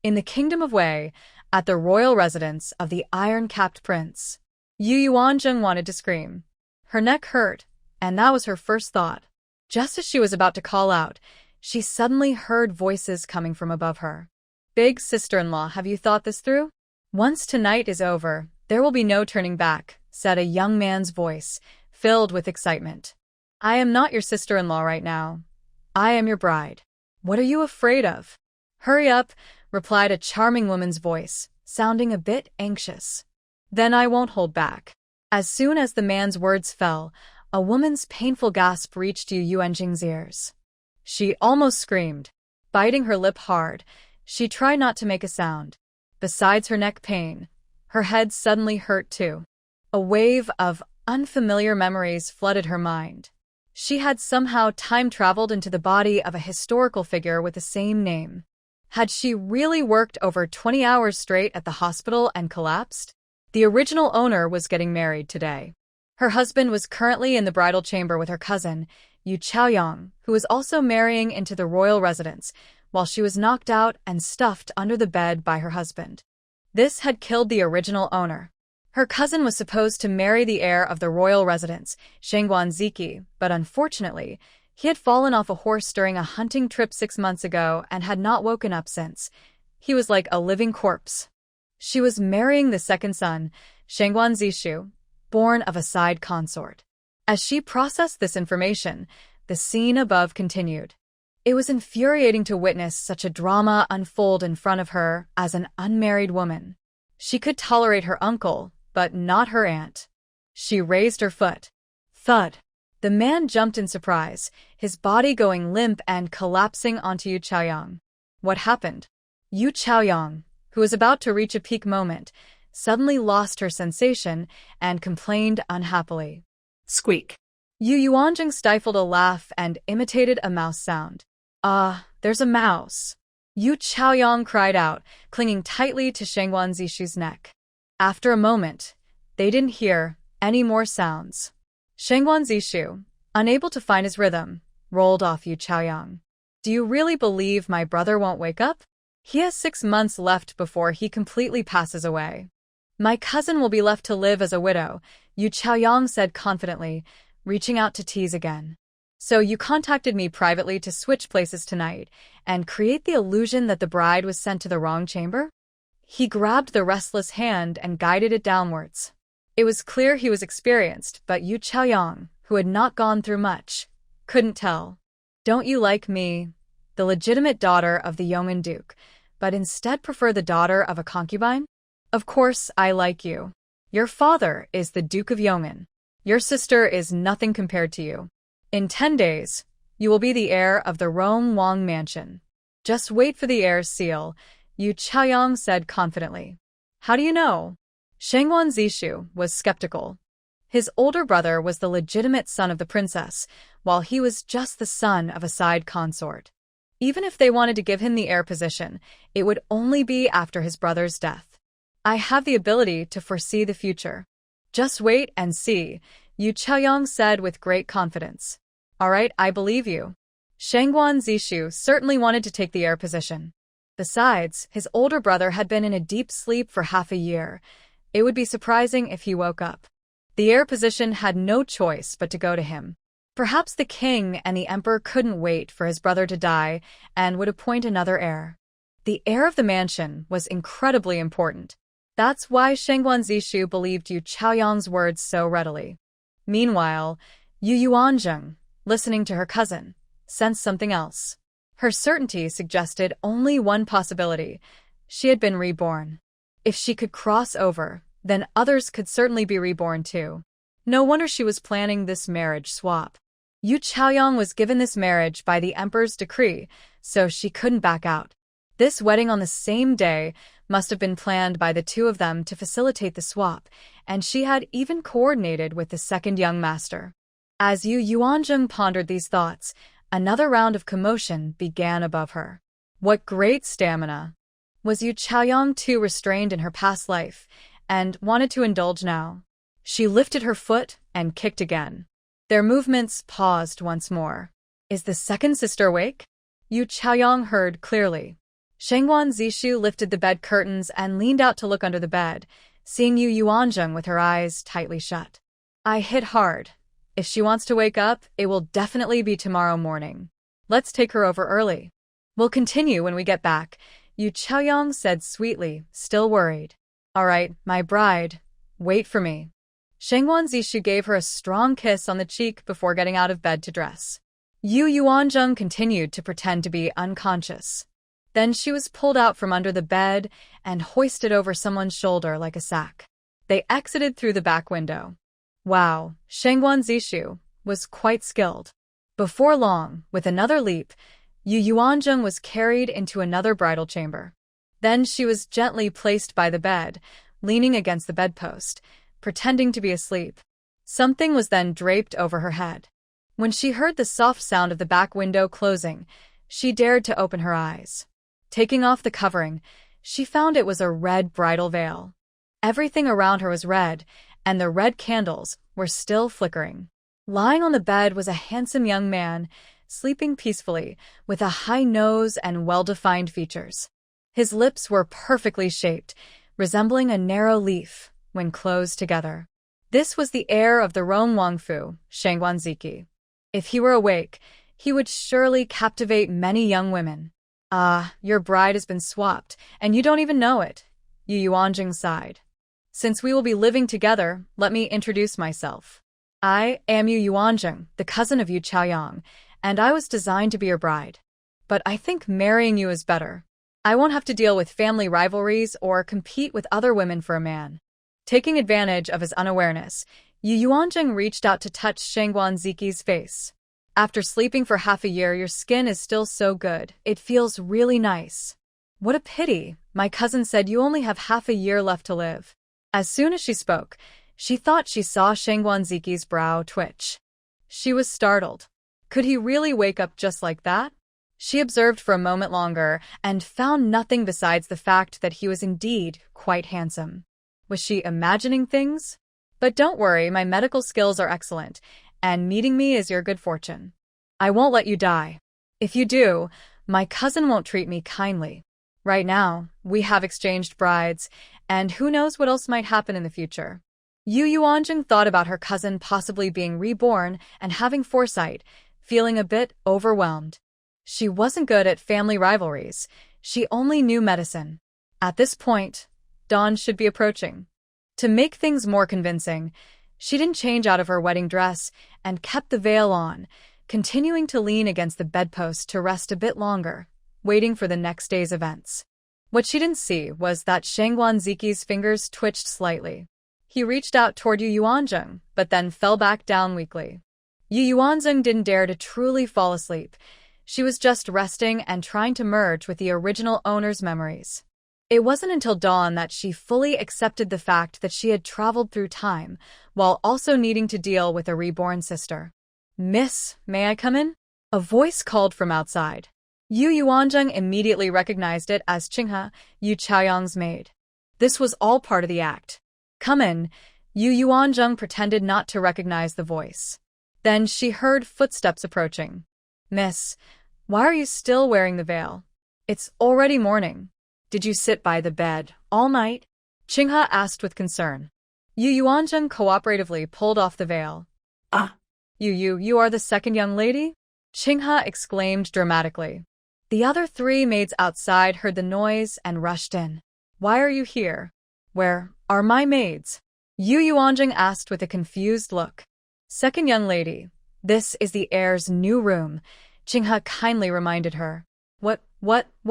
In the kingdom of Wei, at the royal residence of the iron-capped prince, Yu Yuanzheng wanted to scream. Her neck hurt, and that was her first thought. Just as she was about to call out, she suddenly heard voices coming from above her. "Big sister-in-law, have you thought this through? Once tonight is over, there will be no turning back," said a young man's voice, filled with excitement. "I am not your sister-in-law right now. I am your bride. What are you afraid of?" "Hurry up," replied a charming woman's voice, sounding a bit anxious. "Then I won't hold back." As soon as the man's words fell, a woman's painful gasp reached Yu Yuanzheng's ears. She almost screamed. Biting her lip hard, she tried not to make a sound. Besides her neck pain, her head suddenly hurt too. A wave of unfamiliar memories flooded her mind. She had somehow time-traveled into the body of a historical figure with the same name. Had she really worked over 20 hours straight at the hospital and collapsed? The original owner was getting married today. Her husband was currently in the bridal chamber with her cousin, Yu Chaoyang, who was also marrying into the royal residence, while she was knocked out and stuffed under the bed by her husband. This had killed the original owner. Her cousin was supposed to marry the heir of the royal residence, Shengguan Ziki, but unfortunately, he had fallen off a horse during a hunting trip 6 months ago and had not woken up since. He was like a living corpse. She was marrying the second son, Shengguan Zishu, born of a side consort. As she processed this information, the scene above continued. It was infuriating to witness such a drama unfold in front of her as an unmarried woman. She could tolerate her uncle, but not her aunt. She raised her foot. Thud. The man jumped in surprise, his body going limp and collapsing onto Yu Chaoyang. What happened? Yu Chaoyang, who was about to reach a peak moment, suddenly lost her sensation and complained unhappily. Squeak. Yu Yuanzheng stifled a laugh and imitated a mouse sound. There's a mouse. Yu Chaoyang cried out, clinging tightly to Shengguan Zishu's neck. After a moment, they didn't hear any more sounds. Shengguan Zishu, unable to find his rhythm, rolled off Yu Chaoyang. "Do you really believe my brother won't wake up? He has 6 months left before he completely passes away. My cousin will be left to live as a widow," Yu Chaoyang said confidently, reaching out to tease again. "So you contacted me privately to switch places tonight and create the illusion that the bride was sent to the wrong chamber?" He grabbed the restless hand and guided it downwards. It was clear he was experienced, but Yu Chaoyang, who had not gone through much, couldn't tell. "Don't you like me, the legitimate daughter of the Yong'an Duke, but instead prefer the daughter of a concubine? Of course I like you. Your father is the Duke of Yong'an. Your sister is nothing compared to you. In 10 days, you will be the heir of the Rome Wang mansion. Just wait for the heir's seal," Yu Chaoyang said confidently. "How do you know?" Shengguan Zishu was skeptical. His older brother was the legitimate son of the princess, while he was just the son of a side consort. Even if they wanted to give him the heir position, it would only be after his brother's death. "I have the ability to foresee the future. Just wait and see," Yu Chaoyang said with great confidence. "All right, I believe you." Shengguan Zishu certainly wanted to take the heir position. Besides, his older brother had been in a deep sleep for half a year. It would be surprising if he woke up. The heir position had no choice but to go to him. Perhaps the king and the emperor couldn't wait for his brother to die and would appoint another heir. The heir of the mansion was incredibly important. That's why Shengguan Zishu believed Yu Chaoyang's words so readily. Meanwhile, Yu Yuanzheng, listening to her cousin, sensed something else. Her certainty suggested only one possibility. She had been reborn. If she could cross over, then others could certainly be reborn too. No wonder she was planning this marriage swap. Yu Chaoyang was given this marriage by the emperor's decree, so she couldn't back out. This wedding on the same day must have been planned by the two of them to facilitate the swap, and she had even coordinated with the second young master. As Yu Yuanzheng pondered these thoughts, another round of commotion began above her. What great stamina! Was Yu Chaoyang too restrained in her past life, and wanted to indulge now? She lifted her foot and kicked again. Their movements paused once more. "Is the second sister awake?" Yu Chaoyang heard clearly. Shangwan Zishu lifted the bed curtains and leaned out to look under the bed, seeing Yu Yuanzheng with her eyes tightly shut. I hit hard. If she wants to wake up, it will definitely be tomorrow morning. Let's take her over early. We'll continue when we get back, Yu Chaoyang said sweetly, still worried. All right, my bride. Wait for me. Shangwan Zishu gave her a strong kiss on the cheek before getting out of bed to dress. Yu Yuanzheng continued to pretend to be unconscious. Then she was pulled out from under the bed and hoisted over someone's shoulder like a sack. They exited through the back window. Wow, Shangwan Zishu was quite skilled. Before long, with another leap, Yu Yuanzheng was carried into another bridal chamber. Then she was gently placed by the bed, leaning against the bedpost, pretending to be asleep. Something was then draped over her head. When she heard the soft sound of the back window closing, she dared to open her eyes. Taking off the covering, she found it was a red bridal veil. Everything around her was red, and the red candles were still flickering. Lying on the bed was a handsome young man, sleeping peacefully, with a high nose and well-defined features. His lips were perfectly shaped, resembling a narrow leaf when closed together. This was the heir of the Rong Wangfu, Shangwan Ziki. If he were awake, he would surely captivate many young women. Ah, your bride has been swapped, and you don't even know it, Yu Yuanzheng sighed. Since we will be living together, let me introduce myself. I am Yu Yuanzheng, the cousin of Yu Chaoyang, and I was designed to be your bride. But I think marrying you is better. I won't have to deal with family rivalries or compete with other women for a man. Taking advantage of his unawareness, Yu Yuanzheng reached out to touch Shangwan Ziki's face. After sleeping for half a year, your skin is still so good. It feels really nice. What a pity. My cousin said you only have half a year left to live. As soon as she spoke, she thought she saw Shangwan Ziki's brow twitch. She was startled. Could he really wake up just like that? She observed for a moment longer and found nothing besides the fact that he was indeed quite handsome. Was she imagining things? But don't worry, my medical skills are excellent, and meeting me is your good fortune. I won't let you die. If you do, my cousin won't treat me kindly. Right now, we have exchanged brides, and who knows what else might happen in the future. Yu Yuanzheng thought about her cousin possibly being reborn and having foresight, feeling a bit overwhelmed. She wasn't good at family rivalries. She only knew medicine. At this point, dawn should be approaching. To make things more convincing, she didn't change out of her wedding dress and kept the veil on, continuing to lean against the bedpost to rest a bit longer, waiting for the next day's events. What she didn't see was that Shangwan Ziki's fingers twitched slightly. He reached out toward Yu Yuanzheng, but then fell back down weakly. Yu Yuanzheng didn't dare to truly fall asleep. She was just resting and trying to merge with the original owner's memories. It wasn't until dawn that she fully accepted the fact that she had traveled through time, while also needing to deal with a reborn sister. Miss, may I come in? A voice called from outside. Yu Yuanzheng immediately recognized it as Qinghe, Yu Chaoyang's maid. This was all part of the act. Come in, Yu Yuanzheng pretended not to recognize the voice. Then she heard footsteps approaching. Miss, why are you still wearing the veil? It's already morning. Did you sit by the bed all night? Qinghe asked with concern. Yu Yuanzheng cooperatively pulled off the veil. Ah, you are the second young lady? Qinghe exclaimed dramatically. The other three maids outside heard the noise and rushed in. Why are you here? Where are my maids? Yu Yuanzheng asked with a confused look. Second young lady, this is the heir's new room, Qinghe kindly reminded her. What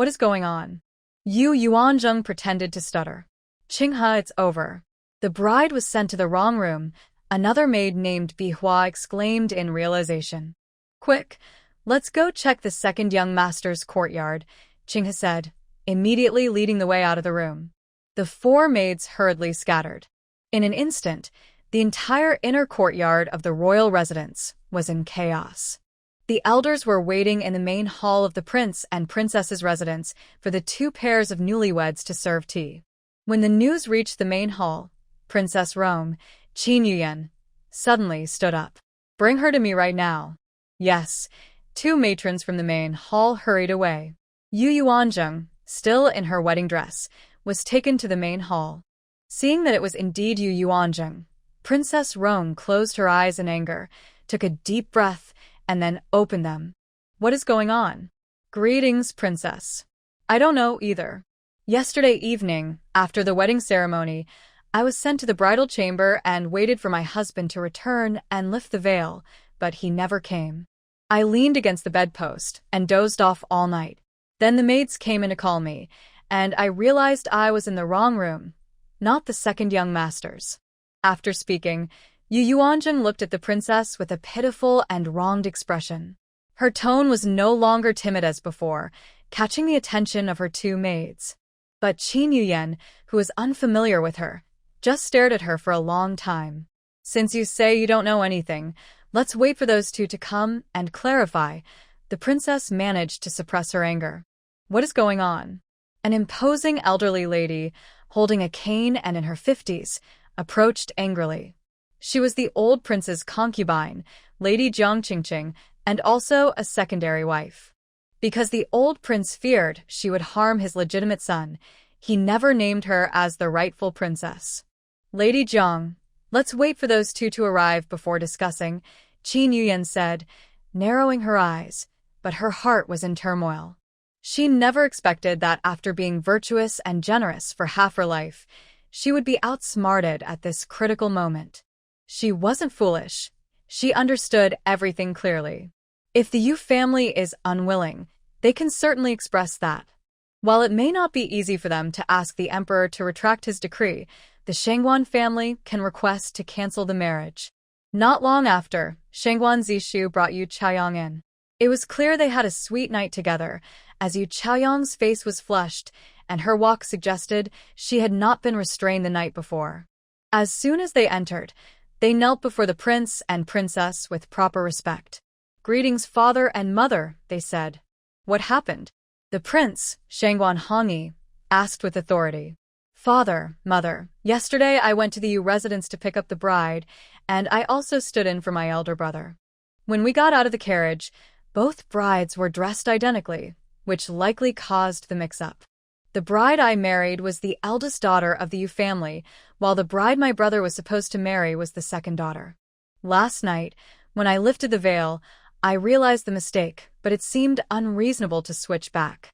is going on? Yu Yuanzheng pretended to stutter. Qinghe, it's over. The bride was sent to the wrong room, another maid named Bihua exclaimed in realization. Quick, let's go check the second young master's courtyard, Qinghe said, immediately leading the way out of the room. The four maids hurriedly scattered. In an instant, the entire inner courtyard of the royal residence was in chaos. The elders were waiting in the main hall of the prince and princess's residence for the two pairs of newlyweds to serve tea. When the news reached the main hall, Princess Rome, Qin Yuyan, suddenly stood up. Bring her to me right now. Yes, two matrons from the main hall hurried away. Yu Yuanzheng, still in her wedding dress, was taken to the main hall. Seeing that it was indeed Yu Chaoyang, Princess Rong closed her eyes in anger, took a deep breath, and then opened them. What is going on? Greetings, Princess. I don't know either. Yesterday evening, after the wedding ceremony, I was sent to the bridal chamber and waited for my husband to return and lift the veil, but he never came. I leaned against the bedpost and dozed off all night. Then the maids came in to call me, and I realized I was in the wrong room, not the second young master's. After speaking, Yu Chaoyang looked at the princess with a pitiful and wronged expression. Her tone was no longer timid as before, catching the attention of her two maids. But Qin Yuyan, who was unfamiliar with her, just stared at her for a long time. Since you say you don't know anything, let's wait for those two to come and clarify. The princess managed to suppress her anger. What is going on? An imposing elderly lady, holding a cane and in her 50s, approached angrily. She was the old prince's concubine, Lady Jiang Qingqing, and also a secondary wife. Because the old prince feared she would harm his legitimate son, he never named her as the rightful princess. Lady Jiang, let's wait for those two to arrive before discussing, Qin Yuyan said, narrowing her eyes, but her heart was in turmoil. She never expected that after being virtuous and generous for half her life, she would be outsmarted at this critical moment. She wasn't foolish. She understood everything clearly. If the Yu family is unwilling, they can certainly express that. While it may not be easy for them to ask the emperor to retract his decree, the Shangguan family can request to cancel the marriage. Not long after, Shangguan Zishu brought Yu Chaoyang in. It was clear they had a sweet night together, as Yu Chaoyang's face was flushed, and her walk suggested she had not been restrained the night before. As soon as they entered, they knelt before the prince and princess with proper respect. Greetings, father and mother, they said. What happened? The prince, Shangguan Hongyi, asked with authority. Father, mother, yesterday I went to the Yu residence to pick up the bride, and I also stood in for my elder brother. When we got out of the carriage, both brides were dressed identically, which likely caused the mix-up. The bride I married was the eldest daughter of the Yu family, while the bride my brother was supposed to marry was the second daughter. Last night, when I lifted the veil, I realized the mistake, but it seemed unreasonable to switch back.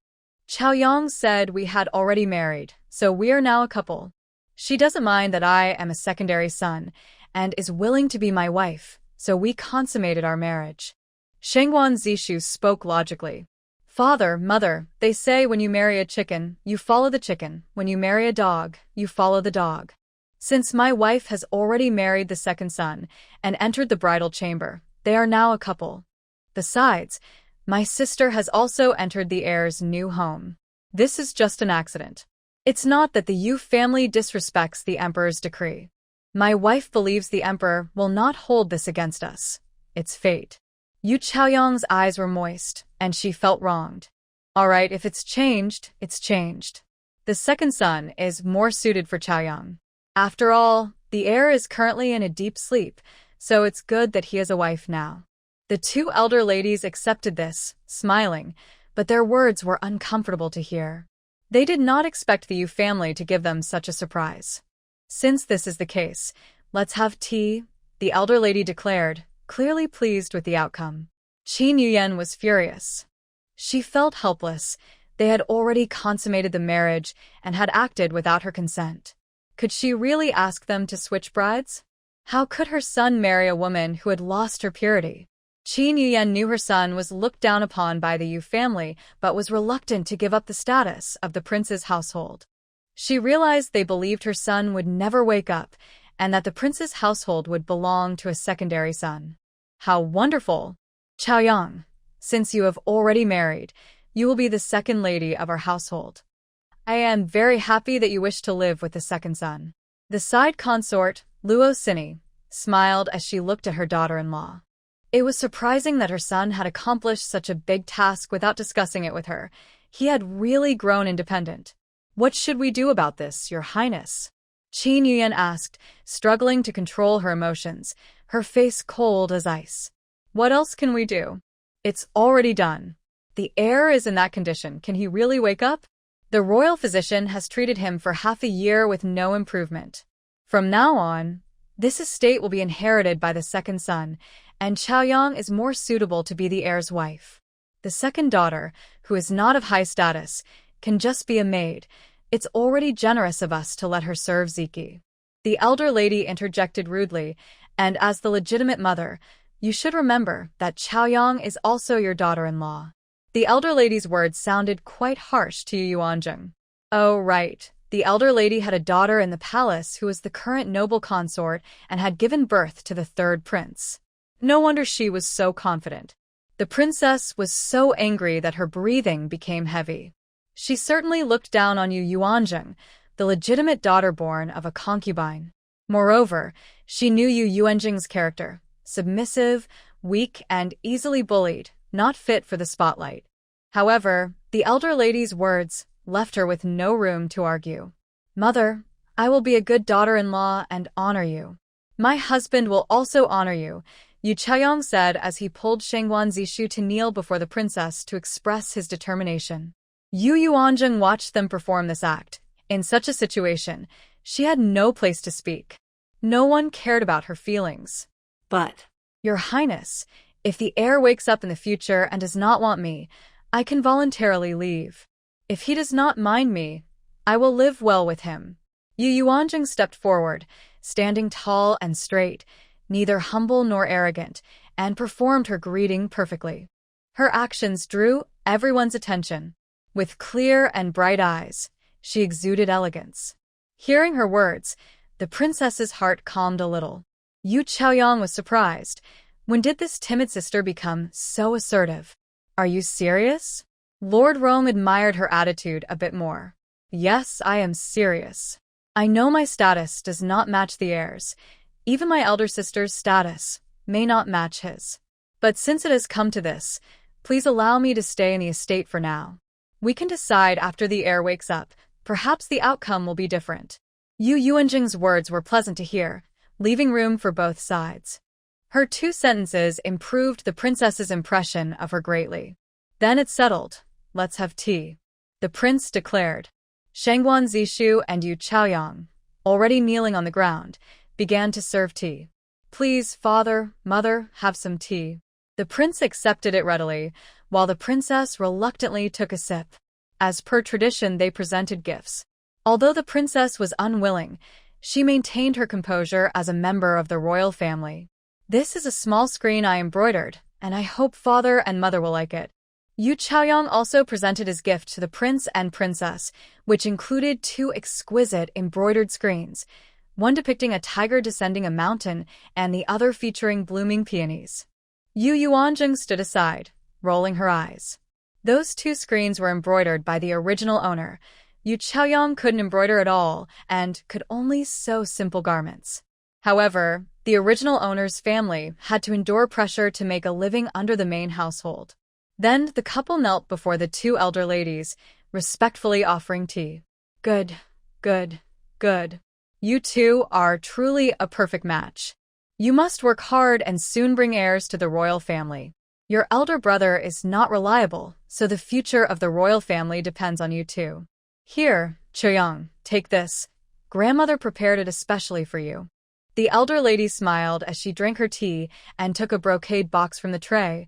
Chaoyang said we had already married, so we are now a couple. She doesn't mind that I am a secondary son, and is willing to be my wife, so we consummated our marriage. Shangguan Zishu spoke logically. Father, mother, they say when you marry a chicken, you follow the chicken. When you marry a dog, you follow the dog. Since my wife has already married the second son and entered the bridal chamber, they are now a couple. Besides, my sister has also entered the heir's new home. This is just an accident. It's not that the Yu family disrespects the emperor's decree. My wife believes the emperor will not hold this against us. It's fate. Yu Chaoyang's eyes were moist, and she felt wronged. All right, if it's changed, it's changed. The second son is more suited for Chaoyang. After all, the heir is currently in a deep sleep, so it's good that he has a wife now. The two elder ladies accepted this, smiling, but their words were uncomfortable to hear. They did not expect the Yu family to give them such a surprise. Since this is the case, let's have tea, the elder lady declared, clearly pleased with the outcome. Qin Yuyan was furious. She felt helpless. They had already consummated the marriage and had acted without her consent. Could she really ask them to switch brides? How could her son marry a woman who had lost her purity? Qin Yuyan knew her son was looked down upon by the Yu family, but was reluctant to give up the status of the prince's household. She realized they believed her son would never wake up, and that the prince's household would belong to a secondary son. How wonderful! Chaoyang, since you have already married, you will be the second lady of our household. I am very happy that you wish to live with the second son. The side consort, Luo Sini, smiled as she looked at her daughter-in-law. It was surprising that her son had accomplished such a big task without discussing it with her. He had really grown independent. What should we do about this, Your Highness? Qin Yuyan asked, struggling to control her emotions, her face cold as ice. What else can we do? It's already done. The heir is in that condition. Can he really wake up? The royal physician has treated him for half a year with no improvement. From now on, this estate will be inherited by the second son, and Chaoyang is more suitable to be the heir's wife. The second daughter, who is not of high status, can just be a maid. It's already generous of us to let her serve Ziki. The elder lady interjected rudely, and as the legitimate mother, you should remember that Chaoyang is also your daughter-in-law. The elder lady's words sounded quite harsh to Yu Yuanzheng. Oh, right. The elder lady had a daughter in the palace who was the current noble consort and had given birth to the third prince. No wonder she was so confident. The princess was so angry that her breathing became heavy. She certainly looked down on Yu Yuanzheng, the legitimate daughter born of a concubine. Moreover, she knew Yu Yuanzheng's character, submissive, weak, and easily bullied, not fit for the spotlight. However, the elder lady's words left her with no room to argue. Mother, I will be a good daughter-in-law and honor you. My husband will also honor you, Yu Chaoyang said as he pulled Shangguan Zishu to kneel before the princess to express his determination. Yu Yuanzheng watched them perform this act. In such a situation, she had no place to speak. No one cared about her feelings. But, Your Highness, if the heir wakes up in the future and does not want me, I can voluntarily leave. If he does not mind me, I will live well with him. Yu Yuanzheng stepped forward, standing tall and straight, neither humble nor arrogant, and performed her greeting perfectly. Her actions drew everyone's attention. With clear and bright eyes, she exuded elegance. Hearing her words, the princess's heart calmed a little. Yu Chaoyang was surprised. When did this timid sister become so assertive? Are you serious? Lord Rome admired her attitude a bit more. Yes, I am serious. I know my status does not match the heir's. Even my elder sister's status may not match his. But since it has come to this, please allow me to stay in the estate for now. We can decide after the heir wakes up. Perhaps the outcome will be different. Yu Yuanzheng's words were pleasant to hear, leaving room for both sides. Her 2 sentences improved the princess's impression of her greatly. Then it's settled. Let's have tea, the prince declared. Shangguan Zishu and Yu Chaoyang, already kneeling on the ground, began to serve tea. Please, father, mother, have some tea. The prince accepted it readily, while the princess reluctantly took a sip. As per tradition, they presented gifts. Although the princess was unwilling, she maintained her composure as a member of the royal family. This is a small screen I embroidered, and I hope father and mother will like it. Yu Chaoyang also presented his gift to the prince and princess, which included 2 exquisite embroidered screens, one depicting a tiger descending a mountain and the other featuring blooming peonies. Yu Yuanzheng stood aside, rolling her eyes. Those 2 screens were embroidered by the original owner. Yu Chaoyang couldn't embroider at all and could only sew simple garments. However, the original owner's family had to endure pressure to make a living under the main household. Then the couple knelt before the 2 elder ladies, respectfully offering tea. Good, good, good. You 2 are truly a perfect match. You must work hard and soon bring heirs to the royal family. Your elder brother is not reliable, so the future of the royal family depends on you 2. Here, Chaoyang, take this. Grandmother prepared it especially for you. The elder lady smiled as she drank her tea and took a brocade box from the tray,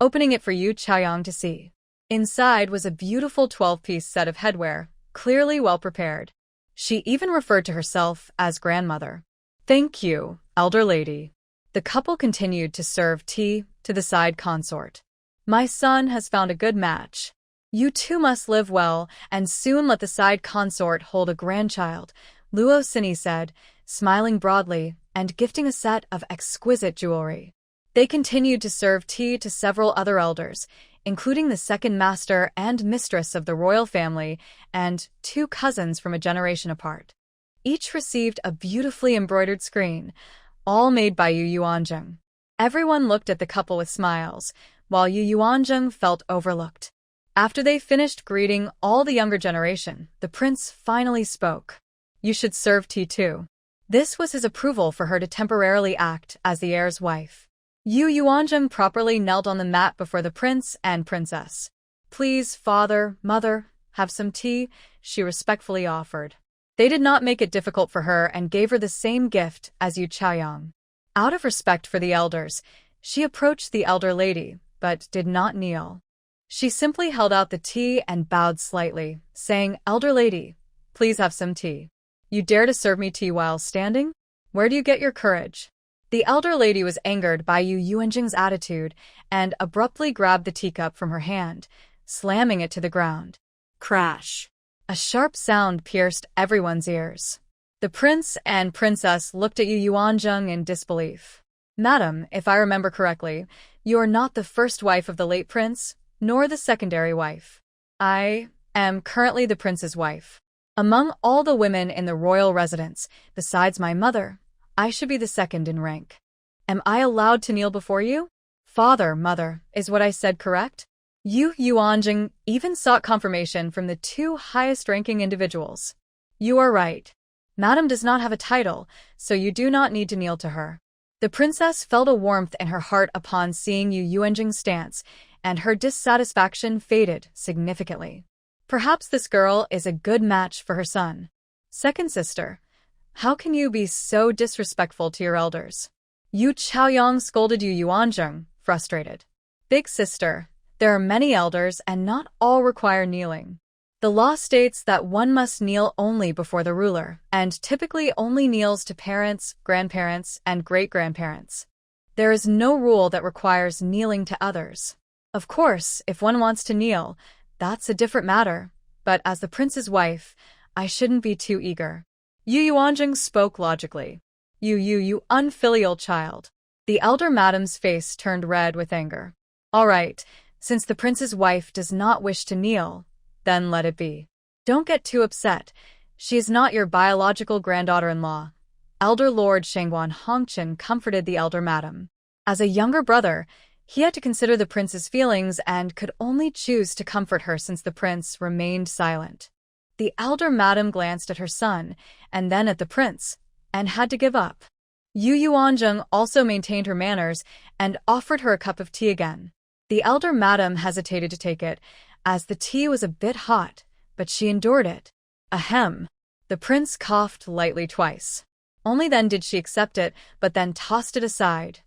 opening it for Yu Chaoyang to see. Inside was a beautiful 12-piece set of headwear, clearly well prepared. She even referred to herself as grandmother. Thank you, elder lady. The couple continued to serve tea to the side consort. My son has found a good match. You 2 must live well and soon let the side consort hold a grandchild, Luo Sini said, smiling broadly and gifting a set of exquisite jewelry. They continued to serve tea to several other elders, including the second master and mistress of the royal family and 2 cousins from a generation apart. Each received a beautifully embroidered screen, all made by Yu Yuanzheng. Everyone looked at the couple with smiles, while Yu Yuanzheng felt overlooked. After they finished greeting all the younger generation, the prince finally spoke. You should serve tea too. This was his approval for her to temporarily act as the heir's wife. Yu Yuanzheng properly knelt on the mat before the prince and princess. Please, father, mother, have some tea?" she respectfully offered. They did not make it difficult for her and gave her the same gift as Yu Chaoyang. Out of respect for the elders, she approached the elder lady, but did not kneel. She simply held out the tea and bowed slightly, saying, "Elder lady, please have some tea. You dare to serve me tea while standing? Where do you get your courage?" The elder lady was angered by Yu Yuanjing's attitude and abruptly grabbed the teacup from her hand, slamming it to the ground. Crash! A sharp sound pierced everyone's ears. The prince and princess looked at Yu Yuanjing in disbelief. "Madam, if I remember correctly, you are not the first wife of the late prince, nor the secondary wife. I am currently the prince's wife. Among all the women in the royal residence, besides my mother, I should be the second in rank. Am I allowed to kneel before you? Father, mother, is what I said correct?" Yu Yuanjing even sought confirmation from the two highest-ranking individuals. "You are right. Madam does not have a title, so you do not need to kneel to her." The princess felt a warmth in her heart upon seeing Yu Yuanjing's stance, and her dissatisfaction faded significantly. Perhaps this girl is a good match for her son. "Second sister, how can you be so disrespectful to your elders?" Yu Chaoyang scolded Yu Yuanjing, frustrated. "Big sister, there are many elders and not all require kneeling. The law states that one must kneel only before the ruler, and typically only kneels to parents, grandparents, and great-grandparents. There is no rule that requires kneeling to others. Of course, if one wants to kneel, that's a different matter, but as the prince's wife, I shouldn't be too eager." Yu Yuanjing spoke logically. You unfilial child." The elder madam's face turned red with anger. "All right, since the prince's wife does not wish to kneel, then let it be. Don't get too upset. She is not your biological granddaughter-in-law." Elder Lord Shangguan Hongchen comforted the elder madam. As a younger brother, he had to consider the prince's feelings and could only choose to comfort her since the prince remained silent. The elder madam glanced at her son, and then at the prince, and had to give up. Yu Yuanjing also maintained her manners and offered her a cup of tea again. The elder madam hesitated to take it, as the tea was a bit hot, but she endured it. Ahem. The prince coughed lightly twice. Only then did she accept it, but then tossed it aside.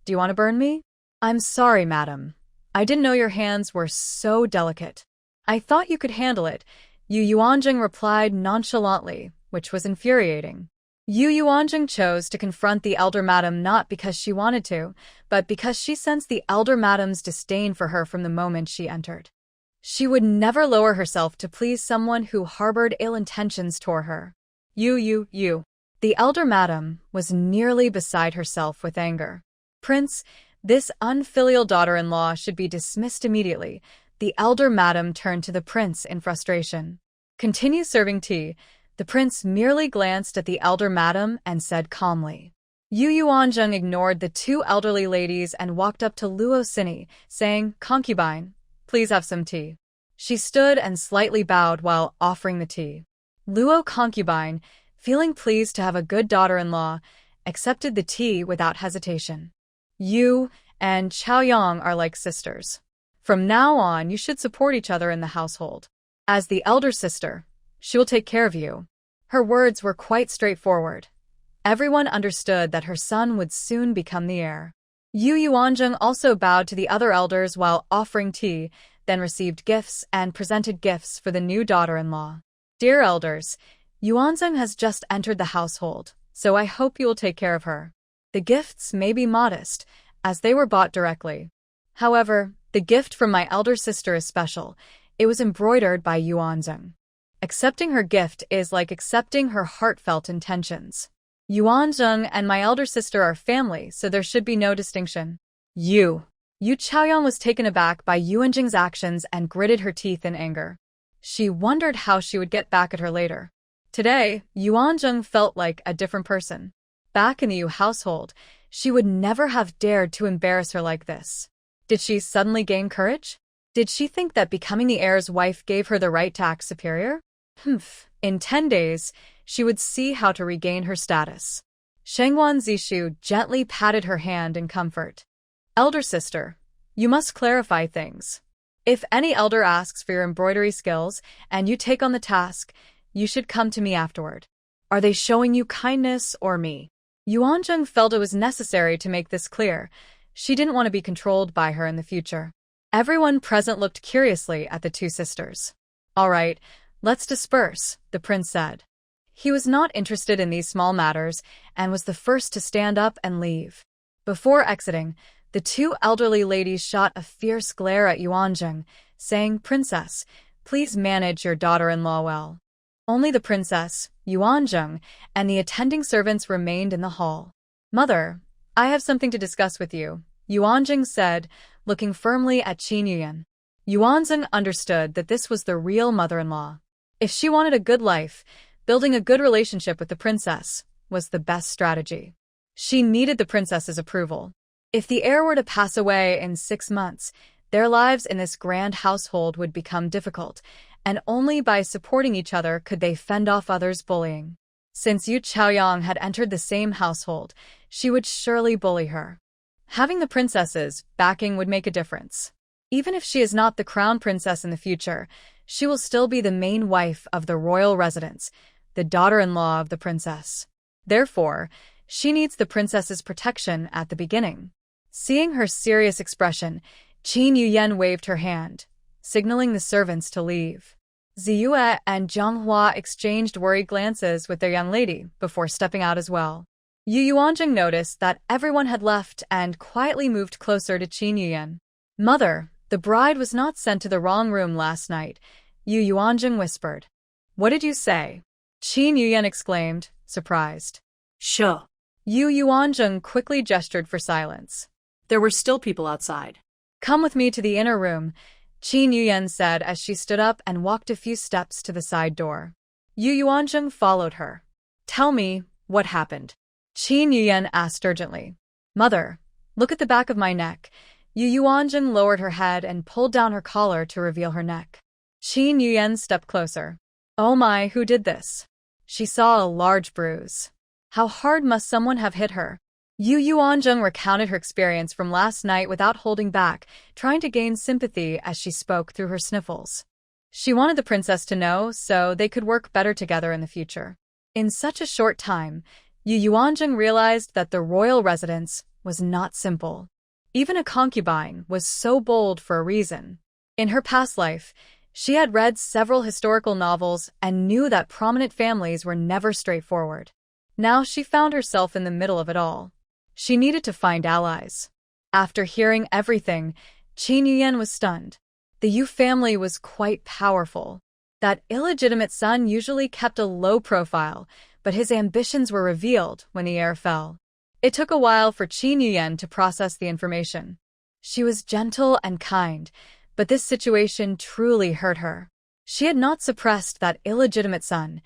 "Do you want to burn me?" "I'm sorry, madam. I didn't know your hands were so delicate." "I thought you could handle it," Yu Yuanjing replied nonchalantly, which was infuriating. Yu Yuanjing chose to confront the elder madam not because she wanted to, but because she sensed the elder madam's disdain for her from the moment she entered. She would never lower herself to please someone who harbored ill intentions toward her. You. The elder madam was nearly beside herself with anger. "Prince, this unfilial daughter-in-law should be dismissed immediately." The elder madam turned to the prince in frustration. "Continue serving tea." The prince merely glanced at the elder madam and said calmly. Yu Yuanjing ignored the two elderly ladies and walked up to Luo Cini, saying, "Concubine, please have some tea." She stood and slightly bowed while offering the tea. Luo Concubine, feeling pleased to have a good daughter-in-law, accepted the tea without hesitation. "You and Chaoyang are like sisters. From now on, you should support each other in the household. As the elder sister, she will take care of you." Her words were quite straightforward. Everyone understood that her son would soon become the heir. Yu Yuanjing also bowed to the other elders while offering tea, then received gifts and presented gifts for the new daughter-in-law. "Dear elders, Yuanjing has just entered the household, so I hope you will take care of her. The gifts may be modest, as they were bought directly. However, the gift from my elder sister is special. It was embroidered by Yuanjing. Accepting her gift is like accepting her heartfelt intentions. Yuanjing and my elder sister are family, so there should be no distinction." Yu Chaoyang was taken aback by Yuanjing's actions and gritted her teeth in anger. She wondered how she would get back at her later. Today, Yuanjing felt like a different person. Back in the Yu household, she would never have dared to embarrass her like this. Did she suddenly gain courage? Did she think that becoming the heir's wife gave her the right to act superior? In 10 days, she would see how to regain her status. Shangguan Zishu gently patted her hand in comfort. "Elder sister, you must clarify things. If any elder asks for your embroidery skills and you take on the task, you should come to me afterward. Are they showing you kindness or me? Yuanzheng felt it was necessary to make this clear. She didn't want to be controlled by her in the future. Everyone present looked curiously at the two sisters. All right, let's disperse, the prince said. He was not interested in these small matters and was the first to stand up and leave. Before exiting, the two elderly ladies shot a fierce glare at Yuanzheng, saying, "Princess, please manage your daughter-in-law well." Only the princess, Yuanzheng, and the attending servants remained in the hall. "Mother, I have something to discuss with you," Yuanzheng said, looking firmly at Qin Yuyan. Yuanzheng understood that this was the real mother-in-law. If she wanted a good life, building a good relationship with the princess was the best strategy. She needed the princess's approval. If the heir were to pass away in 6 months, their lives in this grand household would become difficult, and only by supporting each other could they fend off others' bullying. Since Yu Chaoyang had entered the same household, she would surely bully her. Having the princess's backing would make a difference. Even if she is not the crown princess in the future, she will still be the main wife of the royal residence, the daughter-in-law of the princess. Therefore, she needs the princess's protection at the beginning. Seeing her serious expression, Qin Yuyan waved her hand, signaling the servants to leave. Ziyue and Zhanghua exchanged worried glances with their young lady before stepping out as well. Yu Yuanzheng noticed that everyone had left and quietly moved closer to Qin Yuyan. "Mother, the bride was not sent to the wrong room last night," Yu Yuanzheng whispered. "What did you say?" Qin Yuyan exclaimed, surprised. "Sure." Yu Yuanzheng quickly gestured for silence. There were still people outside. "Come with me to the inner room," Qin Yuyan said as she stood up and walked a few steps to the side door. Yu Yuanzheng followed her. "Tell me, what happened?" Qin Yuyan asked urgently. "Mother, look at the back of my neck." Yu Yuanzheng lowered her head and pulled down her collar to reveal her neck. Qin Yuyan stepped closer. "Oh my, who did this?" She saw a large bruise. How hard must someone have hit her? Yu Yuanzheng recounted her experience from last night without holding back, trying to gain sympathy as she spoke through her sniffles. She wanted the princess to know so they could work better together in the future. In such a short time, Yu Yuanzheng realized that the royal residence was not simple. Even a concubine was so bold for a reason. In her past life, she had read several historical novels and knew that prominent families were never straightforward. Now she found herself in the middle of it all. She needed to find allies. After hearing everything, Qin Yuyan was stunned. The Yu family was quite powerful. That illegitimate son usually kept a low profile, but his ambitions were revealed when the heir fell. It took a while for Qin Yuyan to process the information. She was gentle and kind, but this situation truly hurt her. She had not suppressed that illegitimate son.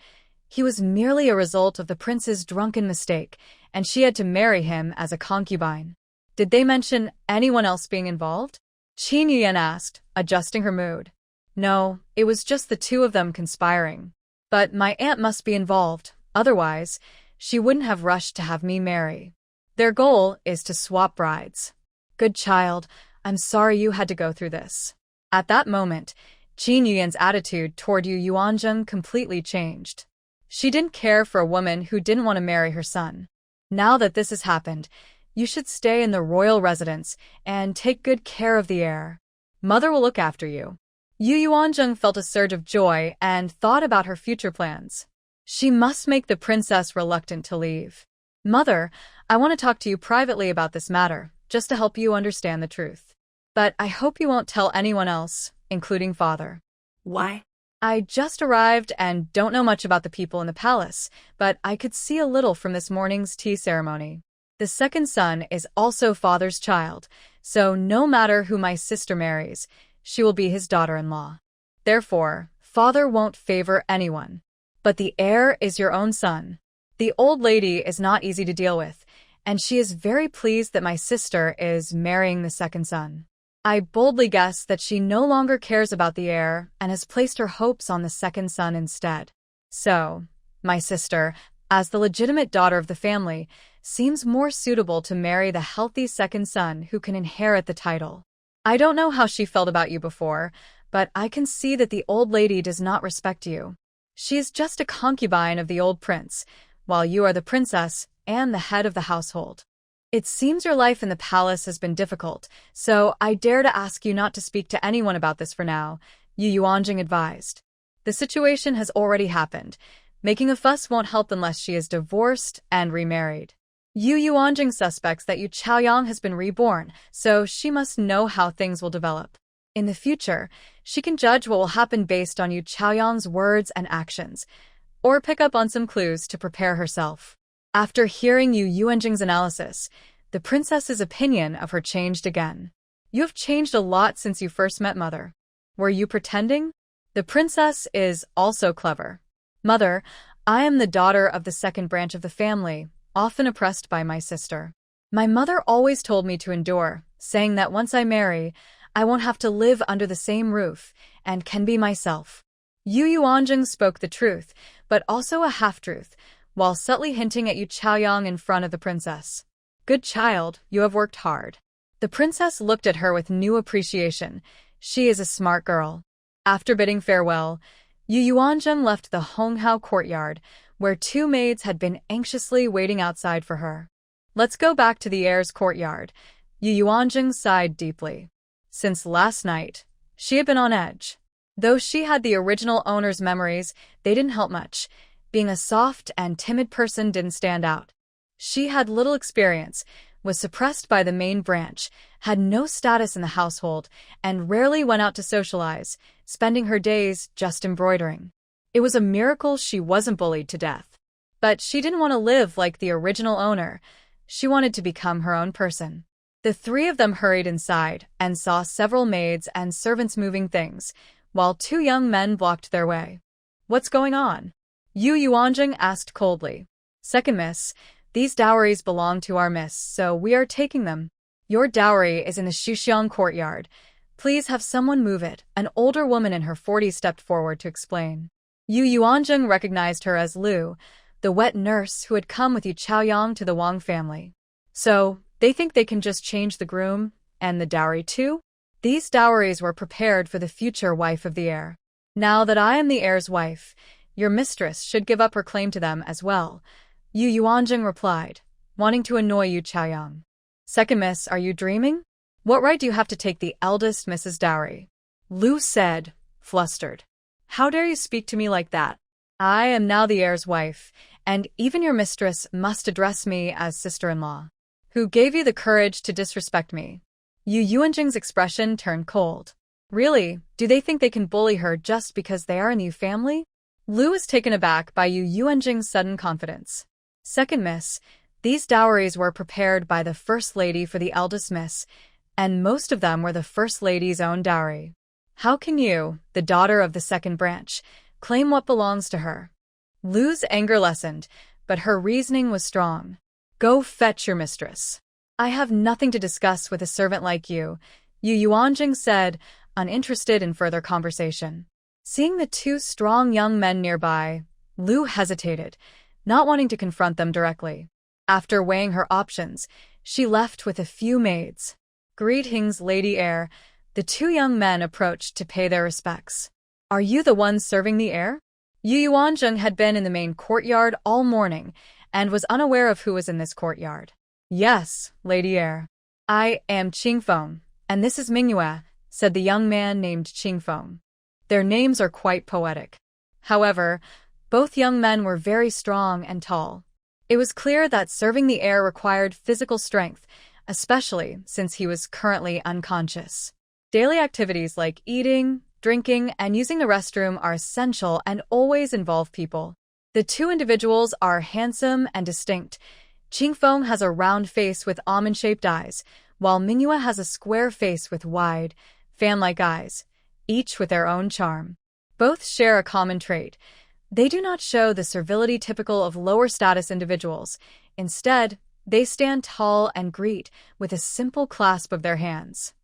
He was merely a result of the prince's drunken mistake, and she had to marry him as a concubine. Did they mention anyone else being involved? Qin Yuyan asked, adjusting her mood. No, it was just the two of them conspiring. But my aunt must be involved, otherwise, she wouldn't have rushed to have me marry. Their goal is to swap brides. Good child, I'm sorry you had to go through this. At that moment, Qin Yuyan's attitude toward Yu Yuanzheng completely changed. She didn't care for a woman who didn't want to marry her son. Now that this has happened, you should stay in the royal residence and take good care of the heir. Mother will look after you. Yu Yuanzheng felt a surge of joy and thought about her future plans. She must make the princess reluctant to leave. Mother, I want to talk to you privately about this matter, just to help you understand the truth. But I hope you won't tell anyone else, including father. Why? I just arrived and don't know much about the people in the palace, but I could see a little from this morning's tea ceremony. The second son is also father's child, so no matter who my sister marries, she will be his daughter-in-law. Therefore, father won't favor anyone. But the heir is your own son. The old lady is not easy to deal with, and she is very pleased that my sister is marrying the second son. I boldly guess that she no longer cares about the heir and has placed her hopes on the second son instead. So, my sister, as the legitimate daughter of the family, seems more suitable to marry the healthy second son who can inherit the title. I don't know how she felt about you before, but I can see that the old lady does not respect you. She is just a concubine of the old prince, while you are the princess and the head of the household. It seems your life in the palace has been difficult, so I dare to ask you not to speak to anyone about this for now, Yu Yuanjing advised. The situation has already happened. Making a fuss won't help unless she is divorced and remarried. Yu Yuanjing suspects that Yu Chaoyang has been reborn, so she must know how things will develop. In the future, she can judge what will happen based on Yu Chaoyang's words and actions, or pick up on some clues to prepare herself. After hearing Yu Yuanjing's analysis, the princess's opinion of her changed again. You have changed a lot since you first met Mother. Were you pretending? The princess is also clever. Mother, I am the daughter of the second branch of the family, often oppressed by my sister. My mother always told me to endure, saying that once I marry, I won't have to live under the same roof and can be myself. Yu Yuanjing spoke the truth, but also a half-truth, while subtly hinting at Yu Chaoyang in front of the princess. Good child, you have worked hard. The princess looked at her with new appreciation. She is a smart girl. After bidding farewell, Yu Yuanjing left the Honghao courtyard, where two maids had been anxiously waiting outside for her. Let's go back to the Heirs' courtyard. Yu Yuanjing sighed deeply. Since last night, she had been on edge. Though she had the original owner's memories, they didn't help much. Being a soft and timid person didn't stand out. She had little experience, was suppressed by the main branch, had no status in the household, and rarely went out to socialize, spending her days just embroidering. It was a miracle she wasn't bullied to death. But she didn't want to live like the original owner. She wanted to become her own person. The three of them hurried inside and saw several maids and servants moving things, while two young men blocked their way. What's going on? Yu Yuanjing asked coldly. Second miss, these dowries belong to our miss, so we are taking them. Your dowry is in the Shuxiang courtyard. Please have someone move it. An older woman in her 40s stepped forward to explain. Yu Yuanjing recognized her as Lu, the wet nurse who had come with Yu Chaoyang to the Wang family. So, they think they can just change the groom and the dowry too? These dowries were prepared for the future wife of the heir. Now that I am the heir's wife, your mistress should give up her claim to them as well, Yu Yuanjing replied, wanting to annoy Yu Chaoyang. Second miss, are you dreaming? What right do you have to take the eldest Mrs. Dowry? Lu said, flustered. How dare you speak to me like that? I am now the heir's wife, and even your mistress must address me as sister-in-law. Who gave you the courage to disrespect me? Yu Yuanjing's expression turned cold. Really, do they think they can bully her just because they are in the Yu family? Lu was taken aback by Yu Yuanjing's sudden confidence. Second miss, these dowries were prepared by the first lady for the eldest miss, and most of them were the first lady's own dowry. How can you, the daughter of the second branch, claim what belongs to her? Lu's anger lessened, but her reasoning was strong. Go fetch your mistress. I have nothing to discuss with a servant like you, Yu Yuanjing said, uninterested in further conversation. Seeing the two strong young men nearby, Lu hesitated, not wanting to confront them directly. After weighing her options, she left with a few maids. Greetings, Lady Heir. The two young men approached to pay their respects. Are you the one serving the heir? Yu Yuanjing had been in the main courtyard all morning and was unaware of who was in this courtyard. Yes, Lady Heir. I am Qingfeng, and this is Manhwa, said the young man named Qingfeng. Their names are quite poetic. However, both young men were very strong and tall. It was clear that serving the heir required physical strength, especially since he was currently unconscious. Daily activities like eating, drinking, and using the restroom are essential and always involve people. The two individuals are handsome and distinct. Qingfeng has a round face with almond-shaped eyes, while Manhwa has a square face with wide, fan-like eyes, each with their own charm. Both share a common trait. They do not show the servility typical of lower-status individuals. Instead, they stand tall and greet with a simple clasp of their hands.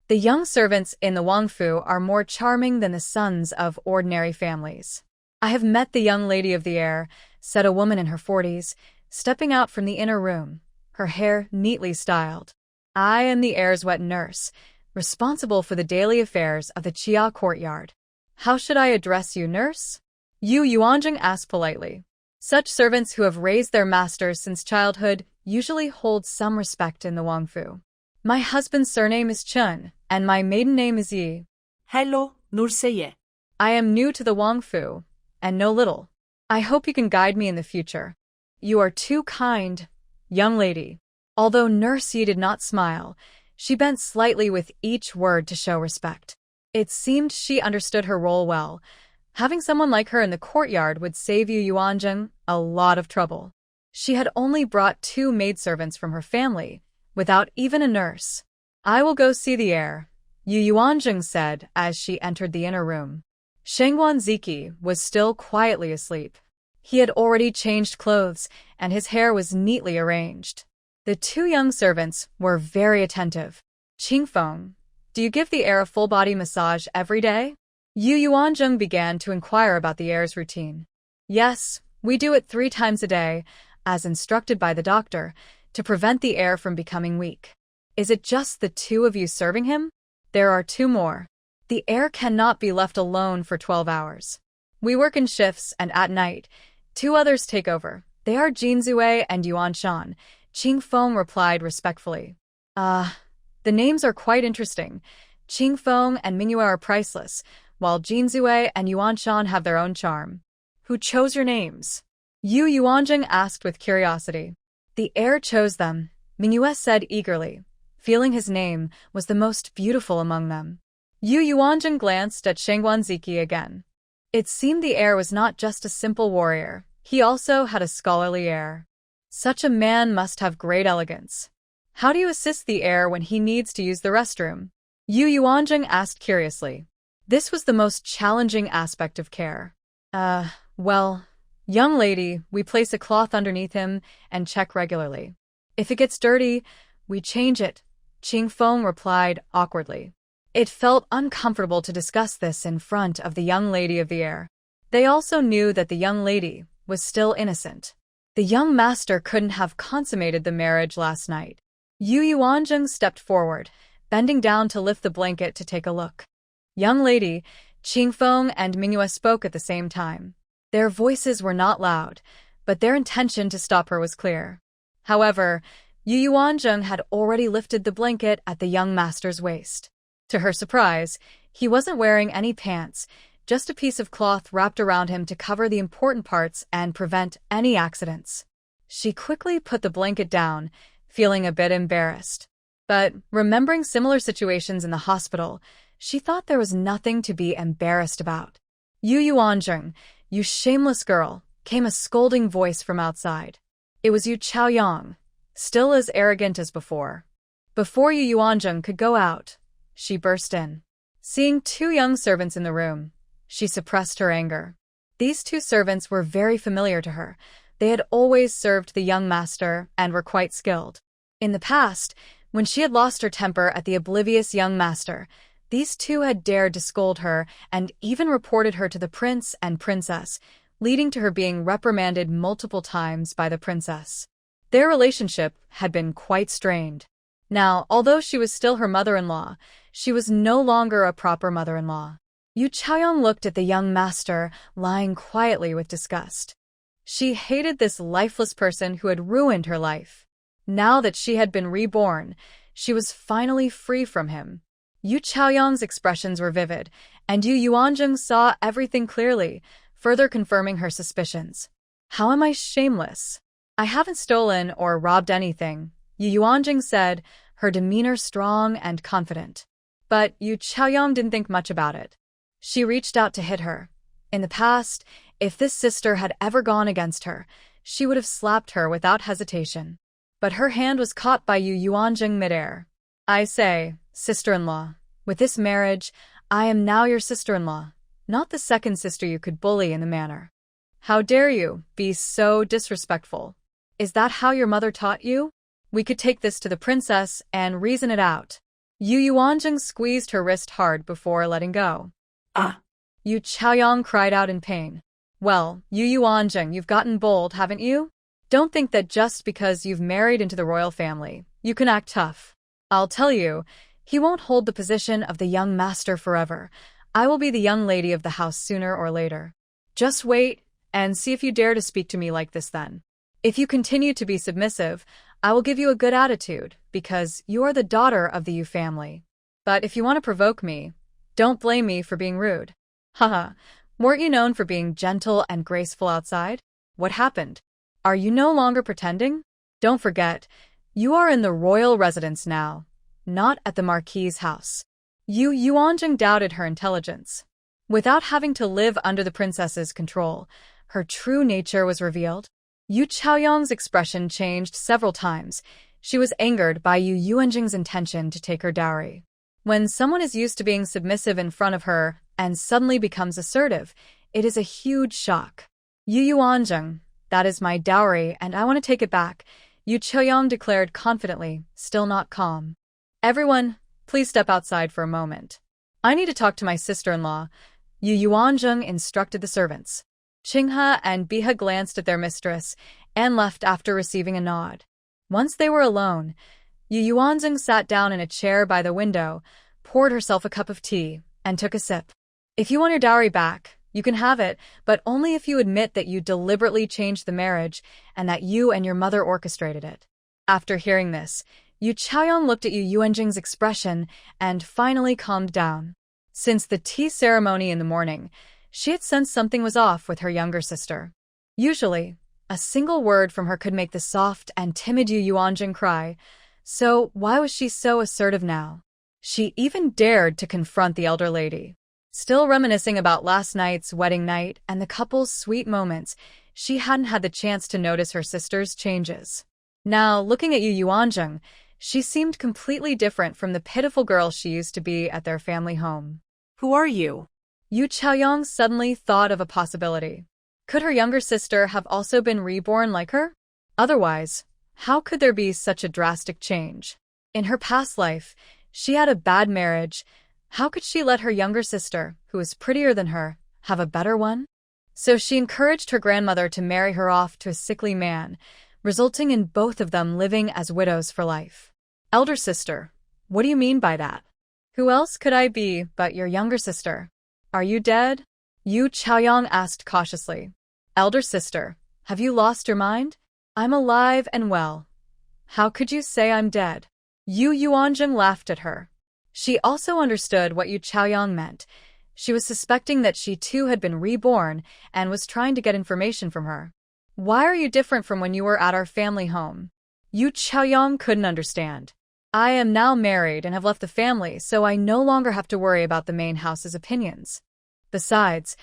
The young servants in the Wangfu are more charming than the sons of ordinary families. I have met the young lady of the heir, said a woman in her 40s, stepping out from the inner room, her hair neatly styled. I am the heir's wet nurse. responsible for the daily affairs of the Chia courtyard. How should I address you, nurse? Yu Yuanjing asked politely. Such servants who have raised their masters since childhood usually hold some respect in the Wangfu. My husband's surname is Chun, and my maiden name is Yi. Hello, Nurseye. I am new to the Wangfu, and know little. I hope you can guide me in the future. You are too kind, young lady. Although Nurse Yi did not smile, she bent slightly with each word to show respect. It seemed she understood her role well. Having someone like her in the courtyard would save Yu Yuanjing a lot of trouble. She had only brought 2 maidservants from her family, without even a nurse. I will go see the heir, Yu Yuanjing said as she entered the inner room. Shangguan Ziki was still quietly asleep. He had already changed clothes, and his hair was neatly arranged. The 2 young servants were very attentive. Qingfeng, do you give the heir a full-body massage every day? Yu Yuanjing began to inquire about the heir's routine. Yes, we do it 3 times a day, as instructed by the doctor, to prevent the heir from becoming weak. Is it just the 2 of you serving him? There are 2 more. The heir cannot be left alone for 12 hours. We work in shifts, and at night, 2 others take over. They are Jinzue and Yuan Shan. Qingfeng replied respectfully. The names are quite interesting. Qingfeng and Mingyue are priceless, while Jinzue and Yuan Shan have their own charm. Who chose your names? Yu Yuanjing asked with curiosity. The heir chose them, Mingyue said eagerly, feeling his name was the most beautiful among them. Yu Yuanjing glanced at Shangguan Ziki again. It seemed the heir was not just a simple warrior, he also had a scholarly air. Such a man must have great elegance. How do you assist the heir when he needs to use the restroom? Yu Yuanjing asked curiously. This was the most challenging aspect of care. Well, young lady, we place a cloth underneath him and check regularly. If it gets dirty, we change it, Qingfeng replied awkwardly. It felt uncomfortable to discuss this in front of the young lady of the heir. They also knew that the young lady was still innocent. The young master couldn't have consummated the marriage last night. Yu Yuanjing stepped forward, bending down to lift the blanket to take a look. Young lady, Qingfeng and Mingyue spoke at the same time. Their voices were not loud, but their intention to stop her was clear. However, Yu Yuanjing had already lifted the blanket at the young master's waist. To her surprise, he wasn't wearing any pants, just a piece of cloth wrapped around him to cover the important parts and prevent any accidents. She quickly put the blanket down, feeling a bit embarrassed. But remembering similar situations in the hospital, she thought there was nothing to be embarrassed about. Yu Yuanjing, you shameless girl, came a scolding voice from outside. It was Yu Chaoyang, still as arrogant as before. Before Yu Yuanjing could go out, she burst in. Seeing 2 young servants in the room, she suppressed her anger. These 2 servants were very familiar to her. They had always served the young master and were quite skilled. In the past, when she had lost her temper at the oblivious young master, these 2 had dared to scold her and even reported her to the prince and princess, leading to her being reprimanded multiple times by the princess. Their relationship had been quite strained. Now, although she was still her mother-in-law, she was no longer a proper mother-in-law. Yu Chaoyang looked at the young master, lying quietly with disgust. She hated this lifeless person who had ruined her life. Now that she had been reborn, she was finally free from him. Yu Chaoyang's expressions were vivid, and Yu Yuanjing saw everything clearly, further confirming her suspicions. How am I shameless? I haven't stolen or robbed anything, Yu Yuanjing said, her demeanor strong and confident. But Yu Chaoyang didn't think much about it. She reached out to hit her. In the past, if this sister had ever gone against her, she would have slapped her without hesitation. But her hand was caught by Yu Yuanjing midair. I say, sister-in-law, with this marriage, I am now your sister-in-law, not the second sister you could bully in the manner. How dare you be so disrespectful? Is that how your mother taught you? We could take this to the princess and reason it out. Yu Yuanjing squeezed her wrist hard before letting go. Yu Chaoyang cried out in pain. Well, Yu Yuanjing, you've gotten bold, haven't you? Don't think that just because you've married into the royal family, you can act tough. I'll tell you, He won't hold the position of the young master forever. I will be the young lady of the house sooner or later. Just wait and see if you dare to speak to me like this then. If you continue to be submissive, I will give you a good attitude, because you are the daughter of the Yu family. But if you want to provoke me, don't blame me for being rude. Haha, weren't you known for being gentle and graceful outside? What happened? Are you no longer pretending? Don't forget, you are in the royal residence now, not at the Marquis's house. Yu Yuanjing doubted her intelligence. Without having to live under the princess's control, her true nature was revealed. Yu Chaoyang's expression changed several times. She was angered by Yu Yuanjing's intention to take her dowry. When someone is used to being submissive in front of her and suddenly becomes assertive, it is a huge shock. Yu Yuanjing, that is my dowry and I want to take it back, Yu Chaoyang declared confidently, still not calm. Everyone, please step outside for a moment. I need to talk to my sister-in-law, Yu Yuanjing instructed the servants. Qinghe and Bihe glanced at their mistress and left after receiving a nod. Once they were alone, Yu Yuanjing sat down in a chair by the window, poured herself a cup of tea, and took a sip. If you want your dowry back, you can have it, but only if you admit that you deliberately changed the marriage and that you and your mother orchestrated it. After hearing this, Yu Chaoyang looked at Yu Yuanjing's expression and finally calmed down. Since the tea ceremony in the morning, she had sensed something was off with her younger sister. Usually, a single word from her could make the soft and timid Yu Yuanjing cry, so why was she so assertive now? She even dared to confront the elder lady. Still reminiscing about last night's wedding night and the couple's sweet moments, she hadn't had the chance to notice her sister's changes. Now, looking at Yu Yuanjing, she seemed completely different from the pitiful girl she used to be at their family home. Who are you? Yu Chaoyang suddenly thought of a possibility. Could her younger sister have also been reborn like her? Otherwise, how could there be such a drastic change? In her past life, she had a bad marriage. How could she let her younger sister, who was prettier than her, have a better one? So she encouraged her grandmother to marry her off to a sickly man, resulting in both of them living as widows for life. Elder sister, what do you mean by that? Who else could I be but your younger sister? Are you dead? Yu Chaoyang asked cautiously. Elder sister, have you lost your mind? I'm alive and well. How could you say I'm dead? Yu Yuanjing laughed at her. She also understood what Yu Chaoyang meant. She was suspecting that she too had been reborn and was trying to get information from her. Why are you different from when you were at our family home? Yu Chaoyang couldn't understand. I am now married and have left the family, so I no longer have to worry about the main house's opinions. Besides,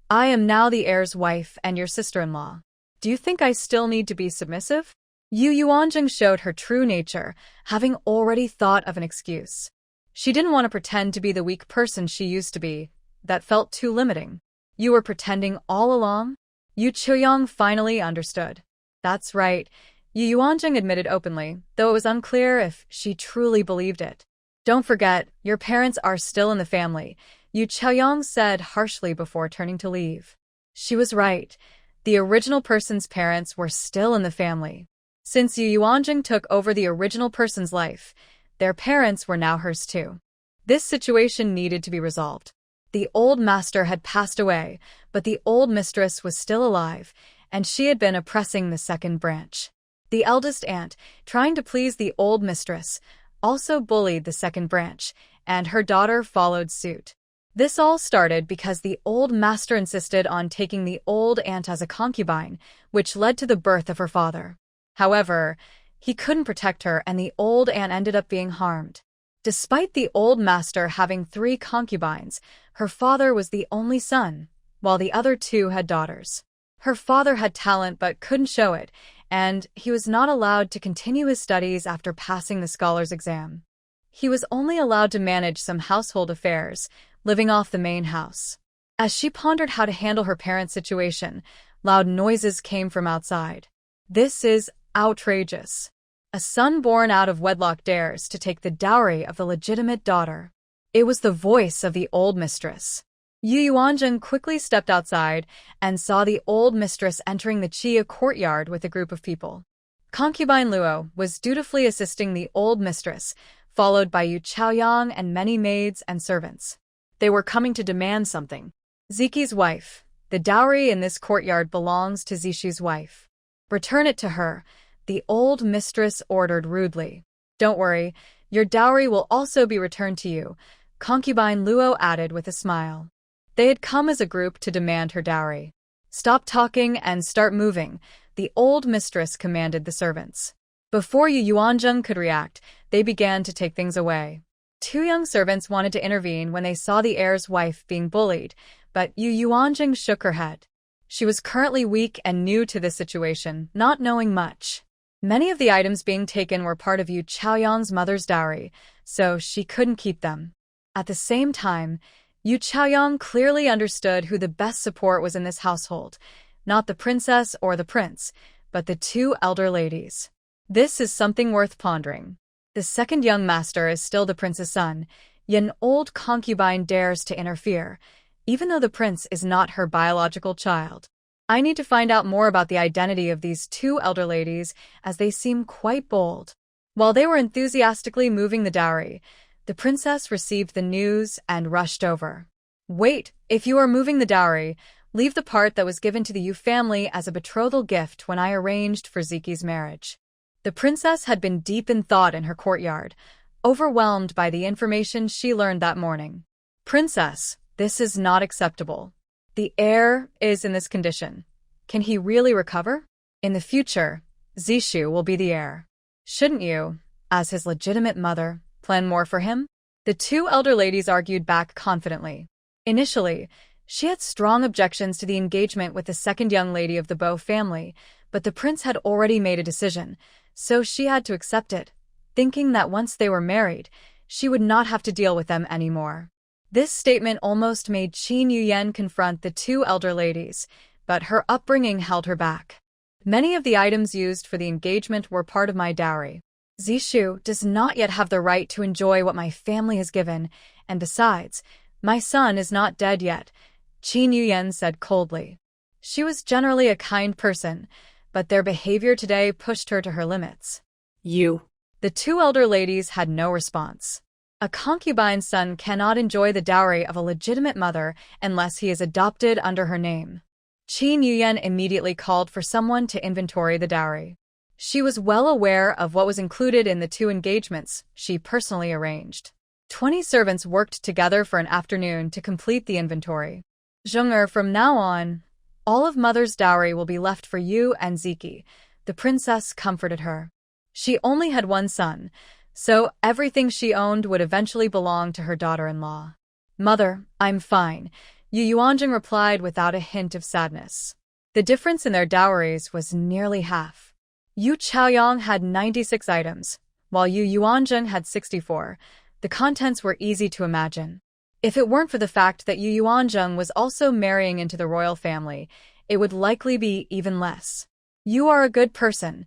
I am now the heir's wife and your sister-in-law. Do you think I still need to be submissive? Yu Yuanjing showed her true nature, having already thought of an excuse. She didn't want to pretend to be the weak person she used to be. That felt too limiting. You were pretending all along? Yu Chaoyang finally understood. That's right, Yu Yuanjing admitted openly, though it was unclear if she truly believed it. Don't forget, your parents are still in the family, Yu Chaoyang said harshly before turning to leave. She was right. The original person's parents were still in the family. Since Yu Yuanjing took over the original person's life, their parents were now hers too. This situation needed to be resolved. The old master had passed away, but the old mistress was still alive, and she had been oppressing the second branch. The eldest aunt, trying to please the old mistress, also bullied the second branch, and her daughter followed suit. This all started because the old master insisted on taking the old aunt as a concubine, which led to the birth of her father. However, he couldn't protect her and the old aunt ended up being harmed. Despite the old master having 3 concubines, her father was the only son, while the other 2 had daughters. Her father had talent but couldn't show it, and he was not allowed to continue his studies after passing the scholar's exam. He was only allowed to manage some household affairs, living off the main house. As she pondered how to handle her parents' situation, loud noises came from outside. This is outrageous. A son born out of wedlock dares to take the dowry of the legitimate daughter. It was the voice of the old mistress. Yu Yuanjing quickly stepped outside and saw the old mistress entering the Chia courtyard with a group of people. Concubine Luo was dutifully assisting the old mistress, followed by Yu Chaoyang and many maids and servants. They were coming to demand something. Ziki's wife. The dowry in this courtyard belongs to Zishu's wife. Return it to her, the old mistress ordered rudely. Don't worry, your dowry will also be returned to you, concubine Luo added with a smile. They had come as a group to demand her dowry. Stop talking and start moving, the old mistress commanded the servants. Before Yu Yuanzheng could react, they began to take things away. Two young servants wanted to intervene when they saw the heir's wife being bullied, but Yu Yuanzheng shook her head. She was currently weak and new to this situation, not knowing much. Many of the items being taken were part of Yu Chaoyang's mother's dowry, so she couldn't keep them. At the same time, Yu Chaoyang clearly understood who the best support was in this household, not the princess or the prince, but the two elder ladies. This is something worth pondering. The second young master is still the prince's son, yet an old concubine dares to interfere, even though the prince is not her biological child. I need to find out more about the identity of these two elder ladies, as they seem quite bold. While they were enthusiastically moving the dowry, the princess received the news and rushed over. Wait, if you are moving the dowry, leave the part that was given to the Yu family as a betrothal gift when I arranged for Ziki's marriage. The princess had been deep in thought in her courtyard, overwhelmed by the information she learned that morning. Princess, this is not acceptable. The heir is in this condition. Can he really recover? In the future, Zishu will be the heir. Shouldn't you, as his legitimate mother, plan more for him? The two elder ladies argued back confidently. Initially, she had strong objections to the engagement with the second young lady of the Bo family, but the prince had already made a decision, so she had to accept it, thinking that once they were married, she would not have to deal with them anymore. This statement almost made Qin Yuyan confront the two elder ladies, but her upbringing held her back. Many of the items used for the engagement were part of my dowry. Zishu does not yet have the right to enjoy what my family has given, and besides, my son is not dead yet, Qin Yuyan said coldly. She was generally a kind person, but their behavior today pushed her to her limits. The two elder ladies had no response. A concubine's son cannot enjoy the dowry of a legitimate mother unless he is adopted under her name. Qin Yuyan immediately called for someone to inventory the dowry. She was well aware of what was included in the two engagements she personally arranged. 20 servants worked together for an afternoon to complete the inventory. Zheng'er, from now on, all of mother's dowry will be left for you and Ziki, the princess comforted her. She only had one son, so everything she owned would eventually belong to her daughter-in-law. Mother, I'm fine, Yu Yuanzheng replied without a hint of sadness. The difference in their dowries was nearly half. Yu Chaoyang had 96 items, while Yu Yuanzheng had 64. The contents were easy to imagine. If it weren't for the fact that Yu Yuanzheng was also marrying into the royal family, it would likely be even less. You are a good person.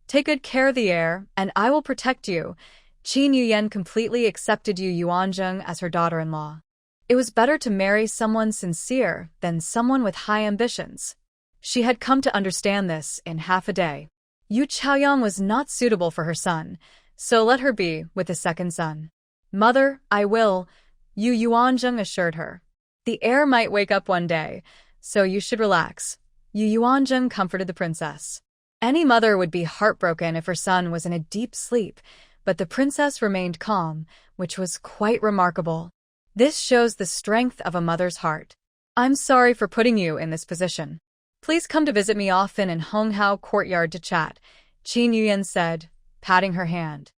Take good care of the heir, and I will protect you. Qin Yuyan completely accepted Yu Yuanzheng as her daughter-in-law. It was better to marry someone sincere than someone with high ambitions. She had come to understand this in half a day. Yu Chaoyang was not suitable for her son, so let her be with the second son. Mother, I will, Yu Yuanzheng assured her. The heir might wake up one day, so you should relax. Yu Yuanzheng comforted the princess. Any mother would be heartbroken if her son was in a deep sleep, but the princess remained calm, which was quite remarkable. This shows the strength of a mother's heart. I'm sorry for putting you in this position. Please come to visit me often in Honghao Courtyard to chat, Qin Yuyan said, patting her hand.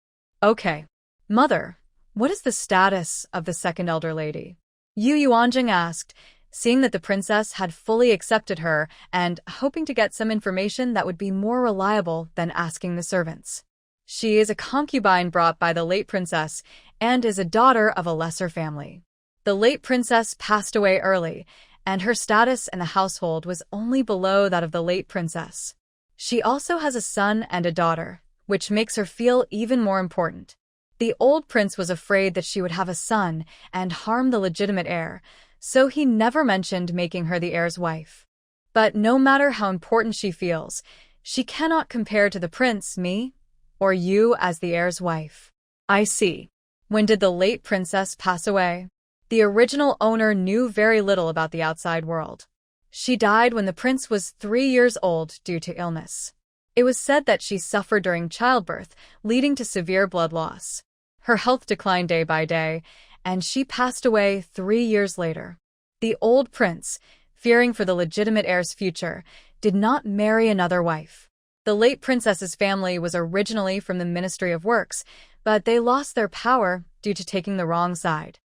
Okay. Mother, what is the status of the second elder lady? Yu Yuanzheng asked, seeing that the princess had fully accepted her and hoping to get some information that would be more reliable than asking the servants. She is a concubine brought by the late princess and is a daughter of a lesser family. The late princess passed away early, and her status in the household was only below that of the late princess. She also has a son and a daughter, which makes her feel even more important. The old prince was afraid that she would have a son and harm the legitimate heir, so he never mentioned making her the heir's wife. But no matter how important she feels, she cannot compare to the prince, me, or you as the heir's wife. I see. When did the late princess pass away? The original owner knew very little about the outside world. She died when the prince was 3 years old due to illness. It was said that she suffered during childbirth, leading to severe blood loss. Her health declined day by day, and she passed away 3 years later. The old prince, fearing for the legitimate heir's future, did not marry another wife. The late princess's family was originally from the Ministry of Works, but they lost their power due to taking the wrong side.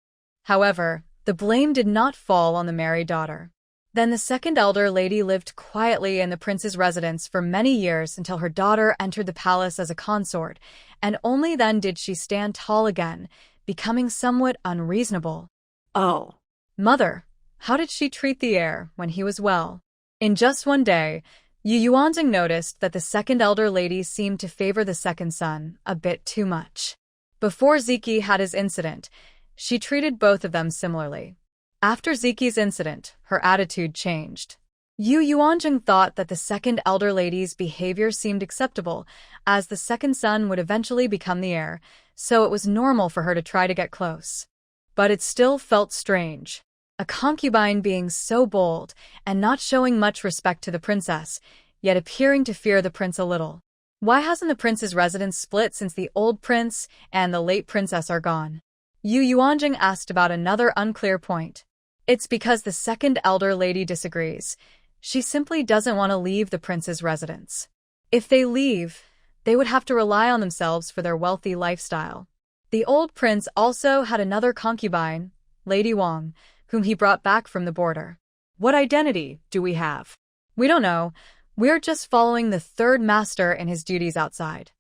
However, the blame did not fall on the married daughter. Then the second elder lady lived quietly in the prince's residence for many years until her daughter entered the palace as a consort, and only then did she stand tall again, becoming somewhat unreasonable. Oh. Mother, how did she treat the heir when he was well? In just one day, Yu Yuanjing noticed that the second elder lady seemed to favor the second son a bit too much. Before Ziki had his incident, she treated both of them similarly. After Ziki's incident, her attitude changed. Yu Yuanjing thought that the second elder lady's behavior seemed acceptable, as the second son would eventually become the heir, so it was normal for her to try to get close. But it still felt strange. A concubine being so bold and not showing much respect to the princess, yet appearing to fear the prince a little. Why hasn't the prince's residence split since the old prince and the late princess are gone? Yu Yuanjing asked about another unclear point. It's because the second elder lady disagrees. She simply doesn't want to leave the prince's residence. If they leave, they would have to rely on themselves for their wealthy lifestyle. The old prince also had another concubine, Lady Wang, whom he brought back from the border. What identity do we have? We don't know. We're just following the third master in his duties outside.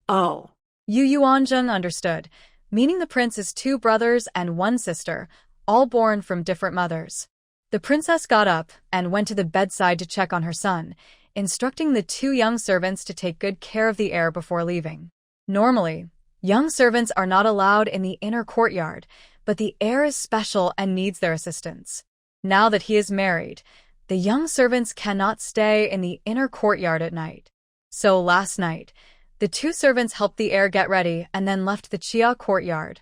Oh. Yu Yuanzheng understood, meaning the prince's 2 brothers and 1 sister, all born from different mothers. The princess got up and went to the bedside to check on her son, instructing the 2 young servants to take good care of the heir before leaving. Normally, young servants are not allowed in the inner courtyard, but the heir is special and needs their assistance. Now that he is married, the young servants cannot stay in the inner courtyard at night. So last night, the 2 servants helped the heir get ready and then left the Chia courtyard.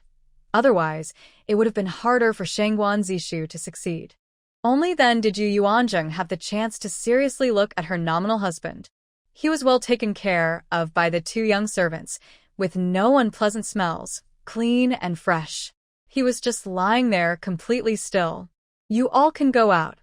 Otherwise, it would have been harder for Shangguan Zishu to succeed. Only then did Yu Yuanzheng have the chance to seriously look at her nominal husband. He was well taken care of by the 2 young servants, with no unpleasant smells, clean and fresh. He was just lying there completely still. You all can go out.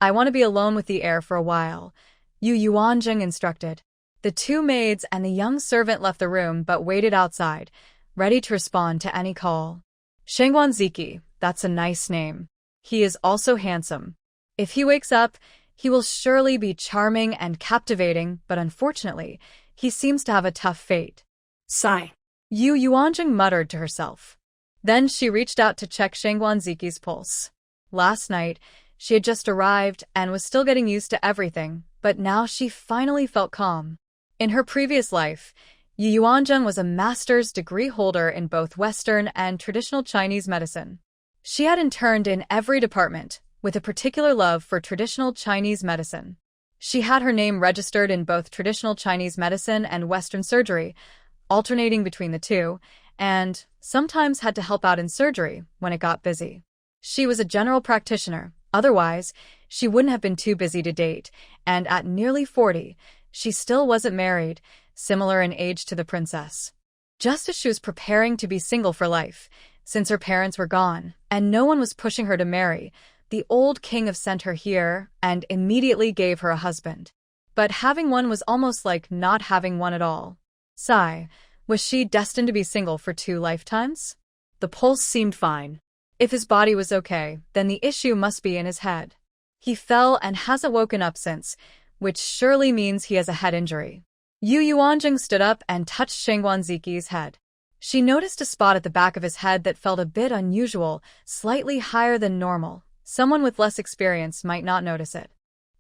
I want to be alone with the heir for a while, Yu Yuanzheng instructed. The 2 maids and the young servant left the room but waited outside, ready to respond to any call. Shangguan Ziki, that's a nice name. He is also handsome. If he wakes up, he will surely be charming and captivating, but unfortunately, he seems to have a tough fate. Sigh. Yu Yuanjing muttered to herself. Then she reached out to check Shangguan Ziki's pulse. Last night, she had just arrived and was still getting used to everything, but now she finally felt calm. In her previous life, Yu Yuanzheng was a master's degree holder in both Western and traditional Chinese medicine. She had interned in every department, with a particular love for traditional Chinese medicine. She had her name registered in both traditional Chinese medicine and Western surgery, alternating between the two, and sometimes had to help out in surgery when it got busy. She was a general practitioner, otherwise, she wouldn't have been too busy to date, and at nearly 40, she still wasn't married, similar in age to the princess. Just as she was preparing to be single for life, since her parents were gone, and no one was pushing her to marry, the old king of sent her here and immediately gave her a husband. But having one was almost like not having one at all. Sigh, was she destined to be single for 2 lifetimes? The pulse seemed fine. If his body was okay, then the issue must be in his head. He fell and hasn't woken up since, which surely means he has a head injury. Yu Yuanjing stood up and touched Shangguan Ziki's head. She noticed a spot at the back of his head that felt a bit unusual, slightly higher than normal. Someone with less experience might not notice it.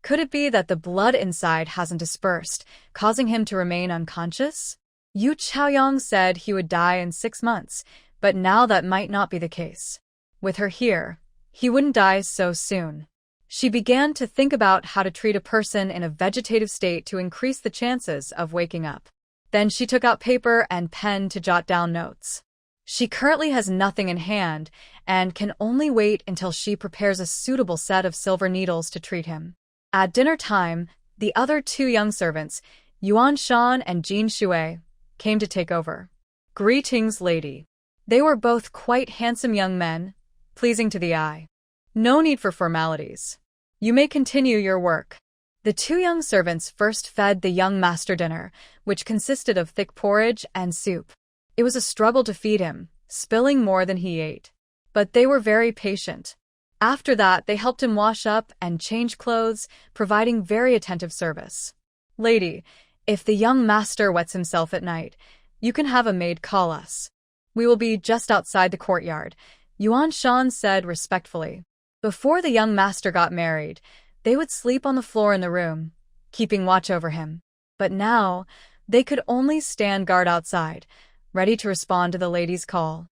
Could it be that the blood inside hasn't dispersed, causing him to remain unconscious? Yu Chaoyang said he would die in 6 months, but now that might not be the case. With her here, he wouldn't die so soon. She began to think about how to treat a person in a vegetative state to increase the chances of waking up. Then she took out paper and pen to jot down notes. She currently has nothing in hand and can only wait until she prepares a suitable set of silver needles to treat him. At dinner time, the other two young servants, Yuan Shan and Jin Shui, came to take over. Greetings, lady. They were both quite handsome young men, pleasing to the eye. No need for formalities. You may continue your work. The two young servants first fed the young master dinner, which consisted of thick porridge and soup. It was a struggle to feed him, spilling more than he ate. But they were very patient. After that, they helped him wash up and change clothes, providing very attentive service. Lady, if the young master wets himself at night, you can have a maid call us. We will be just outside the courtyard, Yuan Shan said respectfully. Before the young master got married, they would sleep on the floor in the room, keeping watch over him. But now, they could only stand guard outside, ready to respond to the lady's call.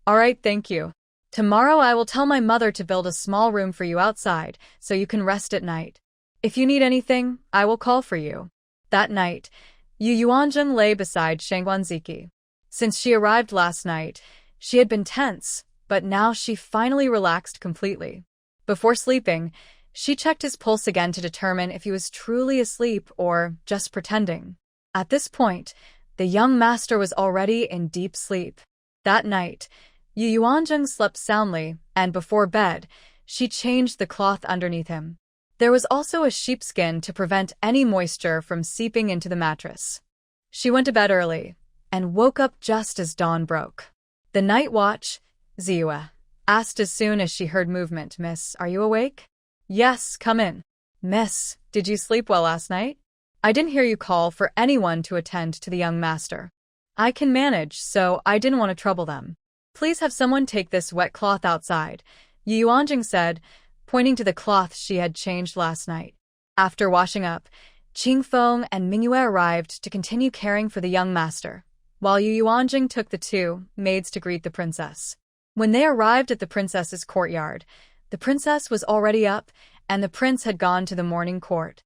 All right, thank you. Tomorrow I will tell my mother to build a small room for you outside, so you can rest at night. If you need anything, I will call for you. That night, Yu Yuanzheng lay beside Shangguan Ziki. Since she arrived last night, she had been tense, but now she finally relaxed completely. Before sleeping, she checked his pulse again to determine if he was truly asleep or just pretending. At this point, the young master was already in deep sleep. That night, Yu Yuanzheng slept soundly, and before bed, she changed the cloth underneath him. There was also a sheepskin to prevent any moisture from seeping into the mattress. She went to bed early, and woke up just as dawn broke. The night watch, Ziyue, asked as soon as she heard movement. Miss, are you awake? Yes, come in. Miss, did you sleep well last night? I didn't hear you call for anyone to attend to the young master. I can manage, so I didn't want to trouble them. Please have someone take this wet cloth outside, Yu Yuanjing said, pointing to the cloth she had changed last night. After washing up, Qingfeng and Mingyue arrived to continue caring for the young master, while Yu Yuanjing took the two maids to greet the princess. When they arrived at the princess's courtyard, the princess was already up, and the prince had gone to the morning court.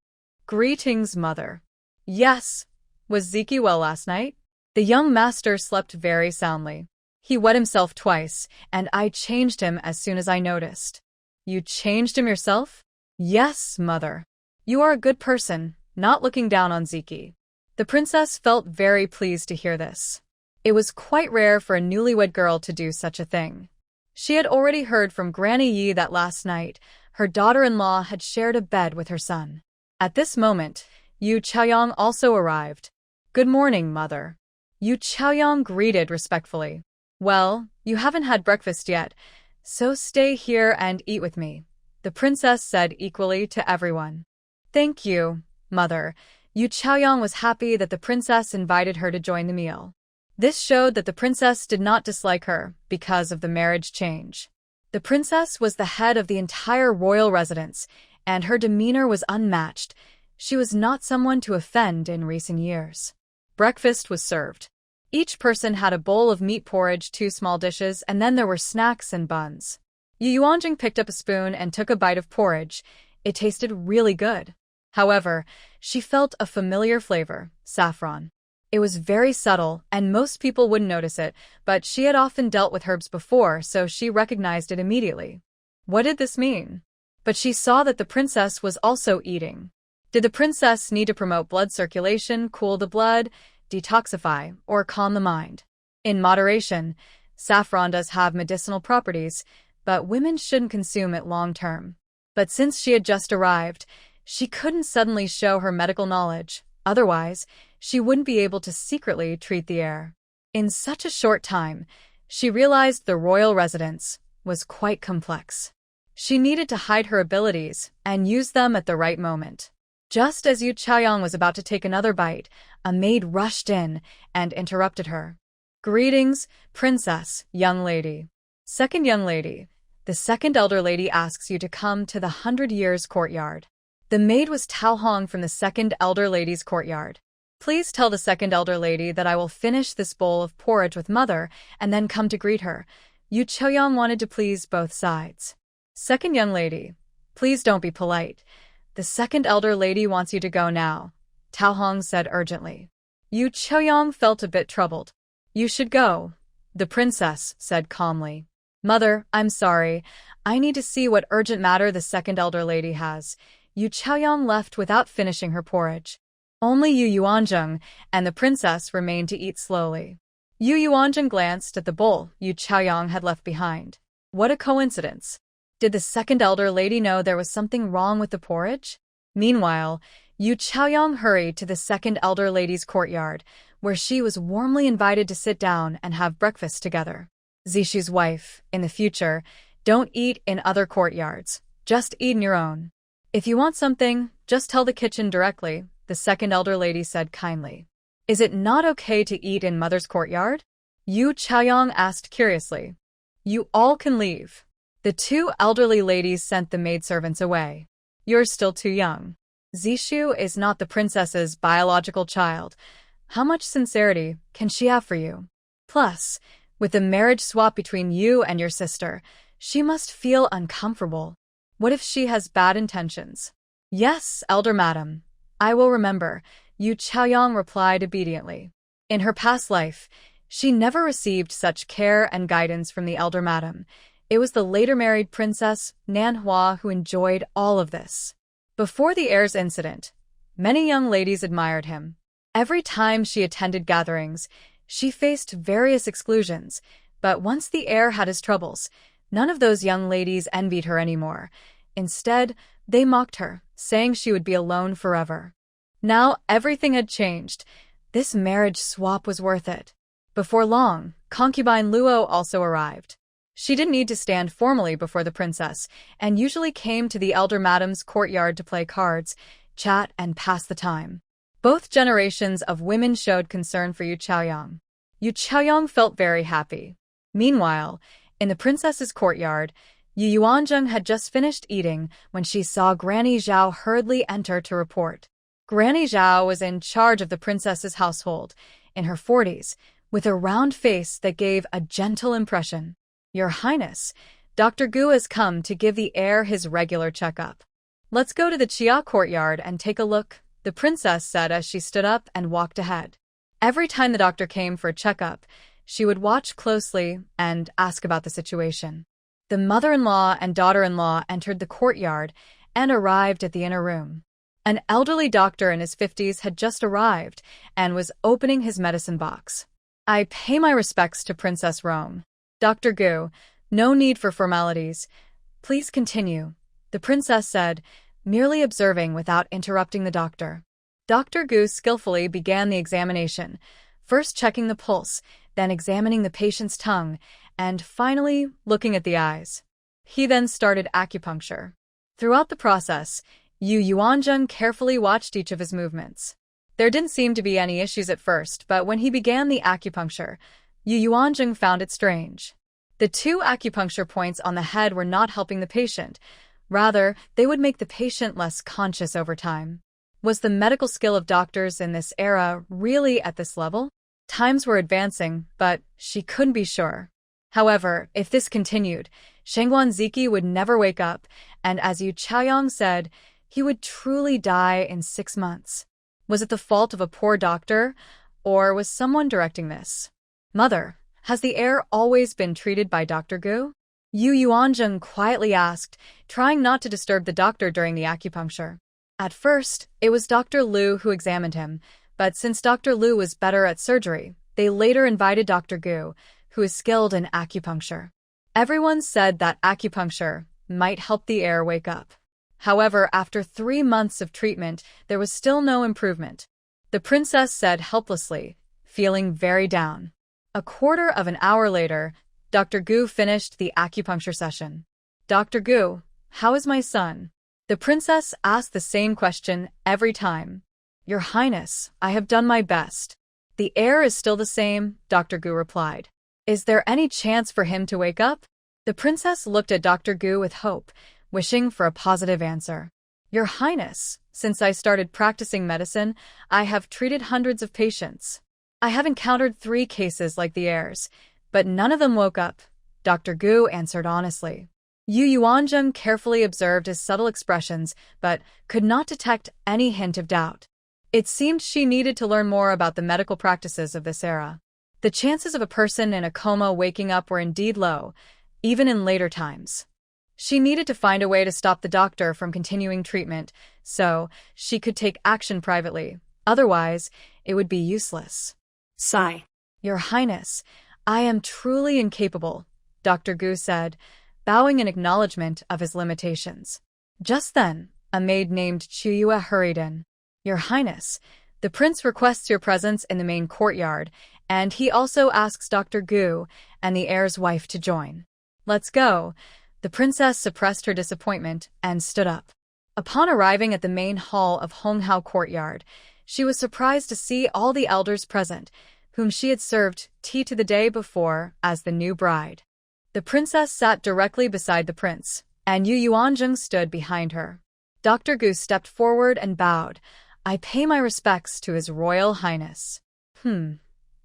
Greetings, mother. Yes. Was Ziki well last night? The young master slept very soundly. He wet himself twice, and I changed him as soon as I noticed. You changed him yourself? Yes, mother. You are a good person, not looking down on Ziki. The princess felt very pleased to hear this. It was quite rare for a newlywed girl to do such a thing. She had already heard from Granny Yi that last night, her daughter-in-law had shared a bed with her son. At this moment, Yu Chaoyang also arrived. Good morning, mother. Yu Chaoyang greeted respectfully. Well, you haven't had breakfast yet, so stay here and eat with me, the princess said equally to everyone. Thank you, mother. Yu Chaoyang was happy that the princess invited her to join the meal. This showed that the princess did not dislike her because of the marriage change. The princess was the head of the entire royal residence, and her demeanor was unmatched. She was not someone to offend in recent years. Breakfast was served. Each person had a bowl of meat porridge, 2 small dishes, and then there were snacks and buns. Yu Yuanjing picked up a spoon and took a bite of porridge. It tasted really good. However, she felt a familiar flavor, saffron. It was very subtle, and most people wouldn't notice it, but she had often dealt with herbs before, so she recognized it immediately. What did this mean? But she saw that the princess was also eating. Did the princess need to promote blood circulation, cool the blood, detoxify, or calm the mind? In moderation, saffron does have medicinal properties, but women shouldn't consume it long term. But since she had just arrived, she couldn't suddenly show her medical knowledge. Otherwise, she wouldn't be able to secretly treat the heir. In such a short time, she realized the royal residence was quite complex. She needed to hide her abilities and use them at the right moment. Just as Yu Chaoyang was about to take another bite, a maid rushed in and interrupted her. Greetings, princess, young lady. Second young lady, the second elder lady asks you to come to the 100 Years courtyard. The maid was Tao Hong from the second elder lady's courtyard. Please tell the second elder lady that I will finish this bowl of porridge with mother and then come to greet her. Yu Chaoyang wanted to please both sides. Second young lady, please don't be polite. The second elder lady wants you to go now, Tao Hong said urgently. Yu Chaoyang felt a bit troubled. You should go. The princess said calmly. Mother, I'm sorry. I need to see what urgent matter the second elder lady has. Yu Chaoyang left without finishing her porridge. Only Yu Yuanzheng and the princess remained to eat slowly. Yu Yuanzheng glanced at the bowl Yu Chaoyang had left behind. What a coincidence. Did the second elder lady know there was something wrong with the porridge? Meanwhile, Yu Chaoyang hurried to the second elder lady's courtyard, where she was warmly invited to sit down and have breakfast together. Zishu's wife, in the future, don't eat in other courtyards. Just eat in your own. If you want something, just tell the kitchen directly, the second elder lady said kindly. Is it not okay to eat in mother's courtyard? Yu Chaoyang asked curiously. You all can leave. The two elderly ladies sent the maidservants away. You're still too young. Zishu is not the princess's biological child. How much sincerity can she have for you? Plus, with the marriage swap between you and your sister, she must feel uncomfortable. What if she has bad intentions? Yes, elder madam. I will remember, Yu Chaoyang replied obediently. In her past life, she never received such care and guidance from the elder madam. It was the later married princess, Manhwa, who enjoyed all of this. Before the Heirs incident, many young ladies admired him. Every time she attended gatherings, she faced various exclusions, but once the heir had his troubles, none of those young ladies envied her anymore. Instead, they mocked her, saying she would be alone forever. Now everything had changed. This marriage swap was worth it. Before long, concubine Luo also arrived. She didn't need to stand formally before the princess, and usually came to the elder madam's courtyard to play cards, chat, and pass the time. Both generations of women showed concern for Yu Chaoyang. Yu Chaoyang felt very happy. Meanwhile, in the princess's courtyard, Yu Yuanzheng had just finished eating when she saw Granny Zhao hurriedly enter to report. Granny Zhao was in charge of the princess's household, in her 40s, with a round face that gave a gentle impression. Your Highness, Dr. Gu has come to give the heir his regular checkup. Let's go to the Chia courtyard and take a look, the princess said as she stood up and walked ahead. Every time the doctor came for a checkup, she would watch closely and ask about the situation. The mother-in-law and daughter-in-law entered the courtyard and arrived at the inner room. An elderly doctor in his 50s had just arrived and was opening his medicine box. I pay my respects to Princess Rome. Dr. Gu, no need for formalities. Please continue, the princess said, merely observing without interrupting the doctor. Dr. Gu skillfully began the examination, first checking the pulse, then examining the patient's tongue, and finally looking at the eyes. He then started acupuncture. Throughout the process, Yu Yuanzheng carefully watched each of his movements. There didn't seem to be any issues at first, but when he began the acupuncture, Yu Yuanzheng found it strange. The two acupuncture points on the head were not helping the patient. Rather, they would make the patient less conscious over time. Was the medical skill of doctors in this era really at this level? Times were advancing, but she couldn't be sure. However, if this continued, Shengguan Ziki would never wake up, and as Yu Chaoyang said, he would truly die in 6 months. Was it the fault of a poor doctor, or was someone directing this? Mother, has the heir always been treated by Dr. Gu? Yu Yuanzheng quietly asked, trying not to disturb the doctor during the acupuncture. At first, it was Dr. Liu who examined him, but since Dr. Liu was better at surgery, they later invited Dr. Gu, who is skilled in acupuncture. Everyone said that acupuncture might help the heir wake up. However, after 3 months of treatment, there was still no improvement. The princess said helplessly, feeling very down. A quarter of an hour later, Dr. Gu finished the acupuncture session. Dr. Gu, how is my son? The princess asked the same question every time. Your Highness, I have done my best. The heir is still the same, Dr. Gu replied. Is there any chance for him to wake up? The princess looked at Dr. Gu with hope, wishing for a positive answer. Your Highness, since I started practicing medicine, I have treated hundreds of patients. I have encountered 3 cases like the heirs, but none of them woke up, Dr. Gu answered honestly. Yu Yuanzheng carefully observed his subtle expressions, but could not detect any hint of doubt. It seemed she needed to learn more about the medical practices of this era. The chances of a person in a coma waking up were indeed low, even in later times. She needed to find a way to stop the doctor from continuing treatment, so she could take action privately. Otherwise, it would be useless. Sigh. Your Highness, I am truly incapable, Dr. Gu said, bowing in acknowledgement of his limitations. Just then, a maid named Chuyue hurried in. Your Highness, the prince requests your presence in the main courtyard, and he also asks Dr. Gu and the heir's wife to join. Let's go. The princess suppressed her disappointment and stood up. Upon arriving at the main hall of Honghao Courtyard, she was surprised to see all the elders present, whom she had served tea to the day before as the new bride. The princess sat directly beside the prince, and Yu Yuanzheng stood behind her. Dr. Gu stepped forward and bowed. I pay my respects to His Royal Highness.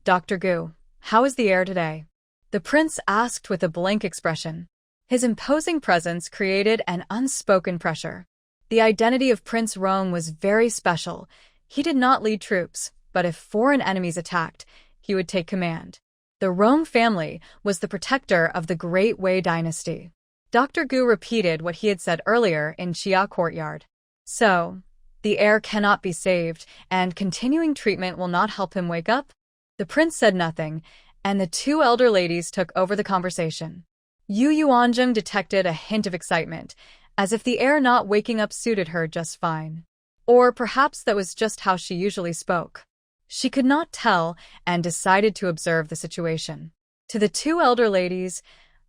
Dr. Gu, how is the heir today? The prince asked with a blank expression. His imposing presence created an unspoken pressure. The identity of Prince Rong was very special. He did not lead troops, but if foreign enemies attacked, he would take command. The Rong family was the protector of the Great Wei dynasty. Dr. Gu repeated what he had said earlier in Xia Courtyard. So, the heir cannot be saved, and continuing treatment will not help him wake up? The prince said nothing, and the two elder ladies took over the conversation. Yu Yuanzheng detected a hint of excitement, as if the heir not waking up suited her just fine. Or perhaps that was just how she usually spoke. She could not tell and decided to observe the situation. To the two elder ladies,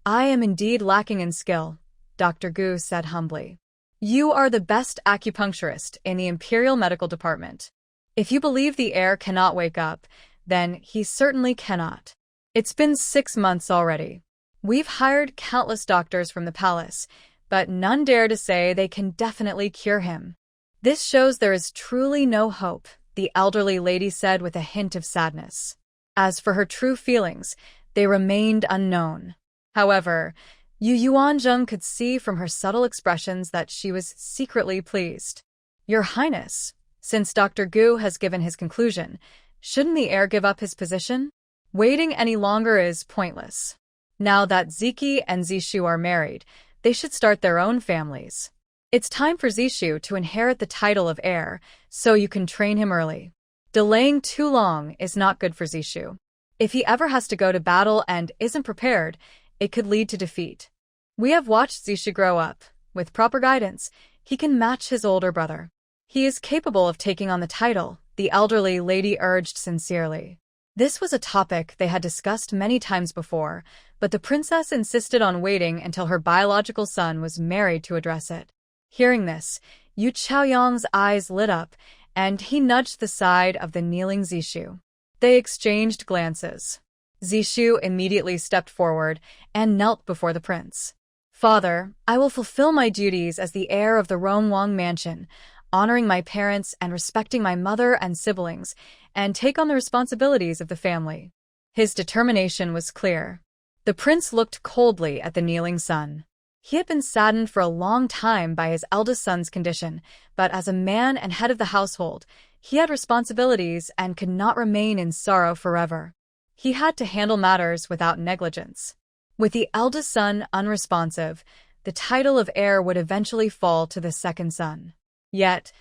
I am indeed lacking in skill, Dr. Gu said humbly. You are the best acupuncturist in the Imperial Medical Department. If you believe the heir cannot wake up, then he certainly cannot. It's been 6 months already. We've hired countless doctors from the palace, but none dare to say they can definitely cure him. This shows there is truly no hope, the elderly lady said with a hint of sadness. As for her true feelings, they remained unknown. However, Yu Yuanzheng could see from her subtle expressions that she was secretly pleased. Your Highness, since Dr. Gu has given his conclusion, shouldn't the heir give up his position? Waiting any longer is pointless. Now that Ziki and Zishu are married, they should start their own families. It's time for Zishu to inherit the title of heir, so you can train him early. Delaying too long is not good for Zishu. If he ever has to go to battle and isn't prepared, it could lead to defeat. We have watched Zishu grow up. With proper guidance, he can match his older brother. He is capable of taking on the title, the elderly lady urged sincerely. This was a topic they had discussed many times before, but the princess insisted on waiting until her biological son was married to address it. Hearing this, Yu Chaoyang's eyes lit up, and he nudged the side of the kneeling Zishu. They exchanged glances. Zishu immediately stepped forward and knelt before the prince. Father, I will fulfill my duties as the heir of the Rongwang mansion, honoring my parents and respecting my mother and siblings, and take on the responsibilities of the family. His determination was clear. The prince looked coldly at the kneeling son. He had been saddened for a long time by his eldest son's condition, but as a man and head of the household, he had responsibilities and could not remain in sorrow forever. He had to handle matters without negligence. With the eldest son unresponsive, the title of heir would eventually fall to the second son. Yet,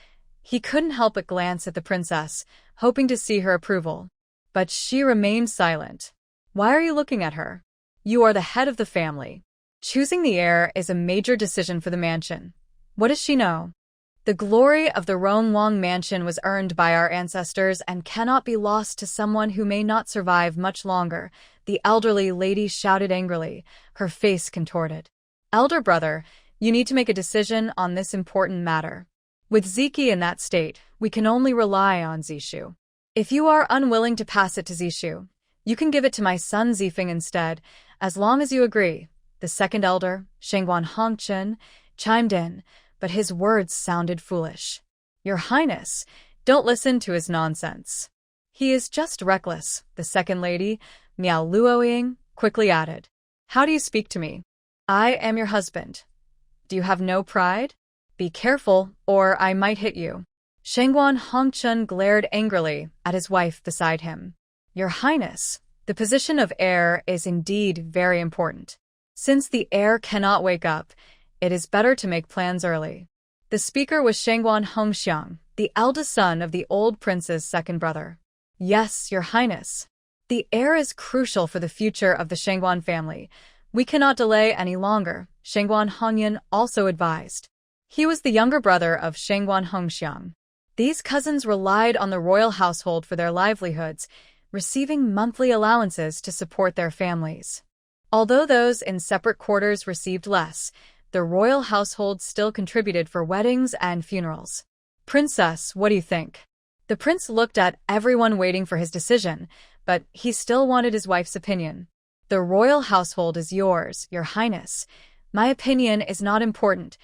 he couldn't help but glance at the princess, hoping to see her approval. But she remained silent. Why are you looking at her? You are the head of the family. Choosing the heir is a major decision for the mansion. What does she know? The glory of the Rongwang mansion was earned by our ancestors and cannot be lost to someone who may not survive much longer, the elderly lady shouted angrily, her face contorted. Elder brother, you need to make a decision on this important matter. With Ziki in that state, we can only rely on Zishu. If you are unwilling to pass it to Zishu, you can give it to my son Zifeng instead, as long as you agree. The second elder, Shengguan Hongchen, chimed in, but his words sounded foolish. Your Highness, don't listen to his nonsense. He is just reckless, the second lady, Miao Luoying, quickly added. How do you speak to me? I am your husband. Do you have no pride? Be careful, or I might hit you. Shengguan Hongchen glared angrily at his wife beside him. Your Highness, The position of heir is indeed very important. Since the heir cannot wake up, it is better to make plans early. The speaker was Shangguan Hongxiang, the eldest son of the old prince's second brother. Yes, Your Highness. The heir is crucial for the future of the Shangguan family. We cannot delay any longer, Shangguan Hongyan also advised. He was the younger brother of Shangguan Hongxiang. These cousins relied on the royal household for their livelihoods, receiving monthly allowances to support their families. Although those in separate quarters received less, the royal household still contributed for weddings and funerals. Princess, what do you think? The prince looked at everyone waiting for his decision, but he still wanted his wife's opinion. The royal household is yours, Your Highness. My opinion is not important,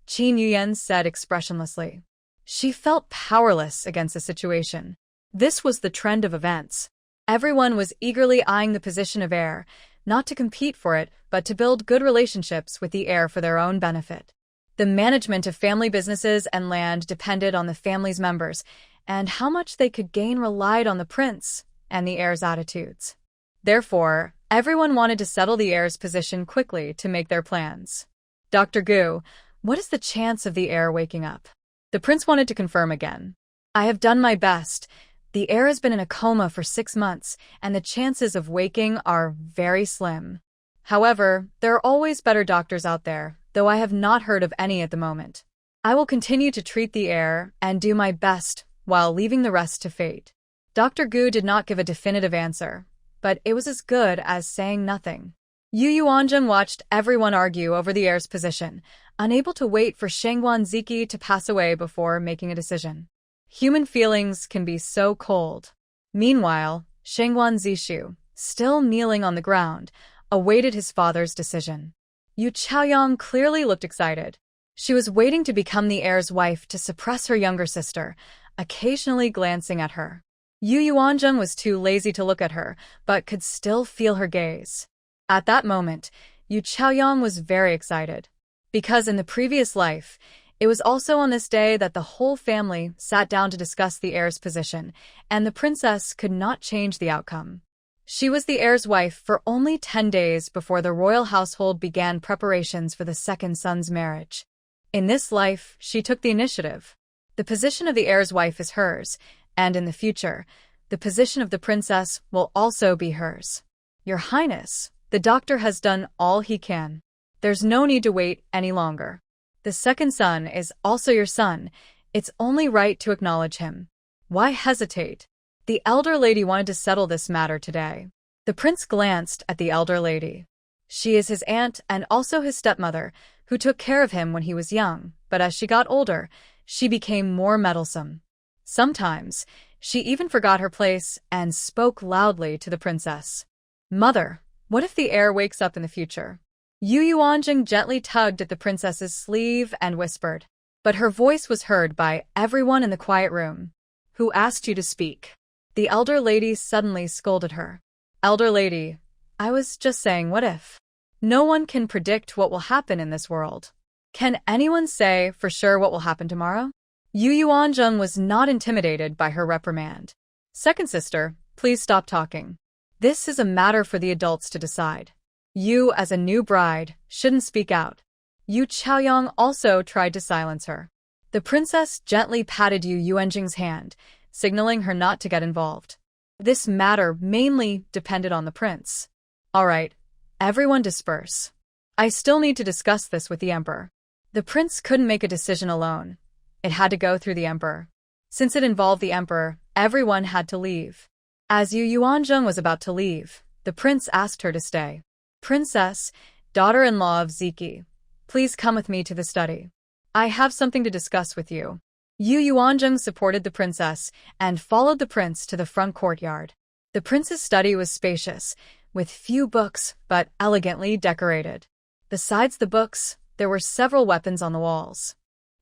Qin Yuyan said expressionlessly. She felt powerless against the situation. This was the trend of events. Everyone was eagerly eyeing the position of heir, not to compete for it, but to build good relationships with the heir for their own benefit. The management of family businesses and land depended on the family's members, and how much they could gain relied on the prince and the heir's attitudes. Therefore, everyone wanted to settle the heir's position quickly to make their plans. Dr. Gu, what is the chance of the heir waking up? The prince wanted to confirm again. I have done my best. The heir has been in a coma for 6 months, and the chances of waking are very slim. However, there are always better doctors out there, though I have not heard of any at the moment. I will continue to treat the heir and do my best while leaving the rest to fate. Dr. Gu did not give a definitive answer, but it was as good as saying nothing. Yu Yuanzheng watched everyone argue over the heir's position, unable to wait for Shangguan Ziki to pass away before making a decision. Human feelings can be so cold. Meanwhile, Shangguan Zishu, still kneeling on the ground, awaited his father's decision. Yu Chaoyang clearly looked excited. She was waiting to become the heir's wife to suppress her younger sister, occasionally glancing at her. Yu Yuanzheng was too lazy to look at her, but could still feel her gaze. At that moment, Yu Chaoyang was very excited. Because in the previous life, it was also on this day that the whole family sat down to discuss the heir's position, and the princess could not change the outcome. She was the heir's wife for only 10 days before the royal household began preparations for the second son's marriage. In this life, she took the initiative. The position of the heir's wife is hers, and in the future, the position of the princess will also be hers. Your Highness, the doctor has done all he can. There's no need to wait any longer. The second son is also your son. It's only right to acknowledge him. Why hesitate? The elder lady wanted to settle this matter today. The prince glanced at the elder lady. She is his aunt and also his stepmother, who took care of him when he was young, but as she got older, she became more meddlesome. Sometimes, she even forgot her place and spoke loudly to the princess. Mother, what if the heir wakes up in the future? Yu Yuanzheng gently tugged at the princess's sleeve and whispered, but her voice was heard by everyone in the quiet room. Who asked you to speak? The elder lady suddenly scolded her. Elder lady, I was just saying what if? No one can predict what will happen in this world. Can anyone say for sure what will happen tomorrow? Yu Yuanzheng was not intimidated by her reprimand. Second sister, please stop talking. This is a matter for the adults to decide. You, as a new bride, shouldn't speak out. Yu Chaoyang also tried to silence her. The princess gently patted Yu Yuanzheng's hand, signaling her not to get involved. This matter mainly depended on the prince. All right, everyone disperse. I still need to discuss this with the emperor. The prince couldn't make a decision alone. It had to go through the emperor. Since it involved the emperor, everyone had to leave. As Yu Yuanzheng was about to leave, the prince asked her to stay. Princess, daughter-in-law of Ziki, please come with me to the study. I have something to discuss with you. Yu Yuanzheng supported the princess and followed the prince to the front courtyard. The prince's study was spacious, with few books but elegantly decorated. Besides the books, there were several weapons on the walls.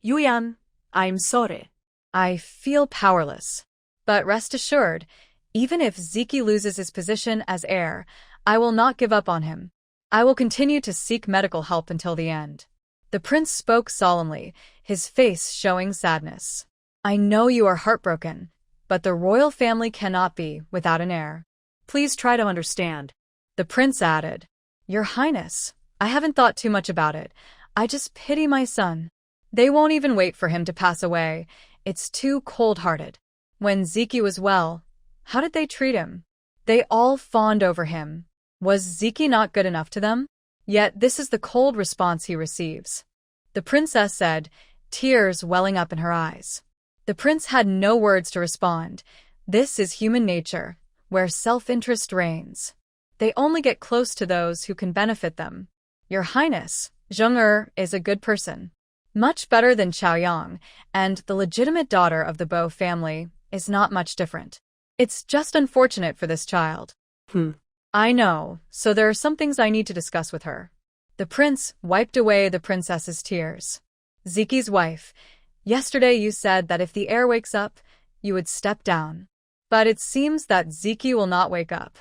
Yuyan, I'm sorry. I feel powerless. But rest assured, even if Ziki loses his position as heir, I will not give up on him. I will continue to seek medical help until the end. The prince spoke solemnly, his face showing sadness. I know you are heartbroken, but the royal family cannot be without an heir. Please try to understand. The prince added. Your Highness, I haven't thought too much about it. I just pity my son. They won't even wait for him to pass away. It's too cold-hearted. When Ziki was well, how did they treat him? They all fawned over him. Was Ziki not good enough to them? Yet this is the cold response he receives. The princess said, tears welling up in her eyes. The prince had no words to respond. This is human nature, where self-interest reigns. They only get close to those who can benefit them. Your Highness, Zheng is a good person. Much better than Chaoyang, and the legitimate daughter of the Bo family is not much different. It's just unfortunate for this child. I know, so there are some things I need to discuss with her. The prince wiped away the princess's tears. Ziki's wife, yesterday you said that if the heir wakes up, you would step down. But it seems that Ziki will not wake up.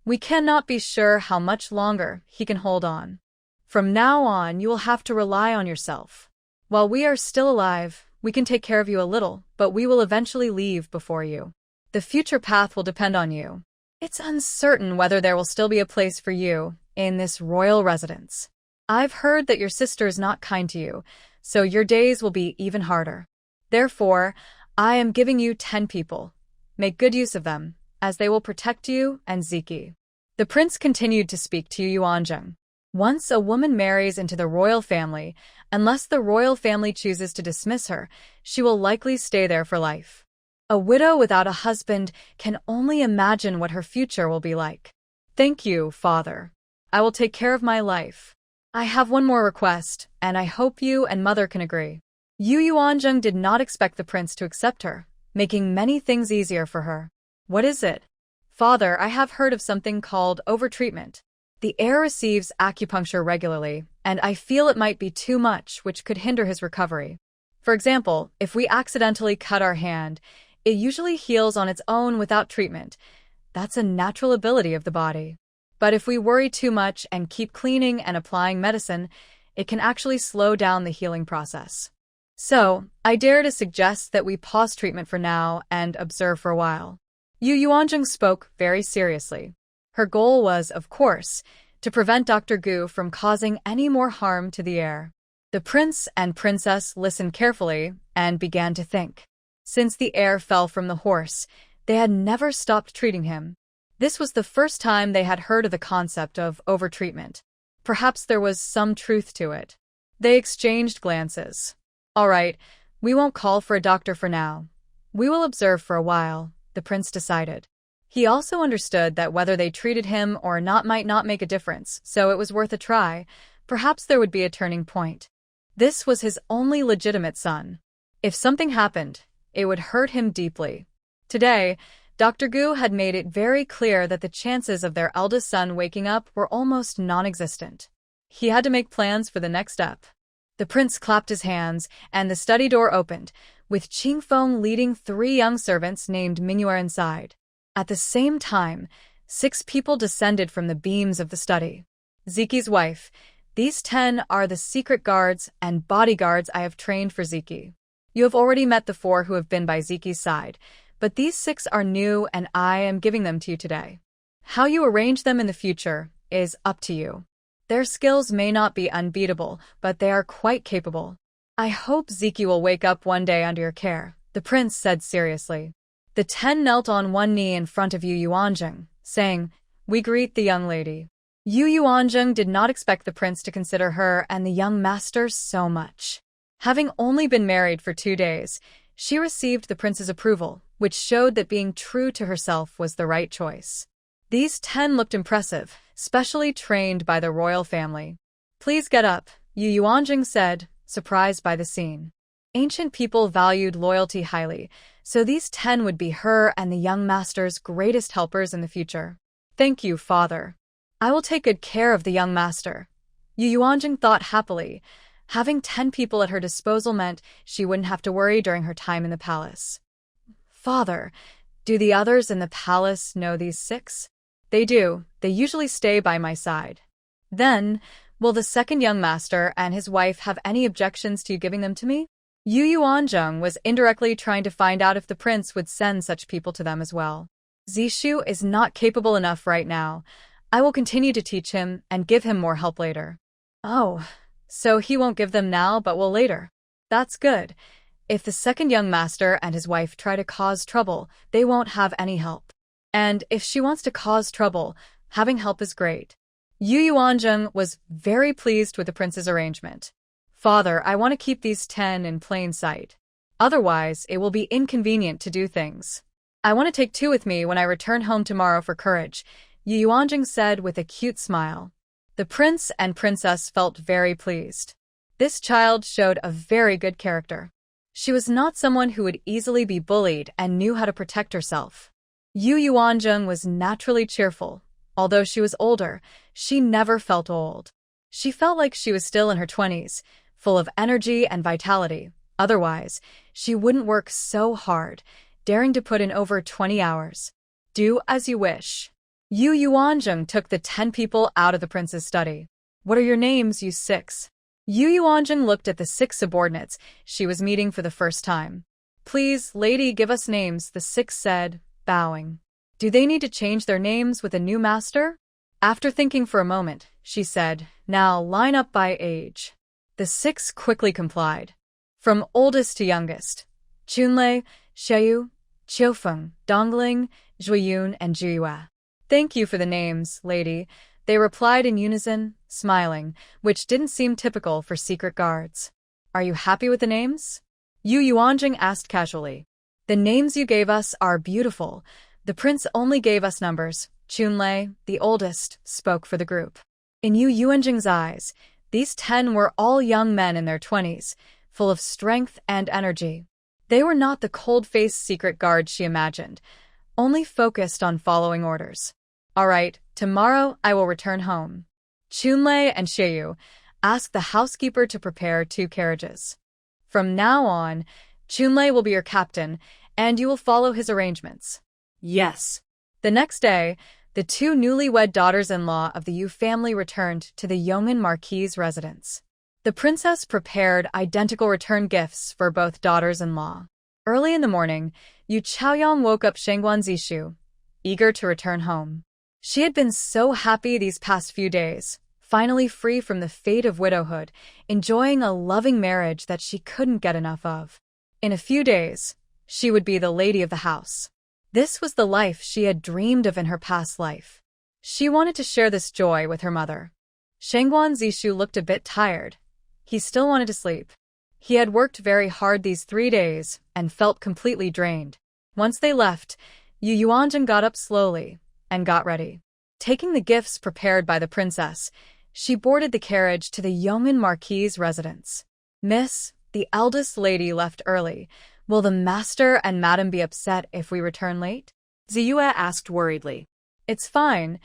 We cannot be sure how much longer he can hold on. From now on, you will have to rely on yourself. While we are still alive, we can take care of you a little, but we will eventually leave before you. The future path will depend on you. It's uncertain whether there will still be a place for you in this royal residence. I've heard that your sister is not kind to you, so your days will be even harder. Therefore, I am giving you 10 people. Make good use of them, as they will protect you and Ziki. The prince continued to speak to Yu Chaoyang. Once a woman marries into the royal family, unless the royal family chooses to dismiss her, she will likely stay there for life. A widow without a husband can only imagine what her future will be like. Thank you, father. I will take care of my life. I have one more request, and I hope you and mother can agree. Yu Chaoyang did not expect the prince to accept her, making many things easier for her. What is it? Father, I have heard of something called overtreatment. The heir receives acupuncture regularly, and I feel it might be too much, which could hinder his recovery. For example, if we accidentally cut our hand, it usually heals on its own without treatment. That's a natural ability of the body. But if we worry too much and keep cleaning and applying medicine, it can actually slow down the healing process. So, I dare to suggest that we pause treatment for now and observe for a while. Yu Chaoyang spoke very seriously. Her goal was, of course, to prevent Dr. Gu from causing any more harm to the heir. The prince and princess listened carefully and began to think. Since the heir fell from the horse, they had never stopped treating him. This was the first time they had heard of the concept of overtreatment. Perhaps there was some truth to it. They exchanged glances. All right, we won't call for a doctor for now. We will observe for a while, the prince decided. He also understood that whether they treated him or not might not make a difference, so it was worth a try. Perhaps there would be a turning point. This was his only legitimate son. If something happened, it would hurt him deeply. Today, Dr. Gu had made it very clear that the chances of their eldest son waking up were almost non-existent. He had to make plans for the next step. The prince clapped his hands, and the study door opened, with Qingfeng leading 3 young servants named Mingyue inside. At the same time, 6 people descended from the beams of the study. Ziki's wife, these 10 are the secret guards and bodyguards I have trained for Ziki. You have already met the 4 who have been by Ziki's side, but these 6 are new and I am giving them to you today. How you arrange them in the future is up to you. Their skills may not be unbeatable, but they are quite capable. I hope Ziki will wake up one day under your care, the prince said seriously. The 10 knelt on one knee in front of Yu Chaoyang, saying, "We greet the young lady." Yu Chaoyang did not expect the prince to consider her and the young master so much. Having only been married for 2 days, she received the prince's approval, which showed that being true to herself was the right choice. These 10 looked impressive, specially trained by the royal family. Please get up, Yu Chaoyang said, surprised by the scene. Ancient people valued loyalty highly, so these 10 would be her and the young master's greatest helpers in the future. Thank you, father. I will take good care of the young master. Yu Chaoyang thought happily. Having 10 people at her disposal meant she wouldn't have to worry during her time in the palace. Father, do the others in the palace know these 6? They do. They usually stay by my side. Then, will the second young master and his wife have any objections to you giving them to me? Yu Chaoyang was indirectly trying to find out if the prince would send such people to them as well. Zishu is not capable enough right now. I will continue to teach him and give him more help later. Oh, so he won't give them now but will later. That's good. If the second young master and his wife try to cause trouble, they won't have any help. And if she wants to cause trouble, having help is great. Yu Yuanzheng was very pleased with the prince's arrangement. Father, I want to keep these 10 in plain sight. Otherwise, it will be inconvenient to do things. I want to take 2 with me when I return home tomorrow for courage, Yu Yuanzheng said with a cute smile. The prince and princess felt very pleased. This child showed a very good character. She was not someone who would easily be bullied and knew how to protect herself. Yu Yuanzheng was naturally cheerful. Although she was older, she never felt old. She felt like she was still in her 20s, full of energy and vitality. Otherwise, she wouldn't work so hard, daring to put in over 20 hours. Do as you wish. Yu Yuanzheng took the 10 people out of the prince's study. What are your names, you 6? Yu Yuanzheng looked at the 6 subordinates she was meeting for the first time. Please, lady, give us names, the 6 said, bowing. Do they need to change their names with a new master? After thinking for a moment, she said, now line up by age. The 6 quickly complied. From oldest to youngest, Chunlei, Xiaoyu, Qiufeng, Dongling, Zhuiyun, and Zhuyue. Thank you for the names, lady, they replied in unison, smiling, which didn't seem typical for secret guards. Are you happy with the names? Yu Yuanzheng asked casually. The names you gave us are beautiful. The prince only gave us numbers. Chunlei, the oldest, spoke for the group. In Yu Yuanzheng's eyes, these 10 were all young men in their 20s, full of strength and energy. They were not the cold-faced secret guards she imagined, only focused on following orders. All right, tomorrow I will return home. Chunlei and Xiaoyu asked the housekeeper to prepare 2 carriages. From now on, Chunlei will be your captain, and you will follow his arrangements. Yes. The next day, the 2 newlywed daughters-in-law of the Yu family returned to the Yong'an Marquis' residence. The princess prepared identical return gifts for both daughters-in-law. Early in the morning, Yu Chaoyang woke up Shangguan Zishu, eager to return home. She had been so happy these past few days, finally free from the fate of widowhood, enjoying a loving marriage that she couldn't get enough of. In a few days, she would be the lady of the house. This was the life she had dreamed of in her past life. She wanted to share this joy with her mother. Shangguan Zishu looked a bit tired. He still wanted to sleep. He had worked very hard these 3 days and felt completely drained. Once they left, Yu Yuanzheng got up slowly and got ready. Taking the gifts prepared by the princess, she boarded the carriage to the Yong'an Marquis' residence. Miss, the eldest lady left early. Will the master and madam be upset if we return late? Ziyue asked worriedly. It's fine,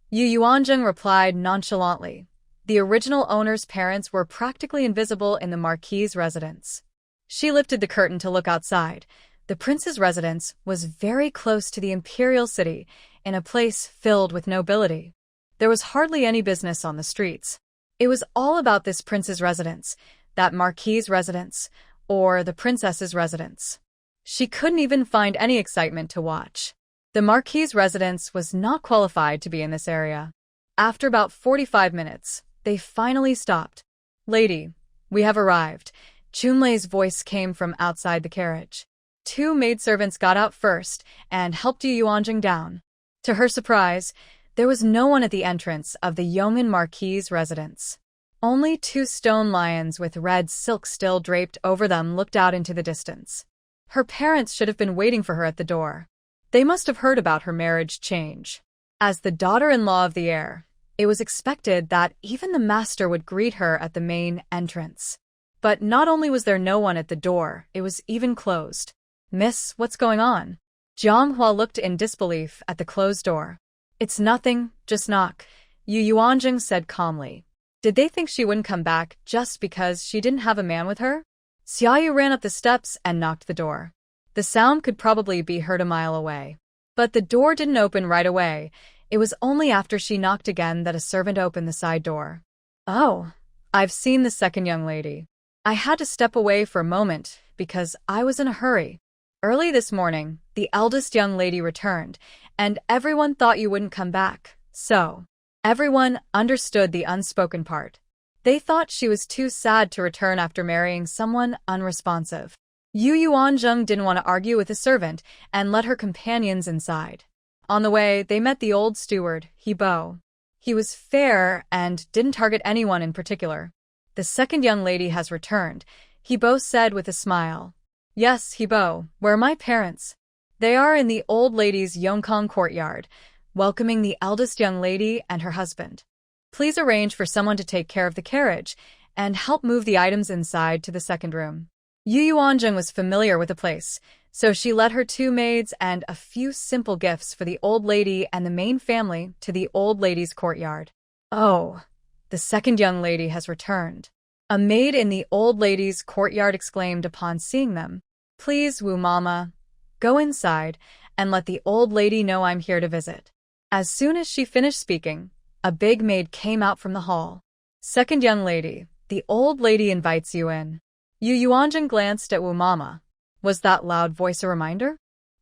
Yu Yuanzheng replied nonchalantly. The original owner's parents were practically invisible in the Marquis' residence. She lifted the curtain to look outside. The prince's residence was very close to the imperial city, in a place filled with nobility. There was hardly any business on the streets. It was all about this prince's residence, that Marquis' residence, or the princess's residence. She couldn't even find any excitement to watch. The Marquis' residence was not qualified to be in this area. After about 45 minutes, they finally stopped. Lady, we have arrived. Chunlei's voice came from outside the carriage. 2 maidservants got out first and helped Yu Yuanzheng down. To her surprise, there was no one at the entrance of the Yong'an Marquis' residence. Only 2 stone lions with red silk still draped over them looked out into the distance. Her parents should have been waiting for her at the door. They must have heard about her marriage change. As the daughter-in-law of the heir, it was expected that even the master would greet her at the main entrance. But not only was there no one at the door, it was even closed. Miss, what's going on? Jianghua looked in disbelief at the closed door. It's nothing, just knock, Yu Yuanzheng said calmly. Did they think she wouldn't come back just because she didn't have a man with her? Xiaoyu ran up the steps and knocked the door. The sound could probably be heard a mile away. But the door didn't open right away. It was only after she knocked again that a servant opened the side door. Oh, I've seen the second young lady. I had to step away for a moment because I was in a hurry. Early this morning, the eldest young lady returned, and everyone thought you wouldn't come back, so everyone understood the unspoken part. They thought she was too sad to return after marrying someone unresponsive. Yu Yuanzheng didn't want to argue with the servant and let her companions inside. On the way, they met the old steward, Hebo. He was fair and didn't target anyone in particular. The second young lady has returned, Hebo said with a smile. Yes, Hebo, where are my parents? They are in the old lady's Yongkong courtyard, welcoming the eldest young lady and her husband. Please arrange for someone to take care of the carriage and help move the items inside to the second room. Yu Yuanzheng was familiar with the place, so she led her 2 maids and a few simple gifts for the old lady and the main family to the old lady's courtyard. Oh, the second young lady has returned. A maid in the old lady's courtyard exclaimed upon seeing them. Please, Wu Mama, go inside and let the old lady know I'm here to visit. As soon as she finished speaking, a big maid came out from the hall. Second young lady, the old lady invites you in. Yu Yuanzheng glanced at Wu Mama. Was that loud voice a reminder?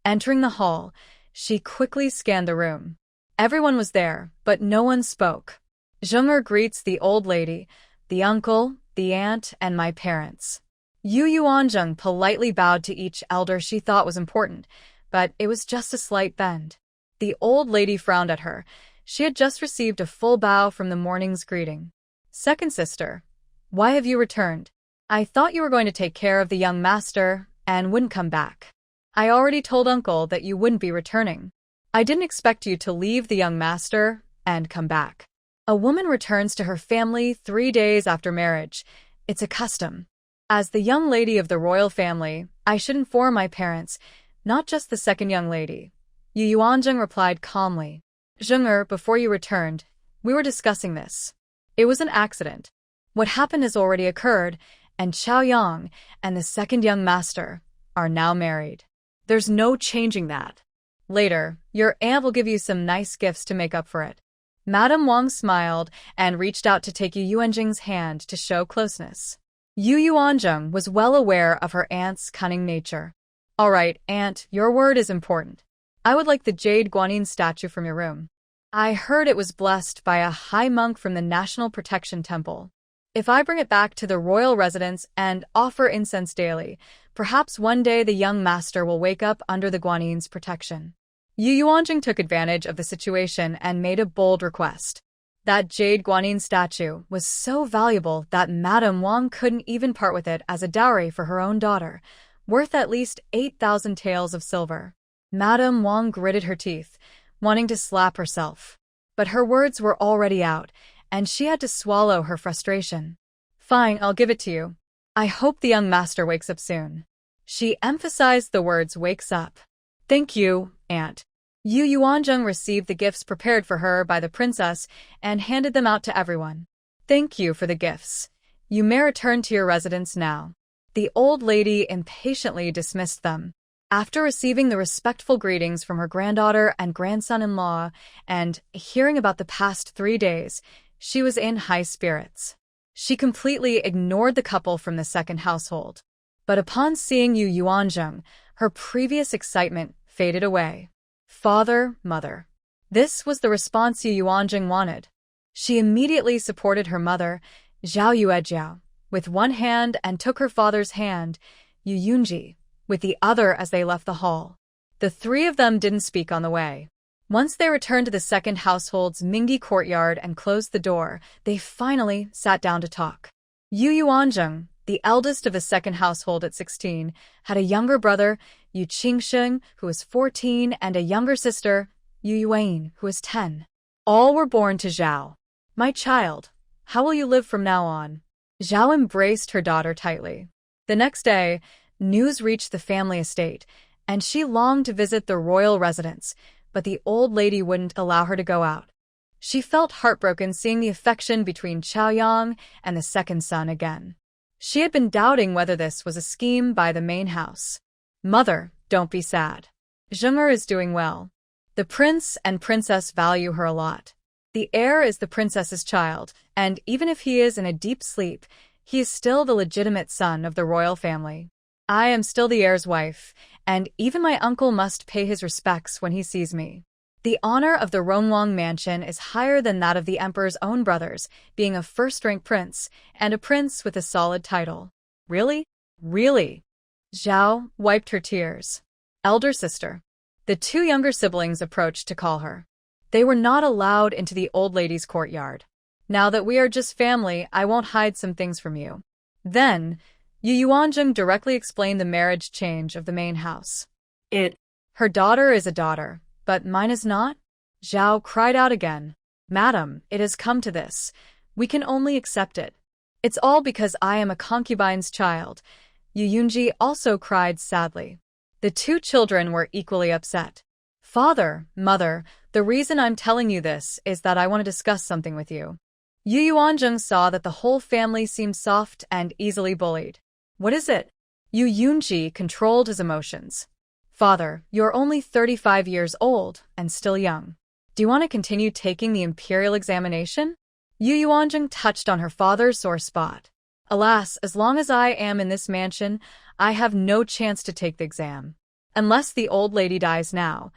Entering the hall, she quickly scanned the room. Everyone was there, but no one spoke. Zheng'er greets the old lady, the uncle, the aunt, and my parents. Yu Yuanzheng politely bowed to each elder she thought was important, but it was just a slight bend. The old lady frowned at her. She had just received a full bow from the morning's greeting. Second sister, why have you returned? I thought you were going to take care of the young master and wouldn't come back. I already told uncle that you wouldn't be returning. I didn't expect you to leave the young master and come back. A woman returns to her family 3 days after marriage. It's a custom. As the young lady of the royal family, I should inform my parents, not just the second young lady. Yu Yuanzheng replied calmly. Zheng'er, before you returned, we were discussing this. It was an accident. What happened has already occurred, and Chaoyang and the second young master are now married. There's no changing that. Later, your aunt will give you some nice gifts to make up for it. Madame Wang smiled and reached out to take Yu Yuanzheng's hand to show closeness. Yu Yuanzheng was well aware of her aunt's cunning nature. All right, aunt, your word is important. I would like the Jade Guanyin statue from your room. I heard it was blessed by a high monk from the National Protection Temple. If I bring it back to the royal residence and offer incense daily, perhaps one day the young master will wake up under the Guanyin's protection. Yu Yuanzheng took advantage of the situation and made a bold request. That Jade Guanyin statue was so valuable that Madame Wang couldn't even part with it as a dowry for her own daughter, worth at least 8,000 taels of silver. Madame Wang gritted her teeth, wanting to slap herself. But her words were already out, and she had to swallow her frustration. Fine, I'll give it to you. I hope the young master wakes up soon. She emphasized the words wakes up. Thank you, aunt. Yu Yuanzheng received the gifts prepared for her by the princess and handed them out to everyone. Thank you for the gifts. You may return to your residence now. The old lady impatiently dismissed them. After receiving the respectful greetings from her granddaughter and grandson-in-law and hearing about the past 3 days, she was in high spirits. She completely ignored the couple from the second household. But upon seeing Yu Yuanzheng, her previous excitement faded away. Father, mother. This was the response Yu Yuanzheng wanted. She immediately supported her mother, Zhao Yuejiao, with one hand and took her father's hand, Yu Yunji, with the other as they left the hall. The 3 of them didn't speak on the way. Once they returned to the second household's Mingyi courtyard and closed the door, they finally sat down to talk. Yu Yuanzheng, the eldest of the second household at 16, had a younger brother, Yu Qingsheng, who was 14, and a younger sister, Yu Yuan, who was 10. All were born to Zhao. My child, how will you live from now on? Zhao embraced her daughter tightly. The next day, news reached the family estate, and she longed to visit the royal residence, but the old lady wouldn't allow her to go out. She felt heartbroken seeing the affection between Chaoyang and the second son again. She had been doubting whether this was a scheme by the main house. Mother, don't be sad. Zheng'er is doing well. The prince and princess value her a lot. The heir is the princess's child, and even if he is in a deep sleep, he is still the legitimate son of the royal family. I am still the heir's wife, and even my uncle must pay his respects when he sees me. The honor of the Ronglong mansion is higher than that of the emperor's own brothers, being a first-rank prince, and a prince with a solid title. Really? Really? Zhao wiped her tears. Elder sister. The two younger siblings approached to call her. They were not allowed into the old lady's courtyard. Now that we are just family, I won't hide some things from you. Then, Yu Yuanzheng directly explained the marriage change of the main house. Her daughter is a daughter, but mine is not? Zhao cried out again. Madam, it has come to this. We can only accept it. It's all because I am a concubine's child. Yu Yunji also cried sadly. The two children were equally upset. Father, mother, the reason I'm telling you this is that I want to discuss something with you. Yu Yuanzheng saw that the whole family seemed soft and easily bullied. What is it? Yu Yunji controlled his emotions. Father, you're only 35 years old and still young. Do you want to continue taking the imperial examination? Yu Yuanzheng touched on her father's sore spot. Alas, as long as I am in this mansion, I have no chance to take the exam. Unless the old lady dies now,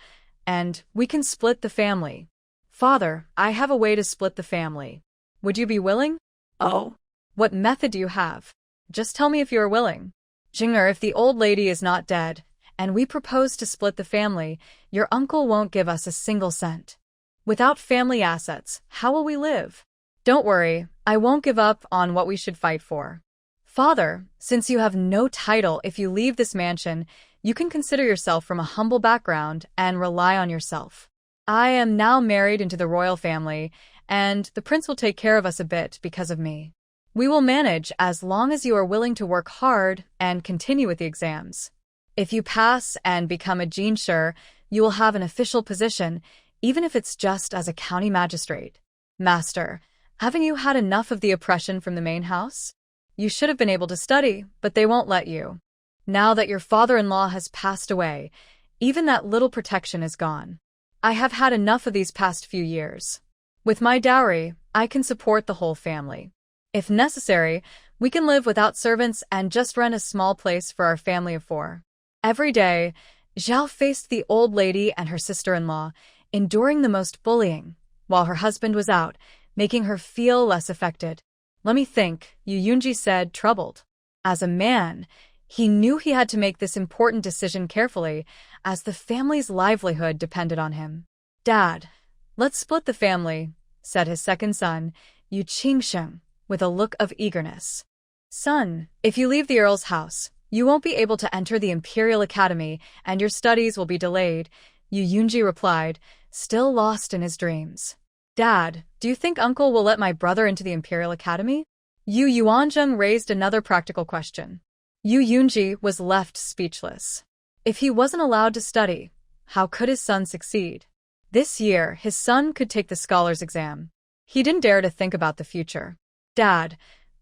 and we can split the family. Father, I have a way to split the family. Would you be willing? Oh. What method do you have? Just tell me if you are willing. Jing'er, if the old lady is not dead, and we propose to split the family, your uncle won't give us a single cent. Without family assets, how will we live? Don't worry, I won't give up on what we should fight for. Father, since you have no title, if you leave this mansion, you can consider yourself from a humble background and rely on yourself. I am now married into the royal family, and the prince will take care of us a bit because of me. We will manage as long as you are willing to work hard and continue with the exams. If you pass and become a jinshi, you will have an official position, even if it's just as a county magistrate. Master, haven't you had enough of the oppression from the main house? You should have been able to study, but they won't let you. Now that your father-in-law has passed away, even that little protection is gone. I have had enough of these past few years. With my dowry, I can support the whole family. If necessary, we can live without servants and just rent a small place for our family of 4. Every day, Zhao faced the old lady and her sister-in-law, enduring the most bullying, while her husband was out, making her feel less affected. Let me think, Yu Yunji said, troubled. As a man, he knew he had to make this important decision carefully, as the family's livelihood depended on him. Dad, let's split the family, said his second son, Yu Qingsheng, with a look of eagerness. Son, if you leave the Earl's house, you won't be able to enter the Imperial Academy, and your studies will be delayed, Yu Yunji replied, still lost in his dreams. Dad, do you think Uncle will let my brother into the Imperial Academy? Yu Yuanzheng raised another practical question. Yu Yunji was left speechless. If he wasn't allowed to study, how could his son succeed? This year, his son could take the scholar's exam. He didn't dare to think about the future. Dad,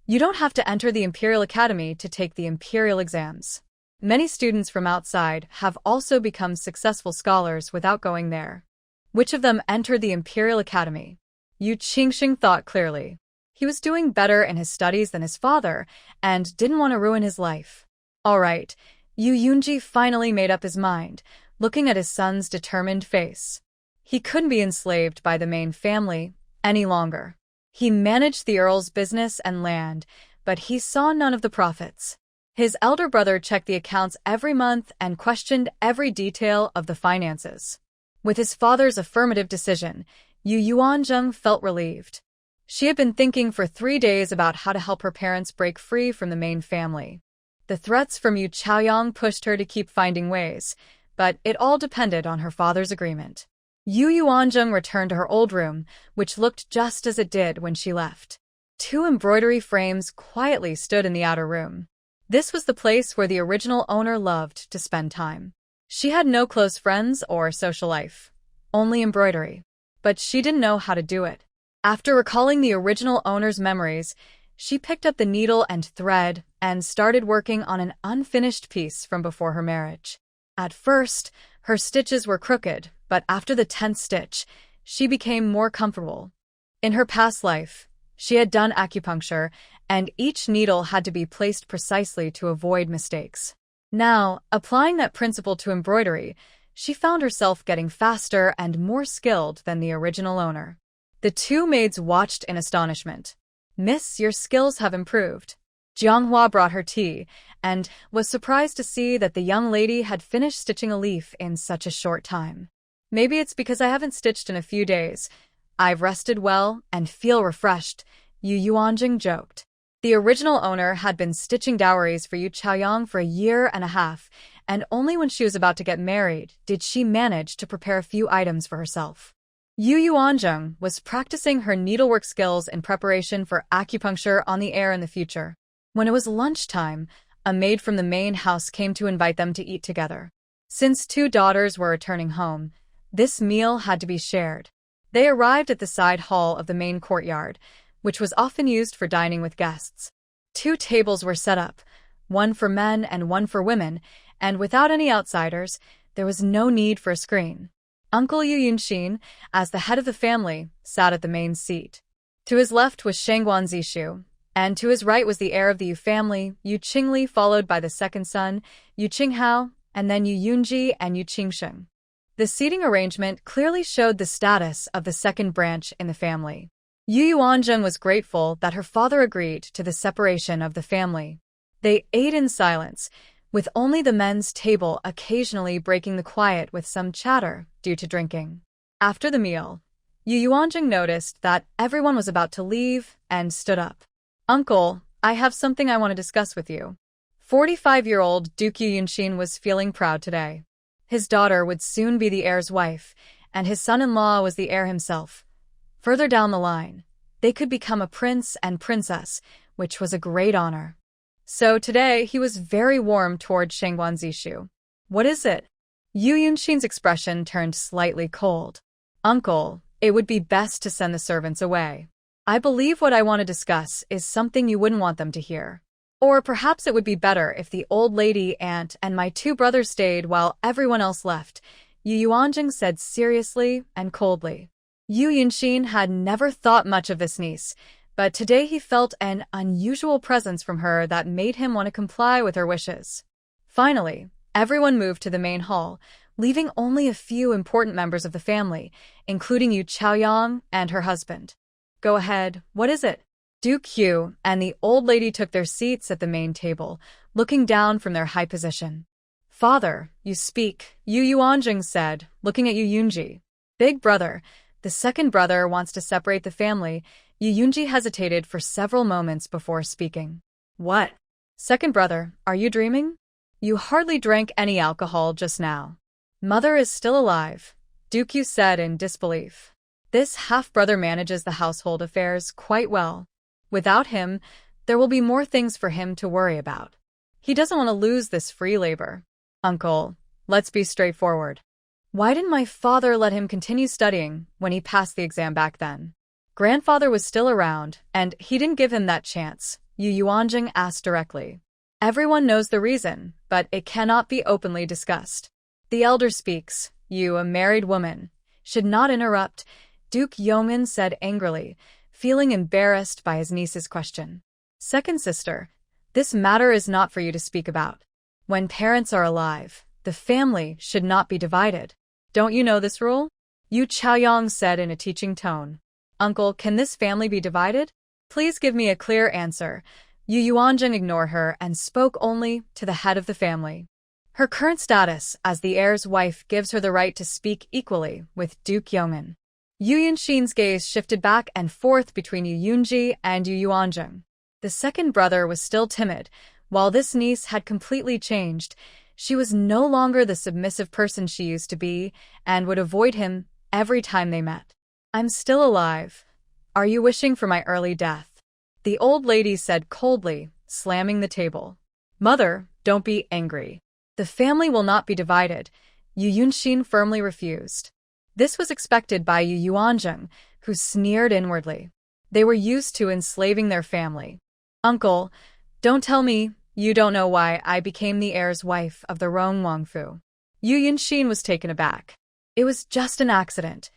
you don't have to enter the Imperial Academy to take the Imperial exams. Many students from outside have also become successful scholars without going there. Which of them entered the Imperial Academy? Yu Qingsheng thought clearly. He was doing better in his studies than his father and didn't want to ruin his life. All right, Yu Yunji finally made up his mind, looking at his son's determined face. He couldn't be enslaved by the main family any longer. He managed the Earl's business and land, but he saw none of the profits. His elder brother checked the accounts every month and questioned every detail of the finances. With his father's affirmative decision, Yu Yuanzheng felt relieved. She had been thinking for 3 days about how to help her parents break free from the main family. The threats from Yu Chaoyang pushed her to keep finding ways, but it all depended on her father's agreement. Yu Yuanzheng returned to her old room, which looked just as it did when she left. 2 embroidery frames quietly stood in the outer room. This was the place where the original owner loved to spend time. She had no close friends or social life, only embroidery. But she didn't know how to do it. After recalling the original owner's memories, she picked up the needle and thread and started working on an unfinished piece from before her marriage. At first, her stitches were crooked, but after the 10th stitch, she became more comfortable. In her past life, she had done acupuncture, and each needle had to be placed precisely to avoid mistakes. Now, applying that principle to embroidery, she found herself getting faster and more skilled than the original owner. The two maids watched in astonishment. "Miss, your skills have improved." Jianghua brought her tea, and was surprised to see that the young lady had finished stitching a leaf in such a short time. "Maybe it's because I haven't stitched in a few days. I've rested well and feel refreshed," Yu Yuanjing joked. The original owner had been stitching dowries for Yu Chaoyang for a year and a half, and only when she was about to get married did she manage to prepare a few items for herself. Yu Yuanjing was practicing her needlework skills in preparation for acupuncture on the heir in the future. When it was lunchtime, a maid from the main house came to invite them to eat together. Since two daughters were returning home, this meal had to be shared. They arrived at the side hall of the main courtyard, which was often used for dining with guests. Two tables were set up, one for men and one for women, and without any outsiders, there was no need for a screen. Uncle Yu Yunxin, as the head of the family, sat at the main seat. To his left was Shangguan Zishu, and to his right was the heir of the Yu family, Yu Qingli, followed by the second son, Yu Qinghao, and then Yu Yunji and Yu Qingsheng. The seating arrangement clearly showed the status of the second branch in the family. Yu Yuanjing was grateful that her father agreed to the separation of the family. They ate in silence, with only the men's table occasionally breaking the quiet with some chatter due to drinking. After the meal, Yu Yuanjing noticed that everyone was about to leave and stood up. "Uncle, I have something I want to discuss with you." 45-year-old Duke Yu Yunxin was feeling proud today. His daughter would soon be the heir's wife, and his son-in-law was the heir himself. Further down the line, they could become a prince and princess, which was a great honor. So today, he was very warm toward Shangguan Zishu. "What is it?" Yu Yunxin's expression turned slightly cold. "Uncle, it would be best to send the servants away. I believe what I want to discuss is something you wouldn't want them to hear. Or perhaps it would be better if the old lady, aunt, and my two brothers stayed while everyone else left," Yu Yuanjing said seriously and coldly. Yu Yunxin had never thought much of this niece, but today he felt an unusual presence from her that made him want to comply with her wishes. Finally, everyone moved to the main hall, leaving only a few important members of the family, including Yu Chaoyang and her husband. "Go ahead, what is it?" Duke Yu and the old lady took their seats at the main table, looking down from their high position. "Father, you speak," Yu Yuanjing said, looking at Yu Yunji. "Big brother, the second brother wants to separate the family." Yu Yunji hesitated for several moments before speaking. "What? Second brother, are you dreaming? You hardly drank any alcohol just now." "Mother is still alive," Duke Yu said in disbelief. "This half-brother manages the household affairs quite well. Without him, there will be more things for him to worry about. He doesn't want to lose this free labor." "Uncle, let's be straightforward. Why didn't my father let him continue studying when he passed the exam back then?" "Grandfather was still around, and he didn't give him that chance," Yu Yuanjing asked directly. "Everyone knows the reason, but it cannot be openly discussed. The elder speaks. You, a married woman, should not interrupt," Duke Yongin said angrily, feeling embarrassed by his niece's question. "Second sister, this matter is not for you to speak about. When parents are alive, the family should not be divided. Don't you know this rule?" Yu Chaoyang said in a teaching tone. "Uncle, can this family be divided? Please give me a clear answer." Yu Yuanjing ignored her and spoke only to the head of the family. Her current status as the heir's wife gives her the right to speak equally with Duke Yongin. Yu Yunxin's gaze shifted back and forth between Yu Yunji and Yu Yuanjing. The second brother was still timid, while this niece had completely changed. She was no longer the submissive person she used to be and would avoid him every time they met. "I'm still alive. Are you wishing for my early death?" the old lady said coldly, slamming the table. "Mother, don't be angry. The family will not be divided," Yu Yunxin firmly refused. This was expected by Yu Yuanjing, who sneered inwardly. They were used to enslaving their family. "Uncle, don't tell me you don't know why I became the heir's wife of the Rong Wangfu." Yu Yunxin was taken aback. "It was just an accident.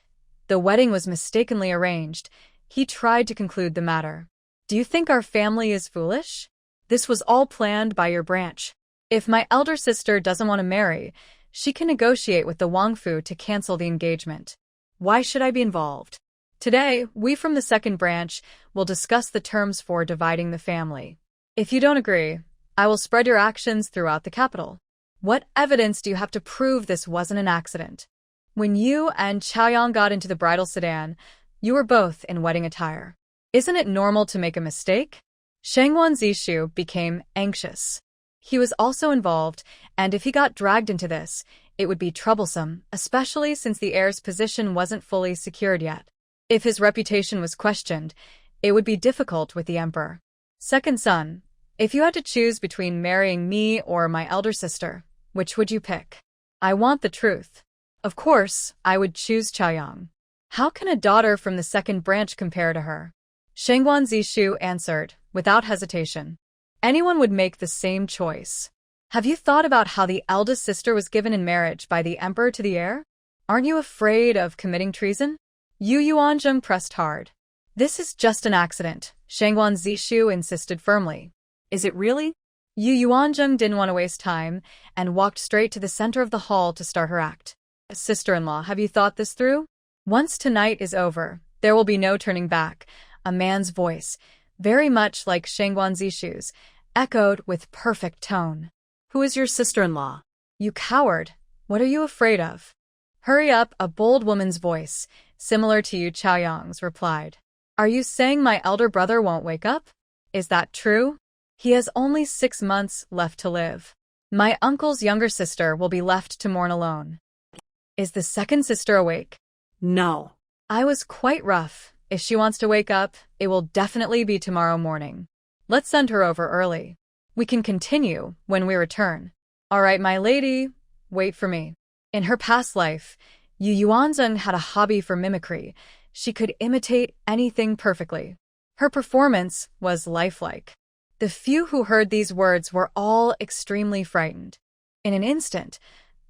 The wedding was mistakenly arranged." He tried to conclude the matter. "Do you think our family is foolish? This was all planned by your branch. If my elder sister doesn't want to marry, she can negotiate with the Wangfu to cancel the engagement. Why should I be involved? Today, we from the second branch will discuss the terms for dividing the family. If you don't agree, I will spread your actions throughout the capital. What evidence do you have to prove this wasn't an accident? When you and Chaoyang got into the bridal sedan, you were both in wedding attire. Isn't it normal to make a mistake? Shangwan Zishu became anxious. He was also involved, and if he got dragged into this, it would be troublesome, especially since the heir's position wasn't fully secured yet. If his reputation was questioned, it would be difficult with the emperor. Second son, if you had to choose between marrying me or my elder sister, which would you pick? I want the truth. Of course, I would choose Chaoyang. How can a daughter from the second branch compare to her? Shangwan Zishu answered, without hesitation. Anyone would make the same choice. Have you thought about how the eldest sister was given in marriage by the emperor to the heir? Aren't you afraid of committing treason? Yu Yuanzheng pressed hard. This is just an accident, Shangwan Zishu insisted firmly. Is it really? Yu Yuanzheng didn't want to waste time and walked straight to the center of the hall to start her act. Sister-in-law, have you thought this through? Once tonight is over, there will be no turning back. A man's voice, very much like Shangwan Zishu's, echoed with perfect tone. Who is your sister-in-law? You coward. What are you afraid of? Hurry up, a bold woman's voice, similar to Yu Chaoyang's, replied. Are you saying my elder brother won't wake up? Is that true? He has only 6 months left to live. My uncle's younger sister will be left to mourn alone. Is the second sister awake? No. I was quite rough. If she wants to wake up, it will definitely be tomorrow morning. Let's send her over early. We can continue when we return. All right, my lady, wait for me. In her past life, Yu Yuanzheng had a hobby for mimicry. She could imitate anything perfectly. Her performance was lifelike. The few who heard these words were all extremely frightened. In an instant,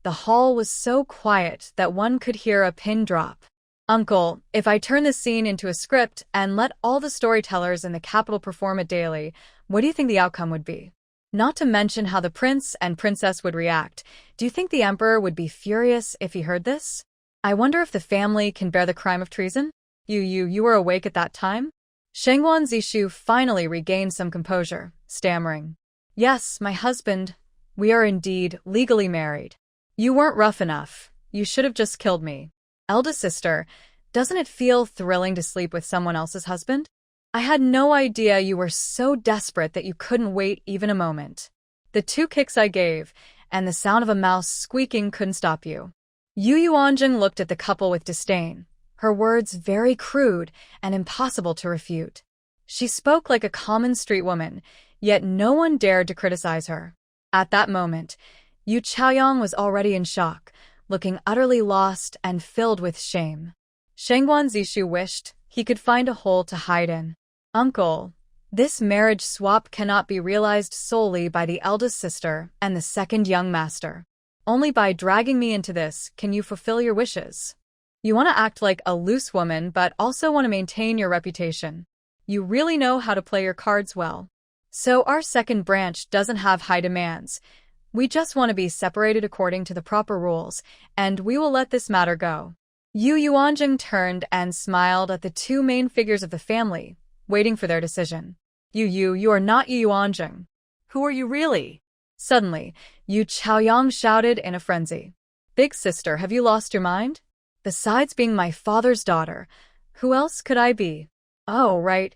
the hall was so quiet that one could hear a pin drop. Uncle, if I turn this scene into a script and let all the storytellers in the capital perform it daily, what do you think the outcome would be? Not to mention how the prince and princess would react. Do you think the emperor would be furious if he heard this? I wonder if the family can bear the crime of treason? You were awake at that time? Shangwan Zishu finally regained some composure, stammering. Yes, my husband. We are indeed legally married. You weren't rough enough. You should have just killed me. Eldest sister, doesn't it feel thrilling to sleep with someone else's husband? I had no idea you were so desperate that you couldn't wait even a moment. The 2 kicks I gave, and the sound of a mouse squeaking couldn't stop you. Yu Yuanzheng looked at the couple with disdain, her words very crude and impossible to refute. She spoke like a common street woman, yet no one dared to criticize her. At that moment, Yu Chaoyang was already in shock, looking utterly lost and filled with shame. Shangwan Zishu wished he could find a hole to hide in. Uncle, this marriage swap cannot be realized solely by the eldest sister and the second young master. Only by dragging me into this can you fulfill your wishes. You want to act like a loose woman but also want to maintain your reputation. You really know how to play your cards well. So our second branch doesn't have high demands. We just want to be separated according to the proper rules, and we will let this matter go. Yu Yuanzheng turned and smiled at the 2 main figures of the family, waiting for their decision. You are not Yu Yuanzheng. Who are you really? Suddenly, Yu Chaoyang shouted in a frenzy. Big sister, have you lost your mind? Besides being my father's daughter, who else could I be? Oh, right.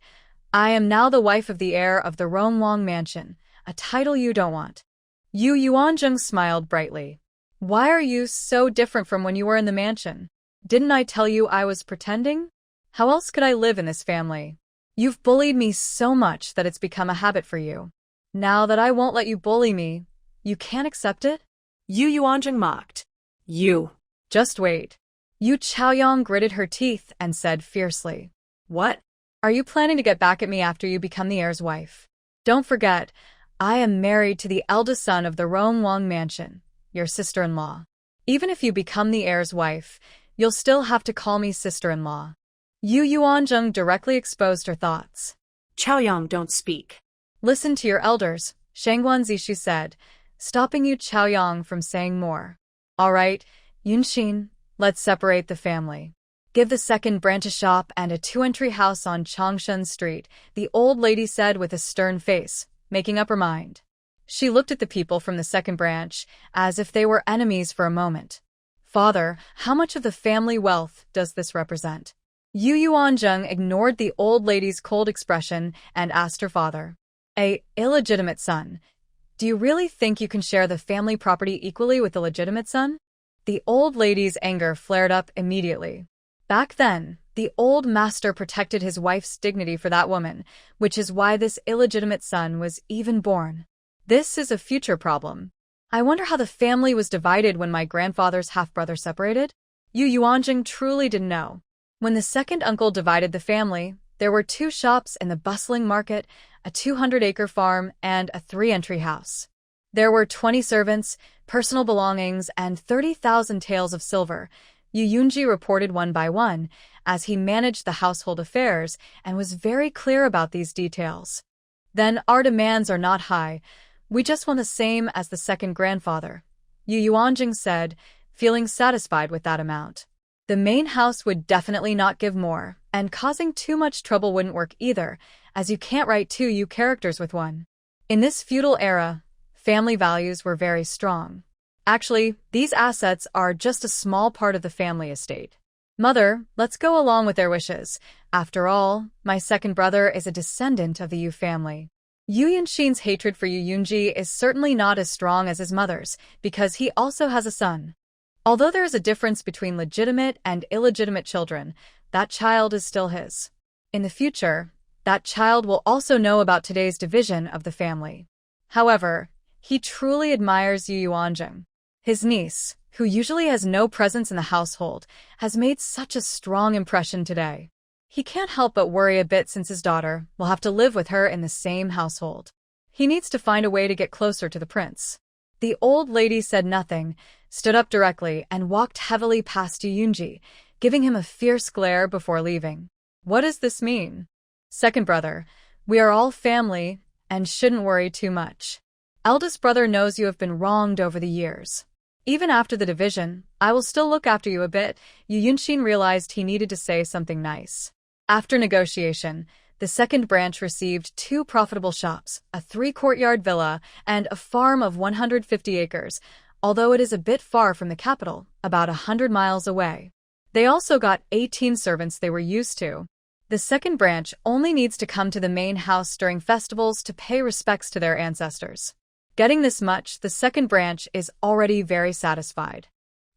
I am now the wife of the heir of the Ronglong mansion, a title you don't want. Yu Yuanzheng smiled brightly. Why are you so different from when you were in the mansion? Didn't I tell you I was pretending? How else could I live in this family? You've bullied me so much that it's become a habit for you. Now that I won't let you bully me, you can't accept it? Yu Yuanzheng mocked. You. Just wait. Yu Chaoyang gritted her teeth and said fiercely. What? Are you planning to get back at me after you become the heir's wife? Don't forget, I am married to the eldest son of the Ronglong mansion, your sister-in-law. Even if you become the heir's wife, you'll still have to call me sister-in-law. Yu Yuanzheng directly exposed her thoughts. Chaoyang, don't speak. Listen to your elders, Shangwan Zishu said, stopping Yu Chaoyang from saying more. All right, Yunxin, let's separate the family. Give the second branch a shop and a two-entry house on Changshan Street, the old lady said with a stern face, making up her mind. She looked at the people from the second branch, as if they were enemies for a moment. Father, how much of the family wealth does this represent? Yu Yuanzheng ignored the old lady's cold expression and asked her father. A illegitimate son. Do you really think you can share the family property equally with the legitimate son? The old lady's anger flared up immediately. Back then, the old master protected his wife's dignity for that woman, which is why this illegitimate son was even born. This is a future problem. I wonder how the family was divided when my grandfather's half-brother separated? Yu Yuanjing truly didn't know. When the second uncle divided the family, there were 2 shops in the bustling market, a 200-acre farm, and a 3-entry house. There were 20 servants, personal belongings, and 30,000 taels of silver. Yu Yunji reported one by one, as he managed the household affairs and was very clear about these details. Then our demands are not high. We just want the same as the second grandfather, Yu Yuanjing said, feeling satisfied with that amount. The main house would definitely not give more, and causing too much trouble wouldn't work either, as you can't write 2 Yu characters with one. In this feudal era, family values were very strong. Actually, these assets are just a small part of the family estate. Mother, let's go along with their wishes. After all, my second brother is a descendant of the Yu family. Yu Yunshin's hatred for Yu Yunji is certainly not as strong as his mother's, because he also has a son. Although there is a difference between legitimate and illegitimate children, that child is still his. In the future, that child will also know about today's division of the family. However, he truly admires Yu Yuanjing. His niece, who usually has no presence in the household, has made such a strong impression today. He can't help but worry a bit since his daughter will have to live with her in the same household. He needs to find a way to get closer to the prince. The old lady said nothing, stood up directly, and walked heavily past Yu Yunji, giving him a fierce glare before leaving. What does this mean? Second brother, we are all family and shouldn't worry too much. Eldest brother knows you have been wronged over the years. Even after the division, I will still look after you a bit. Yu Yunshin realized he needed to say something nice. After negotiation, the second branch received 2 profitable shops, a 3-courtyard villa, and a farm of 150 acres, although it is a bit far from the capital, about 100 miles away. They also got 18 servants they were used to. The second branch only needs to come to the main house during festivals to pay respects to their ancestors. Getting this much, the second branch is already very satisfied.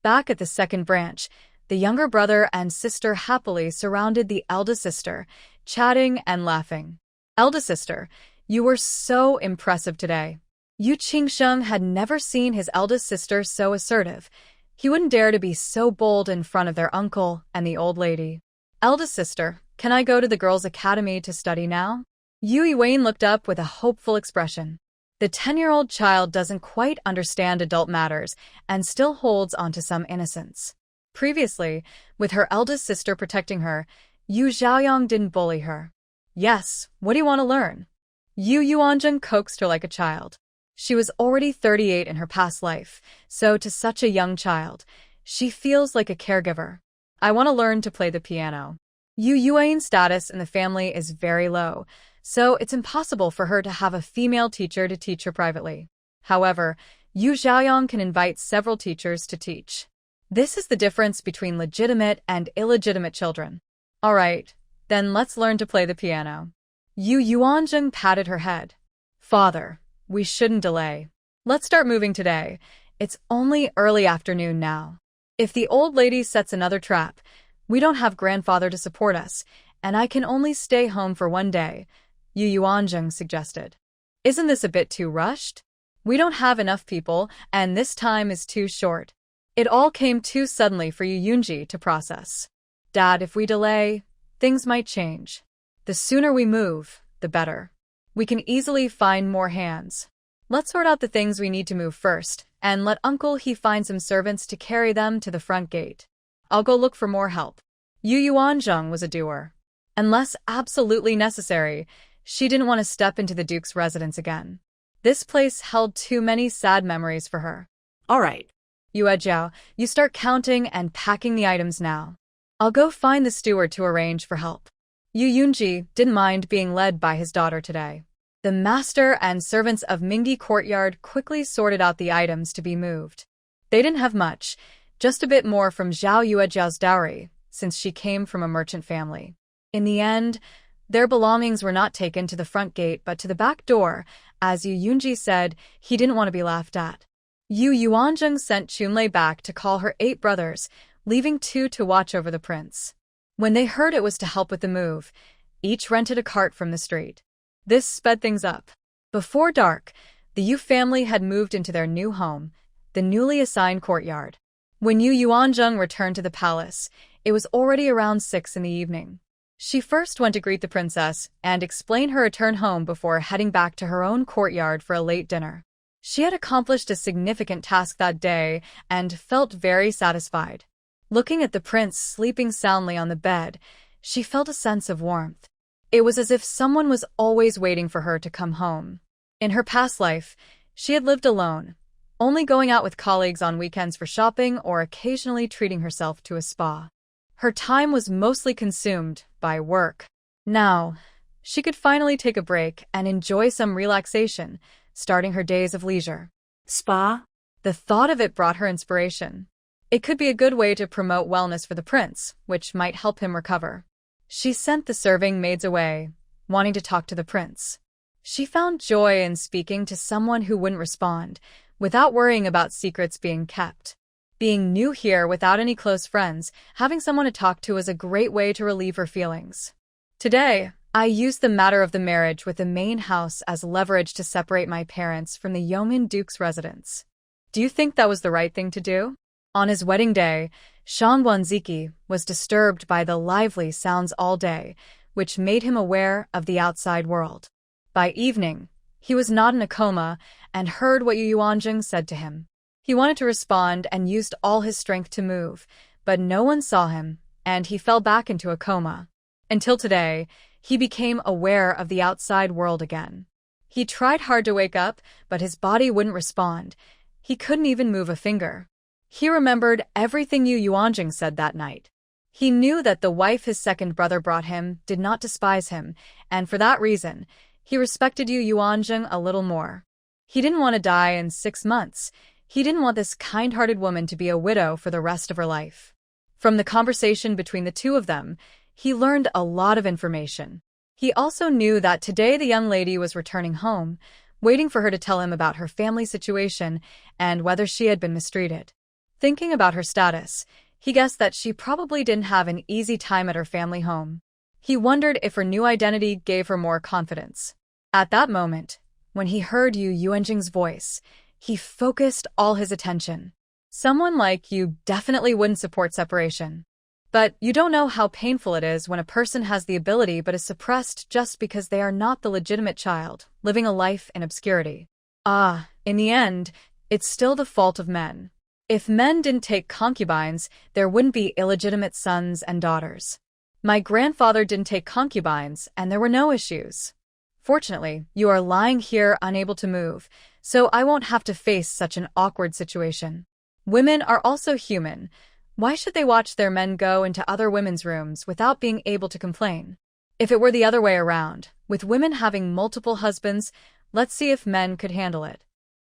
Back at the second branch, the younger brother and sister happily surrounded the eldest sister, chatting and laughing. Eldest sister, you were so impressive today. Yu Qingsheng had never seen his eldest sister so assertive. He wouldn't dare to be so bold in front of their uncle and the old lady. Eldest sister, can I go to the girls' academy to study now? Yu Yuan looked up with a hopeful expression. The 10-year-old child doesn't quite understand adult matters and still holds onto some innocence. Previously, with her eldest sister protecting her, Yu Xiaoyang didn't bully her. Yes, what do you want to learn? Yu Yuanzheng coaxed her like a child. She was already 38 in her past life, so to such a young child, she feels like a caregiver. I want to learn to play the piano. Yu Yuan's status in the family is very low, so it's impossible for her to have a female teacher to teach her privately. However, Yu Xiaoyang can invite several teachers to teach. This is the difference between legitimate and illegitimate children. All right, then let's learn to play the piano. Yu Yuanzheng patted her head. Father, we shouldn't delay. Let's start moving today. It's only early afternoon now. If the old lady sets another trap, we don't have grandfather to support us, and I can only stay home for 1 day, Yu Yuanzheng suggested. Isn't this a bit too rushed? We don't have enough people, and this time is too short. It all came too suddenly for Yu Yunji to process. Dad, if we delay, things might change. The sooner we move, the better. We can easily find more hands. Let's sort out the things we need to move first, and let Uncle He find some servants to carry them to the front gate. I'll go look for more help. Yu Yuanzheng was a doer. Unless absolutely necessary, she didn't want to step into the Duke's residence again. This place held too many sad memories for her. All right. Yue Jiao, you start counting and packing the items now. I'll go find the steward to arrange for help. Yu Yunji didn't mind being led by his daughter today. The master and servants of Mingyi Courtyard quickly sorted out the items to be moved. They didn't have much, just a bit more from Zhao Yuejiao's dowry, since she came from a merchant family. In the end, their belongings were not taken to the front gate but to the back door, as Yu Yunji said he didn't want to be laughed at. Yu Yuanzheng sent Chunlei back to call her 8 brothers, leaving 2 to watch over the prince. When they heard it was to help with the move, each rented a cart from the street. This sped things up. Before dark, the Yu family had moved into their new home, the newly assigned courtyard. When Yu Yuanzheng returned to the palace, it was already around 6 in the evening. She first went to greet the princess and explain her return home before heading back to her own courtyard for a late dinner. She had accomplished a significant task that day and felt very satisfied. Looking at the prince sleeping soundly on the bed, she felt a sense of warmth. It was as if someone was always waiting for her to come home. In her past life, she had lived alone, only going out with colleagues on weekends for shopping or occasionally treating herself to a spa. Her time was mostly consumed by work. Now, she could finally take a break and enjoy some relaxation, starting her days of leisure. Spa? The thought of it brought her inspiration. It could be a good way to promote wellness for the prince, which might help him recover. She sent the serving maids away, wanting to talk to the prince. She found joy in speaking to someone who wouldn't respond, without worrying about secrets being kept. Being new here without any close friends, having someone to talk to was a great way to relieve her feelings. Today, I used the matter of the marriage with the main house as leverage to separate my parents from the yeoman duke's residence. Do you think that was the right thing to do? On his wedding day, Shang Guanziki was disturbed by the lively sounds all day, which made him aware of the outside world. By evening, he was not in a coma and heard what Yu Yuanzheng said to him. He wanted to respond and used all his strength to move, but no one saw him, and he fell back into a coma. Until today, he became aware of the outside world again. He tried hard to wake up, but his body wouldn't respond. He couldn't even move a finger. He remembered everything Yu Yuanzheng said that night. He knew that the wife his second brother brought him did not despise him, and for that reason, he respected Yu Yuanzheng a little more. He didn't want to die in 6 months. He didn't want this kind-hearted woman to be a widow for the rest of her life. From the conversation between the two of them, he learned a lot of information. He also knew that today the young lady was returning home, waiting for her to tell him about her family situation and whether she had been mistreated. Thinking about her status, he guessed that she probably didn't have an easy time at her family home. He wondered if her new identity gave her more confidence. At that moment, when he heard Yu Yuanzheng's voice, he focused all his attention. Someone like you definitely wouldn't support separation. But you don't know how painful it is when a person has the ability but is suppressed just because they are not the legitimate child, living a life in obscurity. In the end, it's still the fault of men. If men didn't take concubines, there wouldn't be illegitimate sons and daughters. My grandfather didn't take concubines, and there were no issues. Fortunately, you are lying here unable to move, so I won't have to face such an awkward situation. Women are also human. Why should they watch their men go into other women's rooms without being able to complain? If it were the other way around, with women having multiple husbands, let's see if men could handle it.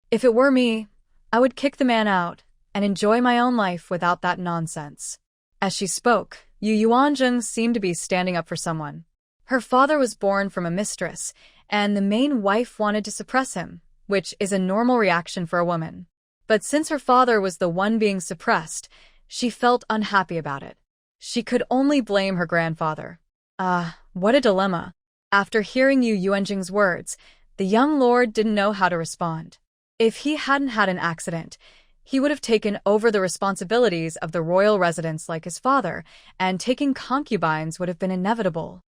If it were me, I would kick the man out and enjoy my own life without that nonsense. As she spoke, Yu Yuanzheng seemed to be standing up for someone. Her father was born from a mistress, and the main wife wanted to suppress him, which is a normal reaction for a woman. But since her father was the one being suppressed, she felt unhappy about it. She could only blame her grandfather. What a dilemma. After hearing Yu Yuanzheng's words, the young lord didn't know how to respond. If he hadn't had an accident, he would have taken over the responsibilities of the royal residence like his father, and taking concubines would have been inevitable.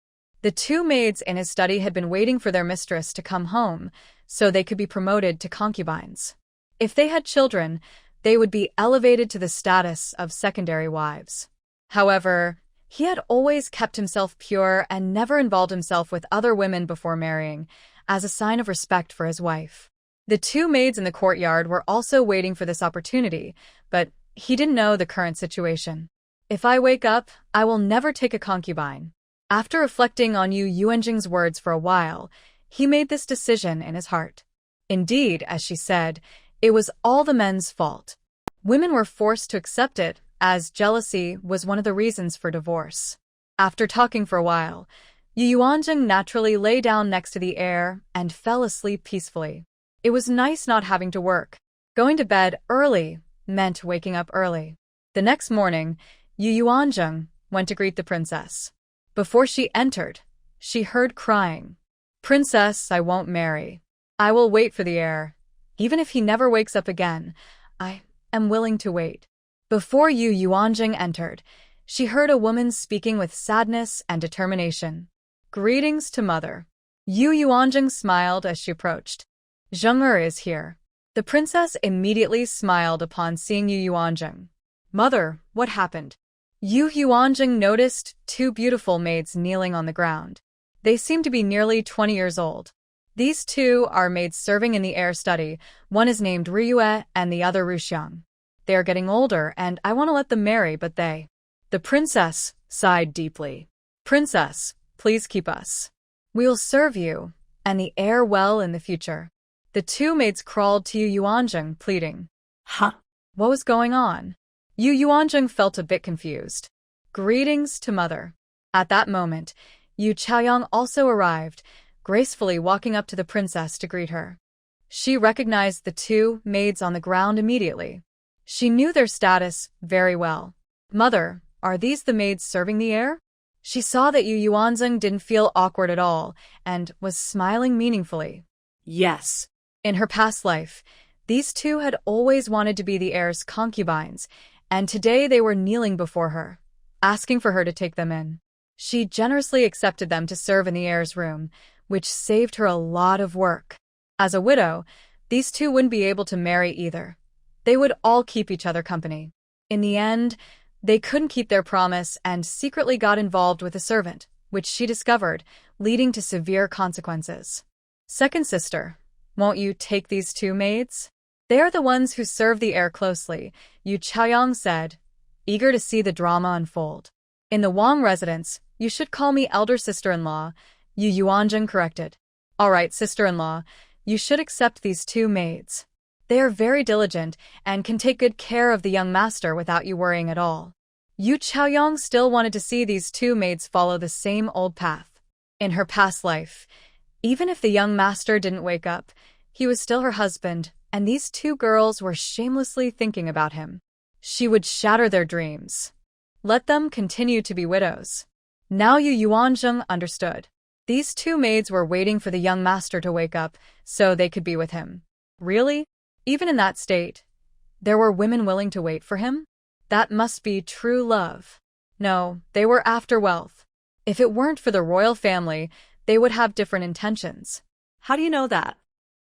The 2 maids in his study had been waiting for their mistress to come home, so they could be promoted to concubines. If they had children, they would be elevated to the status of secondary wives. However, he had always kept himself pure and never involved himself with other women before marrying, as a sign of respect for his wife. The two maids in the courtyard were also waiting for this opportunity, but he didn't know the current situation. If I wake up, I will never take a concubine. After reflecting on Yu Yuanjing's words for a while, he made this decision in his heart. Indeed, as she said, it was all the men's fault. Women were forced to accept it, as jealousy was one of the reasons for divorce. After talking for a while, Yu Yuanjing naturally lay down next to the heir and fell asleep peacefully. It was nice not having to work. Going to bed early meant waking up early. The next morning, Yu Yuanjing went to greet the princess. Before she entered, she heard crying. "Princess, I won't marry. I will wait for the heir. Even if he never wakes up again, I am willing to wait." Before Yu Yuanjing entered, she heard a woman speaking with sadness and determination. "Greetings to mother." Yu Yuanjing smiled as she approached. "Zheng is here." The princess immediately smiled upon seeing Yu Yuanjing. "Mother, what happened?" Yu Yuanjing noticed two beautiful maids kneeling on the ground. They seemed to be nearly 20 years old. These two are maids serving in the heir study. One is named Ryue and the other Ruxiang. They are getting older and I want to let them marry, but they... The princess sighed deeply. "Princess, please keep us. We will serve you and the heir well in the future." The two maids crawled to Yu Yuanjing, pleading. Huh? What was going on? Yu Yuanjing felt a bit confused. "Greetings to mother." At that moment, Yu Chaoyang also arrived, gracefully walking up to the princess to greet her. She recognized the two maids on the ground immediately. She knew their status very well. "Mother, are these the maids serving the heir?" She saw that Yu Yuanjing didn't feel awkward at all and was smiling meaningfully. Yes. In her past life, these two had always wanted to be the heir's concubines, and today they were kneeling before her, asking for her to take them in. She generously accepted them to serve in the heir's room, which saved her a lot of work. As a widow, these two wouldn't be able to marry either. They would all keep each other company. In the end, they couldn't keep their promise and secretly got involved with a servant, which she discovered, leading to severe consequences. "Second sister, won't you take these two maids? They are the ones who serve the heir closely," Yu Chaoyang said, eager to see the drama unfold. "In the Wang residence, you should call me elder sister-in-law," Yu Yuanjing corrected. "All right, sister-in-law, you should accept these two maids. They are very diligent and can take good care of the young master without you worrying at all." Yu Chaoyang still wanted to see these two maids follow the same old path. In her past life, even if the young master didn't wake up, he was still her husband, and these two girls were shamelessly thinking about him. She would shatter their dreams. Let them continue to be widows. Now Yu Yuanjing understood. These two maids were waiting for the young master to wake up so they could be with him. Really? Even in that state, there were women willing to wait for him? That must be true love. No, they were after wealth. If it weren't for the royal family, they would have different intentions. How do you know that?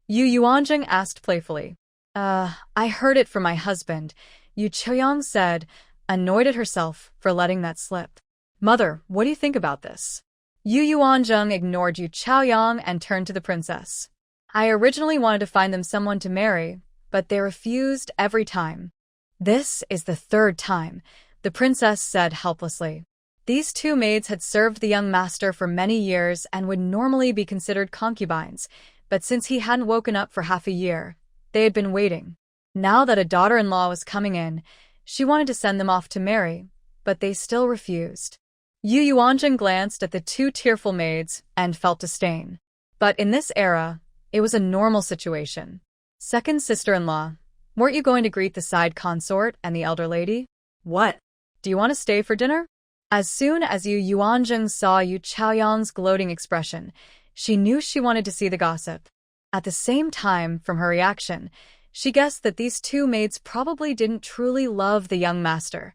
Yu Yuanjing asked playfully. I heard it from my husband," Yu Chaoyang said, annoyed at herself for letting that slip. "Mother, what do you think about this?" Yu Yuanjing ignored Yu Chaoyang and turned to the princess. "I originally wanted to find them someone to marry, but they refused every time." "This is the third time," the princess said helplessly. These two maids had served the young master for many years and would normally be considered concubines, but since he hadn't woken up for half a year, they had been waiting. Now that a daughter-in-law was coming in, she wanted to send them off to marry, but they still refused. Yu Yuanjing glanced at the two tearful maids and felt disdain. But in this era, it was a normal situation. "Second sister-in-law, weren't you going to greet the side consort and the elder lady?" What? "Do you want to stay for dinner?" As soon as Yu Yuanjing saw Yu Chaoyang's gloating expression, she knew she wanted to see the gossip. At the same time, from her reaction, she guessed that these two maids probably didn't truly love the young master.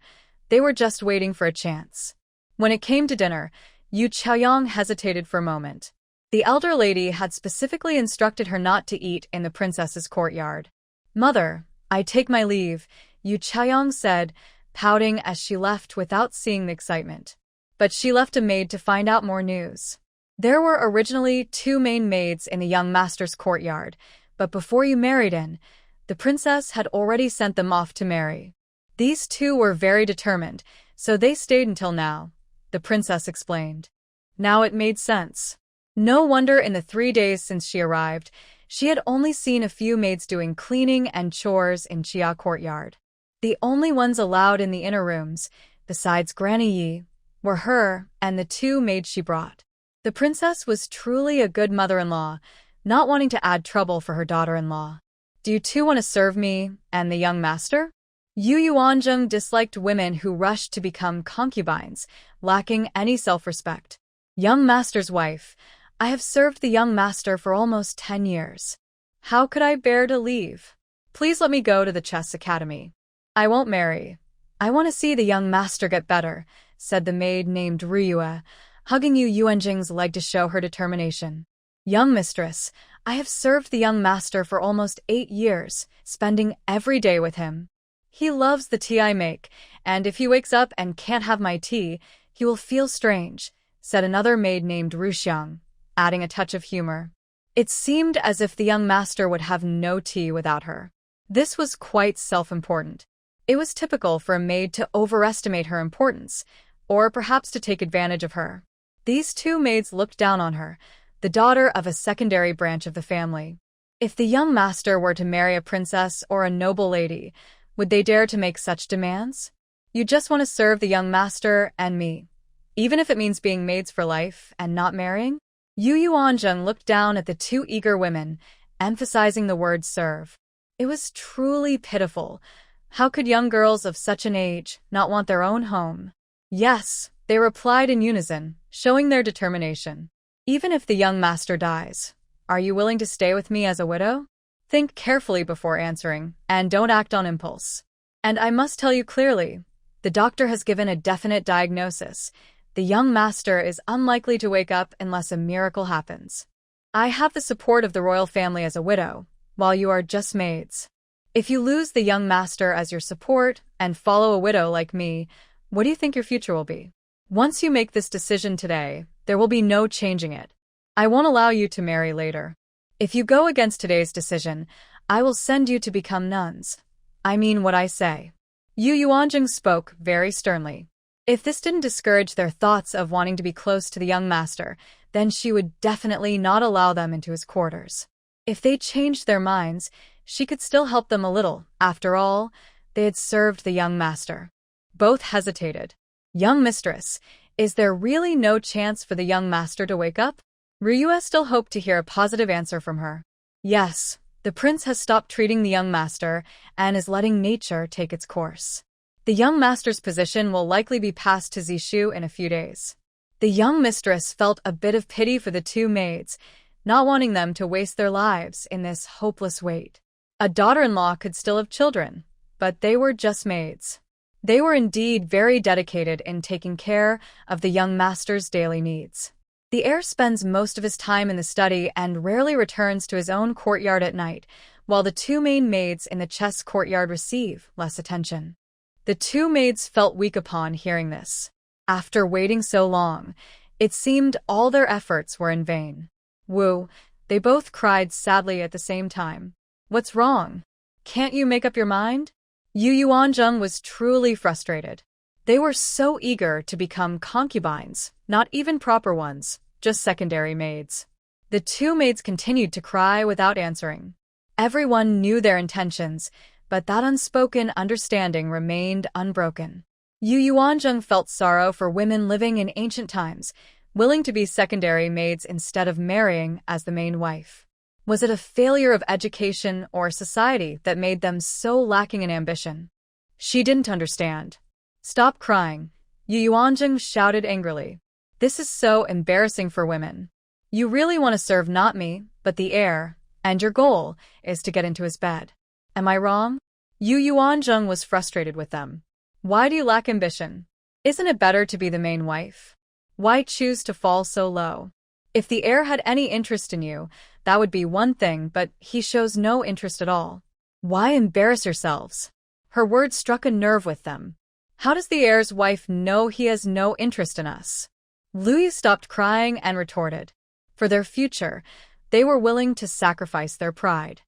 They were just waiting for a chance. When it came to dinner, Yu Chaoyang hesitated for a moment. The elder lady had specifically instructed her not to eat in the princess's courtyard. "Mother, I take my leave," Yu Chaoyang said, pouting as she left without seeing the excitement. But she left a maid to find out more news. There were originally two main maids in the young master's courtyard, but before you married in, the princess had already sent them off to marry. These two were very determined, so they stayed until now, the princess explained. Now it made sense. No wonder in the 3 days since she arrived, she had only seen a few maids doing cleaning and chores in Chia courtyard. The only ones allowed in the inner rooms, besides Granny Yi, were her and the 2 maids she brought. The princess was truly a good mother-in-law, not wanting to add trouble for her daughter-in-law. Do you two want to serve me and the young master? Yu Yuanzheng disliked women who rushed to become concubines, lacking any self-respect. Young master's wife, I have served the young master for almost 10 years. How could I bear to leave? Please let me go to the chess academy. I won't marry. I want to see the young master get better, said the maid named Ryue, hugging Yu Yuanzheng's leg to show her determination. Young mistress, I have served the young master for almost 8 years, spending every day with him. He loves the tea I make, and if he wakes up and can't have my tea, he will feel strange, said another maid named Ruxiang, adding a touch of humor. It seemed as if the young master would have no tea without her. This was quite self-important. It was typical for a maid to overestimate her importance, or perhaps to take advantage of her. These 2 maids looked down on her, the daughter of a secondary branch of the family. If the young master were to marry a princess or a noble lady, would they dare to make such demands? You just want to serve the young master and me, even if it means being maids for life and not marrying? Yu Yuanzheng looked down at the 2 eager women, emphasizing the word serve. It was truly pitiful. How could young girls of such an age not want their own home? Yes, they replied in unison, showing their determination. Even if the young master dies, are you willing to stay with me as a widow? Think carefully before answering, and don't act on impulse. And I must tell you clearly, the doctor has given a definite diagnosis. The young master is unlikely to wake up unless a miracle happens. I have the support of the royal family as a widow, while you are just maids. If you lose the young master as your support and follow a widow like me, what do you think your future will be? Once you make this decision today, there will be no changing it. I won't allow you to marry later. If you go against today's decision, I will send you to become nuns. I mean what I say. Yu Yuanzheng spoke very sternly. If this didn't discourage their thoughts of wanting to be close to the young master, then she would definitely not allow them into his quarters. If they changed their minds, she could still help them a little. After all, they had served the young master. Both hesitated. Young mistress, is there really no chance for the young master to wake up? Ryue still hoped to hear a positive answer from her. Yes, the prince has stopped treating the young master and is letting nature take its course. The young master's position will likely be passed to Zishu in a few days. The young mistress felt a bit of pity for the 2 maids, not wanting them to waste their lives in this hopeless wait. A daughter-in-law could still have children, but they were just maids. They were indeed very dedicated in taking care of the young master's daily needs. The heir spends most of his time in the study and rarely returns to his own courtyard at night, while the 2 main maids in the chess courtyard receive less attention. The 2 maids felt weak upon hearing this. After waiting so long, it seemed all their efforts were in vain. Wu, they both cried sadly at the same time. What's wrong? Can't you make up your mind? Yu Yuanzheng was truly frustrated. They were so eager to become concubines, not even proper ones, just secondary maids. The 2 maids continued to cry without answering. Everyone knew their intentions, but that unspoken understanding remained unbroken. Yu Yuanzheng felt sorrow for women living in ancient times, willing to be secondary maids instead of marrying as the main wife. Was it a failure of education or society that made them so lacking in ambition? She didn't understand. Stop crying, Yu Yuanzheng shouted angrily. This is so embarrassing for women. You really want to serve not me, but the heir, and your goal is to get into his bed. Am I wrong? Yu Yuanzheng was frustrated with them. Why do you lack ambition? Isn't it better to be the main wife? Why choose to fall so low? If the heir had any interest in you, that would be one thing, but he shows no interest at all. Why embarrass yourselves? Her words struck a nerve with them. How does the heir's wife know he has no interest in us? Louis stopped crying and retorted. For their future, they were willing to sacrifice their pride.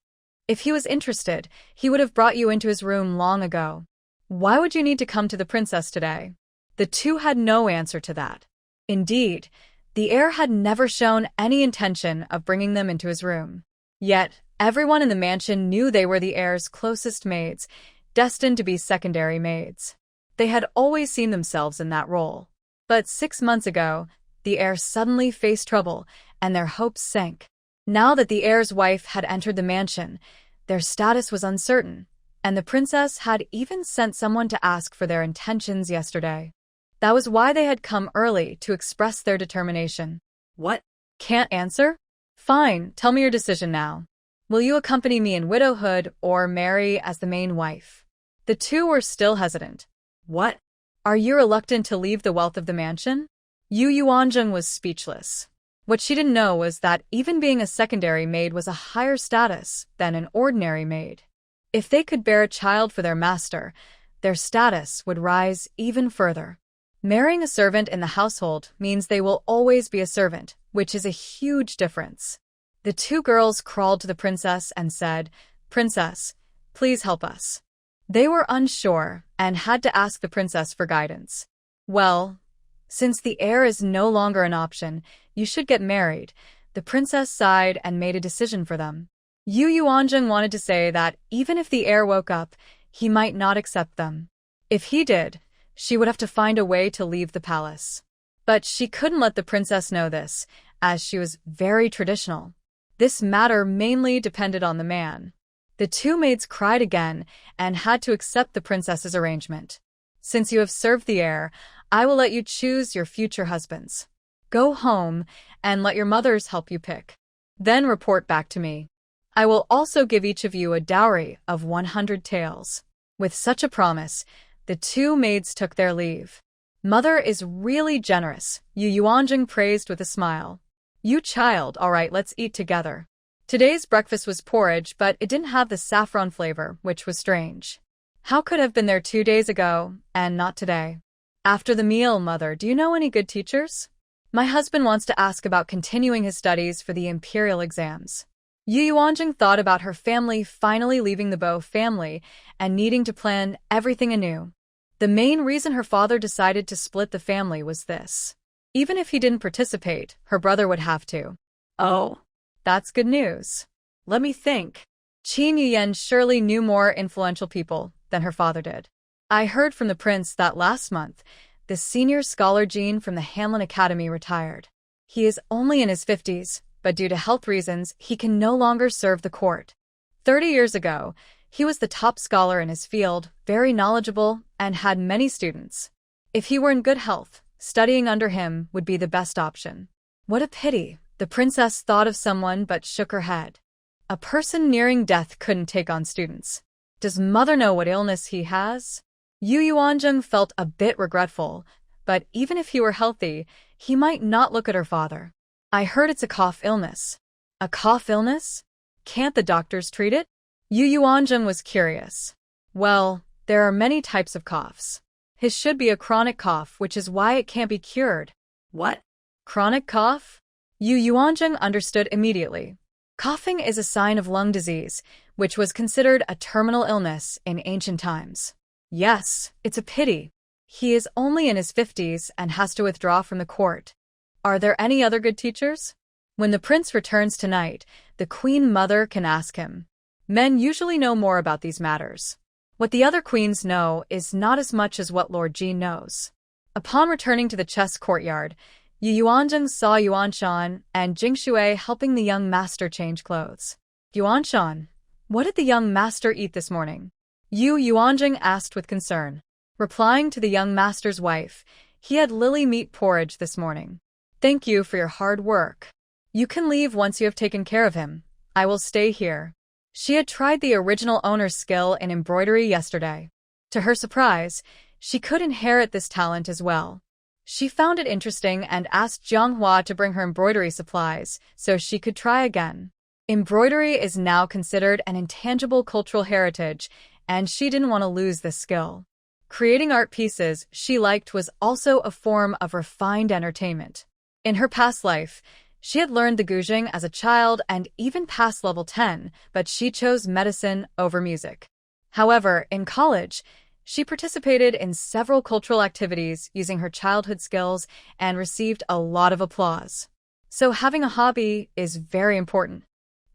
If he was interested, he would have brought you into his room long ago. Why would you need to come to the princess today? The two had no answer to that. Indeed, the heir had never shown any intention of bringing them into his room. Yet, everyone in the mansion knew they were the heir's closest maids, destined to be secondary maids. They had always seen themselves in that role. But 6 months ago, the heir suddenly faced trouble, and their hopes sank. Now that the heir's wife had entered the mansion, their status was uncertain, and the princess had even sent someone to ask for their intentions yesterday. That was why they had come early to express their determination. What? Can't answer? Fine, tell me your decision now. Will you accompany me in widowhood or marry as the main wife? The two were still hesitant. What? Are you reluctant to leave the wealth of the mansion? Yu Yuanzheng was speechless. What she didn't know was that even being a secondary maid was a higher status than an ordinary maid. If they could bear a child for their master, their status would rise even further. Marrying a servant in the household means they will always be a servant, which is a huge difference. The two girls crawled to the princess and said, "Princess, please help us." They were unsure and had to ask the princess for guidance. Well, since the heir is no longer an option, you should get married. The princess sighed and made a decision for them. Yu Yuanzheng wanted to say that even if the heir woke up, he might not accept them. If he did, she would have to find a way to leave the palace. But she couldn't let the princess know this, as she was very traditional. This matter mainly depended on the man. The two maids cried again and had to accept the princess's arrangement. "Since you have served the heir, I will let you choose your future husbands. Go home and let your mothers help you pick. Then report back to me. I will also give each of you a dowry of 100 taels." With such a promise, the two maids took their leave. "Mother is really generous," Yu Yuanzheng praised with a smile. "You child, all right, let's eat together." Today's breakfast was porridge, but it didn't have the saffron flavor, which was strange. How could it have been there 2 days ago, and not today? After the meal, "Mother, do you know any good teachers? My husband wants to ask about continuing his studies for the imperial exams." Yu Yuanzheng thought about her family finally leaving the Bo family and needing to plan everything anew. The main reason her father decided to split the family was this. Even if he didn't participate, her brother would have to. Oh, That's good news. let me think. Qin Yuyen surely knew more influential people than her father did. "I heard from the prince that last month, the senior scholar Jean from the Hanlin Academy retired. He is only in his 50s, but due to health reasons, he can no longer serve the court. 30 years ago, he was the top scholar in his field, very knowledgeable, and had many students. If he were in good health, studying under him would be the best option." What a pity. The princess thought of someone but shook her head. A person nearing death couldn't take on students. Does mother know what illness he has? Yu Yuanzheng felt a bit regretful, but even if he were healthy, he might not look at her father. "I heard it's a cough illness." "A cough illness? Can't the doctors treat it?" Yu Yuanzheng was curious. "Well, there are many types of coughs. His should be a chronic cough, which is why it can't be cured." What? Chronic cough? Yu Yuanzheng understood immediately. Coughing is a sign of lung disease, which was considered a terminal illness in ancient times. Yes, it's a pity. He is only in his 50s and has to withdraw from the court. Are there any other good teachers? When the prince returns tonight, the queen mother can ask him. Men usually know more about these matters. What the other queens know is not as much as what Lord Ji knows. Upon returning to the chess courtyard, Yu Yuanzheng saw Yuanshan and Jingshui helping the young master change clothes. "Yuanshan, what did the young master eat this morning?" Yu Yuanzheng asked with concern. Replying to the young master's wife, "He had lily meat porridge this morning. Thank you for your hard work. You can leave once you have taken care of him. I will stay here." She had tried the original owner's skill in embroidery yesterday. To her surprise, she could inherit this talent as well. She found it interesting and asked Jianghua to bring her embroidery supplies so she could try again. Embroidery is now considered an intangible cultural heritage, and she didn't want to lose this skill. Creating art pieces she liked was also a form of refined entertainment. In her past life, She had learned the guzheng as a child and even passed level 10, but she chose medicine over music. However, in college, she participated in several cultural activities using her childhood skills and received a lot of applause. So having a hobby is very important.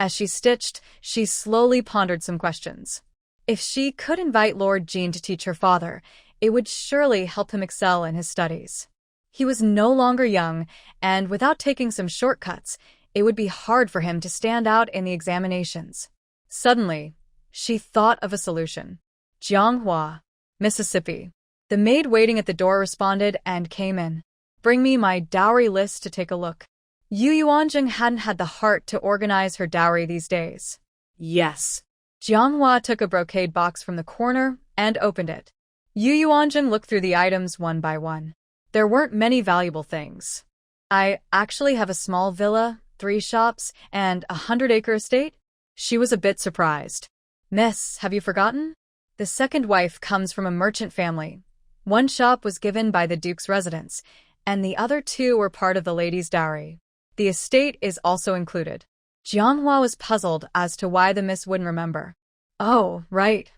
As she stitched, she slowly pondered some questions. If she could invite Lord Jean to teach her father, it would surely help him excel in his studies. He was no longer young, and without taking some shortcuts, it would be hard for him to stand out in the examinations. Suddenly, she thought of a solution. Jianghua, Mississippi. The maid waiting at the door responded and came in. Bring me my dowry list to take a look. Yu Yuanjing hadn't had the heart to organize her dowry these days. Yes. Jianghua took a brocade box from the corner and opened it. Yu Yuanjing looked through the items one by one. There weren't many valuable things. I actually have a small villa, 3 shops, and a 100-acre estate? She was a bit surprised. Miss, have you forgotten? The second wife comes from a merchant family. 1 shop was given by the Duke's residence, and the other 2 were part of the lady's dowry. The estate is also included. Jianghua was puzzled as to why the miss wouldn't remember. Oh, right.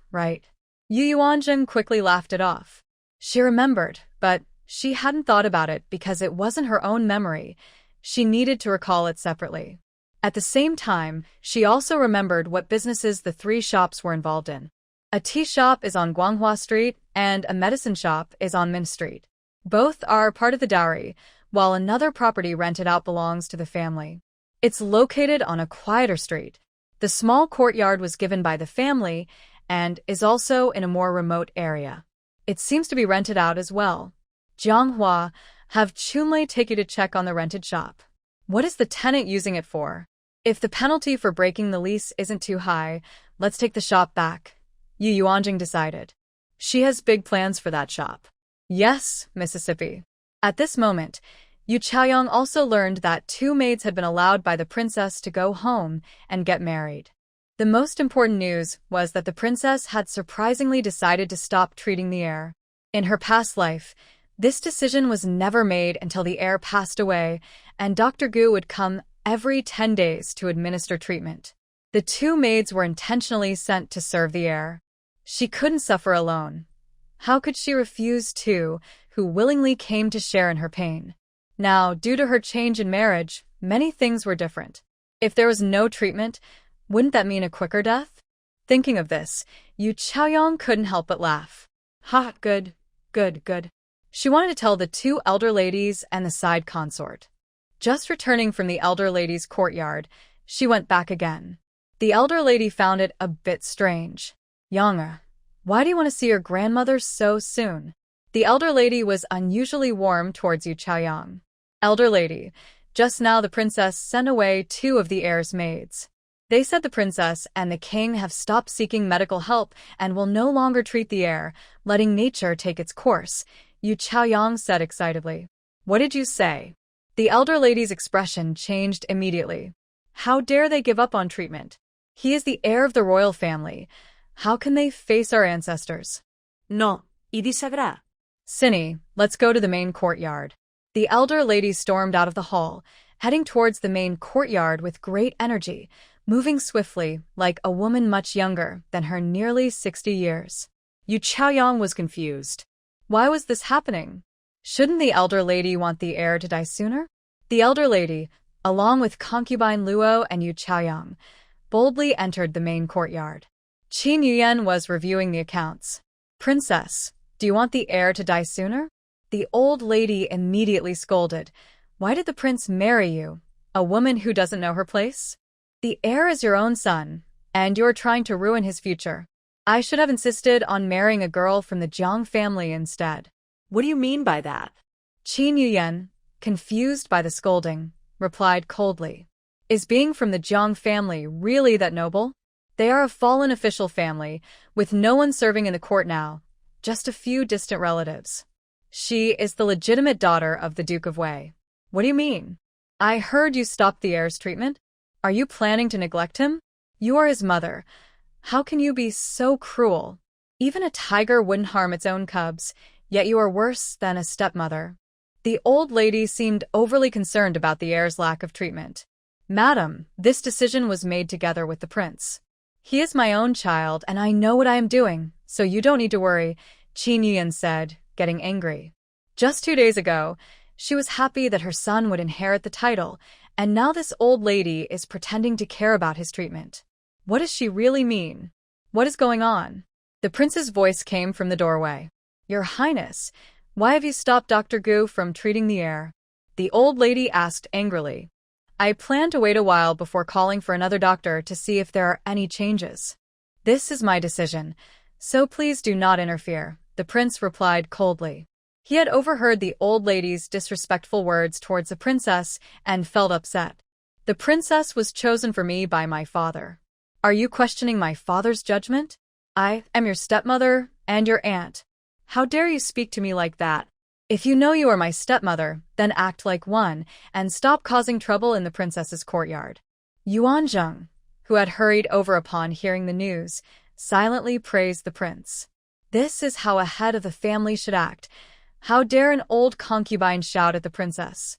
Yu Yuanjing quickly laughed it off. She remembered, but she hadn't thought about it because it wasn't her own memory. She needed to recall it separately. At the same time, she also remembered what businesses the 3 shops were involved in. A tea shop is on Guanghua Street, and a medicine shop is on Min Street. Both are part of the dowry, while another property rented out belongs to the family. It's located on a quieter street. The small courtyard was given by the family and is also in a more remote area. It seems to be rented out as well. Jianghua, have Chunlei take you to check on the rented shop. What is the tenant using it for? If the penalty for breaking the lease isn't too high, let's take the shop back. Yu Yuanjing decided. She has big plans for that shop. Yes, Mississippi. At this moment, Yu Chaoyang also learned that 2 maids had been allowed by the princess to go home and get married. The most important news was that the princess had surprisingly decided to stop treating the heir. In her past life, this decision was never made until the heir passed away, and Dr. Gu would come every 10 days to administer treatment. The 2 maids were intentionally sent to serve the heir. She couldn't suffer alone. How could she refuse 2 who willingly came to share in her pain? Now, due to her change in marriage, many things were different. If there was no treatment, wouldn't that mean a quicker death? Thinking of this, Yu Chaoyang couldn't help but laugh. Ha, good. She wanted to tell the 2 elder ladies and the side consort. Just returning from the elder lady's courtyard, she went back again. The elder lady found it a bit strange. Yang, why do you want to see your grandmother so soon? The elder lady was unusually warm towards Yu Chaoyang. Elder lady, just now the princess sent away 2 of the heir's maids. They said the princess and the king have stopped seeking medical help and will no longer treat the heir, letting nature take its course, Yu Chaoyang said excitedly. What did you say? The elder lady's expression changed immediately. How dare they give up on treatment? He is the heir of the royal family. How can they face our ancestors? No, y sabrá. Cinny, let's go to the main courtyard. The elder lady stormed out of the hall, heading towards the main courtyard with great energy, moving swiftly like a woman much younger than her nearly 60 years. Yu Chaoyang was confused. Why was this happening? Shouldn't the elder lady want the heir to die sooner? The elder lady, along with concubine Luo and Yu Chaoyang, boldly entered the main courtyard. Qin Yuyan was reviewing the accounts. Princess, do you want the heir to die sooner? The old lady immediately scolded. Why did the prince marry you, a woman who doesn't know her place? The heir is your own son, and you're trying to ruin his future. I should have insisted on marrying a girl from the Jiang family instead. What do you mean by that? Qin Yuyan, confused by the scolding, replied coldly. Is being from the Jiang family really that noble? They are a fallen official family, with no one serving in the court now, just a few distant relatives. She is the legitimate daughter of the Duke of Wei. What do you mean? I heard you stopped the heir's treatment. Are you planning to neglect him? You are his mother. How can you be so cruel? Even a tiger wouldn't harm its own cubs, yet you are worse than a stepmother. The old lady seemed overly concerned about the heir's lack of treatment. Madam, this decision was made together with the prince. He is my own child, and I know what I am doing, so you don't need to worry, Qin Yuan said, getting angry. Just 2 days ago, she was happy that her son would inherit the title, and now this old lady is pretending to care about his treatment. What does she really mean? What is going on? The prince's voice came from the doorway. Your Highness, why have you stopped Dr. Gu from treating the heir? The old lady asked angrily. I plan to wait a while before calling for another doctor to see if there are any changes. This is my decision, so please do not interfere, the prince replied coldly. He had overheard the old lady's disrespectful words towards the princess and felt upset. The princess was chosen for me by my father. Are you questioning my father's judgment? I am your stepmother and your aunt. How dare you speak to me like that? If you know you are my stepmother, then act like one and stop causing trouble in the princess's courtyard. Yuanzheng, who had hurried over upon hearing the news, silently praised the prince. This is how a head of the family should act. How dare an old concubine shout at the princess?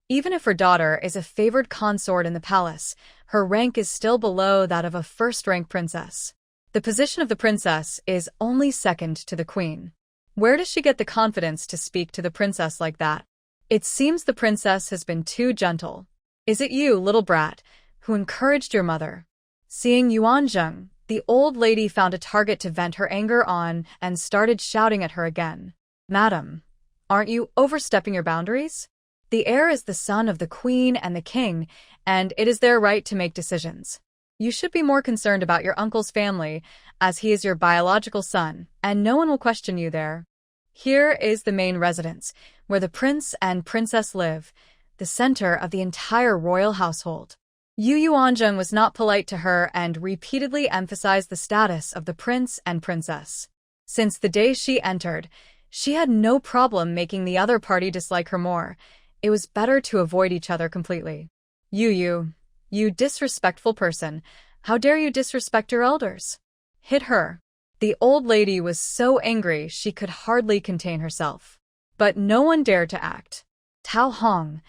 Even if her daughter is a favored consort in the palace, her rank is still below that of a first-rank princess. The position of the princess is only second to the queen. Where does she get the confidence to speak to the princess like that? It seems the princess has been too gentle. Is it you, little brat, who encouraged your mother? Seeing Yuanzheng, the old lady found a target to vent her anger on and started shouting at her again. Madam, aren't you overstepping your boundaries? The heir is the son of the queen and the king, and it is their right to make decisions. You should be more concerned about your uncle's family, as he is your biological son, and no one will question you there. Here is the main residence, where the prince and princess live, the center of the entire royal household. Yu Yuanzheng was not polite to her and repeatedly emphasized the status of the prince and princess. Since the day she entered, she had no problem making the other party dislike her more. It was better to avoid each other completely. You disrespectful person, how dare you disrespect your elders? Hit her. The old lady was so angry she could hardly contain herself. But no one dared to act. Tao Hong,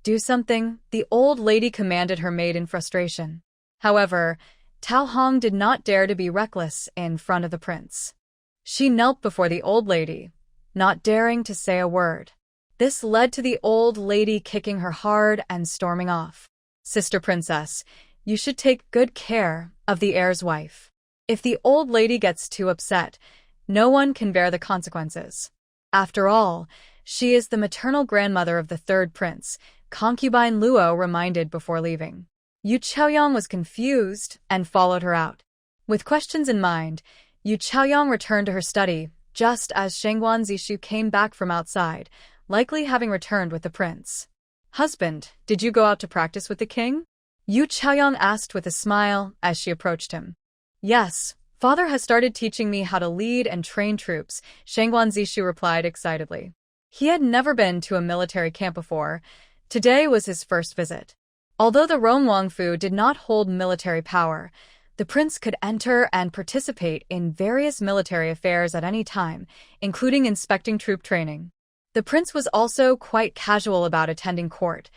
do something, the old lady commanded her maid in frustration. However, Tao Hong did not dare to be reckless in front of the prince. She knelt before the old lady, not daring to say a word. This led to the old lady kicking her hard and storming off. Sister princess, you should take good care of the heir's wife. If the old lady gets too upset, no one can bear the consequences. After all, she is the maternal grandmother of the third prince, concubine Luo reminded before leaving. Yu Chaoyang was confused and followed her out. With questions in mind, Yu Chaoyang returned to her study, just as Shangguan Zishu came back from outside, likely having returned with the prince. Husband, did you go out to practice with the king? Yu Chaoyang asked with a smile as she approached him. Yes, father has started teaching me how to lead and train troops, Shangguan Zishu replied excitedly. He had never been to a military camp before. Today was his first visit. Although the Rongwangfu did not hold military power, the prince could enter and participate in various military affairs at any time, including inspecting troop training. The prince was also quite casual about attending court.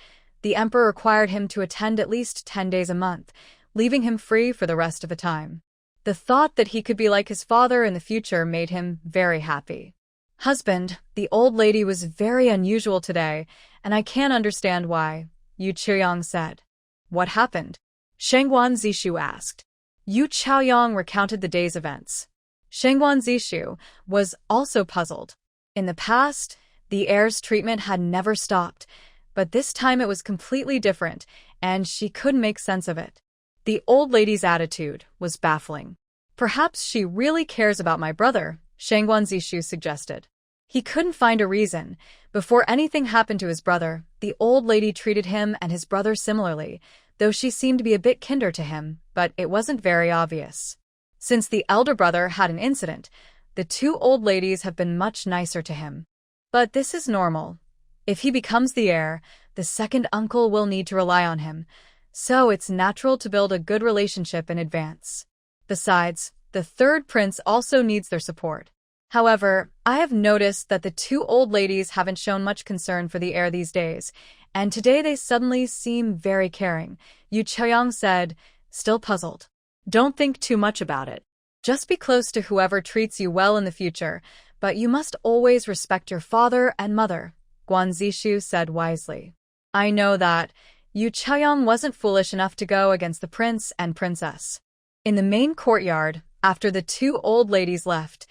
The emperor required him to attend at least 10 days a month, leaving him free for the rest of the time. The thought that he could be like his father in the future made him very happy. Husband, the old lady was very unusual today, and I can't understand why, Yu Chaoyang said. What happened? Shangguan Zishu asked. Yu Chaoyang recounted the day's events. Shangguan Zishu was also puzzled. In the past, the heir's treatment had never stopped, but this time it was completely different, and she couldn't make sense of it. The old lady's attitude was baffling. Perhaps she really cares about my brother, Shangguan Zishu suggested. He couldn't find a reason. Before anything happened to his brother, the old lady treated him and his brother similarly, though she seemed to be a bit kinder to him, but it wasn't very obvious. Since the elder brother had an incident, the two old ladies have been much nicer to him. But this is normal. If he becomes the heir, the second uncle will need to rely on him, so it's natural to build a good relationship in advance. Besides, the third prince also needs their support. However, I have noticed that the two old ladies haven't shown much concern for the heir these days, and today they suddenly seem very caring, Yu Chaoyang said, still puzzled. Don't think too much about it. Just be close to whoever treats you well in the future, but you must always respect your father and mother, Guan Zishu said wisely. I know that. Yu Chaoyang wasn't foolish enough to go against the prince and princess. In the main courtyard, after the two old ladies left,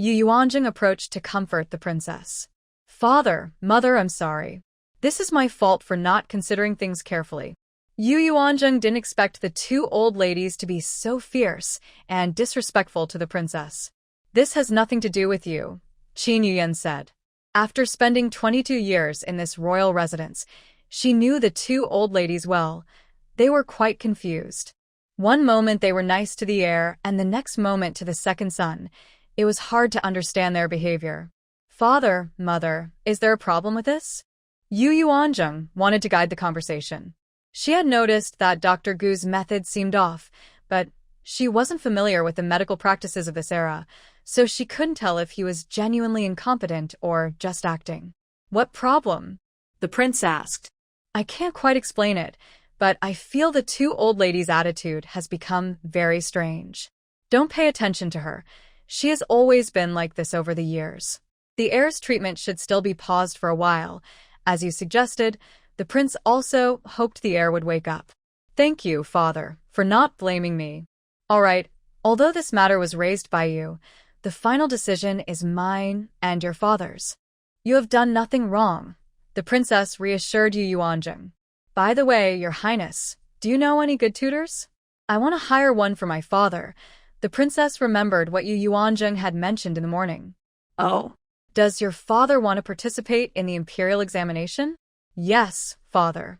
Yu Yuanjing approached to comfort the princess. Father, mother, I'm sorry. This is my fault for not considering things carefully. Yu Yuanjing didn't expect the two old ladies to be so fierce and disrespectful to the princess. This has nothing to do with you, Qin Yuyan said. After spending 22 years in this royal residence, she knew the two old ladies well. They were quite confused. One moment they were nice to the heir, and the next moment to the second son. It was hard to understand their behavior. Father, mother, is there a problem with this? Yu Yuanjing wanted to guide the conversation. She had noticed that Dr. Gu's method seemed off, but she wasn't familiar with the medical practices of this era, so she couldn't tell if he was genuinely incompetent or just acting. What problem? The prince asked. I can't quite explain it, but I feel the two old ladies' attitude has become very strange. Don't pay attention to her. She has always been like this over the years. The heir's treatment should still be paused for a while. As you suggested, the prince also hoped the heir would wake up. Thank you, father, for not blaming me. All right, although this matter was raised by you, the final decision is mine and your father's. You have done nothing wrong. The princess reassured Yu Yuanjing. By the way, your highness, do you know any good tutors? I want to hire one for my father. The princess remembered what Yu Yuanjing had mentioned in the morning. Oh? Does your father want to participate in the imperial examination? Yes, father.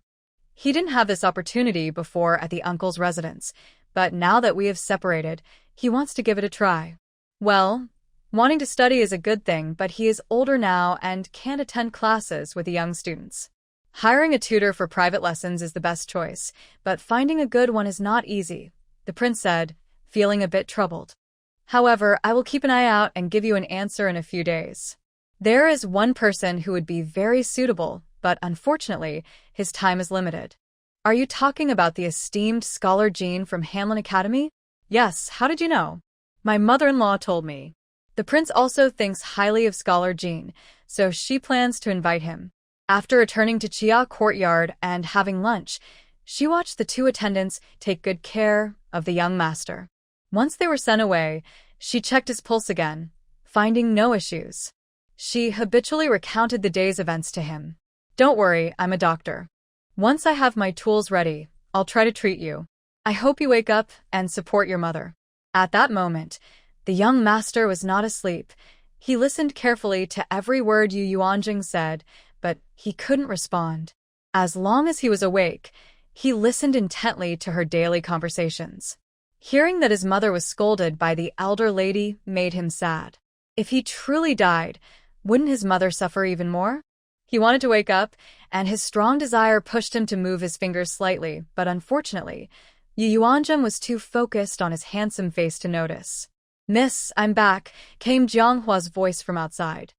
He didn't have this opportunity before at the uncle's residence, but now that we have separated, he wants to give it a try. Well, wanting to study is a good thing, but he is older now and can't attend classes with the young students. Hiring a tutor for private lessons is the best choice, but finding a good one is not easy, the prince said, feeling a bit troubled. However, I will keep an eye out and give you an answer in a few days. There is one person who would be very suitable, but unfortunately, his time is limited. Are you talking about the esteemed scholar Jean from Hanlin Academy? Yes, how did you know? My mother-in-law told me. The prince also thinks highly of scholar Jean, so she plans to invite him. After returning to Chia Courtyard and having lunch, she watched the two attendants take good care of the young master. Once they were sent away, she checked his pulse again, finding no issues. She habitually recounted the day's events to him. Don't worry, I'm a doctor. Once I have my tools ready, I'll try to treat you. I hope you wake up and support your mother. At that moment, the young master was not asleep. He listened carefully to every word Yu Yuanjing said, but he couldn't respond. As long as he was awake, he listened intently to her daily conversations. Hearing that his mother was scolded by the elder lady made him sad. If he truly died, wouldn't his mother suffer even more? He wanted to wake up, and his strong desire pushed him to move his fingers slightly, but unfortunately, Yu Yuanjing was too focused on his handsome face to notice. Miss, I'm back, came Jianghua's voice from outside.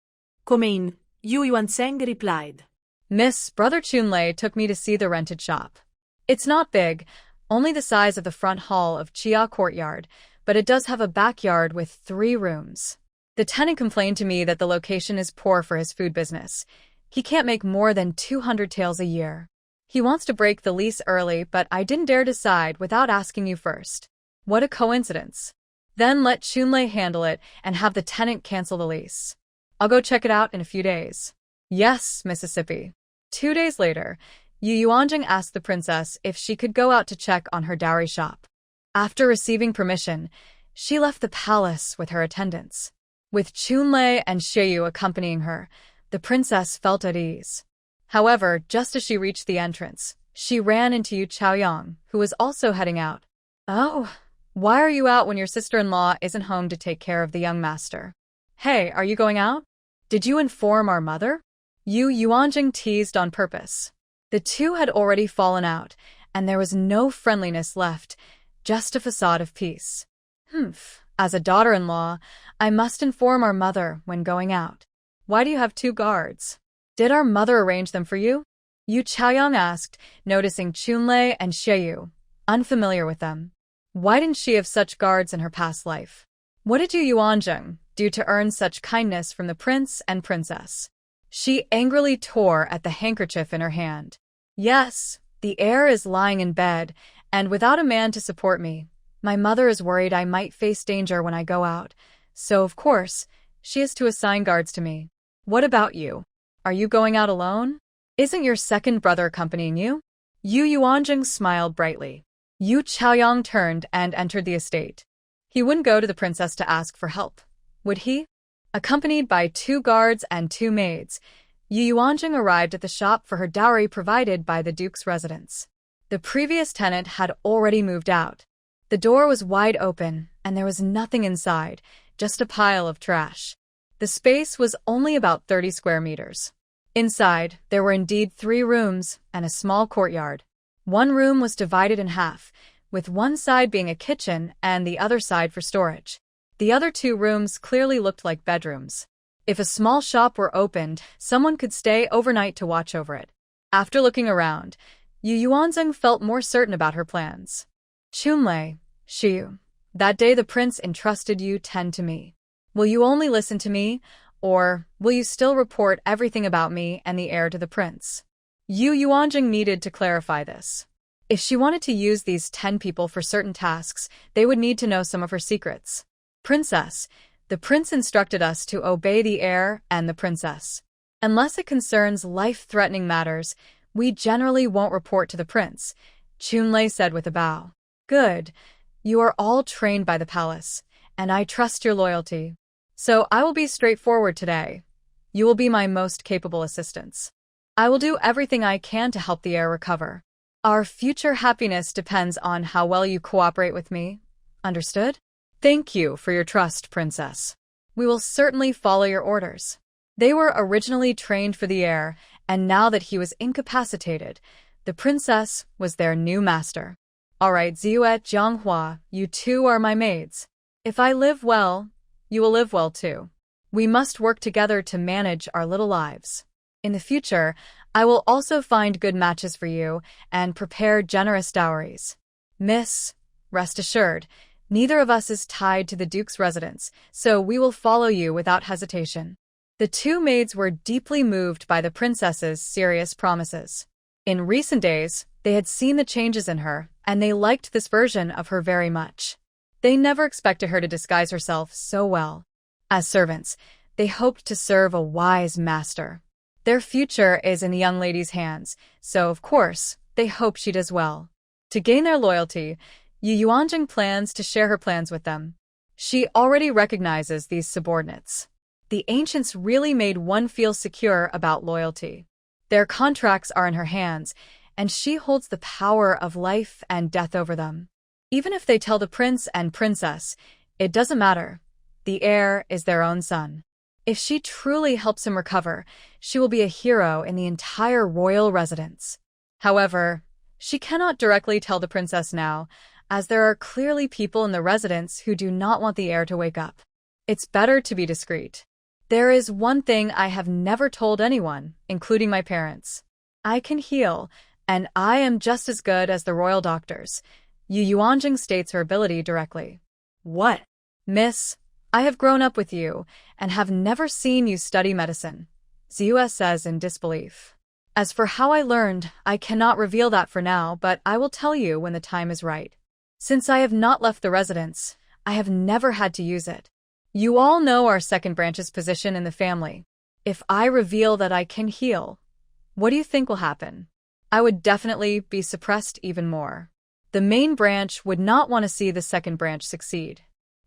Come in, Yu Yuanzheng replied. Miss, Brother Chunlei took me to see the rented shop. It's not big, only the size of the front hall of Chia Courtyard, but it does have a backyard with 3 rooms. The tenant complained to me that the location is poor for his food business. He can't make more than 200 taels a year. He wants to break the lease early, but I didn't dare decide without asking you first. What a coincidence. Then let Chunlei handle it and have the tenant cancel the lease. I'll go check it out in a few days. Yes, Mississippi. 2 days later, Yu Yuanjing asked the princess if she could go out to check on her dowry shop. After receiving permission, she left the palace with her attendants. With Chunlei and Xieyu accompanying her, the princess felt at ease. However, just as she reached the entrance, she ran into Yu Chaoyang, who was also heading out. Oh, why are you out when your sister-in-law isn't home to take care of the young master? Hey, are you going out? Did you inform our mother? Yu Yuanjing teased on purpose. The two had already fallen out, and there was no friendliness left, just a facade of peace. As a daughter-in-law, I must inform our mother when going out. Why do you have 2 guards? Did our mother arrange them for you? Yu Chaoyang asked, noticing Chunlei and Xieyu, unfamiliar with them. Why didn't she have such guards in her past life? What did Yu Yuanzheng do to earn such kindness from the prince and princess? She angrily tore at the handkerchief in her hand. Yes, the heir is lying in bed, and without a man to support me. My mother is worried I might face danger when I go out, so of course, she is to assign guards to me. What about you? Are you going out alone? Isn't your second brother accompanying you? Yu Yuanzheng smiled brightly. Yu Chaoyang turned and entered the estate. He wouldn't go to the princess to ask for help, would he? Accompanied by 2 guards and 2 maids, Yu Yuanzheng arrived at the shop for her dowry provided by the duke's residence. The previous tenant had already moved out. The door was wide open, and there was nothing inside, just a pile of trash. The space was only about 30 square meters. Inside, there were indeed 3 rooms and a small courtyard. One room was divided in half, with one side being a kitchen and the other side for storage. The other 2 rooms clearly looked like bedrooms. If a small shop were opened, someone could stay overnight to watch over it. After looking around, Yu Yuanzheng felt more certain about her plans. Chunlei, Xiu, that day the prince entrusted you 10 to me. Will you only listen to me, or will you still report everything about me and the heir to the prince? Yu Yuanzheng needed to clarify this. If she wanted to use these 10 people for certain tasks, they would need to know some of her secrets. Princess, the prince instructed us to obey the heir and the princess. Unless it concerns life-threatening matters, we generally won't report to the prince, Chunlei said with a bow. Good. You are all trained by the palace, and I trust your loyalty. So I will be straightforward today. You will be my most capable assistants. I will do everything I can to help the heir recover. Our future happiness depends on how well you cooperate with me. Understood? Thank you for your trust, Princess. We will certainly follow your orders. They were originally trained for the heir, and now that he was incapacitated, the princess was their new master. All right, Ziyuet Jianghua, you 2 are my maids. If I live well, you will live well too. We must work together to manage our little lives. In the future, I will also find good matches for you and prepare generous dowries. Miss, rest assured, neither of us is tied to the duke's residence, so we will follow you without hesitation. The 2 maids were deeply moved by the princess's serious promises. In recent days, they had seen the changes in her, and they liked this version of her very much. They never expected her to disguise herself so well. As servants, they hoped to serve a wise master. Their future is in the young lady's hands, so of course, they hope she does well. To gain their loyalty, Yu Yuanzheng plans to share her plans with them. She already recognizes these subordinates. The ancients really made one feel secure about loyalty. Their contracts are in her hands, and she holds the power of life and death over them. Even if they tell the prince and princess, it doesn't matter. The heir is their own son. If she truly helps him recover, she will be a hero in the entire royal residence. However, she cannot directly tell the princess now, as there are clearly people in the residence who do not want the heir to wake up. It's better to be discreet. There is one thing I have never told anyone, including my parents. I can heal, and I am just as good as the royal doctors. Yu Yuanzheng states her ability directly. What? Miss, I have grown up with you, and have never seen you study medicine, Ziyue says in disbelief. As for how I learned, I cannot reveal that for now, but I will tell you when the time is right. Since I have not left the residence, I have never had to use it. You all know our second branch's position in the family. If I reveal that I can heal, what do you think will happen? I would definitely be suppressed even more. The main branch would not want to see the second branch succeed.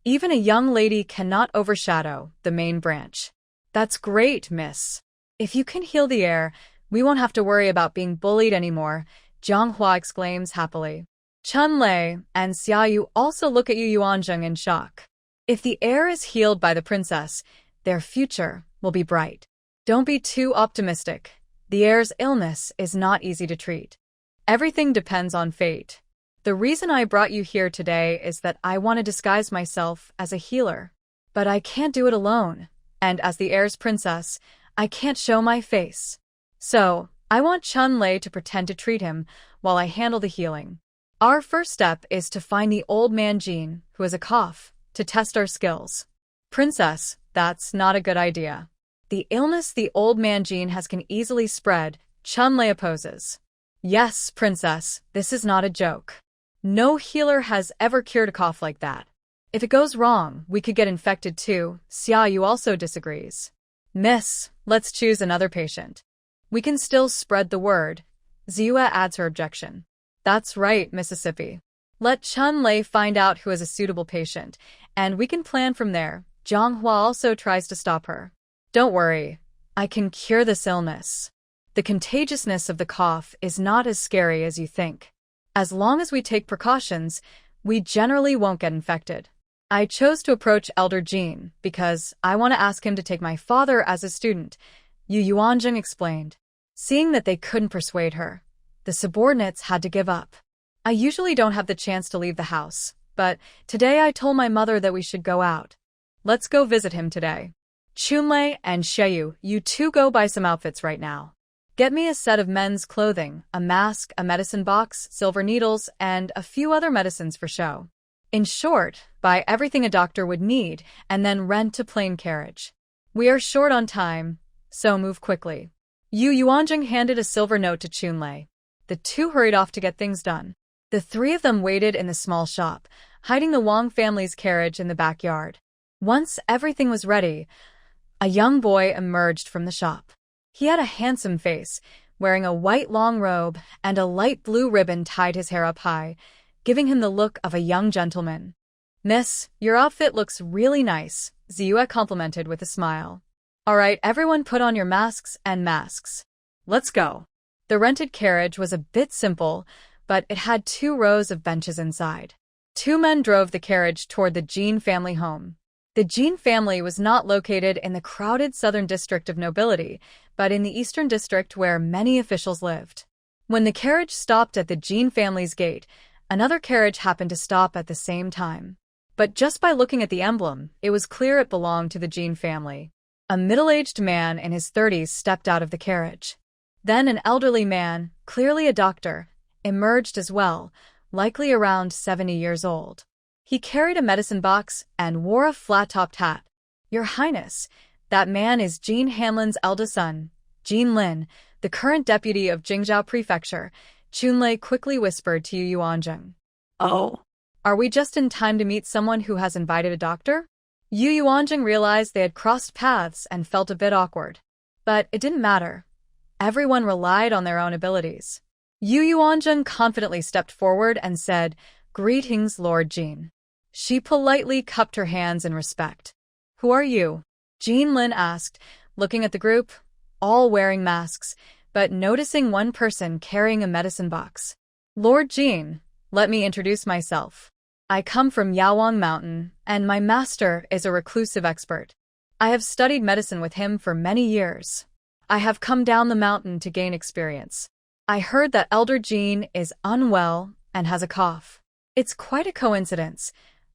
Even a young lady cannot overshadow the main branch. That's great, miss. If you can heal the heir, we won't have to worry about being bullied anymore, Jiang Hua exclaims happily. Chunlei and Xiaoyu also look at Yu Yuanzheng in shock. If the heir is healed by the princess, their future will be bright. Don't be too optimistic. The heir's illness is not easy to treat. Everything depends on fate. The reason I brought you here today is that I want to disguise myself as a healer. But I can't do it alone, and as the Heirs princess, I can't show my face. So, I want Chun-Lei to pretend to treat him while I handle the healing. Our first step is to find the old man Jean, who has a cough, to test our skills. Princess, that's not a good idea. The illness the old man Jean has can easily spread, Chun-Lei opposes. Yes, princess, this is not a joke. No healer has ever cured a cough like that. If it goes wrong, we could get infected too. Xia Yu also disagrees. Miss, let's choose another patient. We can still spread the word. Ziyue adds her objection. That's right, Mississippi. Let Chun-Lei find out who is a suitable patient, and we can plan from there. Zhanghua also tries to stop her. Don't worry, I can cure this illness. The contagiousness of the cough is not as scary as you think. As long as we take precautions, we generally won't get infected. I chose to approach Elder Jean because I want to ask him to take my father as a student, Yu Yuanjing explained. Seeing that they couldn't persuade her, the subordinates had to give up. I usually don't have the chance to leave the house, but today I told my mother that we should go out. Let's go visit him today. Chun-Lei and Xieyu, you two go buy some outfits right now. Get me a set of men's clothing, a mask, a medicine box, silver needles, and a few other medicines for show. In short, buy everything a doctor would need, and then rent a plane carriage. We are short on time, so move quickly. Yu Yuanjing handed a silver note to Chun-Lei. The two hurried off to get things done. The three of them waited in the small shop, hiding the Wang family's carriage in the backyard. Once everything was ready, a young boy emerged from the shop. He had a handsome face, wearing a white long robe, and a light blue ribbon tied his hair up high, giving him the look of a young gentleman. Miss, your outfit looks really nice, Ziyue complimented with a smile. All right, everyone put on your masks and masks. Let's go. The rented carriage was a bit simple, but it had 2 rows of benches inside. 2 men drove the carriage toward the Jean family home. The Jean family was not located in the crowded southern district of nobility, but in the eastern district where many officials lived. When the carriage stopped at the Jean family's gate, another carriage happened to stop at the same time. But just by looking at the emblem, it was clear it belonged to the Jean family. A middle-aged man in his 30s stepped out of the carriage. Then an elderly man, clearly a doctor, emerged as well, likely around 70 years old. He carried a medicine box and wore a flat-topped hat. Your Highness, that man is Jean Hanlin's eldest son, Jean Lin, the current deputy of Jingzhou Prefecture, Chun-Lei quickly whispered to Yu Yuanjing. Oh. Are we just in time to meet someone who has invited a doctor? Yu Yuanjing realized they had crossed paths and felt a bit awkward. But it didn't matter. Everyone relied on their own abilities. Yu Yuanjing confidently stepped forward and said, "Greetings, Lord Jean." She politely cupped her hands in respect. "Who are you?" Jean Lin asked, looking at the group, all wearing masks, but noticing one person carrying a medicine box. "Lord Jean, let me introduce myself. I come from Yaowang Mountain, and my master is a reclusive expert. I have studied medicine with him for many years. I have come down the mountain to gain experience. I heard that Elder Jean is unwell and has a cough. It's quite a coincidence.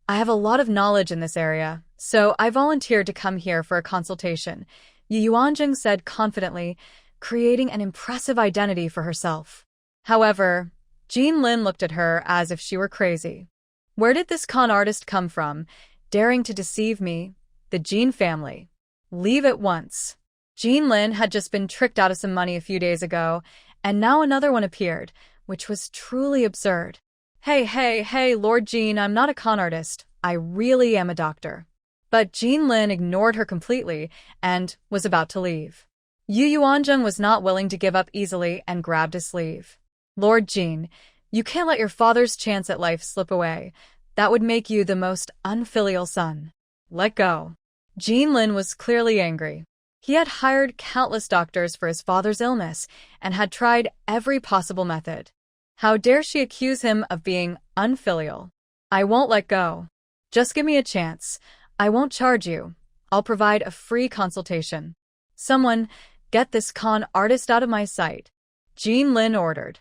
I have a lot of knowledge in this area, so I volunteered to come here for a consultation," Yu Yuanjing said confidently, creating an impressive identity for herself. However, Jean Lin looked at her as if she were crazy. Where did this con artist come from, daring to deceive me? The Jean family. Leave at once. Jean Lin had just been tricked out of some money a few days ago, and now another one appeared, which was truly absurd. Hey, Lord Jean, I'm not a con artist. I really am a doctor." But Jean Lin ignored her completely and was about to leave. Yu Yuanjing was not willing to give up easily and grabbed his sleeve. "Lord Jean, you can't let your father's chance at life slip away. That would make you the most unfilial son. Let go." Jean Lin was clearly angry. He had hired countless doctors for his father's illness and had tried every possible method. How dare she accuse him of being unfilial? "I won't let go. Just give me a chance. I won't charge you. I'll provide a free consultation. Someone, get this con artist out of my sight," Jean Lin ordered.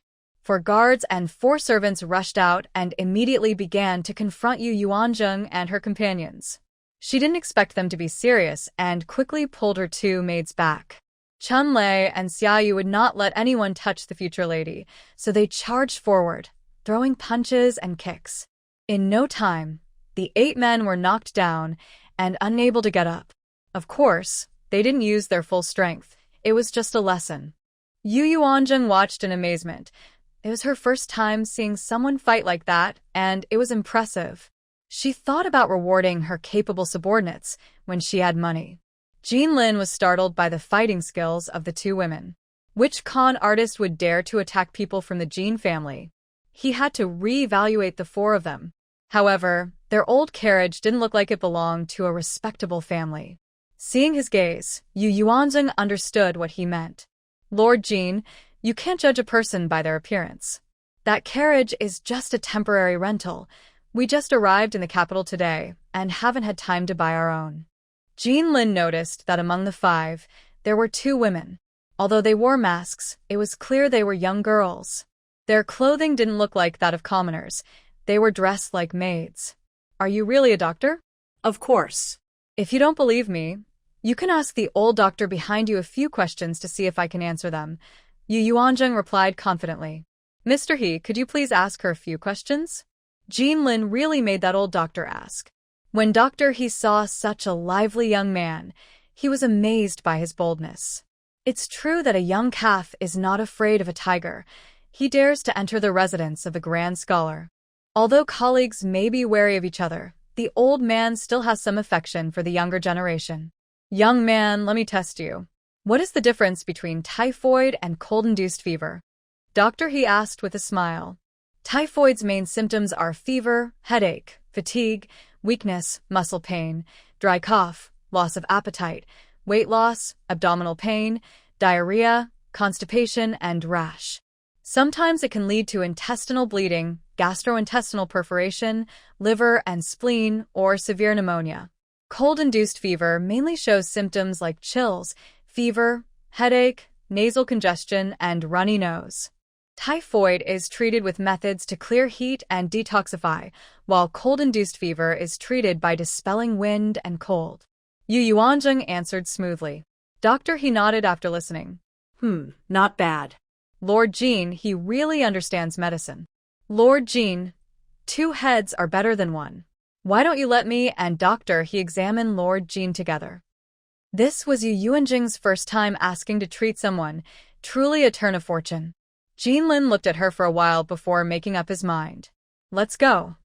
Four guards and 4 servants rushed out and immediately began to confront Yu Yuanzheng and her companions. She didn't expect them to be serious and quickly pulled her 2 maids back. Chun Lei and Xiaoyu would not let anyone touch the future lady, so they charged forward, throwing punches and kicks. In no time, the 8 men were knocked down and unable to get up. Of course, they didn't use their full strength. It was just a lesson. Yu Yuanzheng watched in amazement. It was her first time seeing someone fight like that, and it was impressive. She thought about rewarding her capable subordinates when she had money. Jean Lin was startled by the fighting skills of the 2 women. Which con artist would dare to attack people from the Jean family? He had to re-evaluate the 4 of them. However, their old carriage didn't look like it belonged to a respectable family. Seeing his gaze, Yu Yuanzheng understood what he meant. Lord Jean, you can't judge a person by their appearance. That carriage is just a temporary rental. We just arrived in the capital today and haven't had time to buy our own. Jean Lin noticed that among the 5, there were 2 women. Although they wore masks, it was clear they were young girls. Their clothing didn't look like that of commoners. They were dressed like maids. Are you really a doctor? Of course. If you don't believe me, you can ask the old doctor behind you a few questions to see if I can answer them. Yu Yuanzheng replied confidently. Mr. He, could you please ask her a few questions? Jean Lin really made that old doctor ask. When Dr. He saw such a lively young man, he was amazed by his boldness. It's true that a young calf is not afraid of a tiger. He dares to enter the residence of a grand scholar. Although colleagues may be wary of each other, the old man still has some affection for the younger generation. Young man, let me test you. What is the difference between typhoid and cold-induced fever? Dr. He asked with a smile. Typhoid's main symptoms are fever, headache, fatigue, weakness, muscle pain, dry cough, loss of appetite, weight loss, abdominal pain, diarrhea, constipation, and rash. Sometimes it can lead to intestinal bleeding, gastrointestinal perforation, liver and spleen, or severe pneumonia. Cold-induced fever mainly shows symptoms like chills, fever, headache, nasal congestion, and runny nose. Typhoid is treated with methods to clear heat and detoxify, while cold-induced fever is treated by dispelling wind and cold. Yu Yuanzheng answered smoothly. Dr. He nodded after listening. Not bad. Lord Jean, he really understands medicine. Lord Jean, 2 heads are better than 1. Why don't you let me and Dr. He examine Lord Jean together? This was Yu Yuanzheng's first time asking to treat someone, truly a turn of fortune. Jean Lin looked at her for a while before making up his mind. Let's go.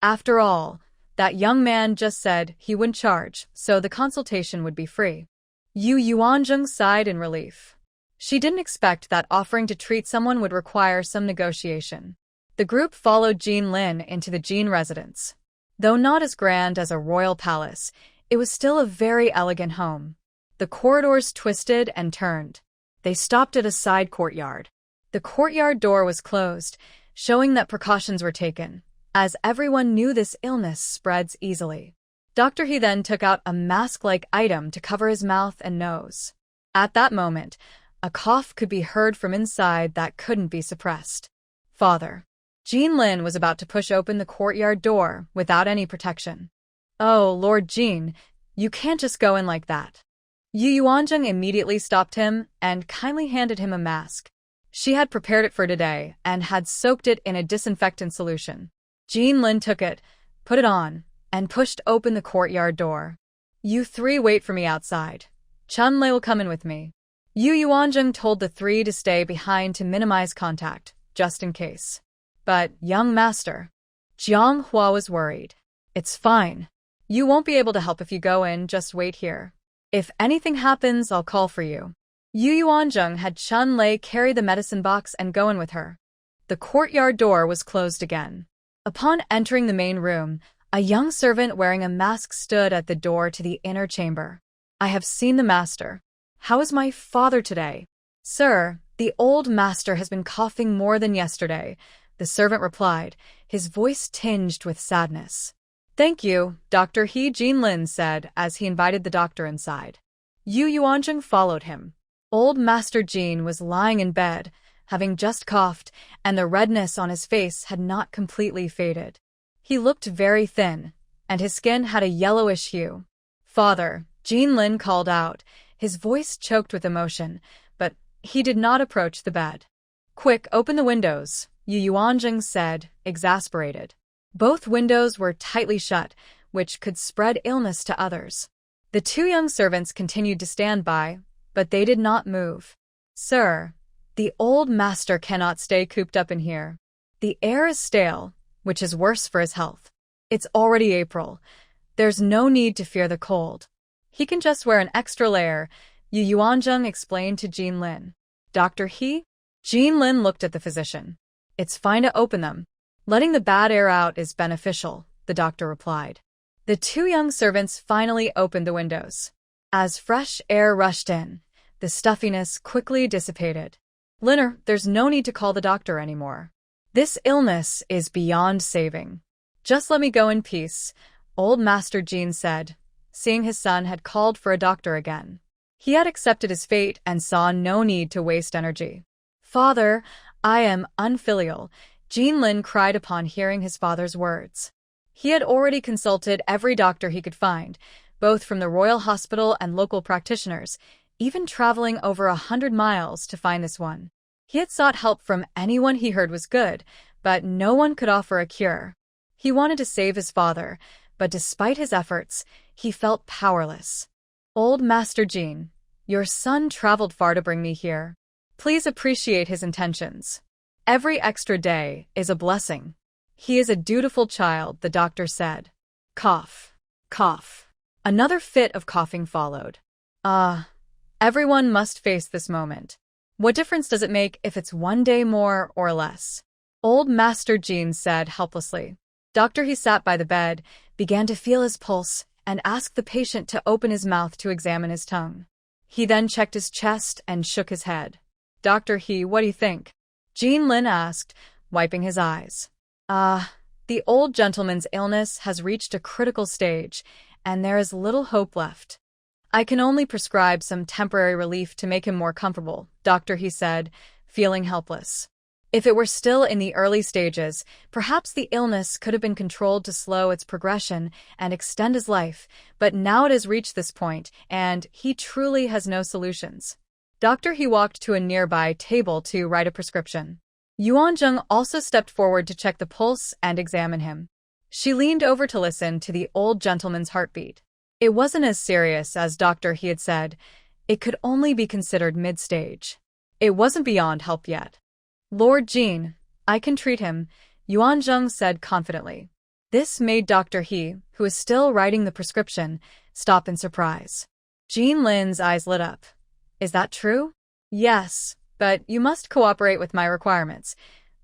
After all, that young man just said he wouldn't charge, so the consultation would be free. Yu Yuanzheng sighed in relief. She didn't expect that offering to treat someone would require some negotiation. The group followed Jean Lin into the Jean residence. Though not as grand as a royal palace, it was still a very elegant home. The corridors twisted and turned. They stopped at a side courtyard. The courtyard door was closed, showing that precautions were taken, as everyone knew this illness spreads easily. Dr. He then took out a mask-like item to cover his mouth and nose. At that moment, a cough could be heard from inside that couldn't be suppressed. Father. Jean Lin was about to push open the courtyard door without any protection. Oh, Lord Jean, you can't just go in like that. Yu Yuanzheng immediately stopped him and kindly handed him a mask. She had prepared it for today and had soaked it in a disinfectant solution. Jean Lin took it, put it on, and pushed open the courtyard door. You 3 wait for me outside. Chun Lei will come in with me. Yu Yuanzheng told the 3 to stay behind to minimize contact, just in case. But, young master. Jiang Hua was worried. It's fine. You won't be able to help if you go in, just wait here. If anything happens, I'll call for you. Yu Yuanzheng had Chun Lei carry the medicine box and go in with her. The courtyard door was closed again. Upon entering the main room, a young servant wearing a mask stood at the door to the inner chamber. I have seen the master. How is my father today? Sir, the old master has been coughing more than yesterday, the servant replied, his voice tinged with sadness. Thank you, Dr. He, Jean Lin said as he invited the doctor inside. Yu Yuanzheng followed him. Old Master Jean was lying in bed, having just coughed, and the redness on his face had not completely faded. He looked very thin, and his skin had a yellowish hue. "Father," Jinlin called out, his voice choked with emotion, but he did not approach the bed. "Quick, open the windows," Yu Yuanzheng said, exasperated. Both windows were tightly shut, which could spread illness to others. The two young servants continued to stand by, but they did not move. "Sir, the old master cannot stay cooped up in here. The air is stale, which is worse for his health. It's already April. There's no need to fear the cold. He can just wear an extra layer," Yu Yuanzheng explained to Jinlin. "Dr. He?" Jinlin looked at the physician. "It's fine to open them. Letting the bad air out is beneficial," the doctor replied. The two young servants finally opened the windows. As fresh air rushed in, the stuffiness quickly dissipated. "Linner, there's no need to call the doctor anymore. This illness is beyond saving. Just let me go in peace," old Master Jin said, seeing his son had called for a doctor again. He had accepted his fate and saw no need to waste energy. "Father, I am unfilial," Jinlin cried upon hearing his father's words. He had already consulted every doctor he could find, both from the royal hospital and local practitioners, even traveling over 100 miles to find this one. He had sought help from anyone he heard was good, but no one could offer a cure. He wanted to save his father, but despite his efforts, he felt powerless. "Old Master Jin, your son traveled far to bring me here. Please appreciate his intentions. Every extra day is a blessing. He is a dutiful child," the doctor said. Cough. Cough. Another fit of coughing followed. Everyone must face this moment. What difference does it make if it's one day more or less? Old Master Jin said helplessly. Dr. He sat by the bed, began to feel his pulse, and asked the patient to open his mouth to examine his tongue. He then checked his chest and shook his head. "Dr. He, what do you think?" Jinlin asked, wiping his eyes. The old gentleman's illness has reached a critical stage, and there is little hope left. I can only prescribe some temporary relief to make him more comfortable, Dr. He said, feeling helpless. If it were still in the early stages, perhaps the illness could have been controlled to slow its progression and extend his life, but now it has reached this point, and he truly has no solutions. Dr. He walked to a nearby table to write a prescription. Yuanzheng also stepped forward to check the pulse and examine him. She leaned over to listen to the old gentleman's heartbeat. It wasn't as serious as Dr. He had said. It could only be considered mid-stage. It wasn't beyond help yet. "Lord Jin, I can treat him," Yuanzheng said confidently. This made Dr. He, who was still writing the prescription, stop in surprise. Jinlin's eyes lit up. "Is that true?" "Yes. But you must cooperate with my requirements.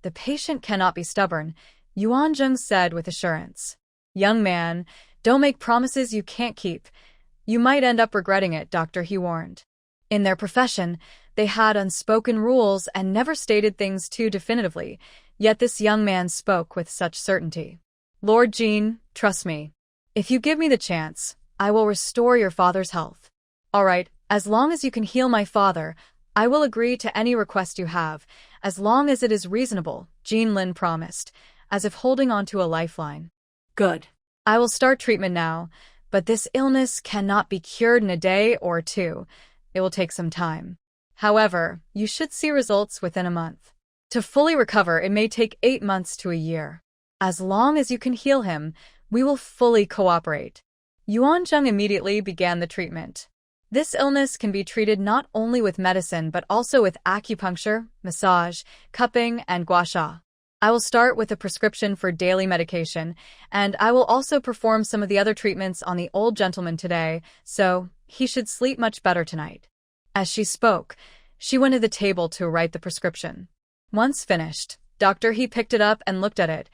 The patient cannot be stubborn," Yuanzheng said with assurance. "Young man, don't make promises you can't keep. You might end up regretting it," Dr. He warned. In their profession, they had unspoken rules and never stated things too definitively, yet this young man spoke with such certainty. "Lord Jin, trust me. If you give me the chance, I will restore your father's health. All right, as long as you can heal my father, I will agree to any request you have, as long as it is reasonable," Jinlin promised, as if holding onto a lifeline. "Good. "I will start treatment now, but this illness cannot be cured in a day or two. It will take some time. However, you should see results within a month. To fully recover, it may take 8 months to a year. As long as you can heal him, we will fully cooperate." Yuanzheng immediately began the treatment. This illness can be treated not only with medicine but also with acupuncture, massage, cupping, and gua sha. I will start with a prescription for daily medication, and I will also perform some of the other treatments on the old gentleman today, so he should sleep much better tonight. As she spoke, she went to the table to write the prescription. Once finished, Dr. He picked it up and looked at it.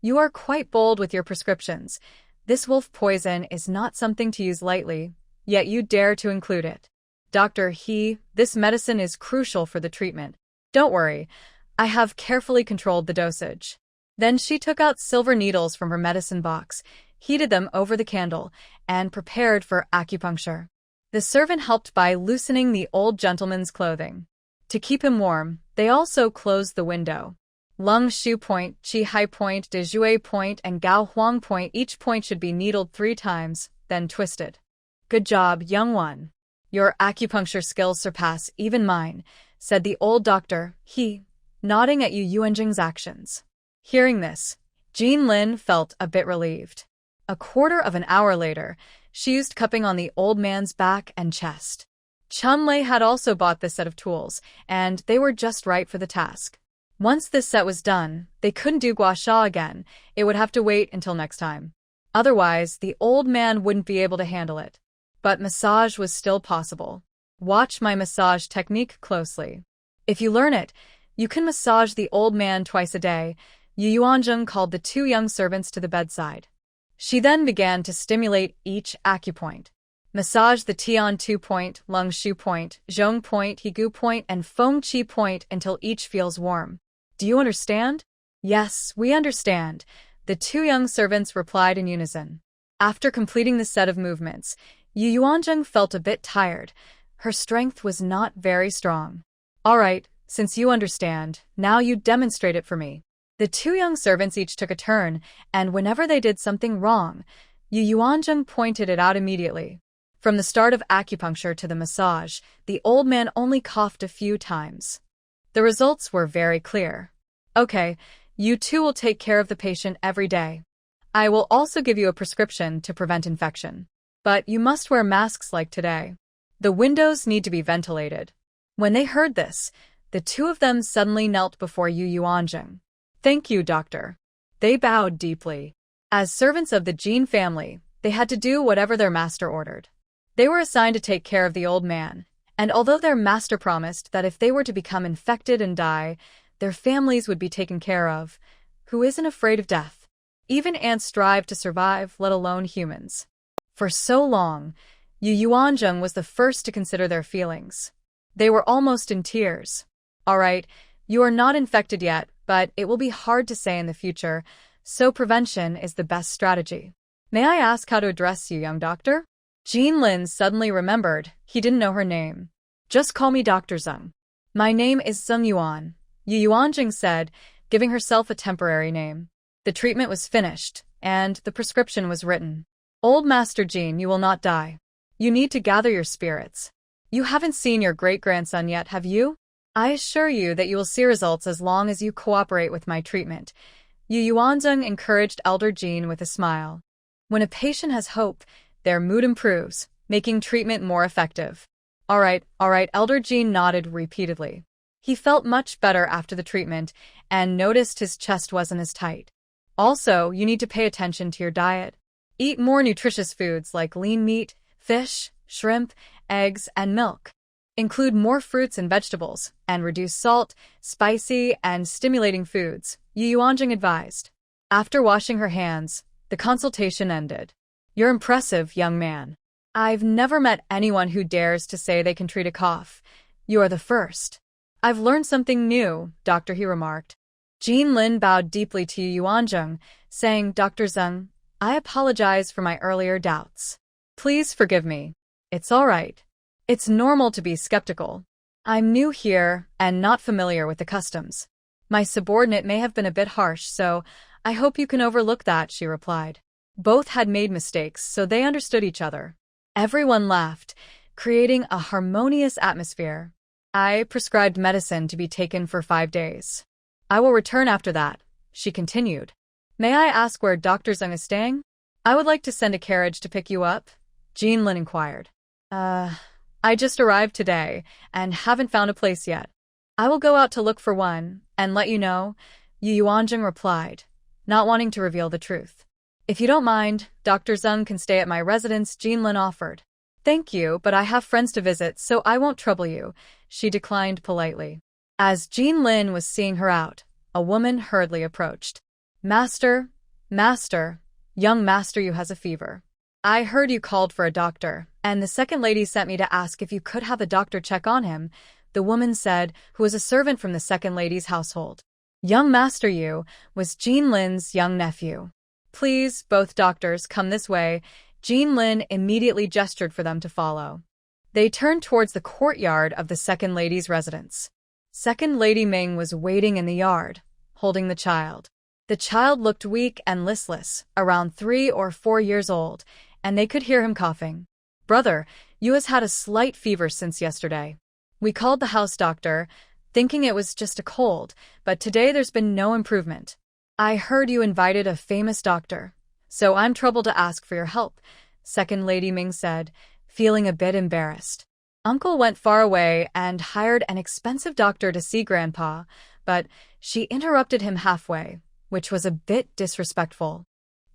"You are quite bold with your prescriptions. This wolf poison is not something to use lightly, yet you dare to include it. Dr. He, this medicine is crucial for the treatment. Don't worry, I have carefully controlled the dosage." Then she took out silver needles from her medicine box, heated them over the candle, and prepared for acupuncture. The servant helped by loosening the old gentleman's clothing. To keep him warm, they also closed the window. Lung Shu Point, Qi Hai Point, De Jue Point, and Gao Huang Point, each point should be needled 3 times, then twisted. Good job, young one. Your acupuncture skills surpass even mine, said the old doctor, nodding at Yu Yuanjing's actions. Hearing this, Jean Lin felt a bit relieved. A quarter of an hour later, she used cupping on the old man's back and chest. Chun Lei had also bought this set of tools, and they were just right for the task. Once this set was done, they couldn't do gua sha again. It would have to wait until next time. Otherwise, the old man wouldn't be able to handle it. But massage was still possible. Watch my massage technique closely. If you learn it, you can massage the old man twice a day. Yu Yuanzheng called the 2 young servants to the bedside. She then began to stimulate each acupoint. Massage the Tian 2 Point, Lung Shu Point, Zhong Point, Higu Point, and Feng Qi Point until each feels warm. Do you understand? Yes, we understand, the 2 young servants replied in unison. After completing the set of movements, Yu Yuanzheng felt a bit tired. Her strength was not very strong. All right, since you understand, now you demonstrate it for me. The 2 young servants each took a turn, and whenever they did something wrong, Yu Yuanzheng pointed it out immediately. From the start of acupuncture to the massage, the old man only coughed a few times. The results were very clear. Okay, you 2 will take care of the patient every day. I will also give you a prescription to prevent infection. But you must wear masks like today. The windows need to be ventilated. When they heard this, the 2 of them suddenly knelt before Yu Yuanzheng. Thank you, doctor. They bowed deeply. As servants of the Jin family, they had to do whatever their master ordered. They were assigned to take care of the old man, and although their master promised that if they were to become infected and die, their families would be taken care of, who isn't afraid of death? Even ants strive to survive, let alone humans. For so long, Yu Yuanzheng was the first to consider their feelings. They were almost in tears. All right, you are not infected yet, but it will be hard to say in the future, so prevention is the best strategy. May I ask how to address you, young doctor? Jean Lin suddenly remembered he didn't know her name. Just call me Dr. Zeng. My name is Zeng Yuan, Yu Yuanjing said, giving herself a temporary name. The treatment was finished, and the prescription was written. Old Master Jean, you will not die. You need to gather your spirits. You haven't seen your great-grandson yet, have you? I assure you that you will see results as long as you cooperate with my treatment. Yu Yuanzheng encouraged Elder Jean with a smile. When a patient has hope, their mood improves, making treatment more effective. All right, Elder Jean nodded repeatedly. He felt much better after the treatment and noticed his chest wasn't as tight. Also, you need to pay attention to your diet. Eat more nutritious foods like lean meat, fish, shrimp, eggs, and milk. Include more fruits and vegetables, and reduce salt, spicy, and stimulating foods, Yu Yuanjing advised. After washing her hands, the consultation ended. You're impressive, young man. I've never met anyone who dares to say they can treat a cough. You are the first. I've learned something new, Doctor, he remarked. Jean Lin bowed deeply to Yu Yuanzheng, saying, Dr. Zeng, I apologize for my earlier doubts. Please forgive me. It's all right. It's normal to be skeptical. I'm new here and not familiar with the customs. My subordinate may have been a bit harsh, so I hope you can overlook that, she replied. Both had made mistakes, so they understood each other. Everyone laughed, creating a harmonious atmosphere. I prescribed medicine to be taken for 5 days. I will return after that, she continued. May I ask where Dr. Zeng is staying? I would like to send a carriage to pick you up, Jean Lin inquired. I just arrived today and haven't found a place yet. I will go out to look for one and let you know, Yu Yuanjing replied, not wanting to reveal the truth. If you don't mind, Dr. Zeng can stay at my residence, Jean Lin offered. Thank you, but I have friends to visit, so I won't trouble you, she declined politely. As Jean Lin was seeing her out, a woman hurriedly approached. Master, young master, you has a fever. I heard you called for a doctor, and the second lady sent me to ask if you could have a doctor check on him, the woman said, who was a servant from the second lady's household. Young Master Yu was Jean Lin's young nephew. Please, both doctors, come this way. Jean Lin immediately gestured for them to follow. They turned towards the courtyard of the second lady's residence. Second Lady Ming was waiting in the yard, holding the child. The child looked weak and listless, around 3 or 4 years old, and they could hear him coughing. "Brother, Yu has had a slight fever since yesterday. We called the house doctor, thinking it was just a cold, but today there's been no improvement. I heard you invited a famous doctor, so I'm troubled to ask for your help," Second Lady Ming said, feeling a bit embarrassed. Uncle went far away and hired an expensive doctor to see Grandpa, but she interrupted him halfway, which was a bit disrespectful.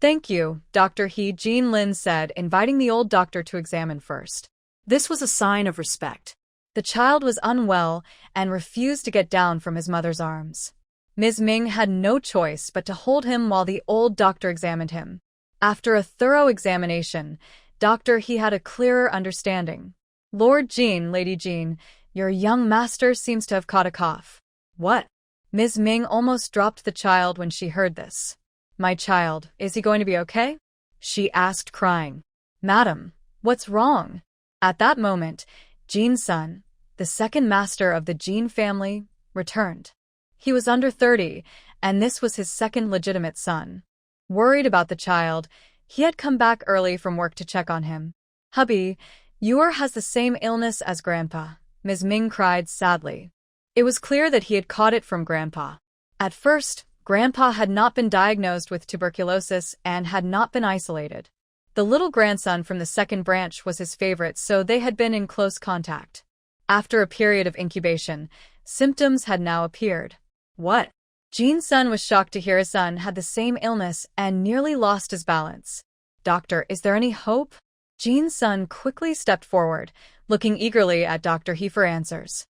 "Thank you, Dr. He," Jean Lin said, inviting the old doctor to examine first. This was a sign of respect. The child was unwell and refused to get down from his mother's arms. Ms. Ming had no choice but to hold him while the old doctor examined him. After a thorough examination, Dr. He had a clearer understanding. "Lord Jean, Lady Jean, your young master seems to have caught a cough." "What?" Ms. Ming almost dropped the child when she heard this. "My child, is he going to be okay?" she asked, crying. "Madam, what's wrong?" At that moment, Jean's son, the second master of the Jean family, returned. He was under 30, and this was his second legitimate son. Worried about the child, he had come back early from work to check on him. "Hubby, Yor has the same illness as Grandpa," Ms. Ming cried sadly. It was clear that he had caught it from Grandpa. At first, Grandpa had not been diagnosed with tuberculosis and had not been isolated. The little grandson from the second branch was his favorite, so they had been in close contact. After a period of incubation, symptoms had now appeared. "What?" Jean's son was shocked to hear his son had the same illness and nearly lost his balance. "Doctor, is there any hope?" Jean's son quickly stepped forward, looking eagerly at Dr. He for answers.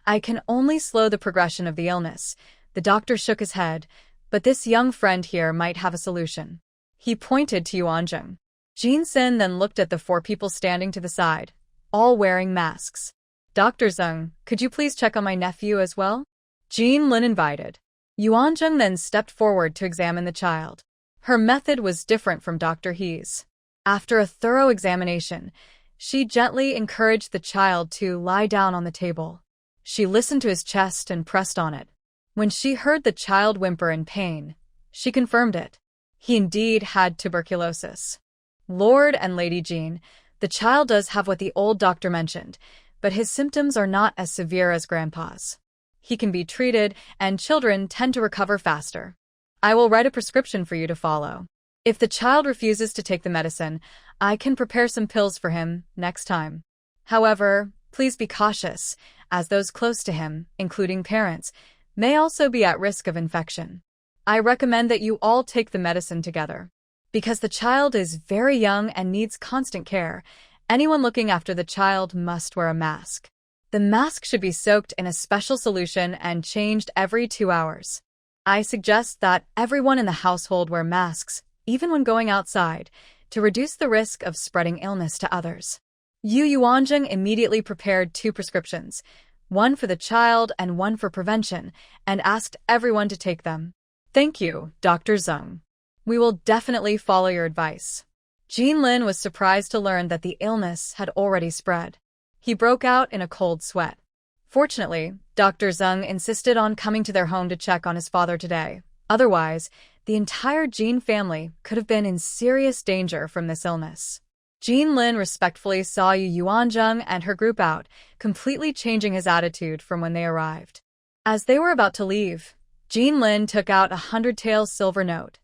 "I can only slow the progression of the illness." The doctor shook his head, "but this young friend here might have a solution." He pointed to Yuanzheng. Jean Sin then looked at the 4 people standing to the side, all wearing masks. "Dr. Zeng, could you please check on my nephew as well?" Jean Lin invited. Yuanzheng then stepped forward to examine the child. Her method was different from Dr. He's. After a thorough examination, she gently encouraged the child to lie down on the table. She listened to his chest and pressed on it. When she heard the child whimper in pain, she confirmed it. He indeed had tuberculosis. "Lord and Lady Jean, the child does have what the old doctor mentioned, but his symptoms are not as severe as Grandpa's. He can be treated, and children tend to recover faster. I will write a prescription for you to follow. If the child refuses to take the medicine, I can prepare some pills for him next time. However, please be cautious, as those close to him, including parents, may also be at risk of infection. I recommend that you all take the medicine together. Because the child is very young and needs constant care, anyone looking after the child must wear a mask. The mask should be soaked in a special solution and changed every 2 hours. I suggest that everyone in the household wear masks, even when going outside, to reduce the risk of spreading illness to others." Yu Yuanzheng immediately prepared 2 prescriptions, one for the child and one for prevention, and asked everyone to take them. "Thank you, Dr. Zeng. We will definitely follow your advice." Jean Lin was surprised to learn that the illness had already spread. He broke out in a cold sweat. Fortunately, Dr. Zeng insisted on coming to their home to check on his father today. Otherwise, the entire Jean family could have been in serious danger from this illness. Jean Lin respectfully saw Yu Yuanzheng and her group out, completely changing his attitude from when they arrived. As they were about to leave, Jean Lin took out a 100-tael silver note.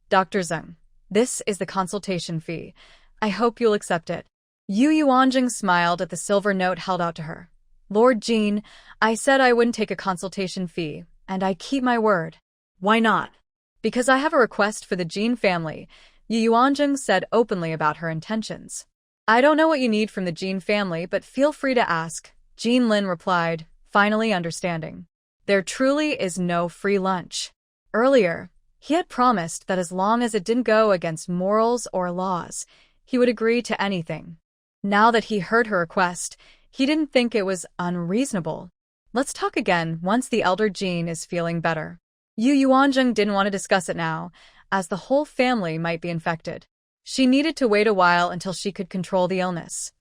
"Dr. Zeng, this is the consultation fee. I hope you'll accept it." Yu Yuanzheng smiled at the silver note held out to her. "Lord Jean, I said I wouldn't take a consultation fee, and I keep my word." "Why not?" "Because I have a request for the Jean family," Yu Yuanzheng said openly about her intentions. "I don't know what you need from the Jean family, but feel free to ask," Jean Lin replied, finally understanding. There truly is no free lunch. Earlier, he had promised that as long as it didn't go against morals or laws, he would agree to anything. Now that he heard her request, he didn't think it was unreasonable. "Let's talk again once the elder Jean is feeling better." Yu Yuanzheng didn't want to discuss it now, as the whole family might be infected. She needed to wait a while until she could control the illness.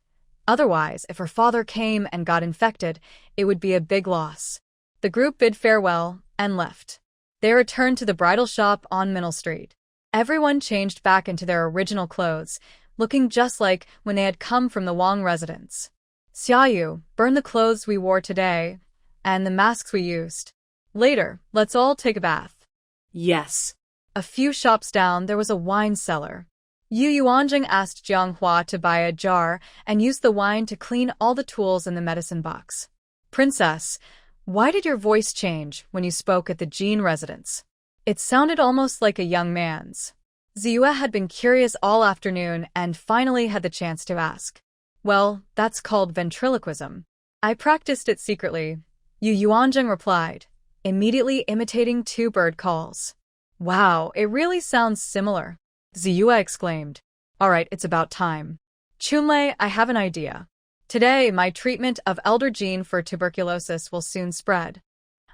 Otherwise, if her father came and got infected, it would be a big loss. The group bid farewell and left. They returned to the bridal shop on Middle Street. Everyone changed back into their original clothes, looking just like when they had come from the Wang residence. Xiaoyu, burn the clothes we wore today, and the masks we used. Later, let's all take a bath. Yes. A few shops down, there was a wine cellar. Yu Yuanjing asked Jianghua to buy a jar and use the wine to clean all the tools in the medicine box. Princess, why did your voice change when you spoke at the Jin residence? It sounded almost like a young man's. Ziyue had been curious all afternoon and finally had the chance to ask. Well, that's called ventriloquism. I practiced it secretly, Yu Yuanjing replied, immediately imitating two bird calls. Wow, it really sounds similar, Ziyue exclaimed. All right, it's about time. Chunlei, I have an idea. Today, my treatment of elder Jin for tuberculosis will soon spread.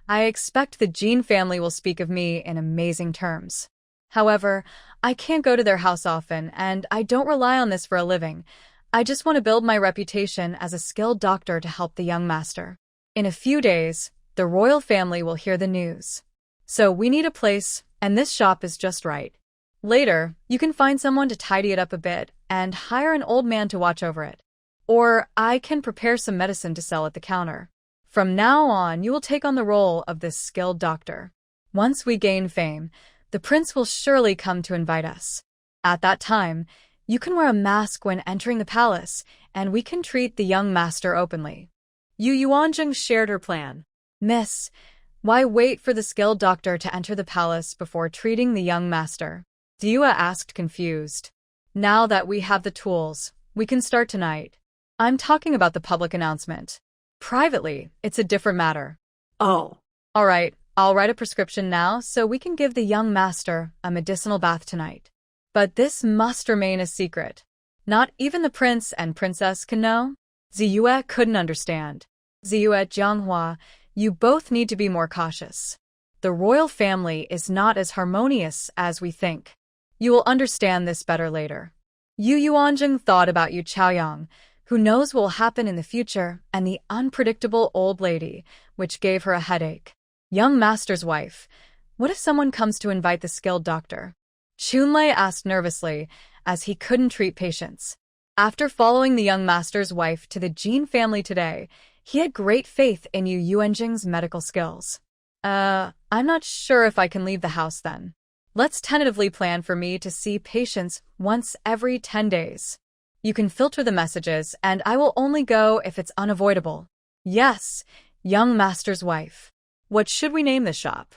I expect the Jin family will speak of me in amazing terms. However, I can't go to their house often, and I don't rely on this for a living. I just want to build my reputation as a skilled doctor to help the young master. In a few days, the royal family will hear the news. So we need a place, and this shop is just right. Later, you can find someone to tidy it up a bit and hire an old man to watch over it. Or I can prepare some medicine to sell at the counter. From now on, you will take on the role of this skilled doctor. Once we gain fame, the prince will surely come to invite us. At that time, you can wear a mask when entering the palace, and we can treat the young master openly. Yu Yuanjing shared her plan. Miss, why wait for the skilled doctor to enter the palace before treating the young master? Ziyue asked, confused. Now that we have the tools, we can start tonight. I'm talking about the public announcement. Privately, it's a different matter. Oh. All right, I'll write a prescription now so we can give the young master a medicinal bath tonight. But this must remain a secret. Not even the prince and princess can know? Ziyue couldn't understand. Ziyue, Jianghua, you both need to be more cautious. The royal family is not as harmonious as we think. You will understand this better later. Yu Yuanjing thought about Yu Chaoyang, who knows what will happen in the future, and the unpredictable old lady, which gave her a headache. Young master's wife. What if someone comes to invite the skilled doctor? Chunlei asked nervously, as he couldn't treat patients. After following the young master's wife to the Jin family today, he had great faith in Yu Yuanjing's medical skills. I'm not sure if I can leave the house then. Let's tentatively plan for me to see patients once every 10 days. You can filter the messages, and I will only go if it's unavoidable. Yes, young master's wife. What should we name this shop?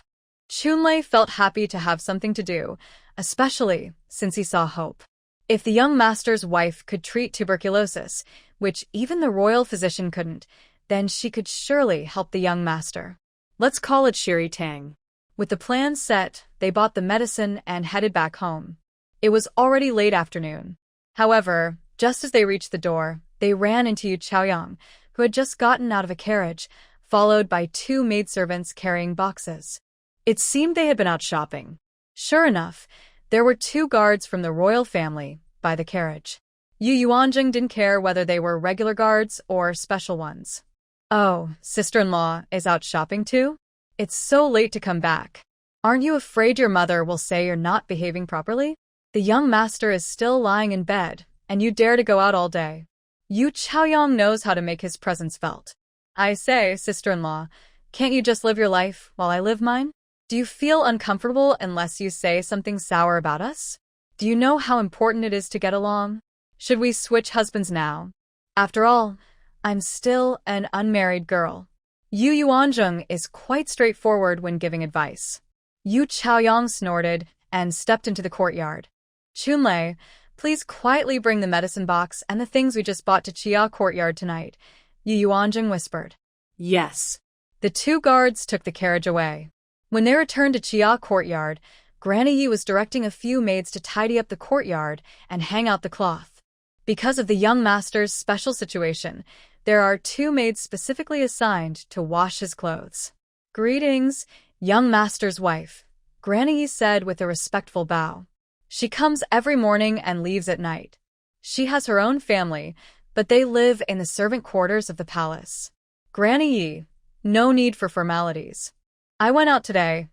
Chunlei felt happy to have something to do, especially since he saw hope. If the young master's wife could treat tuberculosis, which even the royal physician couldn't, then she could surely help the young master. Let's call it Shiri Tang. With the plan set, they bought the medicine and headed back home. It was already late afternoon. However, just as they reached the door, they ran into Yu Chaoyang, who had just gotten out of a carriage, followed by two maidservants carrying boxes. It seemed they had been out shopping. Sure enough, there were two guards from the royal family by the carriage. Yu Yuanjing didn't care whether they were regular guards or special ones. Oh, sister-in-law is out shopping too? It's so late to come back. Aren't you afraid your mother will say you're not behaving properly? The young master is still lying in bed, and you dare to go out all day. Yu Chaoyang knows how to make his presence felt. I say, sister-in-law, can't you just live your life while I live mine? Do you feel uncomfortable unless you say something sour about us? Do you know how important it is to get along? Should we switch husbands now? After all, I'm still an unmarried girl. Yu Yuanjing is quite straightforward when giving advice. Yu Chaoyang snorted and stepped into the courtyard. Chunlei, please quietly bring the medicine box and the things we just bought to Chia courtyard tonight, Yu Yuanjing whispered. Yes. The two guards took the carriage away. When they returned to Chia courtyard, Granny Yi was directing a few maids to tidy up the courtyard and hang out the cloth. Because of the young master's special situation, there are two maids specifically assigned to wash his clothes. Greetings, young master's wife, Granny Yi said with a respectful bow. She comes every morning and leaves at night. She has her own family, but they live in the servant quarters of the palace. Granny Yi, No need for formalities. I went out today.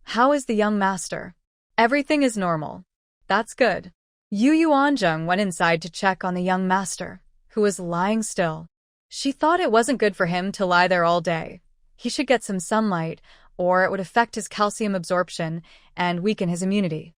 How is the young master? Everything is normal. That's good. Yu Yuanzheng went inside to check on the young master, who was lying still. She thought it wasn't good for him to lie there all day. He should get some sunlight, or it would affect his calcium absorption and weaken his immunity.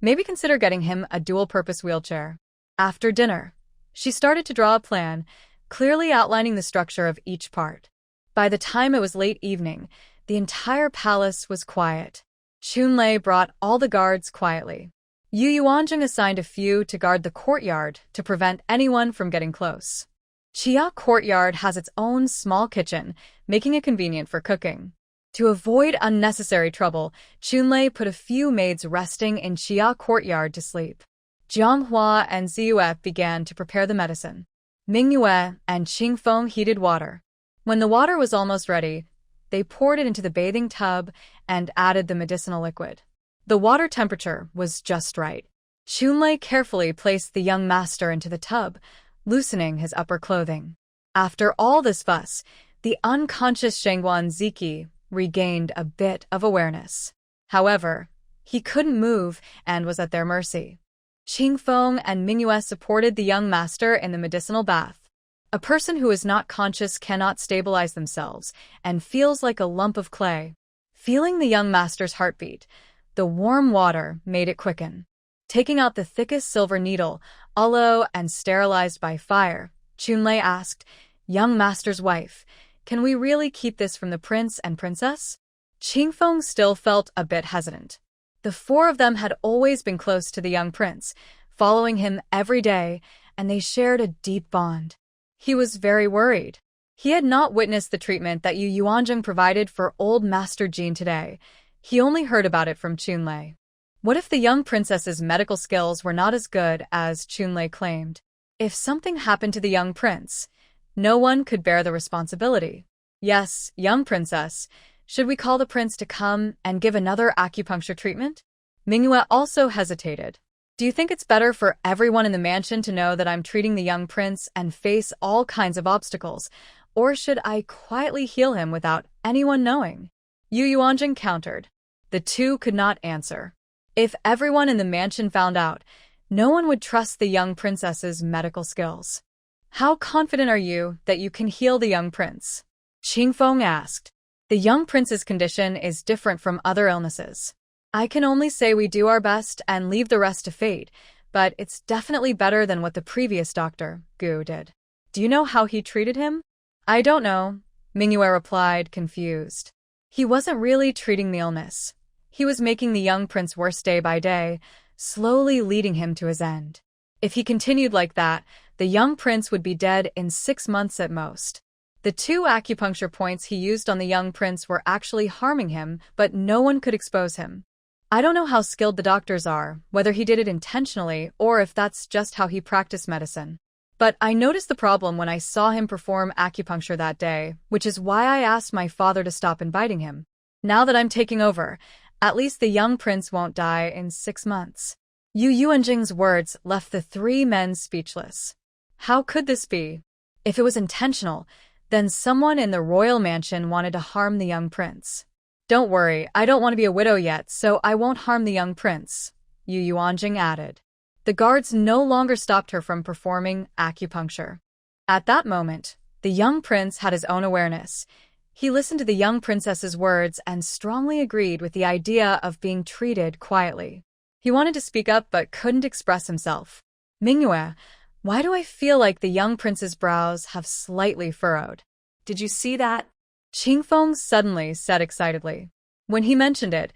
Maybe consider getting him a dual-purpose wheelchair. After dinner, she started to draw a plan, clearly outlining the structure of each part. By the time it was late evening, the entire palace was quiet. Chunlei brought all the guards quietly. Yu Yuanzheng assigned a few to guard the courtyard to prevent anyone from getting close. Chia Courtyard has its own small kitchen, making it convenient for cooking. To avoid unnecessary trouble, Chunlei put a few maids resting in Chia Courtyard to sleep. Jianghua and Ziyue began to prepare the medicine. Mingyue and Qingfeng heated water. When the water was almost ready, they poured it into the bathing tub and added the medicinal liquid. The water temperature was just right. Chunlei carefully placed the young master into the tub, loosening his upper clothing. After all this fuss, the unconscious Shengguan Ziki regained a bit of awareness. However, he couldn't move and was at their mercy. Qingfeng and Mingyue supported the young master in the medicinal bath. A person who is not conscious cannot stabilize themselves and feels like a lump of clay. Feeling the young master's heartbeat, the warm water made it quicken. Taking out the thickest silver needle, aloe and sterilized by fire, Chunlei asked, "Young master's wife, can we really keep this from the prince and princess?" Qingfeng still felt a bit hesitant. The four of them had always been close to the young prince, following him every day, and they shared a deep bond. He was very worried. He had not witnessed the treatment that Yu Yuanzheng provided for old Master Jean today. He only heard about it from Chunlei. What if the young princess's medical skills were not as good as Chunlei claimed? If something happened to the young prince, no one could bear the responsibility. Yes, young princess, should we call the prince to come and give another acupuncture treatment? Mingyue also hesitated. Do you think it's better for everyone in the mansion to know that I'm treating the young prince and face all kinds of obstacles, or should I quietly heal him without anyone knowing? Yu Yuanzheng countered. The two could not answer. If everyone in the mansion found out, no one would trust the young princess's medical skills. How confident are you that you can heal the young prince? Qingfeng asked. The young prince's condition is different from other illnesses. I can only say we do our best and leave the rest to fate, but it's definitely better than what the previous doctor, Gu, did. Do you know how he treated him? I don't know, Mingyue replied, confused. He wasn't really treating the illness. He was making the young prince worse day by day, slowly leading him to his end. If he continued like that, the young prince would be dead in 6 months at most. The 2 acupuncture points he used on the young prince were actually harming him, but no one could expose him. I don't know how skilled the doctors are, whether he did it intentionally or if that's just how he practiced medicine. But I noticed the problem when I saw him perform acupuncture that day, which is why I asked my father to stop inviting him. Now that I'm taking over, at least the young prince won't die in 6 months. Yu Yuanzheng's words left the 3 men speechless. How could this be? If it was intentional, then someone in the royal mansion wanted to harm the young prince. Don't worry, I don't want to be a widow yet, so I won't harm the young prince, Yu Yuanzheng added. The guards no longer stopped her from performing acupuncture. At that moment, the young prince had his own awareness. He listened to the young princess's words and strongly agreed with the idea of being treated quietly. He wanted to speak up but couldn't express himself. Mingyue, why do I feel like the young prince's brows have slightly furrowed? Did you see that? Qingfeng suddenly said excitedly. When he mentioned it,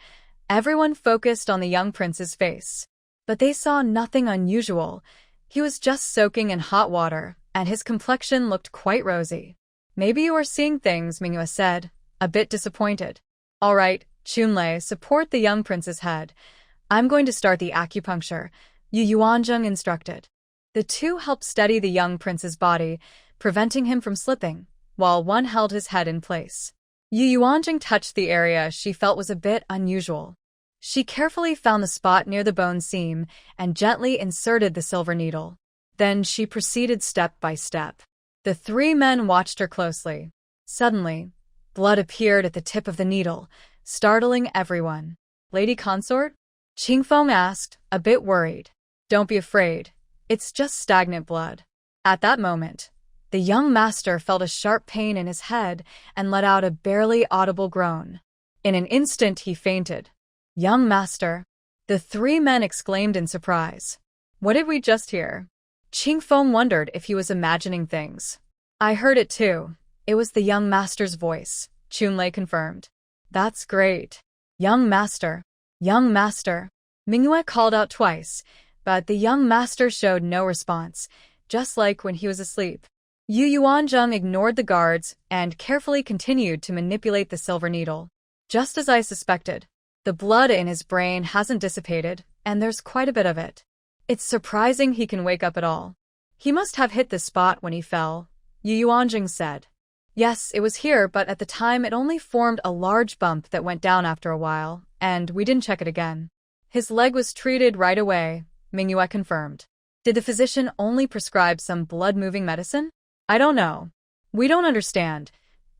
everyone focused on the young prince's face. But they saw nothing unusual. He was just soaking in hot water, and his complexion looked quite rosy. Maybe you are seeing things, Mingyue said, a bit disappointed. All right, Chunlei, support the young prince's head. I'm going to start the acupuncture, Yu Yuanzheng instructed. The 2 helped steady the young prince's body, preventing him from slipping, while one held his head in place. Yu Yuanzheng touched the area she felt was a bit unusual. She carefully found the spot near the bone seam and gently inserted the silver needle. Then she proceeded step by step. The 3 men watched her closely. Suddenly, blood appeared at the tip of the needle, startling everyone. Lady Consort? Qingfeng asked, a bit worried. Don't be afraid. It's just stagnant blood. At that moment, the young master felt a sharp pain in his head and let out a barely audible groan. In an instant he fainted. Young master! The three men exclaimed in surprise. What did we just hear? Qingfeng wondered if he was imagining things. I heard it too. It was the young master's voice, Chunlei confirmed. That's great. Young master. Young master. Manhwa called out twice, but the young master showed no response, just like when he was asleep. Yu Yuanzheng ignored the guards and carefully continued to manipulate the silver needle. Just as I suspected, the blood in his brain hasn't dissipated, and there's quite a bit of it. It's surprising he can wake up at all. He must have hit the spot when he fell, Yu Yuanzheng said. Yes, it was here, but at the time it only formed a large bump that went down after a while, and we didn't check it again. His leg was treated right away, Manhwa confirmed. Did the physician only prescribe some blood-moving medicine? I don't know. We don't understand.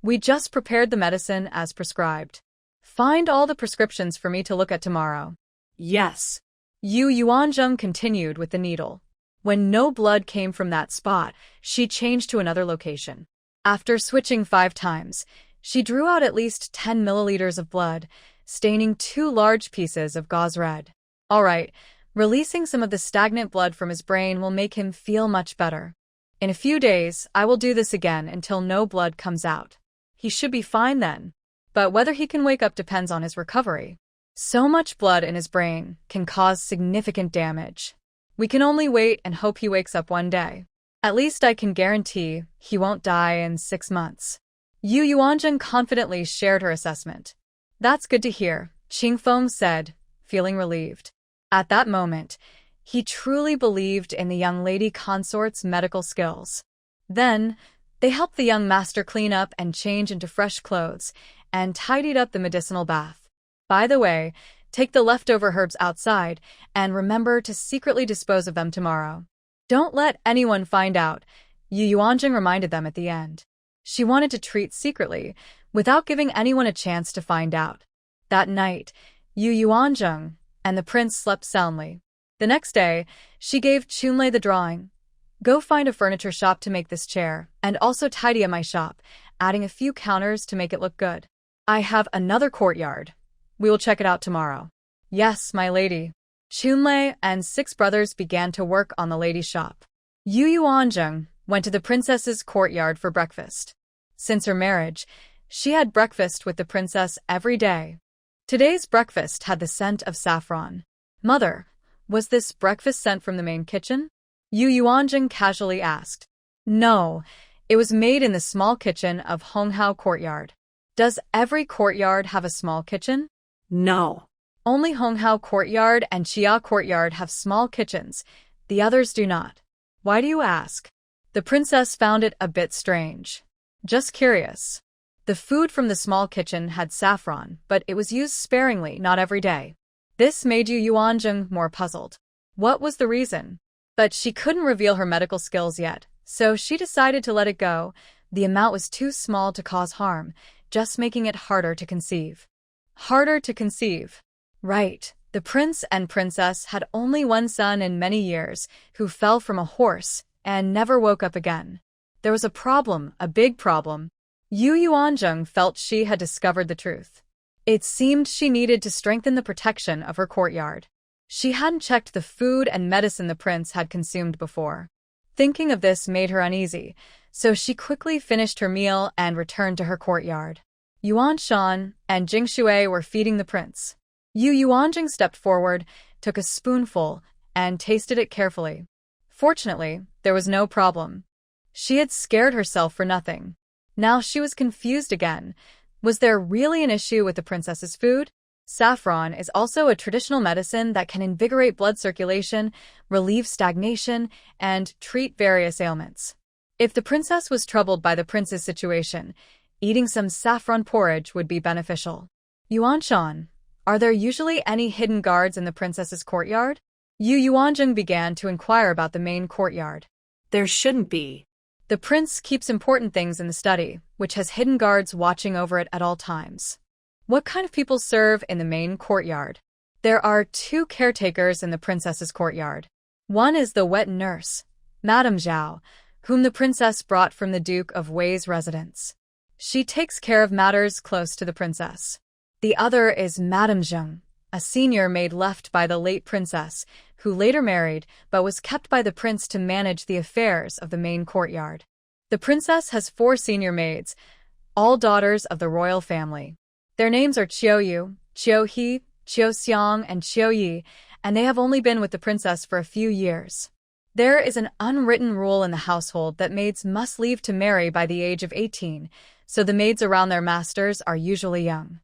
We just prepared the medicine as prescribed. Find all the prescriptions for me to look at tomorrow. Yes. Yu Yuanzheng continued with the needle. When no blood came from that spot, she changed to another location. After switching 5 times, she drew out at least 10 milliliters of blood, staining 2 large pieces of gauze red. All right, releasing some of the stagnant blood from his brain will make him feel much better. In a few days, I will do this again until no blood comes out. He should be fine then. But whether he can wake up depends on his recovery. So much blood in his brain can cause significant damage. We can only wait and hope he wakes up one day. At least I can guarantee he won't die in 6 months. Yu Yuanzheng confidently shared her assessment. That's good to hear, Qingfeng said, feeling relieved. At that moment, he truly believed in the young lady consort's medical skills. Then, they helped the young master clean up and change into fresh clothes, and tidied up the medicinal bath. By the way, take the leftover herbs outside, and remember to secretly dispose of them tomorrow. Don't let anyone find out, Yu Yuanzheng reminded them at the end. She wanted to treat secretly, without giving anyone a chance to find out. That night, Yu Yuanzheng and the prince slept soundly. The next day, she gave Chunlei the drawing. Go find a furniture shop to make this chair, and also tidy up my shop, adding a few counters to make it look good. I have another courtyard. We will check it out tomorrow. Yes, my lady. Chunlei and 6 brothers began to work on the lady's shop. Yu Yuanzheng went to the princess's courtyard for breakfast. Since her marriage, she had breakfast with the princess every day. Today's breakfast had the scent of saffron. Mother, was this breakfast sent from the main kitchen? Yu Yuanzheng casually asked. No, it was made in the small kitchen of Honghao Courtyard. Does every courtyard have a small kitchen? No. Only Honghao Courtyard and Xia Courtyard have small kitchens. The others do not. Why do you ask? The princess found it a bit strange. Just curious. The food from the small kitchen had saffron, but it was used sparingly, not every day. This made Yu Yuanzheng more puzzled. What was the reason? But she couldn't reveal her medical skills yet, so she decided to let it go. The amount was too small to cause harm, just making it harder to conceive. Harder to conceive. Right. The prince and princess had only one son in many years, who fell from a horse and never woke up again. There was a problem, a big problem. Yu Yuanzheng felt she had discovered the truth. It seemed she needed to strengthen the protection of her courtyard. She hadn't checked the food and medicine the prince had consumed before. Thinking of this made her uneasy, so she quickly finished her meal and returned to her courtyard. Yuan Shan and Jing Shui were feeding the prince. Yu Yuanzheng stepped forward, took a spoonful, and tasted it carefully. Fortunately, there was no problem. She had scared herself for nothing. Now she was confused again. Was there really an issue with the princess's food? Saffron is also a traditional medicine that can invigorate blood circulation, relieve stagnation, and treat various ailments. If the princess was troubled by the prince's situation, eating some saffron porridge would be beneficial. Yuan Shan, are there usually any hidden guards in the princess's courtyard? Yu Yuanzheng began to inquire about the main courtyard. There shouldn't be. The prince keeps important things in the study, which has hidden guards watching over it at all times. What kind of people serve in the main courtyard? There are 2 caretakers in the princess's courtyard. One is the wet nurse, Madame Zhao, whom the princess brought from the Duke of Wei's residence. She takes care of matters close to the princess. The other is Madame Zheng, a senior maid left by the late princess, who later married but was kept by the prince to manage the affairs of the main courtyard. The princess has 4 senior maids, all daughters of the royal family. Their names are Qiuyu, Qiuhe, Qiuxiang, and Qiuyi, and they have only been with the princess for a few years. There is an unwritten rule in the household that maids must leave to marry by the age of 18, so the maids around their masters are usually young.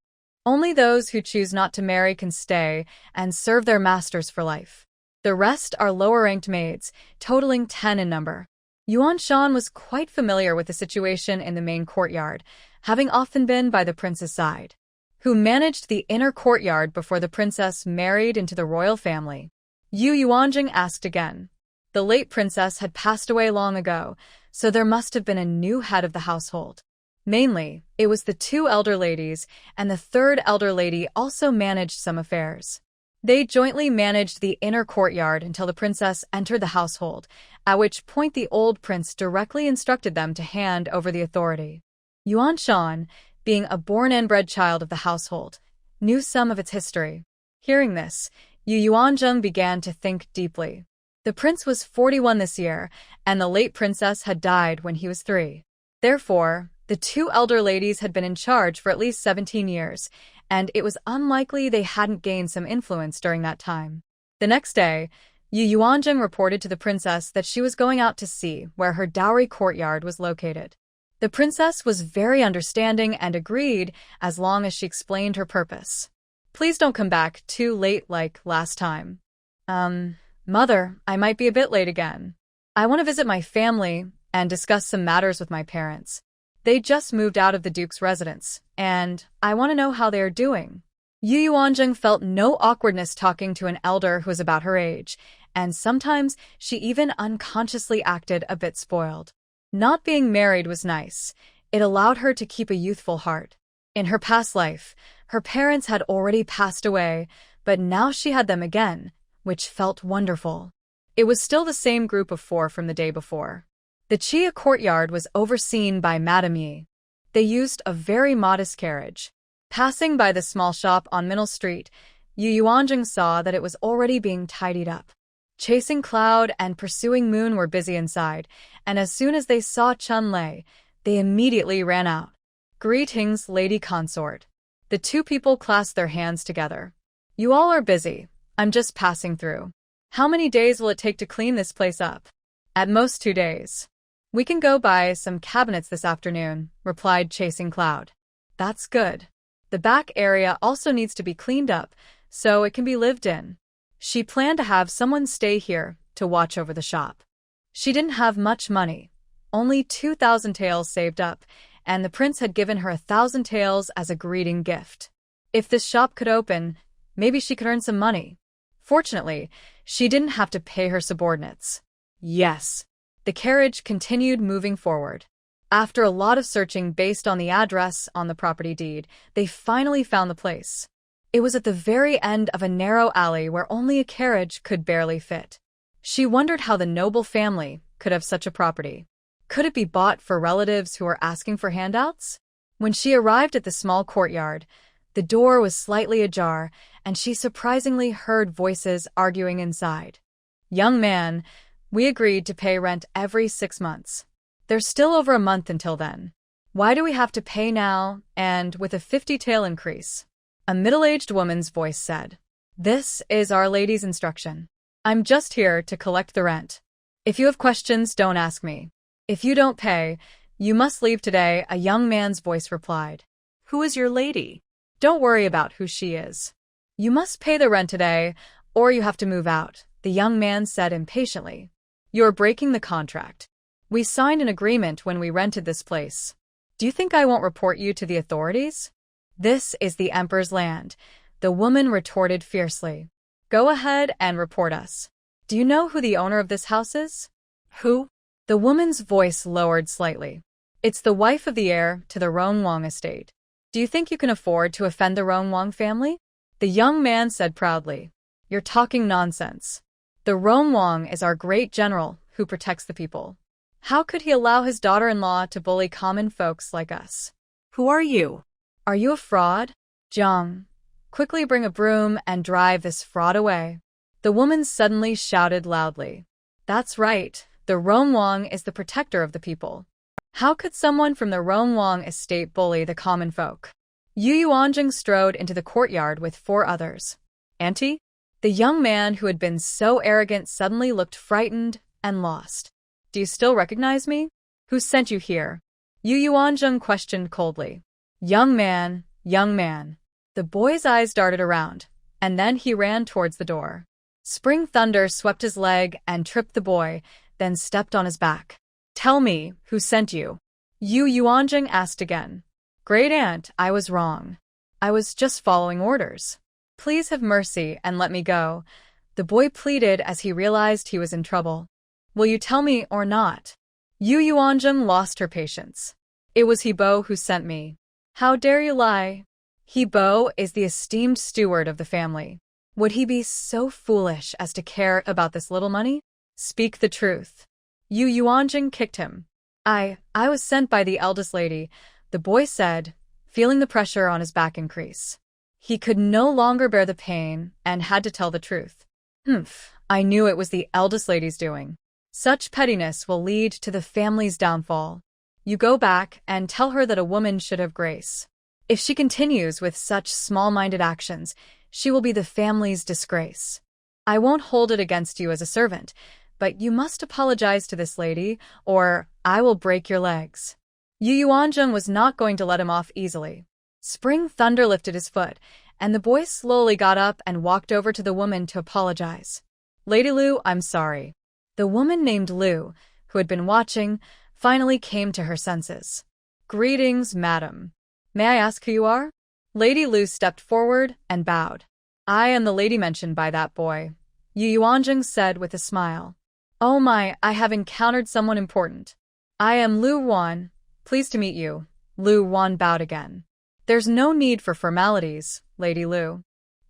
Only those who choose not to marry can stay and serve their masters for life. The rest are lower-ranked maids, totaling 10 in number. Yuan Shan was quite familiar with the situation in the main courtyard, having often been by the prince's side, who managed the inner courtyard before the princess married into the royal family. Yu Yuanjing asked again. The late princess had passed away long ago, so there must have been a new head of the household. Mainly, it was the 2 elder ladies, and the 3rd elder lady also managed some affairs. They jointly managed the inner courtyard until the princess entered the household, at which point the old prince directly instructed them to hand over the authority. Yuan Shan, being a born and bred child of the household, knew some of its history. Hearing this, Yu Yuanzheng began to think deeply. The prince was 41 this year, and the late princess had died when he was 3. Therefore, the 2 elder ladies had been in charge for at least 17 years, and it was unlikely they hadn't gained some influence during that time. The next day, Yu Yuanzheng reported to the princess that she was going out to see where her dowry courtyard was located. The princess was very understanding and agreed as long as she explained her purpose. Please don't come back too late like last time. Mother, I might be a bit late again. I want to visit my family and discuss some matters with my parents. They just moved out of the Duke's residence, and I want to know how they are doing. Yu Yuanzheng felt no awkwardness talking to an elder who was about her age, and sometimes she even unconsciously acted a bit spoiled. Not being married was nice. It allowed her to keep a youthful heart. In her past life, her parents had already passed away, but now she had them again, which felt wonderful. It was still the same group of 4 from the day before. The Chia courtyard was overseen by Madame Yi. They used a very modest carriage. Passing by the small shop on Middle Street, Yu Yuanjing saw that it was already being tidied up. Chasing Cloud and Pursuing Moon were busy inside, and as soon as they saw Chun Lei, they immediately ran out. Greetings, Lady Consort. The 2 people clasped their hands together. You all are busy. I'm just passing through. How many days will it take to clean this place up? At most 2 days. We can go buy some cabinets this afternoon, replied Chasing Cloud. That's good. The back area also needs to be cleaned up, so it can be lived in. She planned to have someone stay here to watch over the shop. She didn't have much money, only 2,000 taels saved up, and the prince had given her 1,000 taels as a greeting gift. If this shop could open, maybe she could earn some money. Fortunately, she didn't have to pay her subordinates. Yes. The carriage continued moving forward. After a lot of searching based on the address on the property deed, they finally found the place. It was at the very end of a narrow alley where only a carriage could barely fit. She wondered how the noble family could have such a property. Could it be bought for relatives who were asking for handouts? When she arrived at the small courtyard, the door was slightly ajar, and she surprisingly heard voices arguing inside. Young man, we agreed to pay rent every 6 months. There's still over a month until then. Why do we have to pay now, and with a 50 tael increase? A middle-aged woman's voice said. This is Our Lady's instruction. I'm just here to collect the rent. If you have questions, don't ask me. If you don't pay, you must leave today, a young man's voice replied. Who is your lady? Don't worry about who she is. You must pay the rent today, or you have to move out, the young man said impatiently. You're breaking the contract. We signed an agreement when we rented this place. Do you think I won't report you to the authorities? This is the Emperor's land, the woman retorted fiercely. Go ahead and report us. Do you know who the owner of this house is? Who? The woman's voice lowered slightly. It's the wife of the heir to the Ronglong estate. Do you think you can afford to offend the Ronglong family? The young man said proudly. You're talking nonsense. The Ronglong is our great general who protects the people. How could he allow his daughter-in-law to bully common folks like us? Who are you? Are you a fraud? Jiang, quickly bring a broom and drive this fraud away. The woman suddenly shouted loudly. That's right, the Ronglong is the protector of the people. How could someone from the Ronglong estate bully the common folk? Yu Yuanjing strode into the courtyard with 4 others. Auntie? The young man who had been so arrogant suddenly looked frightened and lost. Do you still recognize me? Who sent you here? Yu Yuanjing questioned coldly. Young man, young man. The boy's eyes darted around, and then he ran towards the door. Spring thunder swept his leg and tripped the boy, then stepped on his back. Tell me, who sent you? Yu Yuanjing asked again. Great aunt, I was wrong. I was just following orders. Please have mercy and let me go, the boy pleaded as he realized he was in trouble. Will you tell me or not? Yu Yuanjing lost her patience. It was Hebo who sent me. How dare you lie? Hebo is the esteemed steward of the family. Would he be so foolish as to care about this little money? Speak the truth. Yu Yuanjing kicked him. I was sent by the eldest lady, the boy said, feeling the pressure on his back increase. He could no longer bear the pain and had to tell the truth. I knew it was the eldest lady's doing. Such pettiness will lead to the family's downfall. You go back and tell her that a woman should have grace. If she continues with such small-minded actions, she will be the family's disgrace. I won't hold it against you as a servant, but you must apologize to this lady, or I will break your legs. Yu Yuanjing was not going to let him off easily. Spring Thunder lifted his foot, and the boy slowly got up and walked over to the woman to apologize. Lady Lu, I'm sorry. The woman named Lu, who had been watching, finally came to her senses. Greetings, madam. May I ask who you are? Lady Lu stepped forward and bowed. I am the lady mentioned by that boy, Yu Yuanjing said with a smile. Oh my, I have encountered someone important. I am Lu Wan. Pleased to meet you. Lu Wan bowed again. There's no need for formalities, Lady Lu.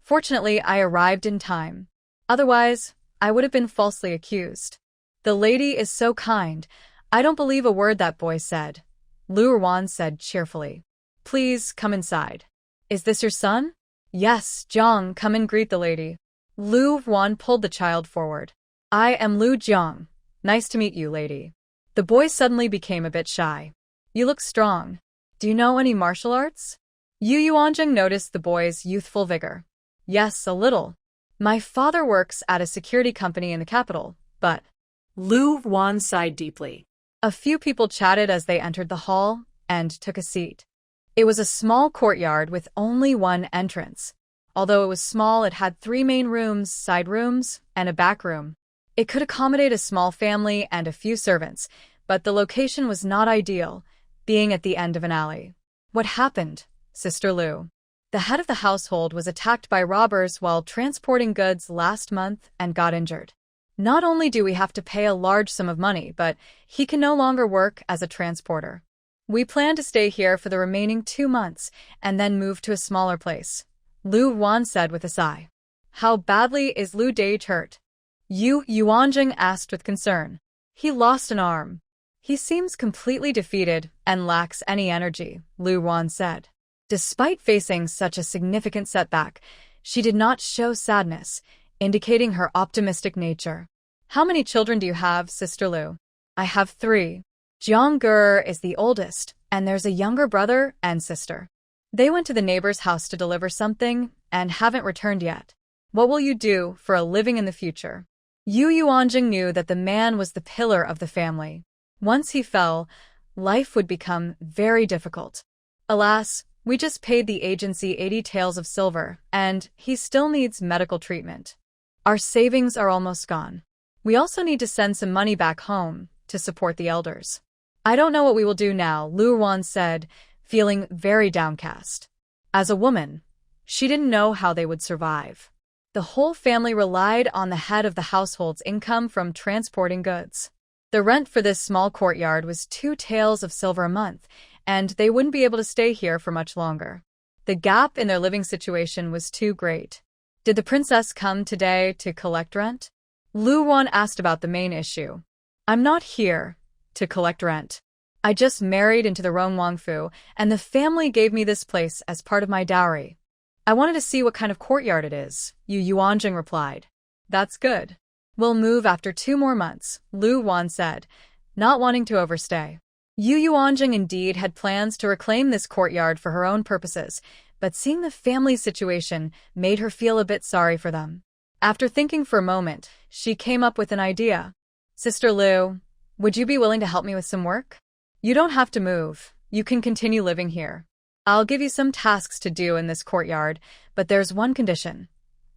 Fortunately, I arrived in time. Otherwise, I would have been falsely accused. The lady is so kind. I don't believe a word that boy said. Lu Wan said cheerfully. Please come inside. Is this your son? Yes, Jiang, come and greet the lady. Lu Wan pulled the child forward. I am Lu Jiang. Nice to meet you, lady. The boy suddenly became a bit shy. You look strong. Do you know any martial arts? Yu Yuanjing noticed the boy's youthful vigor. Yes, a little. My father works at a security company in the capital, but... Lu Wan sighed deeply. A few people chatted as they entered the hall and took a seat. It was a small courtyard with only one entrance. Although it was small, it had 3 main rooms, side rooms, and a back room. It could accommodate a small family and a few servants, but the location was not ideal, being at the end of an alley. What happened, Sister Lu? The head of the household was attacked by robbers while transporting goods last month and got injured. Not only do we have to pay a large sum of money, but he can no longer work as a transporter. We plan to stay here for the remaining 2 months and then move to a smaller place, Lu Wan said with a sigh. How badly is Lu Dage hurt? Yu Yuanjing asked with concern. He lost an arm. He seems completely defeated and lacks any energy, Lu Wan said. Despite facing such a significant setback, she did not show sadness, indicating her optimistic nature. How many children do you have, Sister Lu? I have 3. Jiang Ger is the oldest, and there's a younger brother and sister. They went to the neighbor's house to deliver something and haven't returned yet. What will you do for a living in the future? Yu Yuanjing knew that the man was the pillar of the family. Once he fell, life would become very difficult. Alas, we just paid the agency 80 taels of silver, and he still needs medical treatment. Our savings are almost gone. We also need to send some money back home to support the elders. I don't know what we will do now, Lu Wan said, feeling very downcast. As a woman, she didn't know how they would survive. The whole family relied on the head of the household's income from transporting goods. The rent for this small courtyard was 2 taels of silver a month, and they wouldn't be able to stay here for much longer. The gap in their living situation was too great. Did the princess come today to collect rent? Lu Wan asked about the main issue. I'm not here to collect rent. I just married into the Rong Wangfu, and the family gave me this place as part of my dowry. I wanted to see what kind of courtyard it is, Yu Yuanjing replied. That's good. We'll move after 2 more months, Lu Wan said, not wanting to overstay. Yu Yuanjing indeed had plans to reclaim this courtyard for her own purposes, but seeing the family situation made her feel a bit sorry for them. After thinking for a moment, she came up with an idea. Sister Lu, would you be willing to help me with some work? You don't have to move. You can continue living here. I'll give you some tasks to do in this courtyard, but there's one condition.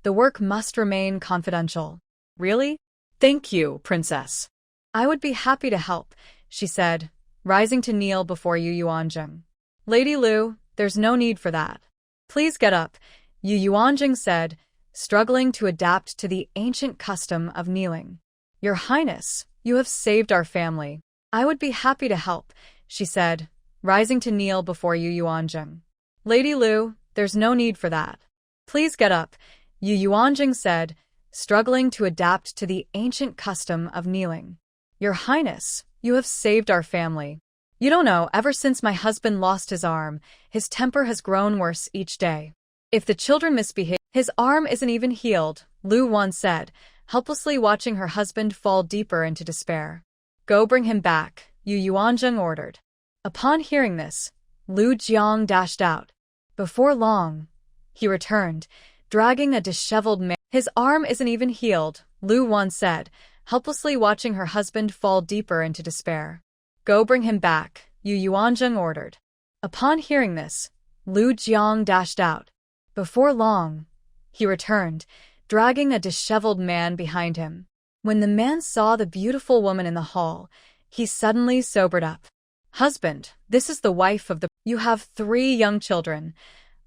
The work must remain confidential. Really? Thank you, princess. I would be happy to help, she said, rising to kneel before Yu Yuanjing. Lady Lu, there's no need for that. Please get up, Yu Yuanjing said, struggling to adapt to the ancient custom of kneeling. Your Highness, you have saved our family. I would be happy to help, she said, rising to kneel before Yu Yuanjing. Lady Lu, there's no need for that. Please get up, Yu Yuanjing said, struggling to adapt to the ancient custom of kneeling. Your Highness, you have saved our family. You don't know, ever since my husband lost his arm, his temper has grown worse each day. If the children misbehave, his arm isn't even healed, Lu Wan said, helplessly watching her husband fall deeper into despair. Go bring him back, Yu Yuanjing ordered. Upon hearing this, Lu Jiang dashed out. Before long, he returned, dragging a disheveled man. His arm isn't even healed, Lu Wan said, helplessly watching her husband fall deeper into despair. Go bring him back, Yu Yuanjing ordered. Upon hearing this, Lu Jiang dashed out. Before long, he returned, dragging a disheveled man behind him. When the man saw the beautiful woman in the hall, he suddenly sobered up. Husband, this is the wife of the... You have 3 young children.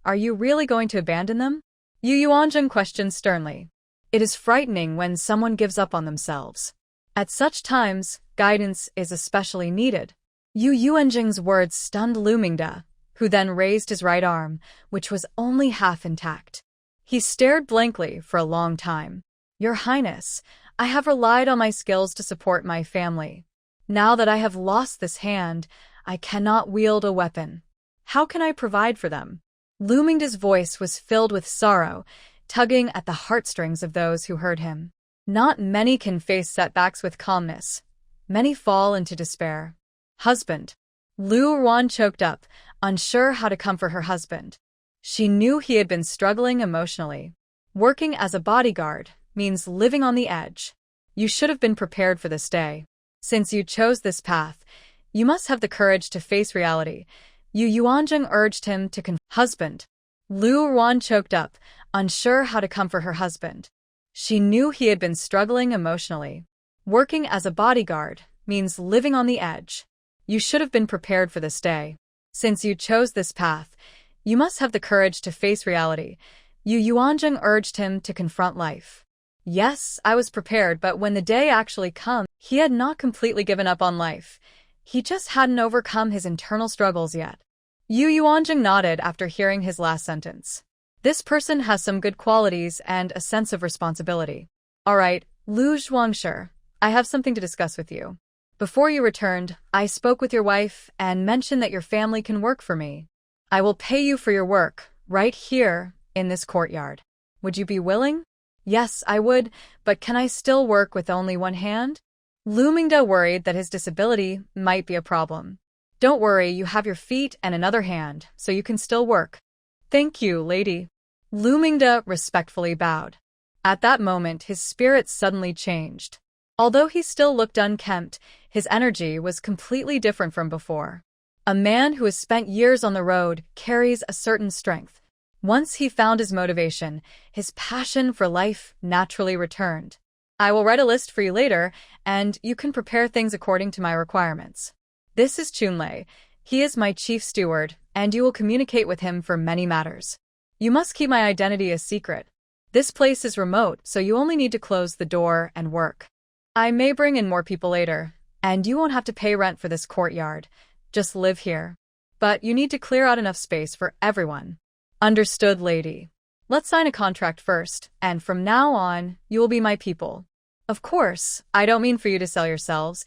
Are you really going to abandon them? Yu Yuanjing questioned sternly. It is frightening when someone gives up on themselves. At such times, guidance is especially needed. Yu Yuanjing's words stunned Lu Mingde, who then raised his right arm, which was only half intact. He stared blankly for a long time. Your Highness, I have relied on my skills to support my family. Now that I have lost this hand, I cannot wield a weapon. How can I provide for them? Lu Mingde's voice was filled with sorrow, tugging at the heartstrings of those who heard him. Not many can face setbacks with calmness. Many fall into despair. Husband. Lu Wan choked up, unsure how to comfort her husband. She knew he had been struggling emotionally. Working as a bodyguard means living on the edge. You should have been prepared for this day. Since you chose this path, you must have the courage to face reality. Yu Yuanjing urged him to Husband. Lu Wan choked up, unsure how to comfort her husband. She knew he had been struggling emotionally. Working as a bodyguard means living on the edge. You should have been prepared for this day. Since you chose this path, you must have the courage to face reality. Yu Yuanjing urged him to confront life. Yes, I was prepared, but when the day actually comes, he had not completely given up on life. He just hadn't overcome his internal struggles yet. Yu Yuanjing nodded after hearing his last sentence. This person has some good qualities and a sense of responsibility. All right, Lu Zhuangshi, I have something to discuss with you. Before you returned, I spoke with your wife and mentioned that your family can work for me. I will pay you for your work, right here, in this courtyard. Would you be willing? Yes, I would, but can I still work with only one hand? Lu Mingde worried that his disability might be a problem. Don't worry, you have your feet and another hand, so you can still work. Thank you, lady. Lu Mingde respectfully bowed. At that moment, his spirit suddenly changed. Although he still looked unkempt, his energy was completely different from before. A man who has spent years on the road carries a certain strength. Once he found his motivation, his passion for life naturally returned. I will write a list for you later, and you can prepare things according to my requirements. This is Chunlei. He is my chief steward, and you will communicate with him for many matters. You must keep my identity a secret. This place is remote, so you only need to close the door and work. I may bring in more people later. And you won't have to pay rent for this courtyard. Just live here. But you need to clear out enough space for everyone. Understood, lady. Let's sign a contract first, and from now on, you will be my people. Of course, I don't mean for you to sell yourselves.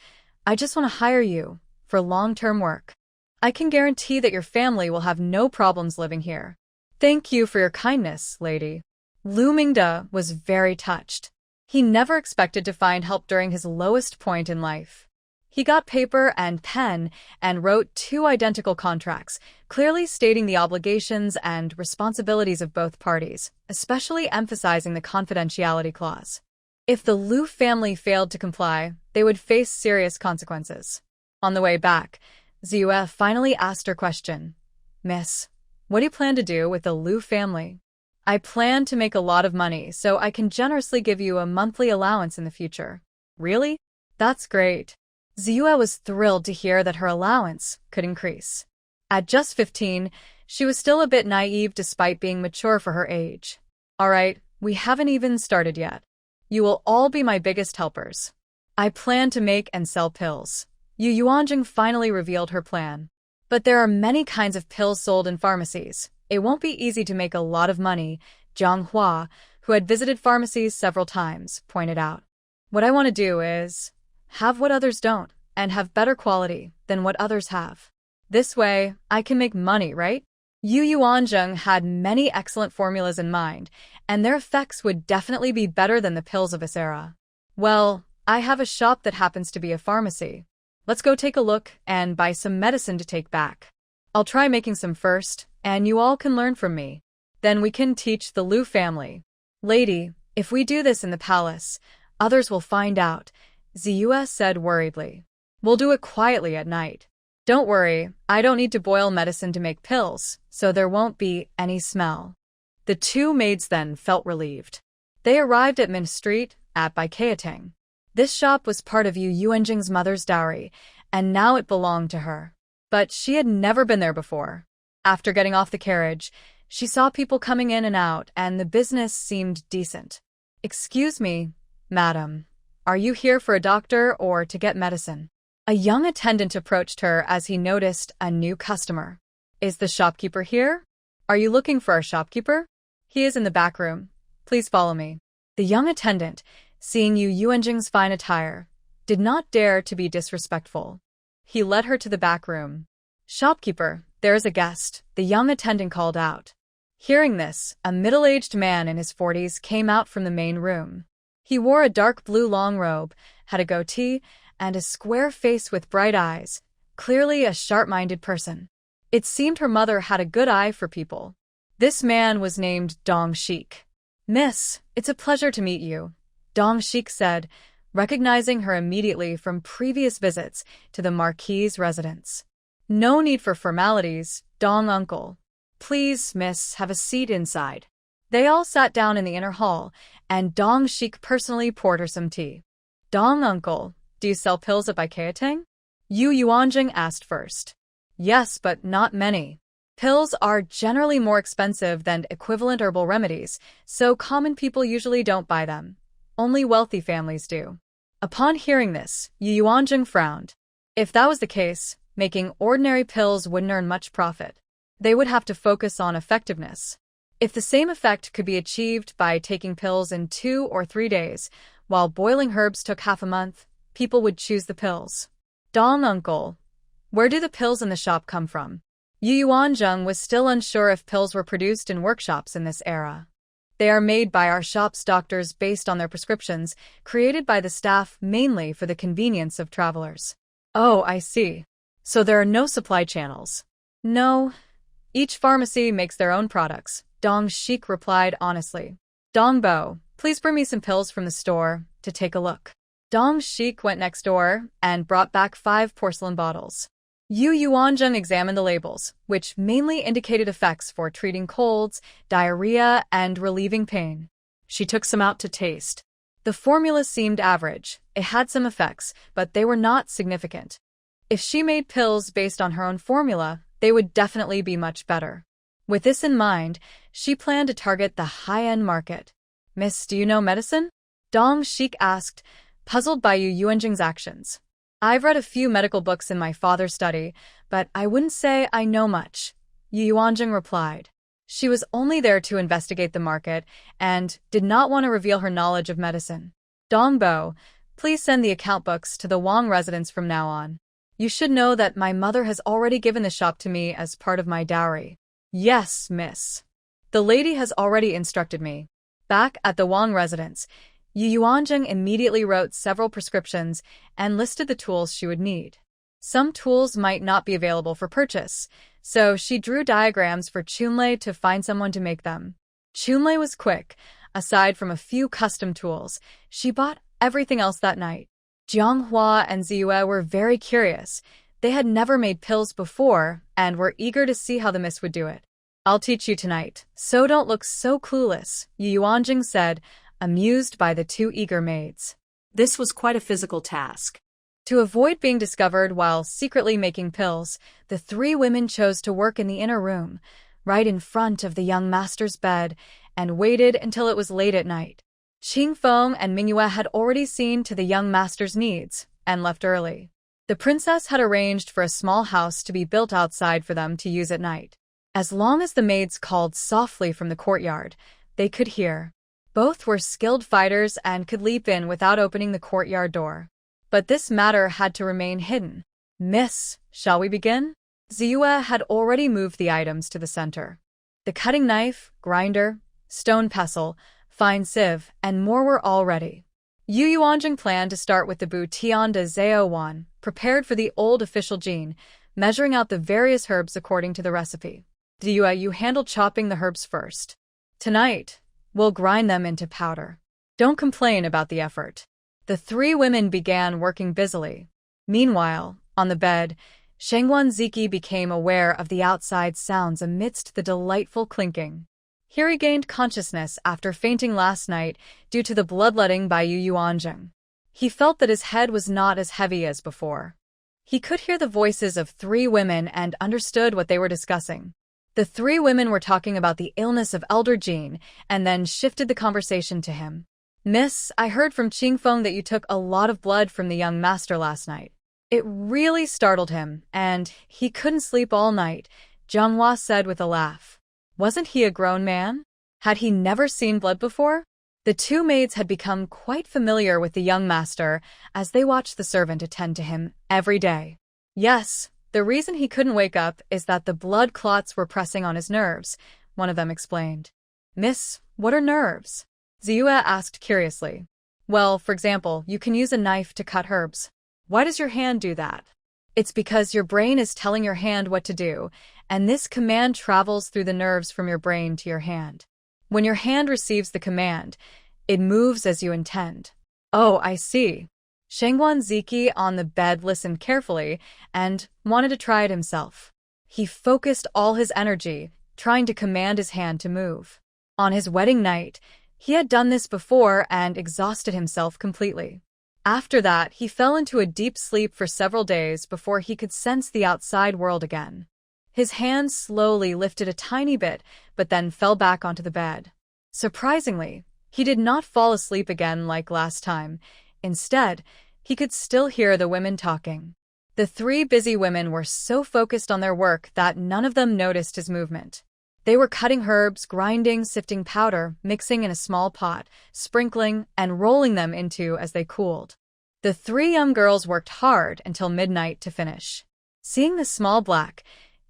I just want to hire you for long-term work. I can guarantee that your family will have no problems living here. Thank you for your kindness, lady. Lu Mingde was very touched. He never expected to find help during his lowest point in life. He got paper and pen and wrote 2 identical contracts, clearly stating the obligations and responsibilities of both parties, especially emphasizing the confidentiality clause. If the Lu family failed to comply, they would face serious consequences. On the way back, Ziyue finally asked her question. Miss, what do you plan to do with the Lu family? I plan to make a lot of money, so I can generously give you a monthly allowance in the future. Really? That's great. Ziyue was thrilled to hear that her allowance could increase. At just 15, she was still a bit naive despite being mature for her age. All right, we haven't even started yet. You will all be my biggest helpers. I plan to make and sell pills. Yu Yuanjing finally revealed her plan. But there are many kinds of pills sold in pharmacies. It won't be easy to make a lot of money, Zhang Hua, who had visited pharmacies several times, pointed out. What I want to do is have what others don't, and have better quality than what others have. This way, I can make money, right? Yu Yuanzheng had many excellent formulas in mind, and their effects would definitely be better than the pills of this era. Well, I have a shop that happens to be a pharmacy. Let's go take a look and buy some medicine to take back. I'll try making some first, and you all can learn from me. Then we can teach the Lu family. Lady, if we do this in the palace, others will find out, Ziyue said worriedly. We'll do it quietly at night. Don't worry, I don't need to boil medicine to make pills, so there won't be any smell. The 2 maids then felt relieved. They arrived at Min Street, at Baikateng. This shop was part of Yu Yuanjing's mother's dowry, and now it belonged to her. But she had never been there before. After getting off the carriage, she saw people coming in and out, and the business seemed decent. Excuse me, madam. Are you here for a doctor or to get medicine? A young attendant approached her as he noticed a new customer. Is the shopkeeper here? Are you looking for our shopkeeper? He is in the back room. Please follow me. The young attendant, seeing Yu Yuanjing's fine attire, did not dare to be disrespectful. He led her to the back room. Shopkeeper, there is a guest, the young attendant called out. Hearing this, a middle-aged man in his 40s came out from the main room. He wore a dark blue long robe, had a goatee, and a square face with bright eyes, clearly a sharp-minded person. It seemed her mother had a good eye for people. This man was named Dong Shik. Miss, it's a pleasure to meet you, Dong Shik said, recognizing her immediately from previous visits to the Marquis's residence. No need for formalities, Dong uncle. Please, miss, have a seat inside. They all sat down in the inner hall, and Dong Shik personally poured her some tea. Dong uncle, do you sell pills at Baikateng? Yu Yuanjing asked first. Yes, but not many. Pills are generally more expensive than equivalent herbal remedies, so common people usually don't buy them. Only wealthy families do. Upon hearing this, Yu Yuanjing frowned. If that was the case, making ordinary pills wouldn't earn much profit. They would have to focus on effectiveness. If the same effect could be achieved by taking pills in 2 or 3 days, while boiling herbs took half a month, people would choose the pills. Dong uncle, where do the pills in the shop come from? Yu Yuanzheng was still unsure if pills were produced in workshops in this era. They are made by our shop's doctors based on their prescriptions, created by the staff mainly for the convenience of travelers. Oh, I see. So there are no supply channels. No. Each pharmacy makes their own products, Dong Shik replied honestly. Dong Bo, please bring me some pills from the store to take a look. Dong Shik went next door and brought back 5 porcelain bottles. Yu Yuanzheng examined the labels, which mainly indicated effects for treating colds, diarrhea, and relieving pain. She took some out to taste. The formula seemed average. It had some effects, but they were not significant. If she made pills based on her own formula, they would definitely be much better. With this in mind, she planned to target the high-end market. Miss, do you know medicine? Dong Shik asked, puzzled by Yu Yuanjing's actions. I've read a few medical books in my father's study, but I wouldn't say I know much, Yu Yuanjing replied. She was only there to investigate the market and did not want to reveal her knowledge of medicine. Dongbo, please send the account books to the Wang residence from now on. You should know that my mother has already given the shop to me as part of my dowry. Yes, miss. The lady has already instructed me. Back at the Wang residence, Yu Yuanjing immediately wrote several prescriptions and listed the tools she would need. Some tools might not be available for purchase, so she drew diagrams for Chunlei to find someone to make them. Chunlei was quick. Aside from a few custom tools, she bought everything else that night. Jianghua and Ziyue were very curious. They had never made pills before and were eager to see how the miss would do it. I'll teach you tonight, so don't look so clueless, Yu Yuanjing said, amused by the two eager maids. This was quite a physical task. To avoid being discovered while secretly making pills, the three women chose to work in the inner room, right in front of the young master's bed, and waited until it was late at night. Qingfeng and Mingyue had already seen to the young master's needs and left early. The princess had arranged for a small house to be built outside for them to use at night. As long as the maids called softly from the courtyard, they could hear. Both were skilled fighters and could leap in without opening the courtyard door. But this matter had to remain hidden. Miss, shall we begin? Ziyue had already moved the items to the center. The cutting knife, grinder, stone pestle, fine sieve, and more were all ready. Yu Yuanjing planned to start with the Butian de Zhaowan, prepared for the old official gene, measuring out the various herbs according to the recipe. Ziyue, you handle chopping the herbs first. Tonight, we'll grind them into powder. Don't complain about the effort. The three women began working busily. Meanwhile, on the bed, Shengwan Ziki became aware of the outside sounds amidst the delightful clinking. He regained consciousness after fainting last night due to the bloodletting by Yu Yuanjing. He felt that his head was not as heavy as before. He could hear the voices of three women and understood what they were discussing. The three women were talking about the illness of Elder Jean and then shifted the conversation to him. Miss, I heard from Qingfeng that you took a lot of blood from the young master last night. It really startled him, and he couldn't sleep all night, Jianghua said with a laugh. Wasn't he a grown man? Had he never seen blood before? The two maids had become quite familiar with the young master as they watched the servant attend to him every day. Yes, the reason he couldn't wake up is that the blood clots were pressing on his nerves, one of them explained. Miss, what are nerves? Ziyue asked curiously. Well, for example, you can use a knife to cut herbs. Why does your hand do that? It's because your brain is telling your hand what to do, and this command travels through the nerves from your brain to your hand. When your hand receives the command, it moves as you intend. Oh, I see. Shengwan Ziki on the bed listened carefully and wanted to try it himself. He focused all his energy, trying to command his hand to move. On his wedding night, he had done this before and exhausted himself completely. After that, he fell into a deep sleep for several days before he could sense the outside world again. His hand slowly lifted a tiny bit, but then fell back onto the bed. Surprisingly, he did not fall asleep again like last time. Instead, he could still hear the women talking. The three busy women were so focused on their work that none of them noticed his movement. They were cutting herbs, grinding, sifting powder, mixing in a small pot, sprinkling, and rolling them into as they cooled. The three young girls worked hard until midnight to finish. Seeing the small black,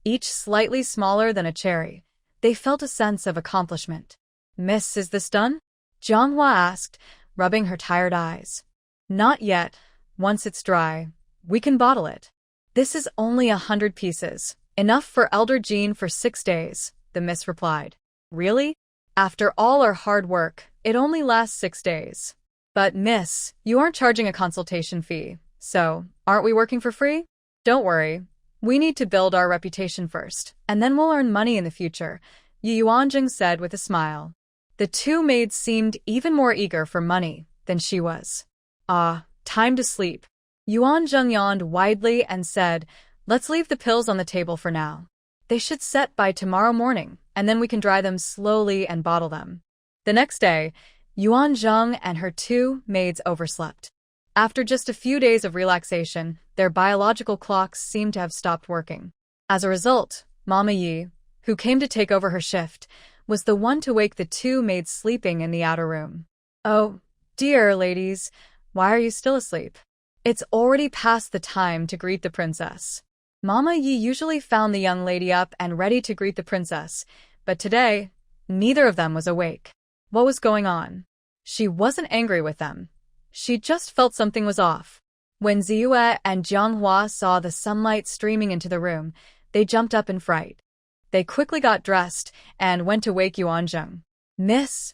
each slightly smaller than a cherry, they felt a sense of accomplishment. Miss, is this done? Jianghua asked, rubbing her tired eyes. Not yet. Once it's dry, we can bottle it. This is only 100 pieces, enough for Elder Jean for 6 days, the miss replied. Really? After all our hard work, it only lasts 6 days. But miss, you aren't charging a consultation fee, so aren't we working for free? Don't worry. We need to build our reputation first, and then we'll earn money in the future, Yu Yuanjing said with a smile. The two maids seemed even more eager for money than she was. Time to sleep. Yuanjing yawned widely and said, let's leave the pills on the table for now. They should set by tomorrow morning, and then we can dry them slowly and bottle them. The next day, Yuanjing and her two maids overslept. After just a few days of relaxation, their biological clocks seemed to have stopped working. As a result, Mama Yi, who came to take over her shift, was the one to wake the two maids sleeping in the outer room. "Oh, dear ladies, why are you still asleep? It's already past the time to greet the princess." Mama Yi usually found the young lady up and ready to greet the princess, but today, neither of them was awake. What was going on? She wasn't angry with them. She just felt something was off. When Ziyue and Jianghua saw the sunlight streaming into the room, they jumped up in fright. They quickly got dressed and went to wake Yuanzheng. Miss,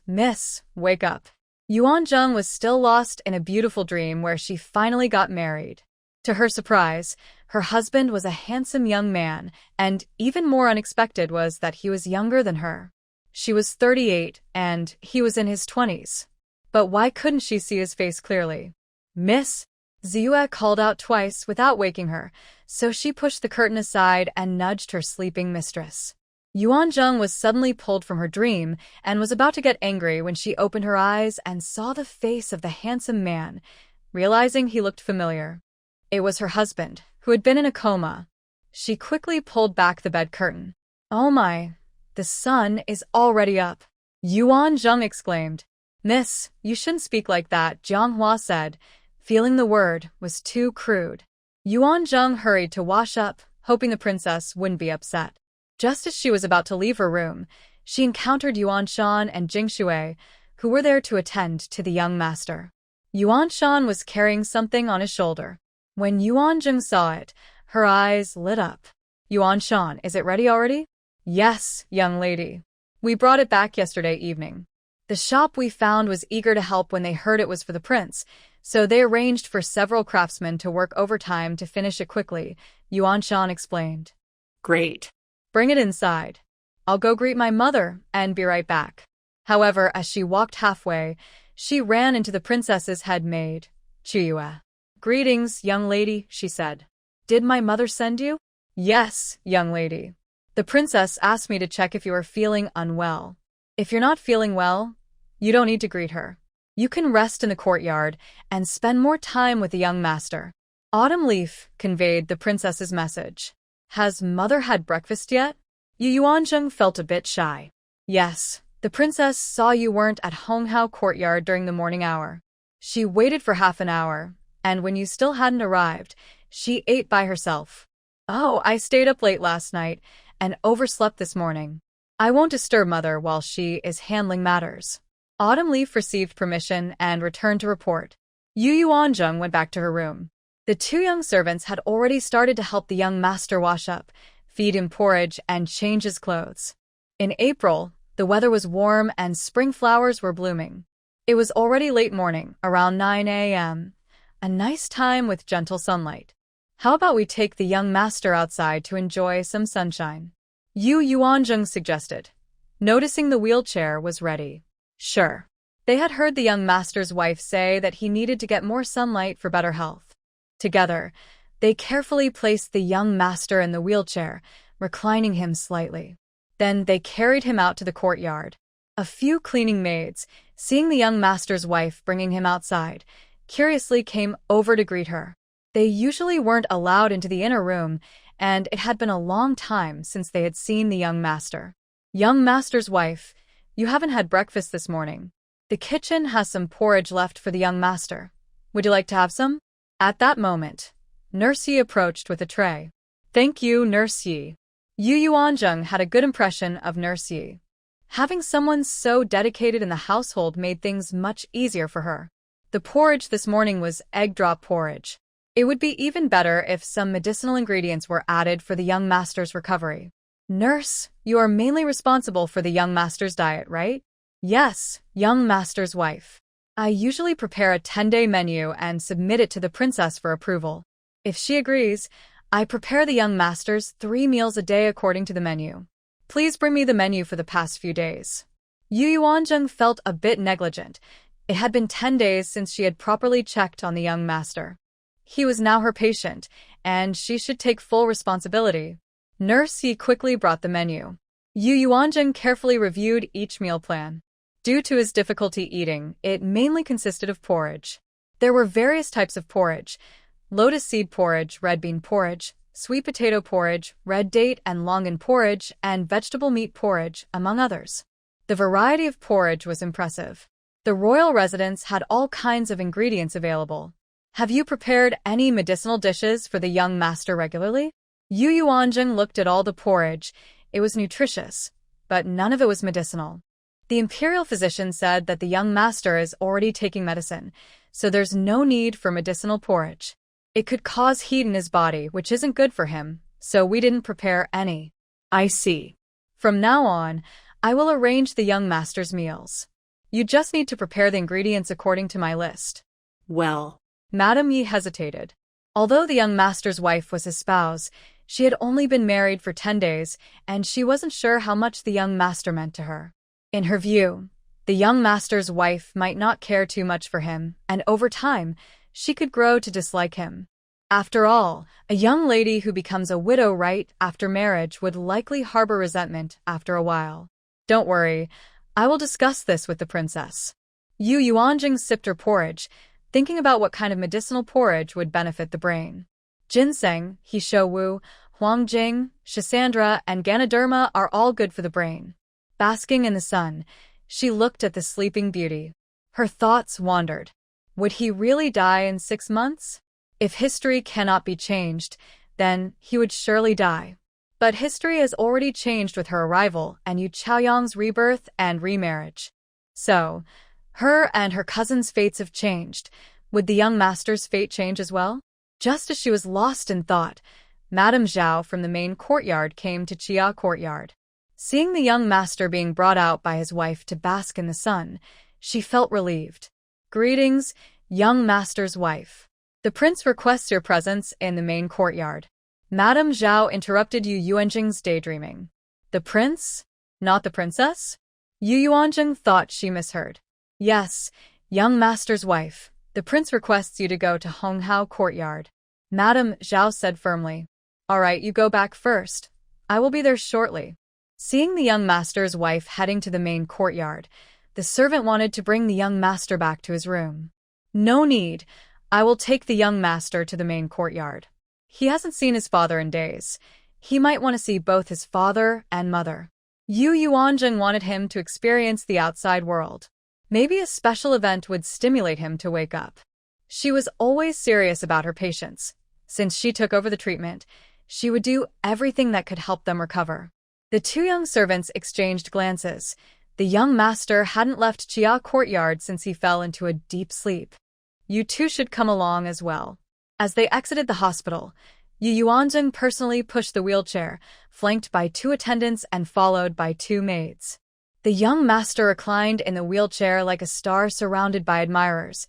wake up." Yuanzheng was still lost in a beautiful dream where she finally got married. To her surprise, her husband was a handsome young man, and even more unexpected was that he was younger than her. She was 38, and he was in his 20s. But why couldn't she see his face clearly? "Miss," Ziyue called out twice without waking her, so she pushed the curtain aside and nudged her sleeping mistress. Yuanzheng was suddenly pulled from her dream and was about to get angry when she opened her eyes and saw the face of the handsome man, realizing he looked familiar. It was her husband, who had been in a coma. She quickly pulled back the bed curtain. "Oh my, the sun is already up," Yuanzheng exclaimed. "Miss, you shouldn't speak like that," Jianghua said, feeling the word was too crude. Yuanzheng hurried to wash up, hoping the princess wouldn't be upset. Just as she was about to leave her room, she encountered Yuanshan and Jingshui, who were there to attend to the young master. Yuanshan was carrying something on his shoulder. When Yuanzheng saw it, her eyes lit up. "Yuanshan, is it ready already?" "Yes, young lady. We brought it back yesterday evening. The shop we found was eager to help when they heard it was for the prince, so they arranged for several craftsmen to work overtime to finish it quickly," Yuanshan explained. Great. "Bring it inside. I'll go greet my mother and be right back." However, as she walked halfway, she ran into the princess's head maid, Chiyue. "Greetings, young lady," she said. "Did my mother send you?" "Yes, young lady. The princess asked me to check if you are feeling unwell. If you're not feeling well, you don't need to greet her. You can rest in the courtyard and spend more time with the young master." Autumn Leaf conveyed the princess's message. "Has mother had breakfast yet?" Yuanzheng felt a bit shy. "Yes, the princess saw you weren't at Honghao courtyard during the morning hour. She waited for half an hour, and when you still hadn't arrived, she ate by herself." "Oh, I stayed up late last night and overslept this morning. I won't disturb mother while she is handling matters." Autumn Leaf received permission and returned to report. Yuanzheng went back to her room. The two young servants had already started to help the young master wash up, feed him porridge, and change his clothes. In April, the weather was warm and spring flowers were blooming. It was already late morning, around 9 a.m., a nice time with gentle sunlight. "How about we take the young master outside to enjoy some sunshine?" Yuanzheng suggested, noticing the wheelchair was ready. Sure. They had heard the young master's wife say that he needed to get more sunlight for better health. Together, they carefully placed the young master in the wheelchair, reclining him slightly. Then they carried him out to the courtyard. A few cleaning maids, seeing the young master's wife bringing him outside, curiously came over to greet her. They usually weren't allowed into the inner room, and it had been a long time since they had seen the young master. "Young master's wife, you haven't had breakfast this morning. The kitchen has some porridge left for the young master. Would you like to have some?" At that moment, Nurse Yi approached with a tray. "Thank you, Nurse Yi." Yuanzheng had a good impression of Nurse Yi. Having someone so dedicated in the household made things much easier for her. The porridge this morning was egg drop porridge. It would be even better if some medicinal ingredients were added for the young master's recovery. "Nurse, you are mainly responsible for the young master's diet, right?" "Yes, young master's wife. I usually prepare a 10-day menu and submit it to the princess for approval. If she agrees, I prepare the young master's 3 meals a day according to the menu. Please bring me the menu for the past few days." Yuanzheng felt a bit negligent. It had been 10 days since she had properly checked on the young master. He was now her patient, and she should take full responsibility. Nurse Yi quickly brought the menu. Yuanzheng carefully reviewed each meal plan. Due to his difficulty eating, it mainly consisted of porridge. There were various types of porridge: lotus seed porridge, red bean porridge, sweet potato porridge, red date and longan porridge, and vegetable meat porridge, among others. The variety of porridge was impressive. The royal residence had all kinds of ingredients available. Have you prepared any medicinal dishes for the young master regularly? Yu Yuanjing looked at all the porridge. It was nutritious, but none of it was medicinal. The imperial physician said that the young master is already taking medicine, so there's no need for medicinal porridge. It could cause heat in his body, which isn't good for him, so we didn't prepare any. I see. From now on, I will arrange the young master's meals. You just need to prepare the ingredients according to my list. Well, Madame Yi hesitated. Although the young master's wife was his spouse, she had only been married for 10 days, and she wasn't sure how much the young master meant to her. In her view, the young master's wife might not care too much for him, and over time, she could grow to dislike him. After all, a young lady who becomes a widow right after marriage would likely harbor resentment after a while. Don't worry, I will discuss this with the princess. Yu Yuanjing sipped her porridge, thinking about what kind of medicinal porridge would benefit the brain. Ginseng, Wu, Huangjing, Schisandra, and Ganoderma are all good for the brain. Basking in the sun, she looked at the sleeping beauty. Her thoughts wandered. Would he really die in 6 months? If history cannot be changed, then he would surely die. But history has already changed with her arrival and Yu Chaoyang's rebirth and remarriage. So, her and her cousin's fates have changed. Would the young master's fate change as well? Just as she was lost in thought, Madame Zhao from the main courtyard came to Chia courtyard. Seeing the young master being brought out by his wife to bask in the sun, she felt relieved. Greetings, young master's wife. The prince requests your presence in the main courtyard. Madame Zhao interrupted Yu Yuanjing's daydreaming. The prince? Not the princess? Yu Yuanjing thought she misheard. Yes, young master's wife. The prince requests you to go to Honghao courtyard. Madame Zhao said firmly. All right, you go back first. I will be there shortly. Seeing the young master's wife heading to the main courtyard, the servant wanted to bring the young master back to his room. No need. I will take the young master to the main courtyard. He hasn't seen his father in days. He might want to see both his father and mother. Yu Yuanjing wanted him to experience the outside world. Maybe a special event would stimulate him to wake up. She was always serious about her patients. Since she took over the treatment, she would do everything that could help them recover. The two young servants exchanged glances. The young master hadn't left Chia courtyard since he fell into a deep sleep. You two should come along as well. As they exited the hospital, Yu Yuanjing personally pushed the wheelchair, flanked by 2 attendants and followed by 2 maids. The young master reclined in the wheelchair like a star surrounded by admirers.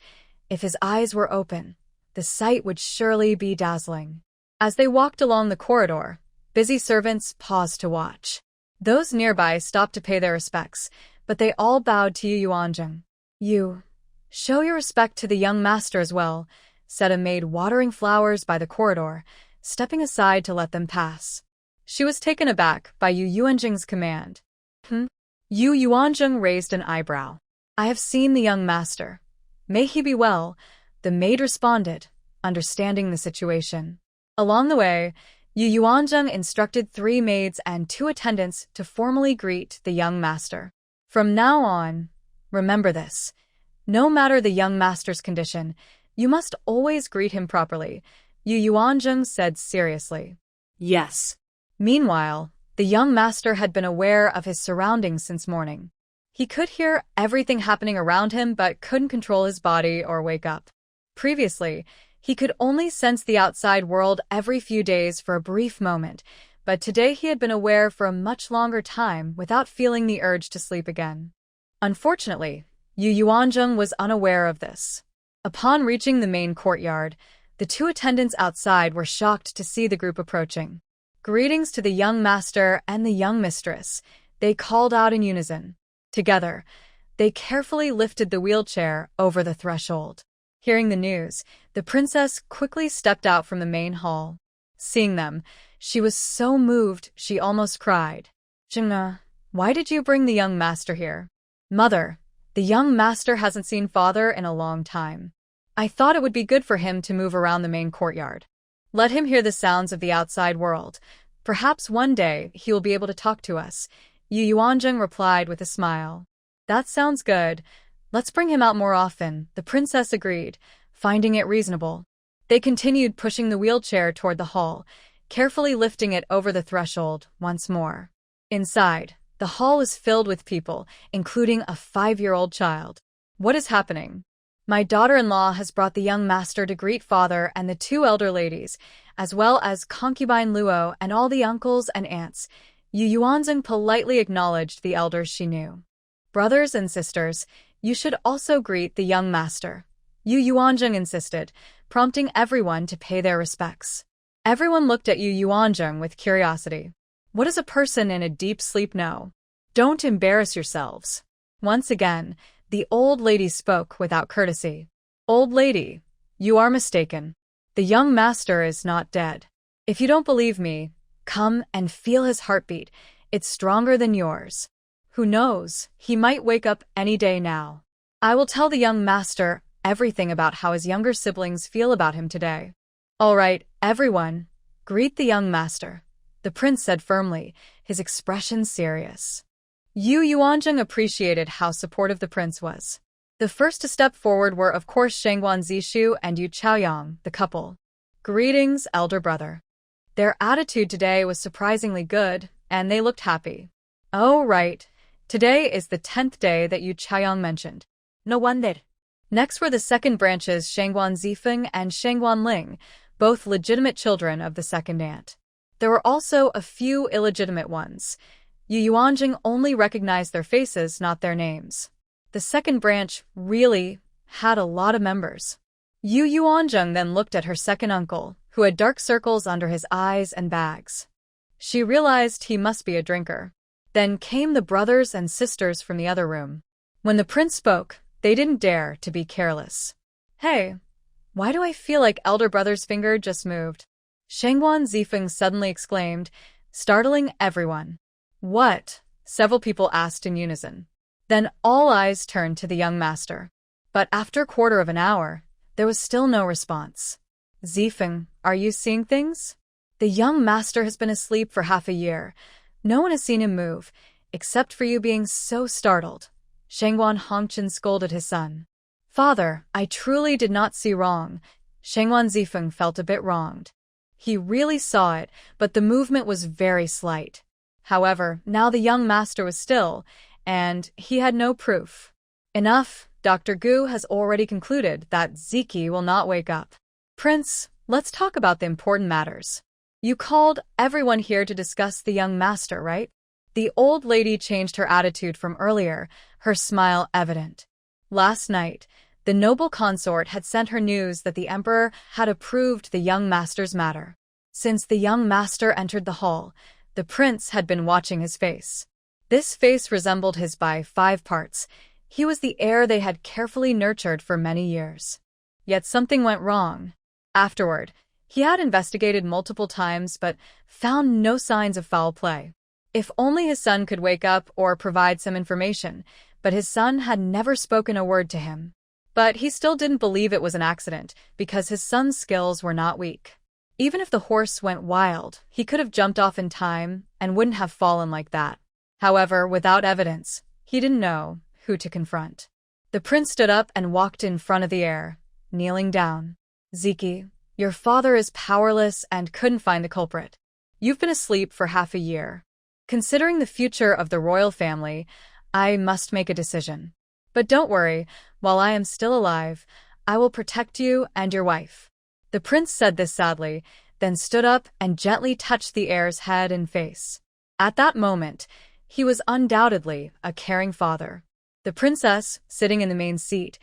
If his eyes were open, the sight would surely be dazzling. As they walked along the corridor, busy servants paused to watch. Those nearby stopped to pay their respects, but they all bowed to Yu Yuanjing. You, show your respect to the young master as well, said a maid watering flowers by the corridor, stepping aside to let them pass. She was taken aback by Yu Yuanjing's command. Yu Yuanjing raised an eyebrow. I have seen the young master. May he be well, the maid responded, understanding the situation. Along the way, Yu Yuanjing instructed 3 maids and 2 attendants to formally greet the young master. From now on, remember this. No matter the young master's condition, you must always greet him properly, Yu Yuanjing said seriously. Yes. Meanwhile, the young master had been aware of his surroundings since morning. He could hear everything happening around him but couldn't control his body or wake up. Previously, he could only sense the outside world every few days for a brief moment, but today he had been aware for a much longer time without feeling the urge to sleep again. Unfortunately, Yu Yuanjing was unaware of this. Upon reaching the main courtyard, the 2 attendants outside were shocked to see the group approaching. Greetings to the young master and the young mistress, they called out in unison. Together, they carefully lifted the wheelchair over the threshold. Hearing the news, the princess quickly stepped out from the main hall. Seeing them, she was so moved she almost cried. Jingna, why did you bring the young master here? Mother, the young master hasn't seen father in a long time. I thought it would be good for him to move around the main courtyard. Let him hear the sounds of the outside world. Perhaps one day he will be able to talk to us. Yu Yuanzheng replied with a smile. That sounds good. Let's bring him out more often, the princess agreed, finding it reasonable. They continued pushing the wheelchair toward the hall, carefully lifting it over the threshold once more. Inside, the hall was filled with people, including a 5-year-old child. What is happening? My daughter-in-law has brought the young master to greet father and the 2 elder ladies, as well as concubine Luo and all the uncles and aunts. Yu Yuanzheng politely acknowledged the elders she knew. Brothers and sisters, you should also greet the young master. Yu Yuanzheng insisted, prompting everyone to pay their respects. Everyone looked at Yu Yuanzheng with curiosity. What does a person in a deep sleep know? Don't embarrass yourselves. Once again, the old lady spoke without courtesy. Old lady, you are mistaken. The young master is not dead. If you don't believe me, come and feel his heartbeat. It's stronger than yours. Who knows, he might wake up any day now. I will tell the young master everything about how his younger siblings feel about him today. All right, everyone, greet the young master, the prince said firmly, his expression serious. Yu Yuanzheng appreciated how supportive the prince was. The first to step forward were of course Shangguan Zishu and Yu Chaoyang, the couple. Greetings, elder brother. Their attitude today was surprisingly good, and they looked happy. Oh right, today is the 10th day that Yu Chaoyang mentioned. No wonder. Next were the second branches Shangguan Zifeng and Shangguan Ling, both legitimate children of the second aunt. There were also a few illegitimate ones. Yu Yuanzheng only recognized their faces, not their names. The second branch really had a lot of members. Yu Yuanzheng then looked at her second uncle, who had dark circles under his eyes and bags. She realized he must be a drinker. Then came the brothers and sisters from the other room. When the prince spoke, they didn't dare to be careless. Hey, why do I feel like elder brother's finger just moved? Shangguan Zifeng suddenly exclaimed, startling everyone. What? Several people asked in unison. Then all eyes turned to the young master. But after a quarter of an hour, there was still no response. Zifeng, are you seeing things? The young master has been asleep for half a year. No one has seen him move, except for you being so startled. Shangguan Hongchen scolded his son. Father, I truly did not see wrong. Shangguan Zifeng felt a bit wronged. He really saw it, but the movement was very slight. However, now the young master was still, and he had no proof. Enough, Dr. Gu has already concluded that Ziki will not wake up. Prince, let's talk about the important matters. You called everyone here to discuss the young master, right? The old lady changed her attitude from earlier, her smile evident. Last night, the noble consort had sent her news that the emperor had approved the young master's matter. Since the young master entered the hall, the prince had been watching his face. This face resembled his by 5 parts. He was the heir they had carefully nurtured for many years. Yet something went wrong. Afterward, he had investigated multiple times but found no signs of foul play. If only his son could wake up or provide some information, but his son had never spoken a word to him. But he still didn't believe it was an accident, because his son's skills were not weak. Even if the horse went wild, he could have jumped off in time and wouldn't have fallen like that. However, without evidence, he didn't know who to confront. The prince stood up and walked in front of the heir, kneeling down. Ziki, your father is powerless and couldn't find the culprit. You've been asleep for half a year. Considering the future of the royal family, I must make a decision. But don't worry, while I am still alive, I will protect you and your wife. The prince said this sadly, then stood up and gently touched the heir's head and face. At that moment, he was undoubtedly a caring father. The princess, sitting in the main seat,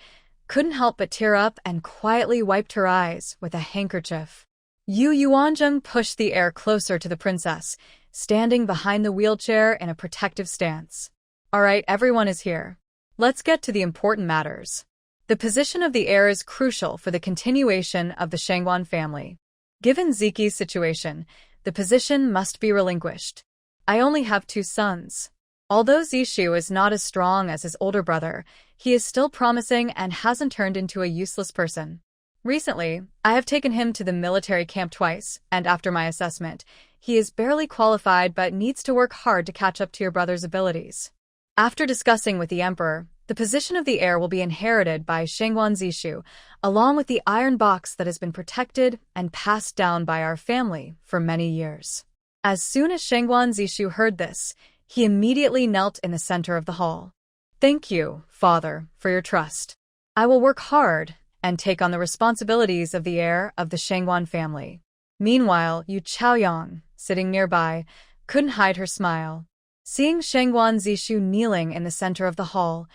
couldn't help but tear up and quietly wiped her eyes with a handkerchief. Yu Yuanzheng pushed the heir closer to the princess, standing behind the wheelchair in a protective stance. All right, everyone is here. Let's get to the important matters. The position of the heir is crucial for the continuation of the Shangguan family. Given Ziki's situation, the position must be relinquished. I only have 2 sons. Although Zishu is not as strong as his older brother, he is still promising and hasn't turned into a useless person. Recently, I have taken him to the military camp twice, and after my assessment, he is barely qualified but needs to work hard to catch up to your brother's abilities. After discussing with the emperor, the position of the heir will be inherited by Shangwan Zishu, along with the iron box that has been protected and passed down by our family for many years. As soon as Shangwan Zishu heard this, he immediately knelt in the center of the hall. Thank you, father, for your trust. I will work hard and take on the responsibilities of the heir of the Shangwan family. Meanwhile, Yu Chaoyang, sitting nearby, couldn't hide her smile. Seeing Shangwan Zishu kneeling in the center of the hall,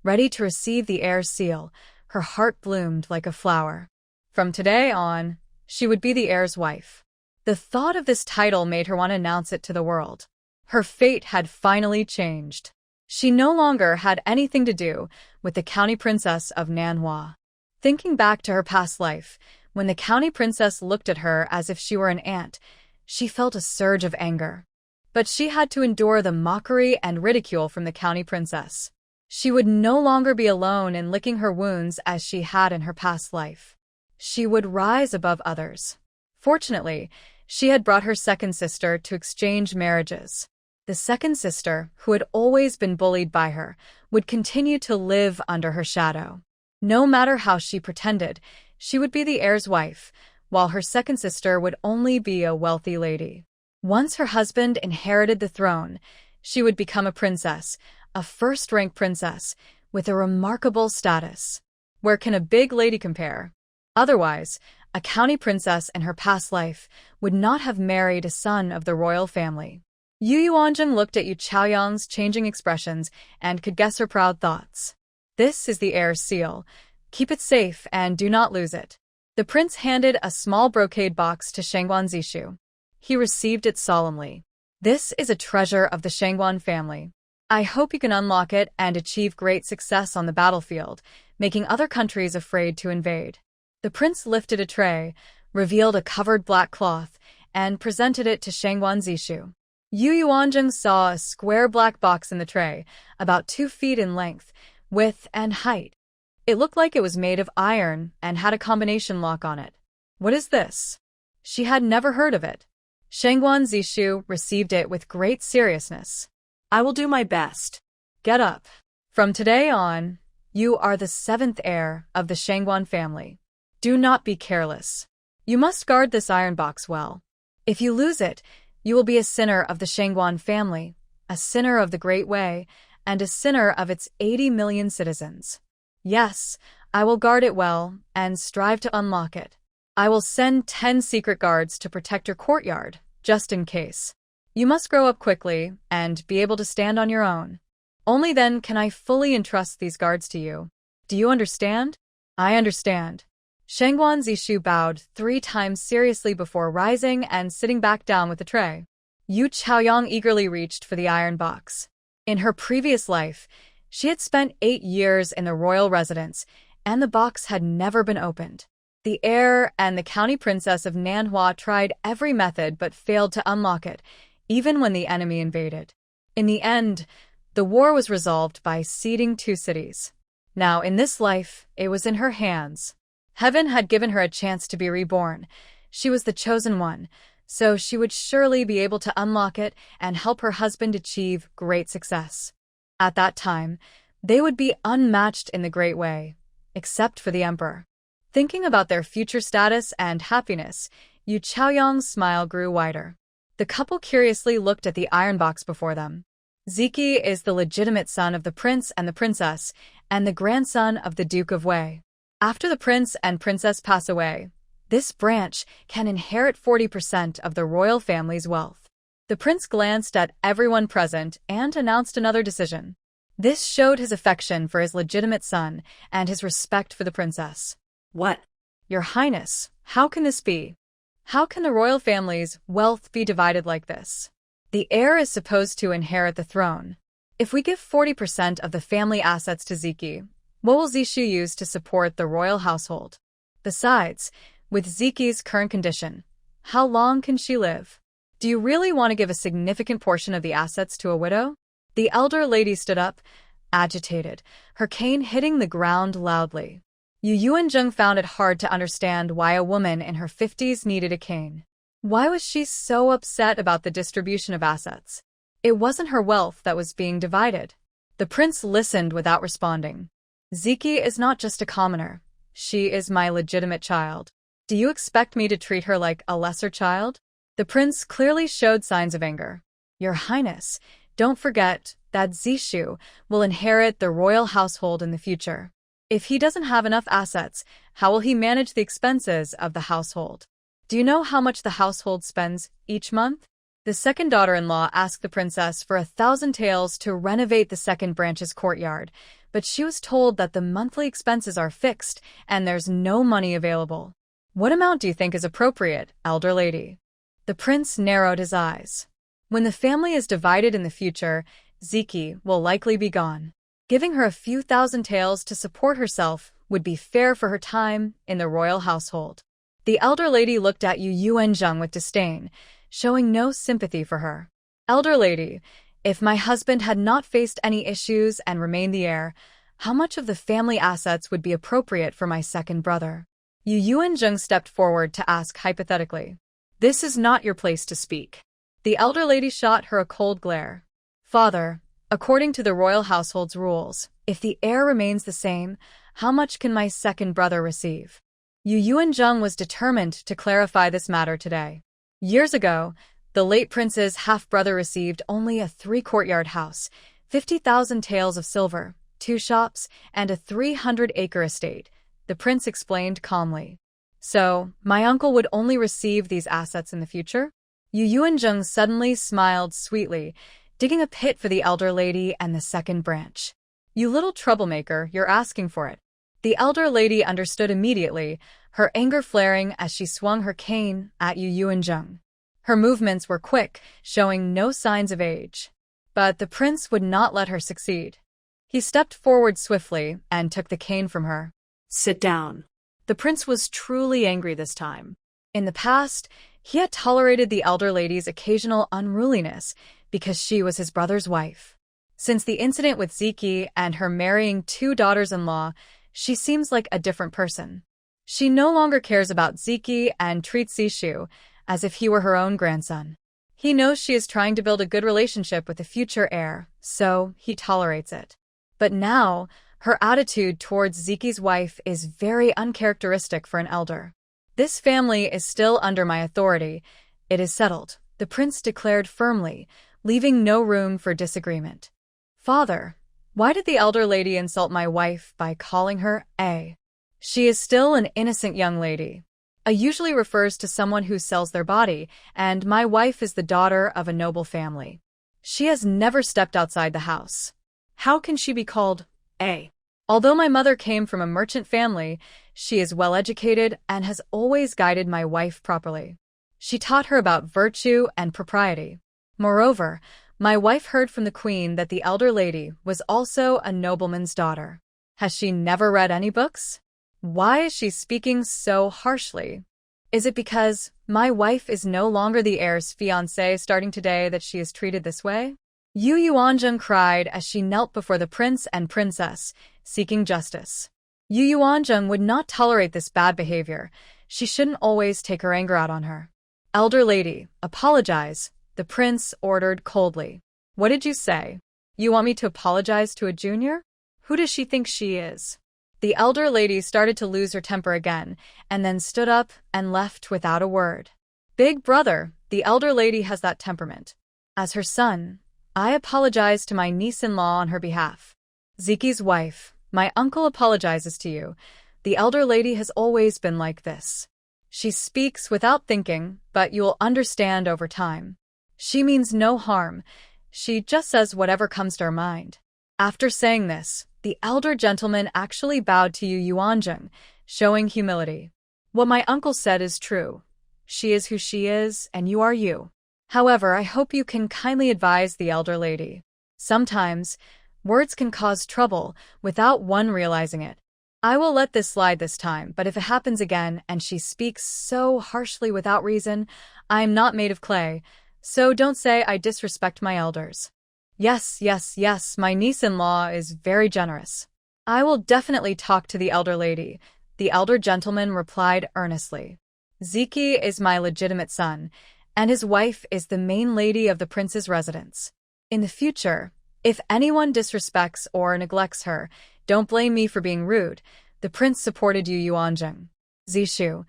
ready to receive the heir's seal, her heart bloomed like a flower. From today on, she would be the heir's wife. The thought of this title made her want to announce it to the world. Her fate had finally changed. She no longer had anything to do with the county princess of Manhwa. Thinking back to her past life, when the county princess looked at her as if she were an ant, she felt a surge of anger. But she had to endure the mockery and ridicule from the county princess. She would no longer be alone in licking her wounds as she had in her past life. She would rise above others. Fortunately, she had brought her second sister to exchange marriages. The second sister, who had always been bullied by her, would continue to live under her shadow. No matter how she pretended, she would be the heir's wife, while her second sister would only be a wealthy lady. Once her husband inherited the throne, she would become a princess, a first-rank princess, with a remarkable status. Where can a big lady compare? Otherwise, a county princess in her past life would not have married a son of the royal family. Yu Yuanjing looked at Yu Chaoyang's changing expressions and could guess her proud thoughts. This is the heir's seal. Keep it safe and do not lose it. The prince handed a small brocade box to Shangwan Zishu. He received it solemnly. This is a treasure of the Shangwan family. I hope you can unlock it and achieve great success on the battlefield, making other countries afraid to invade. The prince lifted a tray, revealed a covered black cloth, and presented it to Shangwan Zishu. Yu Yuanjing saw a square black box in the tray, about 2 feet in length, width, and height. It looked like it was made of iron and had a combination lock on it. What is this? She had never heard of it. Shangwan Zishu received it with great seriousness. I will do my best. Get up. From today on, you are the 7th heir of the Shangwan family. Do not be careless. You must guard this iron box well. If you lose it, you will be a sinner of the Shangwan family, a sinner of the Great Way, and a sinner of its 80 million citizens. Yes, I will guard it well and strive to unlock it. I will send 10 secret guards to protect your courtyard, just in case. You must grow up quickly and be able to stand on your own. Only then can I fully entrust these guards to you. Do you understand? I understand. Shangwan Zishu bowed 3 times seriously before rising and sitting back down with the tray. Yu Chaoyang eagerly reached for the iron box. In her previous life, she had spent 8 years in the royal residence, and the box had never been opened. The heir and the county princess of Manhwa tried every method but failed to unlock it, even when the enemy invaded. In the end, the war was resolved by ceding 2 cities. Now, in this life, it was in her hands. Heaven had given her a chance to be reborn. She was the chosen one, so she would surely be able to unlock it and help her husband achieve great success. At that time, they would be unmatched in the Great Way, except for the emperor. Thinking about their future status and happiness, Yu Chaoyang's smile grew wider. The couple curiously looked at the iron box before them. Ziki is the legitimate son of the prince and the princess, and the grandson of the Duke of Wei. After the prince and princess pass away, this branch can inherit 40% of the royal family's wealth. The prince glanced at everyone present and announced another decision. This showed his affection for his legitimate son and his respect for the princess. What? Your Highness, how can this be? How can the royal family's wealth be divided like this? The heir is supposed to inherit the throne. If we give 40% of the family assets to Ziki, what will Zishu use to support the royal household? Besides, with Ziki's current condition, how long can she live? Do you really want to give a significant portion of the assets to a widow? The elder lady stood up, agitated, her cane hitting the ground loudly. Yu Yuanzheng found it hard to understand why a woman in her 50s needed a cane. Why was she so upset about the distribution of assets? It wasn't her wealth that was being divided. The prince listened without responding. Ziki is not just a commoner. She is my legitimate child. Do you expect me to treat her like a lesser child? The prince clearly showed signs of anger. Your Highness, don't forget that Zishu will inherit the royal household in the future. If he doesn't have enough assets, how will he manage the expenses of the household? Do you know how much the household spends each month? The second daughter-in-law asked the princess for 1,000 taels to renovate the second branch's courtyard, but she was told that the monthly expenses are fixed and there's no money available. What amount do you think is appropriate, elder lady? The prince narrowed his eyes. When the family is divided in the future, Ziki will likely be gone. Giving her a few thousand taels to support herself would be fair for her time in the royal household. The elder lady looked at Yu Yuanzheng with disdain, showing no sympathy for her. Elder lady, if my husband had not faced any issues and remained the heir, how much of the family assets would be appropriate for my second brother? Yu Yuanzheng stepped forward to ask hypothetically. This is not your place to speak. The elder lady shot her a cold glare. Father, according to the royal household's rules, if the heir remains the same, how much can my second brother receive? Yu Yuanzheng was determined to clarify this matter today. Years ago, the late prince's half-brother received only a 3-courtyard house, 50,000 taels of silver, 2 shops, and a 300-acre estate, the prince explained calmly. So, my uncle would only receive these assets in the future? Yu Yuanzheng suddenly smiled sweetly, digging a pit for the elder lady and the second branch. You little troublemaker, you're asking for it. The elder lady understood immediately, her anger flaring as she swung her cane at Yu Yuanzheng. Her movements were quick, showing no signs of age. But the prince would not let her succeed. He stepped forward swiftly and took the cane from her. Sit down. The prince was truly angry this time. In the past, he had tolerated the elder lady's occasional unruliness because she was his brother's wife. Since the incident with Ziki and her marrying 2 daughters-in-law, she seems like a different person. She no longer cares about Ziki and treats Zishu as if he were her own grandson. He knows she is trying to build a good relationship with the future heir, so he tolerates it. But now, her attitude towards Ziki's wife is very uncharacteristic for an elder. This family is still under my authority. It is settled, the prince declared firmly, leaving no room for disagreement. Father, why did the elder lady insult my wife by calling her a? She is still an innocent young lady. A usually refers to someone who sells their body, and my wife is the daughter of a noble family. She has never stepped outside the house. How can she be called a? Although my mother came from a merchant family, she is well-educated and has always guided my wife properly. She taught her about virtue and propriety. Moreover, my wife heard from the queen that the elder lady was also a nobleman's daughter. Has she never read any books? Why is she speaking so harshly? Is it because my wife is no longer the heir's fiancée starting today that she is treated this way? Yu Yuanzheng cried as she knelt before the prince and princess, seeking justice. Yu Yuanzheng would not tolerate this bad behavior. She shouldn't always take her anger out on her. Elder lady, apologize, the prince ordered coldly. What did you say? You want me to apologize to a junior? Who does she think she is? The elder lady started to lose her temper again, and then stood up and left without a word. Big brother, the elder lady has that temperament. As her son, I apologize to my niece-in-law on her behalf. Ziki's wife, my uncle apologizes to you. The elder lady has always been like this. She speaks without thinking, but you'll understand over time. She means no harm. She just says whatever comes to her mind. After saying this, the elder gentleman actually bowed to Yu Yuanzheng, showing humility. What my uncle said is true. She is who she is, and you are you. However, I hope you can kindly advise the elder lady. Sometimes, words can cause trouble without one realizing it. I will let this slide this time, but if it happens again and she speaks so harshly without reason, I am not made of clay, so don't say I disrespect my elders. Yes, my niece-in-law is very generous. I will definitely talk to the elder lady, the elder gentleman replied earnestly. Ziki is my legitimate son, and his wife is the main lady of the prince's residence. In the future, if anyone disrespects or neglects her, don't blame me for being rude. The prince supported Yu Yuanzheng. Zishu,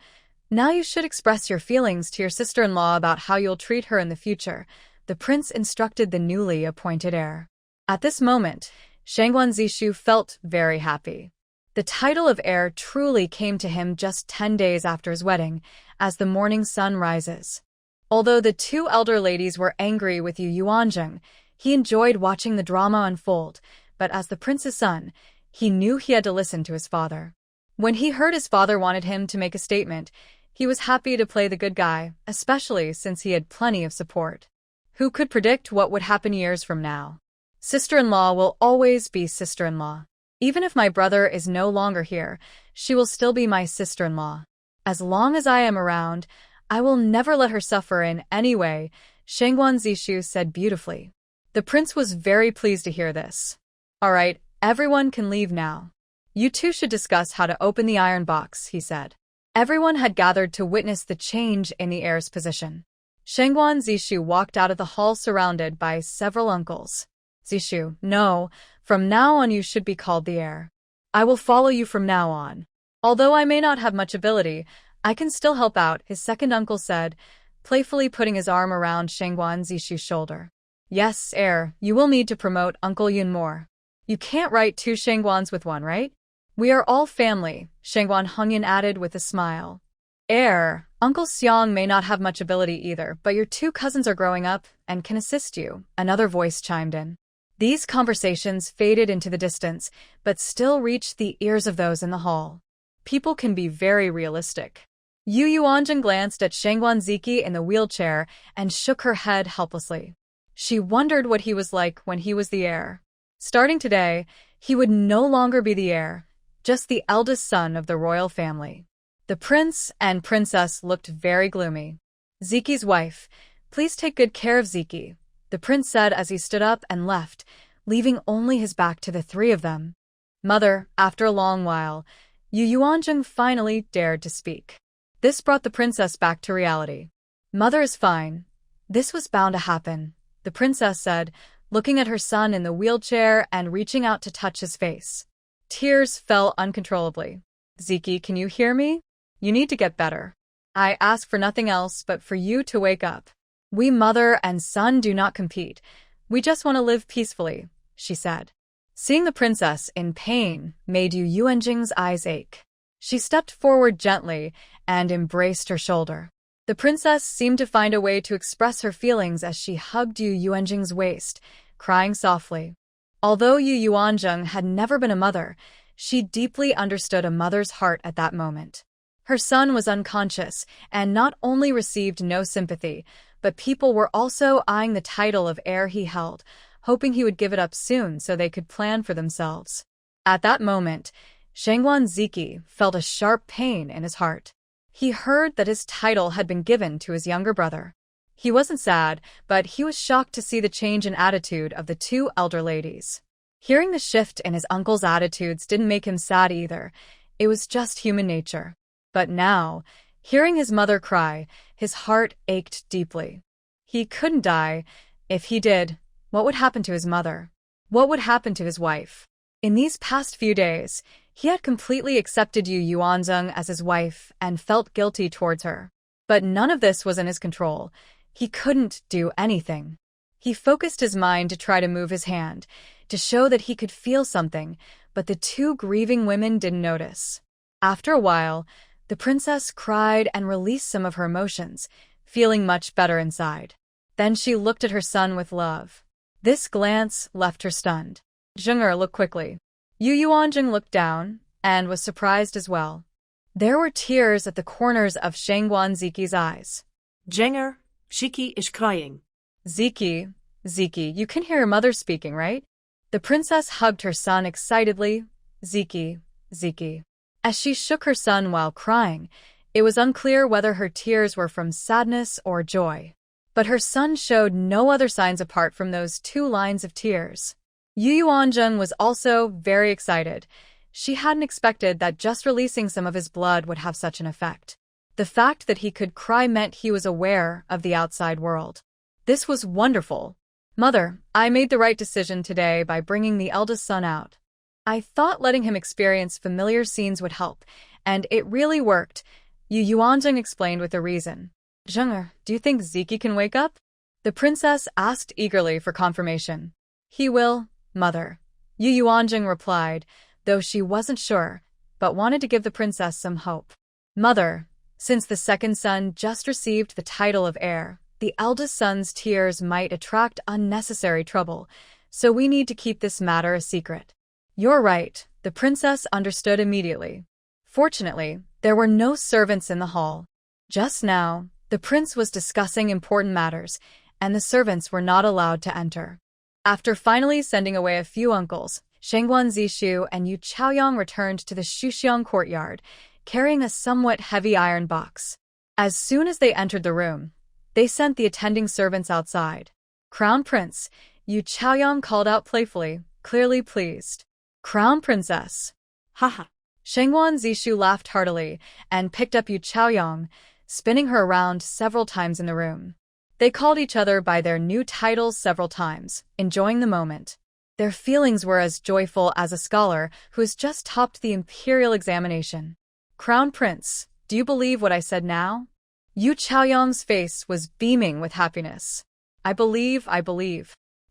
now you should express your feelings to your sister-in-law about how you'll treat her in the future, the prince instructed the newly appointed heir. At this moment, Shangguan Zishu felt very happy. The title of heir truly came to him just 10 days after his wedding, as the morning sun rises. Although the two elder ladies were angry with Yu Yuanzheng, he enjoyed watching the drama unfold, but as the prince's son, he knew he had to listen to his father. When he heard his father wanted him to make a statement, he was happy to play the good guy, especially since he had plenty of support. Who could predict what would happen years from now? Sister-in-law will always be sister-in-law. Even if my brother is no longer here, she will still be my sister-in-law. As long as I am around, I will never let her suffer in any way, Shangguan Zishu said beautifully. The prince was very pleased to hear this. All right, everyone can leave now. You two should discuss how to open the iron box, he said. Everyone had gathered to witness the change in the heir's position. Shangguan Zishu walked out of the hall surrounded by several uncles. Zishu, no, from now on you should be called the heir. I will follow you from now on. Although I may not have much ability, I can still help out, his second uncle said, playfully putting his arm around Shangguan Zishu's shoulder. Yes, heir, you will need to promote Uncle Yun more. You can't write two Shangguans with one, right? We are all family, Shangguan Hongyun added with a smile. Heir, Uncle Xiang may not have much ability either, but your two cousins are growing up and can assist you, another voice chimed in. These conversations faded into the distance, but still reached the ears of those in the hall. People can be very realistic. Yu Yuanzheng glanced at Shangguan Ziki in the wheelchair and shook her head helplessly. She wondered what he was like when he was the heir. Starting today, he would no longer be the heir, just the eldest son of the royal family. The prince and princess looked very gloomy. Ziki's wife, please take good care of Ziki, the prince said as he stood up and left, leaving only his back to the three of them. Mother, after a long while, Yu Yuanzheng finally dared to speak. This brought the princess back to reality. Mother is fine. This was bound to happen, the princess said, looking at her son in the wheelchair and reaching out to touch his face. Tears fell uncontrollably. Ziki, can you hear me? You need to get better. I ask for nothing else but for you to wake up. We mother and son do not compete. We just want to live peacefully, she said. Seeing the princess in pain made Yu Yuanzheng's eyes ache. She stepped forward gently and embraced her shoulder. The princess seemed to find a way to express her feelings as she hugged Yu Yuanzheng's waist, crying softly. Although Yu Yuanzheng had never been a mother, she deeply understood a mother's heart at that moment. Her son was unconscious and not only received no sympathy, but people were also eyeing the title of heir he held, hoping he would give it up soon so they could plan for themselves. At that moment, Shangguan Ziki felt a sharp pain in his heart. He heard that his title had been given to his younger brother. He wasn't sad, but he was shocked to see the change in attitude of the two elder ladies. Hearing the shift in his uncle's attitudes didn't make him sad either. It was just human nature. But now, hearing his mother cry, his heart ached deeply. He couldn't die. If he did, what would happen to his mother? What would happen to his wife? In these past few days, he had completely accepted Yu Yuanzheng as his wife and felt guilty towards her. But none of this was in his control. He couldn't do anything. He focused his mind to try to move his hand, to show that he could feel something, but the two grieving women didn't notice. After a while, the princess cried and released some of her emotions, feeling much better inside. Then she looked at her son with love. This glance left her stunned. Zheng'er looked quickly. Yu Yuanzheng looked down and was surprised as well. There were tears at the corners of Shangguan Ziki's eyes. Zheng'er, Ziki is crying. Ziki, you can hear your mother speaking, right? The princess hugged her son excitedly. Ziki. As she shook her son while crying, it was unclear whether her tears were from sadness or joy. But her son showed no other signs apart from those two lines of tears. Yu Yuanzheng was also very excited. She hadn't expected that just releasing some of his blood would have such an effect. The fact that he could cry meant he was aware of the outside world. This was wonderful. Mother, I made the right decision today by bringing the eldest son out. I thought letting him experience familiar scenes would help, and it really worked. Yu Yuanzheng explained with a reason. Zheng'er, do you think Ziki can wake up? The princess asked eagerly for confirmation. He will, mother. Yu Yuanzheng replied, though she wasn't sure, but wanted to give the princess some hope. Mother, since the second son just received the title of heir, the eldest son's tears might attract unnecessary trouble, so we need to keep this matter a secret. You're right, the princess understood immediately. Fortunately, there were no servants in the hall. Just now, the prince was discussing important matters, and the servants were not allowed to enter. After finally sending away a few uncles, Shangguan Zishu and Yu Chaoyang returned to the Shuxiang courtyard, carrying a somewhat heavy iron box. As soon as they entered the room, they sent the attending servants outside. Crown Prince, Yu Chaoyang called out playfully, clearly pleased. Crown Princess. Haha. Shangguan Zishu laughed heartily and picked up Yu Chaoyang, spinning her around several times in the room. They called each other by their new titles several times, enjoying the moment. Their feelings were as joyful as a scholar who has just topped the imperial examination. Crown Prince, do you believe what I said now? Yu Chaoyang's face was beaming with happiness. I believe.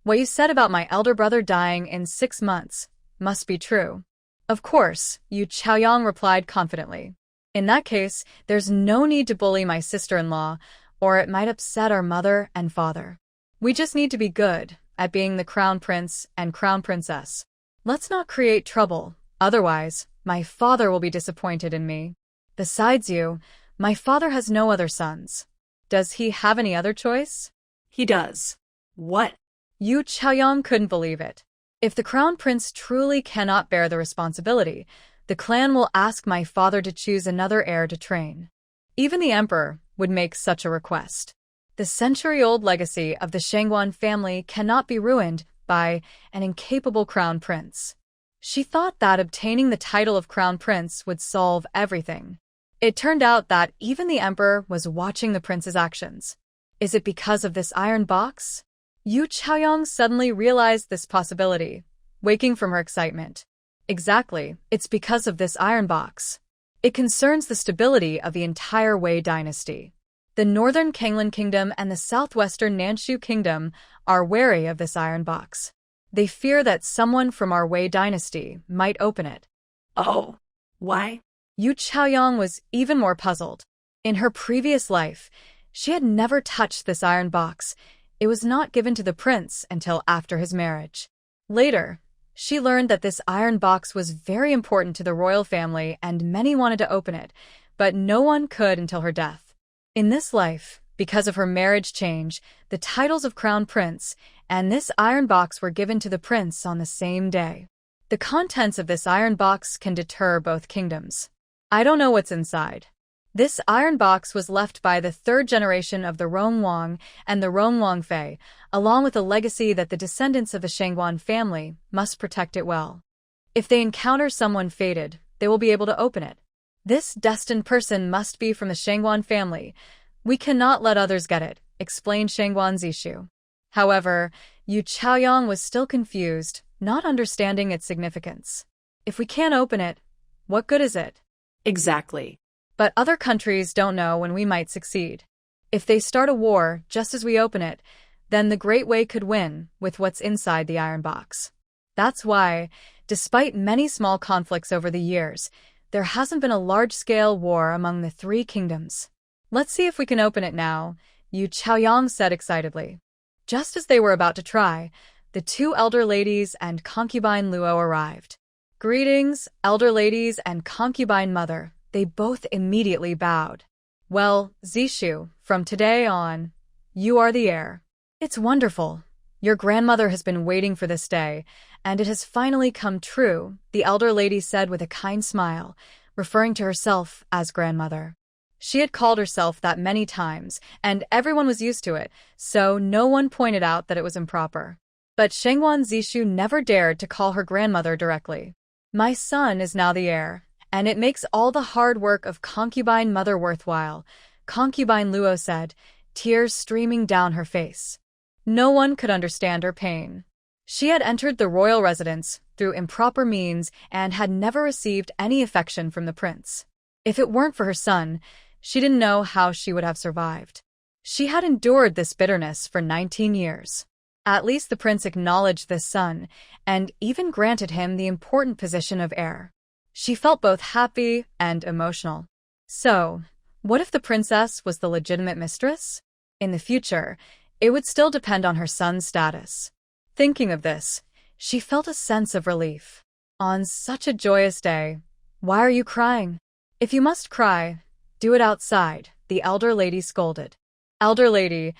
What you said about my elder brother dying in 6 months must be true. Of course, Yu Chaoyang replied confidently. In that case, there's no need to bully my sister-in-law, or it might upset our mother and father. We just need to be good at being the crown prince and crown princess. Let's not create trouble, otherwise, my father will be disappointed in me. Besides you, my father has no other sons. Does he have any other choice? He does. What? Yu Chaoyang couldn't believe it. If the crown prince truly cannot bear the responsibility, the clan will ask my father to choose another heir to train. Even the emperor would make such a request. The century-old legacy of the Shangguan family cannot be ruined by an incapable crown prince. She thought that obtaining the title of crown prince would solve everything. It turned out that even the emperor was watching the prince's actions. Is it because of this iron box? Yu Chaoyang suddenly realized this possibility, waking from her excitement. Exactly, it's because of this iron box. It concerns the stability of the entire Wei dynasty. The northern Kanglan Kingdom and the southwestern Nanshu Kingdom are wary of this iron box. They fear that someone from our Wei dynasty might open it. Oh, why? Yu Chaoyang was even more puzzled. In her previous life, she had never touched this iron box. It was not given to the prince until after his marriage. Later, she learned that this iron box was very important to the royal family and many wanted to open it, but no one could until her death. In this life, because of her marriage change, the titles of crown prince and this iron box were given to the prince on the same day. The contents of this iron box can deter both kingdoms. I don't know what's inside. This iron box was left by the third generation of the Rongwang and the Rongwang Fei, along with a legacy that the descendants of the Shangguan family must protect it well. If they encounter someone fated, they will be able to open it. This destined person must be from the Shangguan family. We cannot let others get it, explained Shangguan Zishu. However, Yu Chaoyang was still confused, not understanding its significance. If we can't open it, what good is it? Exactly. But other countries don't know when we might succeed. If they start a war just as we open it, then the Great Wei could win with what's inside the iron box. That's why, despite many small conflicts over the years, there hasn't been a large-scale war among the 3 kingdoms. Let's see if we can open it now, Yu Chaoyang said excitedly. Just as they were about to try, the 2 elder ladies and concubine Luo arrived. Greetings, elder ladies and concubine mother. They both immediately bowed. Well, Zishu, from today on, you are the heir. It's wonderful. Your grandmother has been waiting for this day, and it has finally come true, the elder lady said with a kind smile, referring to herself as grandmother. She had called herself that many times, and everyone was used to it, so no one pointed out that it was improper. But Shengwan Zishu never dared to call her grandmother directly. My son is now the heir, and it makes all the hard work of concubine mother worthwhile, Concubine Luo said, tears streaming down her face. No one could understand her pain. She had entered the royal residence through improper means and had never received any affection from the prince. If it weren't for her son, she didn't know how she would have survived. She had endured this bitterness for 19 years. At least the prince acknowledged this son, and even granted him the important position of heir. She felt both happy and emotional. So, what if the princess was the legitimate mistress? In the future, it would still depend on her son's status. Thinking of this, she felt a sense of relief. On such a joyous day, why are you crying? If you must cry, do it outside, the elder lady scolded. Elder lady,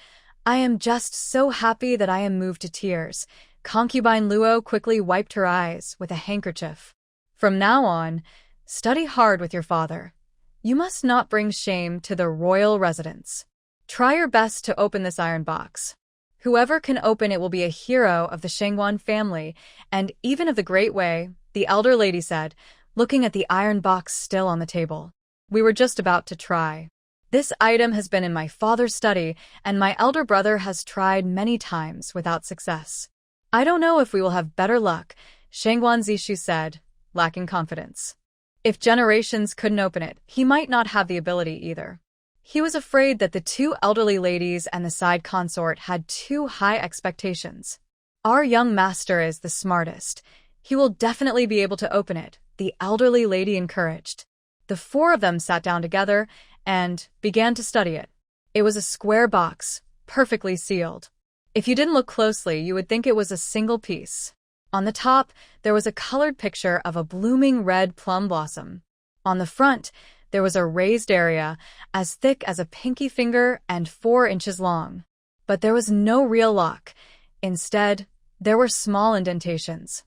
I am just so happy that I am moved to tears. Concubine Luo quickly wiped her eyes with a handkerchief. From now on, study hard with your father. You must not bring shame to the royal residence. Try your best to open this iron box. Whoever can open it will be a hero of the Shengwan family, and even of the Great Way, the elder lady said, looking at the iron box still on the table. We were just about to try. This item has been in my father's study, and my elder brother has tried many times without success. I don't know if we will have better luck, Shengwan Zishu said, lacking confidence. If generations couldn't open it, he might not have the ability either. He was afraid that the two elderly ladies and the side consort had too high expectations. Our young master is the smartest. He will definitely be able to open it, the elderly lady encouraged. The four of them sat down together and began to study it. It was a square box, perfectly sealed. If you didn't look closely, you would think it was a single piece. On the top, there was a colored picture of a blooming red plum blossom. On the front, there was a raised area as thick as a pinky finger and 4 inches long. But there was no real lock. Instead, there were small indentations.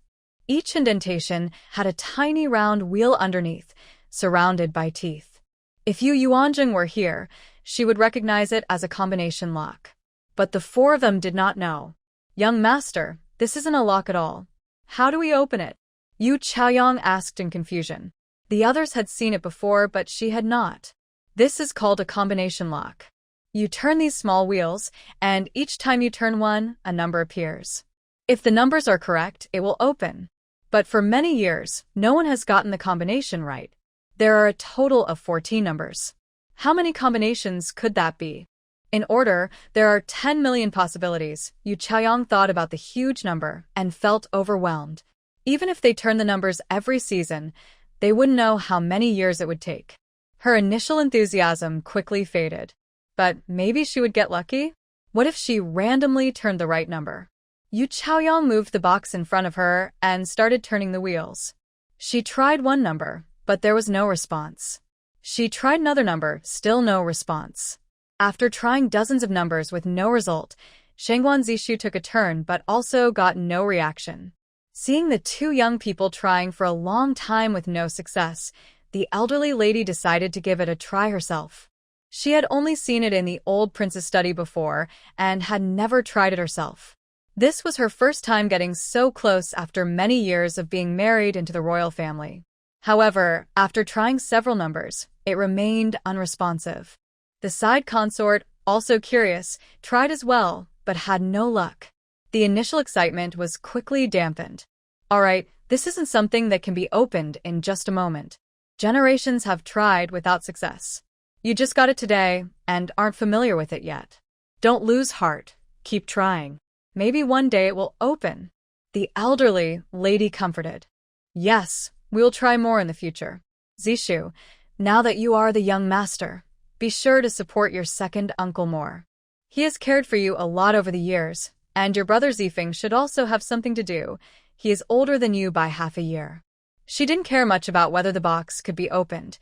Each indentation had a tiny round wheel underneath, surrounded by teeth. If Yu Yuanjing were here, she would recognize it as a combination lock. But the four of them did not know. Young master, this isn't a lock at all. How do we open it? Yu Chaoyang asked in confusion. The others had seen it before, but she had not. This is called a combination lock. You turn these small wheels, and each time you turn one, a number appears. If the numbers are correct, it will open. But for many years, no one has gotten the combination right. There are a total of 14 numbers. How many combinations could that be? In order, there are 10 million possibilities. Yu Chaoyang thought about the huge number and felt overwhelmed. Even if they turned the numbers every season, they wouldn't know how many years it would take. Her initial enthusiasm quickly faded. But maybe she would get lucky? What if she randomly turned the right number? Yu Chaoyang moved the box in front of her and started turning the wheels. She tried one number, but there was no response. She tried another number, still no response. After trying dozens of numbers with no result, Shengwan Zishu took a turn but also got no reaction. Seeing the two young people trying for a long time with no success, the elderly lady decided to give it a try herself. She had only seen it in the old prince's study before and had never tried it herself. This was her first time getting so close after many years of being married into the royal family. However, after trying several numbers, it remained unresponsive. The side consort, also curious, tried as well, but had no luck. The initial excitement was quickly dampened. All right, this isn't something that can be opened in just a moment. Generations have tried without success. You just got it today and aren't familiar with it yet. Don't lose heart. Keep trying. Maybe one day it will open. The elderly lady comforted. Yes, we'll try more in the future. Zishu, now that you are the young master, be sure to support your second uncle more. He has cared for you a lot over the years, and your brother Zifeng should also have something to do. He is older than you by half a year. She didn't care much about whether the box could be opened.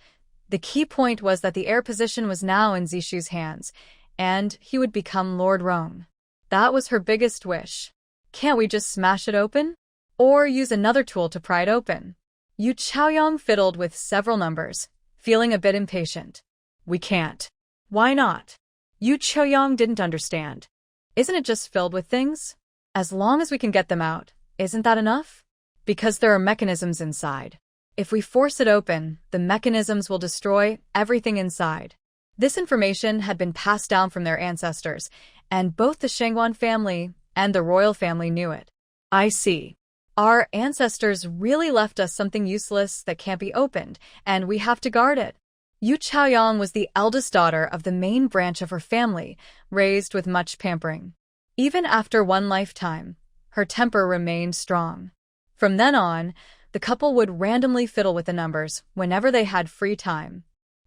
The key point was that the heir position was now in Zishu's hands, and he would become Lord Rong. That was her biggest wish. Can't we just smash it open? Or use another tool to pry it open? Yu Chaoyang fiddled with several numbers, feeling a bit impatient. We can't. Why not? Yu Chaoyang didn't understand. Isn't it just filled with things? As long as we can get them out, isn't that enough? Because there are mechanisms inside. If we force it open, the mechanisms will destroy everything inside. This information had been passed down from their ancestors, and both the Shangwan family and the royal family knew it. I see. Our ancestors really left us something useless that can't be opened, and we have to guard it. Yu Chaoyang was the eldest daughter of the main branch of her family, raised with much pampering. Even after one lifetime, her temper remained strong. From then on, the couple would randomly fiddle with the numbers whenever they had free time.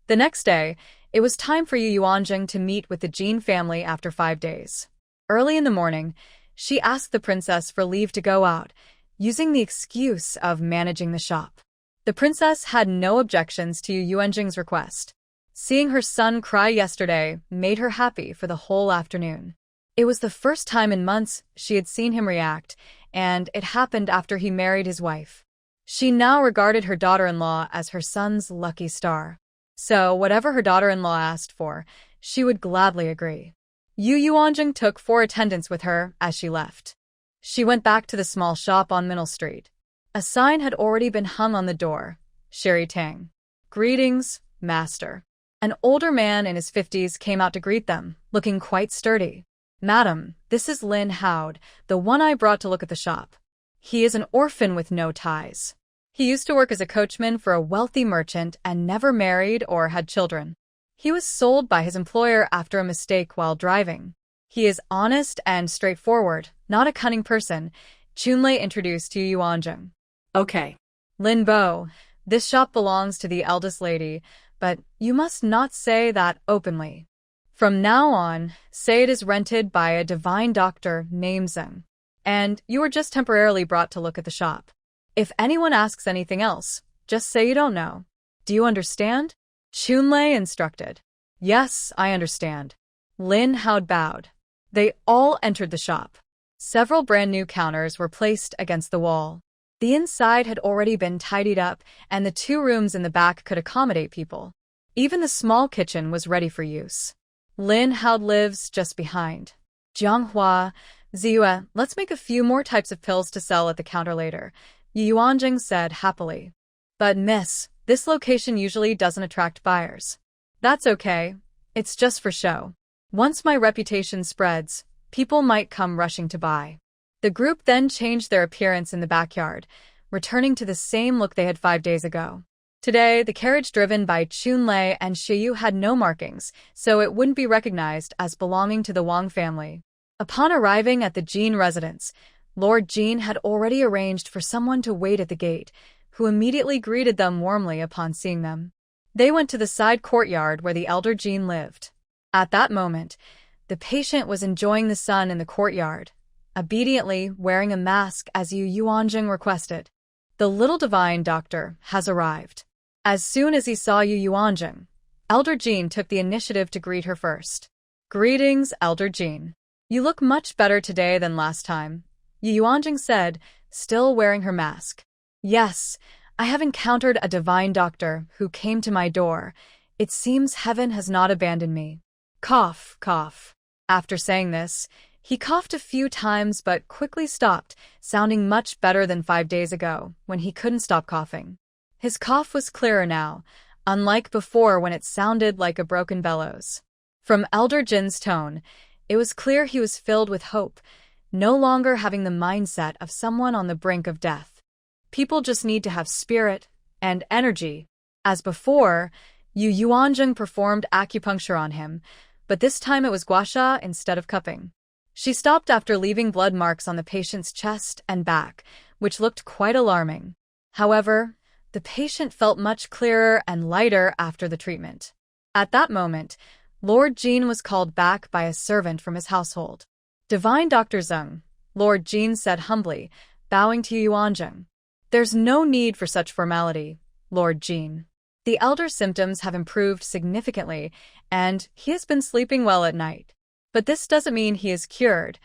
The next day, it was time for Yu Yuanjing to meet with the Jin family after 5 days. Early in the morning, she asked the princess for leave to go out, using the excuse of managing the shop. The princess had no objections to Yu Yuanjing's request. Seeing her son cry yesterday made her happy for the whole afternoon. It was the first time in months she had seen him react, and it happened after he married his wife. She now regarded her daughter-in-law as her son's lucky star. So whatever her daughter-in-law asked for, she would gladly agree. Yu Yuanjing took 4 attendants with her as she left. She went back to the small shop on Middle Street. A sign had already been hung on the door. Sherry Tang. Greetings, master. An older man in his 50s came out to greet them, looking quite sturdy. Madam, this is Lin Howd, the one I brought to look at the shop. He is an orphan with no ties. He used to work as a coachman for a wealthy merchant and never married or had children. He was sold by his employer after a mistake while driving. He is honest and straightforward, not a cunning person, Chunlei introduced to Yu Yuanjing. Okay. Lin Bo, this shop belongs to the eldest lady, but you must not say that openly. From now on, say it is rented by a divine doctor named Zeng, and you were just temporarily brought to look at the shop. If anyone asks anything else, just say you don't know. Do you understand? Chunlei instructed. Yes, I understand. Lin Howd bowed. They all entered the shop. Several brand new counters were placed against the wall. The inside had already been tidied up, and the 2 rooms in the back could accommodate people. Even the small kitchen was ready for use. Lin Howd lives just behind. Jianghua, Ziyue, let's make a few more types of pills to sell at the counter later, Yu Yuanjing said happily. But miss, this location usually doesn't attract buyers. That's okay. It's just for show. Once my reputation spreads, people might come rushing to buy. The group then changed their appearance in the backyard, returning to the same look they had 5 days ago. Today, the carriage driven by Chunlei and Shiyu had no markings, so it wouldn't be recognized as belonging to the Wang family. Upon arriving at the Jin residence, Lord Jin had already arranged for someone to wait at the gate, who immediately greeted them warmly upon seeing them. They went to the side courtyard where the elder Jin lived. At that moment, the patient was enjoying the sun in the courtyard, obediently wearing a mask as Yu Yuanjing requested. The little divine doctor has arrived. As soon as he saw Yu Yuanjing, Elder Jin took the initiative to greet her first. Greetings, Elder Jin. You look much better today than last time, Yu Yuanjing said, still wearing her mask. Yes, I have encountered a divine doctor who came to my door. It seems heaven has not abandoned me. Cough, cough. After saying this, he coughed a few times but quickly stopped, sounding much better than 5 days ago, when he couldn't stop coughing. His cough was clearer now, unlike before when it sounded like a broken bellows. From Elder Jin's tone, it was clear he was filled with hope, no longer having the mindset of someone on the brink of death. People just need to have spirit and energy. As before, Yu Yuanjing performed acupuncture on him, but this time it was guasha instead of cupping. She stopped after leaving blood marks on the patient's chest and back, which looked quite alarming. However, the patient felt much clearer and lighter after the treatment. At that moment, Lord Jin was called back by a servant from his household. Divine Dr. Zeng, Lord Jin said humbly, bowing to Yu Yuanjing. There's no need for such formality, Lord Jin. The elder's symptoms have improved significantly, and he has been sleeping well at night. But this doesn't mean he is cured.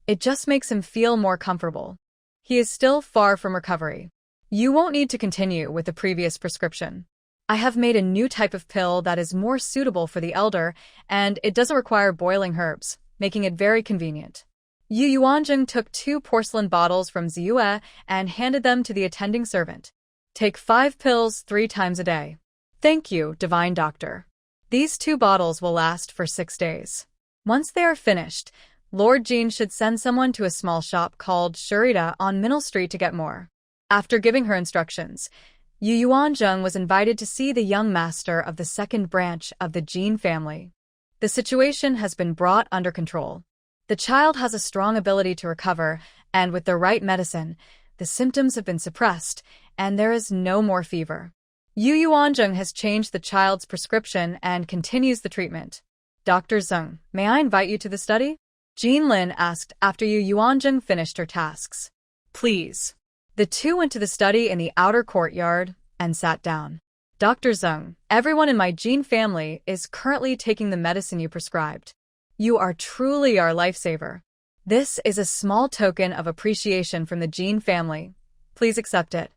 It just makes him feel more comfortable. He is still far from recovery. You won't need to continue with the previous prescription. I have made a new type of pill that is more suitable for the elder, and it doesn't require boiling herbs, making it very convenient. Yu Yuanzheng took 2 porcelain bottles from Ziyue and handed them to the attending servant. Take 5 pills 3 times a day. Thank you, divine doctor. These 2 bottles will last for 6 days. Once they are finished, Lord Jin should send someone to a small shop called Shurita on Middle Street to get more. After giving her instructions, Yu Yuanzheng was invited to see the young master of the second branch of the Jin family. The situation has been brought under control. The child has a strong ability to recover, and with the right medicine, the symptoms have been suppressed, and there is no more fever. Yu Yuanzheng has changed the child's prescription and continues the treatment. Dr. Zeng, may I invite you to the study? Jean Lin asked after Yu Yuanzheng finished her tasks. Please. The 2 went to the study in the outer courtyard and sat down. Dr. Zeng, everyone in my Jin family is currently taking the medicine you prescribed. You are truly our lifesaver. This is a small token of appreciation from the Jin family. Please accept it.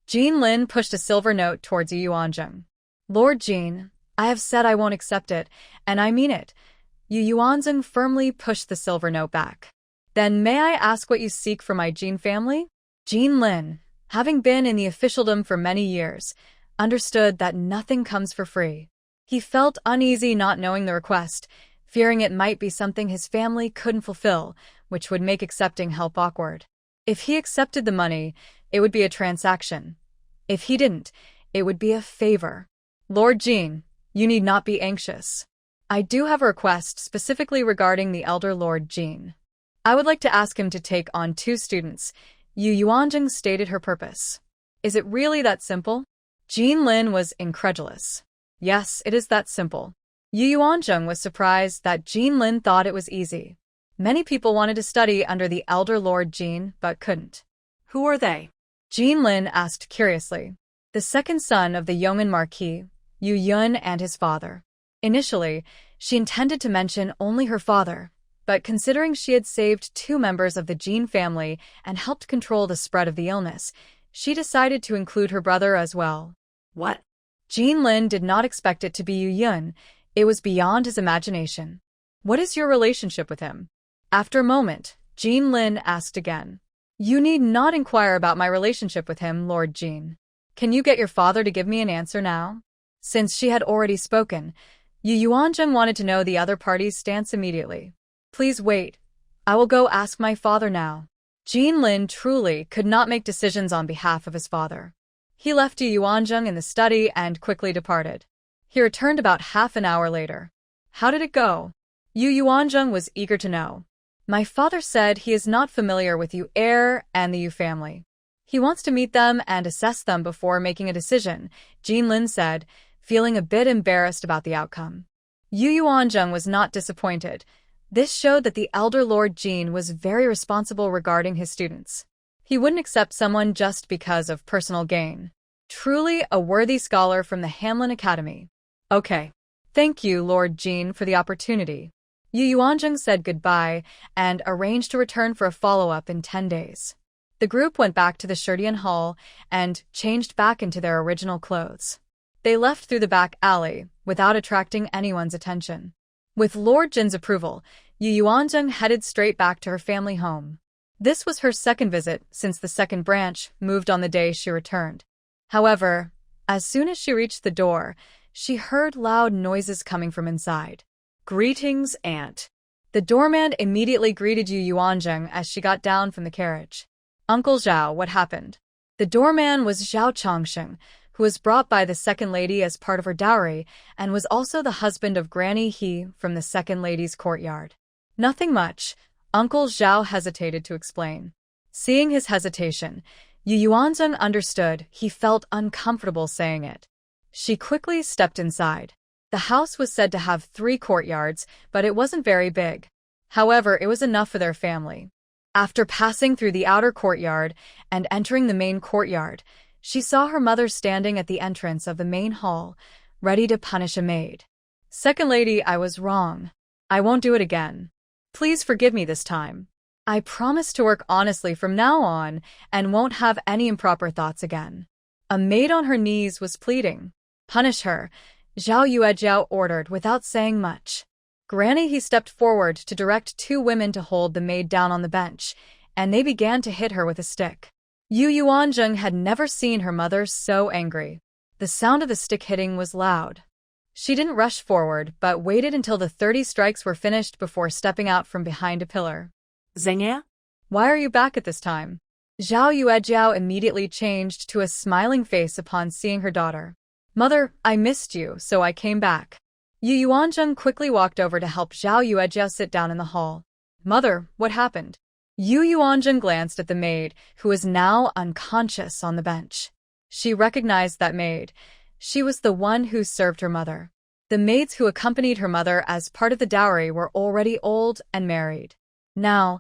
Jean Lin pushed a silver note towards Yu Yuanzheng. Lord Jin, I have said I won't accept it, and I mean it. Yu Yuanzheng firmly pushed the silver note back. Then may I ask what you seek from my Jin family? Jean Lin, having been in the officialdom for many years, understood that nothing comes for free. He felt uneasy not knowing the request, fearing it might be something his family couldn't fulfill, which would make accepting help awkward. If he accepted the money, it would be a transaction. If he didn't, it would be a favor. Lord Jin, you need not be anxious. I do have a request specifically regarding the elder Lord Jin. I would like to ask him to take on 2 students. Yu Yuanzheng stated her purpose. Is it really that simple? Jean Lin was incredulous. Yes, it is that simple. Yu Yuanzheng was surprised that Jean Lin thought it was easy. Many people wanted to study under the elder Lord Jin, but couldn't. Who are they? Jean Lin asked curiously. The second son of the Yeoman Marquis, Yu Yun, and his father. Initially, she intended to mention only her father, but considering she had saved 2 members of the Jin family and helped control the spread of the illness, she decided to include her brother as well. What? Jean Lin did not expect it to be Yu Yun. It was beyond his imagination. What is your relationship with him? After a moment, Jean Lin asked again. You need not inquire about my relationship with him, Lord Jin. Can you get your father to give me an answer now? Since she had already spoken, Yu Yuanzheng wanted to know the other party's stance immediately. Please wait. I will go ask my father now. Jean Lin truly could not make decisions on behalf of his father. He left Yu Yuanzheng in the study and quickly departed. He returned about half an hour later. How did it go? Yu Yuanzheng was eager to know. My father said he is not familiar with Yu Heir and the Yu family. He wants to meet them and assess them before making a decision, Jean Lin said, feeling a bit embarrassed about the outcome. Yu Yuanzheng was not disappointed. This showed that the elder Lord Jin was very responsible regarding his students. He wouldn't accept someone just because of personal gain. Truly a worthy scholar from the Hamlin Academy. Okay. Thank you, Lord Jin, for the opportunity. Yu Yuanzheng said goodbye and arranged to return for a follow-up in 10 days. The group went back to the Shurdian Hall and changed back into their original clothes. They left through the back alley without attracting anyone's attention. With Lord Jin's approval, Yu Yuanzheng headed straight back to her family home. This was her second visit since the second branch moved on the day she returned. However, as soon as she reached the door, she heard loud noises coming from inside. Greetings, Aunt. The doorman immediately greeted Yu Yuanzheng as she got down from the carriage. Uncle Zhao, what happened? The doorman was Zhao Chongsheng, who was brought by the second lady as part of her dowry and was also the husband of Granny He from the second lady's courtyard. Nothing much, Uncle Zhao hesitated to explain. Seeing his hesitation, Yu Yuanzheng understood he felt uncomfortable saying it. She quickly stepped inside. The house was said to have 3 courtyards, but it wasn't very big. However, it was enough for their family. After passing through the outer courtyard and entering the main courtyard, she saw her mother standing at the entrance of the main hall, ready to punish a maid. Second lady, I was wrong. I won't do it again. Please forgive me this time. I promise to work honestly from now on and won't have any improper thoughts again. A maid on her knees was pleading. Punish her, Zhao Yuejiao ordered without saying much. Granny, he stepped forward to direct two women to hold the maid down on the bench, and they began to hit her with a stick. Yu Yuanzheng had never seen her mother so angry. The sound of the stick hitting was loud. She didn't rush forward, but waited until the 30 strikes were finished before stepping out from behind a pillar. Zhengye? Why are you back at this time? Zhao Yuejiao immediately changed to a smiling face upon seeing her daughter. Mother, I missed you, so I came back. Yu Yuanzheng quickly walked over to help Zhao Yuejiao sit down in the hall. Mother, what happened? Yu Yuanzheng glanced at the maid, who was now unconscious on the bench. She recognized that maid. She was the one who served her mother. The maids who accompanied her mother as part of the dowry were already old and married. Now,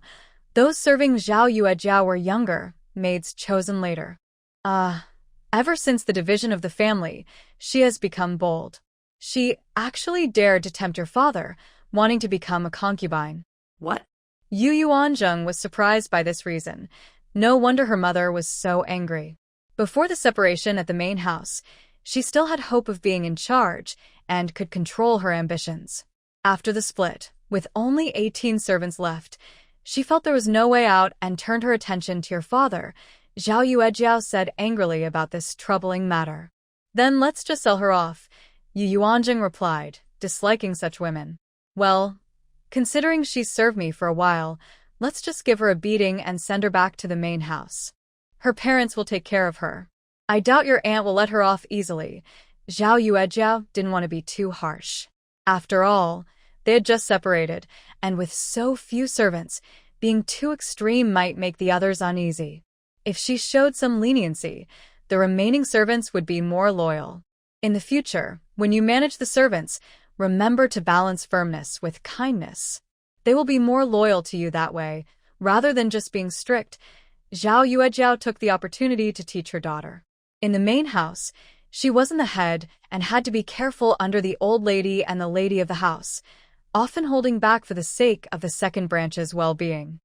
those serving Zhao Yuejiao were younger, maids chosen later. Ever since the division of the family, she has become bold. She actually dared to tempt your father, wanting to become a concubine. What? Yu Yuanzheng was surprised by this reason. No wonder her mother was so angry. Before the separation at the main house, she still had hope of being in charge and could control her ambitions. After the split, with only 18 servants left, she felt there was no way out and turned her attention to your father. Zhao Yuejiao said angrily about this troubling matter. Then let's just sell her off, Yu Yuanzheng replied, disliking such women. Well, considering she's served me for a while, let's just give her a beating and send her back to the main house. Her parents will take care of her. I doubt your aunt will let her off easily. Zhao Yuejiao didn't want to be too harsh. After all, they had just separated, and with so few servants, being too extreme might make the others uneasy. If she showed some leniency, the remaining servants would be more loyal. In the future, when you manage the servants, remember to balance firmness with kindness. They will be more loyal to you that way, rather than just being strict. Zhao Yuejiao took the opportunity to teach her daughter. In the main house, she wasn't the head and had to be careful under the old lady and the lady of the house, often holding back for the sake of the second branch's well-being.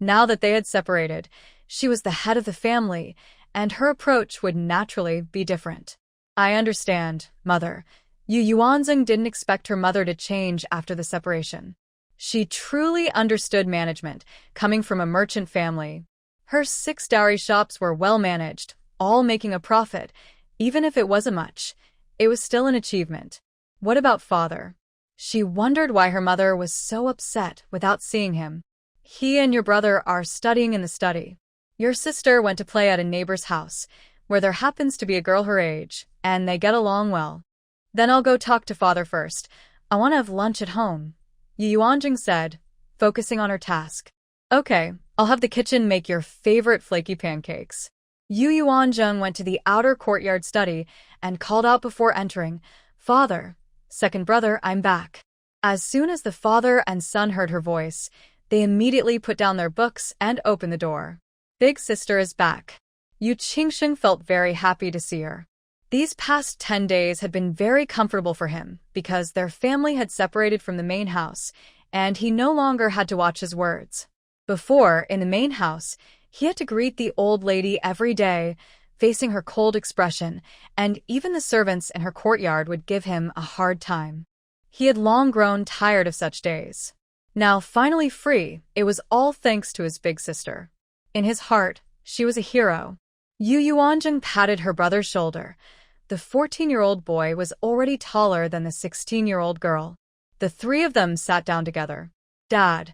Now that they had separated, she was the head of the family, and her approach would naturally be different. I understand, Mother. Yu Yuanzheng didn't expect her mother to change after the separation. She truly understood management, coming from a merchant family. Her 6 dowry shops were well managed, all making a profit. Even if it wasn't much, it was still an achievement. What about father? She wondered why her mother was so upset without seeing him. He and your brother are studying in the study. Your sister went to play at a neighbor's house, where there happens to be a girl her age, and they get along well. Then I'll go talk to father first. I want to have lunch at home, Yu Yuanjing said, focusing on her task. Okay, I'll have the kitchen make your favorite flaky pancakes. Yu Yuanzheng went to the outer courtyard study and called out before entering, Father, second brother, I'm back. As soon as the father and son heard her voice, they immediately put down their books and opened the door. Big sister is back. Yu Qingsheng felt very happy to see her. These past 10 days had been very comfortable for him because their family had separated from the main house, and he no longer had to watch his words. Before, in the main house, he had to greet the old lady every day, facing her cold expression, and even the servants in her courtyard would give him a hard time. He had long grown tired of such days. Now finally free, it was all thanks to his big sister. In his heart, she was a hero. Yu Yuanjing patted her brother's shoulder. The 14-year-old boy was already taller than the 16-year-old girl. The 3 of them sat down together. Dad,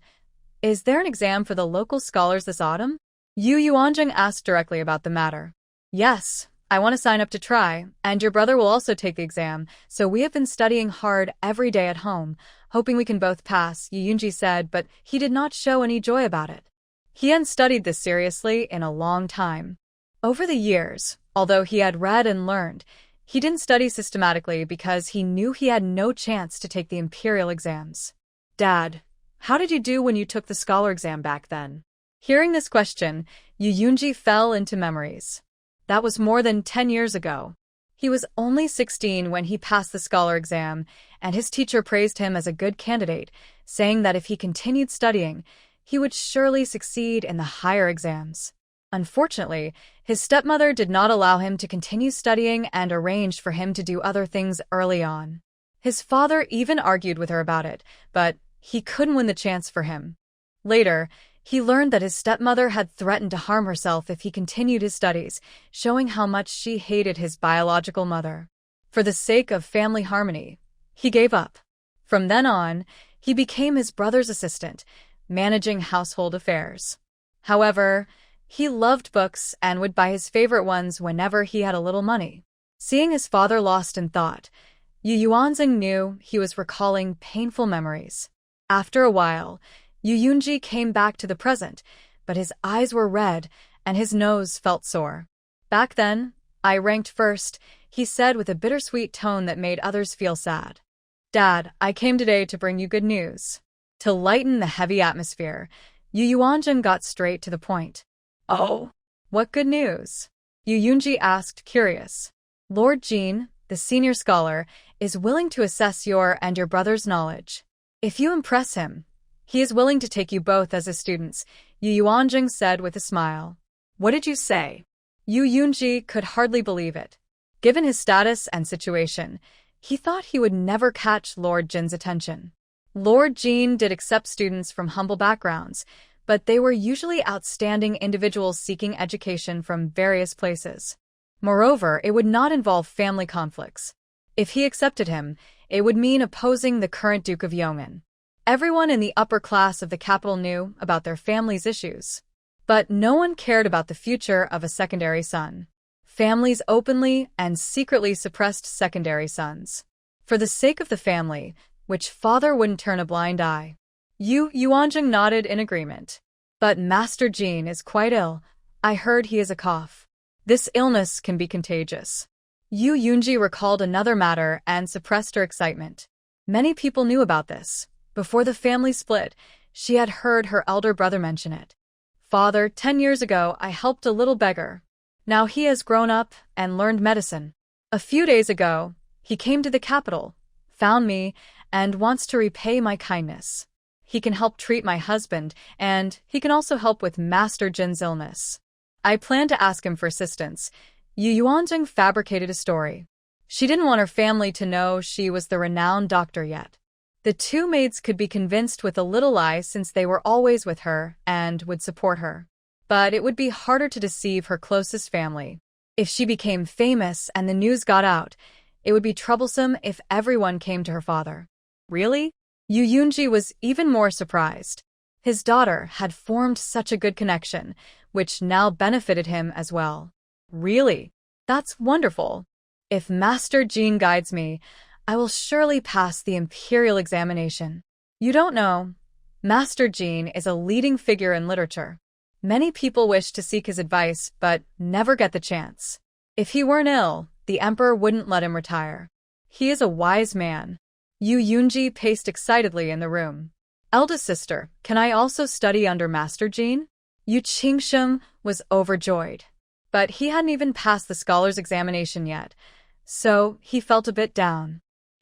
is there an exam for the local scholars this autumn? Yu Yuanjing asked directly about the matter. Yes, I want to sign up to try, and your brother will also take the exam, so we have been studying hard every day at home, hoping we can both pass, Yu Yunji said, but he did not show any joy about it. He hadn't studied this seriously in a long time. Over the years, although he had read and learned, he didn't study systematically because he knew he had no chance to take the Imperial exams. Dad, how did you do when you took the scholar exam back then? Hearing this question, Yu Yunji fell into memories. That was more than 10 years ago. He was only 16 when he passed the scholar exam, and his teacher praised him as a good candidate, saying that if he continued studying, he would surely succeed in the higher exams. Unfortunately, his stepmother did not allow him to continue studying and arranged for him to do other things early on. His father even argued with her about it, but he couldn't win the chance for him. Later, he learned that his stepmother had threatened to harm herself if he continued his studies, showing how much she hated his biological mother. For the sake of family harmony, he gave up. From then on, he became his brother's assistant, managing household affairs. However, he loved books and would buy his favorite ones whenever he had a little money. Seeing his father lost in thought, Yu Yuanzhang knew he was recalling painful memories. After a while, Yu Yunji came back to the present, but his eyes were red and his nose felt sore. Back then, I ranked first, he said with a bittersweet tone that made others feel sad. Dad, I came today to bring you good news. To lighten the heavy atmosphere, Yu Yuanzhang got straight to the point. Oh, What good news? Yu Yunji asked, curious. Lord Jean, the senior scholar, is willing to assess your and your brother's knowledge. If you impress him, he is willing to take you both as his students, Yu Yuanzhang said with a smile. what did you say? Yu Yunji could hardly believe it. Given his status and situation, he thought he would never catch Lord Jin's attention. Lord Jean did accept students from humble backgrounds, but they were usually outstanding individuals seeking education from various places. Moreover, it would not involve family conflicts. If he accepted him, it would mean opposing the current Duke of Yong'an. Everyone in the upper class of the capital knew about their family's issues. But no one cared about the future of a secondary son. Families openly and secretly suppressed secondary sons. For the sake of the family, which father wouldn't turn a blind eye? Yu Yuanzhang nodded in agreement. But Master Jean is quite ill. I heard he has a cough. This illness can be contagious. Yu Yunji recalled another matter and suppressed her excitement. Many people knew about this. Before the family split, she had heard her elder brother mention it. Father, 10 years ago, I helped a little beggar. Now he has grown up and learned medicine. A few days ago, he came to the capital, found me, and wants to repay my kindness. He can help treat my husband, and he can also help with Master Jin's illness. I plan to ask him for assistance. Yu Yuanzhang fabricated a story. She didn't want her family to know she was the renowned doctor yet. The two maids could be convinced with a little lie since they were always with her and would support her. But it would be harder to deceive her closest family. If she became famous and the news got out, it would be troublesome if everyone came to her father. Really? Yu Yunji was even more surprised. His daughter had formed such a good connection, which now benefited him as well. Really? That's wonderful. If Master Jean guides me, I will surely pass the Imperial examination. You don't know, Master Jean is a leading figure in literature. Many people wish to seek his advice, but never get the chance. If he weren't ill, the Emperor wouldn't let him retire. He is a wise man. Yu Yunji paced excitedly in the room. Eldest sister, can I also study under Master Jean? Yu Qingsheng was overjoyed. But he hadn't even passed the scholar's examination yet, so he felt a bit down.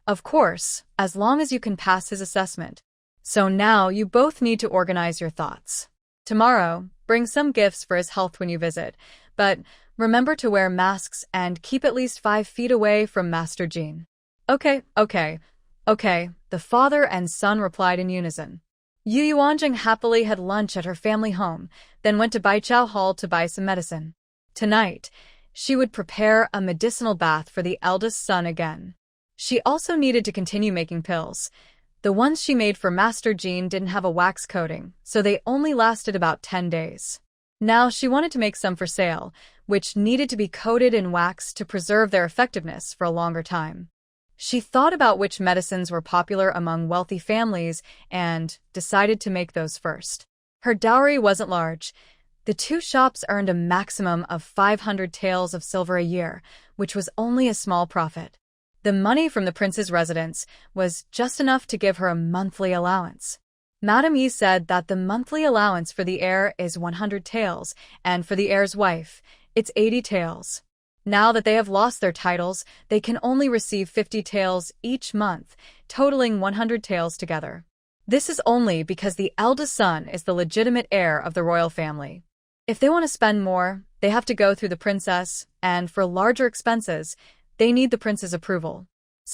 Of course, as long as you can pass his assessment. So now you both need to organize your thoughts. Tomorrow, bring some gifts for his health when you visit, but remember to wear masks and keep at least 5 feet away from Master Jean. Okay, the father and son replied in unison. Yu Yuanjing happily had lunch at her family home, then went to Baichao Hall to buy some medicine. Tonight, she would prepare a medicinal bath for the eldest son again. She also needed to continue making pills. The ones she made for Master Jean didn't have a wax coating, so they only lasted about 10 days. Now she wanted to make some for sale, which needed to be coated in wax to preserve their effectiveness for a longer time. She thought about which medicines were popular among wealthy families and decided to make those first. Her dowry wasn't large. The two shops earned a maximum of 500 taels of silver a year, which was only a small profit. The money from the prince's residence was just enough to give her a monthly allowance. Madame Yi said that the monthly allowance for the heir is 100 taels, and for the heir's wife, it's 80 taels. Now that they have lost their titles, they can only receive 50 taels each month, totaling 100 taels together. This is only because the eldest son is the legitimate heir of the royal family. If they want to spend more, they have to go through the princess, and for larger expenses, they need the prince's approval.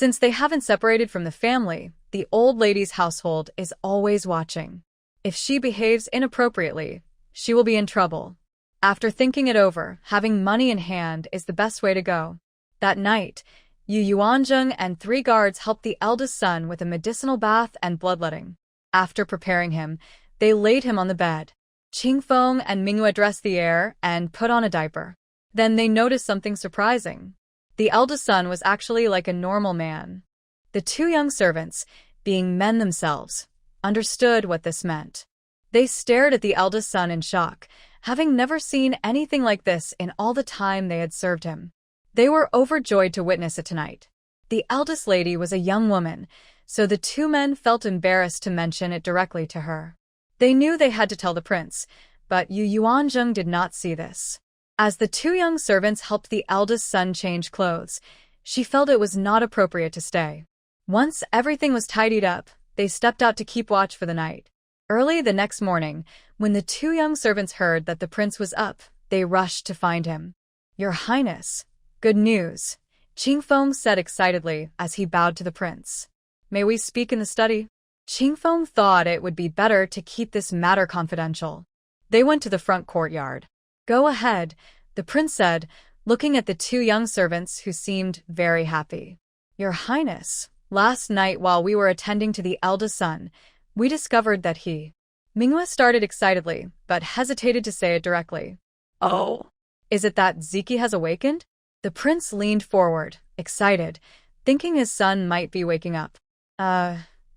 Since they haven't separated from the family, the old lady's household is always watching. If she behaves inappropriately, she will be in trouble. After thinking it over, having money in hand is the best way to go. That night, Yu Yuanzheng and 3 guards helped the eldest son with a medicinal bath and bloodletting. After preparing him, they laid him on the bed. Qingfeng and Manhwa dressed the heir and put on a diaper. Then they noticed something surprising. The eldest son was actually like a normal man. The 2 young servants, being men themselves, understood what this meant. They stared at the eldest son in shock, having never seen anything like this in all the time they had served him. They were overjoyed to witness it tonight. The eldest lady was a young woman, so the 2 men felt embarrassed to mention it directly to her. They knew they had to tell the prince, but Yu Yuanzheng did not see this. As the 2 young servants helped the eldest son change clothes, she felt it was not appropriate to stay. Once everything was tidied up, they stepped out to keep watch for the night. Early the next morning, when the 2 young servants heard that the prince was up, they rushed to find him. "Your Highness, good news," Qingfeng said excitedly as he bowed to the prince. "May we speak in the study?" Qingfeng thought it would be better to keep this matter confidential. They went to the front courtyard. "Go ahead," the prince said, looking at the 2 young servants who seemed very happy. "Your Highness, last night while we were attending to the eldest son, we discovered that he—" Manhwa started excitedly, but hesitated to say it directly. "Oh, "Is it that Ziki has awakened?" The prince leaned forward, excited, thinking his son might be waking up.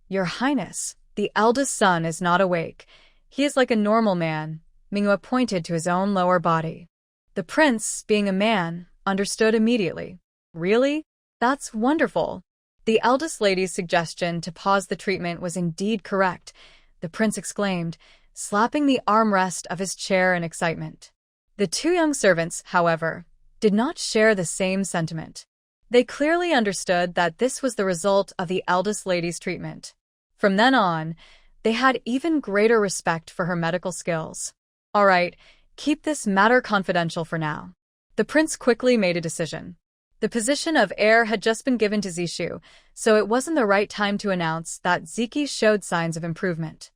Your Highness, the eldest son is not awake. He is like a normal man." Manhwa pointed to his own lower body. The prince, being a man, understood immediately. "Really? That's wonderful." The eldest lady's suggestion to pause the treatment was indeed correct, the prince exclaimed, slapping the armrest of his chair in excitement. The 2 young servants, however, did not share the same sentiment. They clearly understood that this was the result of the eldest lady's treatment. From then on, they had even greater respect for her medical skills. "All right, keep this matter confidential for now." The prince quickly made a decision. The position of heir had just been given to Zishu, so it wasn't the right time to announce that Ziki showed signs of improvement.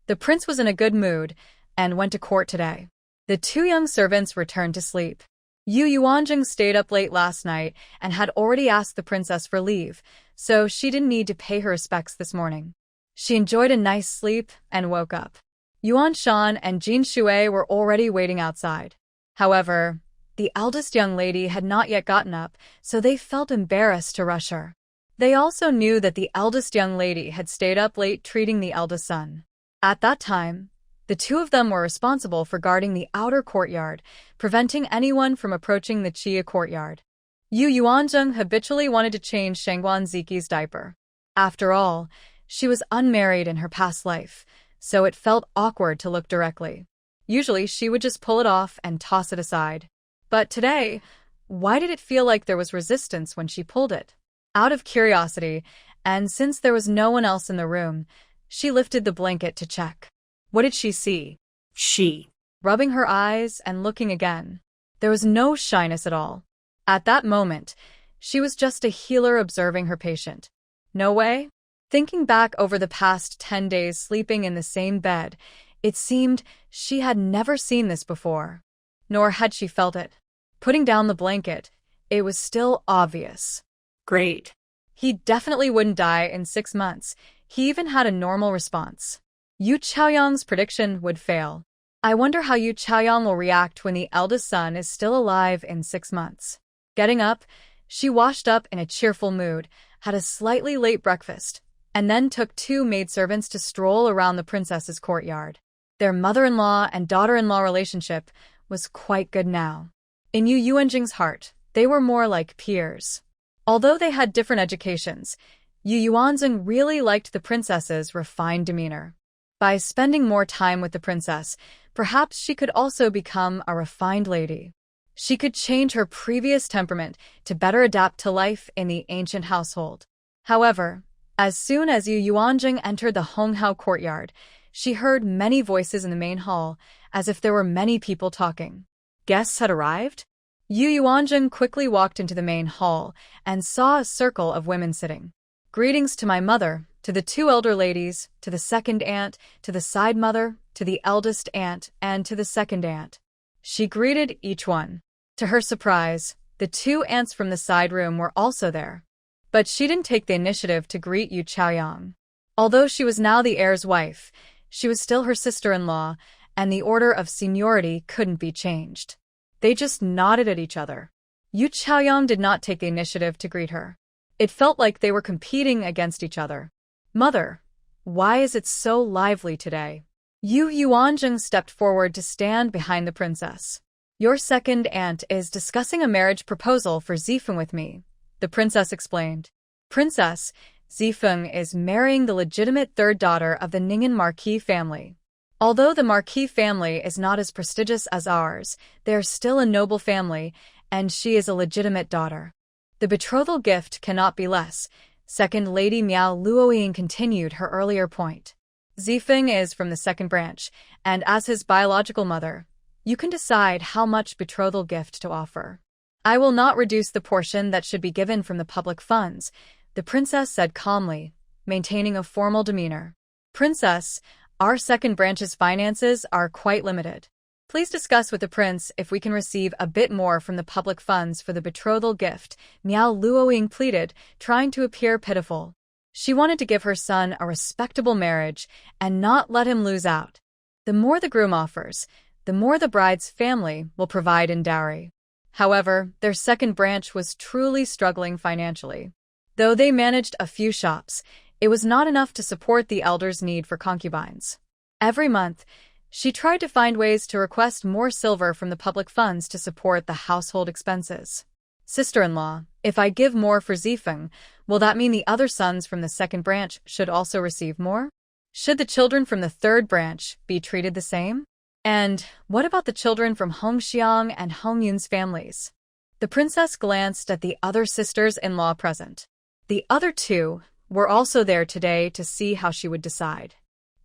The prince was in a good mood and went to court today. The 2 young servants returned to sleep. Yu Yuanzheng stayed up late last night and had already asked the princess for leave, so she didn't need to pay her respects this morning. She enjoyed a nice sleep and woke up. Yuan Shan and Jin Shui were already waiting outside. However, the eldest young lady had not yet gotten up, so they felt embarrassed to rush her. They also knew that the eldest young lady had stayed up late treating the eldest son. At that time, the 2 of them were responsible for guarding the outer courtyard, preventing anyone from approaching the Chia courtyard. Yu Yuanzheng habitually wanted to change Shangguan Ziki's diaper. After all, she was unmarried in her past life, so it felt awkward to look directly. Usually she would just pull it off and toss it aside. But today, why did it feel like there was resistance when she pulled it? Out of curiosity, and since there was no one else in the room, she lifted the blanket to check. What did she see? Rubbing her eyes and looking again. There was no shyness at all. At that moment, she was just a healer observing her patient. No way? Thinking back over the past 10 days sleeping in the same bed, it seemed she had never seen this before. Nor had she felt it. Putting down the blanket, it was still obvious. Great. He definitely wouldn't die in 6 months. He even had a normal response. Yu Chaoyang's prediction would fail. I wonder how Yu Chaoyang will react when the eldest son is still alive in 6 months. Getting up, she washed up in a cheerful mood, had a slightly late breakfast, and then took 2 maidservants to stroll around the princess's courtyard. Their mother-in-law and daughter-in-law relationship was quite good now. In Yu Yuanzheng's heart, they were more like peers. Although they had different educations, Yu Yuanzheng really liked the princess's refined demeanor. By spending more time with the princess, perhaps she could also become a refined lady. She could change her previous temperament to better adapt to life in the ancient household. However, as soon as Yu Yuanzheng entered the Honghao courtyard, she heard many voices in the main hall, as if there were many people talking. Guests had arrived? Yu Yuanjing quickly walked into the main hall and saw a circle of women sitting. Greetings to my mother, to the two elder ladies, to the second aunt, to the side mother, to the eldest aunt, and to the second aunt. She greeted each one. To her surprise, the two aunts from the side room were also there. But she didn't take the initiative to greet Yu Chaoyang. Although she was now the heir's wife, she was still her sister-in-law, and the order of seniority couldn't be changed. They just nodded at each other. Yu Chaoyang did not take the initiative to greet her. It felt like they were competing against each other. Mother, why is it so lively today? Yu Yuanjing stepped forward to stand behind the princess. Your second aunt is discussing a marriage proposal for Zifeng with me, the princess explained. Princess, Zifeng is marrying the legitimate third daughter of the Ning'an Marquis family. Although the Marquis family is not as prestigious as ours, they are still a noble family, and she is a legitimate daughter. The betrothal gift cannot be less, Second Lady Miao Luoying continued her earlier point. Zifeng is from the second branch, and as his biological mother, you can decide how much betrothal gift to offer. I will not reduce the portion that should be given from the public funds, the princess said calmly, maintaining a formal demeanor. Princess, our second branch's finances are quite limited. Please discuss with the prince if we can receive a bit more from the public funds for the betrothal gift, Miao Luoying pleaded, trying to appear pitiful. She wanted to give her son a respectable marriage and not let him lose out. The more the groom offers, the more the bride's family will provide in dowry. However, their second branch was truly struggling financially. Though they managed a few shops, it was not enough to support the elder's need for concubines. Every month, she tried to find ways to request more silver from the public funds to support the household expenses. Sister-in-law, if I give more for Zifeng, will that mean the other sons from the second branch should also receive more? Should the children from the third branch be treated the same? And what about the children from Hongxiang and Hongyun's families? The princess glanced at the other sisters-in-law present. The other two were also there today to see how she would decide.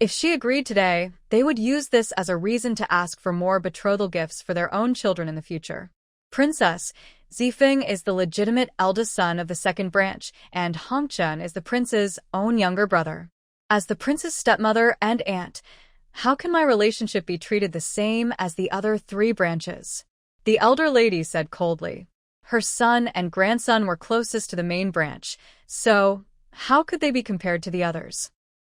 If she agreed today, they would use this as a reason to ask for more betrothal gifts for their own children in the future. Princess, Zifeng is the legitimate eldest son of the second branch, and Hongchen is the prince's own younger brother. As the prince's stepmother and aunt, how can my relationship be treated the same as the other three branches? The elder lady said coldly. Her son and grandson were closest to the main branch, so how could they be compared to the others?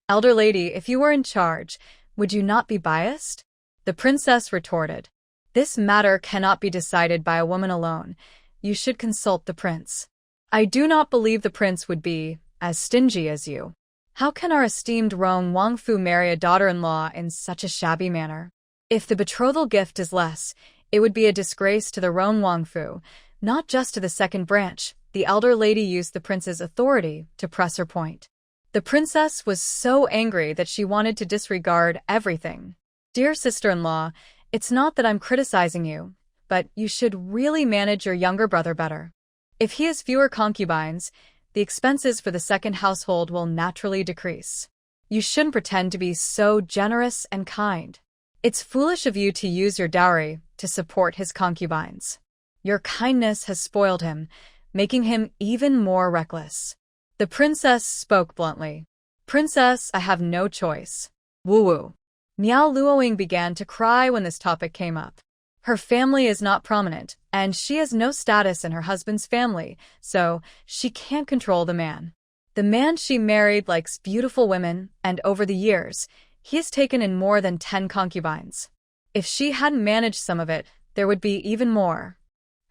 Elder lady, if you were in charge, would you not be biased? The princess retorted. This matter cannot be decided by a woman alone. You should consult the prince. I do not believe the prince would be as stingy as you. How can our esteemed Rong Wangfu marry a daughter-in-law in such a shabby manner? If the betrothal gift is less, it would be a disgrace to the Rong Wangfu, not just to the second branch. The elder lady used the prince's authority to press her point. The princess was so angry that she wanted to disregard everything. Dear sister-in-law, it's not that I'm criticizing you, but you should really manage your younger brother better. If he has fewer concubines, the expenses for the second household will naturally decrease. You shouldn't pretend to be so generous and kind. It's foolish of you to use your dowry to support his concubines. Your kindness has spoiled him, making him even more reckless. The princess spoke bluntly. Princess, I have no choice. Woo-woo. Miao Luoying began to cry when this topic came up. Her family is not prominent, and she has no status in her husband's family, so she can't control the man. The man she married likes beautiful women, and over the years, he has taken in more than 10 concubines. If she hadn't managed some of it, there would be even more.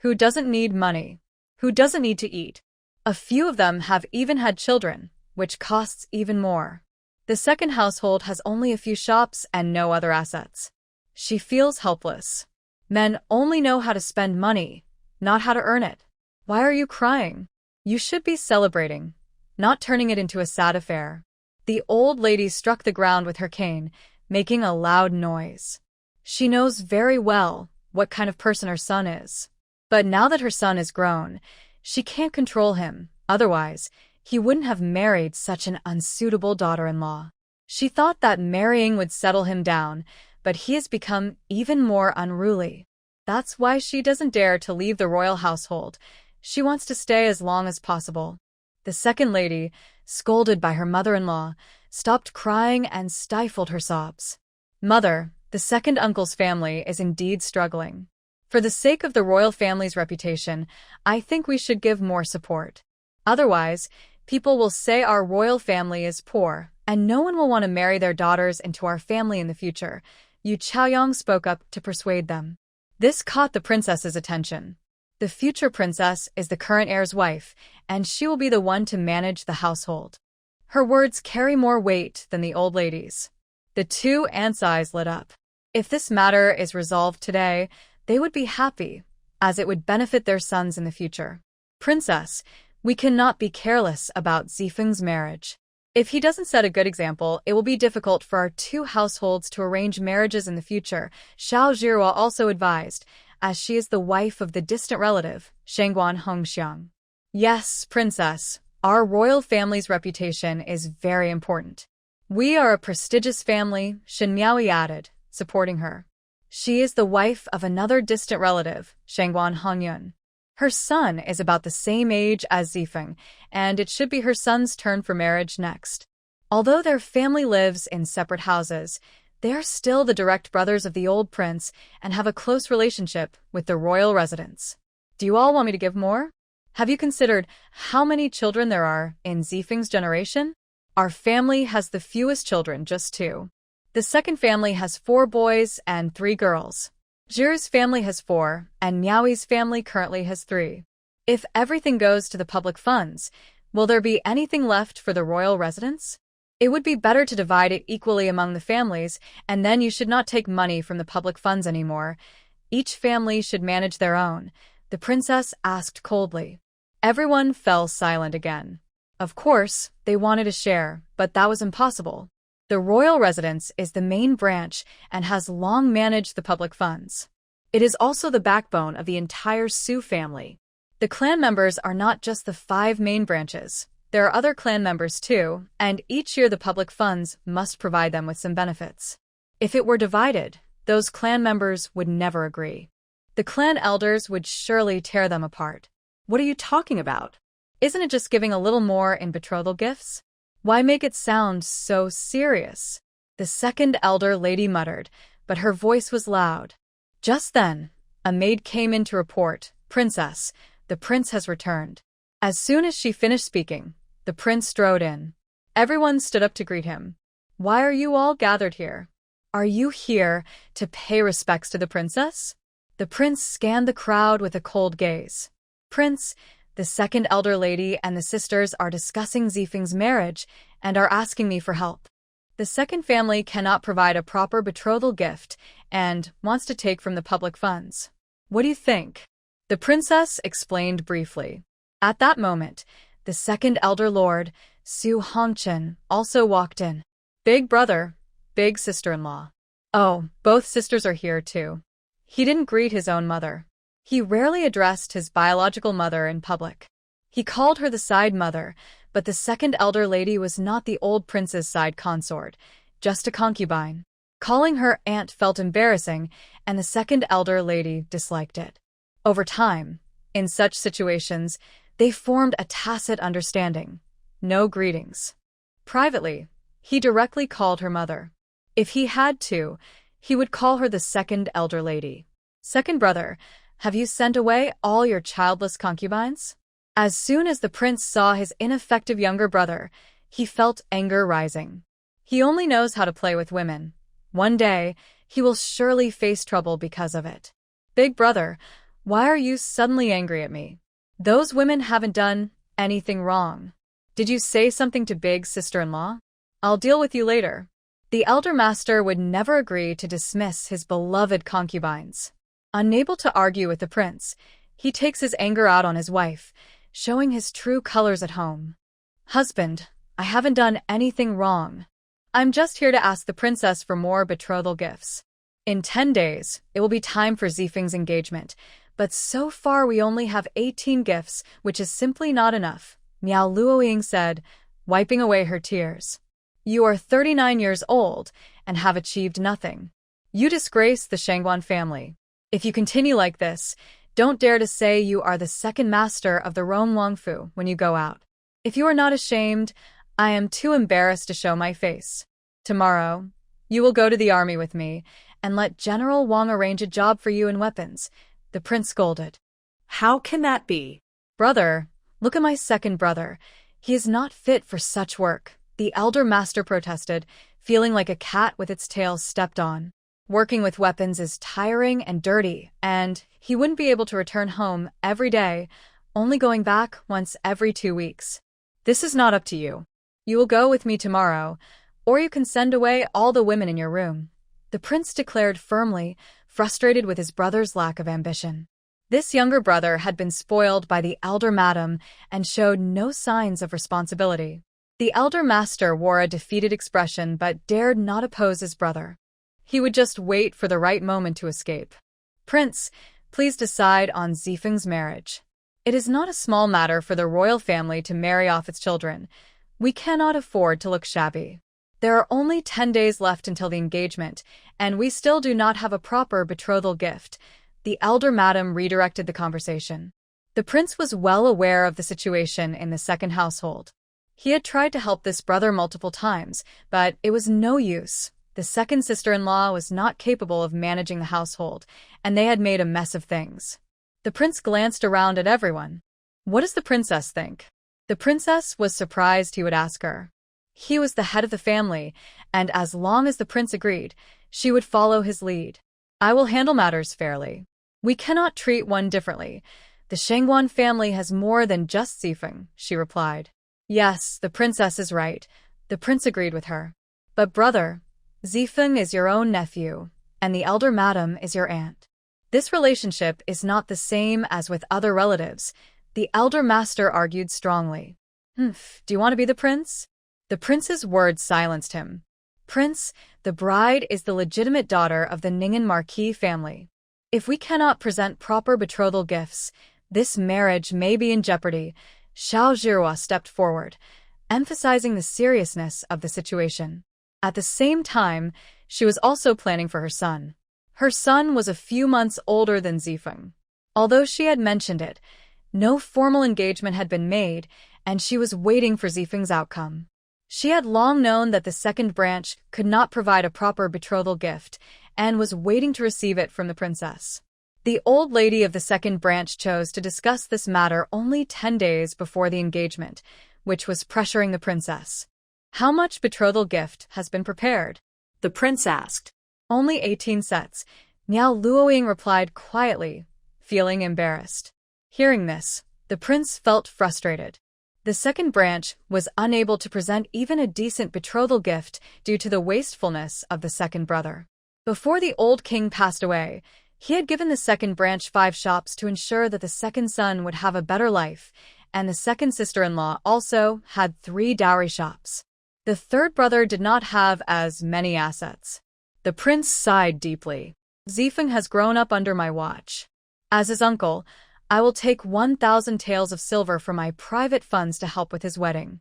Who doesn't need money? Who doesn't need to eat? A few of them have even had children, which costs even more. The second household has only a few shops and no other assets. She feels helpless. Men only know how to spend money, not how to earn it. Why are you crying? You should be celebrating, not turning it into a sad affair. The old lady struck the ground with her cane, making a loud noise. She knows very well what kind of person her son is. But now that her son is grown, she can't control him, otherwise, he wouldn't have married such an unsuitable daughter-in-law. She thought that marrying would settle him down, but he has become even more unruly. That's why she doesn't dare to leave the royal household. She wants to stay as long as possible. The second lady, scolded by her mother-in-law, stopped crying and stifled her sobs. Mother, the second uncle's family is indeed struggling. For the sake of the royal family's reputation, I think we should give more support. Otherwise, people will say our royal family is poor, and no one will want to marry their daughters into our family in the future. Yu Chaoyang spoke up to persuade them. This caught the princess's attention. The future princess is the current heir's wife, and she will be the one to manage the household. Her words carry more weight than the old lady's. The two aunts' eyes lit up. If this matter is resolved today, they would be happy, as it would benefit their sons in the future. Princess, we cannot be careless about Zifeng's marriage. If he doesn't set a good example, it will be difficult for our two households to arrange marriages in the future, Xiao Zhihua also advised, as she is the wife of the distant relative, Shangguan Hongxiang. Yes, princess, our royal family's reputation is very important. We are a prestigious family, Shen Miaoi added, supporting her. She is the wife of another distant relative, Shangguan Hongyun. Her son is about the same age as Zifeng, and it should be her son's turn for marriage next. Although their family lives in separate houses, they are still the direct brothers of the old prince and have a close relationship with the royal residents. Do you all want me to give more? Have you considered how many children there are in Zifeng's generation? Our family has the fewest children, just 2. The second family has 4 boys and 3 girls. Zhi's family has 4, and Miaoi's family currently has 3. If everything goes to the public funds, will there be anything left for the royal residents? It would be better to divide it equally among the families, and then you should not take money from the public funds anymore. Each family should manage their own, the princess asked coldly. Everyone fell silent again. Of course, they wanted a share, but that was impossible. The royal residence is the main branch and has long managed the public funds. It is also the backbone of the entire Su family. The clan members are not just the 5 main branches. There are other clan members too, and each year the public funds must provide them with some benefits. If it were divided, those clan members would never agree. The clan elders would surely tear them apart. What are you talking about? Isn't it just giving a little more in betrothal gifts? Why make it sound so serious? The second elder lady muttered, but her voice was loud. Just then, a maid came in to report, Princess, the prince has returned. As soon as she finished speaking, the prince strode in. Everyone stood up to greet him. Why are you all gathered here? Are you here to pay respects to the princess? The prince scanned the crowd with a cold gaze. Prince, the second elder lady and the sisters are discussing Zifeng's marriage and are asking me for help. The second family cannot provide a proper betrothal gift and wants to take from the public funds. What do you think? The princess explained briefly. At that moment, the second elder lord, Su Hongchen, also walked in. Big brother, big sister-in-law. Oh, both sisters are here too. He didn't greet his own mother. He rarely addressed his biological mother in public. He called her the side mother, but the second elder lady was not the old prince's side consort, just a concubine. Calling her aunt felt embarrassing, and the second elder lady disliked it. Over time, in such situations, they formed a tacit understanding. No greetings. Privately, he directly called her mother. If he had to, he would call her the second elder lady. Second brother, have you sent away all your childless concubines? As soon as the prince saw his ineffective younger brother, he felt anger rising. He only knows how to play with women. One day, he will surely face trouble because of it. Big brother, why are you suddenly angry at me? Those women haven't done anything wrong. Did you say something to big sister-in-law? I'll deal with you later. The elder master would never agree to dismiss his beloved concubines. Unable to argue with the prince, he takes his anger out on his wife, showing his true colors at home. Husband, I haven't done anything wrong. I'm just here to ask the princess for more betrothal gifts. In 10 days, it will be time for Zifeng's engagement, but so far we only have 18 gifts, which is simply not enough, Miao Luoying said, wiping away her tears. You are 39 years old and have achieved nothing. You disgrace the Shangguan family. If you continue like this, don't dare to say you are the second master of the Rome Wangfu when you go out. If you are not ashamed, I am too embarrassed to show my face. Tomorrow, you will go to the army with me and let General Wang arrange a job for you in weapons, the prince scolded. How can that be? Brother, look at my second brother. He is not fit for such work, the elder master protested, feeling like a cat with its tail stepped on. Working with weapons is tiring and dirty, and he wouldn't be able to return home every day, only going back once every 2 weeks. This is not up to you. You will go with me tomorrow, or you can send away all the women in your room, the prince declared firmly, frustrated with his brother's lack of ambition. This younger brother had been spoiled by the elder madam and showed no signs of responsibility. The elder master wore a defeated expression but dared not oppose his brother. He would just wait for the right moment to escape. Prince, please decide on Zifeng's marriage. It is not a small matter for the royal family to marry off its children. We cannot afford to look shabby. There are only 10 days left until the engagement, and we still do not have a proper betrothal gift. The elder madam redirected the conversation. The prince was well aware of the situation in the second household. He had tried to help this brother multiple times, but it was no use. The second sister-in-law was not capable of managing the household, and they had made a mess of things. The prince glanced around at everyone. What does the princess think? The princess was surprised he would ask her. He was the head of the family, and as long as the prince agreed, she would follow his lead. I will handle matters fairly. We cannot treat one differently. The Shangguan family has more than just Zifeng, she replied. Yes, the princess is right. The prince agreed with her. But brother, Zifeng is your own nephew, and the elder madam is your aunt. This relationship is not the same as with other relatives, the elder master argued strongly. Do you want to be the prince? The prince's words silenced him. Prince, the bride is the legitimate daughter of the Ningen Marquis family. If we cannot present proper betrothal gifts, this marriage may be in jeopardy. Xiao Zhihua stepped forward, emphasizing the seriousness of the situation. At the same time, she was also planning for her son. Her son was a few months older than Zifeng. Although she had mentioned it, no formal engagement had been made, and she was waiting for Zifeng's outcome. She had long known that the second branch could not provide a proper betrothal gift, and was waiting to receive it from the princess. The old lady of the second branch chose to discuss this matter only 10 days before the engagement, which was pressuring the princess. How much betrothal gift has been prepared? The prince asked. Only 18 sets, Miao Luoying replied quietly, feeling embarrassed. Hearing this, the prince felt frustrated. The second branch was unable to present even a decent betrothal gift due to the wastefulness of the second brother. Before the old king passed away, he had given the second branch 5 shops to ensure that the second son would have a better life, and the second sister-in-law also had 3 dowry shops. The third brother did not have as many assets. The prince sighed deeply. Zifeng has grown up under my watch. As his uncle, I will take 1,000 taels of silver from my private funds to help with his wedding.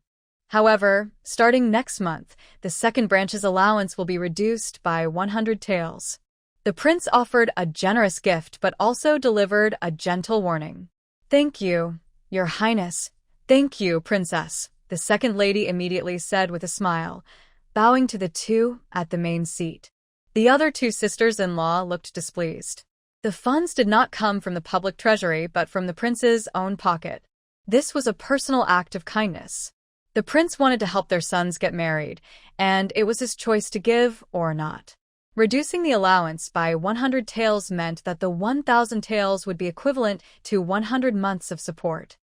However, starting next month, the second branch's allowance will be reduced by 100 taels. The prince offered a generous gift but also delivered a gentle warning. Thank you, Your Highness. Thank you, Princess, the second lady immediately said with a smile, bowing to the two at the main seat. The other 2 sisters-in-law looked displeased. The funds did not come from the public treasury but from the prince's own pocket. This was a personal act of kindness. The prince wanted to help their sons get married, and it was his choice to give or not. Reducing the allowance by 100 taels meant that the 1,000 taels would be equivalent to 100 months of support.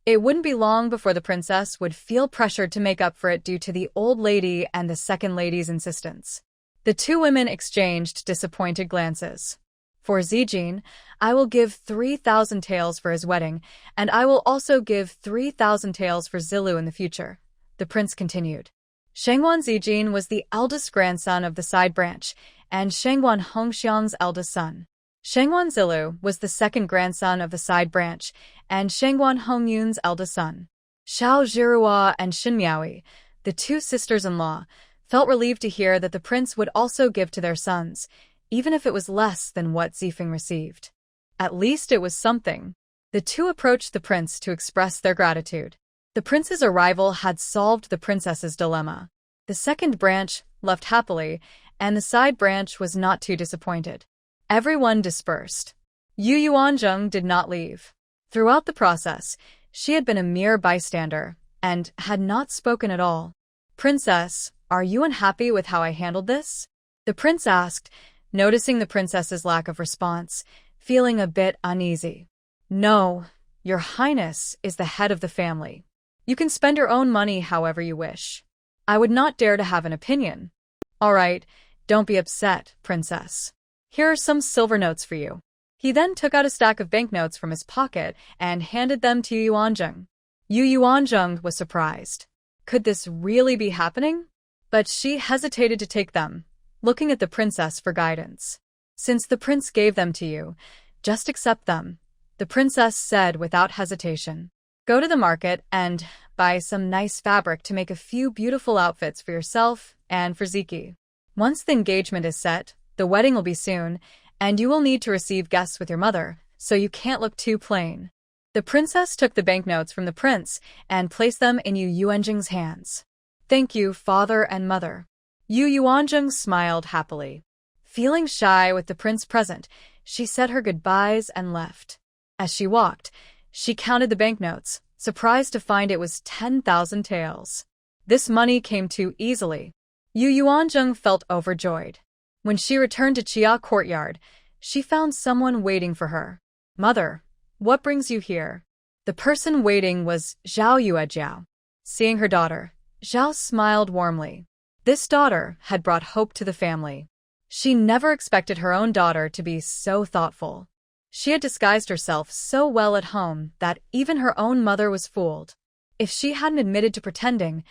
It wouldn't be long before the princess would feel pressured to make up for it due to the old lady and the second lady's insistence. The 2 women exchanged disappointed glances. For Zijin, I will give 3,000 taels for his wedding, and I will also give 3,000 taels for Zilu in the future, the prince continued. Shangguan Zijin was the eldest grandson of the side branch, and Shangguan Hongxiang's eldest son. Shangguan Zilu was the second grandson of the side branch, and Shangguan Hongyun's eldest son. Xiao Zhihua and Xin Miaoi, the 2 sisters-in-law, felt relieved to hear that the prince would also give to their sons. even if it was less than what Zifeng received. At least it was something. The two approached the prince to express their gratitude. The prince's arrival had solved the princess's dilemma. The second branch left happily, and the side branch was not too disappointed. Everyone dispersed. Yu Yuanzheng did not leave. Throughout the process, she had been a mere bystander and had not spoken at all. "Princess, are you unhappy with how I handled this?" the prince asked, noticing the princess's lack of response, feeling a bit uneasy. "No, Your Highness is the head of the family. You can spend your own money however you wish. I would not dare to have an opinion." "All right, don't be upset, princess. Here are some silver notes for you." He then took out a stack of banknotes from his pocket and handed them to Yu Yuanzheng. Yu Yuanzheng was surprised. Could this really be happening? But she hesitated to take them, looking at the princess for guidance. "Since the prince gave them to you, just accept them," the princess said without hesitation. "Go to the market and buy some nice fabric to make a few beautiful outfits for yourself and for Ziki. Once the engagement is set, the wedding will be soon, and you will need to receive guests with your mother, so you can't look too plain." The princess took the banknotes from the prince and placed them in Yu Yuanzheng's hands. "Thank you, father and mother." Yu Yuanzheng smiled happily. Feeling shy with the prince present, she said her goodbyes and left. As she walked, she counted the banknotes, surprised to find it was 10,000 taels. This money came too easily. Yu Yuanzheng felt overjoyed. When she returned to Chia Courtyard, she found someone waiting for her. "Mother, what brings you here?" The person waiting was Zhao Yuejiao. Seeing her daughter, Zhao smiled warmly. This daughter had brought hope to the family. She never expected her own daughter to be so thoughtful. She had disguised herself so well at home that even her own mother was fooled. If she hadn't admitted to pretending,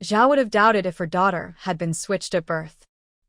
Zhao would have doubted if her daughter had been switched at birth.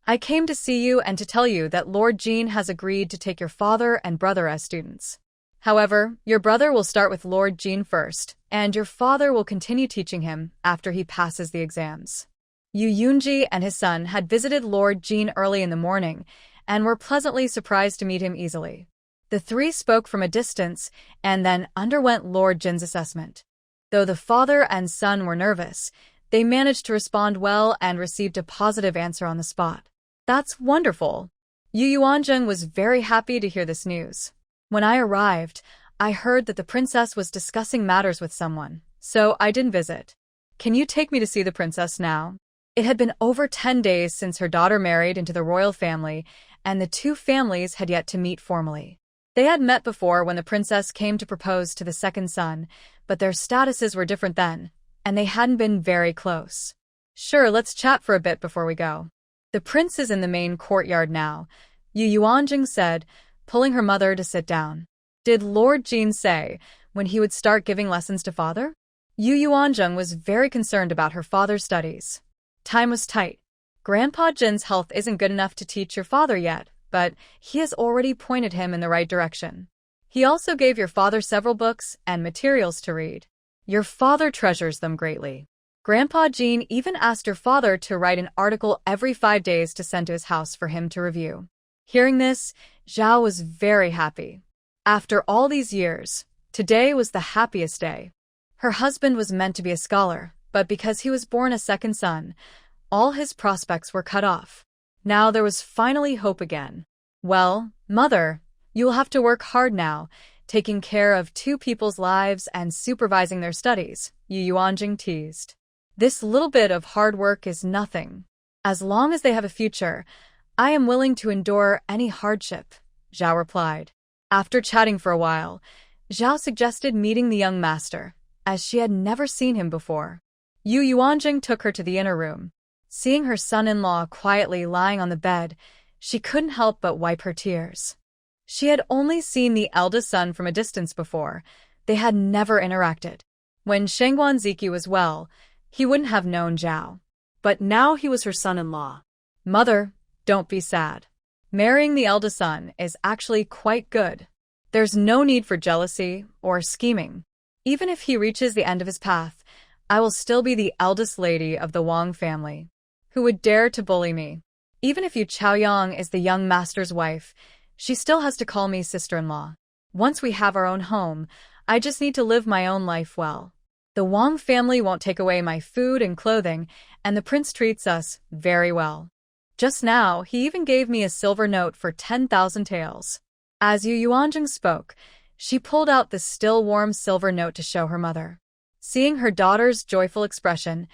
"I came to see you and to tell you that Lord Jean has agreed to take your father and brother as students. However, your brother will start with Lord Jean first, and your father will continue teaching him after he passes the exams." Yu Yunji and his son had visited Lord Jean early in the morning and were pleasantly surprised to meet him easily. The three spoke from a distance and then underwent Lord Jin's assessment. Though the father and son were nervous, they managed to respond well and received a positive answer on the spot. "That's wonderful." Yu Yuanzheng was very happy to hear this news. "When I arrived, I heard that the princess was discussing matters with someone, so I didn't visit. Can you take me to see the princess now?" It had been over 10 days since her daughter married into the royal family, and the two families had yet to meet formally. They had met before when the princess came to propose to the second son, but their statuses were different then, and they hadn't been very close. "Sure, let's chat for a bit before we go." "The prince is in the main courtyard now," Yu Yuanzheng said, pulling her mother to sit down. "Did Lord Jean say when he would start giving lessons to father?" Yu Yuanzheng was very concerned about her father's studies. Time was tight. "Grandpa Jin's health isn't good enough to teach your father yet, but he has already pointed him in the right direction. He also gave your father several books and materials to read. Your father treasures them greatly. Grandpa Jean even asked your father to write an article every 5 days to send to his house for him to review." Hearing this, Zhao was very happy. After all these years, today was the happiest day. Her husband was meant to be a scholar, but because he was born a second son, all his prospects were cut off. Now there was finally hope again. "Well, mother, you will have to work hard now, taking care of two people's lives and supervising their studies," Yu Yuanjing teased. "This little bit of hard work is nothing. As long as they have a future, I am willing to endure any hardship," Zhao replied. After chatting for a while, Zhao suggested meeting the young master, as she had never seen him before. Yu Yuanjing took her to the inner room. Seeing her son-in-law quietly lying on the bed, she couldn't help but wipe her tears. She had only seen the eldest son from a distance before. They had never interacted. When Shengguan Ziki was well, he wouldn't have known Zhao. But now he was her son-in-law. "Mother, don't be sad. Marrying the eldest son is actually quite good. There's no need for jealousy or scheming. Even if he reaches the end of his path, I will still be the eldest lady of the Wang family. Who would dare to bully me?" Even if Yu Chaoyang is the young master's wife, she still has to call me sister-in-law. Once we have our own home, I just need to live my own life well. The Wang family won't take away my food and clothing, and the prince treats us very well. Just now, he even gave me a silver note for 10,000 taels. As Yu Yuanjing spoke, she pulled out the still warm silver note to show her mother. Seeing her daughter's joyful expression,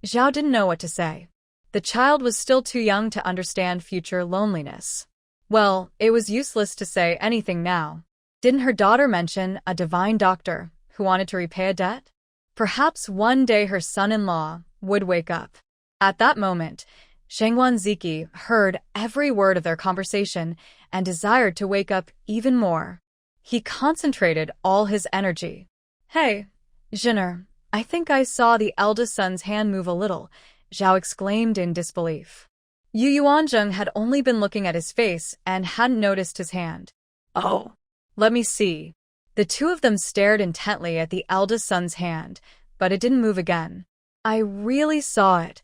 Zhao didn't know what to say. The child was still too young to understand future loneliness. Well, it was useless to say anything now. Didn't her daughter mention a divine doctor who wanted to repay a debt? Perhaps one day her son-in-law would wake up. At that moment, Shangwan Ziki heard every word of their conversation and desired to wake up even more. He concentrated all his energy. "Hey, Jinner, I think I saw the eldest son's hand move a little," Zhao exclaimed in disbelief. Yu Yuanzheng had only been looking at his face and hadn't noticed his hand. "Oh, let me see." The two of them stared intently at the eldest son's hand, but it didn't move again. "I really saw it.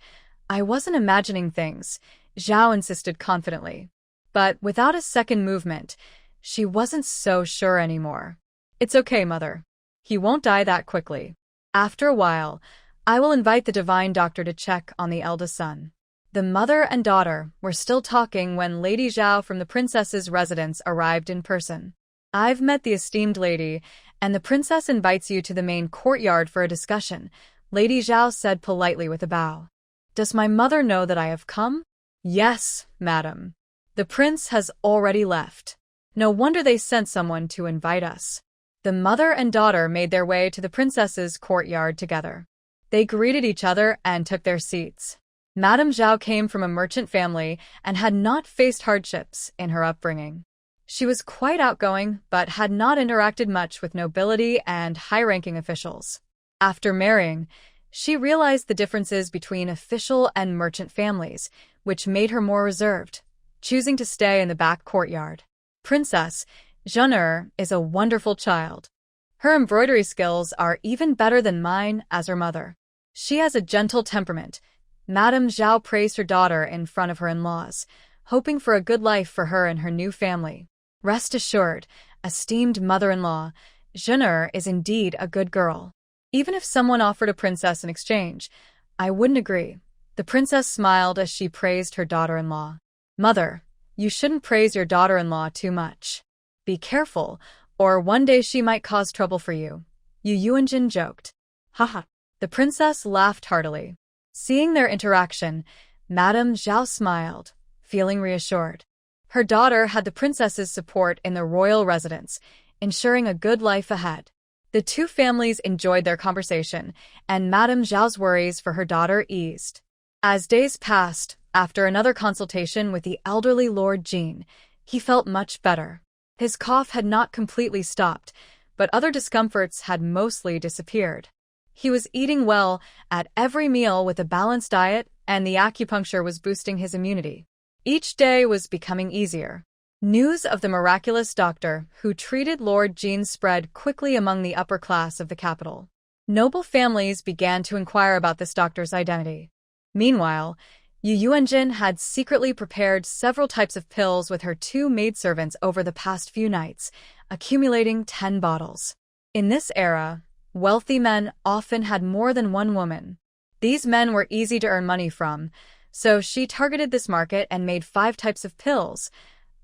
I wasn't imagining things," Zhao insisted confidently. But without a second movement, she wasn't so sure anymore. "It's okay, mother. He won't die that quickly. After a while, I will invite the divine doctor to check on the eldest son." The mother and daughter were still talking when Lady Zhao from the princess's residence arrived in person. "I've met the esteemed lady, and the princess invites you to the main courtyard for a discussion," Lady Zhao said politely with a bow. "Does my mother know that I have come?" "Yes, madam. The prince has already left. No wonder they sent someone to invite us." The mother and daughter made their way to the princess's courtyard together. They greeted each other and took their seats. Madame Zhao came from a merchant family and had not faced hardships in her upbringing. She was quite outgoing, but had not interacted much with nobility and high-ranking officials. After marrying, she realized the differences between official and merchant families, which made her more reserved, choosing to stay in the back courtyard. Princess Zhen'er is a wonderful child. Her embroidery skills are even better than mine as her mother. She has a gentle temperament. Madame Zhao praised her daughter in front of her in-laws, hoping for a good life for her and her new family. "Rest assured, esteemed mother-in-law, Zhen'er is indeed a good girl. Even if someone offered a princess in exchange, I wouldn't agree." The princess smiled as she praised her daughter-in-law. "Mother, you shouldn't praise your daughter-in-law too much. Be careful, or one day she might cause trouble for you," Yu Yuanjin joked. "Haha." The princess laughed heartily. Seeing their interaction, Madame Zhao smiled, feeling reassured. Her daughter had the princess's support in the royal residence, ensuring a good life ahead. The two families enjoyed their conversation, and Madame Zhao's worries for her daughter eased. As days passed, after another consultation with the elderly Lord Jean, he felt much better. His cough had not completely stopped, but other discomforts had mostly disappeared. He was eating well at every meal with a balanced diet, and the acupuncture was boosting his immunity. Each day was becoming easier. News of the miraculous doctor who treated Lord Jean spread quickly among the upper class of the capital. Noble families began to inquire about this doctor's identity. Meanwhile, Yu Yuanjin had secretly prepared several types of pills with her two maidservants over the past few nights, accumulating 10 bottles. In this era, wealthy men often had more than one woman. These men were easy to earn money from, so she targeted this market and made 5 types of pills,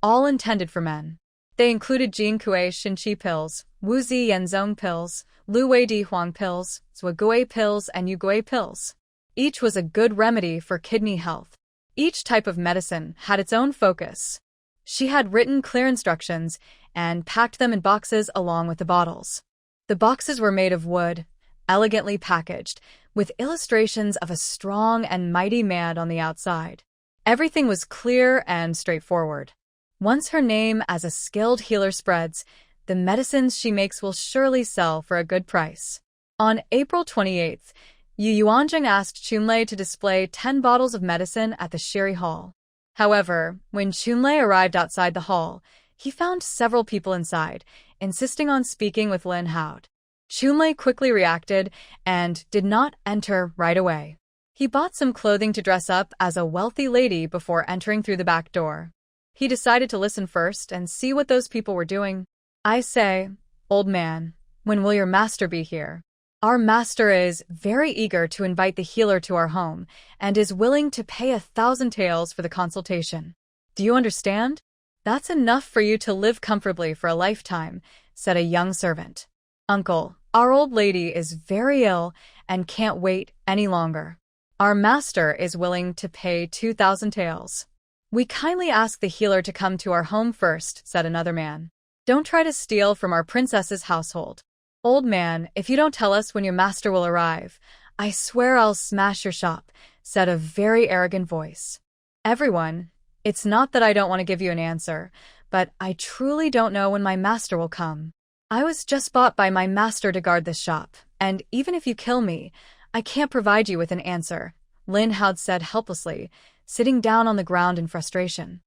all intended for men. They included Jin Kue Shinchi pills, Wu Zi Yenzong pills, Lu Wei Di Huang pills, Zua Gui pills, and Yu Gui pills. Each was a good remedy for kidney health. Each type of medicine had its own focus. She had written clear instructions and packed them in boxes along with the bottles. The boxes were made of wood, elegantly packaged, with illustrations of a strong and mighty man on the outside. Everything was clear and straightforward. Once her name as a skilled healer spreads, the medicines she makes will surely sell for a good price. On April 28th, Yu Yuanjing asked Chunlei to display 10 bottles of medicine at the Shiri Hall. However, when Chunlei arrived outside the hall, he found several people inside, insisting on speaking with Lin Haod. Chunlei quickly reacted and did not enter right away. He bought some clothing to dress up as a wealthy lady before entering through the back door. He decided to listen first and see what those people were doing. I say, old man, when will your master be here? Our master is very eager to invite the healer to our home and is willing to pay 1,000 taels for the consultation. Do you understand? That's enough for you to live comfortably for a lifetime, said a young servant. Uncle, our old lady is very ill and can't wait any longer. Our master is willing to pay 2,000 taels. We kindly ask the healer to come to our home first, said another man. Don't try to steal from our princess's household. Old man, if you don't tell us when your master will arrive, I swear I'll smash your shop, said a very arrogant voice. Everyone, it's not that I don't want to give you an answer, but I truly don't know when my master will come. I was just bought by my master to guard this shop, and even if you kill me, I can't provide you with an answer, Lin Hao said helplessly, sitting down on the ground in frustration.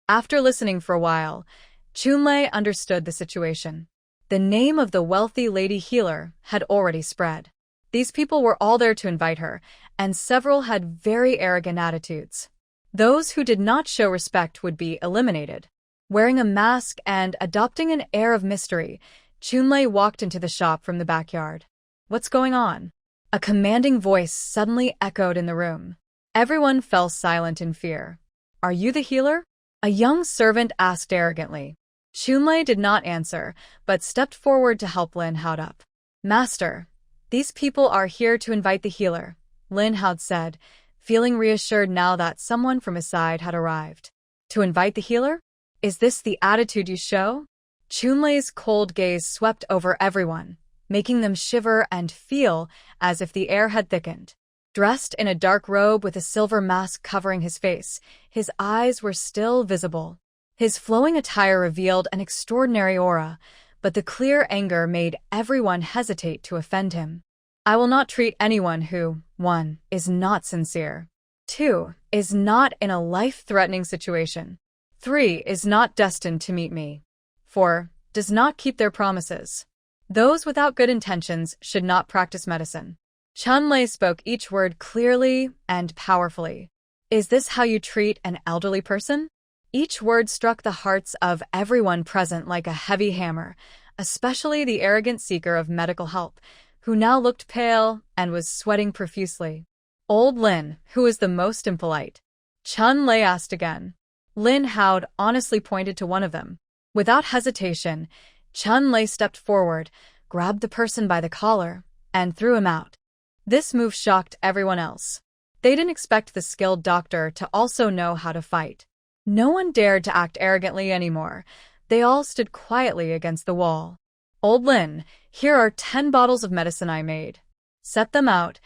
After listening for a while, Chunlei understood the situation. The name of the wealthy lady healer had already spread. These people were all there to invite her, and several had very arrogant attitudes. Those who did not show respect would be eliminated. Wearing a mask and adopting an air of mystery, Chunlei walked into the shop from the backyard. What's going on? A commanding voice suddenly echoed in the room. Everyone fell silent in fear. Are you the healer? A young servant asked arrogantly. Chunlei did not answer, but stepped forward to help Lin Hao up. Master, these people are here to invite the healer, Lin Hao said, feeling reassured now that someone from his side had arrived. To invite the healer? Is this the attitude you show? Chunlei's cold gaze swept over everyone, making them shiver and feel as if the air had thickened. Dressed in a dark robe with a silver mask covering his face, his eyes were still visible. His flowing attire revealed an extraordinary aura, but the clear anger made everyone hesitate to offend him. I will not treat anyone who, 1. is not sincere, 2. is not in a life-threatening situation, 3. is not destined to meet me, 4. does not keep their promises. Those without good intentions should not practice medicine. Chunlei spoke each word clearly and powerfully. Is this how you treat an elderly person? Each word struck the hearts of everyone present like a heavy hammer, especially the arrogant seeker of medical help, who now looked pale and was sweating profusely. Old Lin, who is the most impolite? Chunlei asked again. Lin Hao honestly pointed to one of them. Without hesitation, Chunlei stepped forward, grabbed the person by the collar, and threw him out. This move shocked everyone else. They didn't expect the skilled doctor to also know how to fight. No one dared to act arrogantly anymore. They all stood quietly against the wall. Old Lin, here are 10 bottles of medicine I made. Set them out,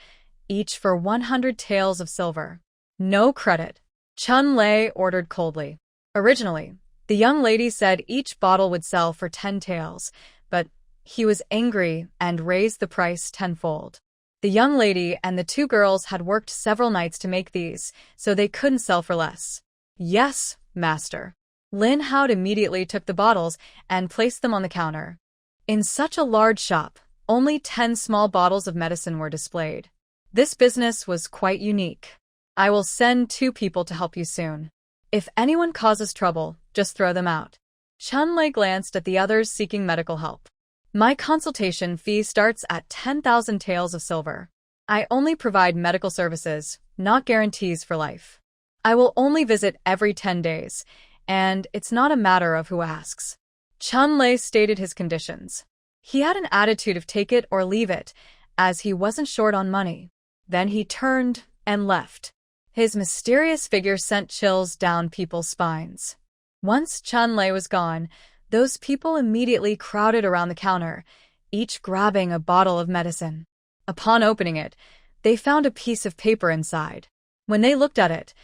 each for 100 taels of silver. No credit, Chunlei ordered coldly. Originally, the young lady said each bottle would sell for 10 taels, but he was angry and raised the price tenfold. The young lady and the 2 girls had worked several nights to make these, so they couldn't sell for less. Yes, master. Lin Hao immediately took the bottles and placed them on the counter. In such a large shop, only 10 small bottles of medicine were displayed. This business was quite unique. I will send 2 people to help you soon. If anyone causes trouble, just throw them out. Chunlei glanced at the others seeking medical help. My consultation fee starts at 10,000 taels of silver. I only provide medical services, not guarantees for life. I will only visit every 10 days, and it's not a matter of who asks. Chunlei stated his conditions. He had an attitude of take it or leave it, as he wasn't short on money. Then he turned and left. His mysterious figure sent chills down people's spines. Once Chunlei was gone, those people immediately crowded around the counter, each grabbing a bottle of medicine. Upon opening it, they found a piece of paper inside. When they looked at it,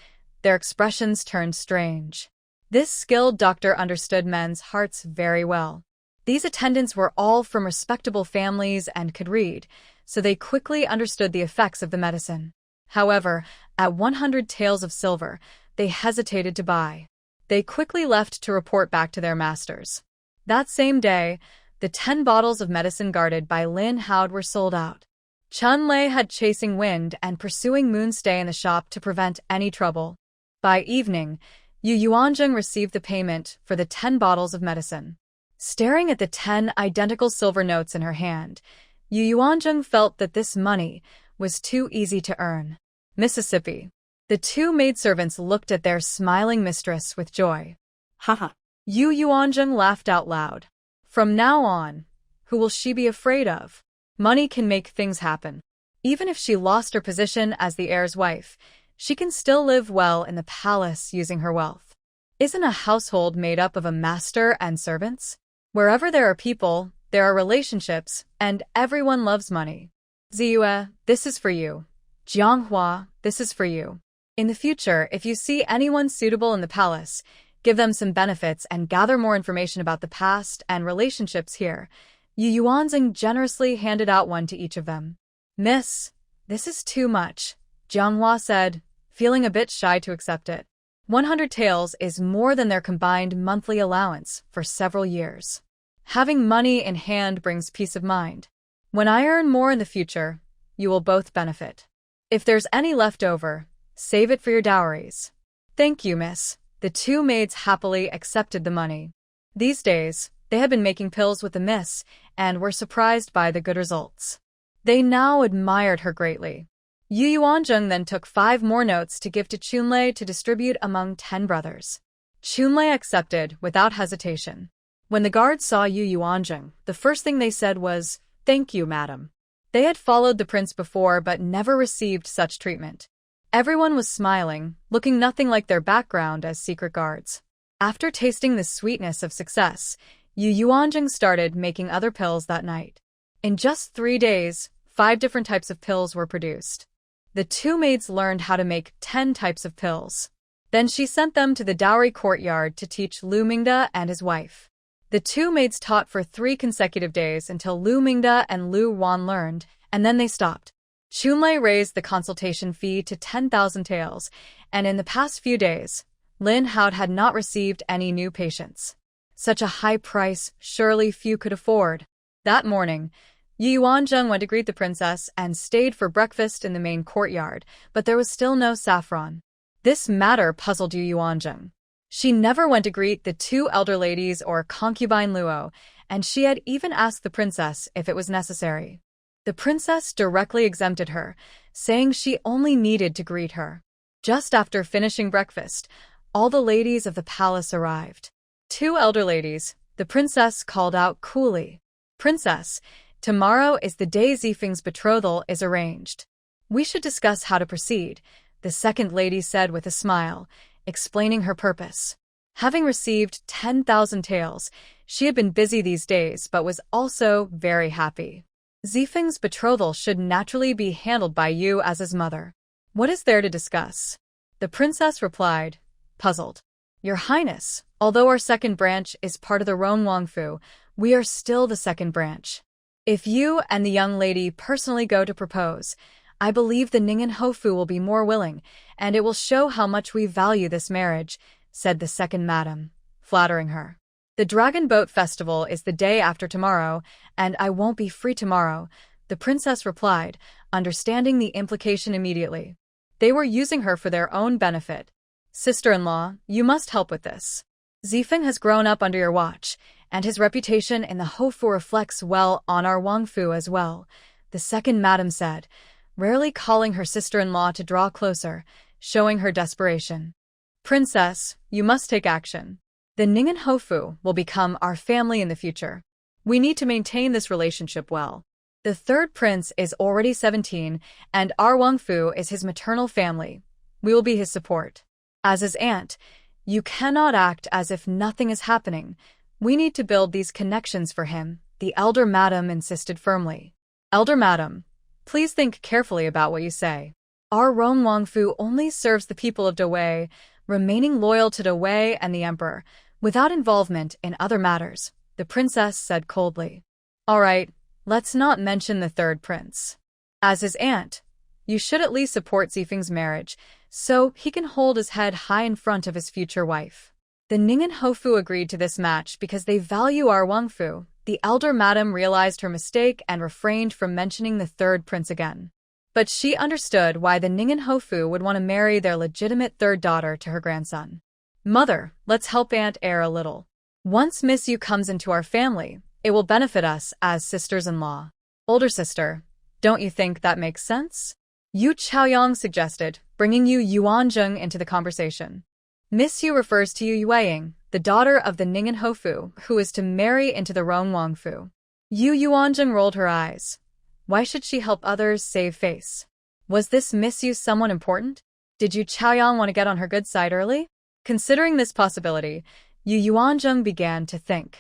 their expressions turned strange. This skilled doctor understood men's hearts very well. These attendants were all from respectable families and could read, so they quickly understood the effects of the medicine. However, at 100 taels of silver, they hesitated to buy. They quickly left to report back to their masters. That same day, the 10 bottles of medicine guarded by Lin Hao were sold out. Chun Lei had chasing wind and pursuing Moon stay in the shop to prevent any trouble. By evening, Yu Yuanzheng received the payment for the 10 bottles of medicine. Staring at the 10 identical silver notes in her hand, Yu Yuanzheng felt that this money was too easy to earn. Mississippi. The 2 maidservants looked at their smiling mistress with joy. Haha. Yu Yuanzheng laughed out loud. From now on, who will she be afraid of? Money can make things happen. Even if she lost her position as the heir's wife, she can still live well in the palace using her wealth. Isn't a household made up of a master and servants? Wherever there are people, there are relationships, and everyone loves money. Ziyue, this is for you. Jianghua, this is for you. In the future, if you see anyone suitable in the palace, give them some benefits and gather more information about the past and relationships here. Yu Yuanzheng generously handed out one to each of them. Miss, this is too much, Jianghua said, feeling a bit shy to accept it. 100 taels is more than their combined monthly allowance for several years. Having money in hand brings peace of mind. When I earn more in the future, you will both benefit. If there's any left over, save it for your dowries. Thank you, miss. The 2 maids happily accepted the money. These days, they had been making pills with the miss and were surprised by the good results. They now admired her greatly. Yu Yuanzheng then took 5 more notes to give to Chunlei to distribute among 10 brothers. Chunlei accepted without hesitation. When the guards saw Yu Yuanzheng, the first thing they said was, "Thank you, madam." They had followed the prince before but never received such treatment. Everyone was smiling, looking nothing like their background as secret guards. After tasting the sweetness of success, Yu Yuanzheng started making other pills that night. In just 3 days, 5 different types of pills were produced. The 2 maids learned how to make 10 types of pills. Then she sent them to the dowry courtyard to teach Lu Mingde and his wife. The 2 maids taught for 3 consecutive days until Lu Mingde and Lu Wan learned, and then they stopped. Chunlei raised the consultation fee to 10,000 taels, and in the past few days, Lin Hao had not received any new patients. Such a high price surely few could afford. That morning, Yu Yuanzheng went to greet the princess and stayed for breakfast in the main courtyard, but there was still no saffron. This matter puzzled Yu Yuanzheng. She never went to greet the 2 elder ladies or concubine Luo, and she had even asked the princess if it was necessary. The princess directly exempted her, saying she only needed to greet her. Just after finishing breakfast, all the ladies of the palace arrived. 2 elder ladies, the princess called out coolly. "Princess, tomorrow is the day Zifeng's betrothal is arranged. We should discuss how to proceed," the second lady said with a smile, explaining her purpose. Having received 10,000 taels, she had been busy these days but was also very happy. Zifeng's betrothal should naturally be handled by you as his mother. What is there to discuss? The princess replied, puzzled. Your Highness, although our second branch is part of the Roan Wangfu, we are still the second branch. If you and the young lady personally go to propose, I believe the Ningen Hofu will be more willing, and it will show how much we value this marriage, said the second madam, flattering her. The Dragon Boat Festival is the day after tomorrow, and I won't be free tomorrow, the princess replied, understanding the implication immediately. They were using her for their own benefit. Sister-in-law, you must help with this. Zifeng has grown up under your watch, and his reputation in the Hofu reflects well on our Wangfu as well, the second madam said, rarely calling her sister-in-law to draw closer, showing her desperation. Princess, you must take action. The Ningen Hofu will become our family in the future. We need to maintain this relationship well. The third prince is already 17, and our Wangfu is his maternal family. We will be his support. As his aunt, you cannot act as if nothing is happening. We need to build these connections for him, the elder madam insisted firmly. Elder madam, please think carefully about what you say. Our Roan Wangfu only serves the people of Dawei, remaining loyal to Dawei and the emperor, without involvement in other matters, the princess said coldly. All right, let's not mention the third prince. As his aunt, you should at least support Zifeng's marriage, so he can hold his head high in front of his future wife. The Ningen Hofu agreed to this match because they value our Wangfu, The elder madam realized her mistake and refrained from mentioning the third prince again. But she understood why the Ningen Hofu would want to marry their legitimate third daughter to her grandson. Mother, let's help Aunt Heir a little. Once Miss Yu comes into our family, it will benefit us as sisters-in-law. Older sister, don't you think that makes sense? Yu Chaoyang suggested, bringing Yu Yuanzheng into the conversation. Miss Yu refers to Yu Yueying, the daughter of the Ningen Hofu, who is to marry into the Rong Wangfu. Yu Yuanzheng rolled her eyes. Why should she help others save face? Was this Miss Yu someone important? Did Yu Chaoyang want to get on her good side early? Considering this possibility, Yu Yuanzheng began to think.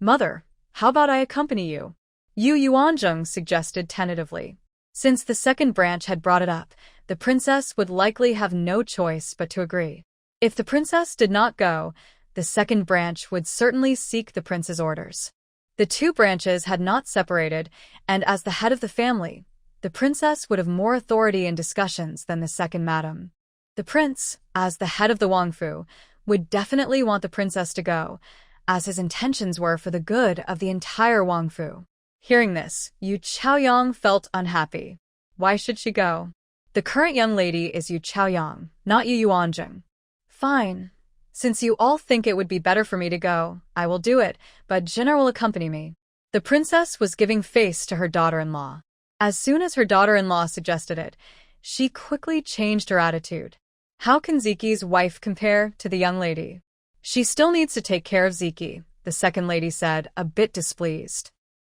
Mother, how about I accompany you? Yu Yuanzheng suggested tentatively. Since the second branch had brought it up, the princess would likely have no choice but to agree. If the princess did not go, the second branch would certainly seek the prince's orders. The two branches had not separated, and as the head of the family, the princess would have more authority in discussions than the second madam. The prince, as the head of the Wangfu, would definitely want the princess to go, as his intentions were for the good of the entire Wangfu. Hearing this, Yu Chaoyang felt unhappy. Why should she go? The current young lady is Yu Chaoyang, not Yu Yuanzheng. Fine. Since you all think it would be better for me to go, I will do it, but Jinna will accompany me. The princess was giving face to her daughter-in-law. As soon as her daughter-in-law suggested it, she quickly changed her attitude. How can Ziki's wife compare to the young lady? She still needs to take care of Ziki, the second lady said, a bit displeased.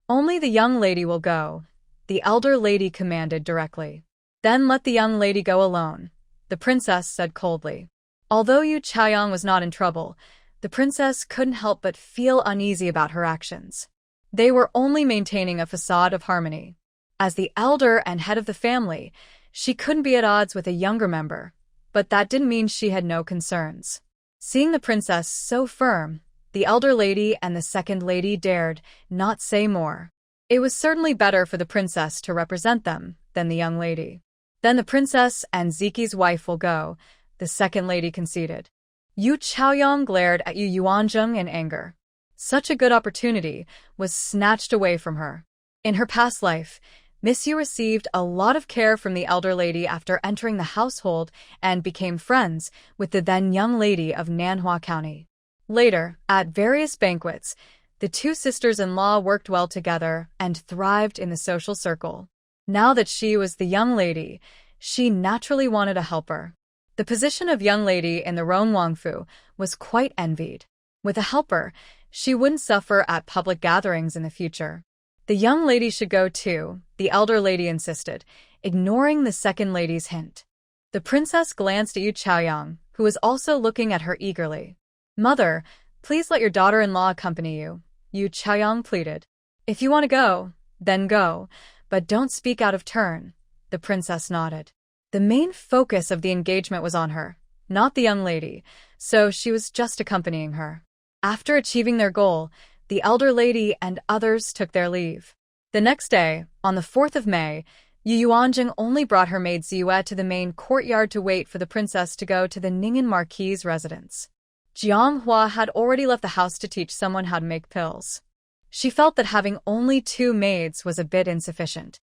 Only the young lady will go, the elder lady commanded directly. Then let the young lady go alone, the princess said coldly. Although Yu Chaoyang was not in trouble, the princess couldn't help but feel uneasy about her actions. They were only maintaining a facade of harmony. As the elder and head of the family, she couldn't be at odds with a younger member, but that didn't mean she had no concerns. Seeing the princess so firm, the elder lady and the second lady dared not say more. It was certainly better for the princess to represent them than the young lady. Then the princess and Ziki's wife will go, the second lady conceded. Yu Chaoyang glared at Yu Yuanzheng in anger. Such a good opportunity was snatched away from her. In her past life, Miss Yu received a lot of care from the elder lady after entering the household and became friends with the then young lady of Manhwa County. Later, at various banquets, the two sisters-in-law worked well together and thrived in the social circle. Now that she was the young lady, she naturally wanted a helper. The position of young lady in the Rong Wangfu was quite envied. With a helper, she wouldn't suffer at public gatherings in the future. The young lady should go too, the elder lady insisted, ignoring the second lady's hint. The princess glanced at Yu Chaoyang, who was also looking at her eagerly. Mother, please let your daughter-in-law accompany you, Yu Chaoyang pleaded. If you want to go, then go, but don't speak out of turn, the princess nodded. The main focus of the engagement was on her, not the young lady, so she was just accompanying her. After achieving their goal, the elder lady and others took their leave. The next day, on the 4th of May, Yu Yuanzheng only brought her maid Ziyue to the main courtyard to wait for the princess to go to the Ningen Marquis' residence. Jiang Hua had already left the house to teach someone how to make pills. She felt that having only 2 maids was a bit insufficient.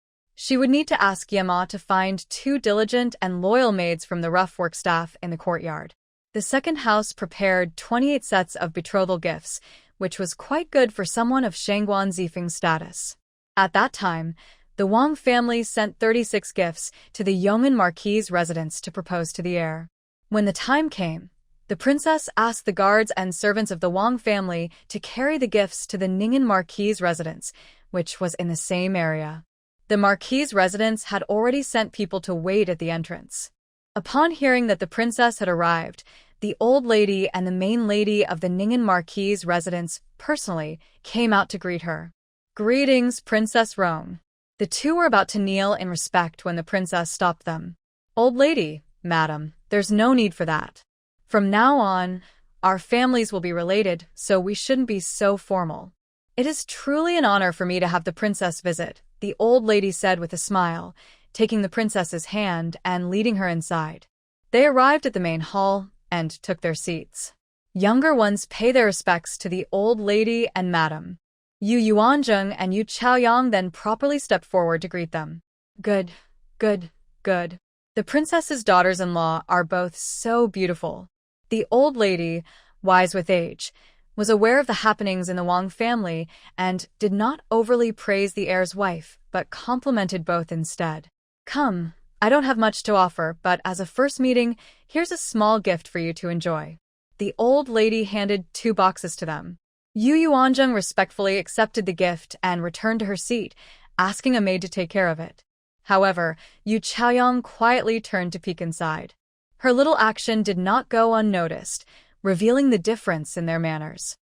She would need to ask Yema to find 2 diligent and loyal maids from the rough work staff in the courtyard. The second house prepared 28 sets of betrothal gifts, which was quite good for someone of Shangguan Zifeng's status. At that time, the Wang family sent 36 gifts to the Yong'an Marquis' residence to propose to the heir. When the time came, the princess asked the guards and servants of the Wang family to carry the gifts to the Ningen Marquis' residence, which was in the same area. The Marquis' residence had already sent people to wait at the entrance. Upon hearing that the princess had arrived, the old lady and the main lady of the Ningen Marquis' residence personally came out to greet her. Greetings, Princess Rong. The two were about to kneel in respect when the princess stopped them. Old lady, madam, there's no need for that. From now on, our families will be related, so we shouldn't be so formal. It is truly an honor for me to have the princess visit, the old lady said with a smile, taking the princess's hand and leading her inside. They arrived at the main hall and took their seats. Younger ones pay their respects to the old lady and madam. Yu Yuanzheng and Yu Chaoyang then properly stepped forward to greet them. Good, good, good. The princess's daughters-in-law are both so beautiful. The old lady, wise with age, was aware of the happenings in the Wang family and did not overly praise the heir's wife, but complimented both instead. Come, I don't have much to offer, but as a first meeting, here's a small gift for you to enjoy. The old lady handed 2 boxes to them. Yu Yuanzheng respectfully accepted the gift and returned to her seat, asking a maid to take care of it. However, Yu Chaoyang quietly turned to peek inside. Her little action did not go unnoticed, revealing the difference in their manners.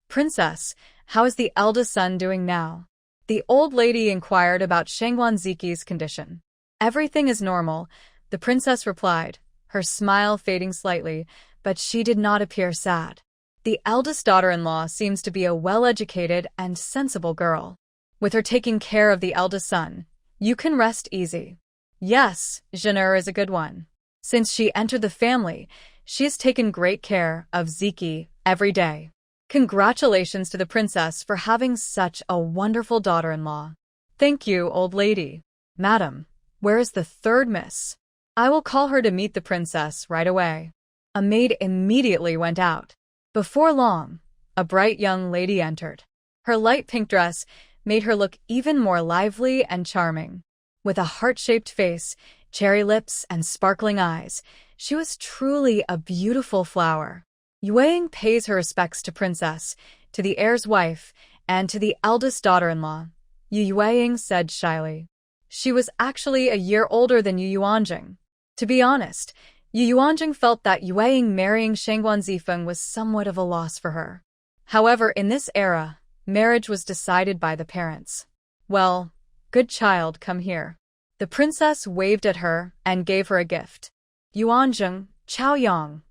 Princess, how is the eldest son doing now? The old lady inquired about Shangwan Ziqi's condition. Everything is normal, the princess replied, her smile fading slightly, but she did not appear sad. The eldest daughter-in-law seems to be a well-educated and sensible girl. With her taking care of the eldest son, you can rest easy. Yes, Zhen'er is a good one. Since she entered the family, she has taken great care of Ziqi every day. Congratulations to the princess for having such a wonderful daughter-in-law. Thank you, old lady. Madam, where is the 3rd miss? I will call her to meet the princess right away. A maid immediately went out. Before long, a bright young lady entered. Her light pink dress made her look even more lively and charming. With a heart-shaped face, cherry lips, and sparkling eyes, she was truly a beautiful flower. Yueying pays her respects to Princess, to the heir's wife, and to the eldest daughter-in-law. Yu Yueying said shyly. She was actually a year older than Yu Yuanzheng. To be honest, Yu Yuanzheng felt that Yueying marrying Shangwan Zifeng was somewhat of a loss for her. However, in this era, marriage was decided by the parents. Well, good child, come here. The princess waved at her and gave her a gift. Yuanzheng, Chaoyang,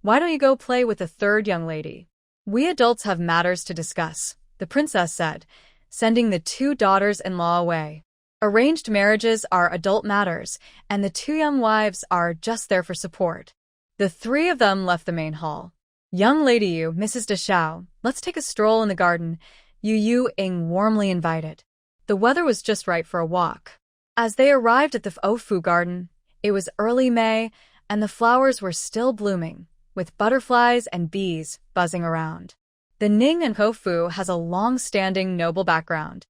why don't you go play with the 3rd young lady? We adults have matters to discuss, the princess said, sending the 2 daughters-in-law away. Arranged marriages are adult matters, and the 2 young wives are just there for support. The 3 of them left the main hall. Young lady Yu, Mrs. De Shao, let's take a stroll in the garden, Yu Yueying warmly invited. The weather was just right for a walk. As they arrived at the Ofu garden, it was early May, and the flowers were still blooming, with butterflies and bees buzzing around. The Ning and Ofu has a long-standing noble background.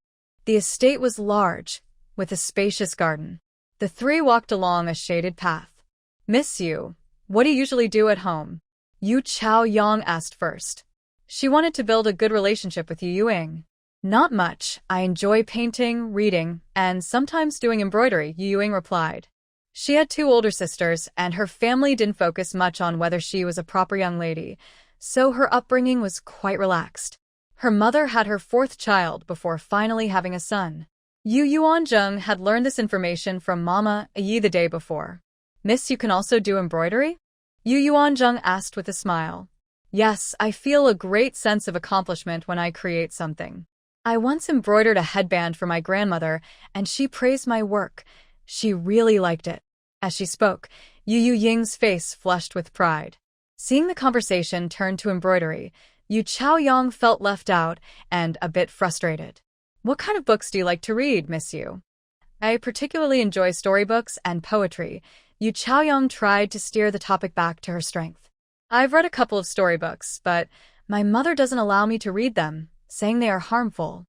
The estate was large, with a spacious garden. The 3 walked along a shaded path. Miss Yu, what do you usually do at home? Yu Chaoyang asked first. She wanted to build a good relationship with Yu Yueying. Not much. I enjoy painting, reading, and sometimes doing embroidery, Yu Yueying replied. She had 2 older sisters, and her family didn't focus much on whether she was a proper young lady, so her upbringing was quite relaxed. Her mother had her 4th child before finally having a son. Yu Yuanzheng had learned this information from Mama Yi the day before. Miss, you can also do embroidery? Yu Yuanzheng asked with a smile. Yes, I feel a great sense of accomplishment when I create something. I once embroidered a headband for my grandmother, and she praised my work. She really liked it. As she spoke, Yu Yueying's face flushed with pride. Seeing the conversation turn to embroidery, Yu Chaoyang felt left out and a bit frustrated. What kind of books do you like to read, Miss Yu? I particularly enjoy storybooks and poetry. Yu Chaoyang tried to steer the topic back to her strength. I've read a couple of storybooks, but my mother doesn't allow me to read them, saying they are harmful.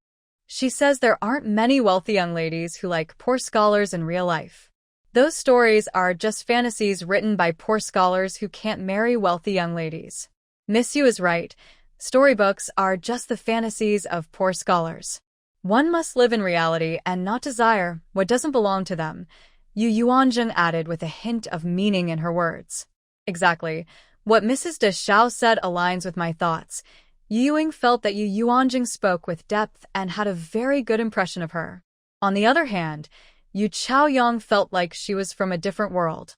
She says there aren't many wealthy young ladies who like poor scholars in real life. Those stories are just fantasies written by poor scholars who can't marry wealthy young ladies. Miss Yu is right. Storybooks are just the fantasies of poor scholars. One must live in reality and not desire what doesn't belong to them, Yu Yuanzheng added with a hint of meaning in her words. Exactly. What Mrs. De Shao said aligns with my thoughts. Yu Yueying felt that Yu Yuanzheng spoke with depth and had a very good impression of her. On the other hand, Yu Chaoyang felt like she was from a different world.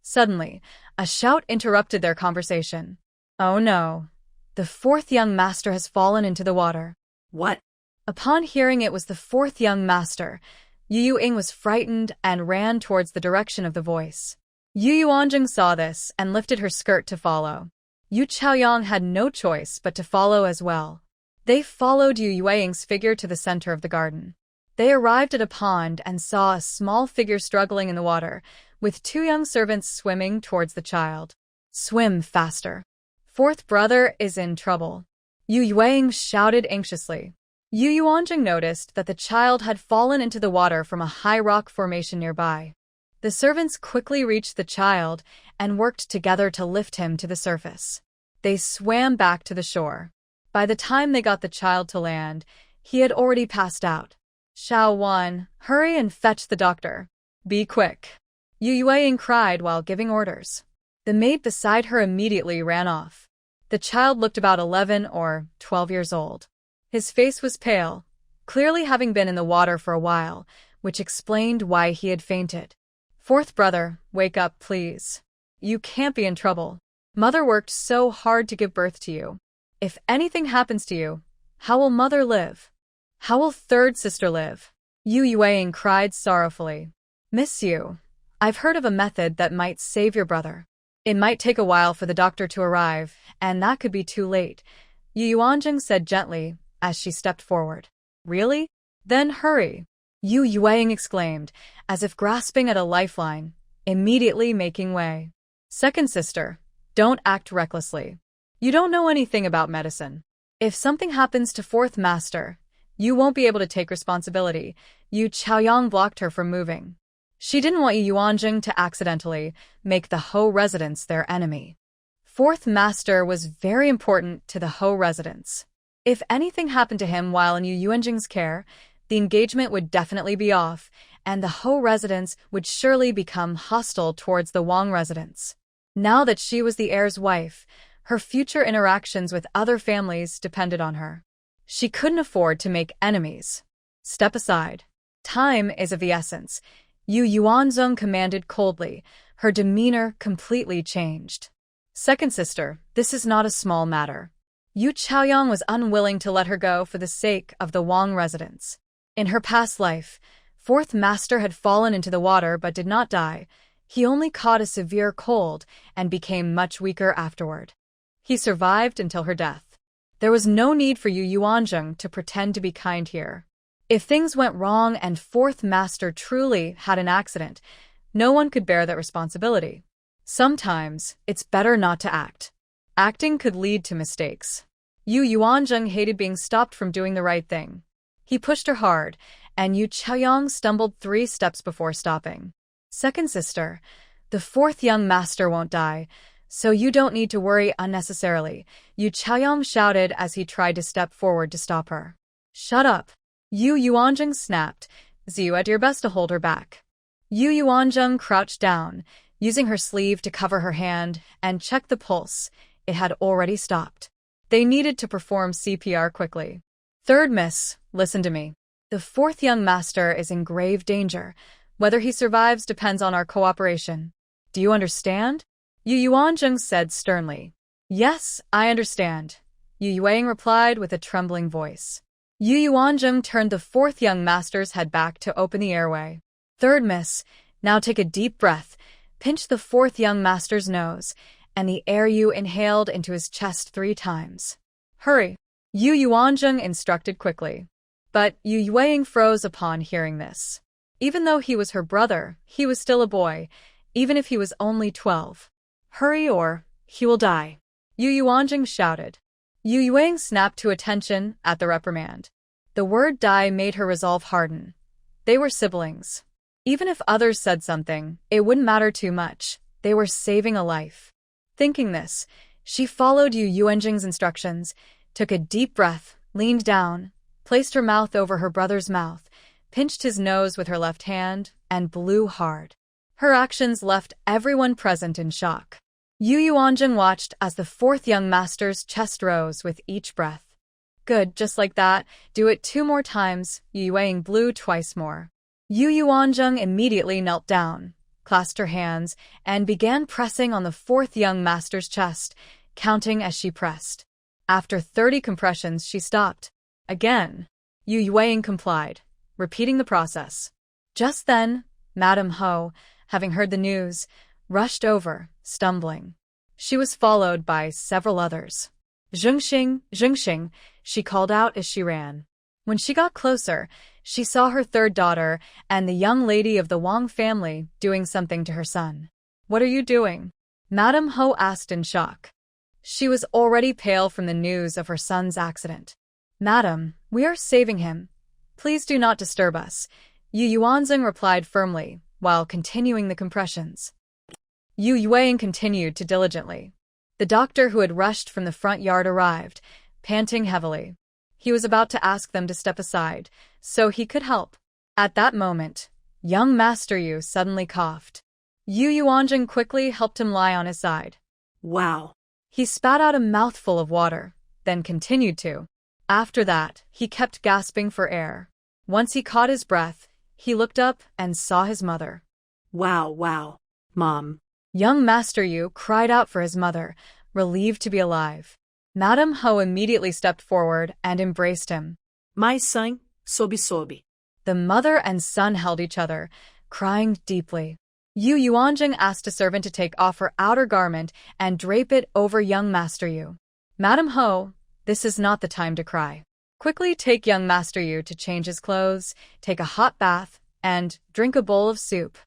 Suddenly, a shout interrupted their conversation. Oh no. The 4th young master has fallen into the water. What? Upon hearing it was the 4th young master, Yu Yueying was frightened and ran towards the direction of the voice. Yu Yuanzheng saw this and lifted her skirt to follow. Yu Chaoyang had no choice but to follow as well. They followed Yu Yueying's figure to the center of the garden. They arrived at a pond and saw a small figure struggling in the water, with two young servants swimming towards the child. Swim faster. Fourth brother is in trouble. Yu Yueying shouted anxiously. Yu Yuanjing noticed that the child had fallen into the water from a high rock formation nearby. The servants quickly reached the child and worked together to lift him to the surface. They swam back to the shore. By the time they got the child to land, he had already passed out. Xiao Wan, hurry and fetch the doctor. Be quick. Yu Yueying cried while giving orders. The maid beside her immediately ran off. The child looked about 11 or 12 years old. His face was pale, clearly having been in the water for a while, which explained why he had fainted. Fourth brother, wake up, please. You can't be in trouble. Mother worked so hard to give birth to you. If anything happens to you, how will mother live? How will third sister live? Yu Yueying cried sorrowfully. Miss Yu, I've heard of a method that might save your brother. It might take a while for the doctor to arrive, and that could be too late, Yu Yuanjing said gently as she stepped forward. Really? Then hurry. Yu Yueying exclaimed, as if grasping at a lifeline, immediately making way. Second sister, don't act recklessly. You don't know anything about medicine. If something happens to fourth master, you won't be able to take responsibility. Yu Chaoyang blocked her from moving. She didn't want Yu Yuanjing to accidentally make the Ho residents their enemy. Fourth master was very important to the Ho residents. If anything happened to him while in Yu Yuanjing's care, the engagement would definitely be off, and the Ho residents would surely become hostile towards the Wang residents. Now that she was the heir's wife, her future interactions with other families depended on her. She couldn't afford to make enemies. Step aside. Time is of the essence, Yu Yuanzong commanded coldly, her demeanor completely changed. Second sister, this is not a small matter. Yu Chaoyang was unwilling to let her go for the sake of the Wang residents. In her past life, fourth master had fallen into the water but did not die. He only caught a severe cold and became much weaker afterward. He survived until her death. There was no need for Yu Yuanzheng to pretend to be kind here. If things went wrong and fourth master truly had an accident, no one could bear that responsibility. Sometimes, it's better not to act. Acting could lead to mistakes. Yu Yuanzheng hated being stopped from doing the right thing. He pushed her hard, and Yu Chaoyang stumbled 3 steps before stopping. Second sister, the fourth young master won't die, so you don't need to worry unnecessarily, Yu Chaoyang shouted as he tried to step forward to stop her. Shut up. Yu Yuanzheng snapped, Ziyu at your best to hold her back. Yu Yuanzheng crouched down, using her sleeve to cover her hand, and checked the pulse. It had already stopped. They needed to perform CPR quickly. Third miss, listen to me. The fourth young master is in grave danger. Whether he survives depends on our cooperation. Do you understand? Yu Yuanzheng said sternly. Yes, I understand, Yu Yueying replied with a trembling voice. Yu Yuanzheng turned the fourth young master's head back to open the airway. Third miss, now take a deep breath, pinch the fourth young master's nose, and the air you inhaled into his chest 3 times. Hurry, Yu Yuanzheng instructed quickly. But Yu Yueying froze upon hearing this. Even though he was her brother, he was still a boy, even if he was only 12. Hurry or he will die, Yu Yuanzheng shouted. Yu Yueying snapped to attention at the reprimand. The word die made her resolve harden. They were siblings. Even if others said something, it wouldn't matter too much. They were saving a life. Thinking this, she followed Yu Yuanzheng's instructions, took a deep breath, leaned down, placed her mouth over her brother's mouth, pinched his nose with her left hand, and blew hard. Her actions left everyone present in shock. Yu Yuanzheng watched as the fourth young master's chest rose with each breath. Good, just like that. Do it 2 more times. Yu Yueying blew twice more. Yu Yuanzheng immediately knelt down, clasped her hands, and began pressing on the fourth young master's chest, counting as she pressed. After 30 compressions, she stopped. Again. Yu Yueying complied, repeating the process. Just then, Madame Ho, having heard the news, rushed over, stumbling. She was followed by several others. Zhengxing, she called out as she ran. When she got closer, she saw her third daughter and the young lady of the Wang family doing something to her son. "What are you doing?" Madame Ho asked in shock. She was already pale from the news of her son's accident. "Madam, we are saving him. Please do not disturb us," Yu Yuanzheng replied firmly, while continuing the compressions. Yu Yueying continued to diligently. The doctor who had rushed from the front yard arrived, panting heavily. He was about to ask them to step aside, so he could help. At that moment, young Master Yu suddenly coughed. Yu Yuanzheng quickly helped him lie on his side. Wow. He spat out a mouthful of water, then continued to. After that, he kept gasping for air. Once he caught his breath, he looked up and saw his mother. Wow. Mom. Young Master Yu cried out for his mother, relieved to be alive. Madame Ho immediately stepped forward and embraced him. My son, sobi. The mother and son held each other, crying deeply. Yu Yuanzheng asked a servant to take off her outer garment and drape it over young Master Yu. "Madame Ho, this is not the time to cry. Quickly take young Master Yu to change his clothes, take a hot bath, and drink a bowl of soup.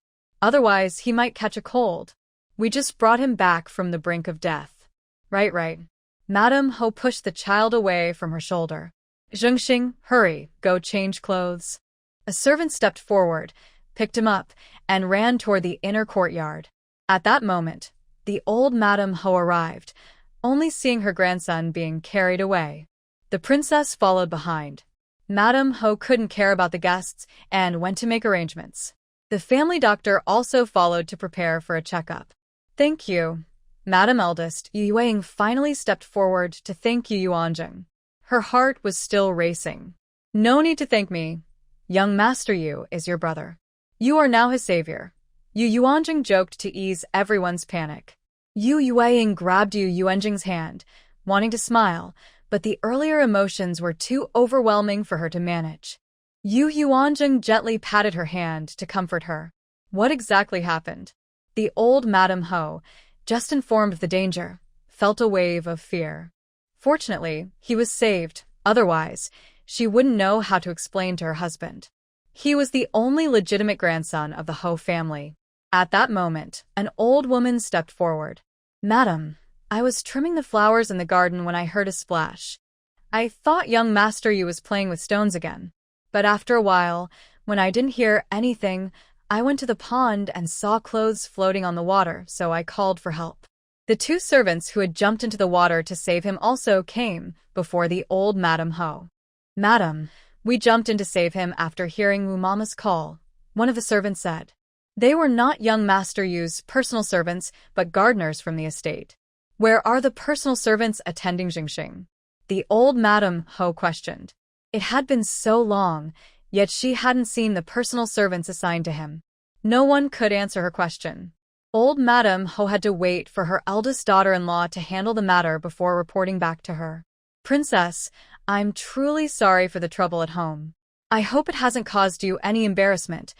Otherwise, he might catch a cold. We just brought him back from the brink of death." Right. Madame Ho pushed the child away from her shoulder. "Zhengxing, hurry, go change clothes." A servant stepped forward, picked him up, and ran toward the inner courtyard. At that moment, the old Madame Ho arrived, only seeing her grandson being carried away. The princess followed behind. Madame Ho couldn't care about the guests and went to make arrangements. The family doctor also followed to prepare for a checkup. "Thank you." Madame Eldest Yu Yueying finally stepped forward to thank Yu Yuanzheng. Her heart was still racing. "No need to thank me. Young Master Yu is your brother. You are now his savior." Yu Yuanzheng joked to ease everyone's panic. Yu Yueying grabbed Yu Yuanzheng's hand, wanting to smile, but the earlier emotions were too overwhelming for her to manage. Yu Yuanzheng gently patted her hand to comfort her. What exactly happened? The old Madame Ho, just informed of the danger, felt a wave of fear. Fortunately, he was saved, otherwise, she wouldn't know how to explain to her husband. He was the only legitimate grandson of the Ho family. At that moment, an old woman stepped forward. "Madam, I was trimming the flowers in the garden when I heard a splash. I thought young Master Yu was playing with stones again. But after a while, when I didn't hear anything, I went to the pond and saw clothes floating on the water, so I called for help." The two servants who had jumped into the water to save him also came before the old Madame Ho. "Madam, we jumped in to save him after hearing Wu Mama's call," one of the servants said. They were not young Master Yu's personal servants, but gardeners from the estate. "Where are the personal servants attending Jingxing?" the old Madame Ho questioned. It had been so long, yet she hadn't seen the personal servants assigned to him. No one could answer her question. Old Madame Ho had to wait for her eldest daughter-in-law to handle the matter before reporting back to her. "Princess, I'm truly sorry for the trouble at home. I hope it hasn't caused you any embarrassment,"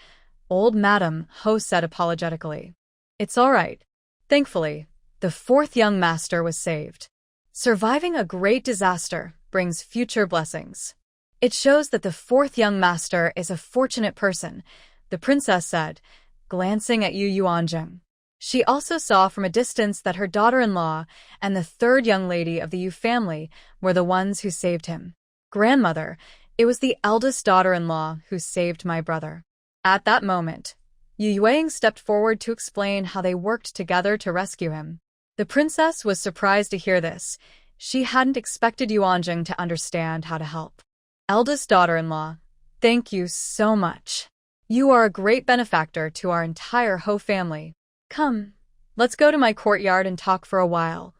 old Madame Ho said apologetically. "It's all right. Thankfully, the fourth young master was saved. Surviving a great disaster brings future blessings. It shows that the fourth young master is a fortunate person," the princess said, glancing at Yu Yuanzheng. She also saw from a distance that her daughter-in-law and the third young lady of the Yu family were the ones who saved him. "Grandmother, it was the eldest daughter-in-law who saved my brother." At that moment, Yu Yueying stepped forward to explain how they worked together to rescue him. The princess was surprised to hear this. She hadn't expected Yuanzheng to understand how to help. "Eldest daughter-in-law, thank you so much. You are a great benefactor to our entire Ho family. Come, let's go to my courtyard and talk for a while,"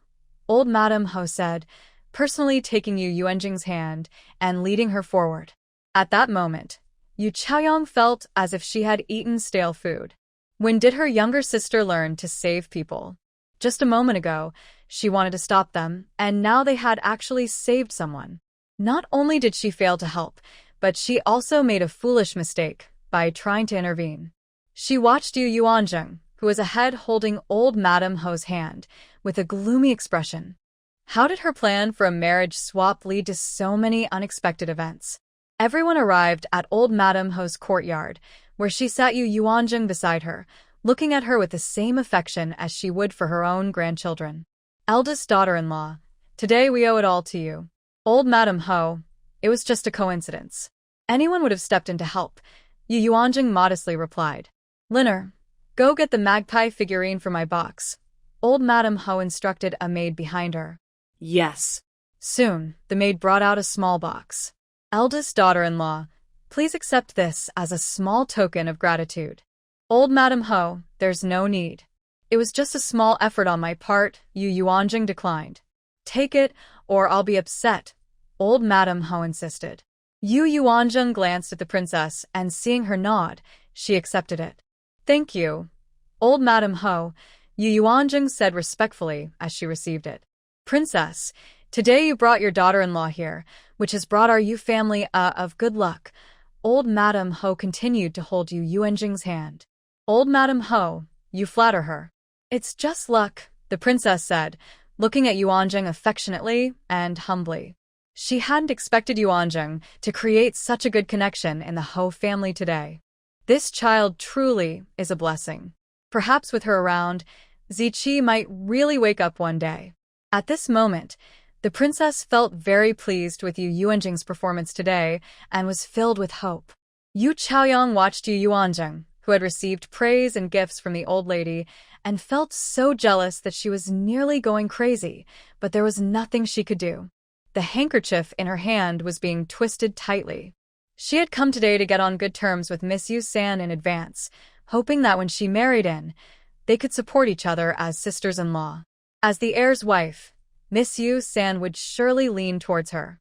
old Madame Ho said, personally taking Yu Yuanzheng's hand and leading her forward. At that moment, Yu Chaoyang felt as if she had eaten stale food. When did her younger sister learn to save people? Just a moment ago, she wanted to stop them, and now they had actually saved someone. Not only did she fail to help, but she also made a foolish mistake by trying to intervene. She watched Yu Yuanzheng, who was ahead holding old Madame Ho's hand, with a gloomy expression. How did her plan for a marriage swap lead to so many unexpected events? Everyone arrived at old Madame Ho's courtyard, where she sat Yu Yuanjing beside her, looking at her with the same affection as she would for her own grandchildren. Eldest daughter-in-law, today we owe it all to you. Old Madame Ho, it was just a coincidence. Anyone would have stepped in to help, Yu Yuanjing modestly replied. Linner, go get the magpie figurine for my box. Old Madame Ho instructed a maid behind her. Yes. Soon, the maid brought out a small box. Eldest daughter-in-law, please accept this as a small token of gratitude. Old Madame Ho, there's no need. It was just a small effort on my part, Yu Yuanjing declined. Take it, or I'll be upset, Old Madame Ho insisted. Yu Yuanjing glanced at the princess, and seeing her nod, she accepted it. Thank you, Old Madame Ho, Yu Yuanjing said respectfully as she received it. Princess, today you brought your daughter-in-law here, which has brought our Yu family of good luck. Old Madame Ho continued to hold Yu Yuanjing's hand. Old Madame Ho, you flatter her. It's just luck, the princess said, looking at Yuanjing affectionately and humbly. She hadn't expected Yuanjing to create such a good connection in the Ho family today. This child truly is a blessing. Perhaps with her around, Ziqi might really wake up one day. At this moment, the princess felt very pleased with Yu Yuanjing's performance today and was filled with hope. Yu Chaoyang watched Yu Yuanjing, who had received praise and gifts from the old lady, and felt so jealous that she was nearly going crazy, but there was nothing she could do. The handkerchief in her hand was being twisted tightly. She had come today to get on good terms with Miss Yu-san in advance, hoping that when she married in, they could support each other as sisters-in-law. As the heir's wife, Miss Yu-san would surely lean towards her.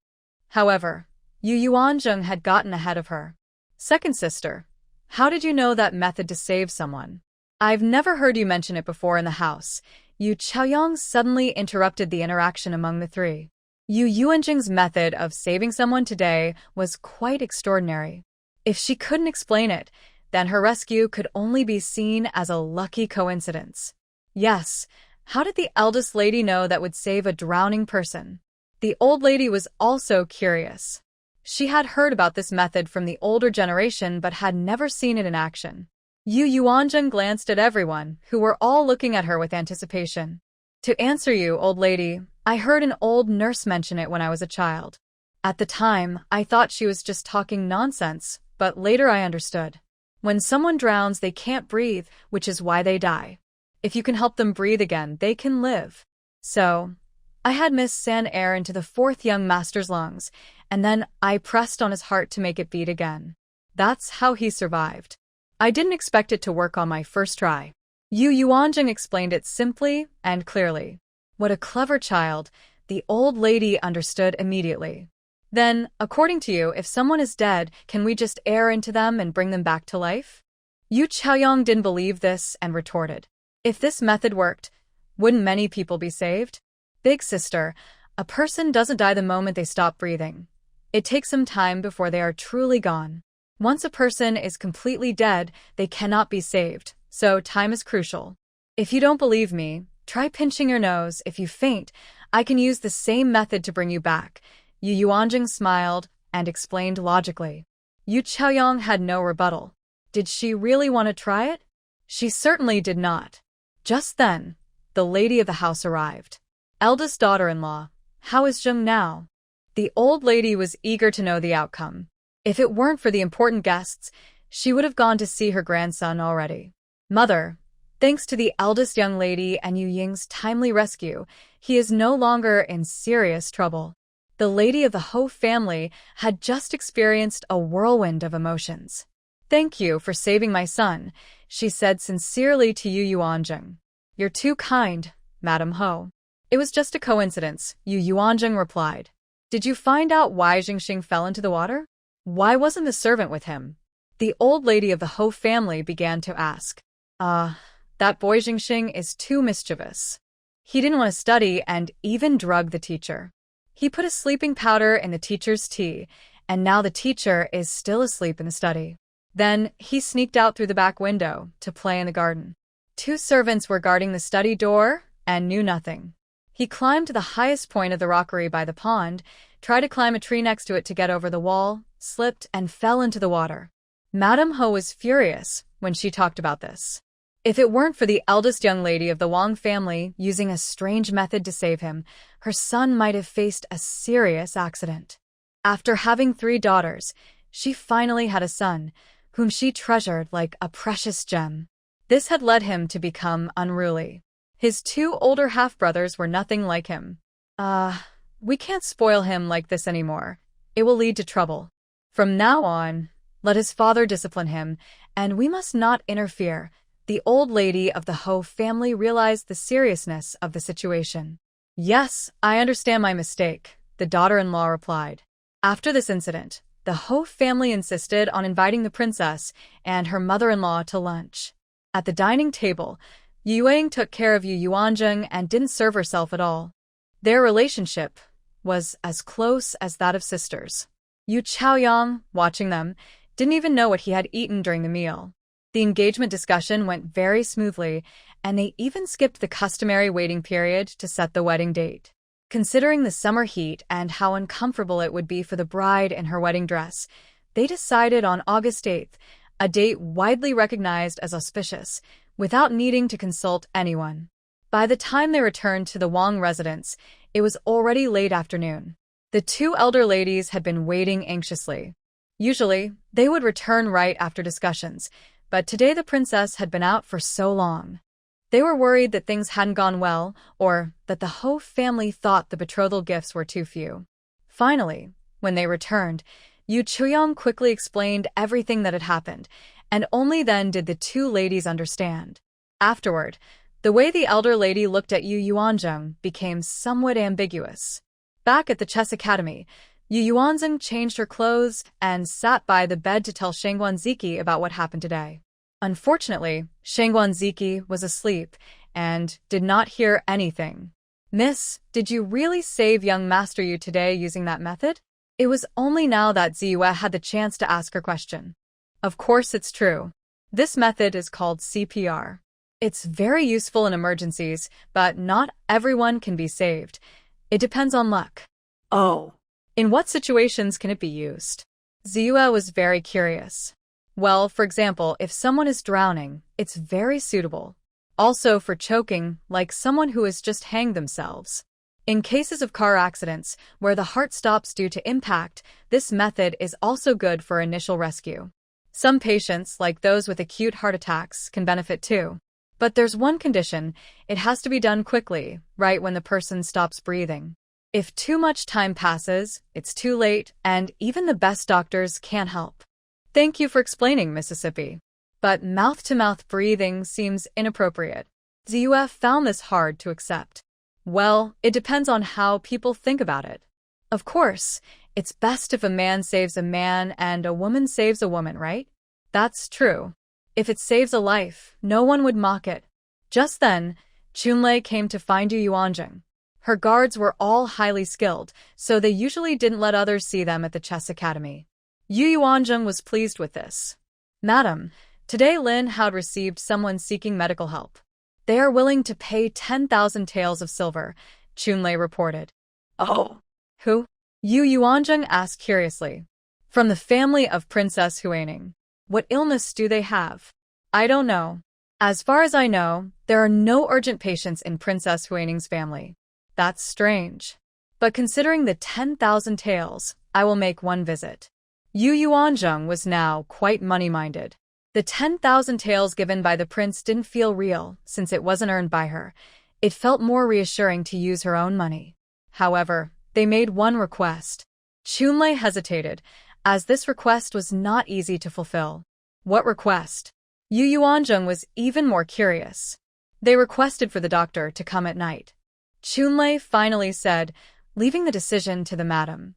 However, Yu Yuanjing had gotten ahead of her. Second sister, how did you know that method to save someone? I've never heard you mention it before in the house. Yu Chaoyang suddenly interrupted the interaction among the three. Yu Yuanjing's method of saving someone today was quite extraordinary. If she couldn't explain it, then her rescue could only be seen as a lucky coincidence. Yes, how did the eldest lady know that would save a drowning person? The old lady was also curious. She had heard about this method from the older generation but had never seen it in action. Yu Yuanjing glanced at everyone, who were all looking at her with anticipation. To answer you, old lady, I heard an old nurse mention it when I was a child. At the time, I thought she was just talking nonsense, but later I understood. When someone drowns, they can't breathe, which is why they die. If you can help them breathe again, they can live. So, I had Miss San air into the fourth young master's lungs, and then I pressed on his heart to make it beat again. That's how he survived. I didn't expect it to work on my first try. Yu Yuanjing explained it simply and clearly. What a clever child, the old lady understood immediately. Then, according to you, if someone is dead, can we just air into them and bring them back to life? Yu Chaoyang didn't believe this and retorted. If this method worked, wouldn't many people be saved? Big sister, a person doesn't die the moment they stop breathing. It takes some time before they are truly gone. Once a person is completely dead, they cannot be saved, so time is crucial. If you don't believe me, try pinching your nose. If you faint, I can use the same method to bring you back. Yu Yuanjing smiled and explained logically. Yu Chaoyang had no rebuttal. Did she really want to try it? She certainly did not. Just then, the lady of the house arrived. Eldest daughter-in-law, how is Zheng now? The old lady was eager to know the outcome. If it weren't for the important guests, she would have gone to see her grandson already. Mother, thanks to the eldest young lady and Yu Ying's timely rescue, he is no longer in serious trouble. The lady of the Ho family had just experienced a whirlwind of emotions. Thank you for saving my son, she said sincerely to Yu Yuanjing. You're too kind, Madam Ho. It was just a coincidence, Yu Yuanjing replied. Did you find out why Jingxing fell into the water? Why wasn't the servant with him? The old lady of the Ho family began to ask. That boy Jingxing is too mischievous. He didn't want to study and even drugged the teacher. He put a sleeping powder in the teacher's tea, and now the teacher is still asleep in the study. Then he sneaked out through the back window to play in the garden. 2 servants were guarding the study door and knew nothing. He climbed to the highest point of the rockery by the pond, tried to climb a tree next to it to get over the wall, slipped, and fell into the water. Madame Ho was furious when she talked about this. If it weren't for the eldest young lady of the Wang family using a strange method to save him, her son might have faced a serious accident. After having 3 daughters, she finally had a son, whom she treasured like a precious gem. This had led him to become unruly. His 2 older half-brothers were nothing like him. We can't spoil him like this anymore. It will lead to trouble. From now on, let his father discipline him, and we must not interfere. The old lady of the Ho family realized the seriousness of the situation. Yes, I understand my mistake, the daughter-in-law replied. After this incident, the Ho family insisted on inviting the princess and her mother-in-law to lunch. At the dining table, Yu Chaoyang took care of Yu Yuanzheng and didn't serve herself at all. Their relationship was as close as that of sisters. Yu Chaoyang, watching them, didn't even know what he had eaten during the meal. The engagement discussion went very smoothly, and they even skipped the customary waiting period to set the wedding date. Considering the summer heat and how uncomfortable it would be for the bride in her wedding dress, they decided on August 8th, a date widely recognized as auspicious, without needing to consult anyone. By the time they returned to the Wang residence, it was already late afternoon. The 2 elder ladies had been waiting anxiously. Usually, they would return right after discussions, but today the princess had been out for so long. They were worried that things hadn't gone well, or that the Ho family thought the betrothal gifts were too few. Finally, when they returned, Yu Chaoyang quickly explained everything that had happened, and only then did the 2 ladies understand. Afterward, the way the elder lady looked at Yu Yuanzheng became somewhat ambiguous. Back at the chess academy, Yu Yuanzheng changed her clothes and sat by the bed to tell Shangguanziki about what happened today. Unfortunately, Shangguanziki was asleep and did not hear anything. Miss, did you really save young Master Yu today using that method? It was only now that Ziyue had the chance to ask her question. Of course it's true. This method is called CPR. It's very useful in emergencies, but not everyone can be saved. It depends on luck. Oh. In what situations can it be used? Ziyue was very curious. Well, for example, if someone is drowning, it's very suitable. Also for choking, like someone who has just hanged themselves. In cases of car accidents, where the heart stops due to impact, this method is also good for initial rescue. Some patients, like those with acute heart attacks, can benefit too. But there's one condition: it has to be done quickly, right when the person stops breathing. If too much time passes, it's too late, and even the best doctors can't help. Thank you for explaining, Mississippi. But mouth-to-mouth breathing seems inappropriate. Ziyue found this hard to accept. Well, it depends on how people think about it. Of course, it's best if a man saves a man and a woman saves a woman, right? That's true. If it saves a life, no one would mock it. Just then, Chunlei came to find Yu Yuanzheng. Her guards were all highly skilled, so they usually didn't let others see them at the chess academy. Yu Yuanzheng was pleased with this. Madam, today Lin had received someone seeking medical help. They are willing to pay 10,000 taels of silver, Chunlei reported. Oh. Who? Yu Yuanzheng asked curiously. From the family of Princess Huaining. What illness do they have? I don't know. As far as I know, there are no urgent patients in Princess Huaining's family. That's strange. But considering the 10,000 taels, I will make one visit. Yu Yuanzheng was now quite money-minded. The 10,000 taels given by the prince didn't feel real, since it wasn't earned by her. It felt more reassuring to use her own money. However, they made one request. Chunlei hesitated, as this request was not easy to fulfill. What request? Yu Yuanzheng was even more curious. They requested for the doctor to come at night. Chunlei finally said, leaving the decision to the madam.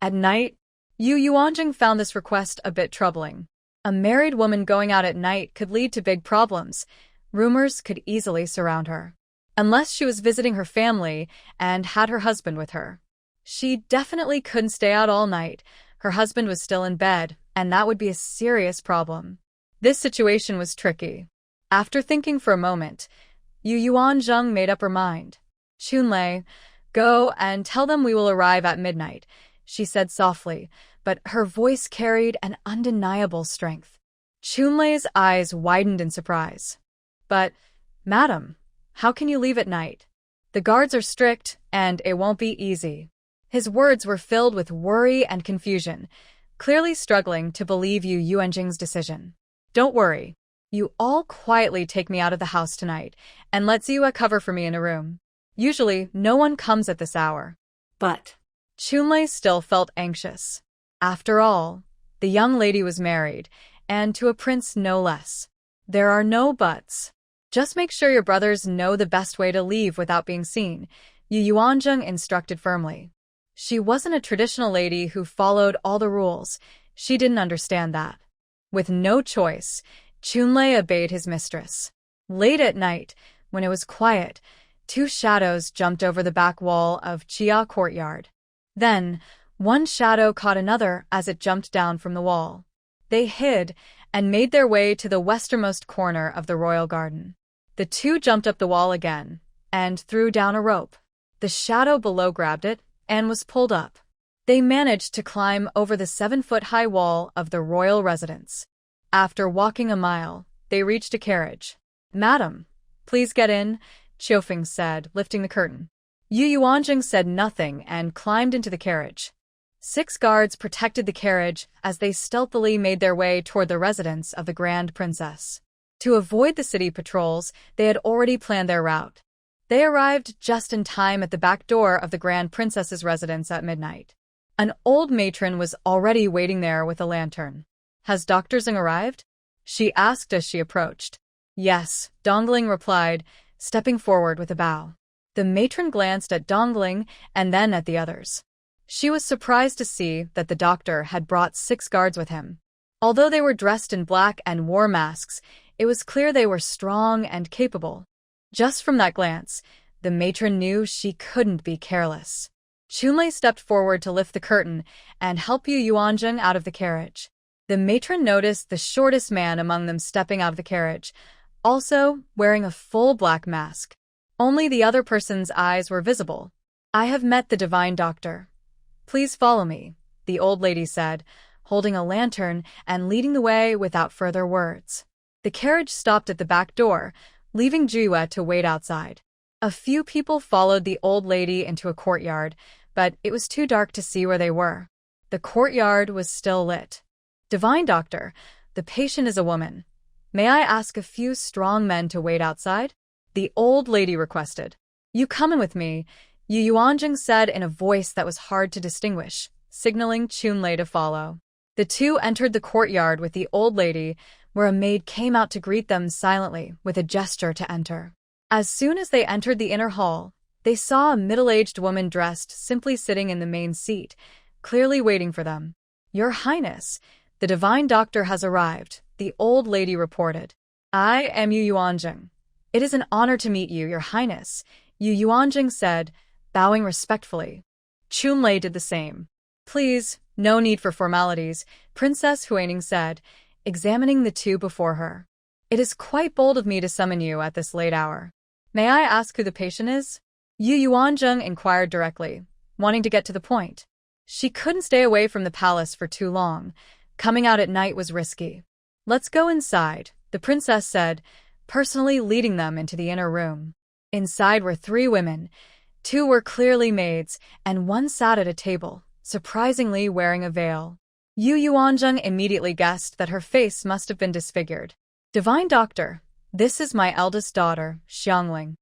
At night? Yu Yuanzheng found this request a bit troubling. A married woman going out at night could lead to big problems. Rumors could easily surround her. Unless she was visiting her family and had her husband with her. She definitely couldn't stay out all night. Her husband was still in bed, and that would be a serious problem. This situation was tricky. After thinking for a moment, Yu Yuanzheng made up her mind. Chunlei, go and tell them we will arrive at midnight, she said softly, but her voice carried an undeniable strength. Chunlei's eyes widened in surprise. But, madam, how can you leave at night? The guards are strict, and it won't be easy. His words were filled with worry and confusion, clearly struggling to believe Yu Yuanjing's decision. Don't worry. You all quietly take me out of the house tonight, and let Ziwa cover for me in a room. Usually, no one comes at this hour. But Chunlei still felt anxious. After all, the young lady was married, and to a prince no less. There are no buts. Just make sure your brothers know the best way to leave without being seen, Yu Yuanjing instructed firmly. She wasn't a traditional lady who followed all the rules. She didn't understand that. With no choice, Chunlei obeyed his mistress. Late at night, when it was quiet, two shadows jumped over the back wall of Chia courtyard. Then, one shadow caught another as it jumped down from the wall. They hid and made their way to the westernmost corner of the royal garden. The two jumped up the wall again and threw down a rope. The shadow below grabbed it and was pulled up. They managed to climb over the 7-foot-high wall of the royal residence. After walking a mile, they reached a carriage. Madam, please get in, Qiufeng said, lifting the curtain. Yu Yuanjing said nothing and climbed into the carriage. 6 guards protected the carriage as they stealthily made their way toward the residence of the Grand Princess. To avoid the city patrols, they had already planned their route. They arrived just in time at the back door of the Grand Princess's residence at midnight. An old matron was already waiting there with a lantern. Has Dr. Xing arrived? She asked as she approached. Yes, Dongling replied, stepping forward with a bow. The matron glanced at Dongling and then at the others. She was surprised to see that the doctor had brought 6 guards with him. Although they were dressed in black and wore masks, it was clear they were strong and capable. Just from that glance, the matron knew she couldn't be careless. Chunlei stepped forward to lift the curtain and help Yu Yuanjing out of the carriage. The matron noticed the shortest man among them stepping out of the carriage, also wearing a full black mask. Only the other person's eyes were visible. I have met the divine doctor. Please follow me, the old lady said, holding a lantern and leading the way without further words. The carriage stopped at the back door, leaving Jiwa to wait outside. A few people followed the old lady into a courtyard, but it was too dark to see where they were. The courtyard was still lit. Divine Doctor, the patient is a woman. May I ask a few strong men to wait outside? The old lady requested. You come in with me, Yu Yuanjing said in a voice that was hard to distinguish, signaling Chunlei to follow. The two entered the courtyard with the old lady, where a maid came out to greet them silently with a gesture to enter. As soon as they entered the inner hall, they saw a middle-aged woman dressed simply sitting in the main seat, clearly waiting for them. Your Highness, the divine doctor has arrived, the old lady reported. I am Yu Yuanjing. It is an honor to meet you, Your Highness, Yu Yuanjing said, bowing respectfully. Chunlei did the same. Please, no need for formalities, Princess Huining said, examining the two before her. It is quite bold of me to summon you at this late hour. May I ask who the patient is? Yu Yuanjing inquired directly, wanting to get to the point. She couldn't stay away from the palace for too long. Coming out at night was risky. Let's go inside, the princess said, personally leading them into the inner room. Inside were 3 women. 2 were clearly maids, and 1 sat at a table, surprisingly wearing a veil. Yu Yuanjing immediately guessed that her face must have been disfigured. Divine Doctor, this is my eldest daughter, Xiangling.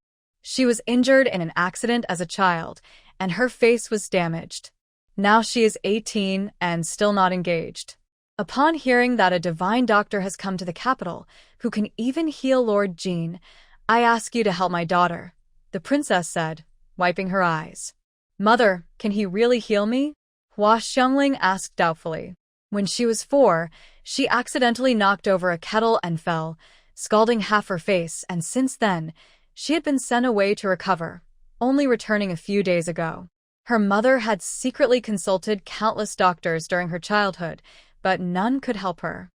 She was injured in an accident as a child, and her face was damaged. Now she is 18 and still not engaged. Upon hearing that a divine doctor has come to the capital, who can even heal Lord Jin, I ask you to help my daughter, the princess said, wiping her eyes. Mother, can he really heal me? Hua Xiangling asked doubtfully. When she was 4, she accidentally knocked over a kettle and fell, scalding half her face, and since then, she had been sent away to recover, only returning a few days ago. Her mother had secretly consulted countless doctors during her childhood, but none could help her.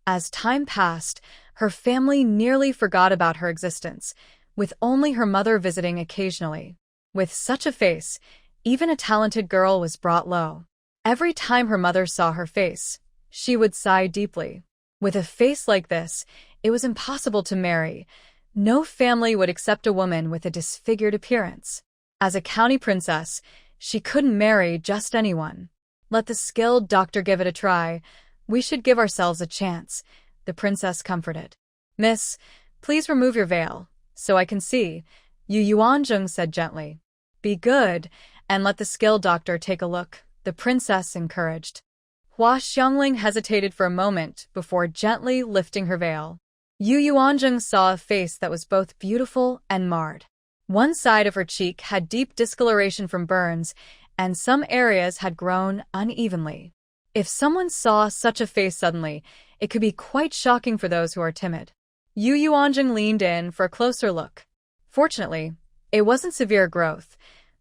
As time passed, her family nearly forgot about her existence, with only her mother visiting occasionally. With such a face, even a talented girl was brought low. Every time her mother saw her face, she would sigh deeply. With a face like this, it was impossible to marry. No family would accept a woman with a disfigured appearance. As a county princess, she couldn't marry just anyone. Let the skilled doctor give it a try. We should give ourselves a chance, the princess comforted. Miss, please remove your veil, so I can see, Yu Yuanzheng said gently. Be good, and let the skilled doctor take a look, the princess encouraged. Hua Xiangling hesitated for a moment before gently lifting her veil. Yu Yuanzheng saw a face that was both beautiful and marred. One side of her cheek had deep discoloration from burns, and some areas had grown unevenly. If someone saw such a face suddenly, it could be quite shocking for those who are timid. Yu Yuanzheng leaned in for a closer look. Fortunately, it wasn't severe growth.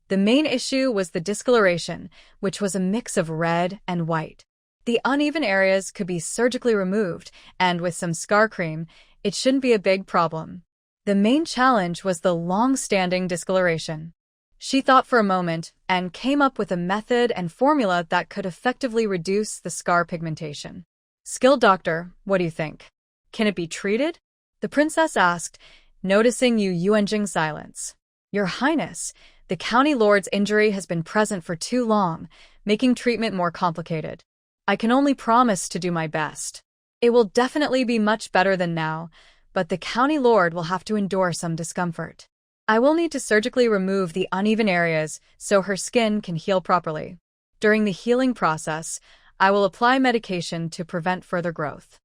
The main issue was the discoloration, which was a mix of red and white. The uneven areas could be surgically removed, and with some scar cream, it shouldn't be a big problem. The main challenge was the long-standing discoloration. She thought for a moment and came up with a method and formula that could effectively reduce the scar pigmentation. Skilled doctor, what do you think? Can it be treated? The princess asked, noticing Yu Yuanzheng's silence. Your Highness, the county lord's injury has been present for too long, making treatment more complicated. I can only promise to do my best. It will definitely be much better than now, but the county lord will have to endure some discomfort. I will need to surgically remove the uneven areas so her skin can heal properly. During the healing process, I will apply medication to prevent further growth.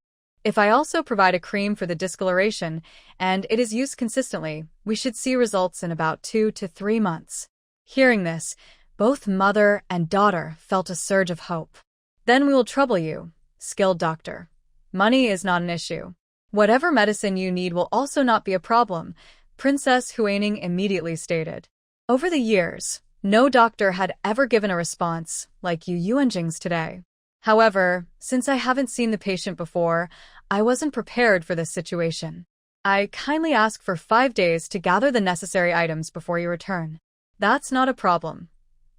If I also provide a cream for the discoloration and it is used consistently, we should see results in about 2 to 3 months. Hearing this, both mother and daughter felt a surge of hope. Then we will trouble you, skilled doctor. Money is not an issue. Whatever medicine you need will also not be a problem, Princess Huaining immediately stated. Over the years, no doctor had ever given a response like Yu Yuanzheng's today. However, since I haven't seen the patient before, I wasn't prepared for this situation. I kindly ask for 5 days to gather the necessary items before you return. That's not a problem.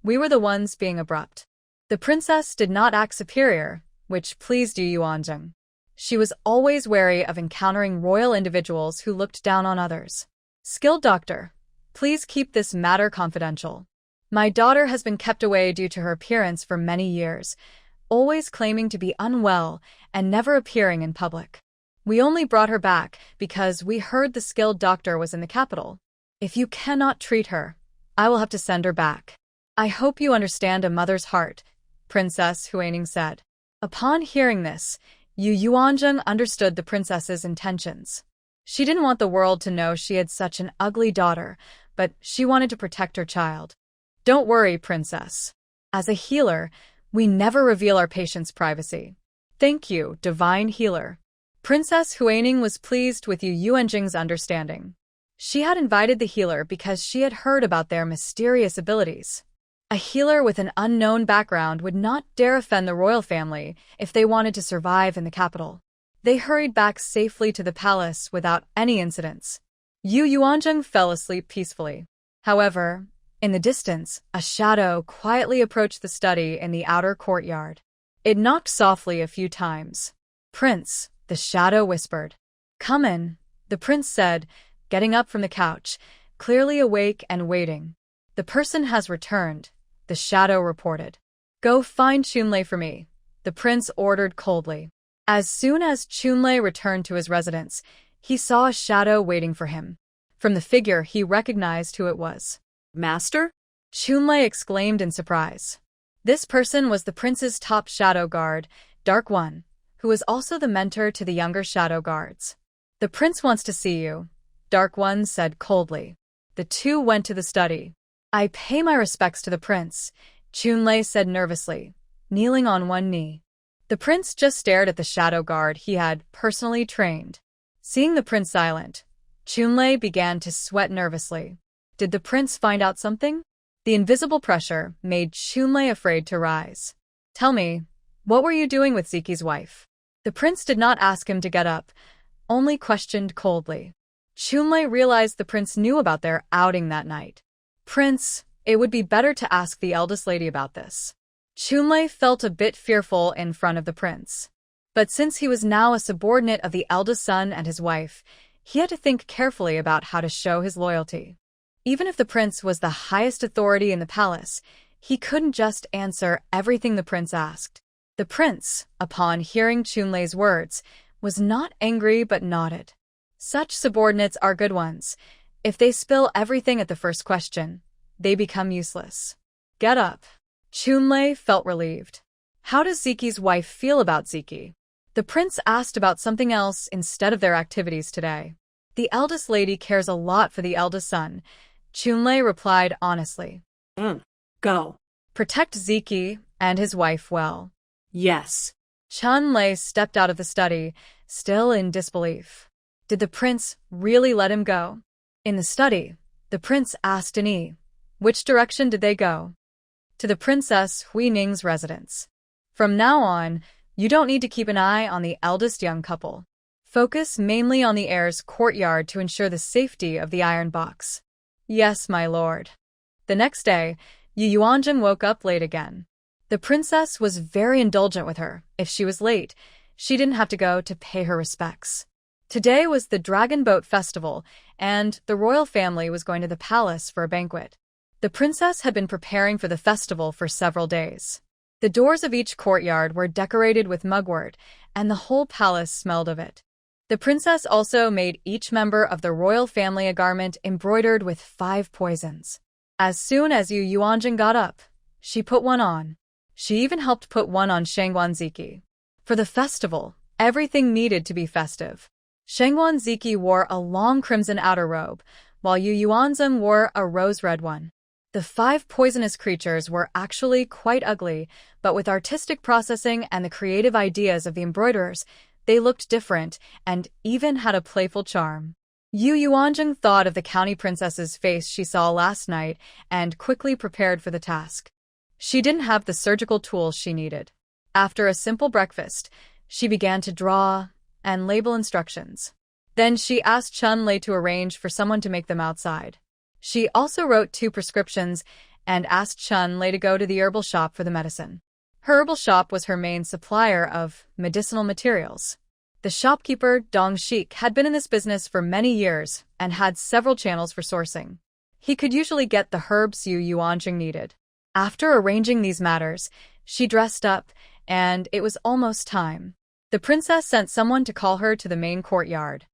We were the ones being abrupt. The princess did not act superior, which pleased Yu Yuanzheng. She was always wary of encountering royal individuals who looked down on others. Skilled doctor, please keep this matter confidential. My daughter has been kept away due to her appearance for many years, always claiming to be unwell and never appearing in public. We only brought her back because we heard the skilled doctor was in the capital. If you cannot treat her, I will have to send her back. I hope you understand a mother's heart, Princess Huaining said. Upon hearing this, Yu Yuanzheng understood the princess's intentions. She didn't want the world to know she had such an ugly daughter, but she wanted to protect her child. Don't worry, princess. As a healer, we never reveal our patients' privacy. Thank you, divine healer. Princess Huaining was pleased with Yu Yuanzheng's understanding. She had invited the healer because she had heard about their mysterious abilities. A healer with an unknown background would not dare offend the royal family if they wanted to survive in the capital. They hurried back safely to the palace without any incidents. Yu Yuanzheng fell asleep peacefully. However, in the distance, a shadow quietly approached the study in the outer courtyard. It knocked softly a few times. Prince, the shadow whispered. Come in, the prince said, getting up from the couch, clearly awake and waiting. The person has returned, the shadow reported. Go find Chunlei for me, the prince ordered coldly. As soon as Chunlei returned to his residence, he saw a shadow waiting for him. From the figure, he recognized who it was. Master? Chunlei exclaimed in surprise. This person was the prince's top shadow guard, Dark One, who was also the mentor to the younger shadow guards. The prince wants to see you, Dark One said coldly. The two went to the study. I pay my respects to the prince, Chunlei said nervously, kneeling on one knee. The prince just stared at the shadow guard he had personally trained. Seeing the prince silent, Chunlei began to sweat nervously. Did the prince find out something? The invisible pressure made Chunlei afraid to rise. Tell me, what were you doing with Ziki's wife? The prince did not ask him to get up, only questioned coldly. Chunlei realized the prince knew about their outing that night. Prince, it would be better to ask the eldest lady about this. Chunlei felt a bit fearful in front of the prince. But since he was now a subordinate of the eldest son and his wife, he had to think carefully about how to show his loyalty. Even if the prince was the highest authority in the palace, he couldn't just answer everything the prince asked. The prince, upon hearing Chunlei's words, was not angry but nodded. Such subordinates are good ones. If they spill everything at the first question, they become useless. Get up. Chunlei felt relieved. How does Ziki's wife feel about Ziki? The prince asked about something else instead of their activities today. The eldest lady cares a lot for the eldest son. Chunlei replied honestly. Go. Protect Ziki and his wife well. Yes. Chunlei stepped out of the study, still in disbelief. Did the prince really let him go? In the study, the prince asked Yi, which direction did they go? To the Princess Huining's residence. From now on, you don't need to keep an eye on the eldest young couple. Focus mainly on the heir's courtyard to ensure the safety of the iron box. Yes, my lord. The next day, Yu Yuanjing woke up late again. The princess was very indulgent with her. If she was late, she didn't have to go to pay her respects. Today was the Dragon Boat Festival, and the royal family was going to the palace for a banquet. The princess had been preparing for the festival for several days. The doors of each courtyard were decorated with mugwort, and the whole palace smelled of it. The princess also made each member of the royal family a garment embroidered with 5 poisons. As soon as Yu Yuanjing got up, she put one on. She even helped put one on Shangguan Ziki. For the festival, everything needed to be festive. Shangguan Ziki wore a long crimson outer robe, while Yu Yuanzhen wore a rose-red one. The 5 poisonous creatures were actually quite ugly, but with artistic processing and the creative ideas of the embroiderers, they looked different and even had a playful charm. Yu Yuanjing thought of the county princess's face she saw last night and quickly prepared for the task. She didn't have the surgical tools she needed. After a simple breakfast, she began to draw and label instructions. Then she asked Chunlei to arrange for someone to make them outside. She also wrote 2 prescriptions and asked Chunlei to go to the herbal shop for the medicine. Her herbal shop was her main supplier of medicinal materials. The shopkeeper, Dong Shik, had been in this business for many years and had several channels for sourcing. He could usually get the herbs Yu Yuanjing needed. After arranging these matters, she dressed up, and it was almost time. The princess sent someone to call her to the main courtyard.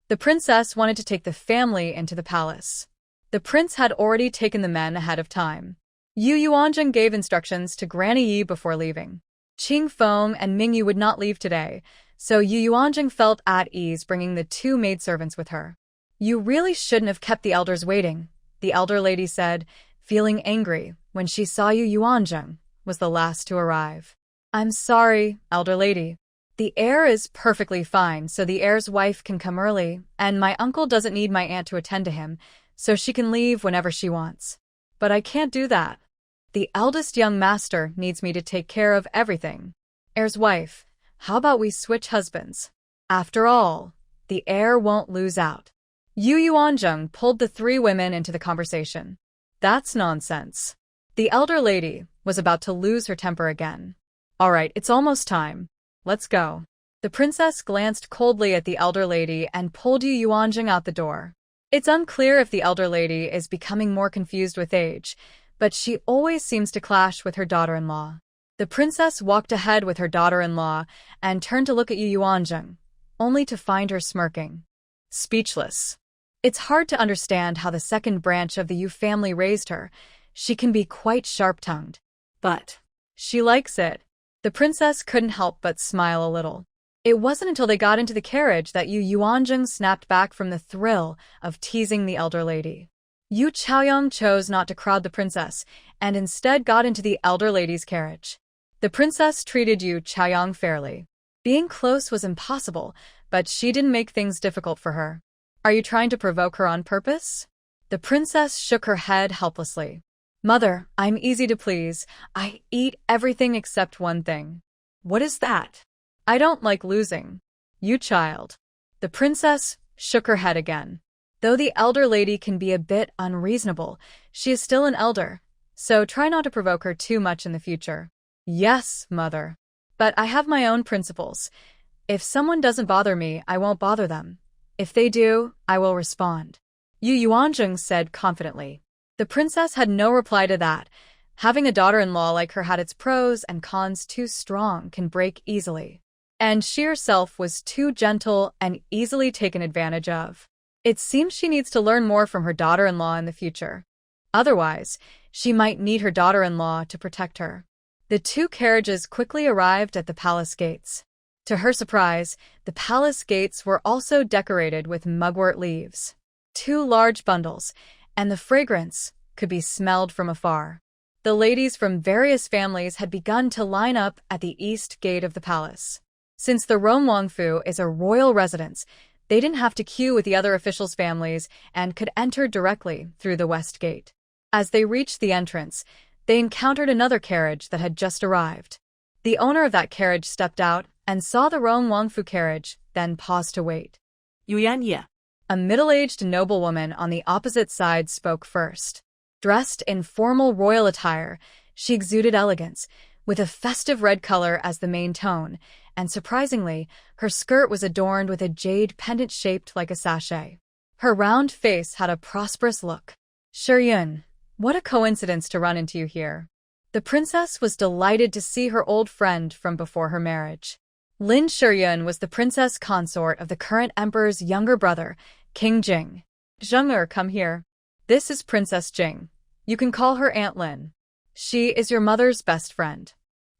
The princess wanted to take the family into the palace. The prince had already taken the men ahead of time. Yu Yuanjing gave instructions to Granny Yi before leaving. Qing Feng and Mingyu would not leave today, so Yu Yuanjing felt at ease bringing the 2 maidservants with her. You really shouldn't have kept the elders waiting, the elder lady said, feeling angry when she saw Yu Yuanjing was the last to arrive. I'm sorry, elder lady. The heir is perfectly fine, so the heir's wife can come early, and my uncle doesn't need my aunt to attend to him, so she can leave whenever she wants. But I can't do that. The eldest young master needs me to take care of everything. Heir's wife, how about we switch husbands? After all, the heir won't lose out. Yu Yuanjing pulled the 3 women into the conversation. That's nonsense. The elder lady was about to lose her temper again. All right, it's almost time. Let's go. The princess glanced coldly at the elder lady and pulled Yu Yuanjing out the door. It's unclear if the elder lady is becoming more confused with age, but she always seems to clash with her daughter-in-law. The princess walked ahead with her daughter-in-law and turned to look at Yu Yuanjing, only to find her smirking. Speechless. It's hard to understand how the second branch of the Yu family raised her. She can be quite sharp-tongued. But she likes it. The princess couldn't help but smile a little. It wasn't until they got into the carriage that Yu Yuanjing snapped back from the thrill of teasing the elder lady. Yu Chaoyang chose not to crowd the princess and instead got into the elder lady's carriage. The princess treated Yu Chaoyang fairly. Being close was impossible, but she didn't make things difficult for her. Are you trying to provoke her on purpose? The princess shook her head helplessly. Mother, I'm easy to please. I eat everything except one thing. What is that? I don't like losing. You child. The princess shook her head again. Though the elder lady can be a bit unreasonable, she is still an elder, so try not to provoke her too much in the future. Yes, mother. But I have my own principles. If someone doesn't bother me, I won't bother them. If they do, I will respond. Yu Yuanzheng said confidently. The princess had no reply to that. Having a daughter-in-law like her had its pros and cons. Too strong can break easily. And she herself was too gentle and easily taken advantage of. It seems she needs to learn more from her daughter-in-law in the future. Otherwise, she might need her daughter-in-law to protect her. The two carriages quickly arrived at the palace gates. To her surprise, the palace gates were also decorated with mugwort leaves. 2 large bundles, and the fragrance could be smelled from afar. The ladies from various families had begun to line up at the east gate of the palace. Since the Rongwangfu is a royal residence, they didn't have to queue with the other officials' families and could enter directly through the west gate. As they reached the entrance, they encountered another carriage that had just arrived. The owner of that carriage stepped out and saw the Rongwangfu carriage, then paused to wait. Yuyan. A middle-aged noblewoman on the opposite side spoke first. Dressed in formal royal attire, she exuded elegance, with a festive red color as the main tone, and surprisingly, her skirt was adorned with a jade pendant shaped like a sachet. Her round face had a prosperous look. Shiryun, what a coincidence to run into you here. The princess was delighted to see her old friend from before her marriage. Lin Shiryun was the princess consort of the current emperor's younger brother, King Jing. Zheng'er, come here. This is Princess Jing. You can call her Aunt Lin. She is your mother's best friend.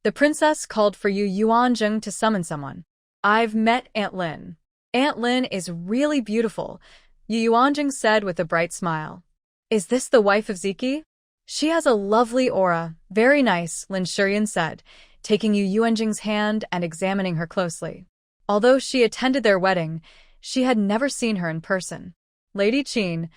The princess called for Yu Yuanzheng to summon someone. I've met Aunt Lin. Aunt Lin is really beautiful, Yu Yuanzheng said with a bright smile. Is this the wife of Ziki? She has a lovely aura. Very nice, Lin Shiryun said, taking Yu Yuanzheng's hand and examining her closely. Although she attended their wedding, she had never seen her in person. Lady Qin,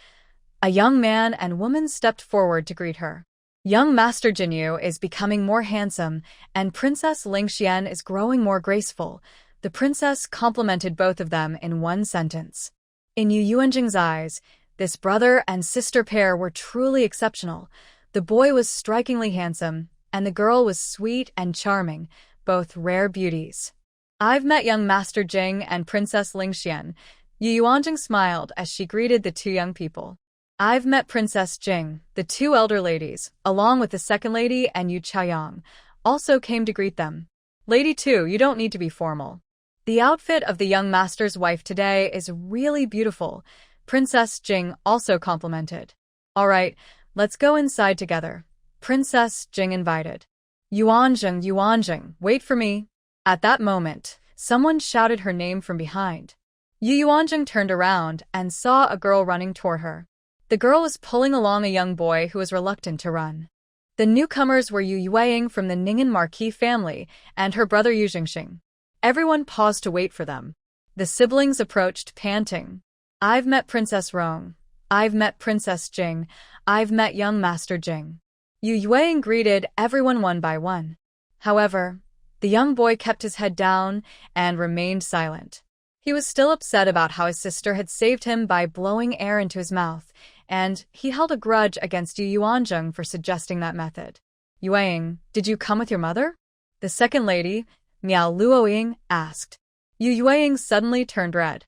a young man and woman stepped forward to greet her. Young Master Jinyu is becoming more handsome, and Princess Lingxian is growing more graceful. The princess complimented both of them in one sentence. In Yu Yuanzheng's eyes, this brother and sister pair were truly exceptional. The boy was strikingly handsome, and the girl was sweet and charming, both rare beauties. I've met young Master Jing and Princess Lingxian. Yu Yuanzheng smiled as she greeted the two young people. I've met Princess Jing. The two elder ladies, along with the second lady and Yu Chaoyang, also came to greet them. Lady 2, you don't need to be formal. The outfit of the young master's wife today is really beautiful, Princess Jing also complimented. All right, let's go inside together, Princess Jing invited. Yuanzheng, wait for me. At that moment, someone shouted her name from behind. Yu Yuanzheng turned around and saw a girl running toward her. The girl was pulling along a young boy who was reluctant to run. The newcomers were Yu Yueying from the Ningen Marquis family and her brother Yu Jingxing. Everyone paused to wait for them. The siblings approached, panting. I've met Princess Rong. I've met Princess Jing. I've met young Master Jing. Yu Yueying greeted everyone one by one. However, the young boy kept his head down and remained silent. He was still upset about how his sister had saved him by blowing air into his mouth, and he held a grudge against Yu Yuanzheng for suggesting that method. Yueying, did you come with your mother? The second lady, Miao Luoying, asked. Yu Yueying suddenly turned red.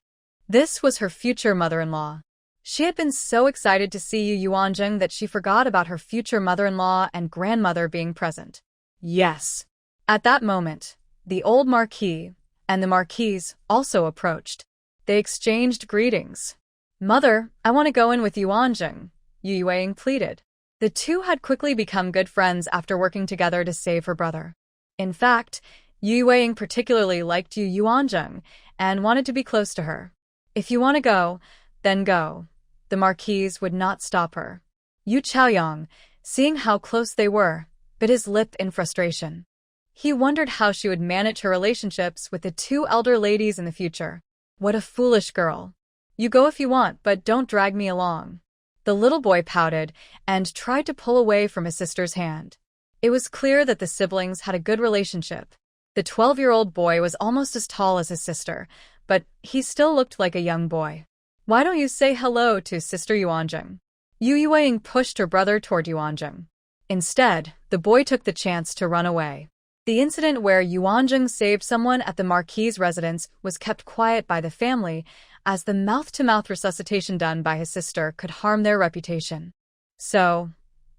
This was her future mother-in-law. She had been so excited to see Yu Yuanzheng that she forgot about her future mother-in-law and grandmother being present. Yes. At that moment, the old marquis and the marquise also approached. They exchanged greetings. Mother, I want to go in with Yuanzheng, Yu Yueying pleaded. The two had quickly become good friends after working together to save her brother. In fact, Yu Yueying particularly liked Yu Yuanzheng and wanted to be close to her. If you want to go, then go. The marquise would not stop her. Yu Chaoyang, seeing how close they were, bit his lip in frustration. He wondered how she would manage her relationships with the two elder ladies in the future. What a foolish girl. You go if you want, but don't drag me along. The little boy pouted and tried to pull away from his sister's hand. It was clear that the siblings had a good relationship. The 12-year-old boy was almost as tall as his sister, but he still looked like a young boy. Why don't you say hello to Sister Yuanjing? Yu Yueying pushed her brother toward Yuanjing. Instead, the boy took the chance to run away. The incident where Yuanjing saved someone at the Marquis's residence was kept quiet by the family, as the mouth-to-mouth resuscitation done by his sister could harm their reputation. So,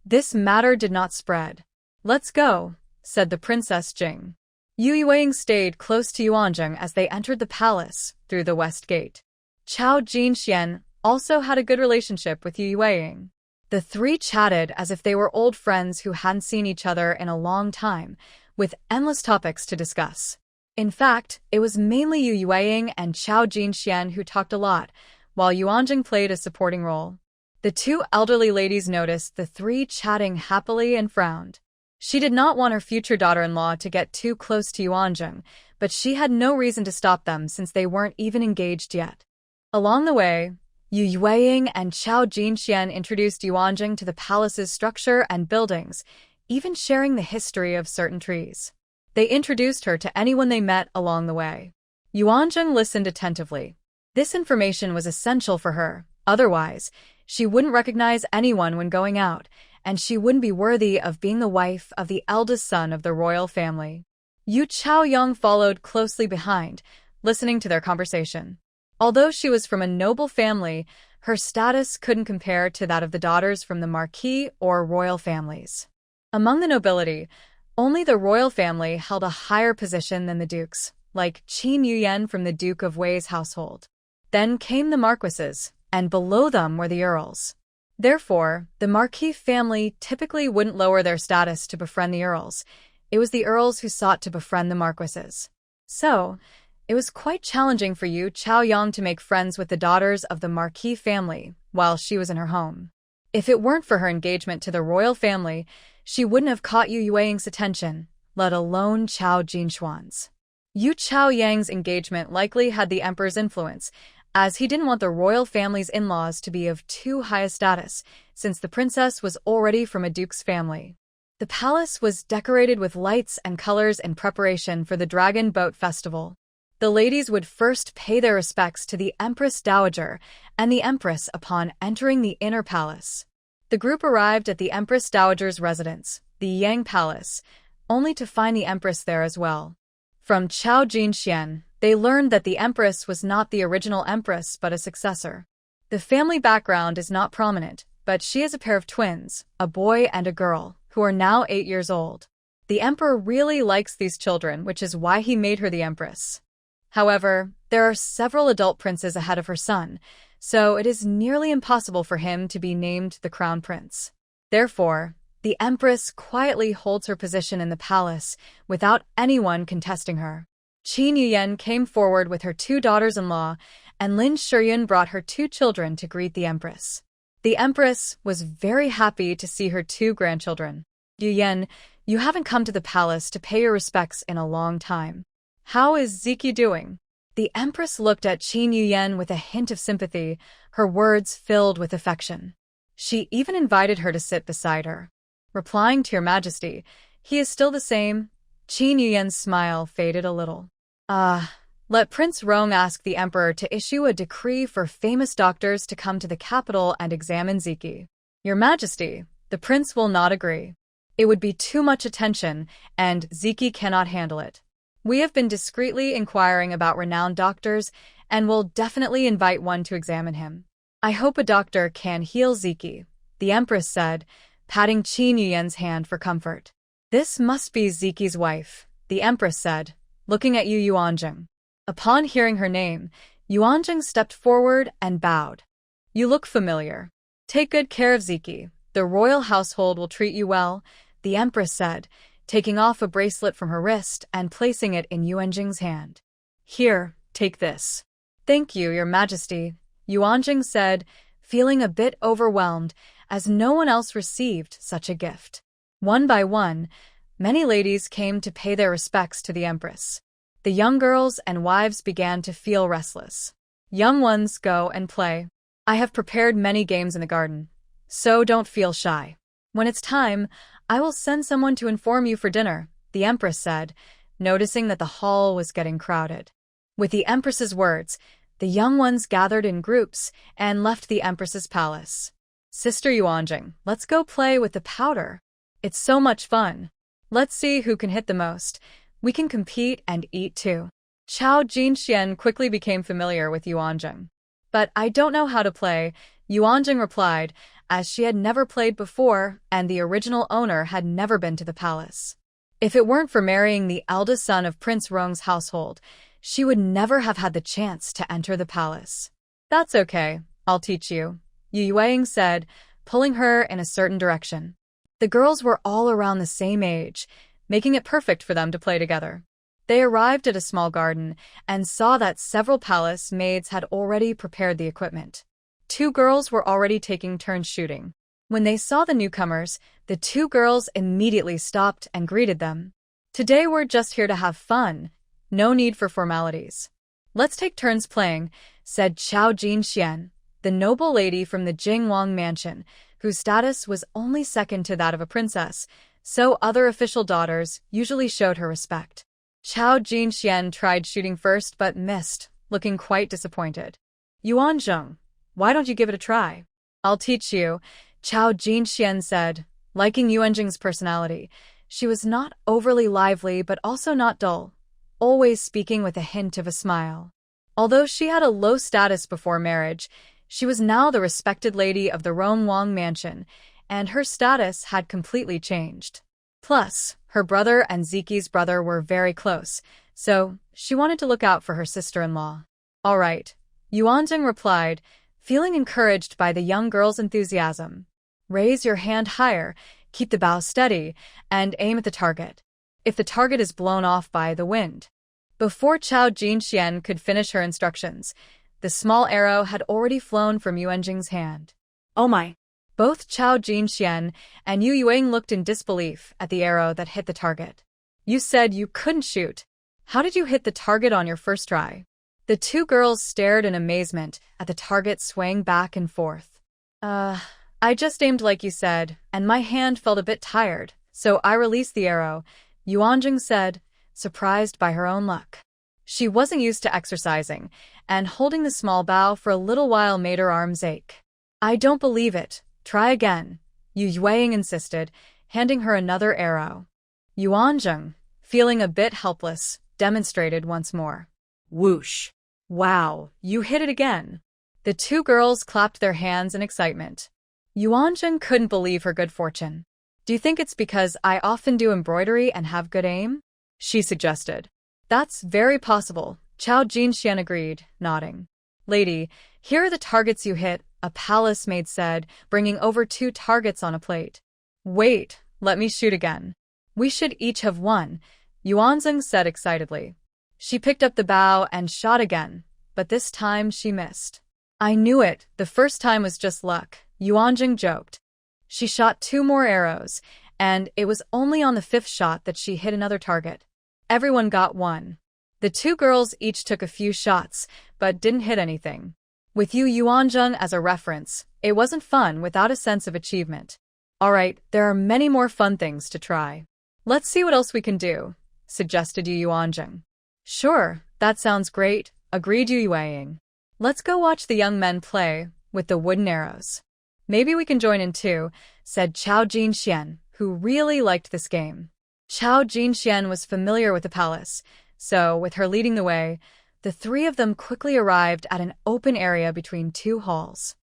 this matter did not spread. "Let's go," said the Princess Jing. Yu Yueying stayed close to Yuanjing as they entered the palace through the west gate. Chao Jinxian also had a good relationship with Yu Yueying. The three chatted as if they were old friends who hadn't seen each other in a long time, with endless topics to discuss. In fact, it was mainly Yu Yueying and Chao Jinxian who talked a lot, while Yuanjing played a supporting role. The two elderly ladies noticed the three chatting happily and frowned. She did not want her future daughter-in-law to get too close to Yuanjing, but she had no reason to stop them since they weren't even engaged yet. Along the way, Yu Yueying and Chao Jinxian introduced Yuanjing to the palace's structure and buildings, even sharing the history of certain trees. They introduced her to anyone they met along the way. Yuanjing listened attentively. This information was essential for her, otherwise, she wouldn't recognize anyone when going out, and she wouldn't be worthy of being the wife of the eldest son of the royal family. Yu Chaoyang followed closely behind, listening to their conversation. Although she was from a noble family, her status couldn't compare to that of the daughters from the Marquis or royal families. Among the nobility, only the royal family held a higher position than the dukes, like Qin Yuyan from the Duke of Wei's household. Then came the marquises, and below them were the earls. Therefore, the Marquis family typically wouldn't lower their status to befriend the earls. It was the earls who sought to befriend the marquises. So, it was quite challenging for Yu Chaoyang to make friends with the daughters of the Marquis family while she was in her home. If it weren't for her engagement to the royal family, she wouldn't have caught Yu Yueying's attention, let alone Chao Jinshuan's. Yu Chaoyang's engagement likely had the emperor's influence, as he didn't want the royal family's in-laws to be of too high a status, since the princess was already from a duke's family. The palace was decorated with lights and colors in preparation for the Dragon Boat Festival. The ladies would first pay their respects to the Empress Dowager and the Empress upon entering the inner palace. The group arrived at the Empress Dowager's residence, the Yang Palace, only to find the Empress there as well. From Chao Jinxian, they learned that the Empress was not the original Empress but a successor. The family background is not prominent, but she has a pair of twins, a boy and a girl, who are now 8 years old. The Emperor really likes these children, which is why he made her the Empress. However, there are several adult princes ahead of her son, so it is nearly impossible for him to be named the Crown Prince. Therefore, the Empress quietly holds her position in the palace without anyone contesting her. Qin Yuyan came forward with her 2 daughters-in-law, and Lin Shiyun brought her 2 children to greet the Empress. The Empress was very happy to see her 2 grandchildren. "Yuyan, you haven't come to the palace to pay your respects in a long time. How is Ziki doing?" The Empress looked at Qin Yuyan with a hint of sympathy, her words filled with affection. She even invited her to sit beside her. Replying to Your Majesty, he is still the same. Qin Yuyan's smile faded a little. Let Prince Rong ask the Emperor to issue a decree for famous doctors to come to the capital and examine Ziki. Your Majesty, the prince will not agree. It would be too much attention, and Ziki cannot handle it. We have been discreetly inquiring about renowned doctors, and will definitely invite one to examine him. I hope a doctor can heal Ziki, the Empress said, patting Qin Yuyan's hand for comfort. This must be Ziki's wife, the Empress said, looking at Yu Yuanjing. Upon hearing her name, Yuanjing stepped forward and bowed. You look familiar. Take good care of Ziki. The royal household will treat you well, the Empress said, taking off a bracelet from her wrist and placing it in Yuanjing's hand. Here, take this. Thank you, Your Majesty, Yuanjing said, feeling a bit overwhelmed as no one else received such a gift. One by one, many ladies came to pay their respects to the Empress. The young girls and wives began to feel restless. Young ones, go and play. I have prepared many games in the garden, so don't feel shy. When it's time, I will send someone to inform you for dinner, the Empress said, noticing that the hall was getting crowded. With the Empress's words, The young ones gathered in groups and left the Empress's palace. Sister Yuanjing, let's go play with the powder. It's so much fun. Let's see who can hit the most. We can compete and eat too. Chao Jinxian quickly became familiar with Yuanjing. But I don't know how to play, Yuanjing replied, as she had never played before and the original owner had never been to the palace. If it weren't for marrying the eldest son of Prince Rong's household, she would never have had the chance to enter the palace. That's okay, I'll teach you, Yu Yueying said, pulling her in a certain direction. The girls were all around the same age, making it perfect for them to play together. They arrived at a small garden and saw that several palace maids had already prepared the equipment. 2 girls were already taking turns shooting. When they saw the newcomers, the 2 girls immediately stopped and greeted them. Today we're just here to have fun. No need for formalities. Let's take turns playing, said Chao Jinxian, the noble lady from the Jingwang mansion, whose status was only second to that of a princess, so other official daughters usually showed her respect. Chao Jinxian tried shooting first but missed, looking quite disappointed. Yuanzheng, why don't you give it a try? I'll teach you, Chao Jinxian said, liking Yuanzheng's personality. She was not overly lively but also not dull, always speaking with a hint of a smile. Although she had a low status before marriage, she was now the respected lady of the Rongwang mansion, and her status had completely changed. Plus, her brother and Ziki's brother were very close, so she wanted to look out for her sister-in-law. All right, Yuanzheng replied, feeling encouraged by the young girl's enthusiasm. Raise your hand higher, keep the bow steady, and aim at the target. If the target is blown off by the wind. Before Chao Jinxian could finish her instructions, the small arrow had already flown from Yuanzheng's hand. Oh my! Both Chao Jinxian and Yu Yueying looked in disbelief at the arrow that hit the target. You said you couldn't shoot. How did you hit the target on your first try? The 2 girls stared in amazement at the target swaying back and forth. I just aimed like you said, and my hand felt a bit tired, so I released the arrow, Yuanzheng said, surprised by her own luck. She wasn't used to exercising, and holding the small bow for a little while made her arms ache. I don't believe it. Try again, Yu Yueying insisted, handing her another arrow. Yuanzheng, feeling a bit helpless, demonstrated once more. Whoosh! Wow, you hit it again. The 2 girls clapped their hands in excitement. Yuanzheng couldn't believe her good fortune. Do you think it's because I often do embroidery and have good aim? She suggested. That's very possible, Chao Jinxian agreed, nodding. Lady, here are the targets you hit, a palace maid said, bringing over 2 targets on a plate. Wait, let me shoot again. We should each have one, Yuanzheng said excitedly. She picked up the bow and shot again, but this time she missed. I knew it, the first time was just luck, Yuanzheng joked. She shot 2 more arrows, and it was only on the 5th shot that she hit another target. Everyone got one. The 2 girls each took a few shots, but didn't hit anything. With Yuanzheng as a reference, it wasn't fun without a sense of achievement. Alright, there are many more fun things to try. Let's see what else we can do, suggested Yuanzheng. Sure, that sounds great, agreed Yu Yueying. Let's go watch the young men play with the wooden arrows. Maybe we can join in too, said Chao Jinxian, who really liked this game. Chao Jinxian was familiar with the palace, so with her leading the way, the 3 of them quickly arrived at an open area between 2 halls.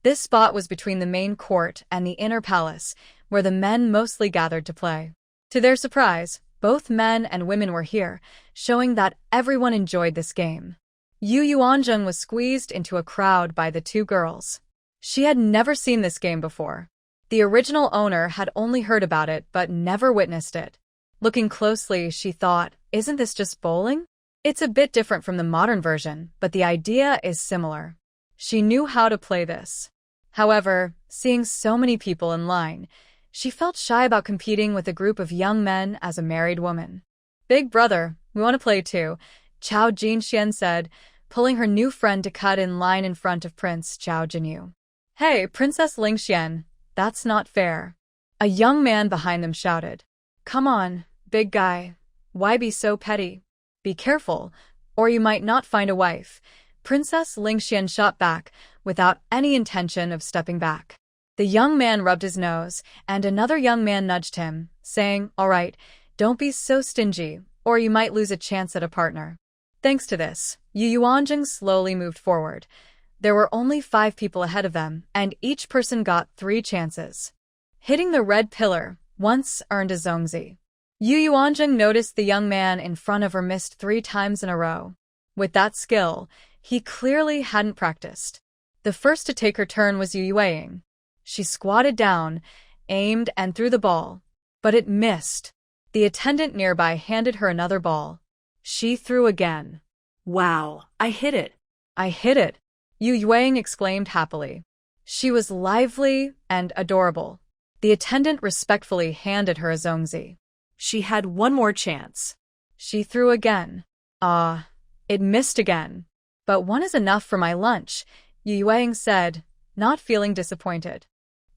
This spot was between the main court and the inner palace, where the men mostly gathered to play. To their surprise, both men and women were here, showing that everyone enjoyed this game. Yuanzheng was squeezed into a crowd by the 2 girls. She had never seen this game before. The original owner had only heard about it but never witnessed it. Looking closely, she thought, isn't this just bowling? It's a bit different from the modern version, but the idea is similar. She knew how to play this. However, seeing so many people in line, she felt shy about competing with a group of young men as a married woman. Big brother, we want to play too, Chao Jinxian said, pulling her new friend to cut in line in front of Prince Chao Jinyu. Hey, Princess Lingxian, that's not fair. A young man behind them shouted. Come on, big guy. Why be so petty? Be careful, or you might not find a wife, Princess Lingxian shot back, without any intention of stepping back. The young man rubbed his nose, and another young man nudged him, saying, "All right, don't be so stingy, or you might lose a chance at a partner." Thanks to this, Yu Yuanjing slowly moved forward. There were only 5 people ahead of them, and each person got 3 chances. Hitting the red pillar once earned a zongzi. Yu Yuanjing noticed the young man in front of her missed 3 times in a row. With that skill, he clearly hadn't practiced. The first to take her turn was Yu Yueying. She squatted down, aimed, and threw the ball. But it missed. The attendant nearby handed her another ball. She threw again. Wow, I hit it. "I hit it," Yu Yueying exclaimed happily. She was lively and adorable. The attendant respectfully handed her a zongzi. She had one more chance. She threw again. It missed again. "But one is enough for my lunch," Yu Yueying said, not feeling disappointed.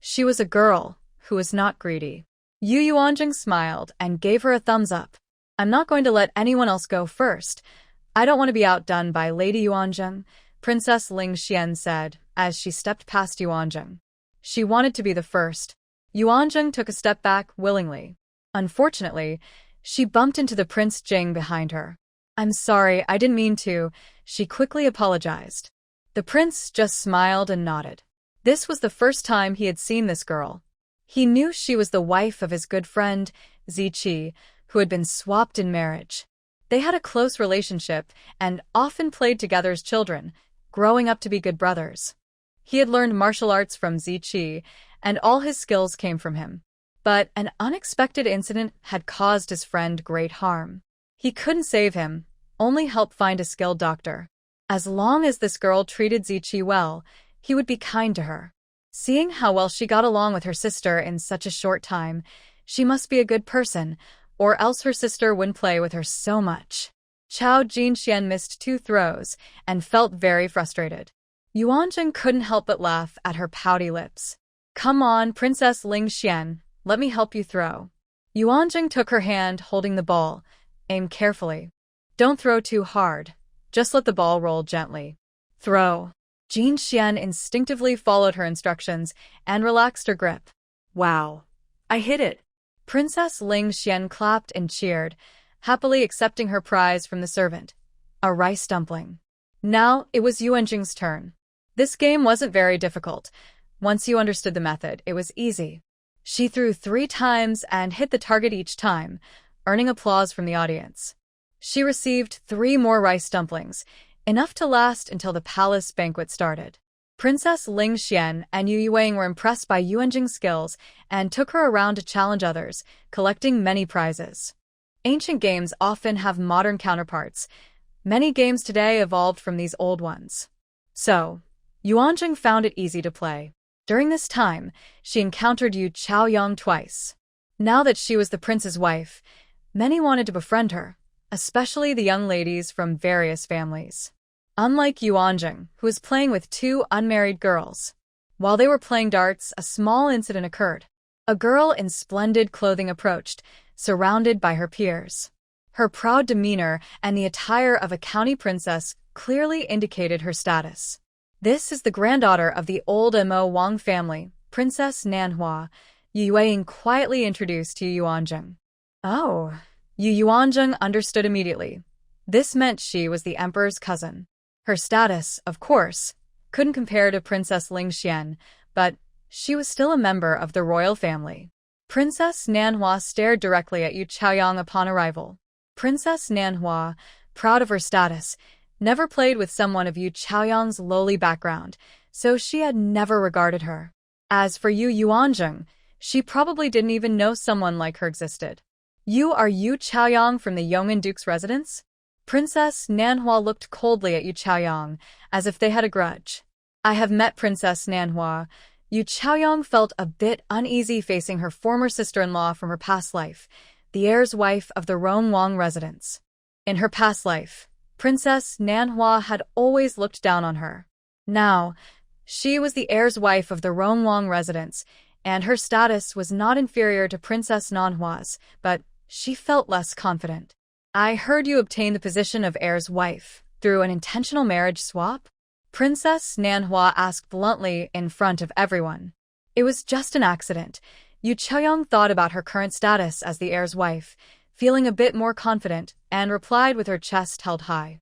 She was a girl who was not greedy. Yu Yuanjing smiled and gave her a thumbs up. "I'm not going to let anyone else go first. I don't want to be outdone by Lady Yuanjing," Princess Lingxian said as she stepped past Yuanjing. She wanted to be the first. Yuanjing took a step back willingly. Unfortunately, she bumped into the Prince Jing behind her. "I'm sorry, I didn't mean to," she quickly apologized. The prince just smiled and nodded. This was the first time he had seen this girl. He knew she was the wife of his good friend, Ziqi, who had been swapped in marriage. They had a close relationship and often played together as children, growing up to be good brothers. He had learned martial arts from Ziqi, and all his skills came from him. But an unexpected incident had caused his friend great harm. He couldn't save him, only help find a skilled doctor. As long as this girl treated Ziqi well, he would be kind to her. Seeing how well she got along with her sister in such a short time, she must be a good person, or else her sister wouldn't play with her so much. Chao Jinxian missed 2 throws and felt very frustrated. Yuanjing couldn't help but laugh at her pouty lips. "Come on, Princess Lingxian, let me help you throw." Yuanjing took her hand holding the ball. "Aim carefully. Don't throw too hard. Just let the ball roll gently. Throw." Jinxian instinctively followed her instructions and relaxed her grip. Wow, I hit it. Princess Lingxian clapped and cheered, happily accepting her prize from the servant, a rice dumpling. Now it was Yuanjing's turn. This game wasn't very difficult. Once you understood the method, it was easy. She threw 3 times and hit the target each time, earning applause from the audience. She received 3 more rice dumplings, enough to last until the palace banquet started. Princess Lingxian and Yu Yueying were impressed by Yuanjing's skills and took her around to challenge others, collecting many prizes. Ancient games often have modern counterparts. Many games today evolved from these old ones. So, Yuanjing found it easy to play. During this time, she encountered Yu Chaoyang twice. Now that she was the prince's wife, many wanted to befriend her, especially the young ladies from various families. Unlike Yuanjing, who was playing with 2 unmarried girls. While they were playing darts, a small incident occurred. A girl in splendid clothing approached, surrounded by her peers. Her proud demeanor and the attire of a county princess clearly indicated her status. "This is the granddaughter of the old Mo Wang family, Princess Manhwa," Yu Yueying quietly introduced to Yuanjing. Oh, Yu Yuanjing understood immediately. This meant she was the emperor's cousin. Her status, of course, couldn't compare to Princess Lingxian, but she was still a member of the royal family. Princess Manhwa stared directly at Yu Chaoyang upon arrival. Princess Manhwa, proud of her status, never played with someone of Yu Chaoyang's lowly background, so she had never regarded her. As for Yu Yuanjing, she probably didn't even know someone like her existed. "You are Yu Chaoyang from the Yong'an Duke's residence?" Princess Manhwa looked coldly at Yu Chaoyang, as if they had a grudge. "I have met Princess Manhwa." Yu Chaoyang felt a bit uneasy facing her former sister-in-law from her past life, the heir's wife of the Rongwang residence. In her past life, Princess Manhwa had always looked down on her. Now, she was the heir's wife of the Rongwang residence, and her status was not inferior to Princess Manhwa's, but she felt less confident. "I heard you obtained the position of heir's wife," Through an intentional marriage swap? Princess Manhwa asked bluntly in front of everyone. It was just an accident. Yu Chaoyang thought about her current status as the heir's wife, feeling a bit more confident, and replied with her chest held high.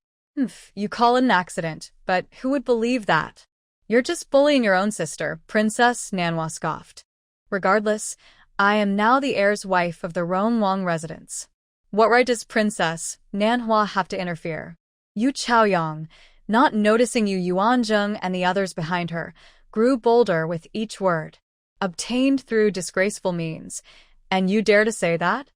You call it an accident, but who would believe that? You're just bullying your own sister, Princess Manhwa scoffed. Regardless, I am now the heir's wife of the Wang residence. What right does Princess Manhwa have to interfere? Yu Chaoyang, not noticing Yu Yuanzheng and the others behind her, grew bolder with each word. Obtained through disgraceful means. And you dare to say that?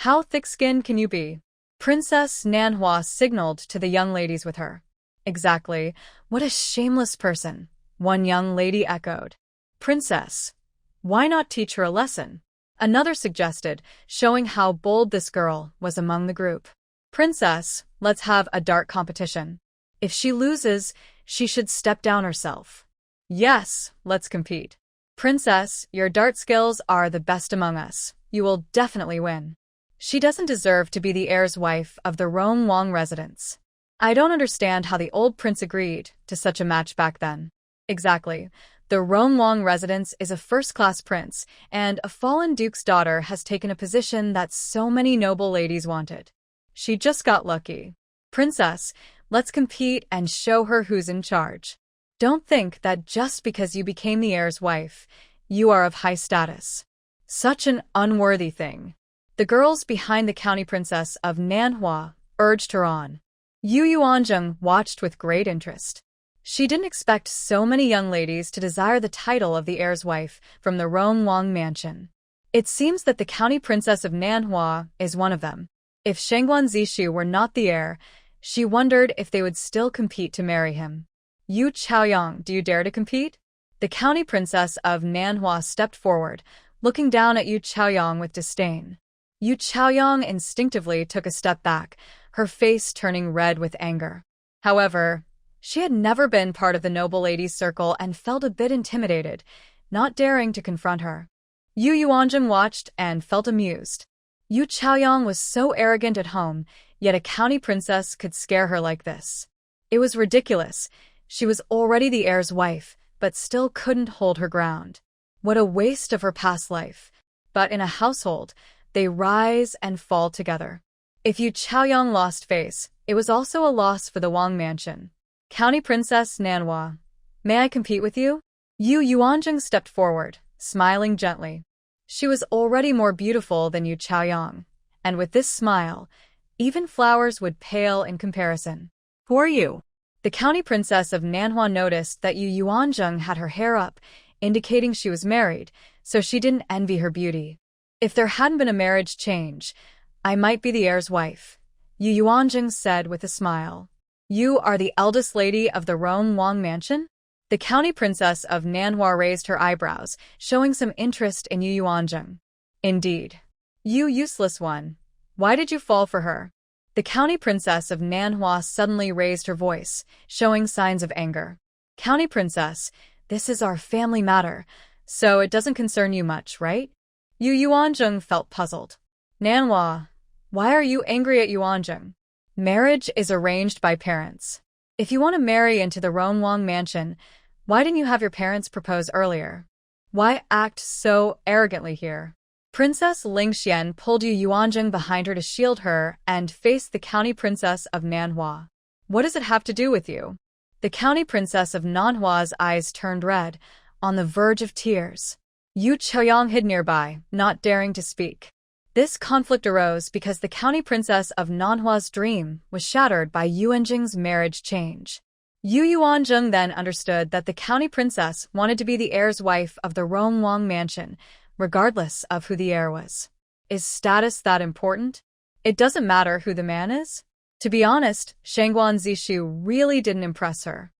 How thick-skinned can you be? Princess Manhwa signaled to the young ladies with her. Exactly. What a shameless person, one young lady echoed. Princess, why not teach her a lesson? Another suggested, showing how bold this girl was among the group. Princess, let's have a dart competition. If she loses, she should step down herself. Yes, let's compete. Princess, your dart skills are the best among us. You will definitely win. She doesn't deserve to be the heir's wife of the Wang residence. I don't understand how the old prince agreed to such a match back then. Exactly. The Wang residence is a first-class prince, and a fallen duke's daughter has taken a position that so many noble ladies wanted. She just got lucky. Princess, let's compete and show her who's in charge. Don't think that just because you became the heir's wife, you are of high status. Such an unworthy thing. The girls behind the county princess of Manhwa urged her on. Yu Yuanzheng watched with great interest. She didn't expect so many young ladies to desire the title of the heir's wife from the Wang mansion. It seems that the county princess of Manhwa is one of them. If Shangguan Zishu were not the heir, she wondered if they would still compete to marry him. Yu Chaoyang, do you dare to compete? The county princess of Manhwa stepped forward, looking down at Yu Chaoyang with disdain. Yu Chaoyang instinctively took a step back, her face turning red with anger. However, she had never been part of the noble ladies' circle and felt a bit intimidated, not daring to confront her. Yu Yuanzheng watched and felt amused. Yu Chaoyang was so arrogant at home, yet a county princess could scare her like this. It was ridiculous. She was already the heir's wife, but still couldn't hold her ground. What a waste of her past life. But in a household, they rise and fall together. If Yu Chaoyang lost face, it was also a loss for the Wang mansion. County Princess Manhwa, may I compete with you? Yu Yuanzheng stepped forward, smiling gently. She was already more beautiful than Yu Chaoyang, and with this smile, even flowers would pale in comparison. Who are you? The county princess of Manhwa noticed that Yu Yuanzheng had her hair up, indicating she was married, so she didn't envy her beauty. If there hadn't been a marriage change, I might be the heir's wife, Yu Yuanzheng said with a smile. You are the eldest lady of the Wang mansion? The county princess of Manhwa raised her eyebrows, showing some interest in Yu Yuanzheng. Indeed. You useless one. Why did you fall for her? The county princess of Manhwa suddenly raised her voice, showing signs of anger. County princess, this is our family matter, so it doesn't concern you much, right? Yu Yuanzheng felt puzzled. Manhwa, why are you angry at Yuanzheng? Marriage is arranged by parents. If you want to marry into the Wang mansion, why didn't you have your parents propose earlier? Why act so arrogantly here? Princess Lingxian pulled Yu Yuanzheng behind her to shield her and faced the county princess of Manhwa. What does it have to do with you? The county princess of Manhwa's eyes turned red, on the verge of tears. Yu Chaoyang hid nearby, not daring to speak. This conflict arose because the county princess of Manhwa's dream was shattered by Yuanzheng's marriage change. Yu Yuanzheng then understood that the county princess wanted to be the heir's wife of the Wang mansion, regardless of who the heir was. Is status that important? It doesn't matter who the man is? To be honest, Shangguan Zishu really didn't impress her.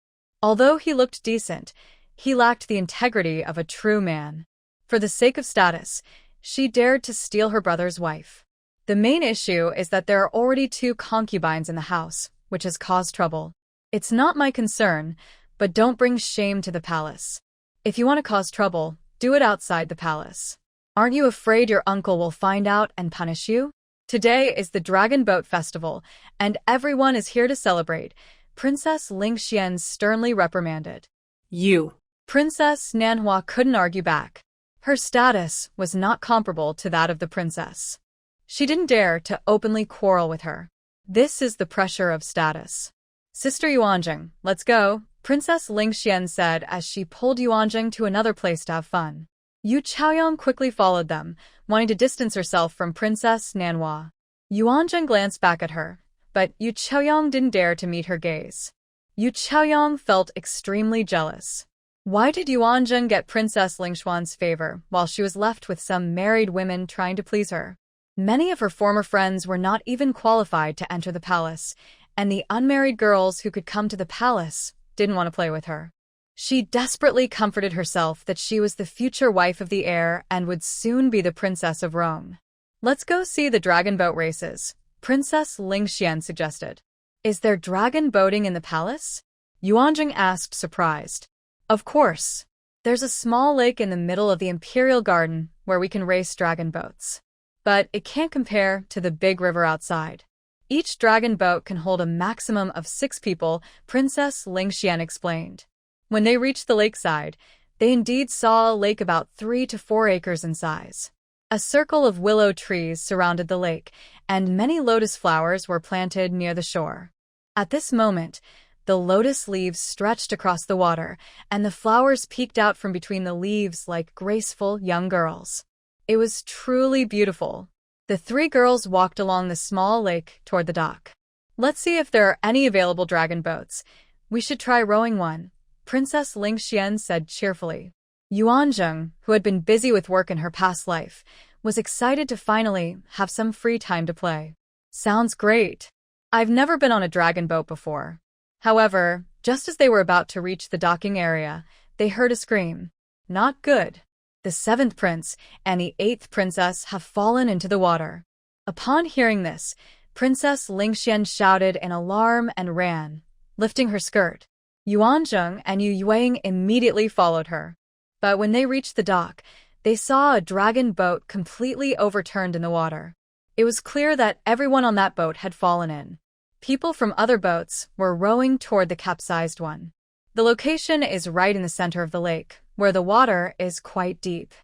Although he looked decent, he lacked the integrity of a true man. For the sake of status, she dared to steal her brother's wife. The main issue is that there are already 2 concubines in the house, which has caused trouble. It's not my concern, but don't bring shame to the palace. If you want to cause trouble, do it outside the palace. Aren't you afraid your uncle will find out and punish you? Today is the Dragon Boat Festival, and everyone is here to celebrate. Princess Lingxian sternly reprimanded. You. Princess Manhwa couldn't argue back. Her status was not comparable to that of the princess. She didn't dare to openly quarrel with her. This is the pressure of status. Sister Yuanjing, let's go, Princess Lingxian said as she pulled Yuanjing to another place to have fun. Yu Chaoyang quickly followed them, wanting to distance herself from Princess Manhwa. Yuanjing glanced back at her, but Yu Chaoyang didn't dare to meet her gaze. Yu Chaoyang felt extremely jealous. Why did Yuanjing get Princess Lingxian's favor while she was left with some married women trying to please her? Many of her former friends were not even qualified to enter the palace, and the unmarried girls who could come to the palace didn't want to play with her. She desperately comforted herself that she was the future wife of the heir and would soon be the princess of Rome. Let's go see the dragon boat races, Princess Lingxian suggested. Is there dragon boating in the palace? Yuanjing asked, surprised. Of course. There's a small lake in the middle of the Imperial Garden where we can race dragon boats. But it can't compare to the big river outside. Each dragon boat can hold a maximum of 6 people, Princess Lingxian explained. When they reached the lakeside, they indeed saw a lake about 3 to 4 acres in size. A circle of willow trees surrounded the lake, and many lotus flowers were planted near the shore. At this moment, the lotus leaves stretched across the water, and the flowers peeked out from between the leaves like graceful young girls. It was truly beautiful. The 3 girls walked along the small lake toward the dock. Let's see if there are any available dragon boats. We should try rowing one, Princess Lingxian said cheerfully. Yuanjing, who had been busy with work in her past life, was excited to finally have some free time to play. Sounds great. I've never been on a dragon boat before. However, just as they were about to reach the docking area, they heard a scream. Not good. The 7th prince and the 8th princess have fallen into the water. Upon hearing this, Princess Lingxian shouted in alarm and ran, lifting her skirt. Yuanjing and Yu Yueying immediately followed her. But when they reached the dock, they saw a dragon boat completely overturned in the water. It was clear that everyone on that boat had fallen in. People from other boats were rowing toward the capsized one. The location is right in the center of the lake, where the water is quite deep.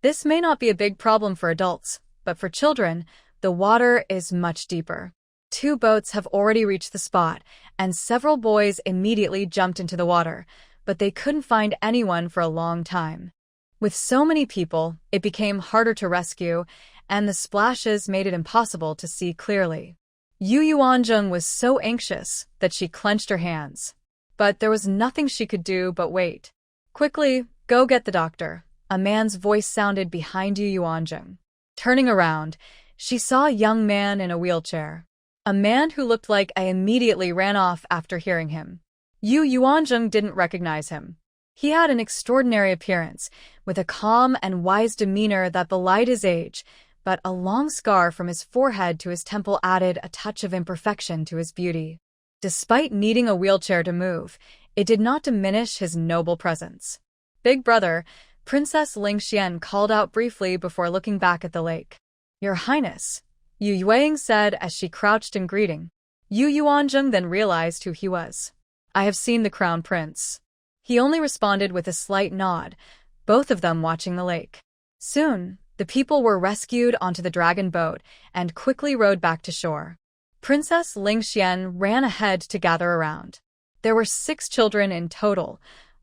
This may not be a big problem for adults, but for children, the water is much deeper. 2 boats have already reached the spot, and several boys immediately jumped into the water, but they couldn't find anyone for a long time. With so many people, it became harder to rescue, and the splashes made it impossible to see clearly. Yu Yuanjing was so anxious that she clenched her hands. But there was nothing she could do but wait. Quickly, go get the doctor, a man's voice sounded behind Yu Yuanjing. Turning around, she saw a young man in a wheelchair. A man who looked like I immediately ran off after hearing him. Yu Yuanjing didn't recognize him. He had an extraordinary appearance, with a calm and wise demeanor that belied his age, but a long scar from his forehead to his temple added a touch of imperfection to his beauty. Despite needing a wheelchair to move, it did not diminish his noble presence. Big brother, Princess Lingxian called out briefly before looking back at the lake. Your Highness, Yu Yueying said as she crouched in greeting. Yu Yuanjing then realized who he was. I have seen the Crown Prince. He only responded with a slight nod, both of them watching the lake. Soon, the people were rescued onto the dragon boat and quickly rowed back to shore. Princess Lingxian ran ahead to gather around. There were 6 children in total,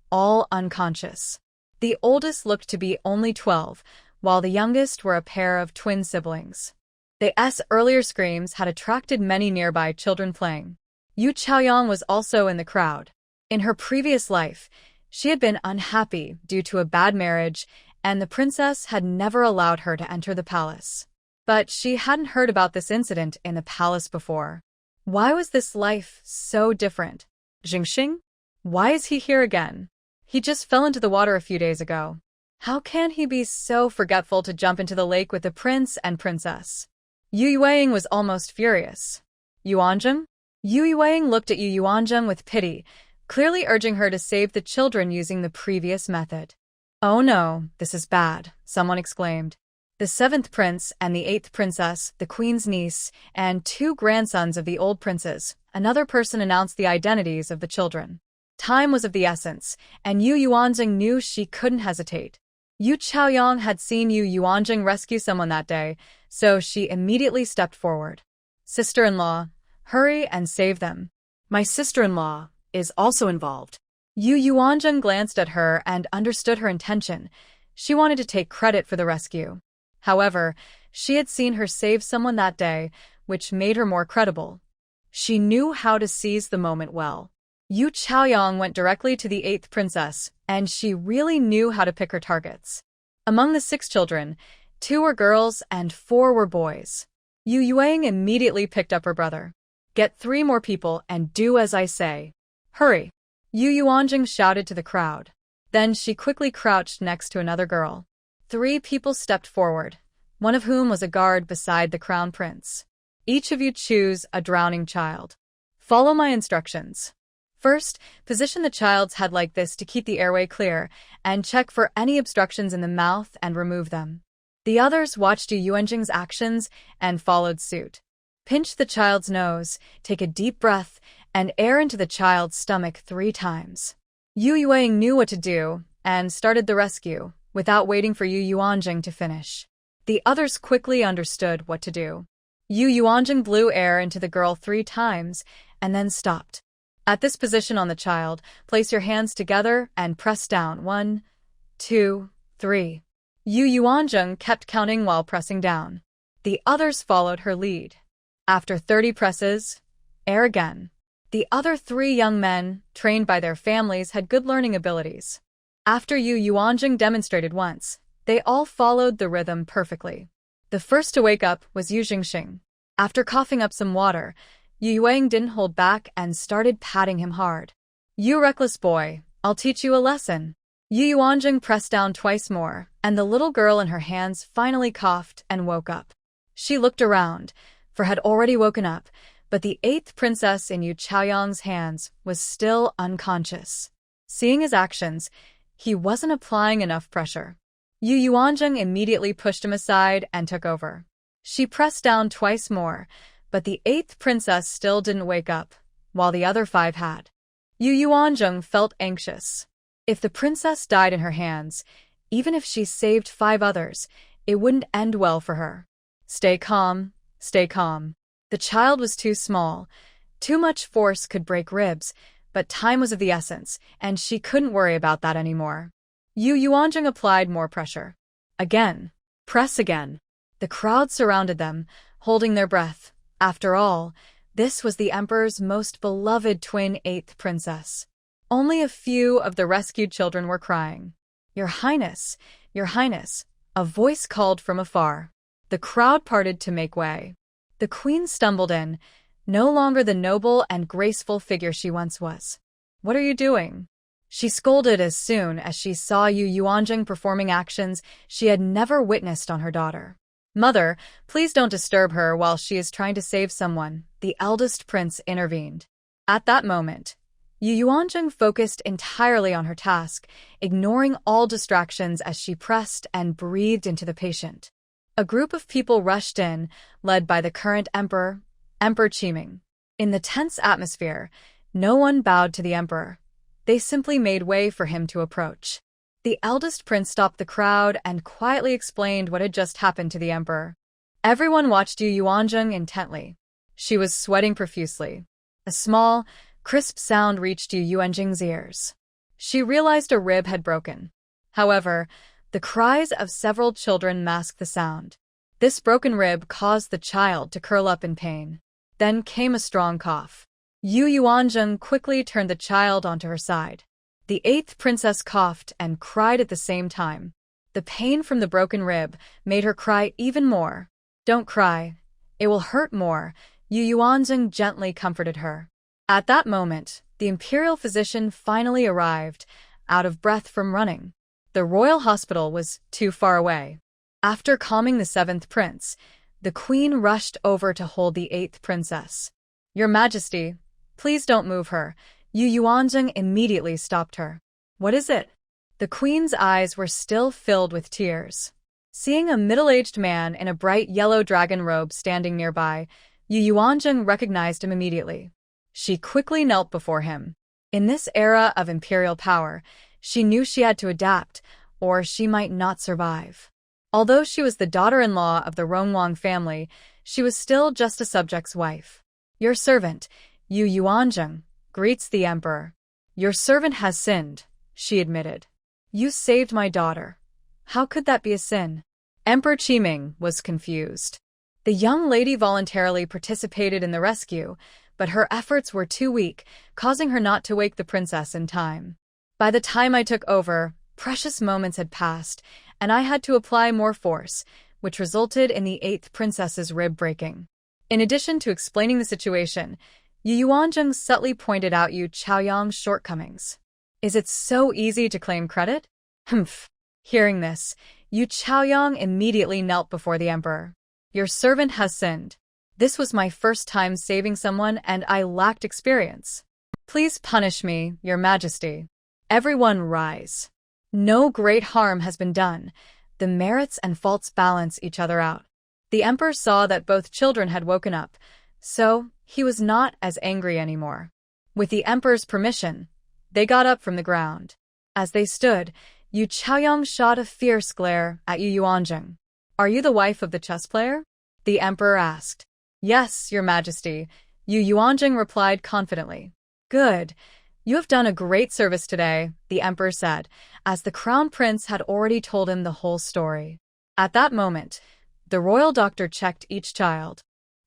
all unconscious. The oldest looked to be only 12, while the youngest were a pair of twin siblings. The earlier screams had attracted many nearby children playing. Yu Chaoyang was also in the crowd. In her previous life, she had been unhappy due to a bad marriage, and the princess had never allowed her to enter the palace. But she hadn't heard about this incident in the palace before. Why was this life so different? Jingxing? Why is he here again? He just fell into the water a few days ago. How can he be so forgetful to jump into the lake with the prince and princess? Yu Yueying was almost furious. Yuanjing? Yu Yueying looked at Yu Yuanjing with pity, clearly urging her to save the children using the previous method. Oh no, this is bad, someone exclaimed. The seventh prince and the eighth princess, the queen's niece, and two grandsons of the old princes, another person announced the identities of the children. Time was of the essence, and Yu Yuanjing knew she couldn't hesitate. Yu Chaoyang had seen Yu Yuanjing rescue someone that day, so she immediately stepped forward. Sister-in-law, hurry and save them. My sister-in-law is also involved. Yu Yuanjing glanced at her and understood her intention. She wanted to take credit for the rescue. However, she had seen her save someone that day, which made her more credible. She knew how to seize the moment well. Yu Chaoyang went directly to the eighth princess, and she really knew how to pick her targets. Among the 6 children, 2 were girls and 4 were boys. Yu Yuang immediately picked up her brother. Get 3 more people and do as I say. Hurry! Yu Yuanjing shouted to the crowd. Then she quickly crouched next to another girl. 3 people stepped forward, one of whom was a guard beside the crown prince. Each of you choose a drowning child. Follow my instructions. First, position the child's head like this to keep the airway clear, and check for any obstructions in the mouth and remove them. The others watched Yu Yuanjing's actions and followed suit. Pinch the child's nose, take a deep breath, and air into the child's stomach 3 times. Yu Yuang knew what to do and started the rescue, without waiting for Yu Yuanjing to finish. The others quickly understood what to do. Yu Yuanjing blew air into the girl 3 times and then stopped. At this position on the child, place your hands together and press down 1, 2, 3. Yu Yuanjing kept counting while pressing down. The others followed her lead. After 30 presses, air again. The other 3 young men, trained by their families, had good learning abilities. After Yu Yuanjing demonstrated once, they all followed the rhythm perfectly. The first to wake up was Yu Jingxing. After coughing up some water, Yu Yuang didn't hold back and started patting him hard. You reckless boy, I'll teach you a lesson. Yu Yuanjing pressed down twice more, and the little girl in her hands finally coughed and woke up. She looked around, for had already woken up, but the 8th princess in Yu Chaoyang's hands was still unconscious. Seeing his actions, he wasn't applying enough pressure. Yu Yuanjing immediately pushed him aside and took over. She pressed down twice more, but the 8th princess still didn't wake up, while the other 5 had. Yu Yuanjing felt anxious. If the princess died in her hands, even if she saved 5 others, it wouldn't end well for her. Stay calm, stay calm. The child was too small. Too much force could break ribs, but time was of the essence, and she couldn't worry about that anymore. Yu Yuanjing applied more pressure. Again. Press again. The crowd surrounded them, holding their breath. After all, this was the emperor's most beloved twin 8th princess. Only a few of the rescued children were crying. Your Highness, a voice called from afar. The crowd parted to make way. The queen stumbled in, no longer the noble and graceful figure she once was. What are you doing? She scolded as soon as she saw Yu Yuanjing performing actions she had never witnessed on her daughter. Mother, please don't disturb her while she is trying to save someone, the eldest prince intervened. At that moment, Yu Yuanjing focused entirely on her task, ignoring all distractions as she pressed and breathed into the patient. A group of people rushed in, led by the current emperor, Emperor Qiming. In the tense atmosphere, no one bowed to the emperor. They simply made way for him to approach. The eldest prince stopped the crowd and quietly explained what had just happened to the emperor. Everyone watched Yu Yuanjing intently. She was sweating profusely. A small, crisp sound reached Yu Yuanjing's ears. She realized a rib had broken. However, the cries of several children masked the sound. This broken rib caused the child to curl up in pain. Then came a strong cough. Yu Yuanjing quickly turned the child onto her side. The 8th princess coughed and cried at the same time. The pain from the broken rib made her cry even more. Don't cry. It will hurt more, Yu Yuanjing gently comforted her. At that moment, the imperial physician finally arrived, out of breath from running. The royal hospital was too far away. After calming the 7th prince, the queen rushed over to hold the 8th princess. Your Majesty, please don't move her. Yu Yuanjing immediately stopped her. What is it? The queen's eyes were still filled with tears. Seeing a middle-aged man in a bright yellow dragon robe standing nearby, Yu Yuanzheng recognized him immediately. She quickly knelt before him. In this era of imperial power, she knew she had to adapt, or she might not survive. Although she was the daughter-in-law of the Rongwang family, she was still just a subject's wife. "Your servant, Yu Yuanzheng, greets the emperor." "Your servant has sinned," she admitted. "You saved my daughter. How could that be a sin?" Emperor Qiming was confused. The young lady voluntarily participated in the rescue, but her efforts were too weak, causing her not to wake the princess in time. "By the time I took over, precious moments had passed, and I had to apply more force, which resulted in the 8th princess's rib breaking." In addition to explaining the situation, Yu Yuanzheng subtly pointed out Yu Chaoyang's shortcomings. "Is it so easy to claim credit?" Humph. Hearing this, Yu Chaoyang immediately knelt before the emperor. "Your servant has sinned. This was my first time saving someone and I lacked experience. Please punish me, your majesty." Everyone rise. No great harm has been done. The merits and faults balance each other out. The emperor saw that both children had woken up, so he was not as angry anymore. With the emperor's permission, they got up from the ground. As they stood, Yu Chaoyang shot a fierce glare at Yu Yuanzheng. "Are you the wife of the chess player?" the emperor asked. "Yes, your majesty," Yu Yuanzheng replied confidently. "Good. You have done a great service today," the emperor said, as the crown prince had already told him the whole story. At that moment, the royal doctor checked each child.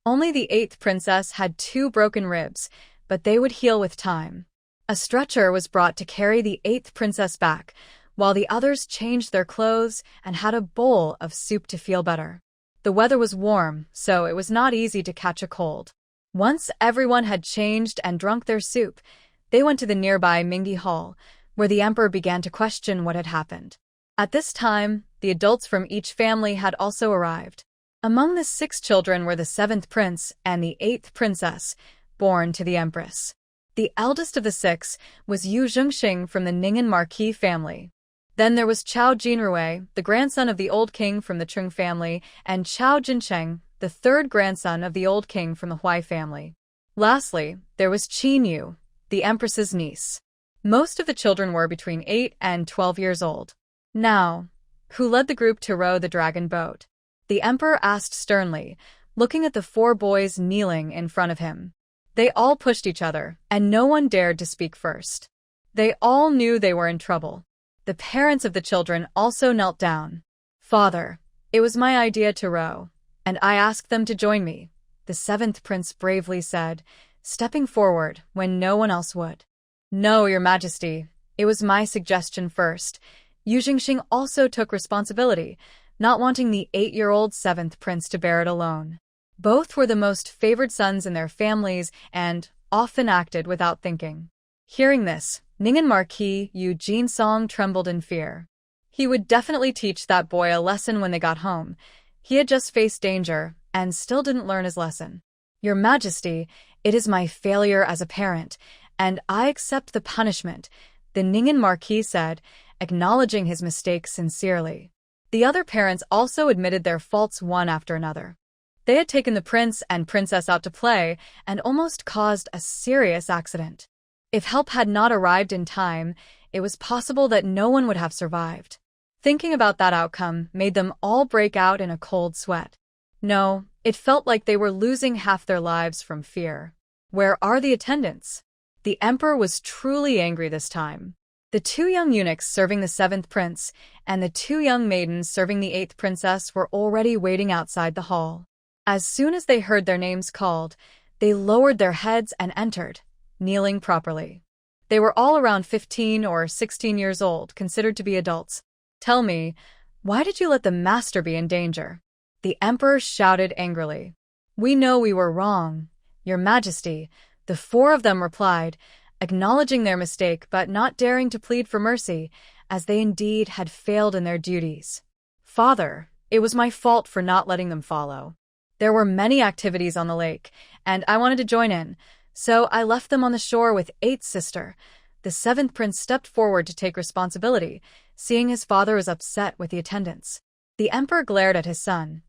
Only the 8th princess had 2 broken ribs, but they would heal with time. A stretcher was brought to carry the 8th princess back, while the others changed their clothes and had a bowl of soup to feel better. The weather was warm, so it was not easy to catch a cold. Once everyone had changed and drunk their soup, they went to the nearby Mingyi Hall, where the emperor began to question what had happened. At this time, the adults from each family had also arrived. Among the 6 children were the 7th prince and the 8th princess, born to the empress. The eldest of the 6 was Yu Zhengxing from the Ning'an Marquis family. Then there was Chao Jinrui, the grandson of the old king from the Chung family, and Chao Jincheng, the 3rd grandson of the old king from the Hui family. Lastly, there was Qin Yu, the empress's niece. Most of the children were between 8 and 12 years old. "Now, who led the group to row the dragon boat?" the emperor asked sternly, looking at the 4 boys kneeling in front of him. They all pushed each other, and no one dared to speak first. They all knew they were in trouble. The parents of the children also knelt down. "Father, it was my idea to row, and I asked them to join me," the 7th prince bravely said, stepping forward when no one else would. "No, your majesty, it was my suggestion first." Yu Zhengxing also took responsibility, not wanting the 8-year-old 7th prince to bear it alone. Both were the most favored sons in their families and often acted without thinking. Hearing this, Ning'an Marquis Yu Jinsong trembled in fear. He would definitely teach that boy a lesson when they got home. He had just faced danger and still didn't learn his lesson. "Your Majesty, it is my failure as a parent, and I accept the punishment," the Ning'an Marquis said, acknowledging his mistake sincerely. The other parents also admitted their faults one after another. They had taken the prince and princess out to play and almost caused a serious accident. If help had not arrived in time, it was possible that no one would have survived. Thinking about that outcome made them all break out in a cold sweat. No, it felt like they were losing half their lives from fear. "Where are the attendants?" The emperor was truly angry this time. The 2 young eunuchs serving the 7th prince and the 2 young maidens serving the 8th princess were already waiting outside the hall. As soon as they heard their names called, they lowered their heads and entered, kneeling properly. They were all around 15 or 16 years old, considered to be adults. "Tell me, why did you let the master be in danger?" the emperor shouted angrily. "We know we were wrong, your majesty," the 4 of them replied, acknowledging their mistake but not daring to plead for mercy, as they indeed had failed in their duties. "Father, it was my fault for not letting them follow. There were many activities on the lake, and I wanted to join in, so I left them on the shore with 8th sister." The 7th prince stepped forward to take responsibility, seeing his father was upset with the attendants. The emperor glared at his son,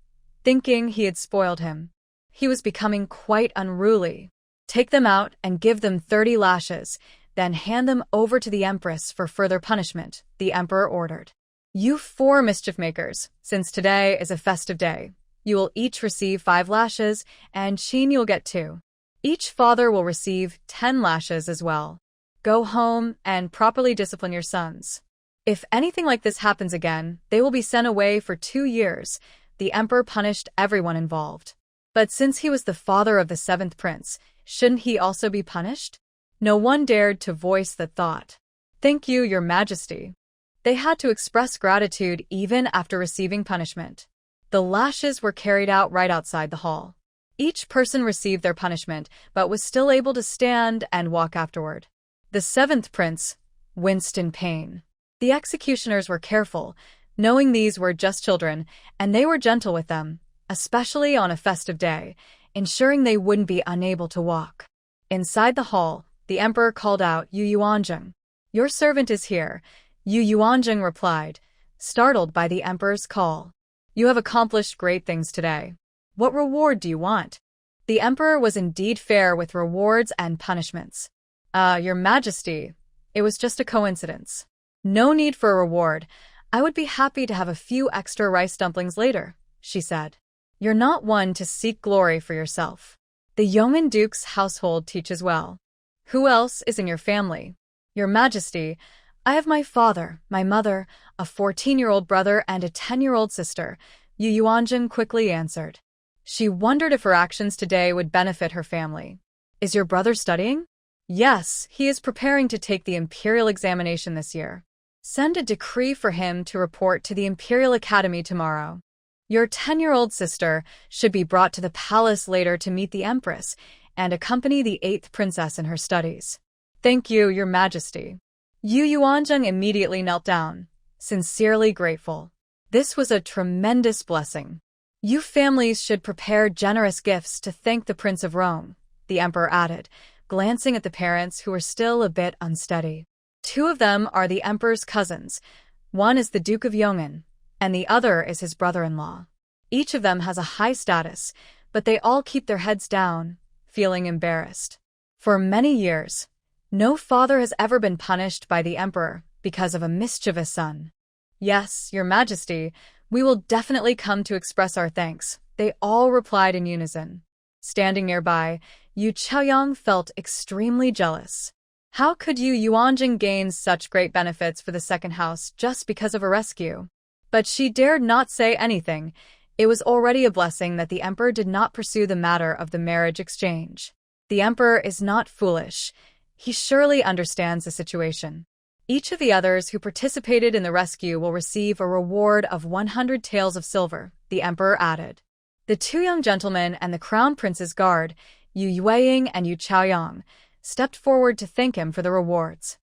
thinking he had spoiled him. He was becoming quite unruly. Take them out and give them 30 lashes, then hand them over to the empress for further punishment, the emperor ordered. You 4 mischief makers, since today is a festive day, you will each receive 5 lashes, and Qin you'll get 2. Each father will receive 10 lashes as well. Go home and properly discipline your sons. If anything like this happens again, they will be sent away for 2 years. The emperor punished everyone involved. But since he was the father of the 7th prince, shouldn't he also be punished? No one dared to voice the thought. Thank you, your majesty. They had to express gratitude even after receiving punishment. The lashes were carried out right outside the hall. Each person received their punishment, but was still able to stand and walk afterward. The 7th prince winced in pain. The executioners were careful, knowing these were just children, and they were gentle with them, especially on a festive day, ensuring they wouldn't be unable to walk. Inside the hall, the emperor called out Yu Yuanzheng. Your servant is here, Yu Yuanzheng replied, startled by the emperor's call. You have accomplished great things today. What reward do you want? The emperor was indeed fair with rewards and punishments. Your majesty, it was just a coincidence. No need for a reward. I would be happy to have a few extra rice dumplings later, she said. You're not one to seek glory for yourself. The Yeoman Duke's household teaches well. Who else is in your family? Your majesty, I have my father, my mother, a 14-year-old brother, and a 10-year-old sister, Yu Yuanzheng quickly answered. She wondered if her actions today would benefit her family. Is your brother studying? Yes, he is preparing to take the imperial examination this year. Send a decree for him to report to the Imperial Academy tomorrow. Your 10-year-old sister should be brought to the palace later to meet the empress and accompany the 8th princess in her studies. Thank you, your majesty. Yu Yuanzheng immediately knelt down, sincerely grateful. This was a tremendous blessing. You families should prepare generous gifts to thank the Prince of Rome, the emperor added, glancing at the parents who were still a bit unsteady. 2 of them are the emperor's cousins. One is the Duke of Yong'an, and the other is his brother-in-law. Each of them has a high status, but they all keep their heads down, feeling embarrassed. For many years, no father has ever been punished by the emperor because of a mischievous son. Yes, your majesty, we will definitely come to express our thanks, they all replied in unison. Standing nearby, Yu Chaoyang felt extremely jealous. How could Yu Yuanzheng gain such great benefits for the second house just because of a rescue? But she dared not say anything. It was already a blessing that the emperor did not pursue the matter of the marriage exchange. The emperor is not foolish. He surely understands the situation. Each of the others who participated in the rescue will receive a reward of 100 taels of silver, the emperor added. The 2 young gentlemen and the crown prince's guard, Yu Yueying and Yu Chaoyang, stepped forward to thank him for the rewards.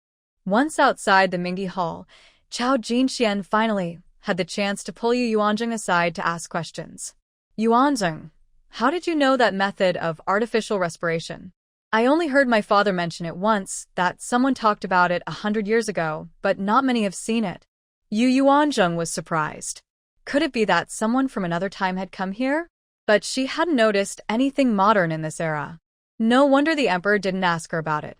Once outside the Mingyi Hall, Chao Jinxian finally had the chance to pull Yu Yuanzheng aside to ask questions. Yuanzheng, how did you know that method of artificial respiration? I only heard my father mention it once, that someone talked about it 100 years ago, but not many have seen it. Yu Yuanzheng was surprised. Could it be that someone from another time had come here? But she hadn't noticed anything modern in this era. No wonder the emperor didn't ask her about it.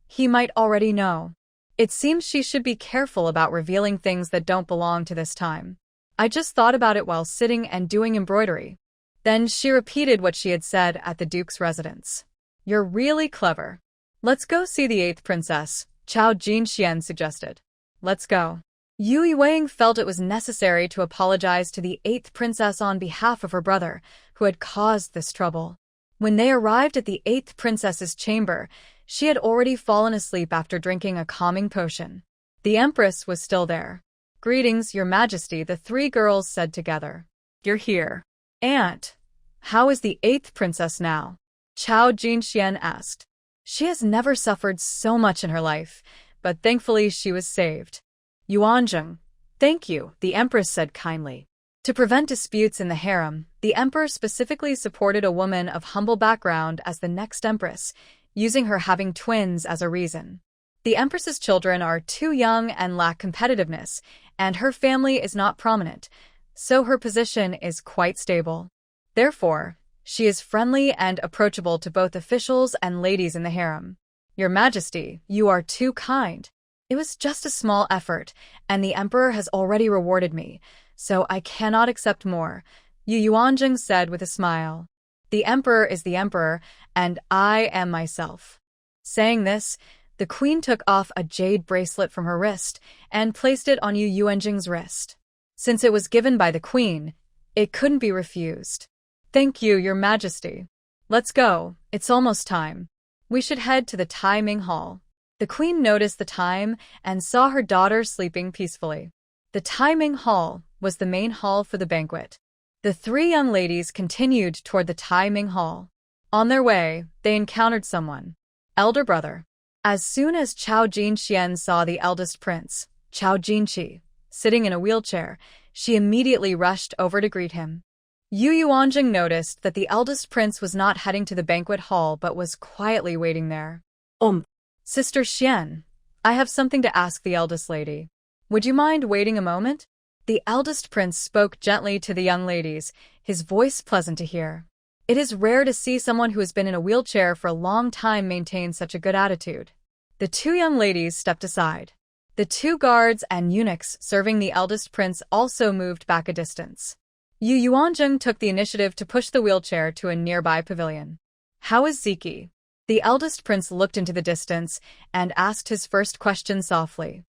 He might already know. It seems she should be careful about revealing things that don't belong to this time. I just thought about it while sitting and doing embroidery. Then she repeated what she had said at the Duke's residence. You're really clever. Let's go see the 8th princess, Chao Jinxian suggested. Let's go. Yu Yueying felt it was necessary to apologize to the 8th princess on behalf of her brother, who had caused this trouble. When they arrived at the 8th princess's chamber, she had already fallen asleep after drinking a calming potion. The empress was still there. Greetings, your majesty, the 3 girls said together. You're here. Aunt, how is the 8th princess now? Chao Jinxian asked. She has never suffered so much in her life, but thankfully she was saved. Yuanzheng, thank you, the empress said kindly. To prevent disputes in the harem, the emperor specifically supported a woman of humble background as the next empress, using her having twins as a reason. The empress's children are too young and lack competitiveness, and her family is not prominent, so her position is quite stable. Therefore, she is friendly and approachable to both officials and ladies in the harem. Your Majesty, you are too kind. It was just a small effort, and the Emperor has already rewarded me, so I cannot accept more, Yu Yuanjing said with a smile. The Emperor is the Emperor, and I am myself. Saying this, the Queen took off a jade bracelet from her wrist and placed it on Yu Yuanjing's wrist. Since it was given by the Queen, it couldn't be refused. Thank you, Your Majesty. Let's go, it's almost time. We should head to the Tai Ming Hall. The Queen noticed the time and saw her daughter sleeping peacefully. The Tai Ming Hall was the main hall for the banquet. The three young ladies continued toward the Tai Ming Hall. On their way, they encountered someone. Elder brother. As soon as Chao Jinxian saw the eldest prince, Chao Jinqi, sitting in a wheelchair, she immediately rushed over to greet him. Yu Yuanjing noticed that the eldest prince was not heading to the banquet hall but was quietly waiting there. Sister Xian, I have something to ask the eldest lady. Would you mind waiting a moment? The eldest prince spoke gently to the young ladies, his voice pleasant to hear. It is rare to see someone who has been in a wheelchair for a long time maintain such a good attitude. The two young ladies stepped aside. The two guards and eunuchs serving the eldest prince also moved back a distance. Yu Yuanjing took the initiative to push the wheelchair to a nearby pavilion. How is Ziki? The eldest prince looked into the distance and asked his first question softly.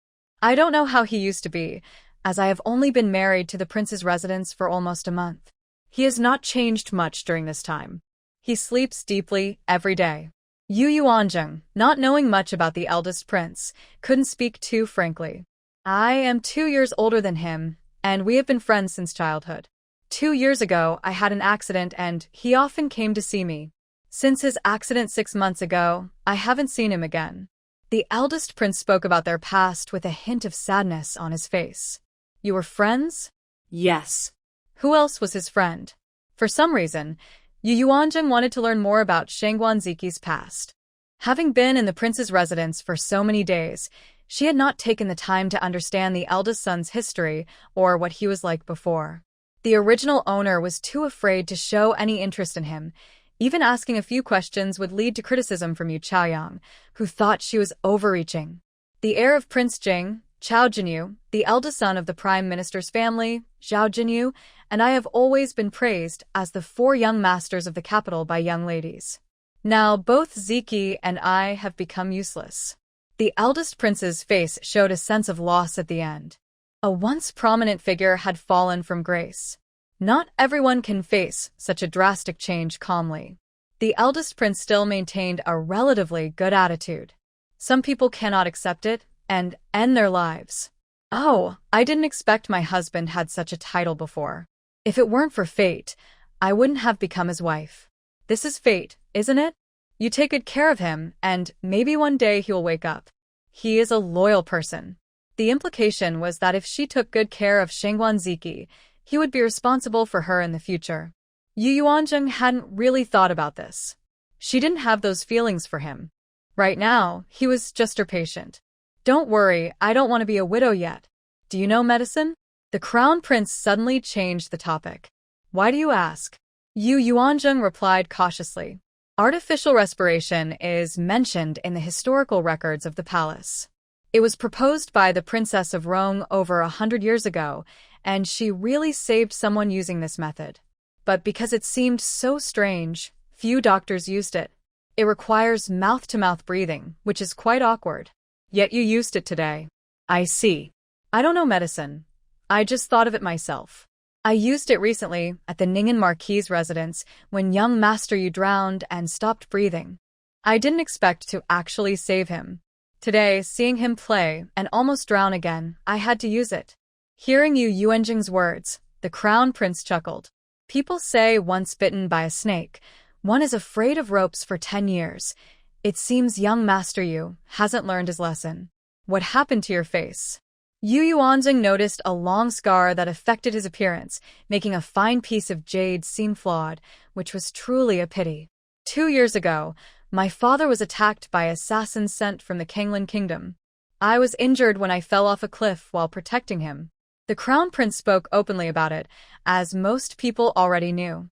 I don't know how he used to be, as I have only been married to the prince's residence for almost a month. He has not changed much during this time. He sleeps deeply every day. Yu Yuanjing, not knowing much about the eldest prince, couldn't speak too frankly. I am 2 years older than him, and we have been friends since childhood. 2 years ago, I had an accident and he often came to see me. Since his accident 6 months ago, I haven't seen him again. The eldest prince spoke about their past with a hint of sadness on his face. You were friends? Yes. Who else was his friend? For some reason, Yu Yuanjing wanted to learn more about Shangguan Ziqi's past. Having been in the prince's residence for so many days, she had not taken the time to understand the eldest son's history or what he was like before. The original owner was too afraid to show any interest in him. Even asking a few questions would lead to criticism from Yu Chaoyang, who thought she was overreaching. The heir of Prince Jing, Chao Jinyu, the eldest son of the Prime Minister's family, Zhao Jinyu, and I have always been praised as the 4 young masters of the capital by young ladies. Now both Ziki and I have become useless. The eldest prince's face showed a sense of loss at the end. A once prominent figure had fallen from grace. Not everyone can face such a drastic change calmly. The eldest prince still maintained a relatively good attitude. Some people cannot accept it and end their lives. Oh, I didn't expect my husband had such a title before. If it weren't for fate, I wouldn't have become his wife. This is fate, isn't it? You take good care of him, and maybe one day he'll wake up. He is a loyal person. The implication was that if she took good care of Shangguan Ziqi, he would be responsible for her in the future. Yu Yuanjing hadn't really thought about this. She didn't have those feelings for him. Right now, he was just her patient. Don't worry, I don't want to be a widow yet. Do you know medicine? The crown prince suddenly changed the topic. Why do you ask? Yu Yuanjing replied cautiously. Artificial respiration is mentioned in the historical records of the palace. It was proposed by the Princess of Rong over 100 years ago, and she really saved someone using this method. But because it seemed so strange, few doctors used it. It requires mouth-to-mouth breathing, which is quite awkward. Yet you used it today. I see. I don't know medicine. I just thought of it myself. I used it recently at the Ning'an Marquis's residence when young Master Yu drowned and stopped breathing. I didn't expect to actually save him. Today, seeing him play and almost drown again, I had to use it. Hearing Yu Yuanjing's words, the crown prince chuckled. People say once bitten by a snake, one is afraid of ropes for 10 years. It seems young Master Yu hasn't learned his lesson. What happened to your face? Yu Yuanjing noticed a long scar that affected his appearance, making a fine piece of jade seem flawed, which was truly a pity. 2 years ago, my father was attacked by assassins sent from the Kanglin Kingdom. I was injured when I fell off a cliff while protecting him. The crown prince spoke openly about it, as most people already knew.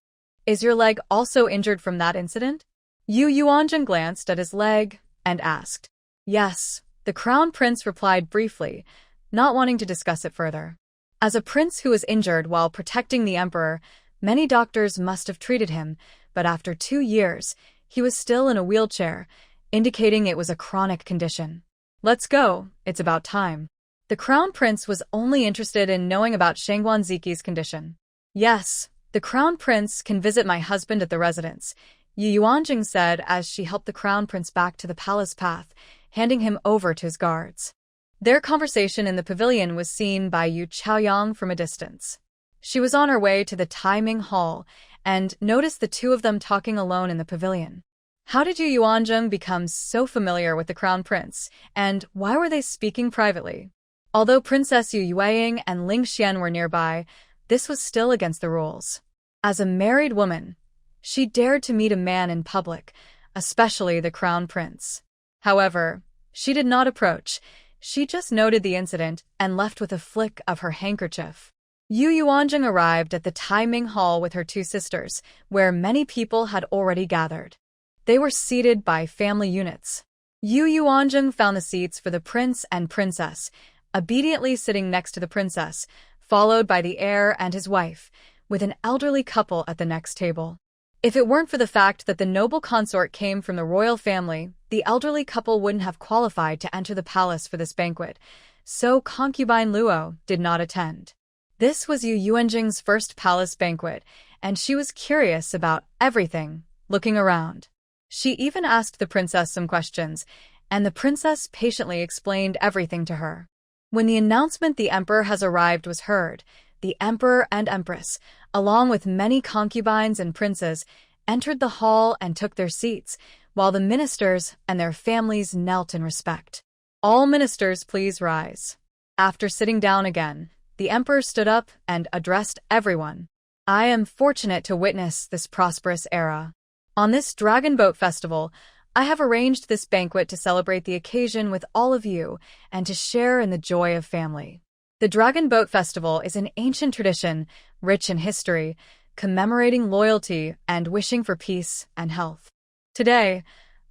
Is your leg also injured from that incident? Yu Yuanjing glanced at his leg and asked. Yes, the crown prince replied briefly, not wanting to discuss it further. As a prince who was injured while protecting the emperor, many doctors must have treated him, but after 2 years, he was still in a wheelchair, indicating it was a chronic condition. Let's go, it's about time. The crown prince was only interested in knowing about Shangguan Ziqi's condition. Yes, the crown prince can visit my husband at the residence, Yu Yuanjing said as she helped the crown prince back to the palace path, handing him over to his guards. Their conversation in the pavilion was seen by Yu Chaoyang from a distance. She was on her way to the Taiming Hall and noticed the two of them talking alone in the pavilion. How did Yu Yuanjing become so familiar with the crown prince, and why were they speaking privately? Although Princess Yu Yueying and Ling Xian were nearby, this was still against the rules. As a married woman, she dared to meet a man in public, especially the crown prince. However, she did not approach. She just noted the incident and left with a flick of her handkerchief. Yu Yuanjing arrived at the Taiming Hall with her 2 sisters, where many people had already gathered. They were seated by family units. Yu Yuanjing found the seats for the prince and princess, obediently sitting next to the princess, followed by the heir and his wife, with an elderly couple at the next table. If it weren't for the fact that the noble consort came from the royal family, the elderly couple wouldn't have qualified to enter the palace for this banquet, so concubine Luo did not attend. This was Yu Yuanjing's first palace banquet, and she was curious about everything, looking around. She even asked the princess some questions, and the princess patiently explained everything to her. When the announcement the emperor has arrived was heard, the emperor and empress, along with many concubines and princes, entered the hall and took their seats, while the ministers and their families knelt in respect. All ministers, please rise. After sitting down again, the emperor stood up and addressed everyone. I am fortunate to witness this prosperous era. On this Dragon Boat Festival, I have arranged this banquet to celebrate the occasion with all of you and to share in the joy of family. The Dragon Boat Festival is an ancient tradition, rich in history, commemorating loyalty and wishing for peace and health. Today,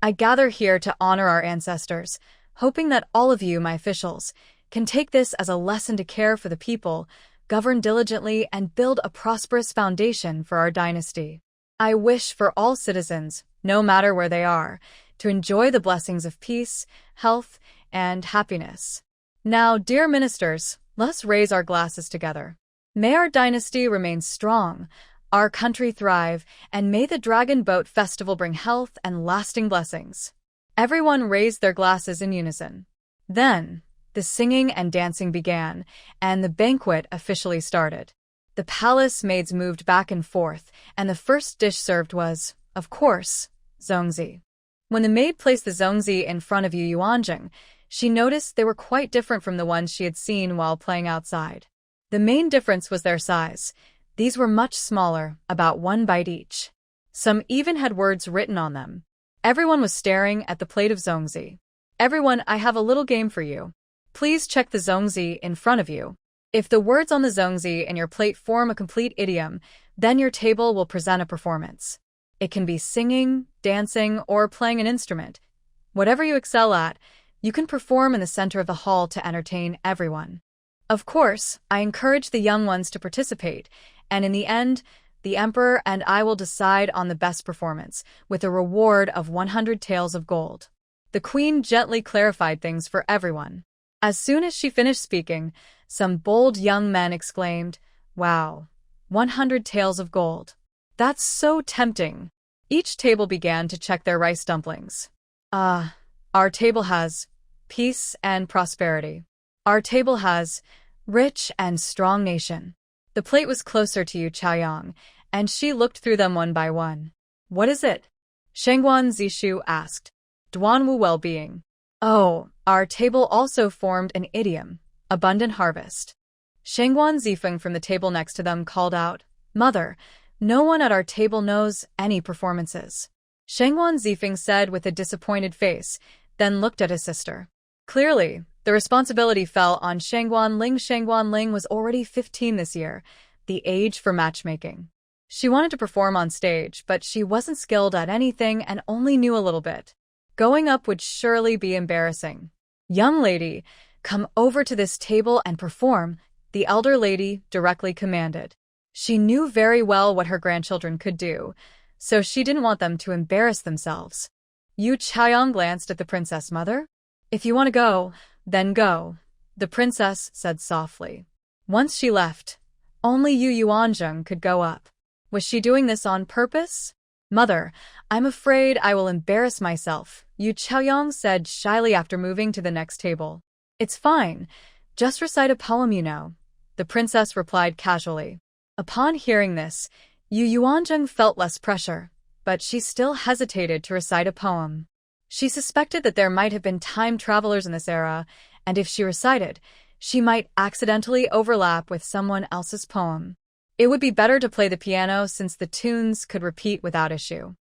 I gather here to honor our ancestors, hoping that all of you, my officials, can take this as a lesson to care for the people, govern diligently, and build a prosperous foundation for our dynasty. I wish for all citizens, no matter where they are, to enjoy the blessings of peace, health, and happiness. Now, dear ministers, let's raise our glasses together. May our dynasty remain strong, our country thrive, and may the Dragon Boat Festival bring health and lasting blessings. Everyone raised their glasses in unison. Then, the singing and dancing began, and the banquet officially started. The palace maids moved back and forth, and the first dish served was, of course, zongzi. When the maid placed the zongzi in front of Yu Yuanjing, she noticed they were quite different from the ones she had seen while playing outside. The main difference was their size. These were much smaller, about 1 bite each. Some even had words written on them. Everyone was staring at the plate of zongzi. Everyone, I have a little game for you. Please check the zongzi in front of you. If the words on the zongzi in your plate form a complete idiom, then your table will present a performance. It can be singing, dancing, or playing an instrument. Whatever you excel at, you can perform in the center of the hall to entertain everyone. Of course, I encourage the young ones to participate, and in the end, the emperor and I will decide on the best performance, with a reward of 100 taels of gold. The queen gently clarified things for everyone. As soon as she finished speaking, some bold young men exclaimed, "Wow, 100 taels of gold. That's so tempting." Each table began to check their rice dumplings. Our table has peace and prosperity. Our table has rich and strong nation. The plate was closer to Yu Chaoyang, and she looked through them one by one. What is it? Shangguan Zishu asked. Duanwu well-being. Oh, our table also formed an idiom, abundant harvest. Shangguan Zifeng from the table next to them called out, Mother, no one at our table knows any performances. Shangguan Zifeng said with a disappointed face, then looked at his sister. Clearly, The responsibility fell on Shangguanling. Shangguanling was already 15 this year, the age for matchmaking. She wanted to perform on stage, but she wasn't skilled at anything and only knew a little bit. Going up would surely be embarrassing. "Young lady, come over to this table and perform," the elder lady directly commanded. She knew very well what her grandchildren could do, so she didn't want them to embarrass themselves. Yu Chaoyang glanced at the princess mother. "If you want to go, then go," the princess said softly. Once she left, only Yu Yuanzheng could go up. Was she doing this on purpose? "Mother, I'm afraid I will embarrass myself," Yu Chaoyang said shyly after moving to the next table. "It's fine. Just recite a poem, you know," the princess replied casually. Upon hearing this, Yu Yuanzheng felt less pressure, but she still hesitated to recite a poem. She suspected that there might have been time travelers in this era, and if she recited, she might accidentally overlap with someone else's poem. It would be better to play the piano since the tunes could repeat without issue.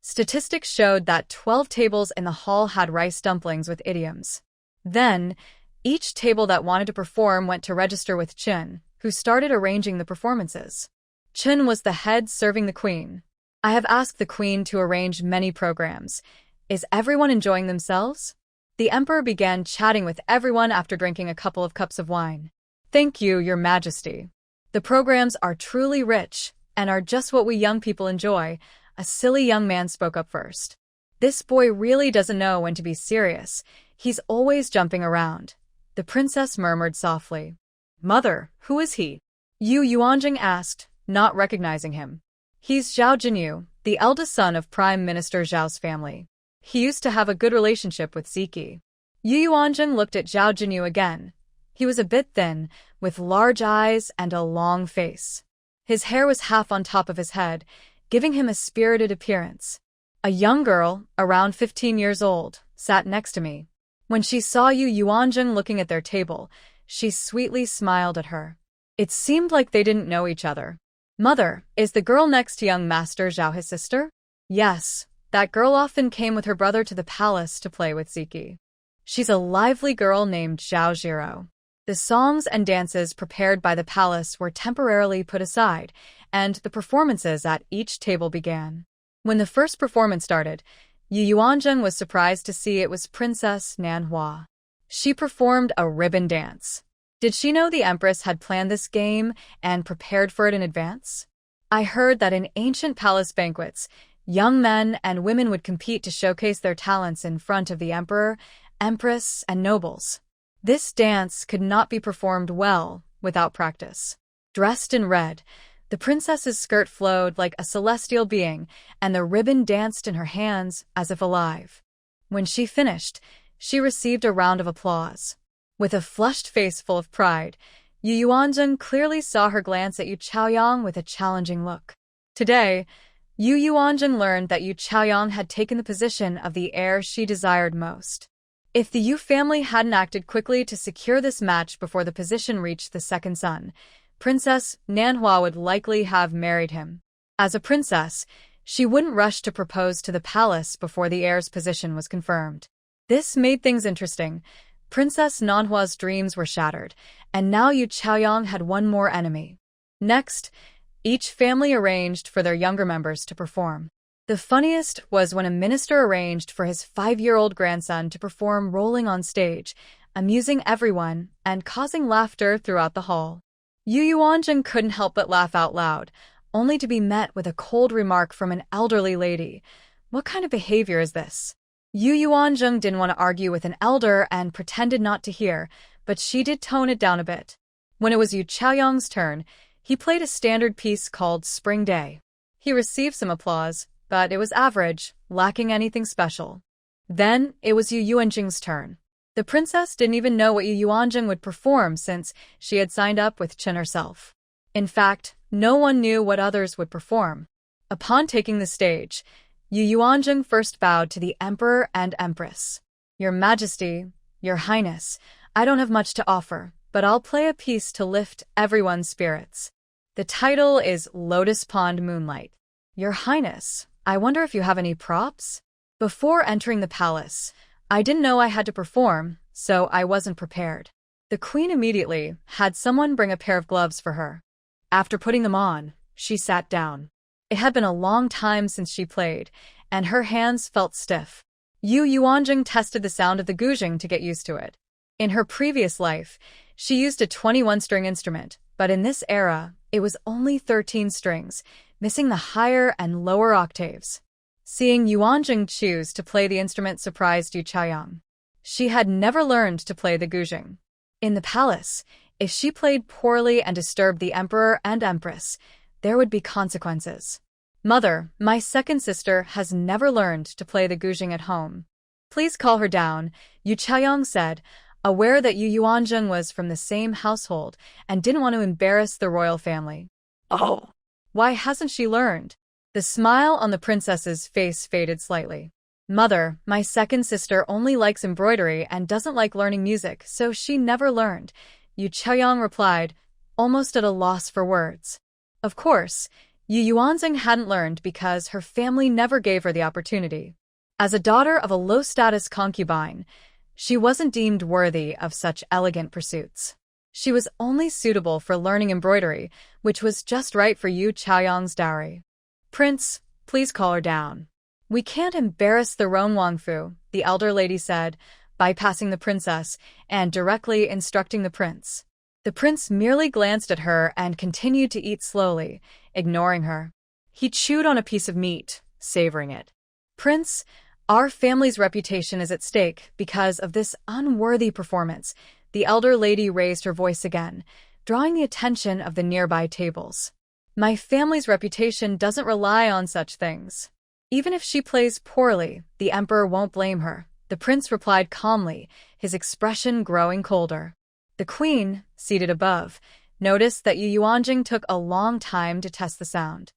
Statistics showed that 12 tables in the hall had rice dumplings with idioms. Then, each table that wanted to perform went to register with Chen, who started arranging the performances. Chen was the head serving the queen. "I have asked the queen to arrange many programs. Is everyone enjoying themselves?" The emperor began chatting with everyone after drinking a couple of cups of wine. "Thank you, your majesty. The programs are truly rich and are just what we young people enjoy," a silly young man spoke up first. "This boy really doesn't know when to be serious. He's always jumping around," the princess murmured softly. "Mother, who is he?" Yu Yuanjing asked, not recognizing him. "He's Zhao Jinyu, the eldest son of Prime Minister Zhao's family. He used to have a good relationship with Ziki." Yu Yuanjing looked at Zhao Jinyu again. He was a bit thin, with large eyes and a long face. His hair was half on top of his head, giving him a spirited appearance. A young girl, around 15 years old, sat next to me. When she saw Yu Yuanjing looking at their table, she sweetly smiled at her. It seemed like they didn't know each other. "Mother, is the girl next to young Master Zhao his sister?" "Yes, that girl often came with her brother to the palace to play with Ziki. She's a lively girl named Zhao Zhiro." The songs and dances prepared by the palace were temporarily put aside, and the performances at each table began. When the first performance started, Yu Yuanzheng was surprised to see it was Princess Manhwa. She performed a ribbon dance. Did she know the Empress had planned this game and prepared for it in advance? I heard that in ancient palace banquets, young men and women would compete to showcase their talents in front of the Emperor, Empress, and nobles. This dance could not be performed well without practice. Dressed in red, the princess's skirt flowed like a celestial being, and the ribbon danced in her hands as if alive. When she finished, she received a round of applause. With a flushed face full of pride, Yu Yuanzheng clearly saw her glance at Yu Chaoyang with a challenging look. Today, Yu Yuanzheng learned that Yu Chaoyang had taken the position of the heir she desired most. If the Yu family hadn't acted quickly to secure this match before the position reached the second son, Princess Manhwa would likely have married him. As a princess, she wouldn't rush to propose to the palace before the heir's position was confirmed. This made things interesting. Princess Manhwa's dreams were shattered, and now Yu Chaoyang had one more enemy. Next, each family arranged for their younger members to perform. The funniest was when a minister arranged for his 5-year-old grandson to perform rolling on stage, amusing everyone and causing laughter throughout the hall. Yu Yuanzheng couldn't help but laugh out loud, only to be met with a cold remark from an elderly lady. What kind of behavior is this? Yu Yuanzheng didn't want to argue with an elder and pretended not to hear, but she did tone it down a bit. When it was Yu Chaoyang's turn, he played a standard piece called Spring Day. He received some applause, but it was average, lacking anything special. Then, it was Yu Yuanzheng's turn. The princess didn't even know what Yu Yuanzheng would perform since she had signed up with Chen herself. In fact, no one knew what others would perform. Upon taking the stage, Yu Yuanzheng first bowed to the Emperor and Empress. "Your Majesty, Your Highness, I don't have much to offer, but I'll play a piece to lift everyone's spirits. The title is Lotus Pond Moonlight." "Your Highness, I wonder if you have any props?" "Before entering the palace, I didn't know I had to perform, so I wasn't prepared. The queen immediately had someone bring a pair of gloves for her. After putting them on, she sat down. It had been a long time since she played, and her hands felt stiff. Yu Yuanjing tested the sound of the guzheng to get used to it. In her previous life, she used a 21-string instrument, but in this era, it was only 13 strings, missing the higher and lower octaves. Seeing Yuanjing choose to play the instrument surprised Yu Chaoyang. She had never learned to play the guzheng. In the palace, if she played poorly and disturbed the emperor and empress, there would be consequences. Mother, my second sister has never learned to play the guzheng at home. Please call her down, Yu Chaoyang said, aware that Yu Yuanjing was from the same household and didn't want to embarrass the royal family. Oh, Why hasn't she learned? The smile on the princess's face faded slightly. Mother, my second sister only likes embroidery and doesn't like learning music, so she never learned, Yu Chaoyang replied, almost at a loss for words. Of course, Yu Yuanjing hadn't learned because her family never gave her the opportunity. As a daughter of a low-status concubine, she wasn't deemed worthy of such elegant pursuits. She was only suitable for learning embroidery, which was just right for Yu Chaoyang's dowry. Prince, please call her down. We can't embarrass the Rongwangfu, the elder lady said, bypassing the princess and directly instructing the prince. The prince merely glanced at her and continued to eat slowly, ignoring her. He chewed on a piece of meat, savoring it. Prince, our family's reputation is at stake because of this unworthy performance. The elder lady raised her voice again, drawing the attention of the nearby tables. My family's reputation doesn't rely on such things. Even if she plays poorly, the emperor won't blame her, the prince replied calmly, his expression growing colder. The queen, seated above, noticed that Yu Yuanjing took a long time to test the sound.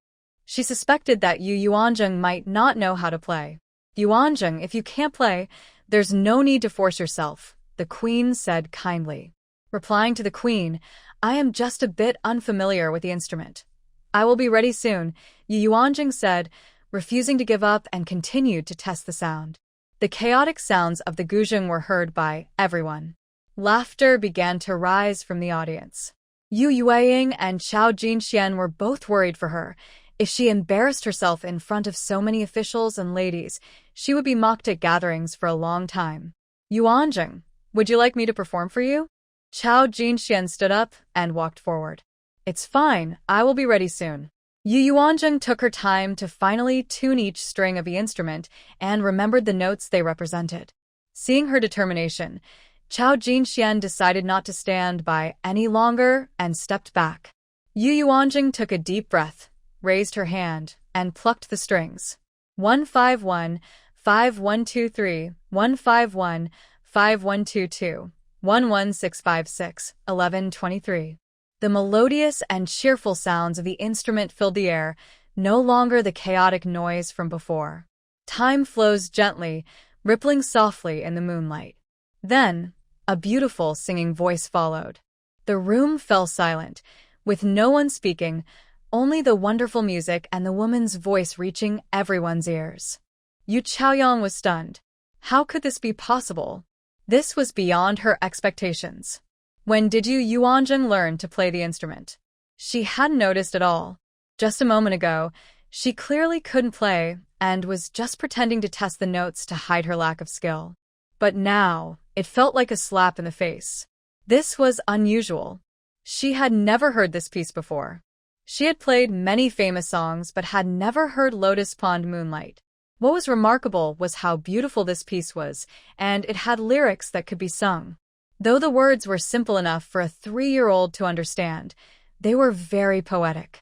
She suspected that Yu Yuanjing might not know how to play. Yuanjing, if you can't play, there's no need to force yourself, the queen said kindly. Replying to the queen, I am just a bit unfamiliar with the instrument. I will be ready soon, Yu Yuanjing said, refusing to give up and continued to test the sound. The chaotic sounds of the guzheng were heard by everyone. Laughter began to rise from the audience. Yu Yueying and Chao Jinxian were both worried for her. If she embarrassed herself in front of so many officials and ladies, she would be mocked at gatherings for a long time. Yuanjing, would you like me to perform for you? Chao Jinxian stood up and walked forward. It's fine, I will be ready soon. Yu Yuanjing took her time to finally tune each string of the instrument and remembered the notes they represented. Seeing her determination, Chao Jinxian decided not to stand by any longer and stepped back. Yu Yuanjing took a deep breath, raised her hand, and plucked the strings. 151, 5123, 151, 5122, 11656, 1123. The melodious and cheerful sounds of the instrument filled the air, no longer the chaotic noise from before. Time flows gently, rippling softly in the moonlight. Then, a beautiful singing voice followed. The room fell silent, with no one speaking, only the wonderful music and the woman's voice reaching everyone's ears. Yu Chaoyang was stunned. How could this be possible? This was beyond her expectations. When did Yu Yuanjing learn to play the instrument? She hadn't noticed at all. Just a moment ago, she clearly couldn't play and was just pretending to test the notes to hide her lack of skill. But now, it felt like a slap in the face. This was unusual. She had never heard this piece before. She had played many famous songs but had never heard Lotus Pond Moonlight. What was remarkable was how beautiful this piece was, and it had lyrics that could be sung. Though the words were simple enough for a 3-year-old to understand, they were very poetic.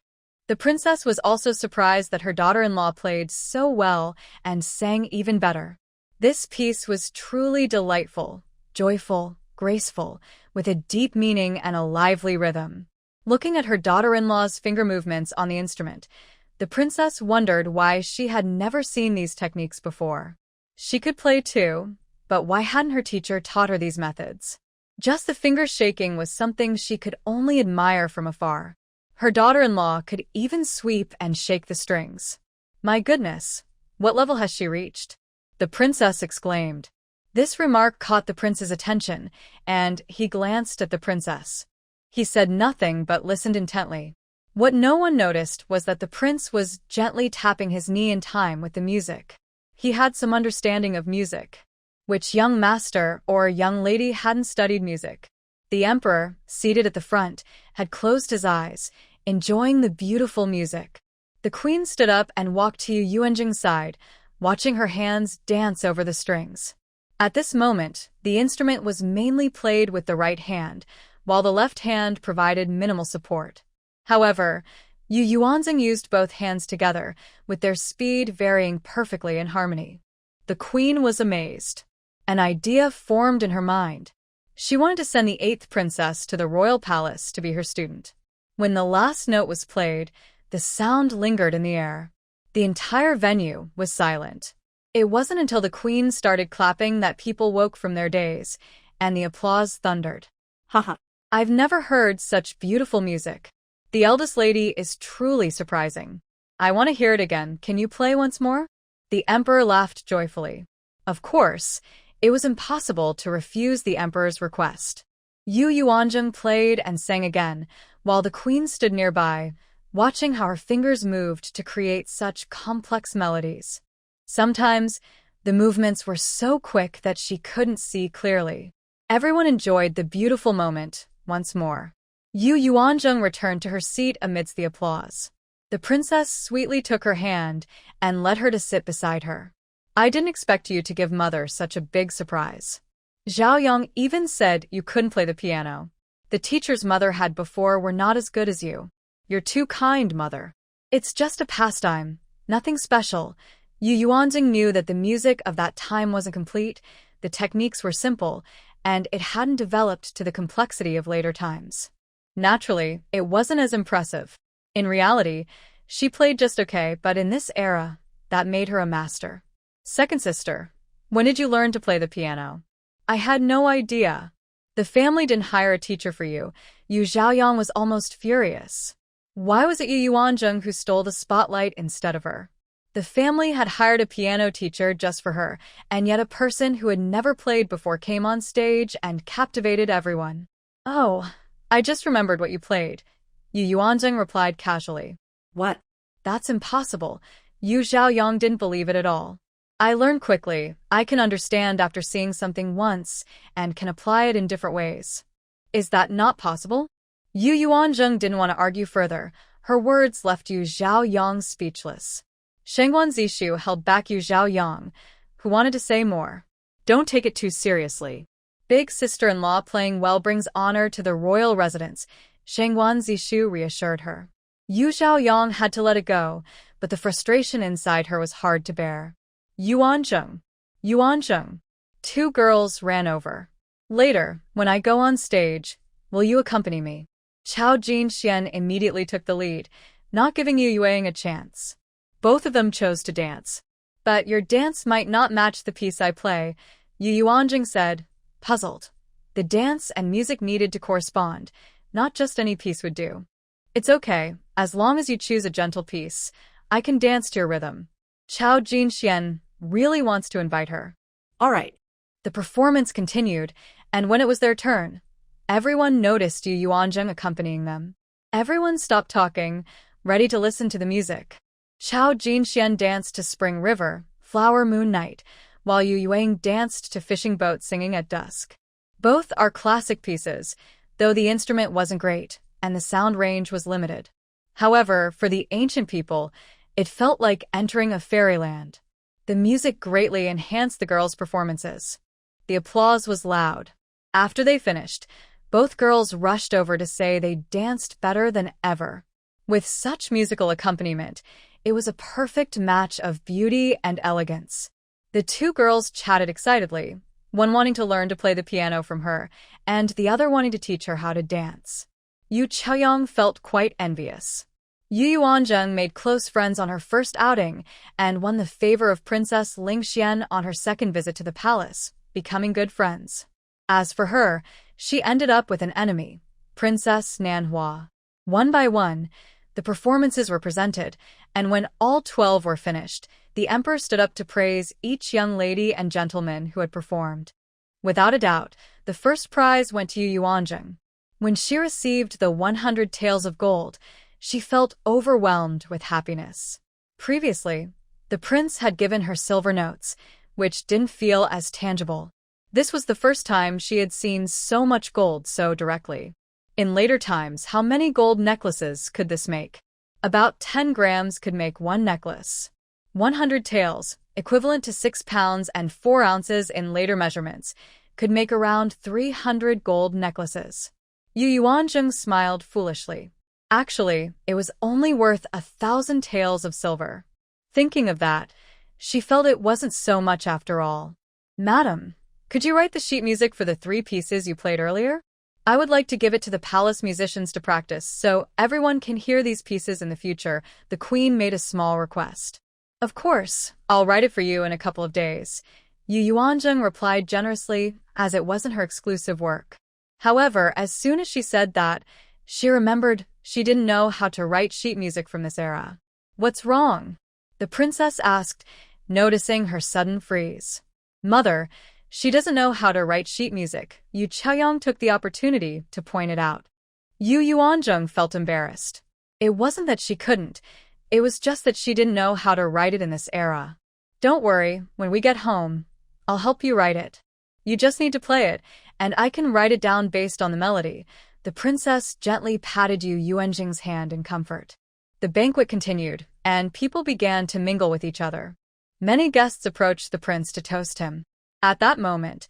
The princess was also surprised that her daughter-in-law played so well and sang even better. This piece was truly delightful, joyful, graceful, with a deep meaning and a lively rhythm. Looking at her daughter-in-law's finger movements on the instrument, the princess wondered why she had never seen these techniques before. She could play too, but why hadn't her teacher taught her these methods? Just the finger shaking was something she could only admire from afar. Her daughter-in-law could even sweep and shake the strings. My goodness, what level has she reached? The princess exclaimed. This remark caught the prince's attention, and he glanced at the princess. He said nothing but listened intently. What no one noticed was that the prince was gently tapping his knee in time with the music. He had some understanding of music. Which young master or young lady hadn't studied music? The emperor, seated at the front, had closed his eyes, enjoying the beautiful music. The queen stood up and walked to Yu Yuanjing's side, watching her hands dance over the strings. At this moment, the instrument was mainly played with the right hand, while the left hand provided minimal support. However, Yu Yuanjing used both hands together, with their speed varying perfectly in harmony. The queen was amazed. An idea formed in her mind. She wanted to send the 8th princess to the royal palace to be her student. When the last note was played, the sound lingered in the air. The entire venue was silent. It wasn't until the queen started clapping that people woke from their daze, and the applause thundered. Haha. I've never heard such beautiful music. The eldest lady is truly surprising. I want to hear it again. Can you play once more? The emperor laughed joyfully. Of course, it was impossible to refuse the emperor's request. Yu Yuanjing played and sang again, while the queen stood nearby, watching how her fingers moved to create such complex melodies. Sometimes, the movements were so quick that she couldn't see clearly. Everyone enjoyed the beautiful moment once more. Yu Yuanjing returned to her seat amidst the applause. The princess sweetly took her hand and led her to sit beside her. I didn't expect you to give mother such a big surprise. Xiaoyang even said you couldn't play the piano. The teachers mother had before were not as good as you. You're too kind, mother. It's just a pastime, nothing special. Yu Yuanjing knew that the music of that time wasn't complete, the techniques were simple, and it hadn't developed to the complexity of later times. Naturally, it wasn't as impressive. In reality, she played just okay, but in this era, that made her a master. Second sister, when did you learn to play the piano? I had no idea. The family didn't hire a teacher for you. Yu Xiaoyang was almost furious. Why was it Yu Yuanjing who stole the spotlight instead of her? The family had hired a piano teacher just for her, and yet a person who had never played before came on stage and captivated everyone. Oh, I just remembered what you played. Yu Yuanjing replied casually. What? That's impossible. Yu Xiaoyang didn't believe it at all. I learn quickly. I can understand after seeing something once and can apply it in different ways. Is that not possible? Yu Yuanjing didn't want to argue further. Her words left Yu Xiaoyang speechless. Shengguan Zishu held back Yu Xiaoyang, who wanted to say more. Don't take it too seriously. Big sister-in-law playing well brings honor to the royal residence, Shengguan Zishu reassured her. Yu Xiaoyang had to let it go, but the frustration inside her was hard to bear. Yuanzheng. Yuanzheng. 2 girls ran over. Later, when I go on stage, will you accompany me? Chao Jinxian immediately took the lead, not giving Yu Yuanjing a chance. Both of them chose to dance. But your dance might not match the piece I play, Yu Yuanjing said, puzzled. The dance and music needed to correspond, not just any piece would do. It's okay, as long as you choose a gentle piece, I can dance to your rhythm. Chao Jinxian really wants to invite her. All right. The performance continued, and when it was their turn, everyone noticed Yu Yuanjing accompanying them. Everyone stopped talking, ready to listen to the music. Chao Jinxian danced to Spring River, Flower Moon Night, while Yu Yuanjing danced to Fishing Boat Singing at Dusk. Both are classic pieces, though the instrument wasn't great, and the sound range was limited. However, for the ancient people, it felt like entering a fairyland. The music greatly enhanced the girls' performances. The applause was loud. After they finished, both girls rushed over to say they danced better than ever. With such musical accompaniment, it was a perfect match of beauty and elegance. The 2 girls chatted excitedly, one wanting to learn to play the piano from her, and the other wanting to teach her how to dance. Yu Chaoyang felt quite envious. Yu Yuanzheng made close friends on her first outing and won the favor of Princess Ling Xian on her second visit to the palace, becoming good friends. As for her, she ended up with an enemy, Princess Manhwa. One by one, the performances were presented, and when all 12 were finished, The emperor stood up to praise each young lady and gentleman who had performed. Without a doubt, the first prize went to Yu Yuanzheng. When she received the 100 taels of gold, she felt overwhelmed with happiness. Previously, the prince had given her silver notes, which didn't feel as tangible. This was the first time she had seen so much gold so directly. In later times, how many gold necklaces could this make? About 10 grams could make one necklace. 100 taels, equivalent to 6 pounds and 4 ounces in later measurements, could make around 300 gold necklaces. Yu Yuanzheng smiled foolishly. Actually, it was only worth 1,000 taels of silver. Thinking of that, she felt it wasn't so much after all. Madam, could you write the sheet music for the 3 pieces you played earlier? I would like to give it to the palace musicians to practice so everyone can hear these pieces in the future. The queen made a small request. Of course, I'll write it for you in a couple of days. Yu Yuanzheng replied generously, as it wasn't her exclusive work. However, as soon as she said that, she remembered she didn't know how to write sheet music from this era. What's wrong? The princess asked, noticing her sudden freeze. Mother, she doesn't know how to write sheet music. Yu Chaoyang took the opportunity to point it out. Yu Yuanzheng felt embarrassed. It wasn't that she couldn't, it was just that she didn't know how to write it in this era. Don't worry, when we get home, I'll help you write it. You just need to play it, and I can write it down based on the melody. The princess gently patted Yu Yuanzheng's hand in comfort. The banquet continued, and people began to mingle with each other. Many guests approached the prince to toast him. At that moment,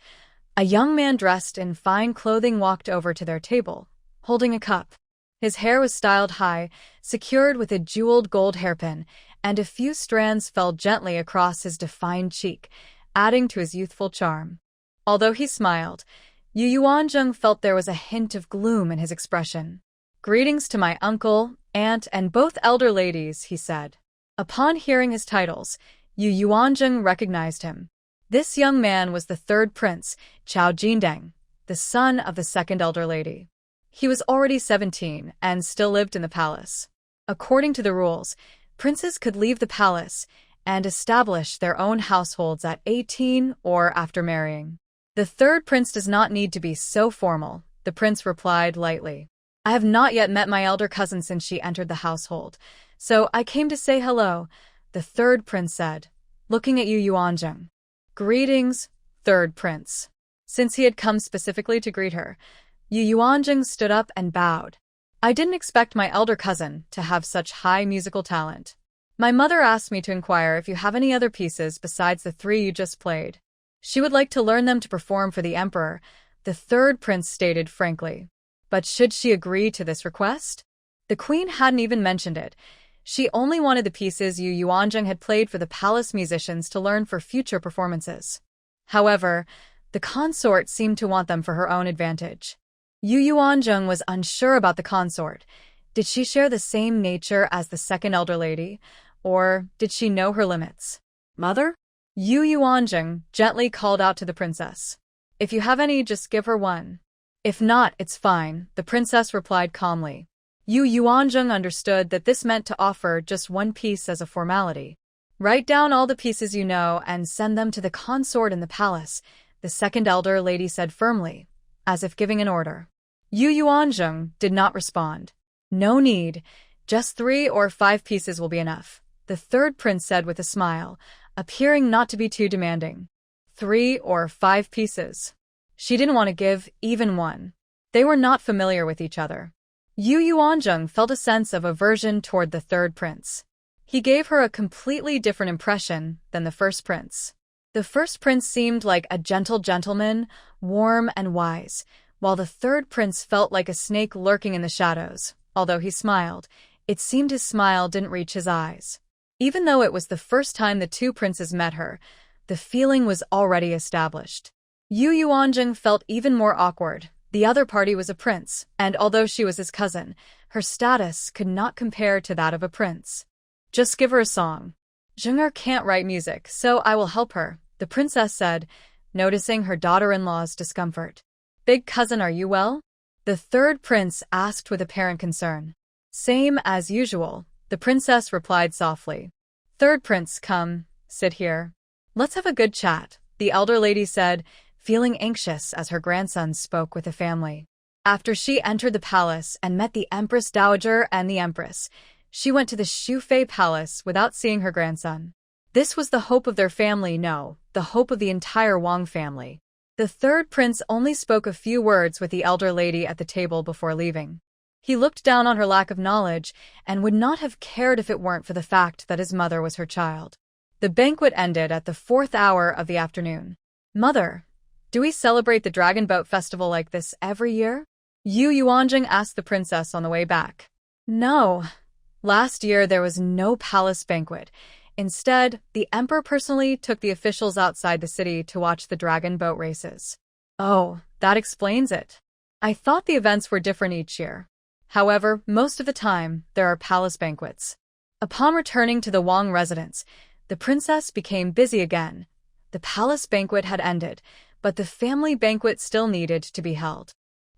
a young man dressed in fine clothing walked over to their table, holding a cup. His hair was styled high, secured with a jeweled gold hairpin, and a few strands fell gently across his defined cheek, adding to his youthful charm. Although he smiled, Yu Yuanzheng felt there was a hint of gloom in his expression. "Greetings to my uncle, aunt, and both elder ladies," he said. Upon hearing his titles, Yu Yuanzheng recognized him. This young man was the third prince, Chao Jindeng, the son of the second elder lady. He was already 17 and still lived in the palace. According to the rules, princes could leave the palace and establish their own households at 18 or after marrying. The third prince does not need to be so formal, the prince replied lightly. I have not yet met my elder cousin since she entered the household, so I came to say hello, the third prince said, looking at Yu Yuanzheng. Greetings, third prince. Since he had come specifically to greet her, Yu Yuanzheng stood up and bowed. I didn't expect my elder cousin to have such high musical talent. My mother asked me to inquire if you have any other pieces besides the 3 you just played. She would like to learn them to perform for the emperor, the third prince stated frankly. But should she agree to this request? The queen hadn't even mentioned it. She only wanted the pieces Yu Yuanzheng had played for the palace musicians to learn for future performances. However, the consort seemed to want them for her own advantage. Yu Yuanzheng was unsure about the consort. Did she share the same nature as the second elder lady, or did she know her limits? Mother? Yu Yuanzheng gently called out to the princess. If you have any, just give her one. If not, it's fine, the princess replied calmly. Yu Yuanzheng understood that this meant to offer just one piece as a formality. Write down all the pieces you know and send them to the consort in the palace, the second elder lady said firmly, as if giving an order. Yu Yuanzheng did not respond. No need, just 3 or 5 pieces will be enough, the third prince said with a smile, appearing not to be too demanding. 3 or 5 pieces. She didn't want to give even one. They were not familiar with each other. Yu Yuanzheng felt a sense of aversion toward the third prince. He gave her a completely different impression than the first prince. The first prince seemed like a gentle gentleman, warm and wise, while the third prince felt like a snake lurking in the shadows. Although he smiled, it seemed his smile didn't reach his eyes. Even though it was the first time the 2 princes met her, the feeling was already established. Yu Yuanzheng felt even more awkward. The other party was a prince, and although she was his cousin, her status could not compare to that of a prince. Just give her a song. Zheng'er can't write music, so I will help her, the princess said, noticing her daughter-in-law's discomfort. Big cousin, are you well? The third prince asked with apparent concern. Same as usual, the princess replied softly. Third prince, come, Sit here. Let's have a good chat, the elder lady said, feeling anxious as her grandson spoke with the family. After she entered the palace and met the Empress Dowager and the Empress, she went to the Shufei Palace without seeing her grandson. This was the hope of their family, no, the hope of the entire Wang family. The third prince only spoke a few words with the elder lady at the table before leaving. He looked down on her lack of knowledge and would not have cared if it weren't for the fact that his mother was her child. The banquet ended at the 4th hour of the afternoon. Mother, do we celebrate the Dragon Boat Festival like this every year? Yu Yuanjing asked the princess on the way back. No. Last year there was no palace banquet. Instead, the emperor personally took the officials outside the city to watch the dragon boat races. Oh, that explains it. I thought the events were different each year. However, most of the time, there are palace banquets. Upon returning to the Wang residence, the princess became busy again. The palace banquet had ended, but the family banquet still needed to be held.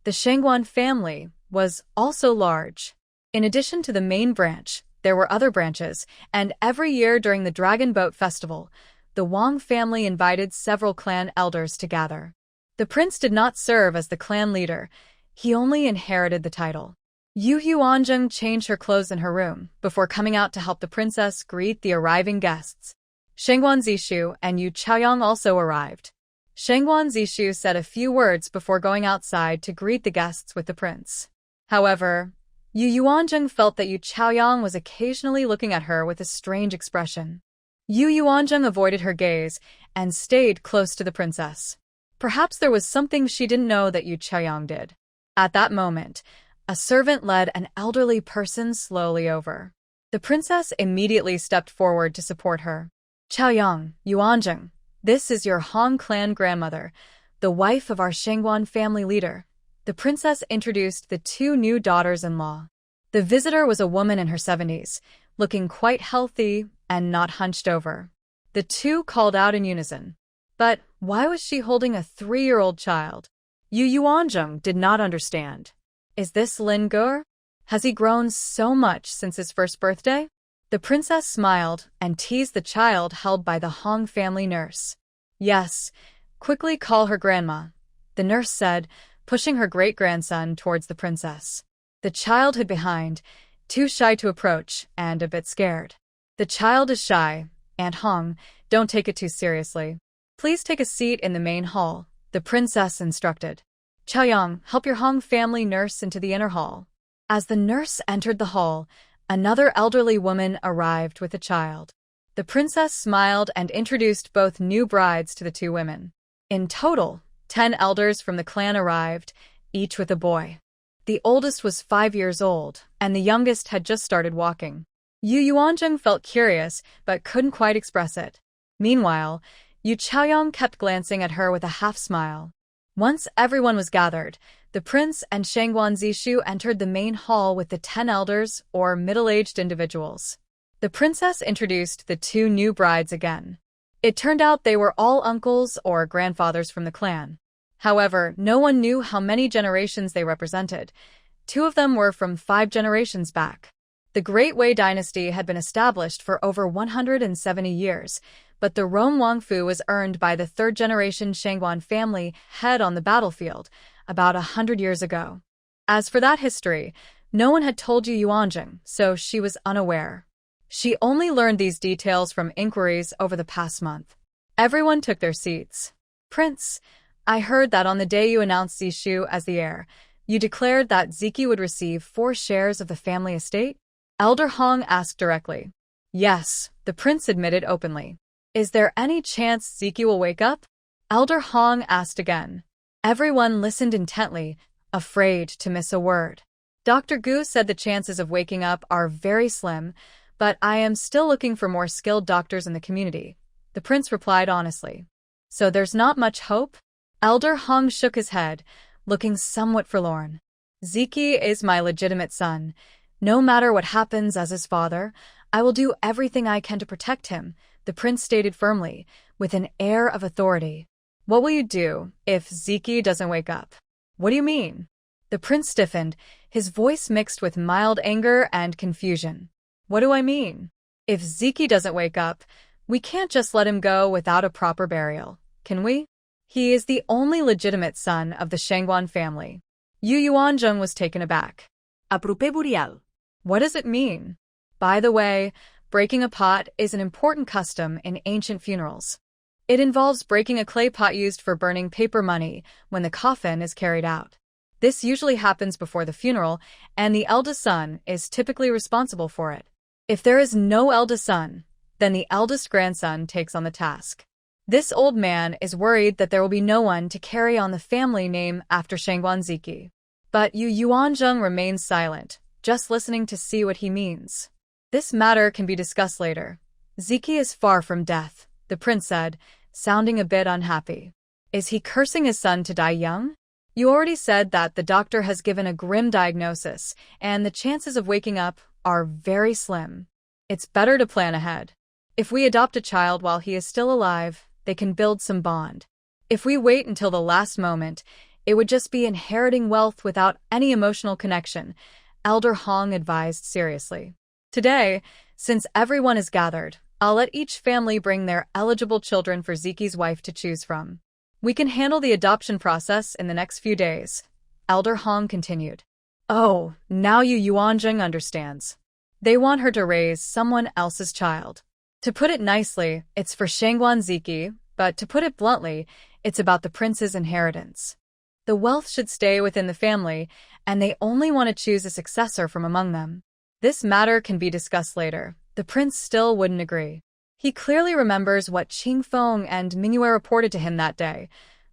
The Shangguan family was also large. In addition to the main branch, there were other branches, and every year during the Dragon Boat Festival, the Wang family invited several clan elders to gather. The prince did not serve as the clan leader, he only inherited the title. Yu Yuanjing changed her clothes in her room before coming out to help the princess greet the arriving guests. Shangguan Zishu and Yu Chaoyang also arrived. Shangguan Zishu said a few words before going outside to greet the guests with the prince. However, Yu Yuanjing felt that Yu Chaoyang was occasionally looking at her with a strange expression. Yu Yuanjing avoided her gaze and stayed close to the princess. Perhaps there was something she didn't know that Yu Chaoyang did. At that moment, a servant led an elderly person slowly over. The princess immediately stepped forward to support her. Chaoyang, Yuanjing, this is your Hong clan grandmother, the wife of our Shangguan family leader. The princess introduced the two new daughters-in-law. The visitor was a woman in her 70s, looking quite healthy and not hunched over. The two called out in unison. But why was she holding a 3-year-old child? Yu Yuanjing did not understand. Is this Lin Gur? Has he grown so much since his first birthday? The princess smiled and teased the child held by the Hong family nurse. Yes, quickly call her grandma, the nurse said, pushing her great-grandson towards the princess. The child hid behind, too shy to approach and a bit scared. The child is shy, Aunt Hong, don't take it too seriously. Please take a seat in the main hall, the princess instructed. Chaoyang, help your Hong family nurse into the inner hall. As the nurse entered the hall, another elderly woman arrived with a child. The princess smiled and introduced both new brides to the two women. In total, 10 elders from the clan arrived, each with a boy. The oldest was 5 years old, and the youngest had just started walking. Yu Yuanjing felt curious, but couldn't quite express it. Meanwhile, Yu Chaoyang kept glancing at her with a half-smile. Once everyone was gathered, the prince and Shangguan Zishu entered the main hall with the 10 elders, or middle-aged individuals. The princess introduced the two new brides again. It turned out they were all uncles or grandfathers from the clan. However, no one knew how many generations they represented. 2 of them were from 5 generations back. The Great Wei dynasty had been established for over 170 years, but the Rome Wangfu was earned by the 3rd-generation Shangguan family head on the battlefield about 100 years ago. As for that history, no one had told Yu Yuanjing, so she was unaware. She only learned these details from inquiries over the past month. Everyone took their seats. Prince, I heard that on the day you announced Zishu as the heir, you declared that Ziki would receive 4 shares of the family estate? Elder Hong asked directly. Yes, the prince admitted openly. Is there any chance Ziki will wake up? Elder Hong asked again. Everyone listened intently, afraid to miss a word. Dr. Gu said the chances of waking up are very slim, but I am still looking for more skilled doctors in the community, the prince replied honestly. So there's not much hope? Elder Hong shook his head, looking somewhat forlorn. Ziki is my legitimate son. No matter what happens as his father, I will do everything I can to protect him, the prince stated firmly, with an air of authority. What will you do if Ziki doesn't wake up? What do you mean? The prince stiffened, his voice mixed with mild anger and confusion. What do I mean? If Ziki doesn't wake up, We can't just let him go without a proper burial, can we? He is the only legitimate son of the Shangguan family. Yu Yuanzheng was taken aback. Apropé burial. What does it mean? By the way, breaking a pot is an important custom in ancient funerals. It involves breaking a clay pot used for burning paper money when the coffin is carried out. This usually happens before the funeral, and the eldest son is typically responsible for it. If there is no eldest son, then the eldest grandson takes on the task. This old man is worried that there will be no one to carry on the family name after Shangguan Ziki. But Yu Yuanzheng remains silent, just listening to see what he means. This matter can be discussed later. Ziki is far from death, the prince said, sounding a bit unhappy. Is he cursing his son to die young? You already said that the doctor has given a grim diagnosis, and the chances of waking up are very slim. It's better to plan ahead. If we adopt a child while he is still alive, they can build some bond. If we wait until the last moment, it would just be inheriting wealth without any emotional connection, Elder Hong advised seriously. Today, since everyone is gathered, I'll let each family bring their eligible children for Ziki's wife to choose from. We can handle the adoption process in the next few days, Elder Hong continued. Oh, now Yu Yuanzheng understands. They want her to raise someone else's child. To put it nicely, it's for Shangguan Ziki, but to put it bluntly, it's about the prince's inheritance. The wealth should stay within the family, and they only want to choose a successor from among them. This matter can be discussed later. The prince still wouldn't agree. He clearly remembers what Qing Feng and Mingyue reported to him that day.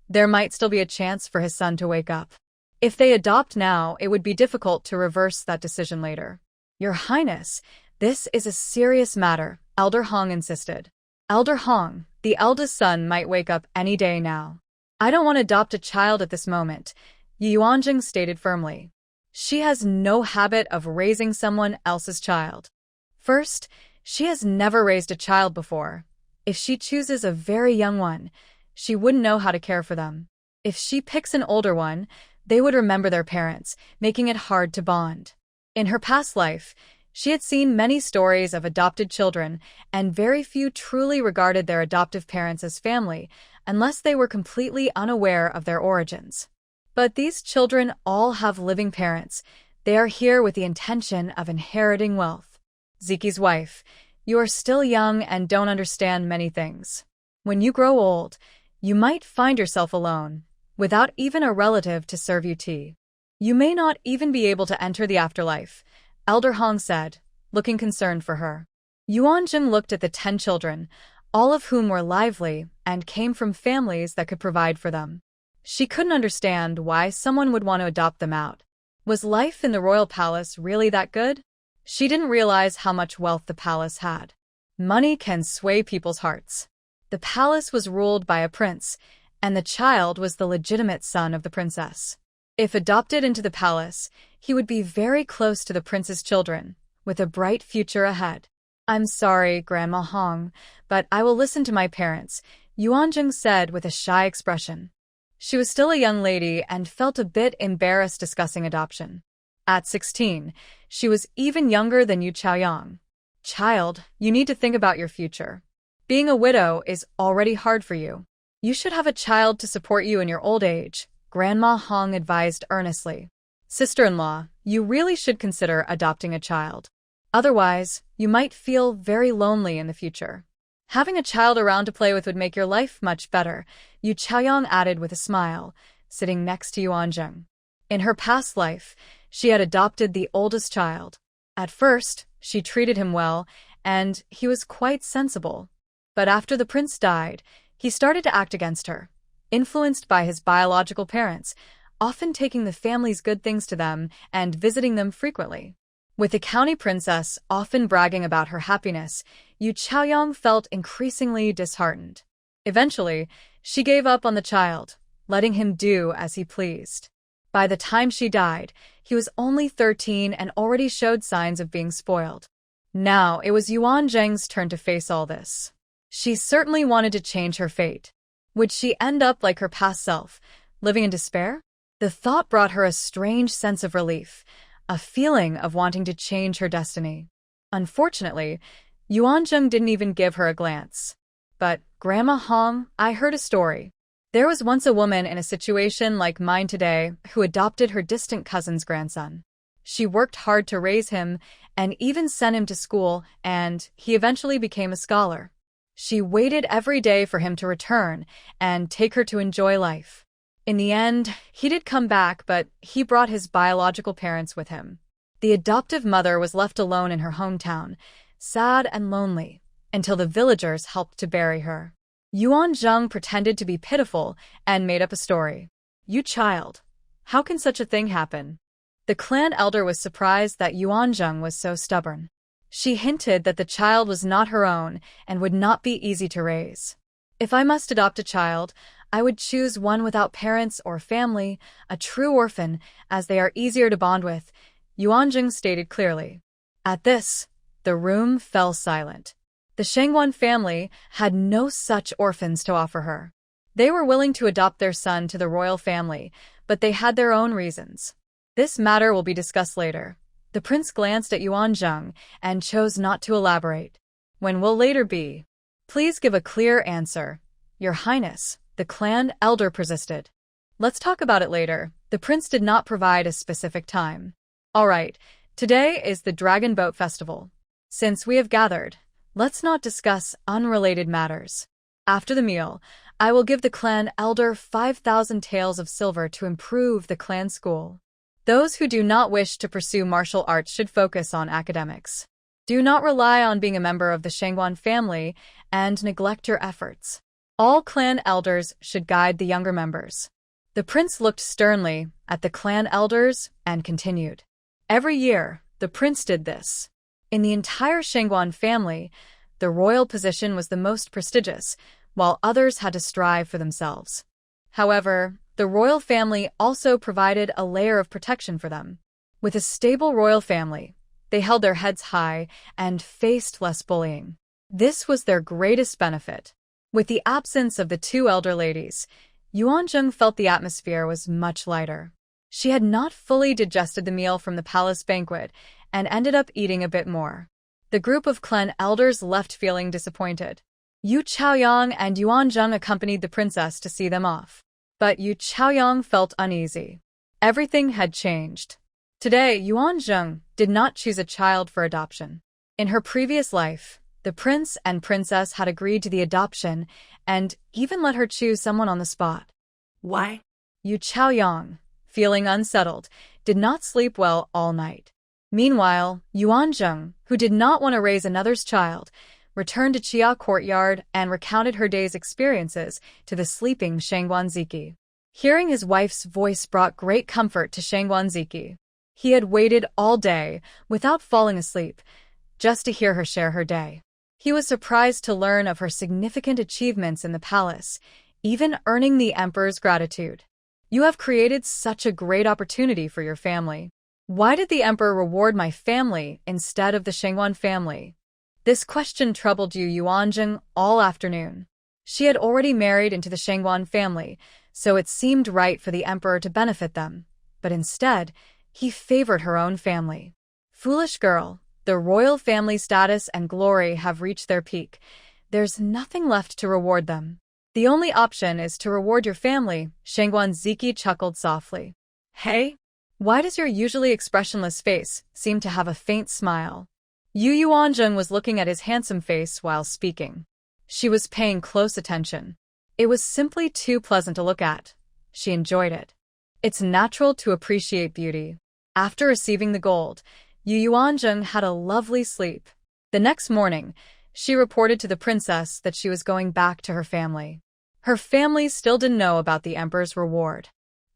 There might still be a chance for his son to wake up. If they adopt now, it would be difficult to reverse that decision later. Your Highness, this is a serious matter, Elder Hong insisted. Elder Hong, the eldest son might wake up any day now. I don't want to adopt a child at this moment, Yu Yuanzheng stated firmly. She has no habit of raising someone else's child. First, she has never raised a child before. If she chooses a very young one, she wouldn't know how to care for them. If she picks an older one, they would remember their parents, making it hard to bond. In her past life, she had seen many stories of adopted children, and very few truly regarded their adoptive parents as family, unless they were completely unaware of their origins. But these children all have living parents. They are here with the intention of inheriting wealth. Ziki's wife, you are still young and don't understand many things. When you grow old, you might find yourself alone, without even a relative to serve you tea. You may not even be able to enter the afterlife, Elder Hong said, looking concerned for her. Yuanzheng looked at the 10 children, all of whom were lively and came from families that could provide for them. She couldn't understand why someone would want to adopt them out. Was life in the royal palace really that good? She didn't realize how much wealth the palace had. Money can sway people's hearts. The palace was ruled by a prince, and the child was the legitimate son of the princess. If adopted into the palace, he would be very close to the prince's children, with a bright future ahead. I'm sorry, Grandma Hong, but I will listen to my parents, Yuanzheng said with a shy expression. She was still a young lady and felt a bit embarrassed discussing adoption. At 16, she was even younger than Yu Chaoyang. Child, you need to think about your future. Being a widow is already hard for you. You should have a child to support you in your old age, Grandma Hong advised earnestly. Sister-in-law, you really should consider adopting a child. Otherwise, you might feel very lonely in the future. Having a child around to play with would make your life much better, Yu Chaoyang added with a smile, sitting next to Yuanzheng. In her past life, she had adopted the oldest child. At first, she treated him well, and he was quite sensible. But after the prince died, he started to act against her, influenced by his biological parents, often taking the family's good things to them and visiting them frequently. With the county princess often bragging about her happiness, Yu Chaoyang felt increasingly disheartened. Eventually, she gave up on the child, letting him do as he pleased. By the time she died, he was only 13 and already showed signs of being spoiled. Now it was Yuanzheng's turn to face all this. She certainly wanted to change her fate. Would she end up like her past self, living in despair? The thought brought her a strange sense of relief, a feeling of wanting to change her destiny. Unfortunately, Yuanzheng didn't even give her a glance. But, Grandma Hong, I heard a story. There was once a woman in a situation like mine today who adopted her distant cousin's grandson. She worked hard to raise him and even sent him to school, and he eventually became a scholar. She waited every day for him to return and take her to enjoy life. In the end, he did come back, but he brought his biological parents with him. The adoptive mother was left alone in her hometown, sad and lonely, until the villagers helped to bury her. Yuanzheng pretended to be pitiful and made up a story. You child, how can such a thing happen? The clan elder was surprised that Yuanzheng was so stubborn. She hinted that the child was not her own and would not be easy to raise. If I must adopt a child, I would choose one without parents or family, a true orphan, as they are easier to bond with, Yuanzheng stated clearly. At this, the room fell silent. The Shangwan family had no such orphans to offer her. They were willing to adopt their son to the royal family, but they had their own reasons. This matter will be discussed later. The prince glanced at Yuanzheng and chose not to elaborate. When will later be? Please give a clear answer. Your Highness, the clan elder persisted. Let's talk about it later. The prince did not provide a specific time. All right, today is the Dragon Boat Festival. Since we have gathered, let's not discuss unrelated matters. After the meal, I will give the clan elder 5,000 taels of silver to improve the clan school. Those who do not wish to pursue martial arts should focus on academics. Do not rely on being a member of the Shangwan family and neglect your efforts. All clan elders should guide the younger members. The prince looked sternly at the clan elders and continued. Every year, the prince did this. In the entire Shangwan family, the royal position was the most prestigious, while others had to strive for themselves. However, the royal family also provided a layer of protection for them. With a stable royal family, they held their heads high and faced less bullying. This was their greatest benefit. With the absence of the two elder ladies, Yuanzheng felt the atmosphere was much lighter. She had not fully digested the meal from the palace banquet and ended up eating a bit more. The group of clan elders left feeling disappointed. Yu Chaoyang and Yuanzheng accompanied the princess to see them off. But Yu Chaoyang felt uneasy. Everything had changed. Today, Yuanzheng did not choose a child for adoption. In her previous life, the prince and princess had agreed to the adoption and even let her choose someone on the spot. Why? Yu Chaoyang, feeling unsettled, did not sleep well all night. Meanwhile, Yuanzheng, who did not want to raise another's child, returned to Chia courtyard and recounted her day's experiences to the sleeping Shangwan Ziki. Hearing his wife's voice brought great comfort to Shangwan Ziki. He had waited all day, without falling asleep, just to hear her share her day. He was surprised to learn of her significant achievements in the palace, even earning the emperor's gratitude. You have created such a great opportunity for your family. Why did the emperor reward my family instead of the Shangwan family? This question troubled Yu Yuanzheng all afternoon. She had already married into the Shangwan family, so it seemed right for the emperor to benefit them. But instead, he favored her own family. Foolish girl, the royal family status and glory have reached their peak. There's nothing left to reward them. The only option is to reward your family, Shangwan Ziki chuckled softly. Hey? Why does your usually expressionless face seem to have a faint smile? Yu Yuanzheng was looking at his handsome face while speaking. She was paying close attention. It was simply too pleasant to look at. She enjoyed it. It's natural to appreciate beauty. After receiving the gold, Yu Yuanzheng had a lovely sleep. The next morning, she reported to the princess that she was going back to her family. Her family still didn't know about the emperor's reward.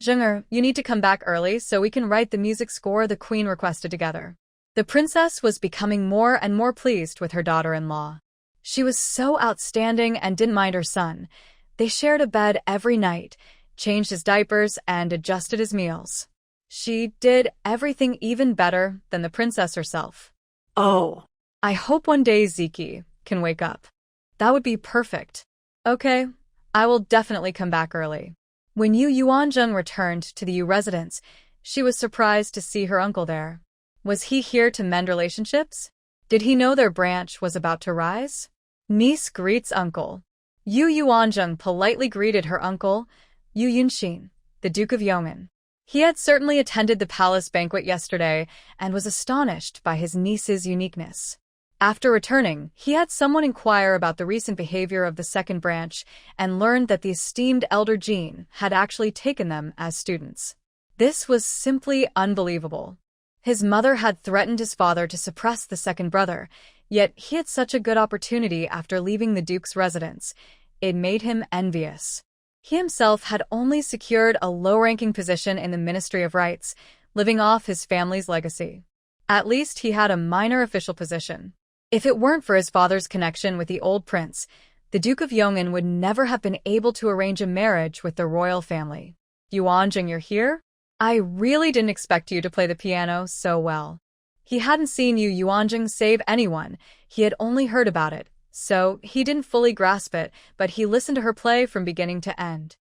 Zheng'er, you need to come back early so we can write the music score the queen requested together. The princess was becoming more and more pleased with her daughter-in-law. She was so outstanding and didn't mind her son. They shared a bed every night, changed his diapers, and adjusted his meals. She did everything even better than the princess herself. Oh. I hope one day Ziki can wake up. That would be perfect. Okay, I will definitely come back early. When Yu Yuanzheng returned to the Yu residence, she was surprised to see her uncle there. Was he here to mend relationships? Did he know their branch was about to rise? Niece greets uncle. Yu Yuanzheng politely greeted her uncle, Yu Yunxin, the Duke of Yong'an. He had certainly attended the palace banquet yesterday and was astonished by his niece's uniqueness. After returning, he had someone inquire about the recent behavior of the second branch and learned that the esteemed elder Jean had actually taken them as students. This was simply unbelievable. His mother had threatened his father to suppress the second brother, yet he had such a good opportunity after leaving the Duke's residence. It made him envious. He himself had only secured a low-ranking position in the Ministry of Rights, living off his family's legacy. At least he had a minor official position. If it weren't for his father's connection with the old prince, the Duke of Yong'an would never have been able to arrange a marriage with the royal family. Yuanzheng, you're here? I really didn't expect you to play the piano so well. He hadn't seen Yu Yuanzheng save anyone, he had only heard about it, so he didn't fully grasp it, but he listened to her play from beginning to end.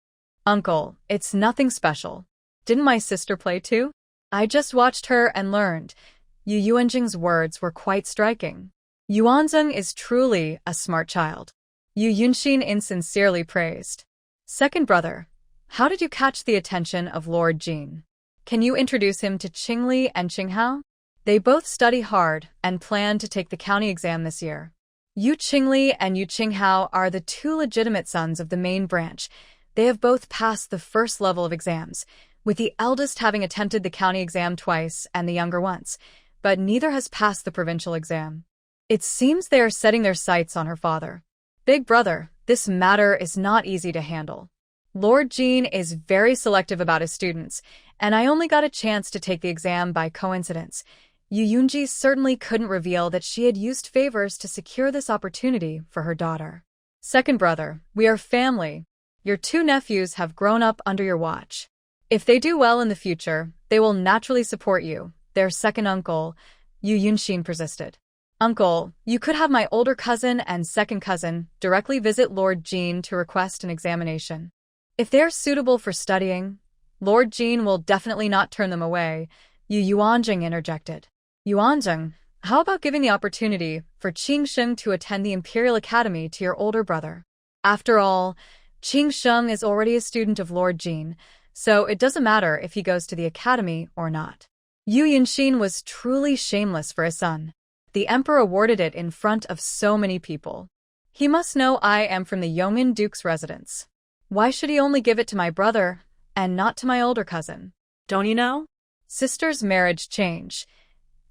Uncle, it's nothing special. Didn't my sister play too? I just watched her and learned. Yu Yuanzheng's words were quite striking. Yuanzheng is truly a smart child. Yu Yunxin insincerely praised. Second brother, how did you catch the attention of Lord Jean? Can you introduce him to Qingli and Qinghao? They both study hard and plan to take the county exam this year. Yu Qingli and Yu Qinghao are the two legitimate sons of the main branch. They have both passed the first level of exams, with the eldest having attempted the county exam twice and the younger once, but neither has passed the provincial exam. It seems they are setting their sights on her father. Big brother, this matter is not easy to handle. Lord Jean is very selective about his students, and I only got a chance to take the exam by coincidence. Yu Yunji certainly couldn't reveal that she had used favors to secure this opportunity for her daughter. Second brother, we are family. Your two nephews have grown up under your watch. If they do well in the future, they will naturally support you. Their second uncle, Yu Yunxin, persisted. Uncle, you could have my older cousin and second cousin directly visit Lord Jean to request an examination. If they are suitable for studying, Lord Jean will definitely not turn them away, Yu Yuanzheng interjected. Yuanzheng, how about giving the opportunity for Qingsheng to attend the Imperial Academy to your older brother? After all, Qingsheng is already a student of Lord Jean, so it doesn't matter if he goes to the academy or not. Yu Yunxin was truly shameless for his son. The emperor awarded it in front of so many people. He must know I am from the Yong'an Duke's residence. Why should he only give it to my brother and not to my older cousin? Don't you know? Sister's marriage change.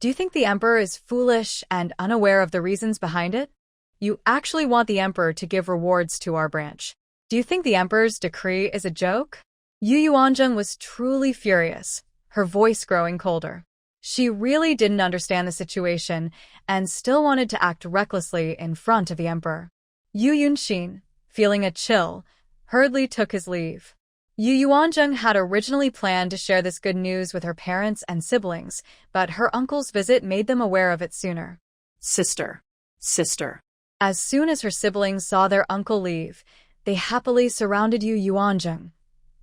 Do you think the emperor is foolish and unaware of the reasons behind it? You actually want the emperor to give rewards to our branch. Do you think the emperor's decree is a joke? Yu Yuanzheng was truly furious, her voice growing colder. She really didn't understand the situation and still wanted to act recklessly in front of the emperor. Yu Yunxin, feeling a chill, hurriedly took his leave. Yu Yuanzheng had originally planned to share this good news with her parents and siblings, but her uncle's visit made them aware of it sooner. Sister. As soon as her siblings saw their uncle leave, they happily surrounded Yu Yuanzheng,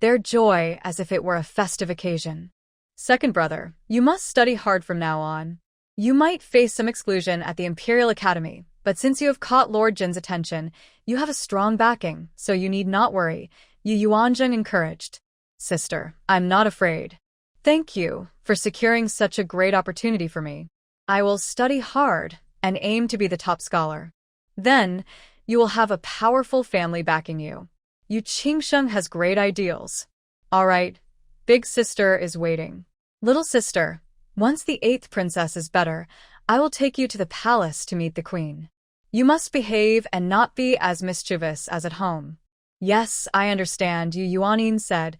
their joy as if it were a festive occasion. Second brother, you must study hard from now on. You might face some exclusion at the Imperial Academy, but since you have caught Lord Jin's attention, you have a strong backing, so you need not worry, Yu Yuanzheng encouraged. Sister, I'm not afraid. Thank you for securing such a great opportunity for me. I will study hard and aim to be the top scholar. Then, you will have a powerful family backing you. Yu Qingsheng has great ideals. All right, big sister is waiting. Little sister, once the 8th princess is better, I will take you to the palace to meet the queen. You must behave and not be as mischievous as at home. Yes, I understand, Yu Yuanyin said,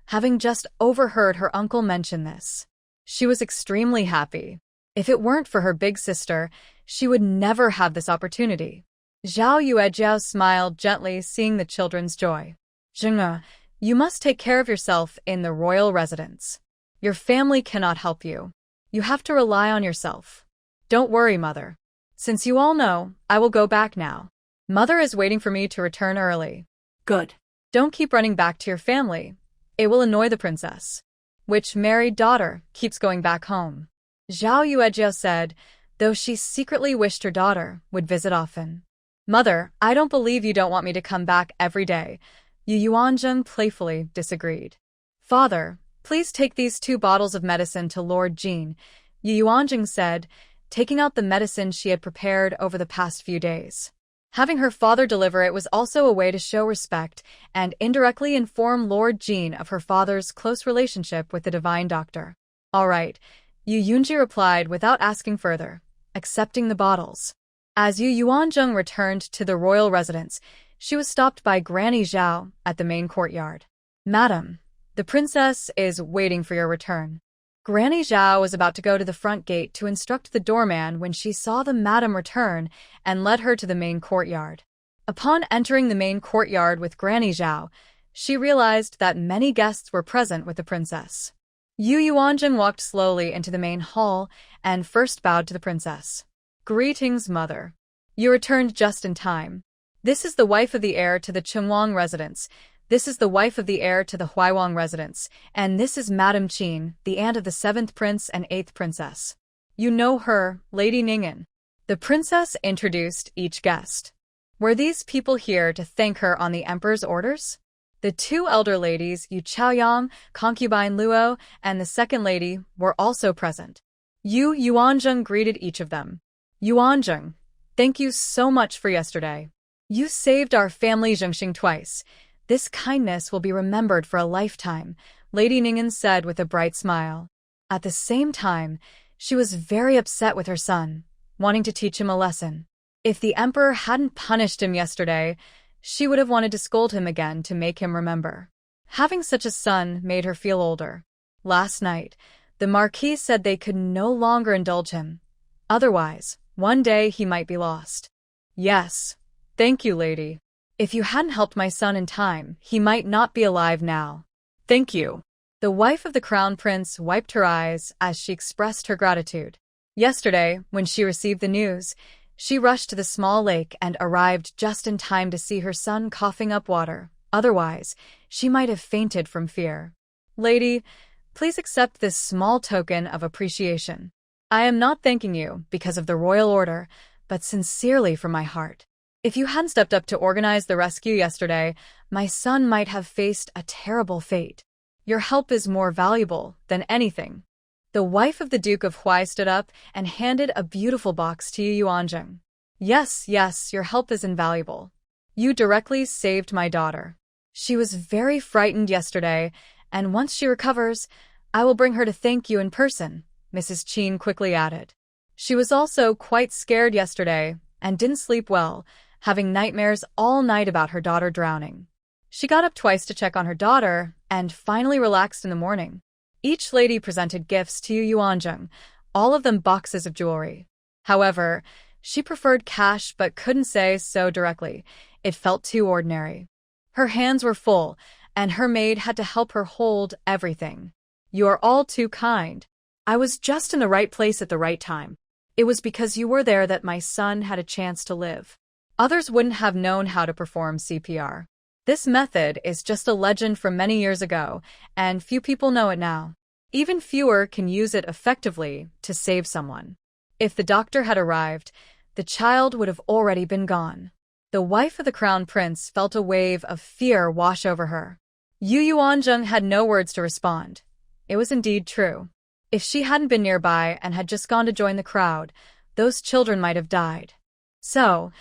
having just overheard her uncle mention this. She was extremely happy. If it weren't for her big sister, she would never have this opportunity. Zhao Yuejiao smiled gently, seeing the children's joy. Zheng'e, you must take care of yourself in the royal residence. Your family cannot help you. You have to rely on yourself. Don't worry, mother. Since you all know, I will go back now. Mother is waiting for me to return early. Good. Don't keep running back to your family. It will annoy the princess. Which married daughter keeps going back home? Zhao Yuejiao said, though she secretly wished her daughter would visit often. "Mother, I don't believe you don't want me to come back every day," Yu Yuanzheng playfully disagreed. "Father, please take these 2 bottles of medicine to Lord Jin," Yu Yuanzheng said, taking out the medicine she had prepared over the past few days. Having her father deliver it was also a way to show respect and indirectly inform Lord Jin of her father's close relationship with the divine doctor. "All right," Yu Yunji replied without asking further, accepting the bottles. As Yu Yuanzheng returned to the royal residence, she was stopped by Granny Zhao at the main courtyard. "Madam, the princess is waiting for your return." Granny Zhao was about to go to the front gate to instruct the doorman when she saw the madam return and led her to the main courtyard. Upon entering the main courtyard with Granny Zhao, she realized that many guests were present with the princess. Yu Yuanzheng walked slowly into the main hall and first bowed to the princess. "Greetings, mother. You returned just in time. This is the wife of the heir to the Chengwang residence. This is the wife of the heir to the Huaiwang residence, and this is Madame Qin, the aunt of the 7th prince and 8th princess. You know her, Lady Ning'an." The princess introduced each guest. Were these people here to thank her on the emperor's orders? The 2 elder ladies, Yu Chaoyang, concubine Luo, and the second lady, were also present. Yu Yuanzheng greeted each of them. "Yuanzheng, thank you so much for yesterday. You saved our family Zhengxing twice. This kindness will be remembered for a lifetime," Lady Ning'an said with a bright smile. At the same time, she was very upset with her son, wanting to teach him a lesson. If the emperor hadn't punished him yesterday, she would have wanted to scold him again to make him remember. Having such a son made her feel older. Last night, the Marquis said they could no longer indulge him. Otherwise, one day he might be lost. "Yes, thank you, lady. If you hadn't helped my son in time, he might not be alive now." "Thank you." The wife of the crown prince wiped her eyes as she expressed her gratitude. Yesterday, when she received the news, she rushed to the small lake and arrived just in time to see her son coughing up water. Otherwise, she might have fainted from fear. "Lady, please accept this small token of appreciation. I am not thanking you because of the royal order, but sincerely from my heart. If you hadn't stepped up to organize the rescue yesterday, my son might have faced a terrible fate. Your help is more valuable than anything." The wife of the Duke of Huai stood up and handed a beautiful box to Yu Yuanzheng. Yes, your help is invaluable. You directly saved my daughter. She was very frightened yesterday, and once she recovers, I will bring her to thank you in person," Mrs. Qin quickly added. She was also quite scared yesterday and didn't sleep well, having nightmares all night about her daughter drowning. She got up twice to check on her daughter and finally relaxed in the morning. Each lady presented gifts to Yu Yuanzheng, all of them boxes of jewelry. However, she preferred cash but couldn't say so directly. It felt too ordinary. Her hands were full, and her maid had to help her hold everything. "You are all too kind. I was just in the right place at the right time. It was because you were there that my son had a chance to live. Others wouldn't have known how to perform CPR. This method is just a legend from many years ago, and few people know it now. Even fewer can use it effectively to save someone. If the doctor had arrived, the child would have already been gone." The wife of the crown prince felt a wave of fear wash over her. Yu Yuanzheng had no words to respond. It was indeed true. If she hadn't been nearby and had just gone to join the crowd, those children might have died. So,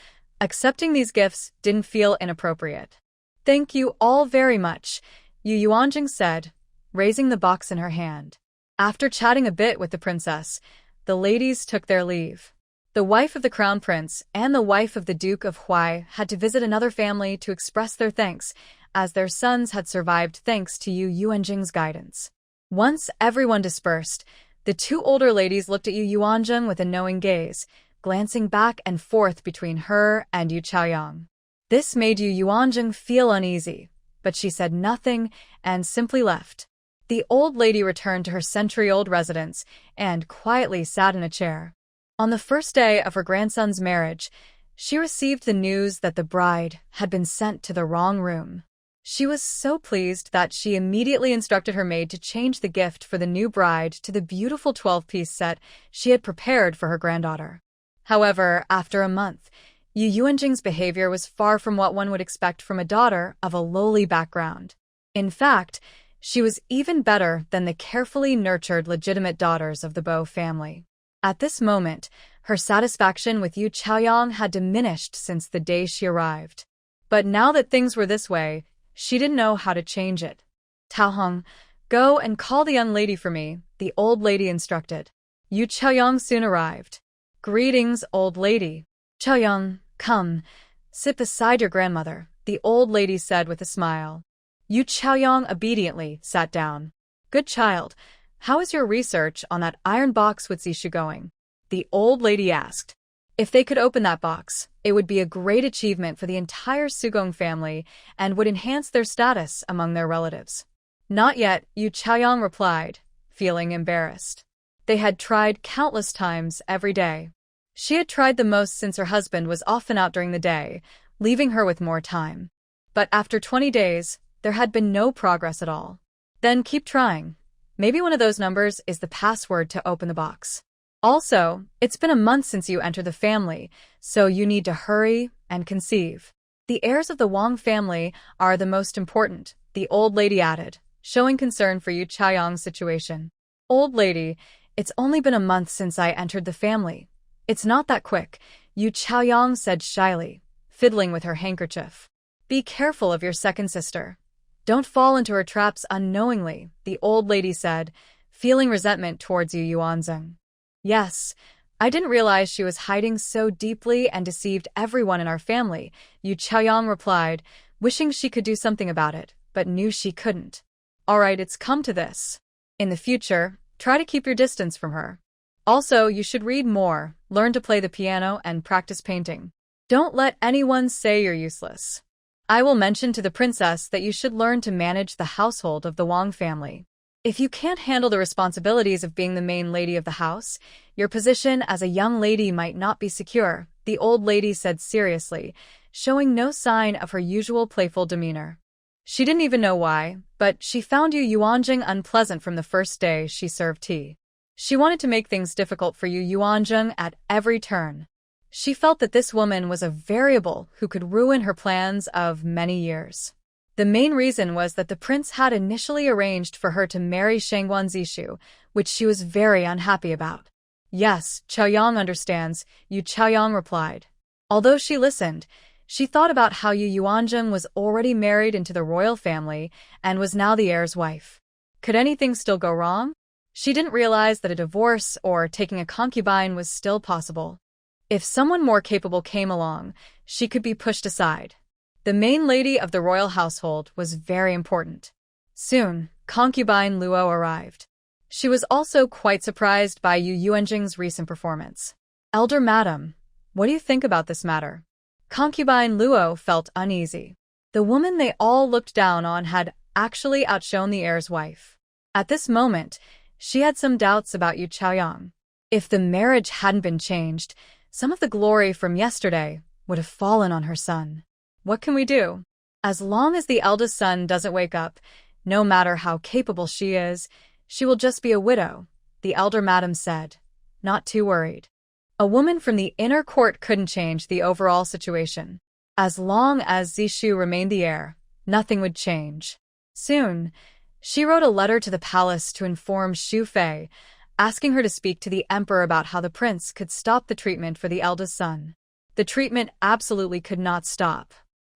accepting these gifts didn't feel inappropriate. "Thank you all very much," Yu Yuanzheng said, raising the box in her hand. After chatting a bit with the princess, the ladies took their leave. The wife of the crown prince and the wife of the Duke of Huai had to visit another family to express their thanks, as their sons had survived thanks to Yu Yuanzheng's guidance. Once everyone dispersed, the 2 older ladies looked at Yu Yuanzheng with a knowing gaze, glancing back and forth between her and Yu Chaoyang. This made Yu Yuanzheng feel uneasy, but she said nothing and simply left. The old lady returned to her century-old residence and quietly sat in a chair. On the first day of her grandson's marriage, she received the news that the bride had been sent to the wrong room. She was so pleased that she immediately instructed her maid to change the gift for the new bride to the beautiful 12-piece set she had prepared for her granddaughter. However, after a month, Yu Yuanjing's behavior was far from what one would expect from a daughter of a lowly background. In fact, she was even better than the carefully nurtured legitimate daughters of the Bo family. At this moment, her satisfaction with Yu Chaoyang had diminished since the day she arrived. But now that things were this way, she didn't know how to change it. "Taoheng, go and call the young lady for me," the old lady instructed. Yu Chaoyang soon arrived. "Greetings, old lady." "Chaoyang, come, sit beside your grandmother," the old lady said with a smile. Yu Chaoyang obediently sat down. "Good child, how is your research on that iron box with Zishu going?" the old lady asked. If they could open that box, it would be a great achievement for the entire Sugong family and would enhance their status among their relatives. "Not yet," Yu Chaoyang replied, feeling embarrassed. They had tried countless times every day. She had tried the most since her husband was often out during the day, leaving her with more time. But after 20 days, there had been no progress at all. "Then keep trying. Maybe one of those numbers is the password to open the box. Also, it's been a month since you entered the family, so you need to hurry and conceive. The heirs of the Wang family are the most important," the old lady added, showing concern for Yu Chaoyang's situation. "Old lady, it's only been a month since I entered the family. It's not that quick," Yu Chaoyang said shyly, fiddling with her handkerchief. "Be careful of your second sister. Don't fall into her traps unknowingly," the old lady said, feeling resentment towards Yu Yuanzheng. "Yes, I didn't realize she was hiding so deeply and deceived everyone in our family," Yu Chaoyang replied, wishing she could do something about it, but knew she couldn't. "All right, it's come to this. In the future, try to keep your distance from her. Also, you should read more, learn to play the piano, and practice painting. Don't let anyone say you're useless. I will mention to the princess that you should learn to manage the household of the Wang family. If you can't handle the responsibilities of being the main lady of the house, your position as a young lady might not be secure," the old lady said seriously, showing no sign of her usual playful demeanor. She didn't even know why, but she found Yu Yuanjing unpleasant from the first day she served tea. She wanted to make things difficult for Yu Yuanjing at every turn. She felt that this woman was a variable who could ruin her plans of many years. The main reason was that the prince had initially arranged for her to marry Shangguan Zishu, which she was very unhappy about. "Yes, Chaoyang understands," Yu Chaoyang replied. Although she listened, she thought about how Yu Yuanjing was already married into the royal family and was now the heir's wife. Could anything still go wrong? She didn't realize that a divorce or taking a concubine was still possible. If someone more capable came along, she could be pushed aside. The main lady of the royal household was very important. Soon, concubine Luo arrived. She was also quite surprised by Yu Yuanjing's recent performance. "Elder Madam, what do you think about this matter?" Concubine Luo felt uneasy. The woman they all looked down on had actually outshone the heir's wife. At this moment, she had some doubts about Yu Chaoyang. If the marriage hadn't been changed, some of the glory from yesterday would have fallen on her son. What can we do? As long as the eldest son doesn't wake up, no matter how capable she is, she will just be a widow, the elder madam said, not too worried. A woman from the inner court couldn't change the overall situation. As long as Zishu remained the heir, nothing would change. Soon, she wrote a letter to the palace to inform Xu Fei, asking her to speak to the emperor about how the prince could stop the treatment for the eldest son. The treatment absolutely could not stop.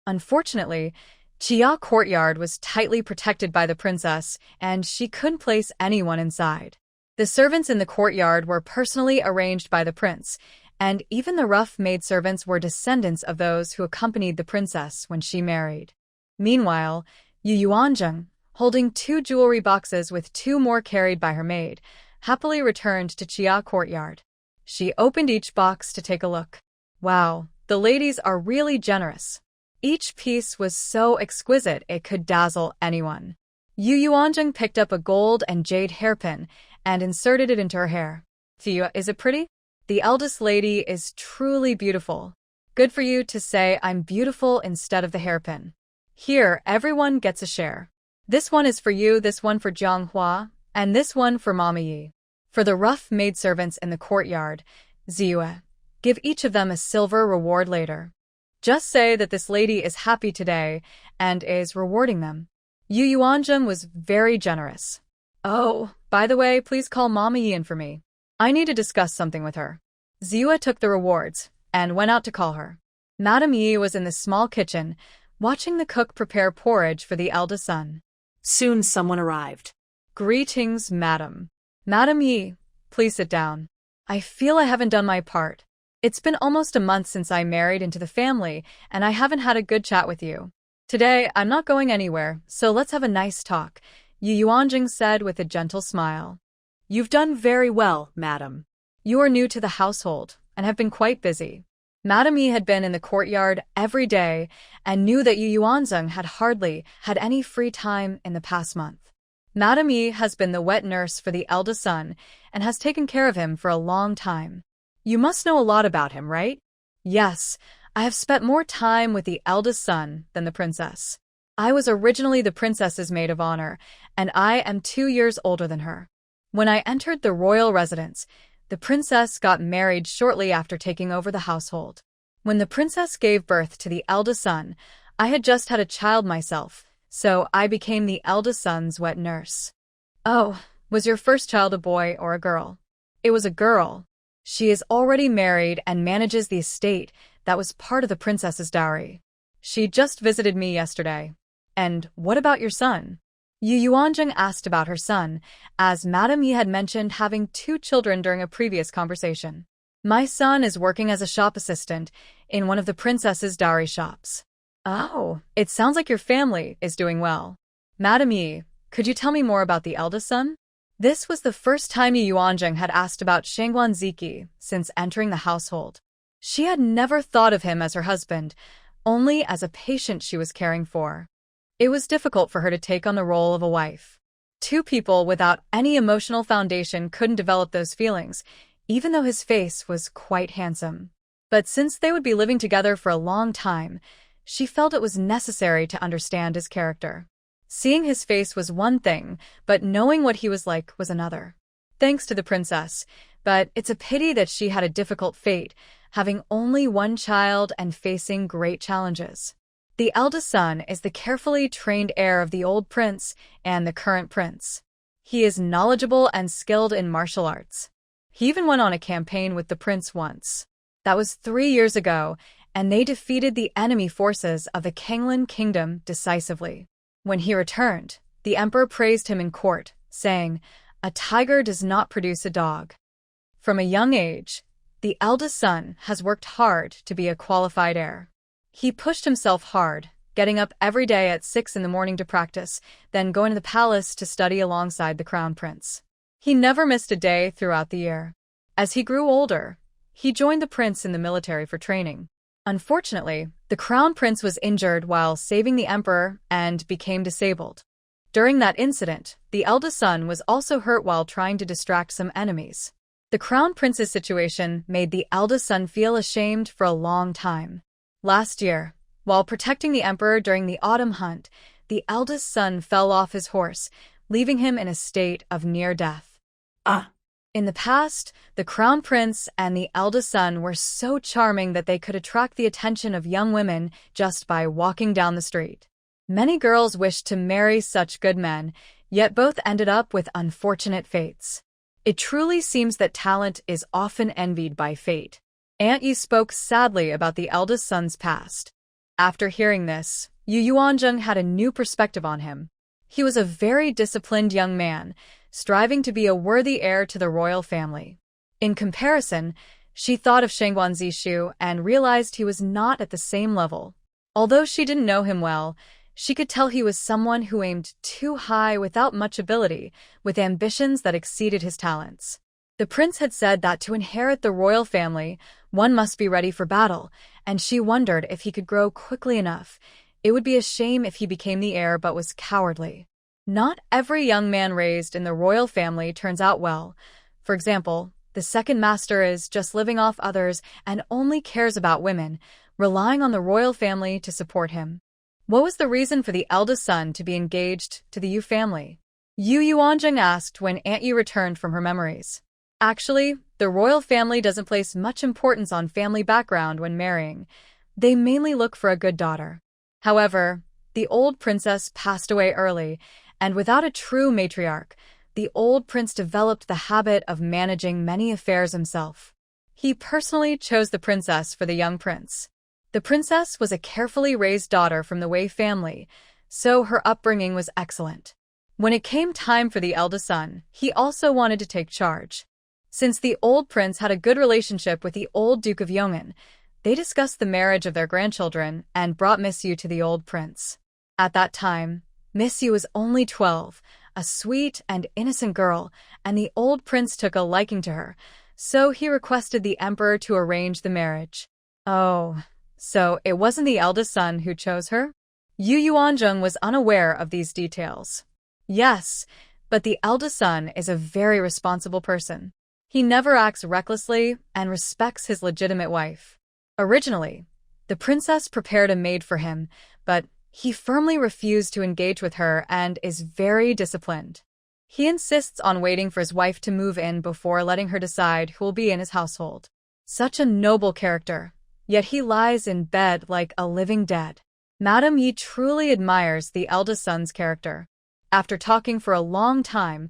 Unfortunately, Jia courtyard was tightly protected by the princess, and she couldn't place anyone inside. The servants in the courtyard were personally arranged by the prince, and even the rough maidservants were descendants of those who accompanied the princess when she married. Meanwhile, Yu Yuanzheng, holding 2 jewelry boxes with 2 more carried by her maid, happily returned to Jia courtyard. She opened each box to take a look. Wow, the ladies are really generous. Each piece was so exquisite it could dazzle anyone. Yu Yuanzheng picked up a gold and jade hairpin and inserted it into her hair. "Thea, is it pretty? The eldest lady is truly beautiful. Good for you to say I'm beautiful instead of the hairpin." Here, everyone gets a share. This one is for you, this one for Jianghua, and this one for Mama Yi. For the rough maidservants in the courtyard, Ziyue, give each of them a silver reward later. Just say that this lady is happy today and is rewarding them. Yu Yuanzheng was very generous. Oh, by the way, please call Mama Yi in for me. I need to discuss something with her. Ziyue took the rewards and went out to call her. Madame Yi was in the small kitchen, watching the cook prepare porridge for the eldest son. Soon someone arrived. Greetings, madam. Madame Yi, please sit down. I feel I haven't done my part. It's been almost a month since I married into the family, and I haven't had a good chat with you. Today, I'm not going anywhere, so let's have a nice talk, Yu Yuanjing said with a gentle smile. You've done very well, madam. You are new to the household and have been quite busy. Madame Yi had been in the courtyard every day and knew that Yu Yuanzheng had hardly had any free time in the past month. Madame Yi has been the wet nurse for the eldest son and has taken care of him for a long time. You must know a lot about him, right? Yes, I have spent more time with the eldest son than the princess. I was originally the princess's maid of honor, and I am 2 years older than her. When I entered the royal residence, the princess got married shortly after taking over the household. When the princess gave birth to the eldest son, I had just had a child myself, so I became the eldest son's wet nurse. Oh, was your first child a boy or a girl? It was a girl. She is already married and manages the estate that was part of the princess's dowry. She just visited me yesterday. And what about your son? Yu Yuanjing asked about her son, as Madame Yi had mentioned having 2 children during a previous conversation. My son is working as a shop assistant in one of the princess's dowry shops. Oh, it sounds like your family is doing well. Madame Yi, could you tell me more about the eldest son? This was the first time Yu Yuanjing had asked about Shangguan Ziki since entering the household. She had never thought of him as her husband, only as a patient she was caring for. It was difficult for her to take on the role of a wife. 2 people without any emotional foundation couldn't develop those feelings, even though his face was quite handsome. But since they would be living together for a long time, she felt it was necessary to understand his character. Seeing his face was one thing, but knowing what he was like was another. Thanks to the princess, but it's a pity that she had a difficult fate, having only 1 child and facing great challenges. The eldest son is the carefully trained heir of the old prince and the current prince. He is knowledgeable and skilled in martial arts. He even went on a campaign with the prince once. That was 3 years ago, and they defeated the enemy forces of the Kanglin kingdom decisively. When he returned, the emperor praised him in court, saying, "A tiger does not produce a dog." From a young age, the eldest son has worked hard to be a qualified heir. He pushed himself hard, getting up every day at 6 in the morning to practice, then going to the palace to study alongside the crown prince. He never missed a day throughout the year. As he grew older, he joined the prince in the military for training. Unfortunately, the crown prince was injured while saving the emperor and became disabled. During that incident, the eldest son was also hurt while trying to distract some enemies. The crown prince's situation made the eldest son feel ashamed for a long time. Last year, while protecting the emperor during the autumn hunt, the eldest son fell off his horse, leaving him in a state of near death. In the past, the crown prince and the eldest son were so charming that they could attract the attention of young women just by walking down the street. Many girls wished to marry such good men, yet both ended up with unfortunate fates. It truly seems that talent is often envied by fate. Aunt Yi spoke sadly about the eldest son's past. After hearing this, Yu Yuanzheng had a new perspective on him. He was a very disciplined young man, striving to be a worthy heir to the royal family. In comparison, she thought of Shangguan Zishu and realized he was not at the same level. Although she didn't know him well, she could tell he was someone who aimed too high without much ability, with ambitions that exceeded his talents. The prince had said that to inherit the royal family, one must be ready for battle, and she wondered if he could grow quickly enough. It would be a shame if he became the heir but was cowardly. Not every young man raised in the royal family turns out well. For example, the second master is just living off others and only cares about women, relying on the royal family to support him. What was the reason for the eldest son to be engaged to the Yu family? Yu Yuanjing asked when Aunt Yu returned from her memories. Actually, the royal family doesn't place much importance on family background when marrying. They mainly look for a good daughter. However, the old princess passed away early, and without a true matriarch, the old prince developed the habit of managing many affairs himself. He personally chose the princess for the young prince. The princess was a carefully raised daughter from the Wei family, so her upbringing was excellent. When it came time for the eldest son, he also wanted to take charge. Since the old prince had a good relationship with the old Duke of Yong'an, they discussed the marriage of their grandchildren and brought Miss Yu to the old prince. At that time, Miss Yu was only 12, a sweet and innocent girl, and the old prince took a liking to her, so he requested the emperor to arrange the marriage. Oh, so it wasn't the eldest son who chose her? Yu Yuanzheng was unaware of these details. Yes, but the eldest son is a very responsible person. He never acts recklessly and respects his legitimate wife. Originally, the princess prepared a maid for him, but he firmly refused to engage with her and is very disciplined. He insists on waiting for his wife to move in before letting her decide who will be in his household. Such a noble character, yet he lies in bed like a living dead. Madame Yi truly admires the eldest son's character. After talking for a long time,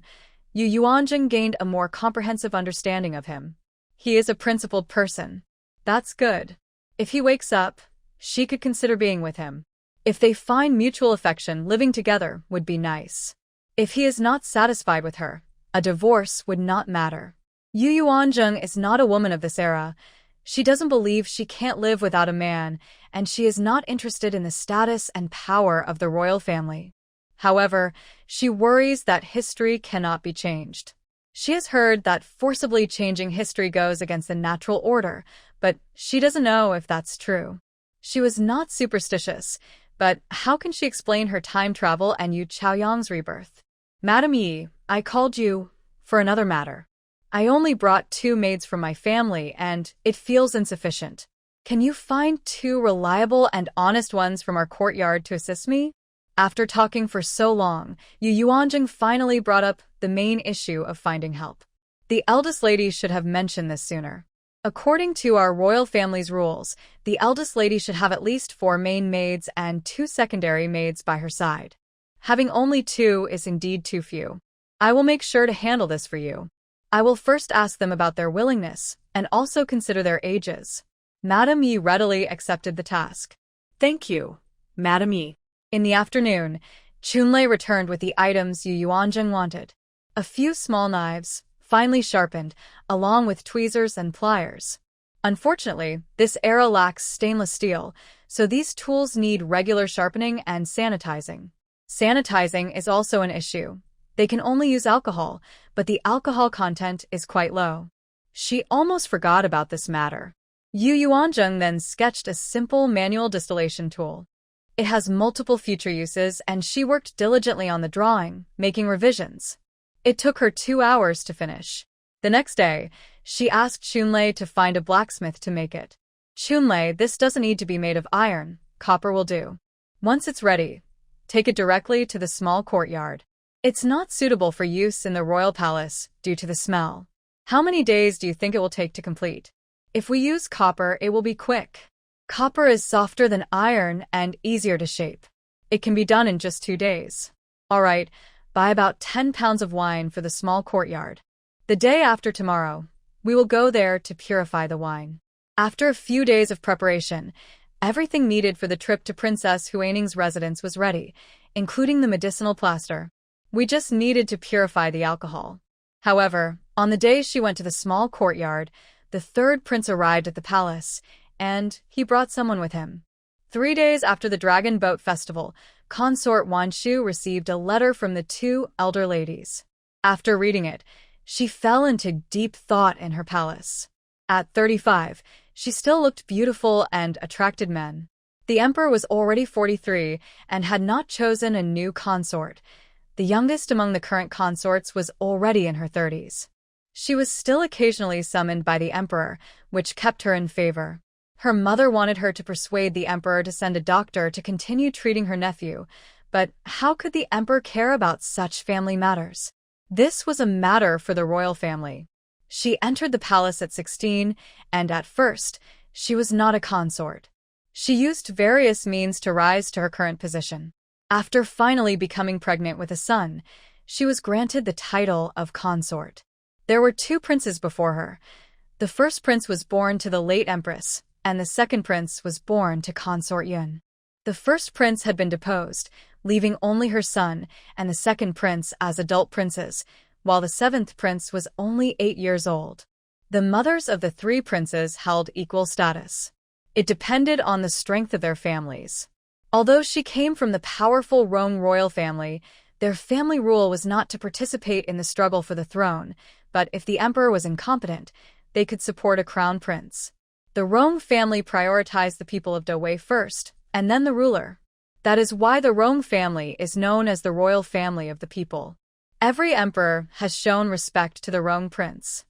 Yu Yuanjing gained a more comprehensive understanding of him. He is a principled person. That's good. If he wakes up, she could consider being with him. If they find mutual affection, living together would be nice. If he is not satisfied with her, a divorce would not matter. Yu Yuanzheng is not a woman of this era. She doesn't believe she can't live without a man, and she is not interested in the status and power of the royal family. However, she worries that history cannot be changed. She has heard that forcibly changing history goes against the natural order, but she doesn't know if that's true. She was not superstitious, but how can she explain her time travel and Yu Chaoyang's rebirth? Madame Yi, I called you for another matter. I only brought 2 maids from my family, and it feels insufficient. Can you find 2 reliable and honest ones from our courtyard to assist me? After talking for so long, Yu Yuanjing finally brought up the main issue of finding help. The eldest lady should have mentioned this sooner. According to our royal family's rules, the eldest lady should have at least 4 main maids and 2 secondary maids by her side. Having only 2 is indeed too few. I will make sure to handle this for you. I will first ask them about their willingness, and also consider their ages. Madame Yi readily accepted the task. Thank you, Madame Yi. In the afternoon, Chunlei returned with the items Yu Yuanjing wanted. A few small knives, finely sharpened, along with tweezers and pliers. Unfortunately, this era lacks stainless steel, so these tools need regular sharpening and sanitizing. Sanitizing is also an issue. They can only use alcohol, but the alcohol content is quite low. She almost forgot about this matter. Yu Yuanzheng then sketched a simple manual distillation tool. It has multiple future uses, and she worked diligently on the drawing, making revisions. It took her 2 hours to finish. The next day, she asked Chunlei to find a blacksmith to make it. Chunlei, this doesn't need to be made of iron, copper will do. Once it's ready, take it directly to the small courtyard. It's not suitable for use in the royal palace due to the smell. How many days do you think it will take to complete? If we use copper, it will be quick. Copper is softer than iron and easier to shape. It can be done in just 2 days. All right, buy about 10 pounds of wine for the small courtyard. The day after tomorrow, we will go there to purify the wine. After a few days of preparation, everything needed for the trip to Princess Huaning's residence was ready, including the medicinal plaster. We just needed to purify the alcohol. However, on the day she went to the small courtyard, the 3rd prince arrived at the palace, and he brought someone with him. 3 days after the Dragon Boat Festival, Consort Wanshu received a letter from the 2 elder ladies. After reading it, she fell into deep thought in her palace. At 35, she still looked beautiful and attracted men. The emperor was already 43 and had not chosen a new consort. The youngest among the current consorts was already in her 30s. She was still occasionally summoned by the emperor, which kept her in favor. Her mother wanted her to persuade the emperor to send a doctor to continue treating her nephew, but how could the emperor care about such family matters? This was a matter for the royal family. She entered the palace at 16, and at first, she was not a consort. She used various means to rise to her current position. After finally becoming pregnant with a son, she was granted the title of consort. There were 2 princes before her. The first prince was born to the late empress, and the second prince was born to consort Yun. The first prince had been deposed, leaving only her son and the second prince as adult princes, while the 7th prince was only 8 years old. The mothers of the 3 princes held equal status. It depended on the strength of their families. Although she came from the powerful Rome royal family, their family rule was not to participate in the struggle for the throne, but if the emperor was incompetent, they could support a crown prince. The Rome family prioritized the people of Dawei first, and then the ruler. That is why the Rome family is known as the royal family of the people. Every emperor has shown respect to the Rome prince.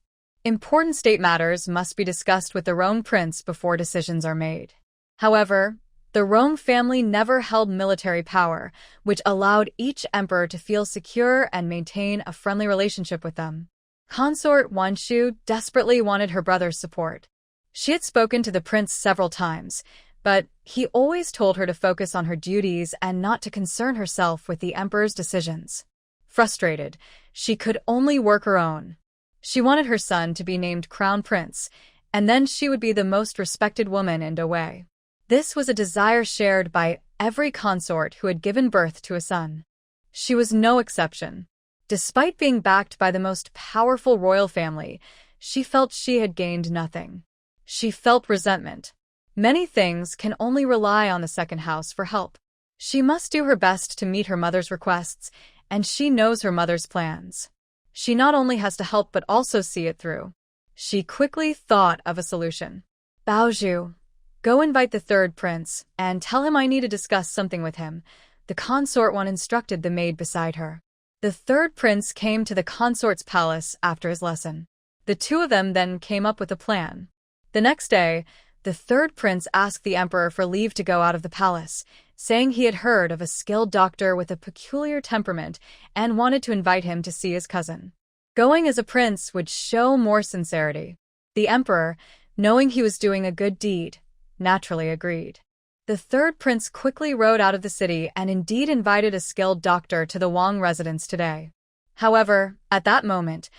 Important state matters must be discussed with the Rome prince before decisions are made. However, the Rome family never held military power, which allowed each emperor to feel secure and maintain a friendly relationship with them. Consort Wanshu desperately wanted her brother's support. She had spoken to the prince several times, but he always told her to focus on her duties and not to concern herself with the emperor's decisions. Frustrated, she could only work her own. She wanted her son to be named crown prince, and then she would be the most respected woman in Dawei. This was a desire shared by every consort who had given birth to a son. She was no exception. Despite being backed by the most powerful royal family, she felt she had gained nothing. She felt resentment. Many things can only rely on the second house for help. She must do her best to meet her mother's requests, and she knows her mother's plans. She not only has to help but also see it through. She quickly thought of a solution. Baozhu, go invite the 3rd prince, and tell him I need to discuss something with him, the consort one instructed the maid beside her. The 3rd prince came to the consort's palace after his lesson. The 2 of them then came up with a plan. The next day, the 3rd prince asked the emperor for leave to go out of the palace, saying he had heard of a skilled doctor with a peculiar temperament and wanted to invite him to see his cousin. Going as a prince would show more sincerity. The emperor, knowing he was doing a good deed, naturally agreed. The 3rd prince quickly rode out of the city and indeed invited a skilled doctor to the Wang residence today. However, at that moment,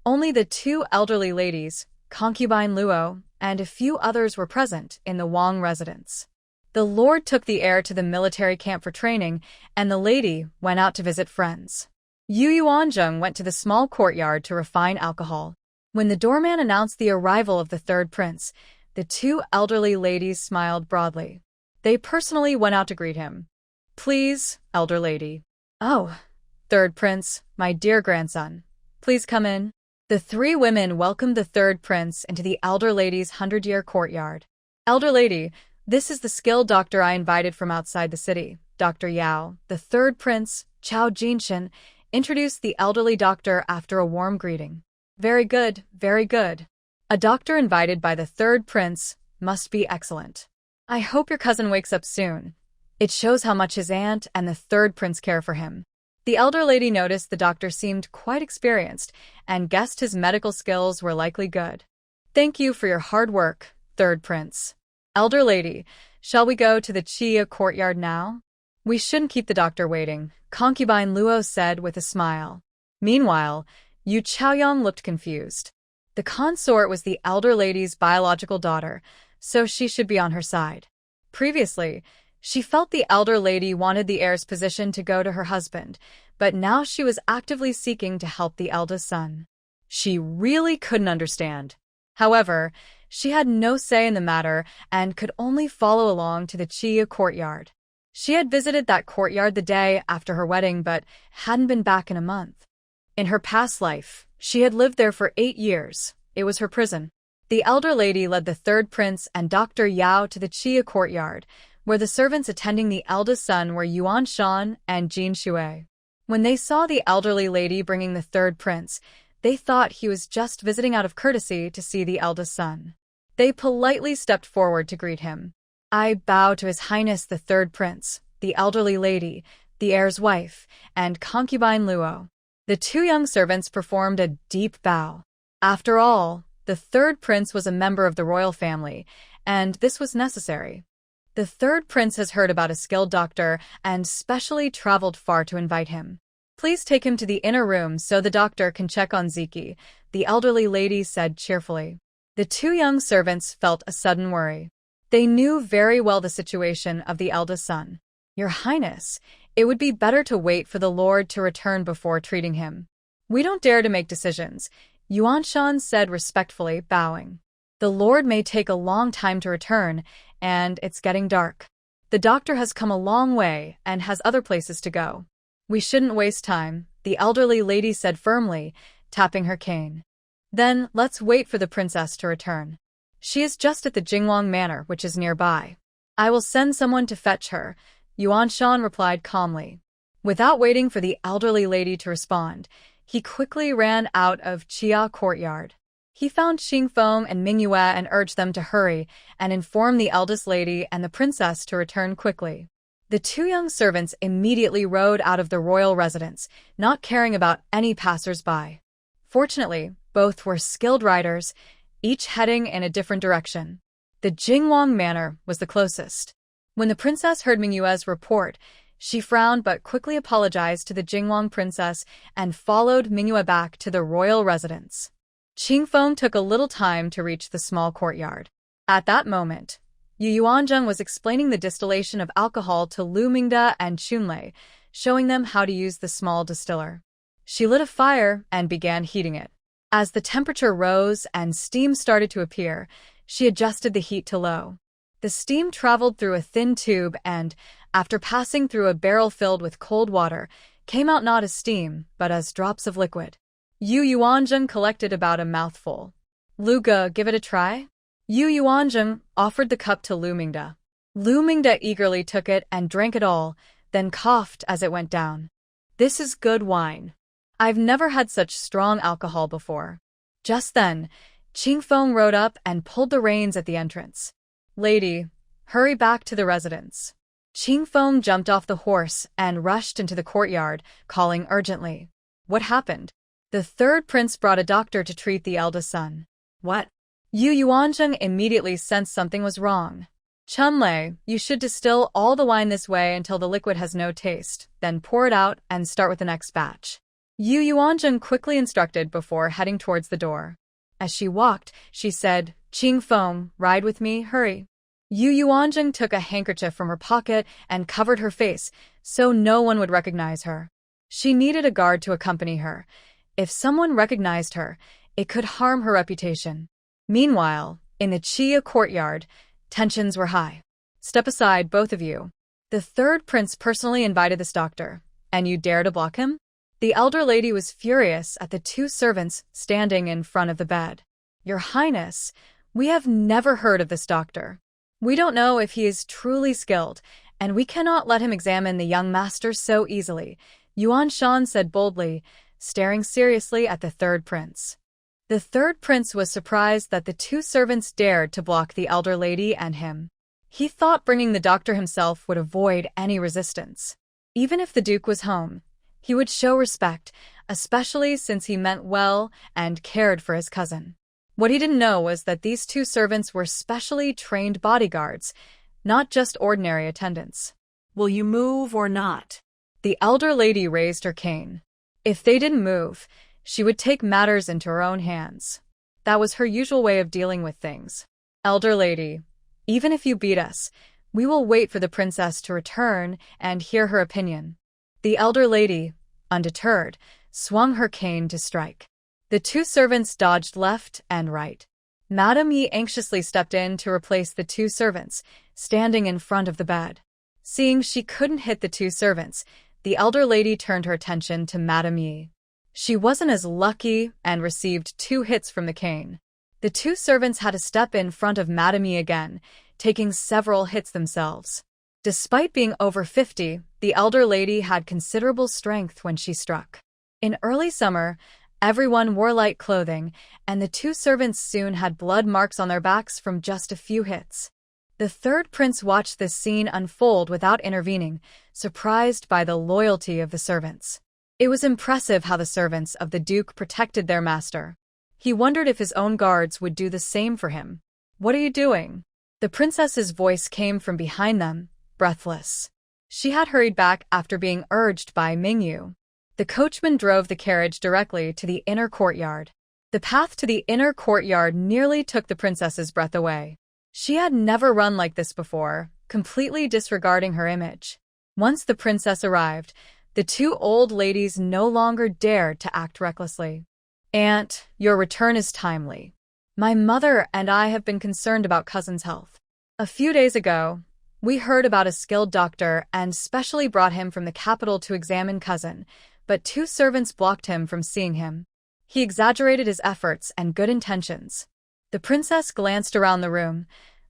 only the 2 elderly ladies, concubine Luo, and a few others were present in the Wang residence. The lord took the heir to the military camp for training, and the lady went out to visit friends. Yu Yuanzheng went to the small courtyard to refine alcohol. When the doorman announced the arrival of the 3rd prince, the 2 elderly ladies smiled broadly. They personally went out to greet him. Please, elder lady. Oh, 3rd prince, my dear grandson. Please come in. The 3 women welcomed the 3rd prince into the elder lady's 100-year courtyard. Elder lady, this is the skilled doctor I invited from outside the city, Dr. Yao. The 3rd prince, Chao Jinshan, introduced the elderly doctor after a warm greeting. Very good, very good. A doctor invited by the 3rd prince must be excellent. I hope your cousin wakes up soon. It shows how much his aunt and the 3rd prince care for him. The elder lady noticed the doctor seemed quite experienced and guessed his medical skills were likely good. Thank you for your hard work, 3rd prince. Elder lady, shall we go to the Chia courtyard now? We shouldn't keep the doctor waiting, concubine Luo said with a smile. Meanwhile, Yu Chaoyang looked confused. The consort was the elder lady's biological daughter, so she should be on her side. Previously, she felt the elder lady wanted the heir's position to go to her husband, but now she was actively seeking to help the eldest son. She really couldn't understand. However, she had no say in the matter and could only follow along to the Chia courtyard. She had visited that courtyard the day after her wedding but hadn't been back in a month. In her past life, she had lived there for 8 years. It was her prison. The elder lady led the 3rd prince and Dr. Yao to the Chia courtyard, where the servants attending the eldest son were Yuan Shan and Jin Shui. When they saw the elderly lady bringing the 3rd prince, they thought he was just visiting out of courtesy to see the eldest son. They politely stepped forward to greet him. "I bow to His Highness the Third Prince, the elderly lady, the heir's wife, and concubine Luo." The two young servants performed a deep bow. After all, the third prince was a member of the royal family, and this was necessary. The third prince has heard about a skilled doctor and specially traveled far to invite him. "Please take him to the inner room so the doctor can check on Ziki," the elderly lady said cheerfully. The two young servants felt a sudden worry. They knew very well the situation of the eldest son. "Your Highness, it would be better to wait for the Lord to return before treating him. We don't dare to make decisions," Yuanshan said respectfully, bowing. "The Lord may take a long time to return, and it's getting dark. The doctor has come a long way and has other places to go. We shouldn't waste time," the elderly lady said firmly, tapping her cane. "Then let's wait for the princess to return. She is just at the Jingwang Manor, which is nearby. I will send someone to fetch her," Yuanshan replied calmly. Without waiting for the elderly lady to respond, he quickly ran out of Chia courtyard. He found Xingfeng and Mingyue and urged them to hurry and inform the eldest lady and the princess to return quickly. The two young servants immediately rode out of the royal residence, not caring about any passers-by. Fortunately, both were skilled riders, each heading in a different direction. The Jingwang Manor was the closest. When the princess heard Mingyue's report, she frowned but quickly apologized to the Jingwang princess and followed Mingyue back to the royal residence. Qingfeng took a little time to reach the small courtyard. At that moment, Yu Yuanzheng was explaining the distillation of alcohol to Lu Mingde and Chunlei, showing them how to use the small distiller. She lit a fire and began heating it. As the temperature rose and steam started to appear, she adjusted the heat to low. The steam traveled through a thin tube and, after passing through a barrel filled with cold water, came out not as steam, but as drops of liquid. Yu Yuanzheng collected about a mouthful. "Lu Ge, give it a try?" Yu Yuanzheng offered the cup to Lu Mingde. Lu Mingde eagerly took it and drank it all, then coughed as it went down. "This is good wine. I've never had such strong alcohol before." Just then, Qingfeng rode up and pulled the reins at the entrance. "Lady, hurry back to the residence." Qingfeng jumped off the horse and rushed into the courtyard, calling urgently. What happened? The third prince brought a doctor to treat the eldest son. What? Yu Yuanzheng immediately sensed something was wrong. "Chunlei, you should distill all the wine this way until the liquid has no taste, then pour it out and start with the next batch." Yu Yuanzheng quickly instructed before heading towards the door. As she walked, she said, "Qingfeng, ride with me, hurry." Yu Yuanzheng took a handkerchief from her pocket and covered her face, so no one would recognize her. She needed a guard to accompany her. If someone recognized her, it could harm her reputation. Meanwhile, in the Chia courtyard, tensions were high. "Step aside, both of you." The third prince personally invited this doctor, and you dare to block him? The elder lady was furious at the two servants standing in front of the bed. "Your Highness, we have never heard of this doctor. We don't know if he is truly skilled, and we cannot let him examine the young master so easily," Yuan Shan said boldly, staring seriously at the third prince. The third prince was surprised that the two servants dared to block the elder lady and him. He thought bringing the doctor himself would avoid any resistance. Even if the Duke was home, he would show respect, especially since he meant well and cared for his cousin. What he didn't know was that these two servants were specially trained bodyguards, not just ordinary attendants. "Will you move or not?" The elder lady raised her cane. If they didn't move, she would take matters into her own hands. That was her usual way of dealing with things. "Elder lady, even if you beat us, we will wait for the princess to return and hear her opinion." The elder lady, undeterred, swung her cane to strike. The two servants dodged left and right. Madame Yi anxiously stepped in to replace the two servants, standing in front of the bed. Seeing she couldn't hit the two servants, the elder lady turned her attention to Madame Yi. She wasn't as lucky and received 2 hits from the cane. The two servants had to step in front of Madame Yi again, taking several hits themselves. Despite being over 50, the elder lady had considerable strength when she struck. In early summer, Everyone wore light clothing, and the two servants soon had blood marks on their backs from just a few hits. The third prince watched this scene unfold without intervening, surprised by the loyalty of the servants. It was impressive how the servants of the Duke protected their master. He wondered if his own guards would do the same for him. "What are you doing?" The princess's voice came from behind them, breathless. She had hurried back after being urged by Mingyu. The coachman drove the carriage directly to the inner courtyard. The path to the inner courtyard nearly took the princess's breath away. She had never run like this before, completely disregarding her image. Once the princess arrived, the two old ladies no longer dared to act recklessly. "Aunt, your return is timely. My mother and I have been concerned about cousin's health. A few days ago, we heard about a skilled doctor and specially brought him from the capital to examine cousin, but two servants blocked him from seeing him. He exaggerated his efforts and good intentions." The princess glanced around the room.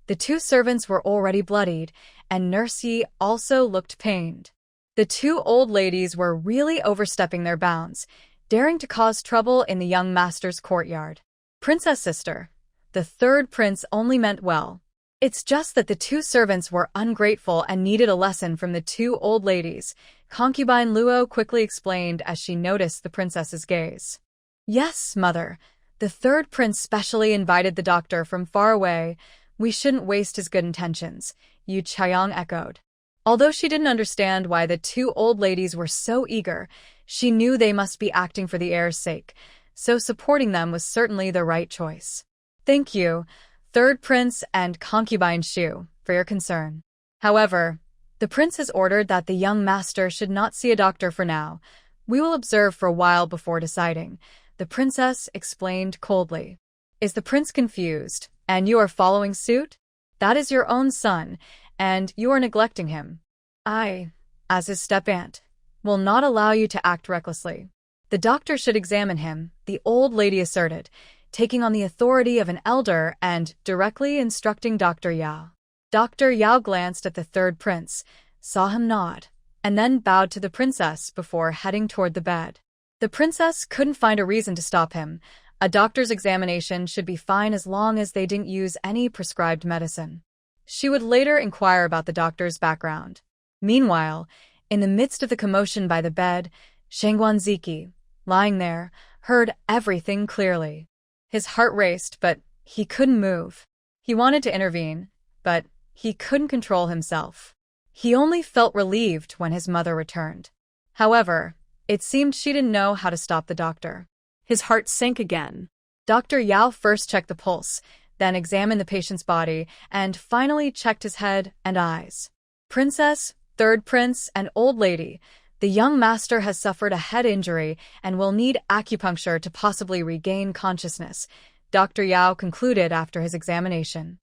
The two servants were already bloodied, and Nurse Yi also looked pained. The two old ladies were really overstepping their bounds, daring to cause trouble in the young master's courtyard. "Princess sister, the third prince only meant well. It's just that the two servants were ungrateful and needed a lesson from the two old ladies," concubine Luo quickly explained as she noticed the princess's gaze. "Yes, mother. The third prince specially invited the doctor from far away. We shouldn't waste his good intentions," Yu Chaoyang echoed. Although she didn't understand why the two old ladies were so eager, she knew they must be acting for the heir's sake, so supporting them was certainly the right choice. "Thank you, third prince and concubine Shu, for your concern. However, the prince has ordered that the young master should not see a doctor for now. We will observe for a while before deciding," the princess explained coldly. "Is the prince confused, and you are following suit? That is your own son, and you are neglecting him. I, as his step-aunt, will not allow you to act recklessly. The doctor should examine him," the old lady asserted, taking on the authority of an elder and directly instructing Dr. Yao. Dr. Yao glanced at the third prince, saw him nod, and then bowed to the princess before heading toward the bed. The princess couldn't find a reason to stop him. A doctor's examination should be fine as long as they didn't use any prescribed medicine. She would later inquire about the doctor's background. Meanwhile, in the midst of the commotion by the bed, Shangguanziki, lying there, heard everything clearly. His heart raced, but he couldn't move. He wanted to intervene, but he couldn't control himself. He only felt relieved when his mother returned. However, it seemed she didn't know how to stop the doctor. His heart sank again. Dr. Yao first checked the pulse, then examined the patient's body, and finally checked his head and eyes. "Princess, third prince, and old lady, the young master has suffered a head injury and will need acupuncture to possibly regain consciousness," Dr. Yao concluded after his examination.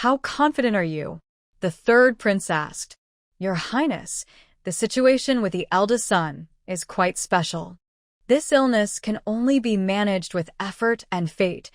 "How confident are you?" the third prince asked. "Your Highness, the situation with the eldest son is quite special. This illness can only be managed with effort and fate.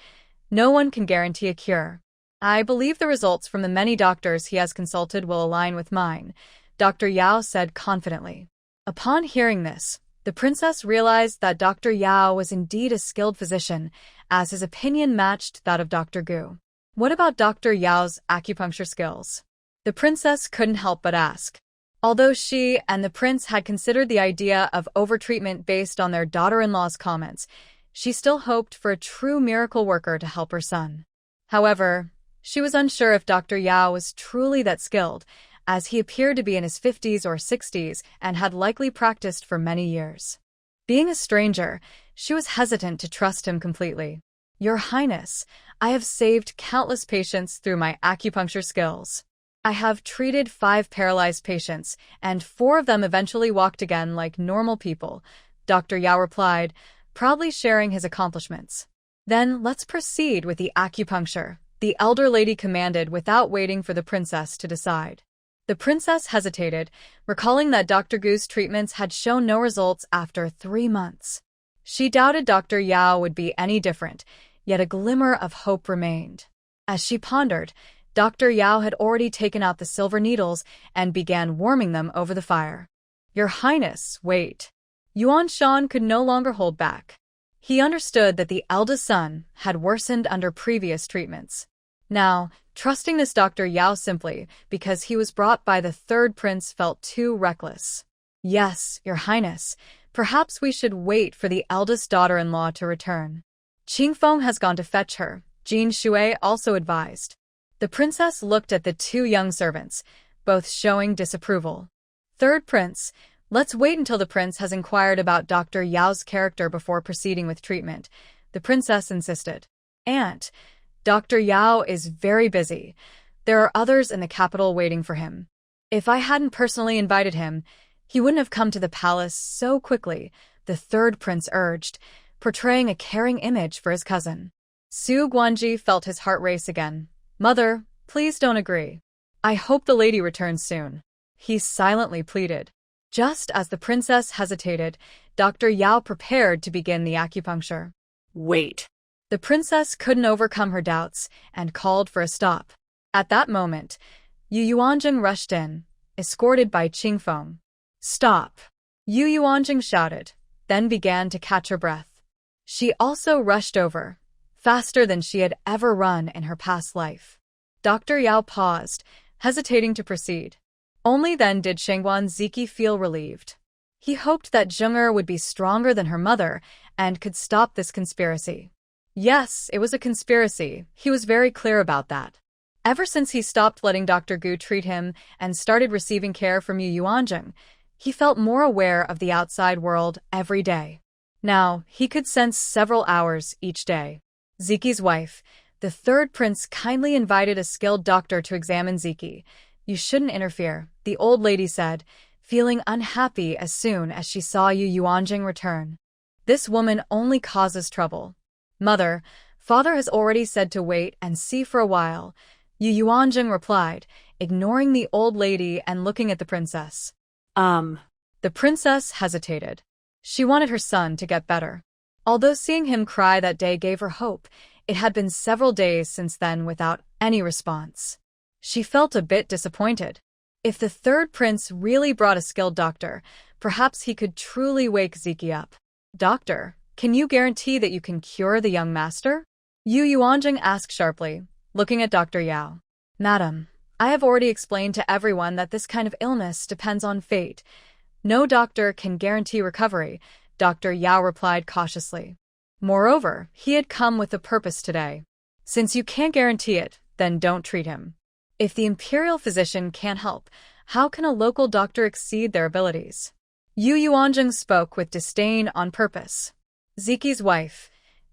No one can guarantee a cure. I believe the results from the many doctors he has consulted will align with mine," Dr. Yao said confidently. Upon hearing this, the princess realized that Dr. Yao was indeed a skilled physician, as his opinion matched that of Dr. Gu. "What about Dr. Yao's acupuncture skills?" the princess couldn't help but ask. Although she and the prince had considered the idea of overtreatment based on their daughter-in-law's comments, she still hoped for a true miracle worker to help her son. However, she was unsure if Dr. Yao was truly that skilled, as he appeared to be in his 50s or 60s and had likely practiced for many years. Being a stranger, she was hesitant to trust him completely. "Your Highness, I have saved countless patients through my acupuncture skills. I have treated 5 paralyzed patients, and 4 of them eventually walked again like normal people," Dr. Yao replied, proudly sharing his accomplishments. "Then let's proceed with the acupuncture," the elder lady commanded without waiting for the princess to decide. The princess hesitated, recalling that Dr. Gu's treatments had shown no results after 3 months. She doubted Dr. Yao would be any different, yet a glimmer of hope remained. As she pondered, Dr. Yao had already taken out the silver needles and began warming them over the fire. "Your Highness, wait." Yuan Shan could no longer hold back. He understood that the eldest son had worsened under previous treatments. Now, trusting this Dr. Yao simply because he was brought by the third prince felt too reckless. Yes, Your Highness, perhaps we should wait for the eldest daughter-in-law to return. Qingfeng has gone to fetch her, Jin Shui also advised. The princess looked at the two young servants, both showing disapproval. Third prince, let's wait until the prince has inquired about Dr. Yao's character before proceeding with treatment, the princess insisted. Aunt, Dr. Yao is very busy. There are others in the capital waiting for him. If I hadn't personally invited him, he wouldn't have come to the palace so quickly, the third prince urged, portraying a caring image for his cousin. Su Guanji felt his heart race again. Mother, please don't agree. I hope the lady returns soon. He silently pleaded. Just as the princess hesitated, Dr. Yao prepared to begin the acupuncture. Wait. The princess couldn't overcome her doubts and called for a stop. At that moment, Yu Yuanjing rushed in, escorted by Qingfeng. Stop! Yu Yuanjing shouted, then began to catch her breath. She also rushed over, faster than she had ever run in her past life. Dr. Yao paused, hesitating to proceed. Only then did Shangguan Ziki feel relieved. He hoped that Zheng'er would be stronger than her mother and could stop this conspiracy. Yes, it was a conspiracy, he was very clear about that. Ever since he stopped letting Dr. Gu treat him and started receiving care from Yu Yuanjing, he felt more aware of the outside world every day. Now, he could sense several hours each day. Ziki's wife, the third prince, kindly invited a skilled doctor to examine Ziki. You shouldn't interfere, the old lady said, feeling unhappy as soon as she saw Yu Yuanjing return. This woman only causes trouble. Mother, father has already said to wait and see for a while, Yu Yuanjing replied, ignoring the old lady and looking at the princess. The princess hesitated. She wanted her son to get better. Although seeing him cry that day gave her hope, it had been several days since then without any response. She felt a bit disappointed. If the third prince really brought a skilled doctor, perhaps he could truly wake Ziki up. Doctor, can you guarantee that you can cure the young master? Yu Yuanjing asked sharply, looking at Dr. Yao. Madam, I have already explained to everyone that this kind of illness depends on fate. No doctor can guarantee recovery, Dr. Yao replied cautiously. Moreover, he had come with a purpose today. Since you can't guarantee it, then don't treat him. If the imperial physician can't help, how can a local doctor exceed their abilities? Yu Yuanjing spoke with disdain on purpose. Ziki's wife,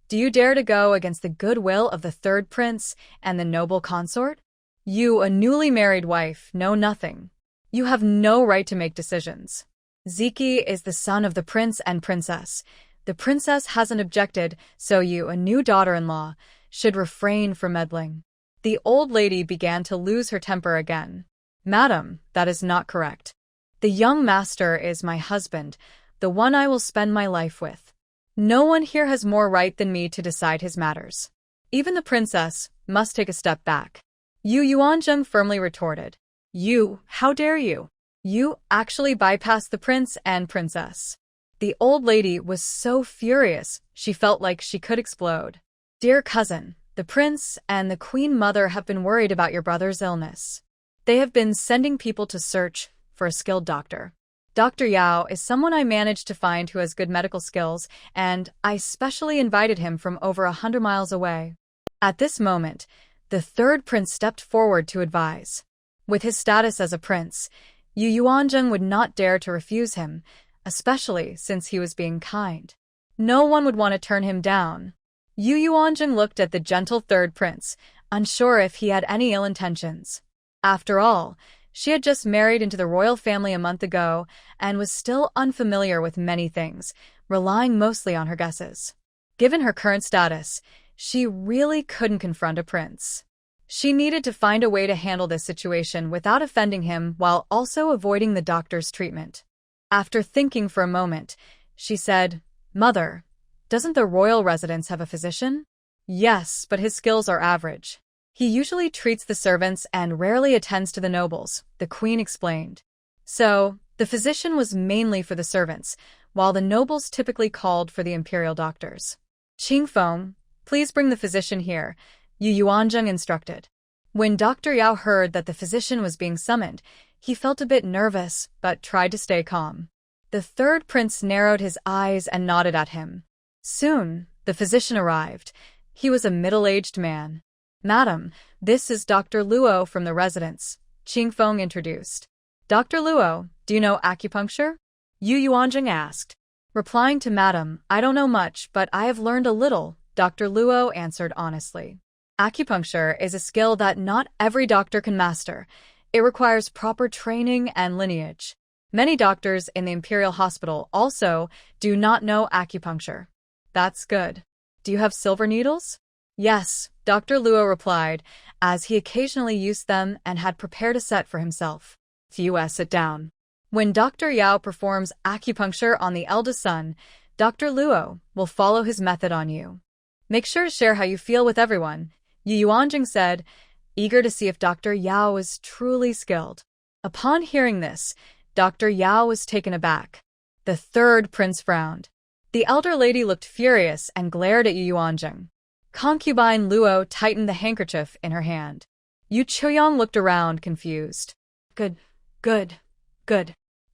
do you dare to go against the goodwill of the third prince and the noble consort? You, a newly married wife, know nothing. You have no right to make decisions. Ziki is the son of the prince and princess. The princess hasn't objected, so you, a new daughter-in-law, should refrain from meddling. The old lady began to lose her temper again. Madam, that is not correct. The young master is my husband, the one I will spend my life with. No one here has more right than me to decide his matters. Even the princess must take a step back. Yu Yuanjing firmly retorted. You, how dare you? You actually bypassed the prince and princess. The old lady was so furious, she felt like she could explode. Dear cousin, the prince and the queen mother have been worried about your brother's illness. They have been sending people to search for a skilled doctor. Dr. Yao is someone I managed to find who has good medical skills, and I specially invited him from over 100 miles away. At this moment, the third prince stepped forward to advise. With his status as a prince, Yu Yuanjing would not dare to refuse him, especially since he was being kind. No one would want to turn him down. Yu Yuanjing looked at the gentle third prince, unsure if he had any ill intentions. After all, she had just married into the royal family a month ago and was still unfamiliar with many things, relying mostly on her guesses. Given her current status, she really couldn't confront a prince. She needed to find a way to handle this situation without offending him while also avoiding the doctor's treatment. After thinking for a moment, she said, Mother, doesn't the royal residence have a physician? Yes, but his skills are average. He usually treats the servants and rarely attends to the nobles, the queen explained. So, The physician was mainly for the servants, while the nobles typically called for the imperial doctors. Qingfeng, please bring the physician here, Yu Yuanzheng instructed. When Dr. Yao heard that the physician was being summoned, he felt a bit nervous, but tried to stay calm. The third prince narrowed his eyes and nodded at him. Soon, the physician arrived. He was a middle-aged man. Madam, this is Dr. Luo from the residence, Qingfeng introduced. Dr. Luo, do you know acupuncture? Yu Yuanzheng asked. Replying to Madam, I don't know much, but I have learned a little, Dr. Luo answered honestly. Acupuncture is a skill that not every doctor can master. It requires proper training and lineage. Many doctors in the Imperial Hospital also do not know acupuncture. That's good. Do you have silver needles? Yes, Dr. Luo replied, as he occasionally used them and had prepared a set for himself. Ziyu, sit down. When Dr. Yao performs acupuncture on the eldest son, Dr. Luo will follow his method on you. Make sure to share how you feel with everyone, Yu Yuanzheng said, eager to see if Dr. Yao was truly skilled. Upon hearing this, Dr. Yao was taken aback. The third prince frowned. The elder lady looked furious and glared at Yu Yuanzheng. Concubine Luo tightened the handkerchief in her hand. Yu Chaoyang looked around, confused. Good.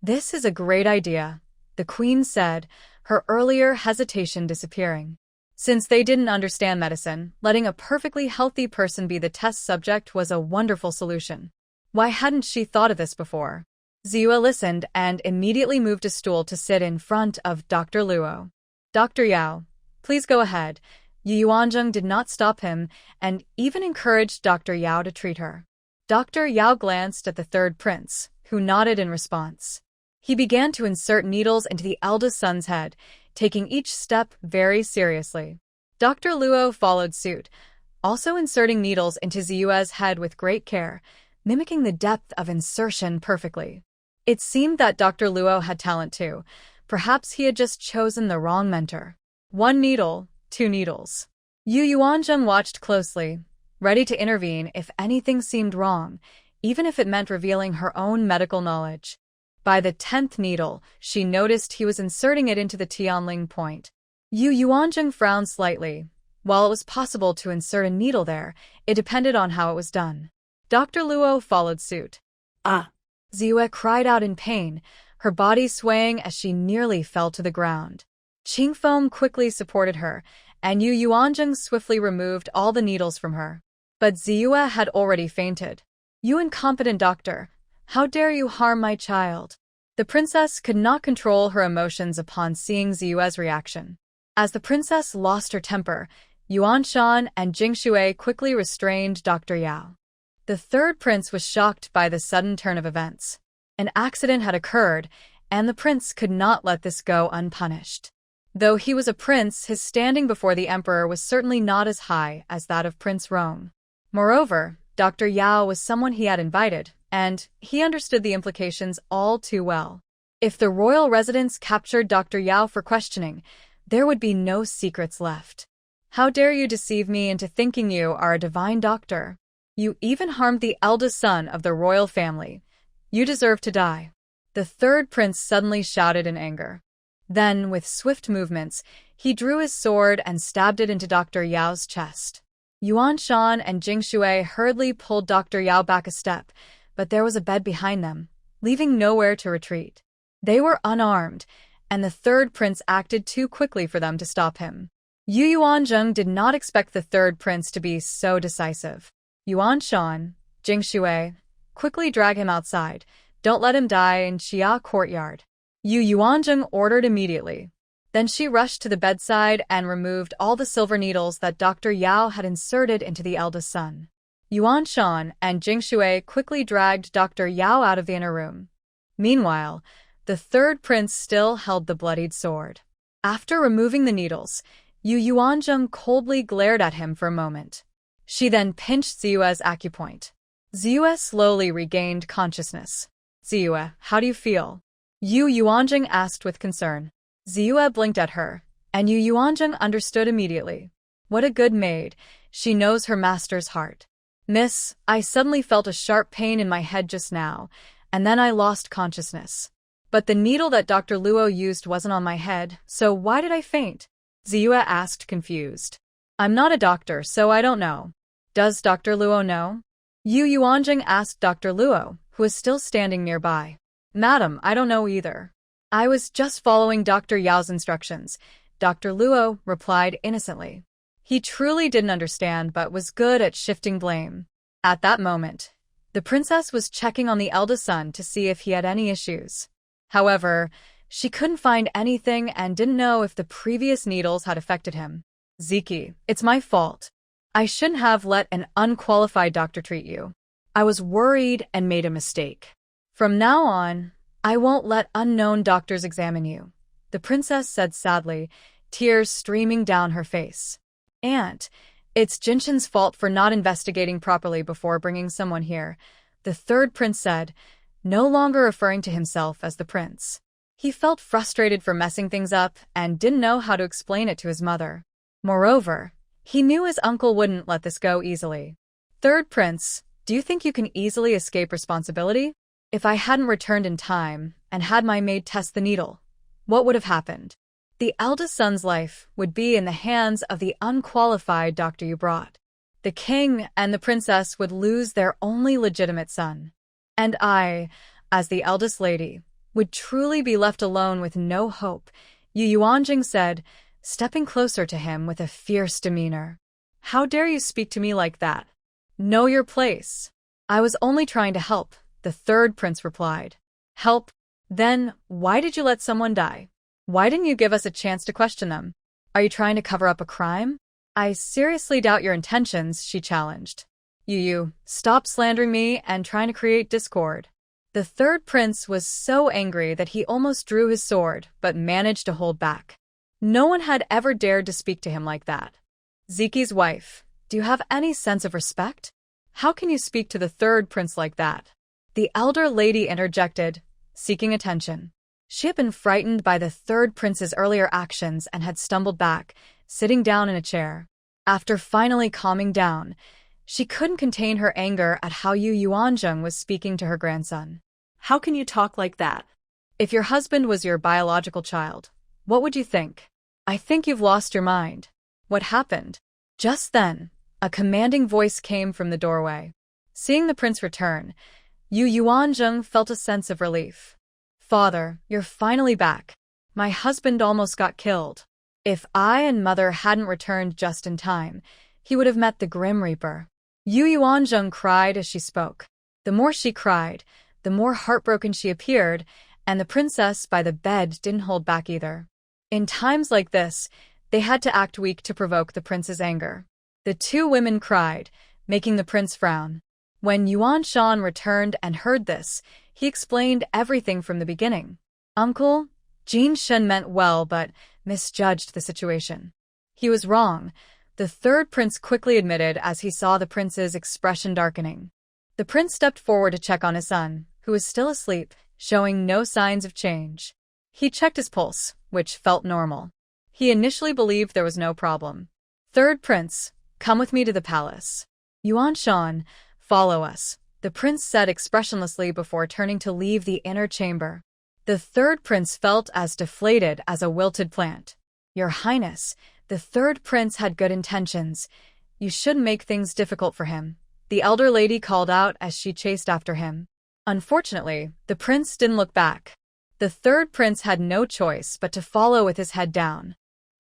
This is a great idea, the queen said, her earlier hesitation disappearing. Since they didn't understand medicine, letting a perfectly healthy person be the test subject was a wonderful solution. Why hadn't she thought of this before? Ziyu listened and immediately moved a stool to sit in front of Dr. Luo. Dr. Yao, please go ahead. Yu Yuanzheng did not stop him and even encouraged Dr. Yao to treat her. Dr. Yao glanced at the third prince, who nodded in response. He began to insert needles into the eldest son's head, taking each step very seriously. Dr. Luo followed suit, also inserting needles into Ziyue's head with great care, mimicking the depth of insertion perfectly. It seemed that Dr. Luo had talent too. Perhaps he had just chosen the wrong mentor. 1 needle, 2 needles. Yu Yuanzheng watched closely, ready to intervene if anything seemed wrong, even if it meant revealing her own medical knowledge. By the 10th needle, she noticed he was inserting it into the Tianling point. Yu Yuanzheng frowned slightly. While it was possible to insert a needle there, it depended on how it was done. Dr. Luo followed suit. Ah! Ziyu cried out in pain, her body swaying as she nearly fell to the ground. Qingfeng quickly supported her, and Yu Yuanzheng swiftly removed all the needles from her. But Ziyu had already fainted. You incompetent doctor! How dare you harm my child? The princess could not control her emotions upon seeing Ziyue's reaction. As the princess lost her temper, Yuan Shan and Jingshui quickly restrained Dr. Yao. The third prince was shocked by the sudden turn of events. An accident had occurred, and the prince could not let this go unpunished. Though he was a prince, his standing before the emperor was certainly not as high as that of Prince Rong. Moreover, Dr. Yao was someone he had invited, and he understood the implications all too well. If the royal residence captured Dr. Yao for questioning, there would be no secrets left. How dare you deceive me into thinking you are a divine doctor? You even harmed the eldest son of the royal family. You deserve to die. The third prince suddenly shouted in anger. Then, with swift movements, he drew his sword and stabbed it into Dr. Yao's chest. Yuan Shan and Jingshui hurriedly pulled Dr. Yao back a step, but there was a bed behind them, leaving nowhere to retreat. They were unarmed, and the third prince acted too quickly for them to stop him. Yu Yuanzheng did not expect the third prince to be so decisive. Yuan Shan, Jingshui, quickly drag him outside. Don't let him die in Xia courtyard. Yu Yuanzheng ordered immediately. Then she rushed to the bedside and removed all the silver needles that Dr. Yao had inserted into the eldest son. Yuan Shan and Jingshui quickly dragged Dr. Yao out of the inner room. Meanwhile, the third prince still held the bloodied sword. After removing the needles, Yu Yuanzheng coldly glared at him for a moment. She then pinched Ziyue's acupoint. Ziyue slowly regained consciousness. Ziyue, how do you feel? Yu Yuanzheng asked with concern. Ziyue blinked at her, and Yu Yuanzheng understood immediately. What a good maid, she knows her master's heart. Miss, I suddenly felt a sharp pain in my head just now, and then I lost consciousness. But the needle that Dr. Luo used wasn't on my head, so why did I faint? Ziyue asked, confused. I'm not a doctor, so I don't know. Does Dr. Luo know? Yu Yuanjing asked Dr. Luo, who was still standing nearby. Madam, I don't know either. I was just following Dr. Yao's instructions, Dr. Luo replied innocently. He truly didn't understand but was good at shifting blame. At that moment, the princess was checking on the eldest son to see if he had any issues. However, she couldn't find anything and didn't know if the previous needles had affected him. Ziki, it's my fault. I shouldn't have let an unqualified doctor treat you. I was worried and made a mistake. From now on, I won't let unknown doctors examine you, the princess said sadly, tears streaming down her face. Aunt, it's Jinshin's fault for not investigating properly before bringing someone here, the third prince said, no longer referring to himself as the prince. He felt frustrated for messing things up and didn't know how to explain it to his mother. Moreover, he knew his uncle wouldn't let this go easily. Third prince, do you think you can easily escape responsibility? If I hadn't returned in time and had my maid test the needle, what would have happened? The eldest son's life would be in the hands of the unqualified doctor you brought. The king and the princess would lose their only legitimate son. And I, as the eldest lady, would truly be left alone with no hope, Yu Yuanjing said, stepping closer to him with a fierce demeanor. How dare you speak to me like that? Know your place. I was only trying to help, the third prince replied. Help? Then, why did you let someone die? Why didn't you give us a chance to question them? Are you trying to cover up a crime? I seriously doubt your intentions, she challenged. Yu, stop slandering me and trying to create discord. The third prince was so angry that he almost drew his sword, but managed to hold back. No one had ever dared to speak to him like that. Ziki's wife, do you have any sense of respect? How can you speak to the third prince like that? The elder lady interjected, seeking attention. She had been frightened by the third prince's earlier actions and had stumbled back, sitting down in a chair. After finally calming down, she couldn't contain her anger at how Yu Yuanzheng was speaking to her grandson. How can you talk like that? If your husband was your biological child, what would you think? I think you've lost your mind. What happened? Just then, a commanding voice came from the doorway. Seeing the prince return, Yu Yuanzheng felt a sense of relief. Father, you're finally back. My husband almost got killed. If I and mother hadn't returned just in time, he would have met the Grim Reaper. Yu Yuanzheng cried as she spoke. The more she cried, the more heartbroken she appeared, and the princess by the bed didn't hold back either. In times like this, they had to act weak to provoke the prince's anger. The two women cried, making the prince frown. When Yuan Shan returned and heard this, he explained everything from the beginning. Uncle, Jin Shen meant well but misjudged the situation. He was wrong, the third prince quickly admitted as he saw the prince's expression darkening. The prince stepped forward to check on his son, who was still asleep, showing no signs of change. He checked his pulse, which felt normal. He initially believed there was no problem. Third prince, come with me to the palace. Yuan Shan, follow us, the prince said expressionlessly before turning to leave the inner chamber. The third prince felt as deflated as a wilted plant. Your Highness, the third prince had good intentions. You shouldn't make things difficult for him, the elder lady called out as she chased after him. Unfortunately, the prince didn't look back. The third prince had no choice but to follow with his head down.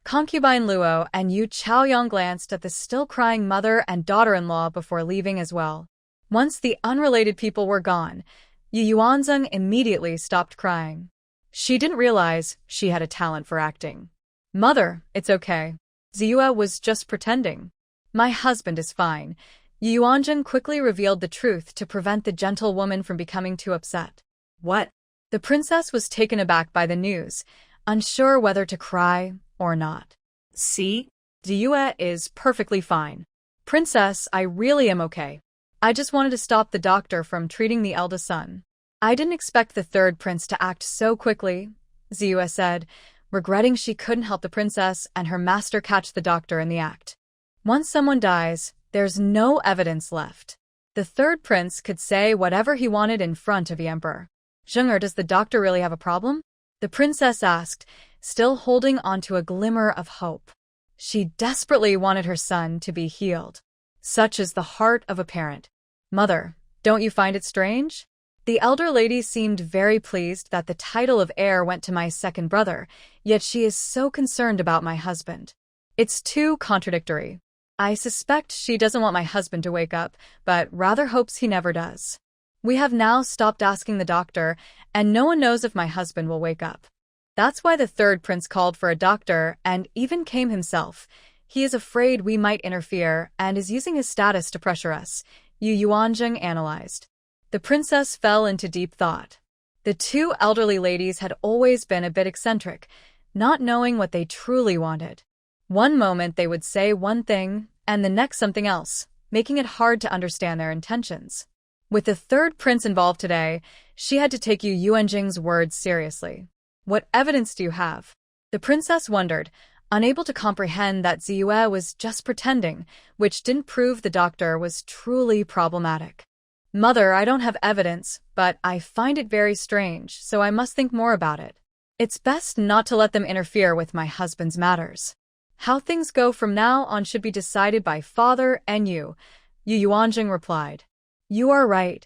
Concubine Luo and Yu Chaoyang glanced at the still-crying mother and daughter-in-law before leaving as well. Once the unrelated people were gone, Yu Yuanzheng immediately stopped crying. She didn't realize she had a talent for acting. Mother, it's okay. Ziyue was just pretending. My husband is fine. Yu Yuanzheng quickly revealed the truth to prevent the gentlewoman from becoming too upset. What? The princess was taken aback by the news, unsure whether to cry or not. See? Ziyue is perfectly fine. Princess, I really am okay. I just wanted to stop the doctor from treating the eldest son. I didn't expect the third prince to act so quickly, Ziyue said, regretting she couldn't help the princess and her master catch the doctor in the act. Once someone dies, there's no evidence left. The third prince could say whatever he wanted in front of the emperor. Zheng'er, does the doctor really have a problem? The princess asked, still holding onto a glimmer of hope. She desperately wanted her son to be healed. Such is the heart of a parent. Mother, don't you find it strange? The elder lady seemed very pleased that the title of heir went to my second brother, yet she is so concerned about my husband. It's too contradictory. I suspect she doesn't want my husband to wake up, but rather hopes he never does. We have now stopped asking the doctor, and no one knows if my husband will wake up. That's why the third prince called for a doctor and even came himself. He is afraid we might interfere and is using his status to pressure us, Yu Yuanzheng analyzed. The princess fell into deep thought. The two elderly ladies had always been a bit eccentric, not knowing what they truly wanted. One moment they would say one thing, and the next something else, making it hard to understand their intentions. With the third prince involved today, she had to take Yu Yuanzheng's words seriously. What evidence do you have? The princess wondered, unable to comprehend that Ziyue was just pretending, which didn't prove the doctor was truly problematic. Mother, I don't have evidence, but I find it very strange, so I must think more about it. It's best not to let them interfere with my husband's matters. How things go from now on should be decided by father and you, Yu Yuanzheng replied. You are right.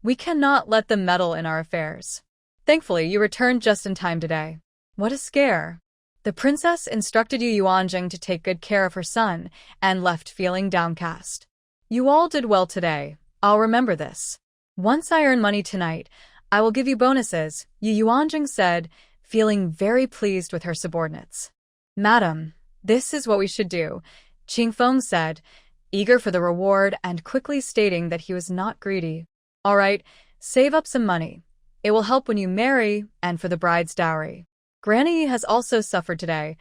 We cannot let them meddle in our affairs. Thankfully, you returned just in time today. What a scare. The princess instructed Yu Yuanzheng to take good care of her son and left feeling downcast. You all did well today. I'll remember this. Once I earn money tonight, I will give you bonuses, Yu Yuanzheng said, feeling very pleased with her subordinates. Madam, this is what we should do, Qingfeng said, eager for the reward and quickly stating that he was not greedy. All right, save up some money. It will help when you marry and for the bride's dowry. Granny has also suffered today.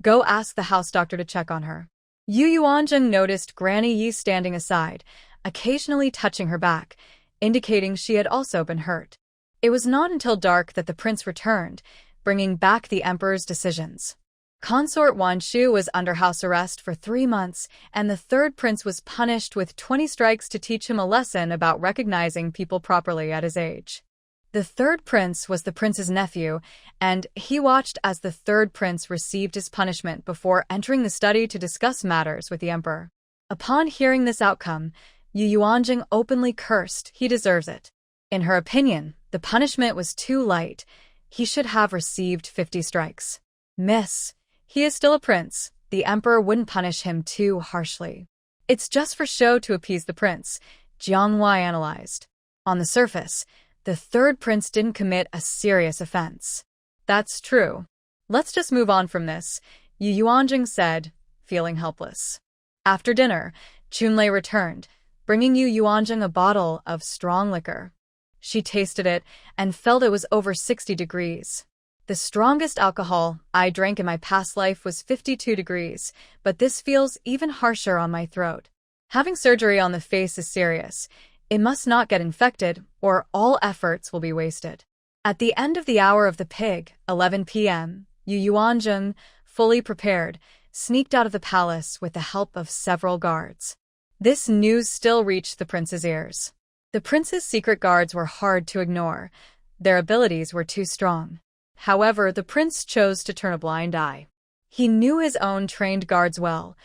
Go ask the house doctor to check on her. Yu Yuanzheng noticed Granny Yi standing aside, occasionally touching her back, indicating she had also been hurt. It was not until dark that the prince returned, bringing back the emperor's decisions. Consort Wan Shu was under house arrest for 3 months, and the third prince was punished with 20 strikes to teach him a lesson about recognizing people properly at his age. The third prince was the prince's nephew, and he watched as the third prince received his punishment before entering the study to discuss matters with the emperor. Upon hearing this outcome, Yu Yuanzheng openly cursed. He deserves it. In her opinion, the punishment was too light. He should have received 50 strikes. Miss, he is still a prince. The emperor wouldn't punish him too harshly. It's just for show to appease the prince, Jianghua analyzed. On the surface, the third prince didn't commit a serious offense. That's true. Let's just move on from this, Yu Yuanzheng said, feeling helpless. After dinner, Chunlei returned, bringing Yu Yuanzheng a bottle of strong liquor. She tasted it and felt it was over 60 degrees. The strongest alcohol I drank in my past life was 52 degrees, but this feels even harsher on my throat. Having surgery on the face is serious. It must not get infected, or all efforts will be wasted. At the end of the hour of the pig, 11 p.m., Yu Yuanzheng, fully prepared, sneaked out of the palace with the help of several guards. This news still reached the prince's ears. The prince's secret guards were hard to ignore. Their abilities were too strong. However, the prince chose to turn a blind eye. He knew his own trained guards well.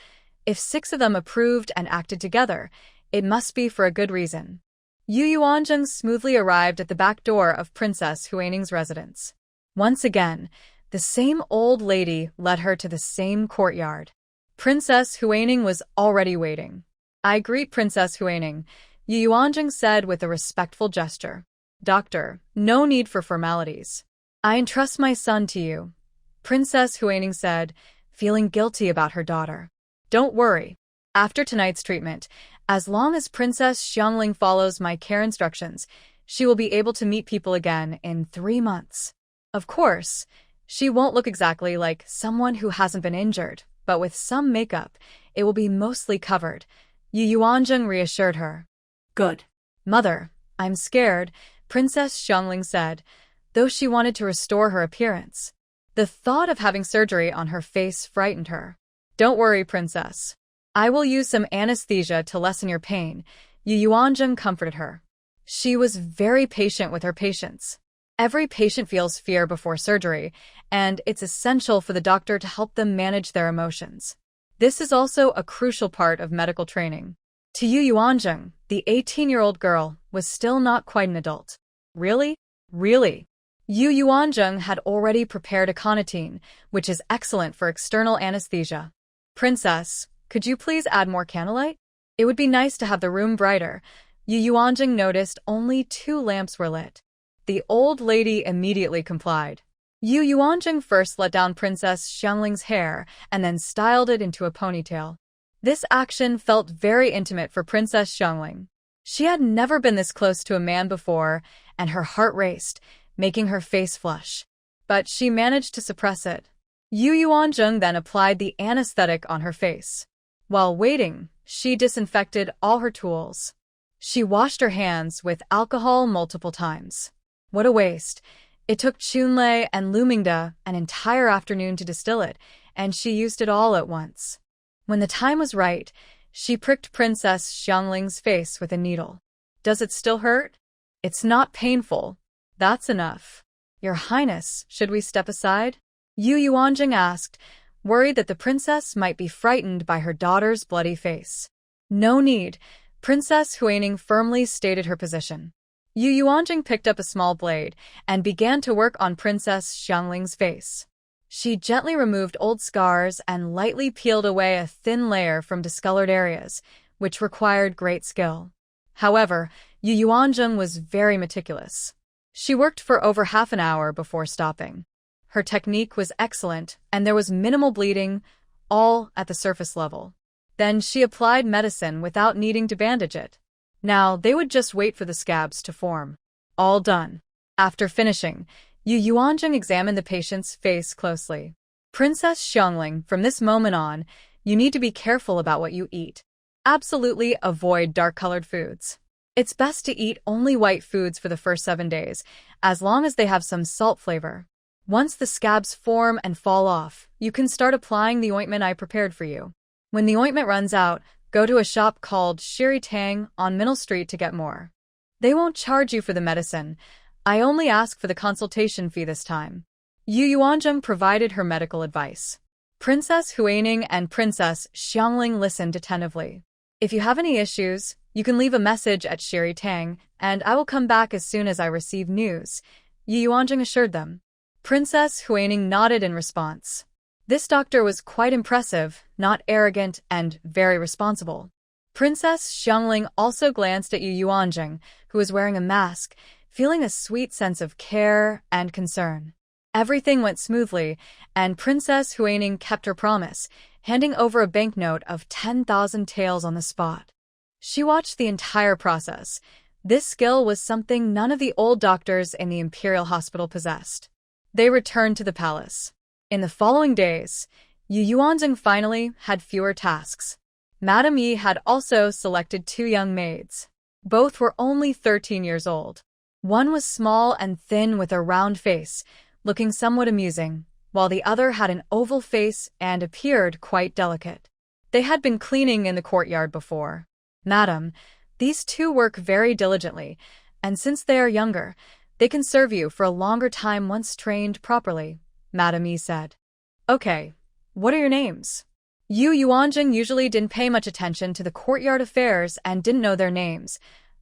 If 6 of them approved and acted together, it must be for a good reason. Yu Yuanzheng smoothly arrived at the back door of Princess Huaning's residence. Once again, the same old lady led her to the same courtyard. Princess Huaning was already waiting. I greet Princess Huaning, Yu Yuanzheng said with a respectful gesture. Doctor, no need for formalities. I entrust my son to you, Princess Huaning said, feeling guilty about her daughter. Don't worry. After tonight's treatment, as long as Princess Xiangling follows my care instructions, she will be able to meet people again in 3 months. Of course, she won't look exactly like someone who hasn't been injured, but with some makeup, it will be mostly covered, Yu Yuanzheng reassured her. Good. Mother, I'm scared, Princess Xiangling said, though she wanted to restore her appearance. The thought of having surgery on her face frightened her. Don't worry, Princess. I will use some anesthesia to lessen your pain, Yu Yuanzheng comforted her. She was very patient with her patients. Every patient feels fear before surgery, and it's essential for the doctor to help them manage their emotions. This is also a crucial part of medical training. To Yu Yuanzheng, the 18-year-old girl, was still not quite an adult. Really? Really? Yu Yuanzheng had already prepared aconitine, which is excellent for external anesthesia. Princess, could you please add more candlelight? It would be nice to have the room brighter. Yu Yuanzheng noticed only 2 lamps were lit. The old lady immediately complied. Yu Yuanzheng first let down Princess Xiangling's hair and then styled it into a ponytail. This action felt very intimate for Princess Xiangling. She had never been this close to a man before, and her heart raced, making her face flush. But she managed to suppress it. Yu Yuanzheng then applied the anesthetic on her face. While waiting, she disinfected all her tools. She washed her hands with alcohol multiple times. What a waste. It took Chunlei and Lumingda an entire afternoon to distill it, and she used it all at once. When the time was right, she pricked Princess Xiangling's face with a needle. Does it still hurt? It's not painful. That's enough. Your Highness, should we step aside? Yu Yuanzheng asked, worried that the princess might be frightened by her daughter's bloody face. No need. Princess Huining firmly stated her position. Yu Yuanzheng picked up a small blade and began to work on Princess Xiangling's face. She gently removed old scars and lightly peeled away a thin layer from discolored areas, which required great skill. However, Yu Yuanzheng was very meticulous. She worked for over half an hour before stopping. Her technique was excellent, and there was minimal bleeding, all at the surface level. Then she applied medicine without needing to bandage it. Now they would just wait for the scabs to form. All done. After finishing, Yu Yuanzheng examined the patient's face closely. Princess Xiangling, from this moment on, you need to be careful about what you eat. Absolutely avoid dark-colored foods. It's best to eat only white foods for the first 7 days, as long as they have some salt flavor. Once the scabs form and fall off, you can start applying the ointment I prepared for you. When the ointment runs out, go to a shop called Shiri Tang on Middle Street to get more. They won't charge you for the medicine. I only ask for the consultation fee this time. Yu Yuanzheng provided her medical advice. Princess Huining and Princess Xiangling listened attentively. If you have any issues, you can leave a message at Shiri Tang, and I will come back as soon as I receive news, Yu Yuanzheng assured them. Princess Huining nodded in response. This doctor was quite impressive, not arrogant, and very responsible. Princess Xiangling also glanced at Yu Yuanzheng, who was wearing a mask, feeling a sweet sense of care and concern. Everything went smoothly, and Princess Huining kept her promise, handing over a banknote of 10,000 taels on the spot. She watched the entire process. This skill was something none of the old doctors in the Imperial Hospital possessed. They returned to the palace. In the following days, Yu Yuanzheng finally had fewer tasks. Madame Yi had also selected 2 young maids. Both were only 13 years old. One was small and thin with a round face, looking somewhat amusing, while the other had an oval face and appeared quite delicate. They had been cleaning in the courtyard before. Madam, these 2 work very diligently, and since they are younger, they can serve you for a longer time once trained properly, Madame Yi said. Okay, what are your names? Yu Yuanzheng usually didn't pay much attention to the courtyard affairs and didn't know their names,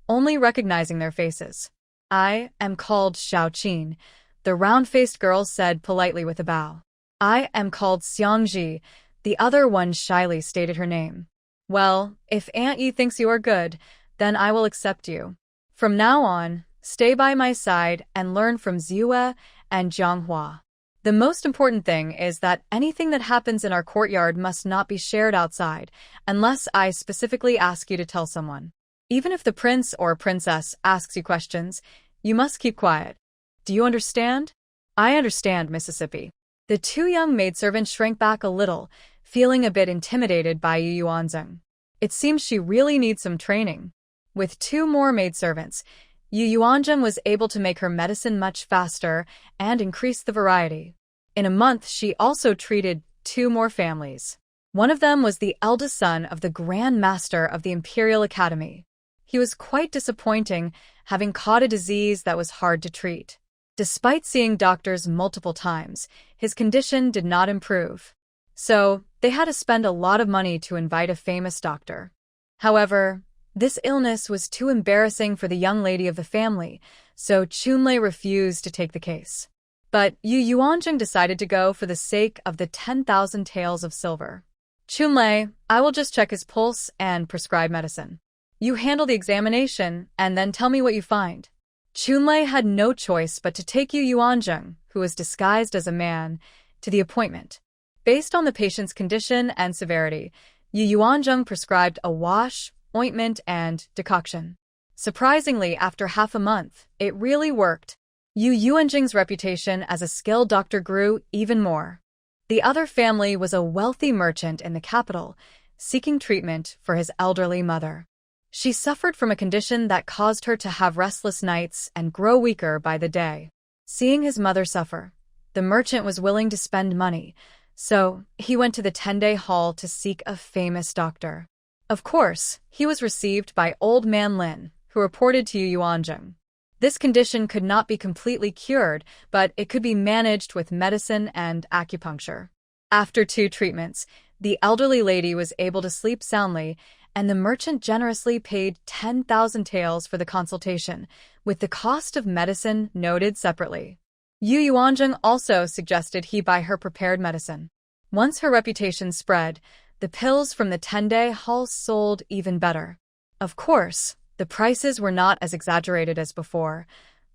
only recognizing their faces. I am called Xiaoqin, the round-faced girl said politely with a bow. I am called Xiangji, the other one shyly stated her name. Well, if Aunt Yi thinks you are good, then I will accept you. From now on, stay by my side and learn from Ziyue and Jianghua. The most important thing is that anything that happens in our courtyard must not be shared outside, unless I specifically ask you to tell someone. Even if the prince or princess asks you questions, you must keep quiet. Do you understand? I understand, Mississippi. The 2 young maidservants shrank back a little, feeling a bit intimidated by Yu Yuanzheng. It seems she really needs some training. With 2 more maidservants, Yu Yuanzheng was able to make her medicine much faster and increase the variety. In a month, she also treated 2 more families. One of them was the eldest son of the Grand Master of the Imperial Academy. He was quite disappointing, having caught a disease that was hard to treat. Despite seeing doctors multiple times, his condition did not improve. So, they had to spend a lot of money to invite a famous doctor. However, this illness was too embarrassing for the young lady of the family, so Chunlei refused to take the case. But Yu Yuanjing decided to go for the sake of the 10,000 taels of silver. Chunlei, I will just check his pulse and prescribe medicine. You handle the examination and then tell me what you find. Chunlei had no choice but to take Yu Yuanjing, who was disguised as a man, to the appointment. Based on the patient's condition and severity, Yu Yuanjing prescribed a wash, ointment, and decoction. Surprisingly, after half a month, it really worked. Yu Yuanjing's reputation as a skilled doctor grew even more. The other family was a wealthy merchant in the capital, seeking treatment for his elderly mother. She suffered from a condition that caused her to have restless nights and grow weaker by the day. Seeing his mother suffer, the merchant was willing to spend money, so he went to the Tendai Hall to seek a famous doctor. Of course, he was received by Old Man Lin, who reported to Yu Yuanjing. This condition could not be completely cured, but it could be managed with medicine and acupuncture. After 2 treatments, the elderly lady was able to sleep soundly, and the merchant generously paid 10,000 taels for the consultation, with the cost of medicine noted separately. Yu Yuanjing also suggested he buy her prepared medicine. Once her reputation spread, the pills from the Tendai Hall sold even better. Of course, the prices were not as exaggerated as before.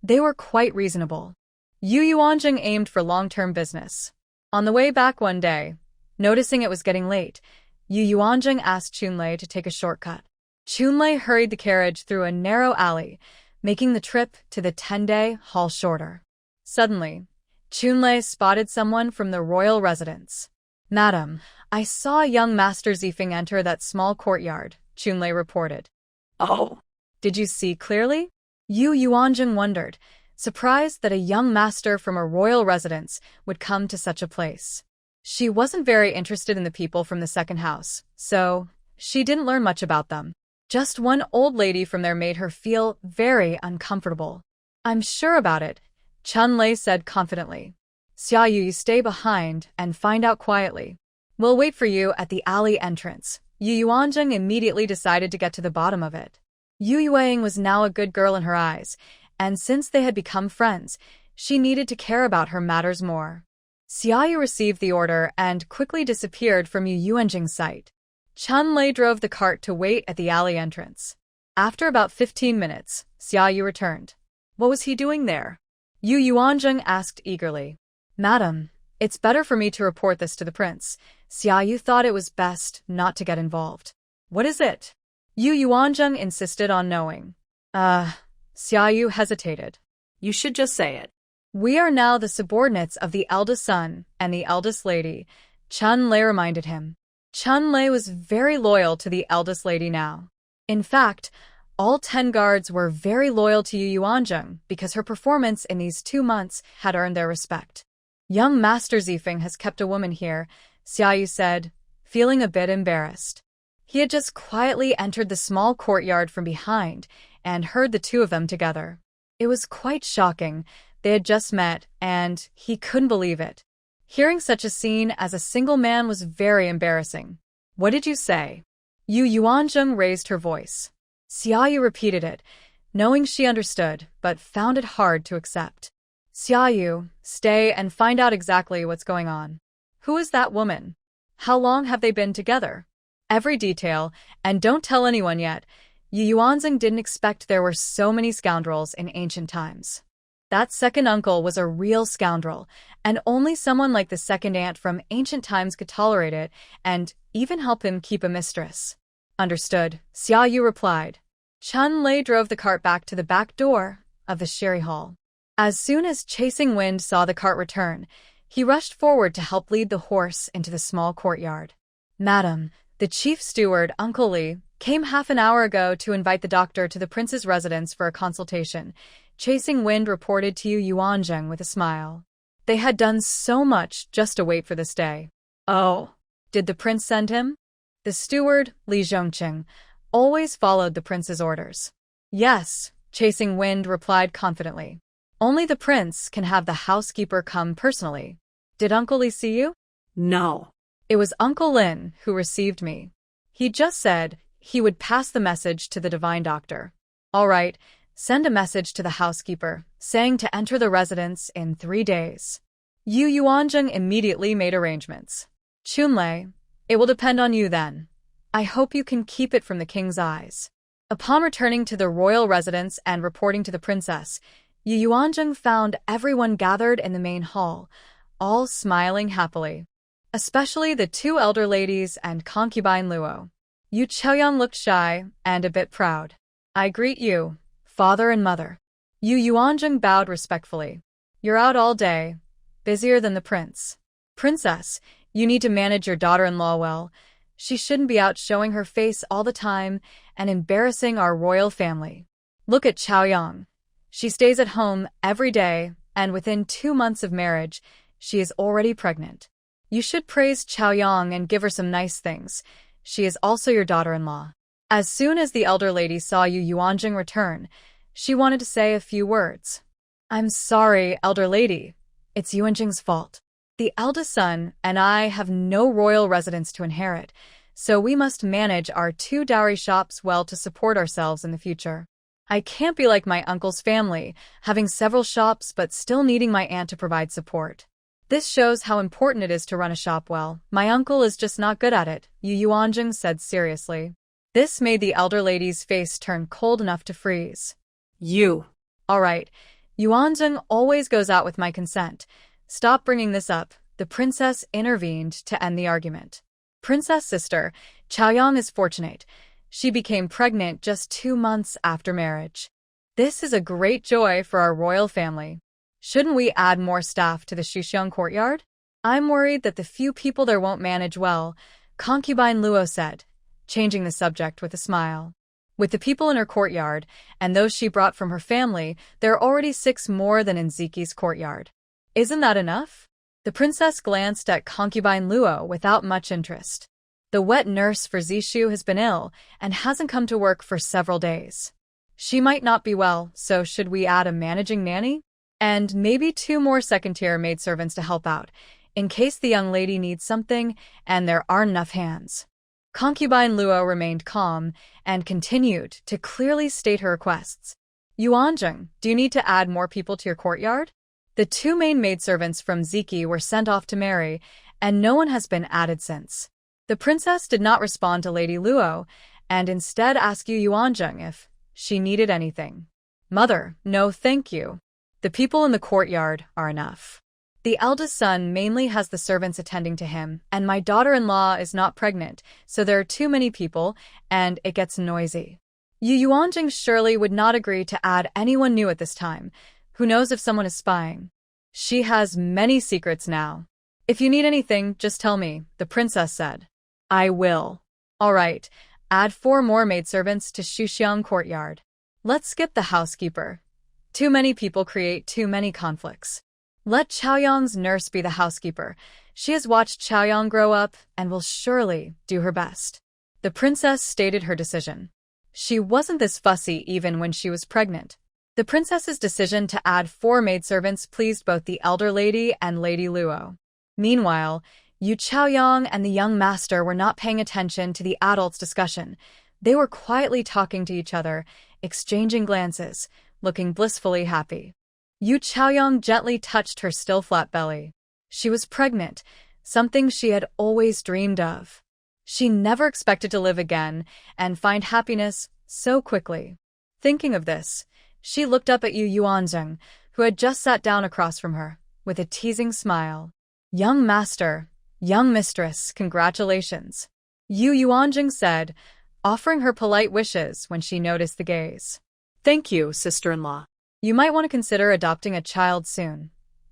They were quite reasonable. Yu Yuanjing aimed for long-term business. On the way back one day, noticing it was getting late, Yu Yuanjing asked Chunlei to take a shortcut. Chunlei hurried the carriage through a narrow alley, making the trip to the Tendai Hall shorter. Suddenly, Chunlei spotted someone from the royal residence. "Madam, I saw a young Master Zifeng enter that small courtyard," Chunlei reported. Oh. "Did you see clearly?" Yu Yuanjing wondered, surprised that a young master from a royal residence would come to such a place. She wasn't very interested in the people from the second house, so she didn't learn much about them. Just one old lady from there made her feel very uncomfortable. "I'm sure about it," Chunlei said confidently. "Xiaoyu, you stay behind and find out quietly. We'll wait for you at the alley entrance." Yu Yuanjing immediately decided to get to the bottom of it. Yu Yuang was now a good girl in her eyes, and since they had become friends, she needed to care about her matters more. Xiaoyu received the order and quickly disappeared from Yu Yuanjing's sight. Chunlei drove the cart to wait at the alley entrance. After about 15 minutes, Xiaoyu returned. What was he doing there? Yu Yuanjing asked eagerly. "Madam, it's better for me to report this to the prince." Xiaoyu thought it was best not to get involved. "What is it?" Yu Yuanjing insisted on knowing. Xiaoyu hesitated. You should just say it. "We are now the subordinates of the eldest son and the eldest lady," Chunlei reminded him. Chunlei was very loyal to the eldest lady now. In fact, all 10 guards were very loyal to Yu Yuanjing because her performance in these 2 months had earned their respect. "Young Master Zifeng has kept a woman here," Xiaoyu said, feeling a bit embarrassed. He had just quietly entered the small courtyard from behind and heard the 2 of them together. It was quite shocking. They had just met, and he couldn't believe it. Hearing such a scene as a single man was very embarrassing. "What did you say?" Yu Yuanjing raised her voice. Xiaoyu repeated it, knowing she understood, but found it hard to accept. "Xiaoyu, stay and find out exactly what's going on. Who is that woman? How long have they been together? Every detail, and don't tell anyone yet." Yu Yuanjing didn't expect there were so many scoundrels in ancient times. That second uncle was a real scoundrel, and only someone like the second aunt from ancient times could tolerate it and even help him keep a mistress. "Understood," Xiaoyu replied. Chunlei drove the cart back to the back door of the Sherry Hall. As soon as Chasing Wind saw the cart return, he rushed forward to help lead the horse into the small courtyard. "Madam, the chief steward, Uncle Li, came half an hour ago to invite the doctor to the prince's residence for a consultation," Chasing Wind reported to Yu Yuanjing with a smile. They had done so much just to wait for this day. "Oh, did the prince send him?" The steward, Li Zhongqing, always followed the prince's orders. "Yes," Chasing Wind replied confidently. Only the prince can have the housekeeper come personally. Did Uncle Lee see you? No. It was Uncle Lin who received me. He just said he would pass the message to the divine doctor. All right, send a message to the housekeeper, saying to enter the residence in 3 days. Yu Yuanzheng immediately made arrangements. Chunlei, it will depend on you then. I hope you can keep it from the king's eyes. Upon returning to the royal residence and reporting to the princess, Yu Yuanzheng found everyone gathered in the main hall, all smiling happily. Especially the 2 elder ladies and concubine Luo. Yu Chaoyang looked shy and a bit proud. I greet you, father and mother. Yu Yuanzheng bowed respectfully. You're out all day, busier than the prince. Princess, you need to manage your daughter-in-law well. She shouldn't be out showing her face all the time and embarrassing our royal family. Look at Chaoyang. She stays at home every day, and within 2 months of marriage, she is already pregnant. You should praise Chaoyang and give her some nice things. She is also your daughter-in-law. As soon as the elder lady saw Yu Yuanzheng return, she wanted to say a few words. I'm sorry, elder lady. It's Yuanzheng's fault. The eldest son and I have no royal residence to inherit, so we must manage our 2 dowry shops well to support ourselves in the future. I can't be like my uncle's family, having several shops but still needing my aunt to provide support. This shows how important it is to run a shop well. My uncle is just not good at it, Yu Yuanzheng said seriously. This made the elder lady's face turn cold enough to freeze. You. All right, Yuanzheng always goes out with my consent. Stop bringing this up, the princess intervened to end the argument. Princess sister, Chaoyang is fortunate. She became pregnant just 2 months after marriage. This is a great joy for our royal family. Shouldn't we add more staff to the Shuxiang courtyard? I'm worried that the few people there won't manage well, concubine Luo said, changing the subject with a smile. With the people in her courtyard, and those she brought from her family, there are already 6 more than in Ziki's courtyard. Isn't that enough? The princess glanced at concubine Luo without much interest. The wet nurse for Zishu has been ill and hasn't come to work for several days. She might not be well, so should we add a managing nanny? And maybe 2 more second-tier maidservants to help out, in case the young lady needs something and there aren't enough hands. Concubine Luo remained calm and continued to clearly state her requests. Yuanzheng, do you need to add more people to your courtyard? The 2 main maidservants from Ziki were sent off to marry, and no one has been added since. The princess did not respond to Lady Luo, and instead asked Yu Yuanzheng if she needed anything. Mother, no thank you. The people in the courtyard are enough. The eldest son mainly has the servants attending to him, and my daughter-in-law is not pregnant, so there are too many people, and it gets noisy. Yu Yuanzheng surely would not agree to add anyone new at this time. Who knows if someone is spying? She has many secrets now. If you need anything, just tell me, the princess said. I will. All right, add 4 more maidservants to Shuxiang courtyard. Let's skip the housekeeper. Too many people create too many conflicts. Let Chaoyang's nurse be the housekeeper. She has watched Chaoyang grow up and will surely do her best. The princess stated her decision. She wasn't this fussy even when she was pregnant. The princess's decision to add 4 maidservants pleased both the elder lady and Lady Luo. Meanwhile, Yu Chaoyang and the young master were not paying attention to the adults' discussion. They were quietly talking to each other, exchanging glances, looking blissfully happy. Yu Chaoyang gently touched her still flat belly. She was pregnant, something she had always dreamed of. She never expected to live again and find happiness so quickly. Thinking of this, she looked up at Yu Yuanzheng, who had just sat down across from her, with a teasing smile. Young master, young mistress, congratulations, Yu Yuanzheng said, offering her polite wishes when she noticed the gaze. Thank you, sister-in-law. You might want to consider adopting a child soon.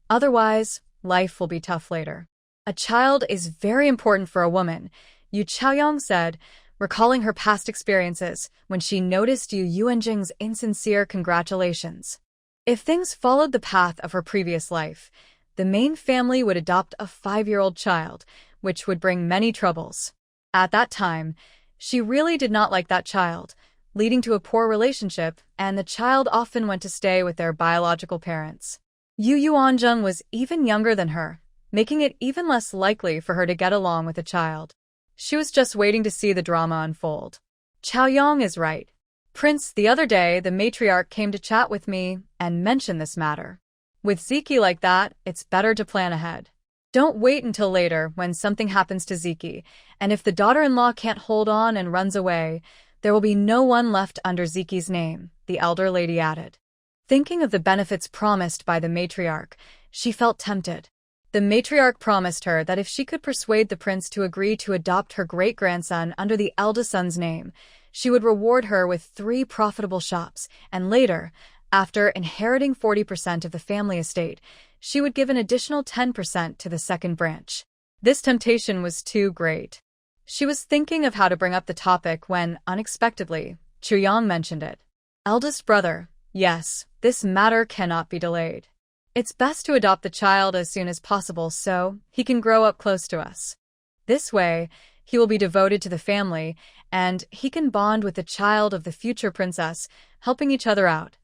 Otherwise, life will be tough later. A child is very important for a woman, Yu Chaoyang said, recalling her past experiences when she noticed Yu Yuanzheng's insincere congratulations. If things followed the path of her previous life, the main family would adopt a 5-year-old child, which would bring many troubles. At that time, she really did not like that child, leading to a poor relationship, and the child often went to stay with their biological parents. Yu Yuanzheng was even younger than her, making it even less likely for her to get along with a child. She was just waiting to see the drama unfold. Chaoyang is right. Prince, the other day, the matriarch came to chat with me and mentioned this matter. With Ziki like that, it's better to plan ahead. Don't wait until later when something happens to Ziki, and if the daughter-in-law can't hold on and runs away, there will be no one left under Ziki's name, the elder lady added. Thinking of the benefits promised by the matriarch, she felt tempted. The matriarch promised her that if she could persuade the prince to agree to adopt her great-grandson under the eldest son's name, she would reward her with 3 profitable shops, and later, after inheriting 40% of the family estate, she would give an additional 10% to the second branch. This temptation was too great. She was thinking of how to bring up the topic when, unexpectedly, Chaoyang mentioned it. Eldest brother, yes, this matter cannot be delayed. It's best to adopt the child as soon as possible so he can grow up close to us. This way, he will be devoted to the family, and he can bond with the child of the future princess, helping each other out.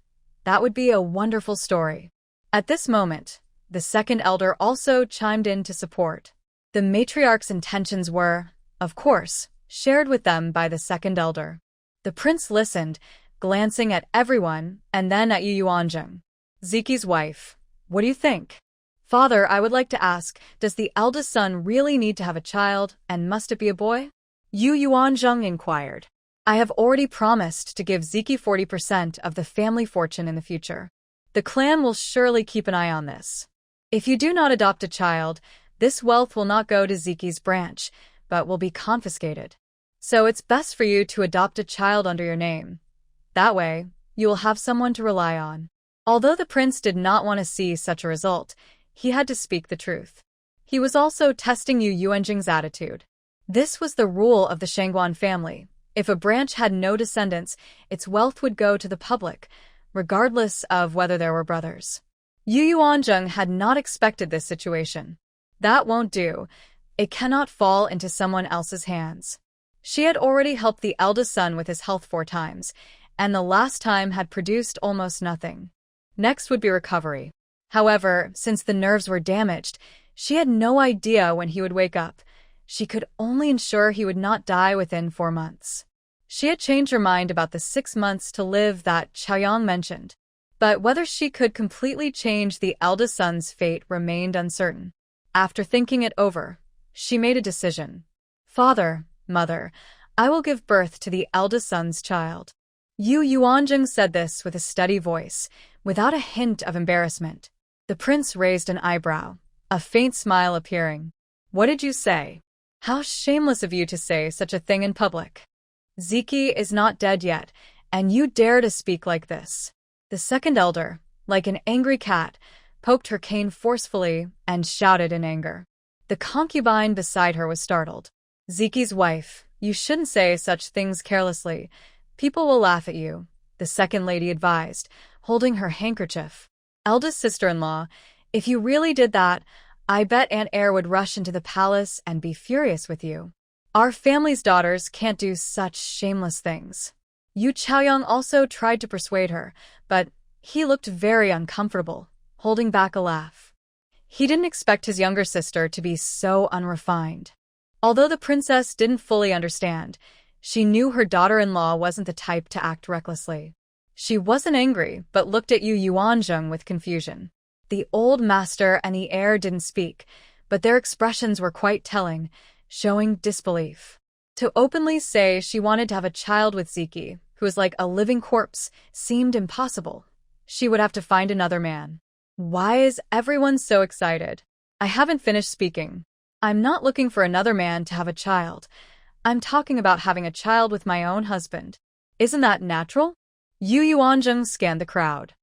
That would be a wonderful story. At this moment, the second elder also chimed in to support. The matriarch's intentions were, of course, shared with them by the second elder. The prince listened, glancing at everyone, and then at Yu Yuanzheng. Ziki's wife. What do you think? Father, I would like to ask, does the eldest son really need to have a child, and must it be a boy? Yu Yuanzheng inquired. I have already promised to give Ziki 40% of the family fortune in the future. The clan will surely keep an eye on this. If you do not adopt a child, this wealth will not go to Ziki's branch, but will be confiscated. So it's best for you to adopt a child under your name. That way, you will have someone to rely on. Although the prince did not want to see such a result, he had to speak the truth. He was also testing Yu Yuanzheng's attitude. This was the rule of the Shangguan family. If a branch had no descendants, its wealth would go to the public, regardless of whether there were brothers. Yu Yuanzheng had not expected this situation. That won't do. It cannot fall into someone else's hands. She had already helped the eldest son with his health 4 times, and the last time had produced almost nothing. Next would be recovery. However, since the nerves were damaged, she had no idea when he would wake up. She could only ensure he would not die within 4 months. She had changed her mind about the 6 months to live that Chaoyang mentioned, but whether she could completely change the eldest son's fate remained uncertain. After thinking it over, she made a decision. Father, mother, I will give birth to the eldest son's child. Yu Yuanzheng said this with a steady voice, without a hint of embarrassment. The prince raised an eyebrow, a faint smile appearing. What did you say? How shameless of you to say such a thing in public. Ziki is not dead yet, and you dare to speak like this. The second elder, like an angry cat, poked her cane forcefully and shouted in anger. The concubine beside her was startled. Ziki's wife, you shouldn't say such things carelessly. People will laugh at you, the second lady advised, holding her handkerchief. Eldest sister-in-law, if you really did that, I bet Aunt Heir would rush into the palace and be furious with you. Our family's daughters can't do such shameless things. Yu Chaoyang also tried to persuade her, but he looked very uncomfortable, holding back a laugh. He didn't expect his younger sister to be so unrefined. Although the princess didn't fully understand, she knew her daughter-in-law wasn't the type to act recklessly. She wasn't angry, but looked at Yu Yuanzheng with confusion. The old master and the heir didn't speak, but their expressions were quite telling, showing disbelief. To openly say she wanted to have a child with Ziki, who was like a living corpse, seemed impossible. She would have to find another man. Why is everyone so excited? I haven't finished speaking. I'm not looking for another man to have a child. I'm talking about having a child with my own husband. Isn't that natural? Yu Yuanzheng scanned the crowd.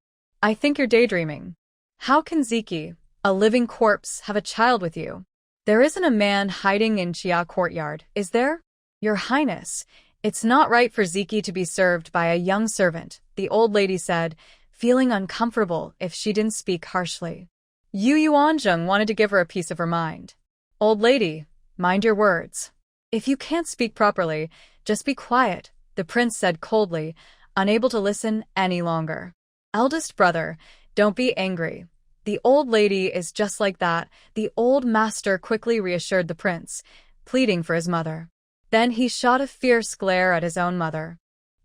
I think you're daydreaming. How can Ziki, a living corpse, have a child with you? There isn't a man hiding in Chia courtyard, is there? Your Highness, it's not right for Ziki to be served by a young servant, the old lady said, feeling uncomfortable if she didn't speak harshly. Yu Yuanzheng wanted to give her a piece of her mind. Old lady, mind your words. If you can't speak properly, just be quiet, the prince said coldly, unable to listen any longer. Eldest brother, don't be angry. The old lady is just like that, the old master quickly reassured the prince, pleading for his mother. Then he shot a fierce glare at his own mother.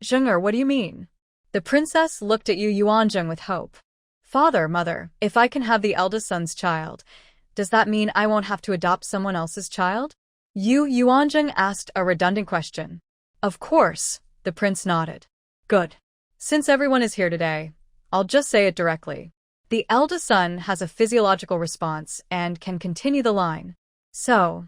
Zheng'er, what do you mean? The princess looked at Yu Yuanzheng with hope. Father, mother, if I can have the eldest son's child, does that mean I won't have to adopt someone else's child? Yu Yuanzheng asked a redundant question. Of course, the prince nodded. Good. Since everyone is here today, I'll just say it directly. The eldest son has a physiological response and can continue the line. So,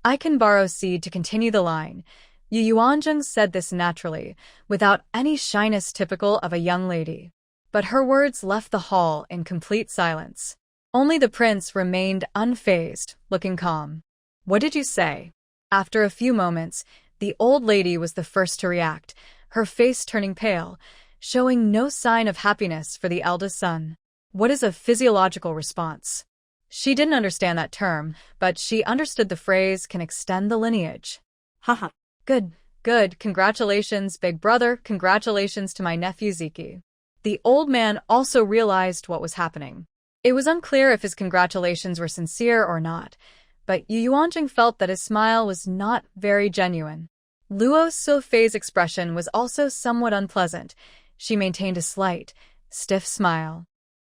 I can borrow seed to continue the line. Yu Yuanzheng said this naturally, without any shyness typical of a young lady. But her words left the hall in complete silence. Only the prince remained unfazed, looking calm. What did you say? After a few moments, the old lady was the first to react, her face turning pale, showing no sign of happiness for the eldest son. What is a physiological response? She didn't understand that term, but she understood the phrase can extend the lineage. Haha. Good. Congratulations, big brother. Congratulations to my nephew Ziki. The old man also realized what was happening. It was unclear if his congratulations were sincere or not, but Yu Yuanzheng felt that his smile was not very genuine. Luo Sofei's expression was also somewhat unpleasant. She maintained a slight, stiff smile.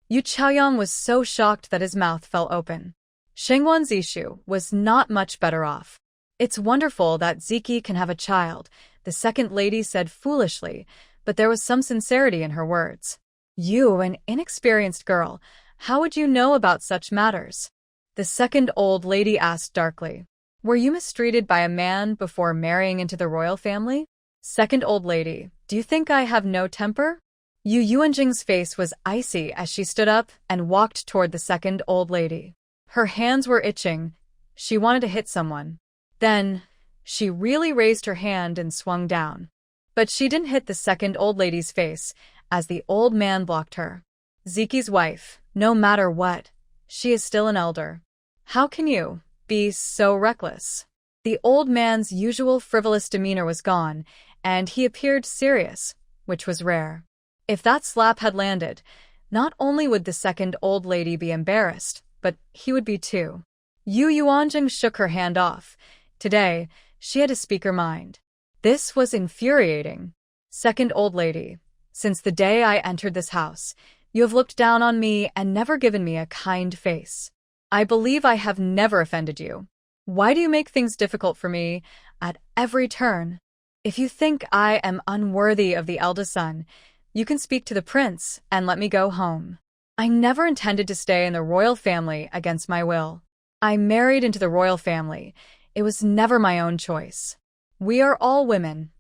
Yu Chaoyang was so shocked that his mouth fell open. Shengwan Zishu was not much better off. It's wonderful that Ziki can have a child, the second lady said foolishly, but there was some sincerity in her words. You, an inexperienced girl, how would you know about such matters? The second old lady asked darkly. Were you mistreated by a man before marrying into the royal family? Second old lady, do you think I have no temper? Yu Yuanjing's face was icy as she stood up and walked toward the second old lady. Her hands were itching. She wanted to hit someone. Then, she really raised her hand and swung down. But she didn't hit the second old lady's face, as the old man blocked her. Ziki's wife, no matter what, she is still an elder. How can you be so reckless? The old man's usual frivolous demeanor was gone, and he appeared serious, which was rare. If that slap had landed, not only would the second old lady be embarrassed, but he would be too. Yu Yuanjing shook her hand off. Today, she had to speak her mind. This was infuriating. Second old lady, since the day I entered this house, you have looked down on me and never given me a kind face. I believe I have never offended you. Why do you make things difficult for me at every turn? If you think I am unworthy of the eldest son, you can speak to the prince and let me go home. I never intended to stay in the royal family against my will. I married into the royal family. It was never my own choice. We are all women.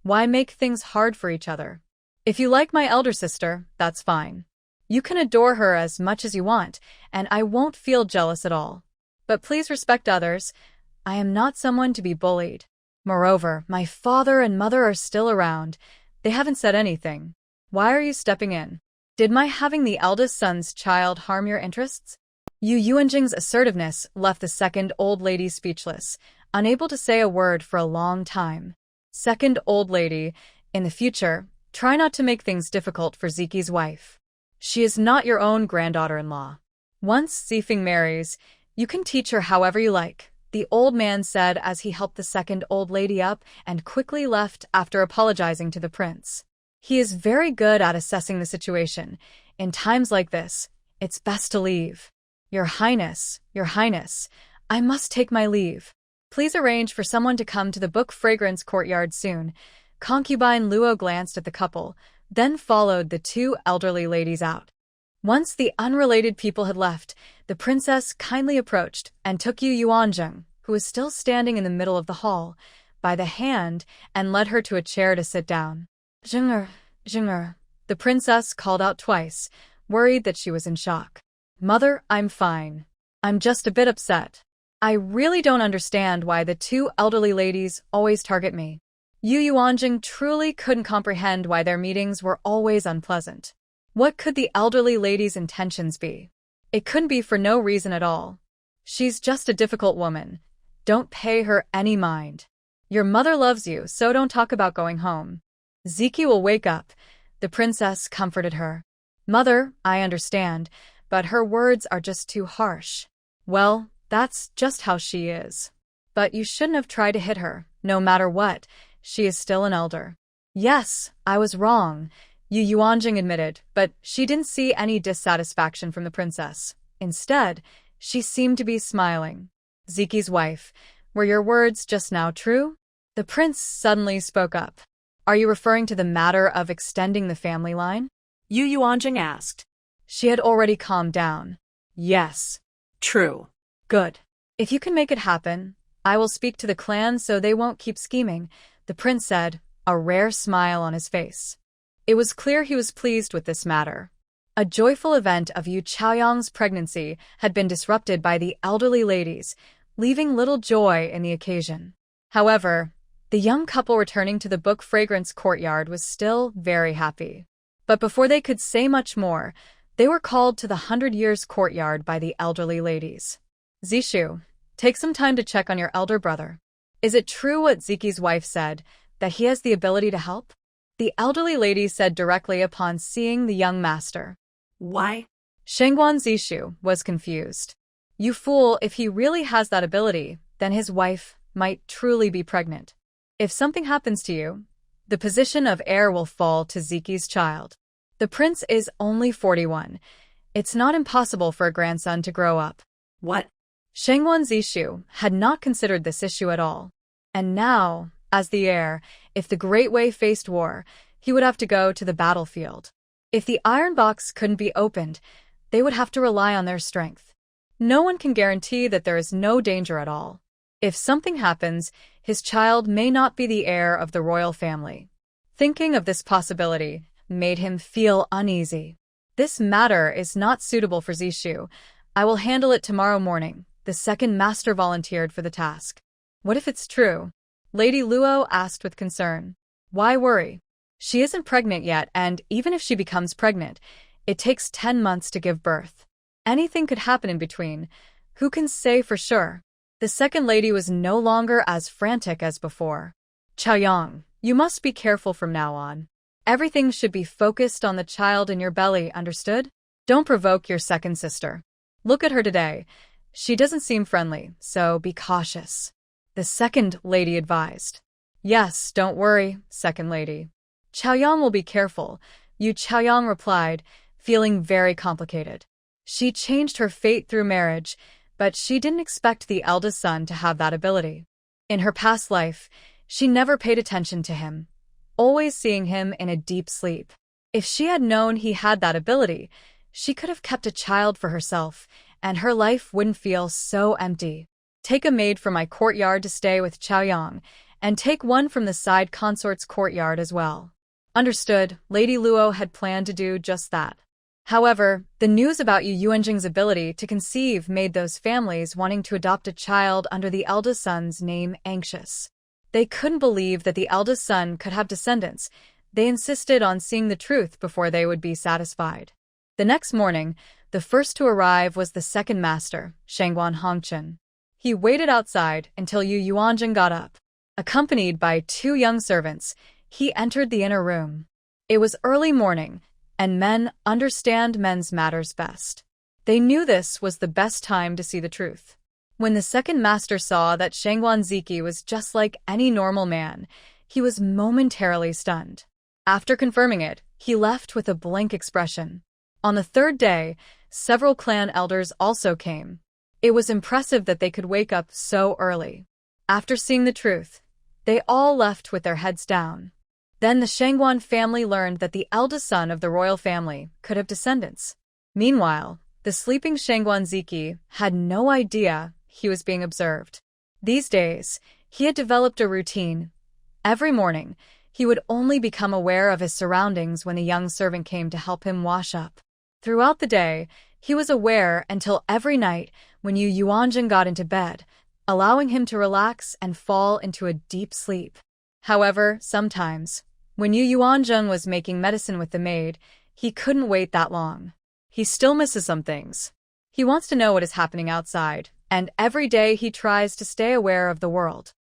Why make things hard for each other? If you like my elder sister, that's fine. You can adore her as much as you want, and I won't feel jealous at all. But please respect others. I am not someone to be bullied. Moreover, my father and mother are still around. They haven't said anything. Why are you stepping in? Did my having the eldest son's child harm your interests? Yu Yuanjing's assertiveness left the second old lady speechless, unable to say a word for a long time. Second old lady, in the future, try not to make things difficult for Ziki's wife. She is not your own granddaughter-in-law. Once Zifeng marries, you can teach her however you like, the old man said as he helped the second old lady up and quickly left after apologizing to the prince. He is very good at assessing the situation. In times like this, it's best to leave. Your Highness, I must take my leave. Please arrange for someone to come to the Book Fragrance courtyard soon. Concubine Luo glanced at the couple, then followed the two elderly ladies out. Once the unrelated people had left, the princess kindly approached and took Yu Yuanzheng, who was still standing in the middle of the hall, by the hand and led her to a chair to sit down. Zheng'er, the princess called out twice, worried that she was in shock. Mother, I'm fine. I'm just a bit upset. I really don't understand why the two elderly ladies always target me. Yu Yuanjing truly couldn't comprehend why their meetings were always unpleasant. What could the elderly lady's intentions be? It couldn't be for no reason at all. She's just a difficult woman. Don't pay her any mind. Your mother loves you, so don't talk about going home. Ziki will wake up, the princess comforted her. Mother, I understand, but her words are just too harsh. Well, that's just how she is. But you shouldn't have tried to hit her, no matter what, she is still an elder. Yes, I was wrong, Yu Yuanjing admitted, but she didn't see any dissatisfaction from the princess. Instead, she seemed to be smiling. Ziki's wife, were your words just now true? The prince suddenly spoke up. Are you referring to the matter of extending the family line? Yu Yuanjing asked. She had already calmed down. Yes. True. Good. If you can make it happen, I will speak to the clan so they won't keep scheming, the prince said, a rare smile on his face. It was clear he was pleased with this matter. A joyful event of Yu Chaoyang's pregnancy had been disrupted by the elderly ladies, leaving little joy in the occasion. However, the young couple returning to the book fragrance courtyard was still very happy. But before they could say much more, they were called to the 100 Years courtyard by the elderly ladies. Zishu, take some time to check on your elder brother. Is it true what Ziki's wife said, that he has the ability to help? The elderly lady said directly upon seeing the young master. Why? Shengguan Zishu was confused. You fool, if he really has that ability, then his wife might truly be pregnant. If something happens to you, the position of heir will fall to Ziki's child. The prince is only 41. It's not impossible for a grandson to grow up. What? Shengguan Zishu had not considered this issue at all. And now, as the heir, if the Great Way faced war, he would have to go to the battlefield. If the iron box couldn't be opened, they would have to rely on their strength. No one can guarantee that there is no danger at all. If something happens, his child may not be the heir of the royal family. Thinking of this possibility made him feel uneasy. This matter is not suitable for Zishu. I will handle it tomorrow morning, the second master volunteered for the task. What if it's true? Lady Luo asked with concern. Why worry? She isn't pregnant yet, and even if she becomes pregnant, it takes 10 months to give birth. Anything could happen in between. Who can say for sure? The second lady was no longer as frantic as before. Chaoyang, you must be careful from now on. Everything should be focused on the child in your belly, understood? Don't provoke your second sister. Look at her today. She doesn't seem friendly, so be cautious. The second lady advised. Yes, don't worry, second lady. Chaoyang will be careful, Yu Chaoyang replied, feeling very complicated. She changed her fate through marriage, but she didn't expect the eldest son to have that ability. In her past life, she never paid attention to him, always seeing him in a deep sleep. If she had known he had that ability, she could have kept a child for herself, and her life wouldn't feel so empty. Take a maid from my courtyard to stay with Chaoyang, and take one from the side consort's courtyard as well. Understood, Lady Luo had planned to do just that. However, the news about Yu Yuanjing's ability to conceive made those families wanting to adopt a child under the eldest son's name anxious. They couldn't believe that the eldest son could have descendants. They insisted on seeing the truth before they would be satisfied. The next morning, the first to arrive was the second master, Shengguan Hongchen. He waited outside until Yu Yuanjing got up. Accompanied by 2 young servants, he entered the inner room. It was early morning, and men understand men's matters best. They knew this was the best time to see the truth. When the second master saw that Shengguan Ziki was just like any normal man, he was momentarily stunned. After confirming it, he left with a blank expression. On the third day, several clan elders also came. It was impressive that they could wake up so early. After seeing the truth, they all left with their heads down. Then the Shengguan family learned that the eldest son of the royal family could have descendants. Meanwhile, the sleeping Shengguan Ziki had no idea he was being observed. These days, he had developed a routine. Every morning, he would only become aware of his surroundings when a young servant came to help him wash up. Throughout the day, he was aware until every night when Yu Yuanjing got into bed, allowing him to relax and fall into a deep sleep. However, sometimes, when Yu Yuanjing was making medicine with the maid, he couldn't wait that long. He still misses some things. He wants to know what is happening outside, and every day he tries to stay aware of the world.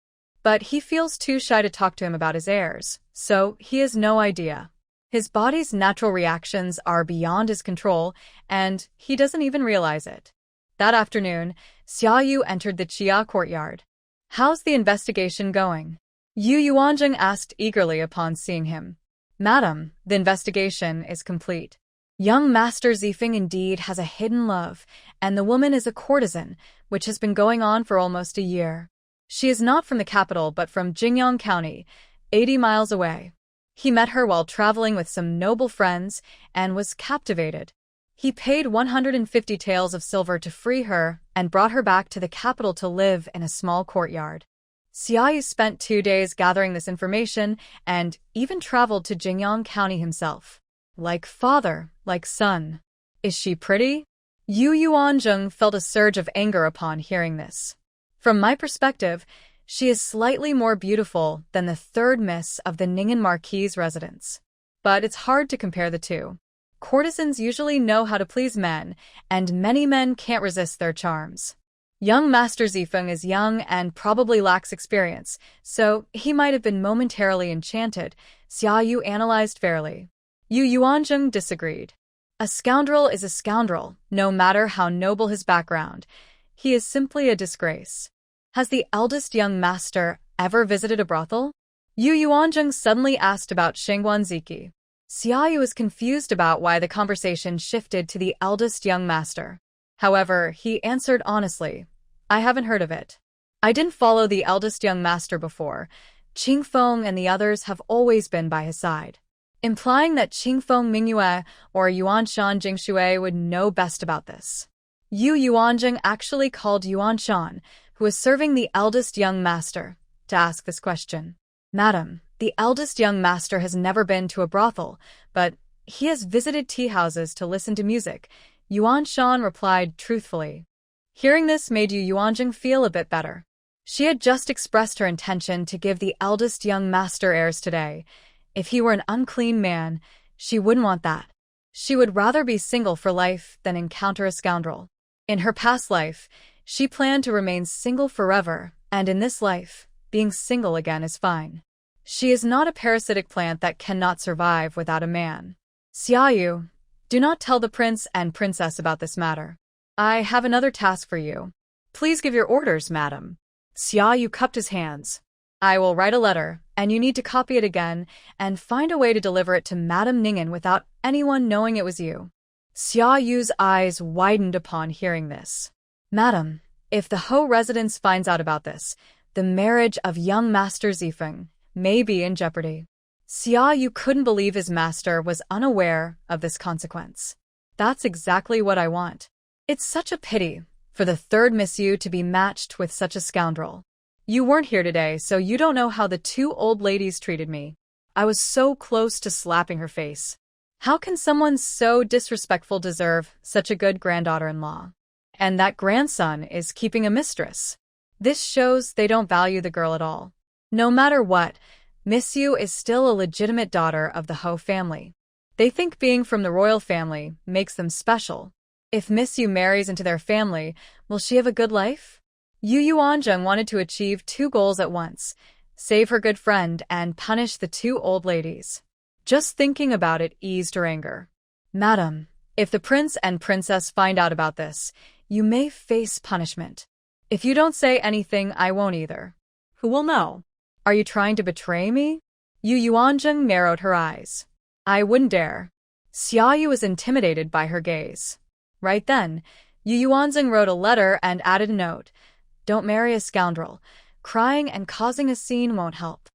But he feels too shy to talk to him about his heirs, so he has no idea. His body's natural reactions are beyond his control, and he doesn't even realize it. That afternoon, Xiaoyu entered the Chia courtyard. "How's the investigation going?" Yu Yuanzheng asked eagerly upon seeing him. "Madam, the investigation is complete. Young Master Zifeng indeed has a hidden love, and the woman is a courtesan, which has been going on for almost a year. She is not from the capital but from Jingyang County, 80 miles away. He met her while traveling with some noble friends and was captivated. He paid 150 taels of silver to free her and brought her back to the capital to live in a small courtyard." Xiaoyu spent 2 days gathering this information and even traveled to Jingyang County himself. Like father, like son. Is she pretty? Yu Yuanzheng felt a surge of anger upon hearing this. From my perspective, she is slightly more beautiful than the third miss of the Ning'an Marquis' residence. But it's hard to compare the two. Courtesans usually know how to please men, and many men can't resist their charms. Young Master Zifeng is young and probably lacks experience, so he might have been momentarily enchanted, Xiaoyu analyzed fairly. Yu Yuanzheng disagreed. A scoundrel is a scoundrel, no matter how noble his background. He is simply a disgrace. Has the eldest young master ever visited a brothel? Yu Yuanzheng suddenly asked about Shengguan Ziki. Xiaoyu was confused about why the conversation shifted to the eldest young master. However, he answered honestly, "I haven't heard of it. I didn't follow the eldest young master before. Qingfeng and the others have always been by his side," implying that Qingfeng Mingyue or Yuanshan Jingshui would know best about this. Yu Yuanzheng actually called Yuanshan, who was serving the eldest young master, to ask this question. "Madam, the eldest young master has never been to a brothel, but he has visited tea houses to listen to music," Yuanshan replied truthfully. Hearing this made Yu Yuanzheng feel a bit better. She had just expressed her intention to give the eldest young master heirs today. If he were an unclean man, she wouldn't want that. She would rather be single for life than encounter a scoundrel. In her past life, she planned to remain single forever, and in this life, being single again is fine. She is not a parasitic plant that cannot survive without a man. Xiaoyu, do not tell the prince and princess about this matter. I have another task for you. Please give your orders, madam. Xiaoyu cupped his hands. I will write a letter, and you need to copy it again and find a way to deliver it to Madame Ning'an without anyone knowing it was you. Xiaoyu's eyes widened upon hearing this. Madam, if the Ho residence finds out about this, the marriage of young Master Zifeng may be in jeopardy. Xiaoyu couldn't believe his master was unaware of this consequence. That's exactly what I want. It's such a pity for the third Miss Yu to be matched with such a scoundrel. You weren't here today, so you don't know how the 2 old ladies treated me. I was so close to slapping her face. How can someone so disrespectful deserve such a good granddaughter-in-law? And that grandson is keeping a mistress. This shows they don't value the girl at all. No matter what, Miss Yu is still a legitimate daughter of the Ho family. They think being from the royal family makes them special. If Miss Yu marries into their family, will she have a good life? Yu Yuanzheng wanted to achieve 2 goals at once, save her good friend and punish the 2 old ladies. Just thinking about it eased her anger. Madam, if the prince and princess find out about this, you may face punishment. If you don't say anything, I won't either. Who will know? Are you trying to betray me? Yu Yuanzheng narrowed her eyes. I wouldn't dare. Xiaoyu was intimidated by her gaze. Right then, Yu Yuanzheng wrote a letter and added a note. Don't marry a scoundrel. Crying and causing a scene won't help.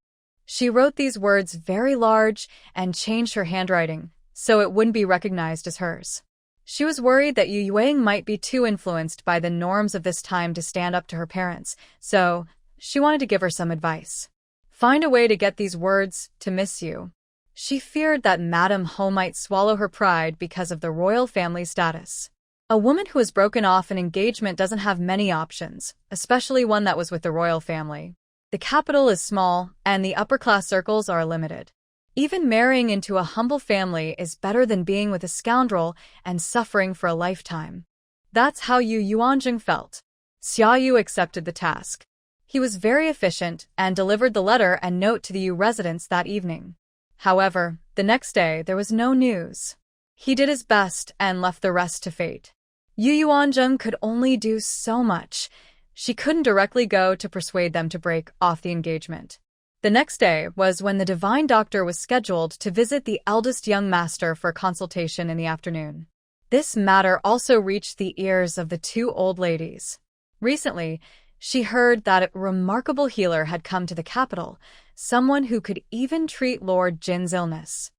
She wrote these words very large and changed her handwriting, so it wouldn't be recognized as hers. She was worried that Yu Yuang might be too influenced by the norms of this time to stand up to her parents, so she wanted to give her some advice. Find a way to get these words to Miss Yu. She feared that Madame Ho might swallow her pride because of the royal family status. A woman who has broken off an engagement doesn't have many options, especially one that was with the royal family. The capital is small, and the upper-class circles are limited. Even marrying into a humble family is better than being with a scoundrel and suffering for a lifetime. That's how Yu Yuanzheng felt. Xiaoyu accepted the task. He was very efficient and delivered the letter and note to the Yu residents that evening. However, the next day there was no news. He did his best and left the rest to fate. Yu Yuanzheng could only do so much. She couldn't directly go to persuade them to break off the engagement. The next day was when the divine doctor was scheduled to visit the eldest young master for consultation in the afternoon. This matter also reached the ears of the two old ladies. Recently, she heard that a remarkable healer had come to the capital, someone who could even treat Lord Jin's illness.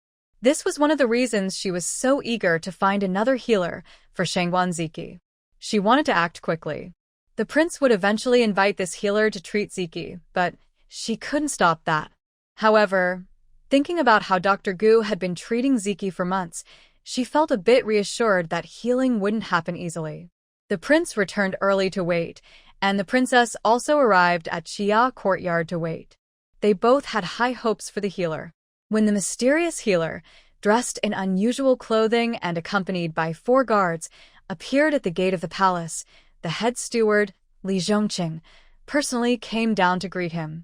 This was one of the reasons she was so eager to find another healer for Shangguan. She wanted to act quickly. The prince would eventually invite this healer to treat Ziki, but she couldn't stop that. However, thinking about how Dr. Gu had been treating Ziki for months, she felt a bit reassured that healing wouldn't happen easily. The prince returned early to wait, and the princess also arrived at Xia courtyard to wait. They both had high hopes for the healer. When the mysterious healer, dressed in unusual clothing and accompanied by 4 guards, appeared at the gate of the palace, the head steward, Li Zhongqing, personally came down to greet him.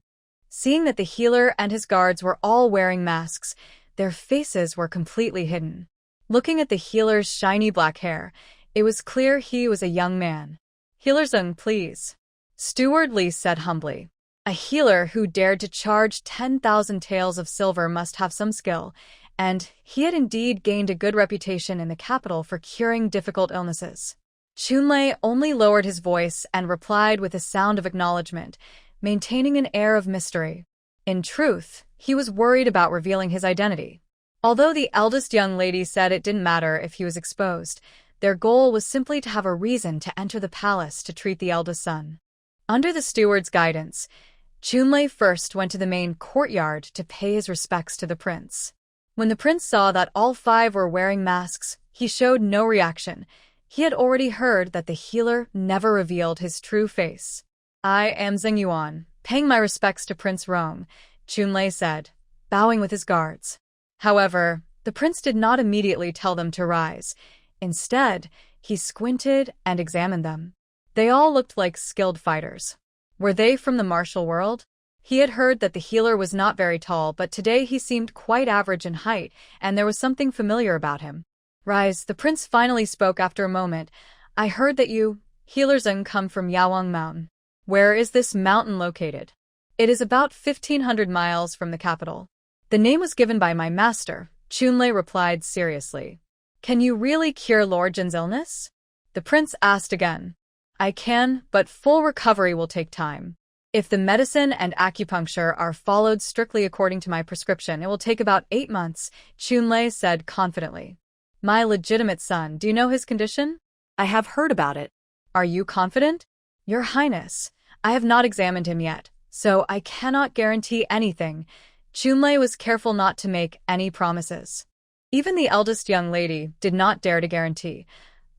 Seeing that the healer and his guards were all wearing masks, their faces were completely hidden. Looking at the healer's shiny black hair, it was clear he was a young man. "Healer Zeng, please," Steward Li said humbly. A healer who dared to charge 10,000 taels of silver must have some skill, and he had indeed gained a good reputation in the capital for curing difficult illnesses. Chunlei only lowered his voice and replied with a sound of acknowledgement, maintaining an air of mystery. In truth, he was worried about revealing his identity. Although the eldest young lady said it didn't matter if he was exposed, their goal was simply to have a reason to enter the palace to treat the eldest son. Under the steward's guidance, Chunlei first went to the main courtyard to pay his respects to the prince. When the prince saw that all 5 were wearing masks, he showed no reaction. He had already heard that the healer never revealed his true face. "I am Zeng Yuan, paying my respects to Prince Rong," Chunlei said, bowing with his guards. However, the prince did not immediately tell them to rise. Instead, he squinted and examined them. They all looked like skilled fighters. Were they from the martial world? He had heard that the healer was not very tall, but today he seemed quite average in height, and there was something familiar about him. "Rise," the prince finally spoke after a moment. "I heard that you, Healer Zeng, come from Yaowang Mountain. Where is this mountain located?" "It is about 1,500 miles from the capital. The name was given by my master," Chunlei replied seriously. "Can you really cure Lord Jin's illness?" The prince asked again. "I can, but full recovery will take time. If the medicine and acupuncture are followed strictly according to my prescription, it will take about 8 months, Chunlei said confidently. "My legitimate son, do you know his condition?" I have heard about it. "Are you confident?" "Your Highness, I have not examined him yet, so I cannot guarantee anything." Chunlei was careful not to make any promises. Even the eldest young lady did not dare to guarantee,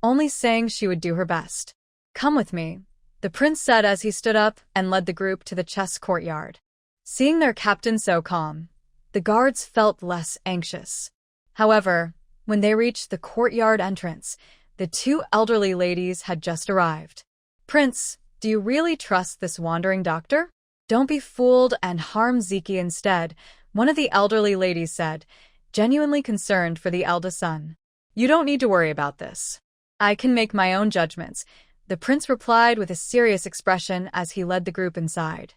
only saying she would do her best. "Come with me," the prince said as he stood up and led the group to the chess courtyard. Seeing their captain so calm, the guards felt less anxious. However, when they reached the courtyard entrance, the 2 elderly ladies had just arrived. "Prince, do you really trust this wandering doctor? Don't be fooled and harm Ziki instead," one of the elderly ladies said, genuinely concerned for the eldest son. "You don't need to worry about this. I can make my own judgments," the prince replied with a serious expression as he led the group inside.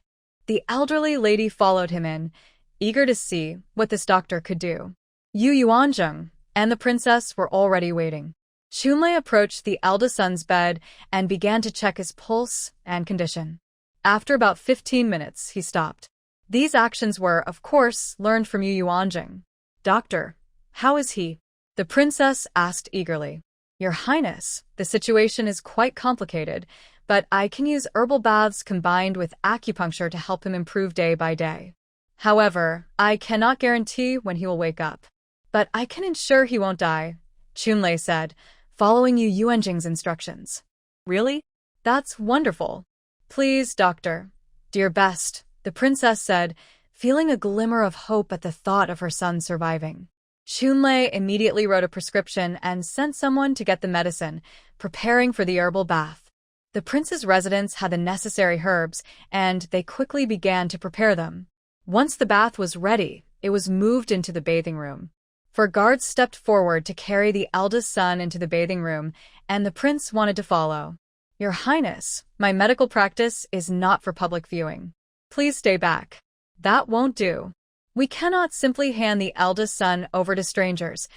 The elderly lady followed him in, eager to see what this doctor could do. Yu Yuanzheng and the princess were already waiting. Chunlei approached the eldest son's bed and began to check his pulse and condition. After about 15 minutes, he stopped. These actions were, of course, learned from Yu Yuanzheng. "Doctor, how is he?" the princess asked eagerly. "Your Highness, the situation is quite complicated, but I can use herbal baths combined with acupuncture to help him improve day by day. However, I cannot guarantee when he will wake up. But I can ensure he won't die," Chunlei said, following Yu Yuanzheng's instructions. "Really? That's wonderful. Please, doctor. Do your best," the princess said, feeling a glimmer of hope at the thought of her son surviving. Chunlei immediately wrote a prescription and sent someone to get the medicine, preparing for the herbal bath. The prince's residence had the necessary herbs, and they quickly began to prepare them. Once the bath was ready, it was moved into the bathing room. Four guards stepped forward to carry the eldest son into the bathing room, and the prince wanted to follow. "Your Highness, my medical practice is not for public viewing. Please stay back." "That won't do. We cannot simply hand the eldest son over to strangers.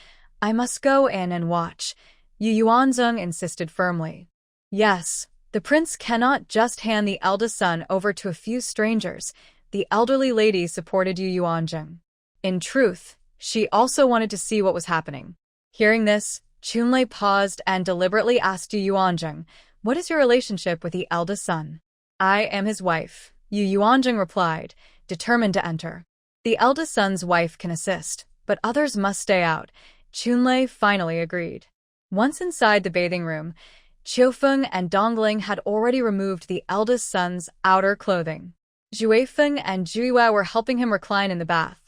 I must go in and watch," Yu Yuanzheng insisted firmly. "Yes, the prince cannot just hand the eldest son over to a few strangers," the elderly lady supported Yu Yuanzheng. In truth, she also wanted to see what was happening. Hearing this, Chunlei paused and deliberately asked Yu Yuanzheng, "What is your relationship with the eldest son?" "I am his wife," Yu Yuanzheng replied, determined to enter. "The eldest son's wife can assist, but others must stay out," Chunlei finally agreed. Once inside the bathing room, Qiufeng and Dongling had already removed the eldest son's outer clothing. Zhuifeng and Zhuiwa were helping him recline in the bath.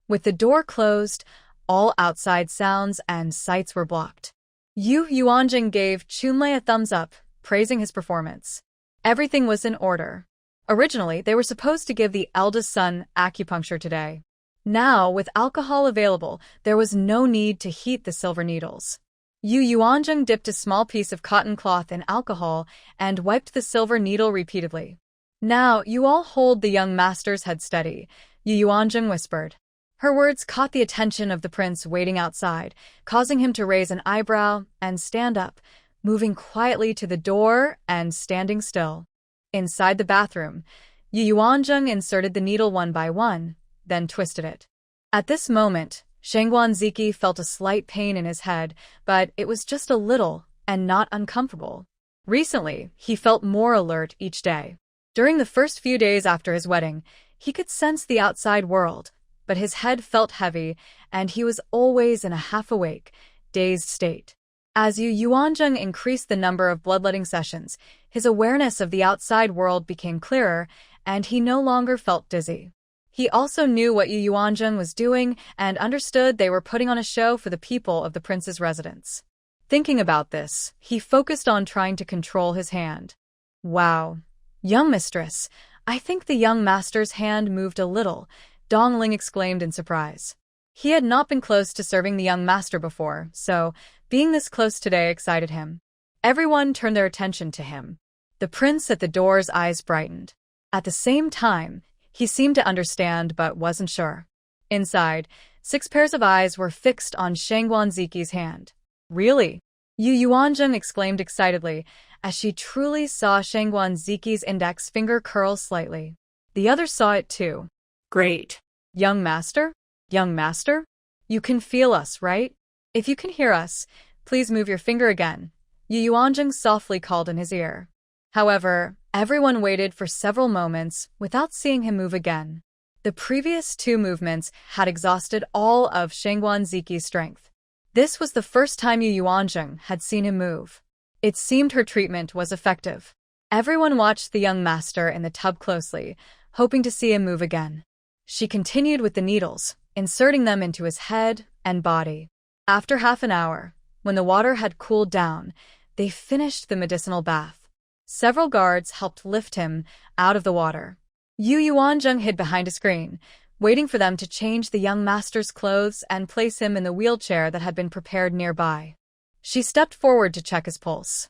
With the door closed, all outside sounds and sights were blocked. Yu Yuanjing gave Chunlei a thumbs up, praising his performance. Everything was in order. Originally, they were supposed to give the eldest son acupuncture today. Now, with alcohol available, there was no need to heat the silver needles. Yu Yuanjing dipped a small piece of cotton cloth in alcohol and wiped the silver needle repeatedly. "Now, you all hold the young master's head steady," Yu Yuanjing whispered. Her words caught the attention of the prince waiting outside, causing him to raise an eyebrow and stand up, moving quietly to the door and standing still. Inside the bathroom, Yu Yuanzheng inserted the needle one by one, then twisted it. At this moment, Shangguan Ziki felt a slight pain in his head, but it was just a little and not uncomfortable. Recently, he felt more alert each day. During the first few days after his wedding, he could sense the outside world, but his head felt heavy, and he was always in a half-awake, dazed state. As Yu Yuanzheng increased the number of bloodletting sessions, his awareness of the outside world became clearer, and he no longer felt dizzy. He also knew what Yu Yuanzheng was doing and understood they were putting on a show for the people of the prince's residence. Thinking about this, he focused on trying to control his hand. "Wow. Young mistress, I think the young master's hand moved a little," Dongling exclaimed in surprise. He had not been close to serving the young master before, so being this close today excited him. Everyone turned their attention to him. The prince at the door's eyes brightened. At the same time, he seemed to understand but wasn't sure. Inside, 6 pairs of eyes were fixed on Shangguan Ziki's hand. "Really?" Yu Yuanzheng exclaimed excitedly, as she truly saw Shangguan Ziki's index finger curl slightly. The others saw it too. Great. "Young master? Young master? You can feel us, right? If you can hear us, please move your finger again," Yu Yuanzheng softly called in his ear. However, everyone waited for several moments without seeing him move again. The previous 2 movements had exhausted all of Shangguan Ziki's strength. This was the first time Yu Yuanzheng had seen him move. It seemed her treatment was effective. Everyone watched the young master in the tub closely, hoping to see him move again. She continued with the needles, inserting them into his head and body. After half an hour, when the water had cooled down, they finished the medicinal bath. Several guards helped lift him out of the water. Yu Yuanzheng hid behind a screen, waiting for them to change the young master's clothes and place him in the wheelchair that had been prepared nearby. She stepped forward to check his pulse.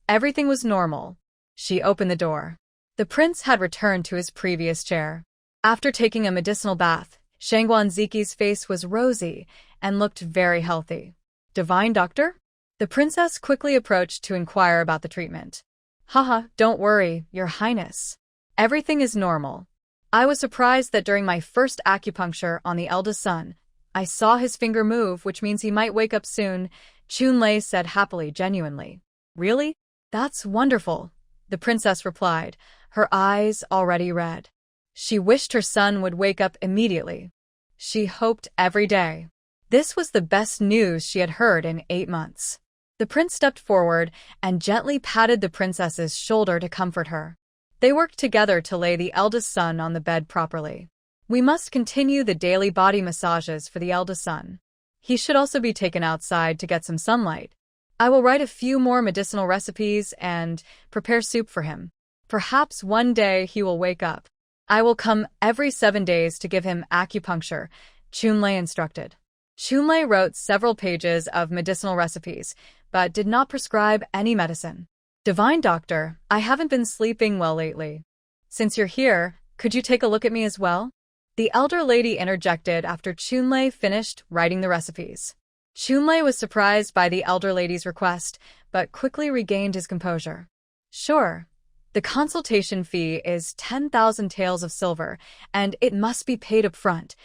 Everything was normal. She opened the door. The prince had returned to his previous chair. After taking a medicinal bath, Shangguan Ziki's face was rosy and looked very healthy. "Divine doctor?" The princess quickly approached to inquire about the treatment. "Haha, don't worry, your highness. Everything is normal. I was surprised that during my first acupuncture on the eldest son, I saw his finger move, which means he might wake up soon," Chunlei said happily, genuinely. "Really? That's wonderful," the princess replied, her eyes already red. She wished her son would wake up immediately. She hoped every day. This was the best news she had heard in 8 months. The prince stepped forward and gently patted the princess's shoulder to comfort her. They worked together to lay the eldest son on the bed properly. "We must continue the daily body massages for the eldest son. He should also be taken outside to get some sunlight," I will write a few more medicinal recipes and prepare soup for him. Perhaps one day he will wake up. I will come every 7 days to give him acupuncture, Chunlei instructed. Chunlei wrote several pages of medicinal recipes, but did not prescribe any medicine. Divine Doctor, I haven't been sleeping well lately. Since you're here, could you take a look at me as well? The elder lady interjected after Chunlei finished writing the recipes. Chunlei was surprised by the elder lady's request, but quickly regained his composure. Sure. The consultation fee is 10,000 taels of silver, and it must be paid up front,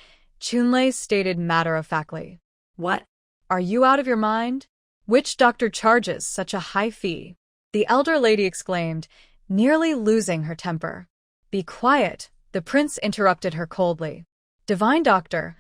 Chunlei stated matter-of-factly. What? Are you out of your mind? Which doctor charges such a high fee? The elder lady exclaimed, nearly losing her temper. Be quiet, the prince interrupted her coldly. Divine Doctor,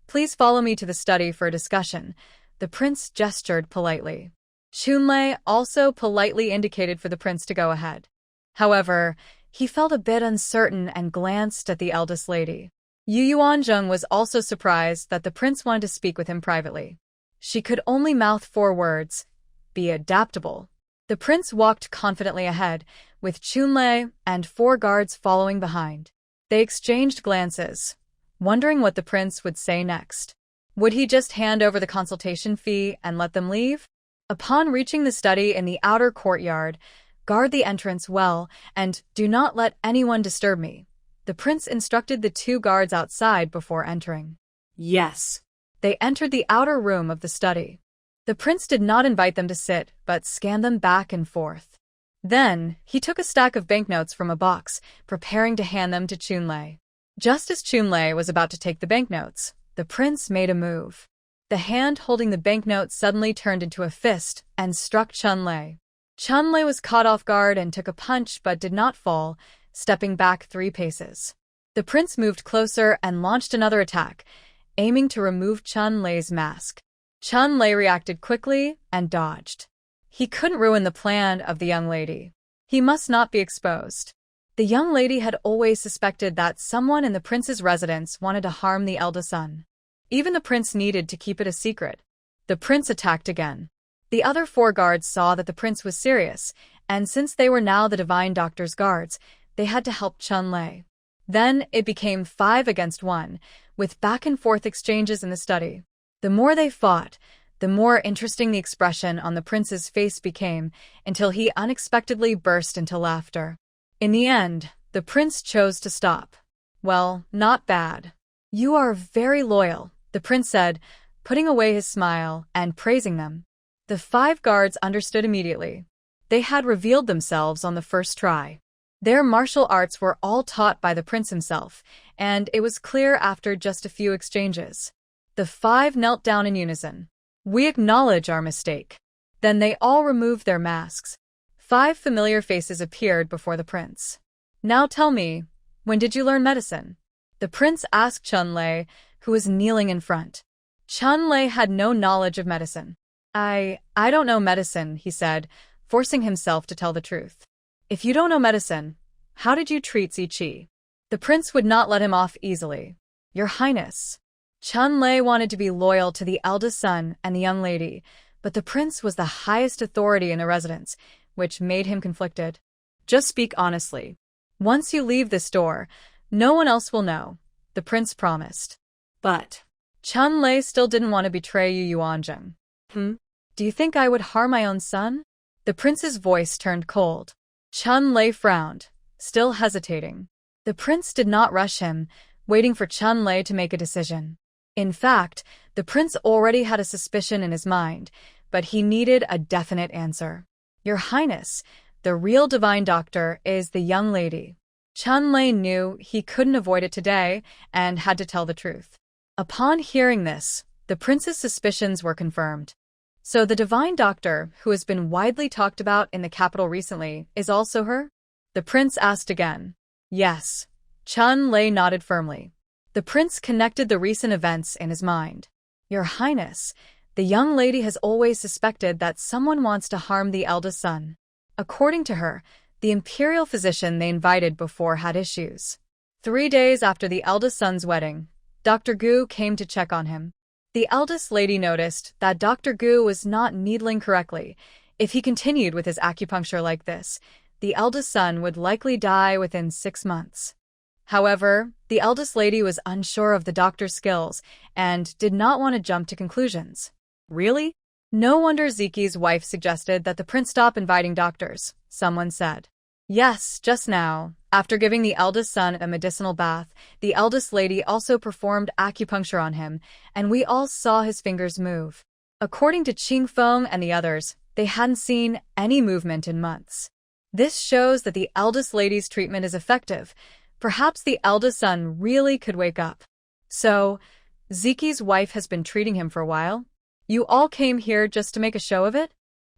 please follow me to the study for a discussion, the prince gestured politely. Chunlei also politely indicated for the prince to go ahead. However, he felt a bit uncertain and glanced at the eldest lady. Yu Yuanzheng was also surprised that the prince wanted to speak with him privately. She could only mouth 4 words, be adaptable. The prince walked confidently ahead, with Chunlei and 4 guards following behind. They exchanged glances, wondering what the prince would say next. Would he just hand over the consultation fee and let them leave? Upon reaching the study in the outer courtyard, guard the entrance well, and do not let anyone disturb me. The prince instructed the 2 guards outside before entering. Yes. They entered the outer room of the study. The prince did not invite them to sit, but scanned them back and forth. Then, he took a stack of banknotes from a box, preparing to hand them to Chunlei. Just as Chunlei was about to take the banknotes, the prince made a move. The hand holding the banknote suddenly turned into a fist and struck Chunlei. Chunlei was caught off guard and took a punch but did not fall, stepping back 3 paces. The prince moved closer and launched another attack, aiming to remove Chunlei's mask. Chunlei reacted quickly and dodged. He couldn't ruin the plan of the young lady. He must not be exposed. The young lady had always suspected that someone in the prince's residence wanted to harm the eldest son. Even the prince needed to keep it a secret. The prince attacked again. The other 4 guards saw that the prince was serious, and since they were now the Divine Doctor's guards, they had to help Chunlei. Then it became 5 against 1, with back-and-forth exchanges in the study. The more they fought, the more interesting the expression on the prince's face became, until he unexpectedly burst into laughter. In the end, the prince chose to stop. Well, not bad. You are very loyal, the prince said, putting away his smile and praising them. The 5 guards understood immediately. They had revealed themselves on the first try. Their martial arts were all taught by the prince himself, and it was clear after just a few exchanges. The 5 knelt down in unison. We acknowledge our mistake. Then they all removed their masks. 5 familiar faces appeared before the prince. Now tell me, when did you learn medicine? The prince asked Chunlei, who was kneeling in front. Chunlei had no knowledge of medicine. I don't know medicine, he said, forcing himself to tell the truth. If you don't know medicine, how did you treat Ziqi? The prince would not let him off easily. Your Highness. Chunlei wanted to be loyal to the eldest son and the young lady, but the prince was the highest authority in the residence, which made him conflicted. Just speak honestly. Once you leave this door, no one else will know, the prince promised. But Chunlei still didn't want to betray Yu Yuanzheng. Do you think I would harm my own son? The prince's voice turned cold. Chunlei frowned, still hesitating. The prince did not rush him, waiting for Chunlei to make a decision. In fact, the prince already had a suspicion in his mind, but he needed a definite answer. Your Highness, the real Divine Doctor is the young lady. Chunlei knew he couldn't avoid it today and had to tell the truth. Upon hearing this, the prince's suspicions were confirmed. So the Divine Doctor, who has been widely talked about in the capital recently, is also her? The prince asked again. Yes. Chunlei nodded firmly. The prince connected the recent events in his mind. Your Highness, the young lady has always suspected that someone wants to harm the eldest son. According to her, the imperial physician they invited before had issues. 3 days after the eldest son's wedding, Dr. Gu came to check on him. The eldest lady noticed that Dr. Gu was not needling correctly. If he continued with his acupuncture like this, the eldest son would likely die within 6 months. However, the eldest lady was unsure of the doctor's skills and did not want to jump to conclusions. Really? No wonder Ziki's wife suggested that the prince stop inviting doctors, someone said. Yes, just now, after giving the eldest son a medicinal bath, the eldest lady also performed acupuncture on him, and we all saw his fingers move. According to Qing Feng and the others, they hadn't seen any movement in months. This shows that the eldest lady's treatment is effective. Perhaps the eldest son really could wake up. So, Ziki's wife has been treating him for a while? You all came here just to make a show of it?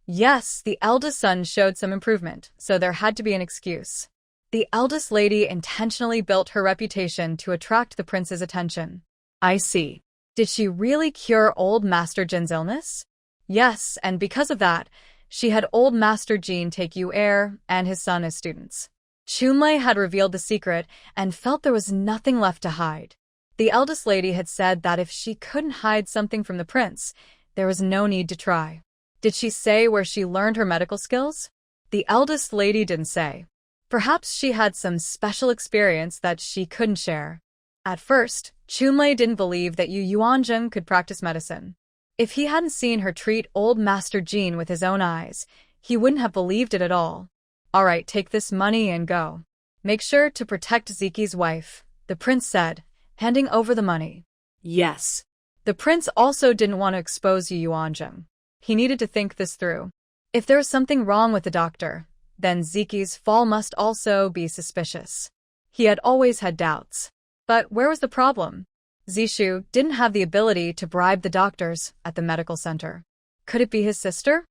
Yes, the eldest son showed some improvement, so there had to be an excuse. The eldest lady intentionally built her reputation to attract the prince's attention. I see. Did she really cure old Master Jin's illness? Yes, and because of that, she had old Master Jin take Heir and his son as students. Chunlei had revealed the secret and felt there was nothing left to hide. The eldest lady had said that if she couldn't hide something from the prince, there was no need to try. Did she say where she learned her medical skills? The eldest lady didn't say. Perhaps she had some special experience that she couldn't share. At first, Chunlei didn't believe that Yu Yuanzheng could practice medicine. If he hadn't seen her treat old Master Jin with his own eyes, he wouldn't have believed it at all. All right, take this money and go. Make sure to protect Ziki's wife, the prince said, handing over the money. Yes. The prince also didn't want to expose Yu Yuanzheng. He needed to think this through. If there was something wrong with the doctor, then Ziki's fall must also be suspicious. He had always had doubts. But where was the problem? Zishu didn't have the ability to bribe the doctors at the medical center. Could it be his sister?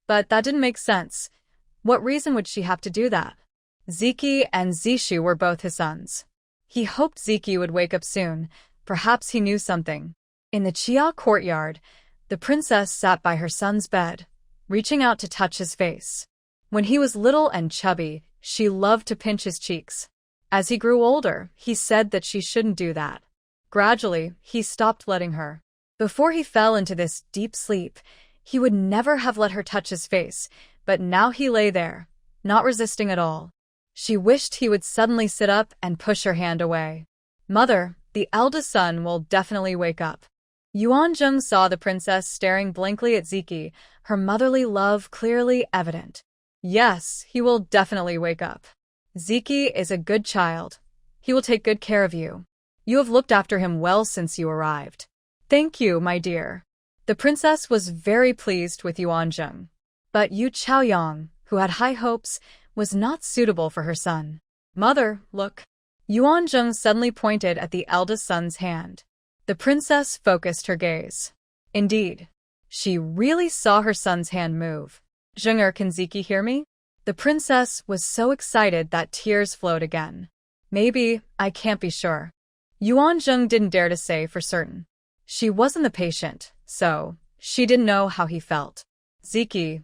But that didn't make sense. What reason would she have to do that? Ziki and Zishu were both his sons. He hoped Ziki would wake up soon. Perhaps he knew something. In the Chia courtyard, the princess sat by her son's bed, reaching out to touch his face. When he was little and chubby, she loved to pinch his cheeks. As he grew older, he said that she shouldn't do that. Gradually, he stopped letting her. Before he fell into this deep sleep, he would never have let her touch his face, but now he lay there, not resisting at all. She wished he would suddenly sit up and push her hand away. Mother, the eldest son will definitely wake up. Yuanzheng saw the princess staring blankly at Ziki, her motherly love clearly evident. Yes, he will definitely wake up. Ziki is a good child. He will take good care of you. You have looked after him well since you arrived. Thank you, my dear. The princess was very pleased with Yuanzheng. But Yu Chaoyang, who had high hopes, was not suitable for her son. Mother, look. Yuanzheng suddenly pointed at the eldest son's hand. The princess focused her gaze. Indeed, she really saw her son's hand move. Zhenger, can Ziki hear me? The princess was so excited that tears flowed again. Maybe, I can't be sure. Yuanzheng didn't dare to say for certain. She wasn't the patient, so she didn't know how he felt. Ziki,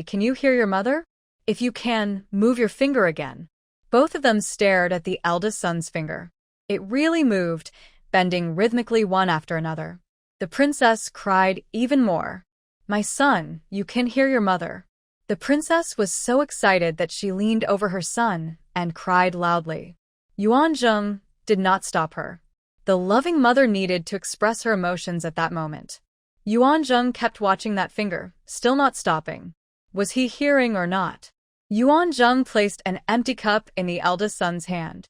can you hear your mother? If you can, move your finger again. Both of them stared at the eldest son's finger. It really moved, bending rhythmically one after another. The princess cried even more. My son, you can hear your mother. The princess was so excited that she leaned over her son and cried loudly. Yuanzheng did not stop her. The loving mother needed to express her emotions at that moment. Yuanzheng kept watching that finger, still not stopping. Was he hearing or not? Yuanzheng placed an empty cup in the eldest son's hand.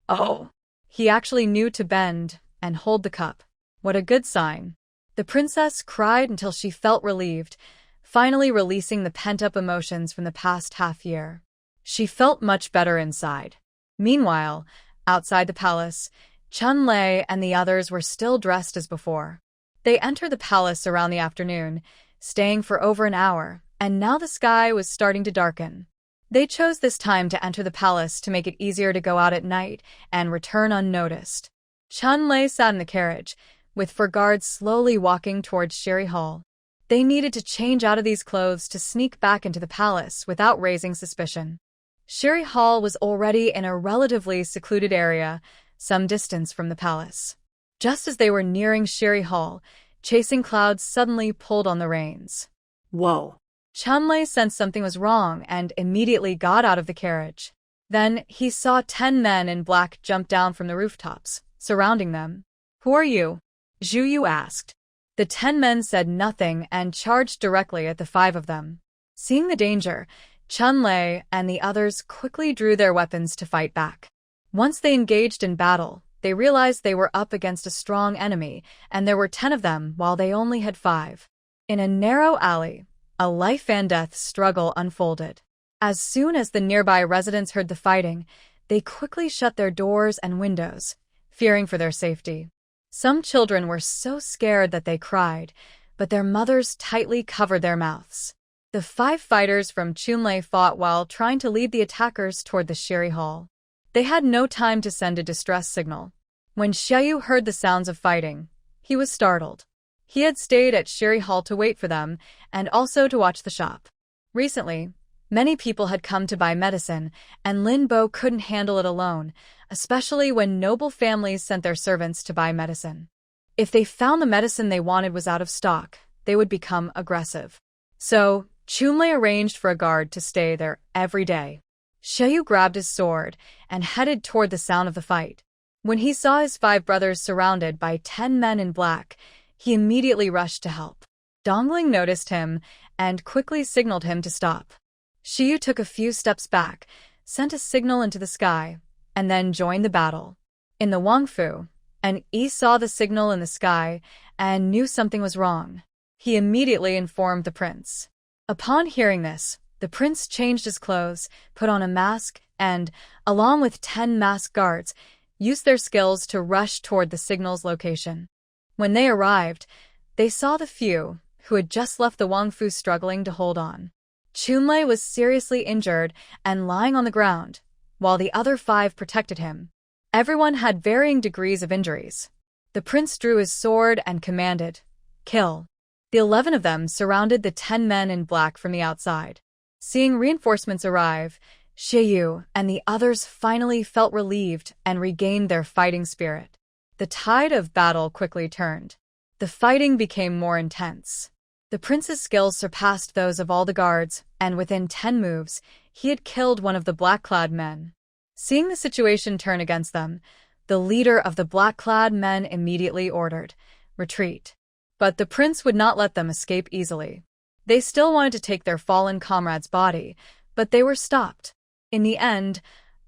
Oh! He actually knew to bend and hold the cup. What a good sign. The princess cried until she felt relieved, finally releasing the pent-up emotions from the past half-year. She felt much better inside. Meanwhile, outside the palace, Chunlei and the others were still dressed as before. They entered the palace around the afternoon, staying for over an hour, and now the sky was starting to darken. They chose this time to enter the palace to make it easier to go out at night and return unnoticed. Chunlei sat in the carriage, with four guards slowly walking towards Sherry Hall. They needed to change out of these clothes to sneak back into the palace without raising suspicion. Sherry Hall was already in a relatively secluded area, some distance from the palace. Just as they were nearing Sherry Hall, chasing clouds suddenly pulled on the reins. Whoa. Chunlei sensed something was wrong and immediately got out of the carriage. Then he saw 10 men in black jump down from the rooftops, surrounding them. "Who are you?" Zhu Yu asked. The 10 men said nothing and charged directly at the 5 of them. Seeing the danger, Chunlei and the others quickly drew their weapons to fight back. Once they engaged in battle, they realized they were up against a strong enemy, and there were 10 of them while they only had 5. In a narrow alley, a life-and-death struggle unfolded. As soon as the nearby residents heard the fighting, they quickly shut their doors and windows, fearing for their safety. Some children were so scared that they cried, but their mothers tightly covered their mouths. The 5 fighters from Chunlei fought while trying to lead the attackers toward the Shiri Hall. They had no time to send a distress signal. When Xiaoyu heard the sounds of fighting, he was startled. He had stayed at Shiri Hall to wait for them and also to watch the shop. Recently, many people had come to buy medicine, and Lin Bo couldn't handle it alone, especially when noble families sent their servants to buy medicine. If they found the medicine they wanted was out of stock, they would become aggressive. So, Chunlei arranged for a guard to stay there every day. Xiaoyu grabbed his sword and headed toward the sound of the fight. When he saw his 5 brothers surrounded by 10 men in black, he immediately rushed to help. Dongling noticed him and quickly signaled him to stop. Xiaoyu took a few steps back, sent a signal into the sky, and then joined the battle. In the Wangfu, An Yi saw the signal in the sky and knew something was wrong. He immediately informed the prince. Upon hearing this, the prince changed his clothes, put on a mask, and, along with 10 masked guards, used their skills to rush toward the signal's location. When they arrived, they saw the few who had just left the Wangfu struggling to hold on. Chunlei was seriously injured and lying on the ground, while the other 5 protected him. Everyone had varying degrees of injuries. The prince drew his sword and commanded, "Kill." The 11 of them surrounded the 10 men in black from the outside. Seeing reinforcements arrive, Xiaoyu and the others finally felt relieved and regained their fighting spirit. The tide of battle quickly turned. The fighting became more intense. The prince's skills surpassed those of all the guards, and within 10 moves, he had killed one of the black-clad men. Seeing the situation turn against them, the leader of the black-clad men immediately ordered, "Retreat." But the prince would not let them escape easily. They still wanted to take their fallen comrade's body, but they were stopped. In the end,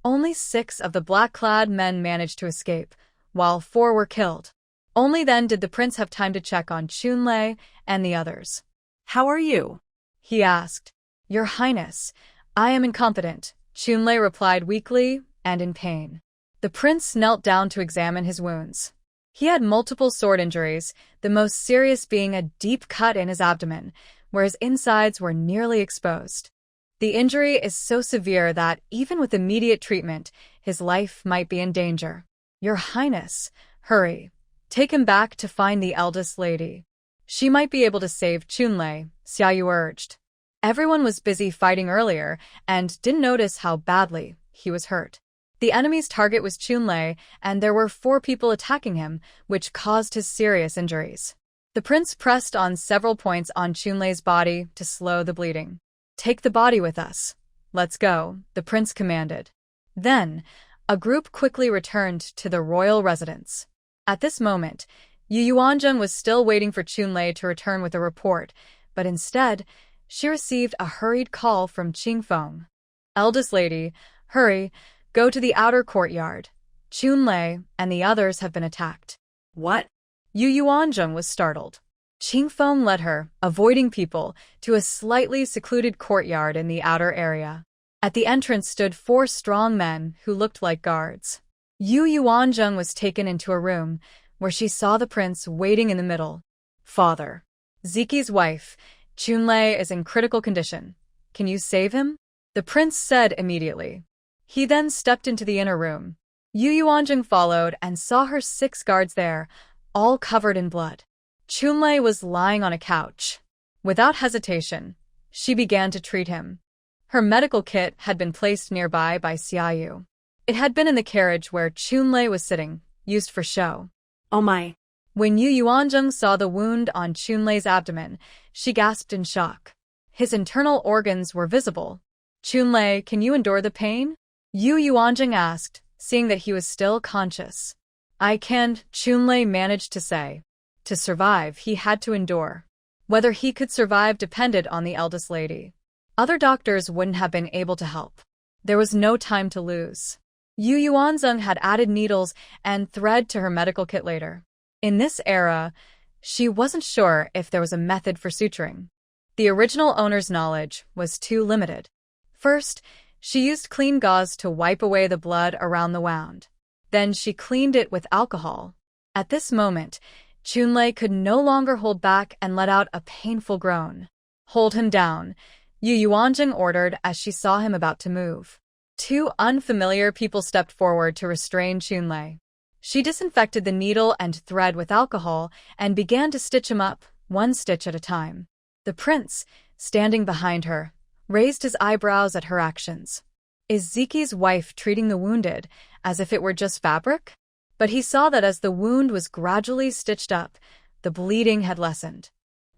only 6 of the black-clad men managed to escape, while 4 were killed. Only then did the prince have time to check on Chunlei and the others. "How are you?" he asked. "Your Highness, I am incompetent," Chunlei replied weakly and in pain. The prince knelt down to examine his wounds. He had multiple sword injuries, the most serious being a deep cut in his abdomen, where his insides were nearly exposed. The injury is so severe that, even with immediate treatment, his life might be in danger. "Your Highness, hurry. Take him back to find the eldest lady. She might be able to save Chunlei," Xiaoyu urged. Everyone was busy fighting earlier and didn't notice how badly he was hurt. The enemy's target was Chunlei, and there were 4 people attacking him, which caused his serious injuries. The prince pressed on several points on Chunlei's body to slow the bleeding. "Take the body with us. Let's go," the prince commanded. Then, a group quickly returned to the royal residence. At this moment, Yu Yuanzheng was still waiting for Chunlei to return with a report, but instead, she received a hurried call from Qingfeng. "Eldest lady, hurry, go to the outer courtyard. Chunlei and the others have been attacked." "What?" Yu Yuanzheng was startled. Qingfeng led her, avoiding people, to a slightly secluded courtyard in the outer area. At the entrance stood 4 strong men who looked like guards. Yu Yuanzheng was taken into a room, where she saw the prince waiting in the middle. "Father, Ziki's wife, Chunlei is in critical condition. Can you save him?" the prince said immediately. He then stepped into the inner room. Yu Yuanzheng followed and saw her 6 guards there, all covered in blood. Chunlei was lying on a couch. Without hesitation, she began to treat him. Her medical kit had been placed nearby by Xiaoyu. It had been in the carriage where Chunlei was sitting, used for show. "Oh my." When Yu Yuanzheng saw the wound on Chunlei's abdomen, she gasped in shock. His internal organs were visible. "Chunlei, can you endure the pain?" Yu Yuanzheng asked, seeing that he was still conscious. "I can," Chunlei managed to say. To survive, he had to endure. Whether he could survive depended on the eldest lady. Other doctors wouldn't have been able to help. There was no time to lose. Yu Yuanzheng had added needles and thread to her medical kit later. In this era, she wasn't sure if there was a method for suturing. The original owner's knowledge was too limited. First, she used clean gauze to wipe away the blood around the wound. Then she cleaned it with alcohol. At this moment, Chunlei could no longer hold back and let out a painful groan. "Hold him down," Yu Yuanzheng ordered as she saw him about to move. Two unfamiliar people stepped forward to restrain Chunlei. She disinfected the needle and thread with alcohol and began to stitch him up, one stitch at a time. The prince, standing behind her, raised his eyebrows at her actions. Is Ziki's wife treating the wounded as if it were just fabric? But he saw that as the wound was gradually stitched up, the bleeding had lessened.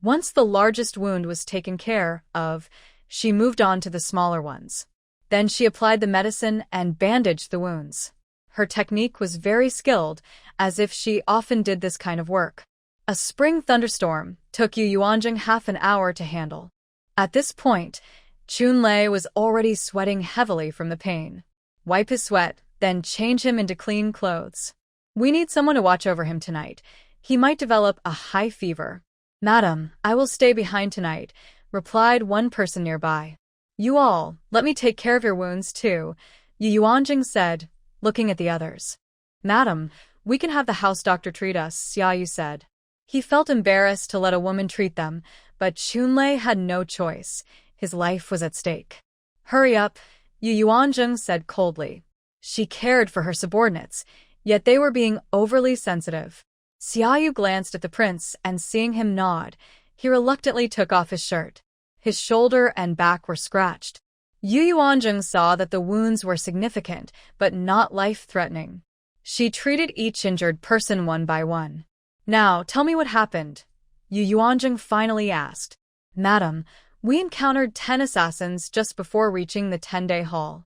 Once the largest wound was taken care of, she moved on to the smaller ones. Then she applied the medicine and bandaged the wounds. Her technique was very skilled, as if she often did this kind of work. A spring thunderstorm took Yu Yuanzheng half an hour to handle. At this point, Chunlei was already sweating heavily from the pain. Wipe his sweat, then change him into clean clothes. "We need someone to watch over him tonight. He might develop a high fever." "Madam, I will stay behind tonight," replied one person nearby. "You all, let me take care of your wounds too," Yu Yuanzheng said, looking at the others. "Madam, we can have the house doctor treat us," Xiaoyu said. He felt embarrassed to let a woman treat them, but Chunlei had no choice. His life was at stake. "Hurry up," Yu Yuanzheng said coldly. She cared for her subordinates, yet they were being overly sensitive. Xiaoyu glanced at the prince and seeing him nod, he reluctantly took off his shirt. His shoulder and back were scratched. Yu Yuanzheng saw that the wounds were significant, but not life-threatening. She treated each injured person one by one. "Now, tell me what happened," Yu Yuanzheng finally asked. "Madam, we encountered 10 assassins just before reaching the 10-day hall.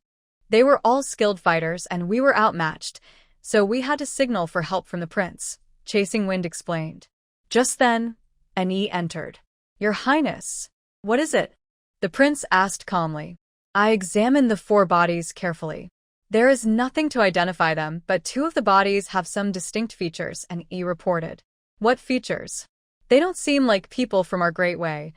They were all skilled fighters and we were outmatched, so we had to signal for help from the prince," Chasing Wind explained. Just then, an E entered. "Your Highness, what is it?" the prince asked calmly. "I examined the 4 bodies carefully. There is nothing to identify them, but 2 of the bodies have some distinct features," an E reported. "What features?" "They don't seem like people from our Great Way.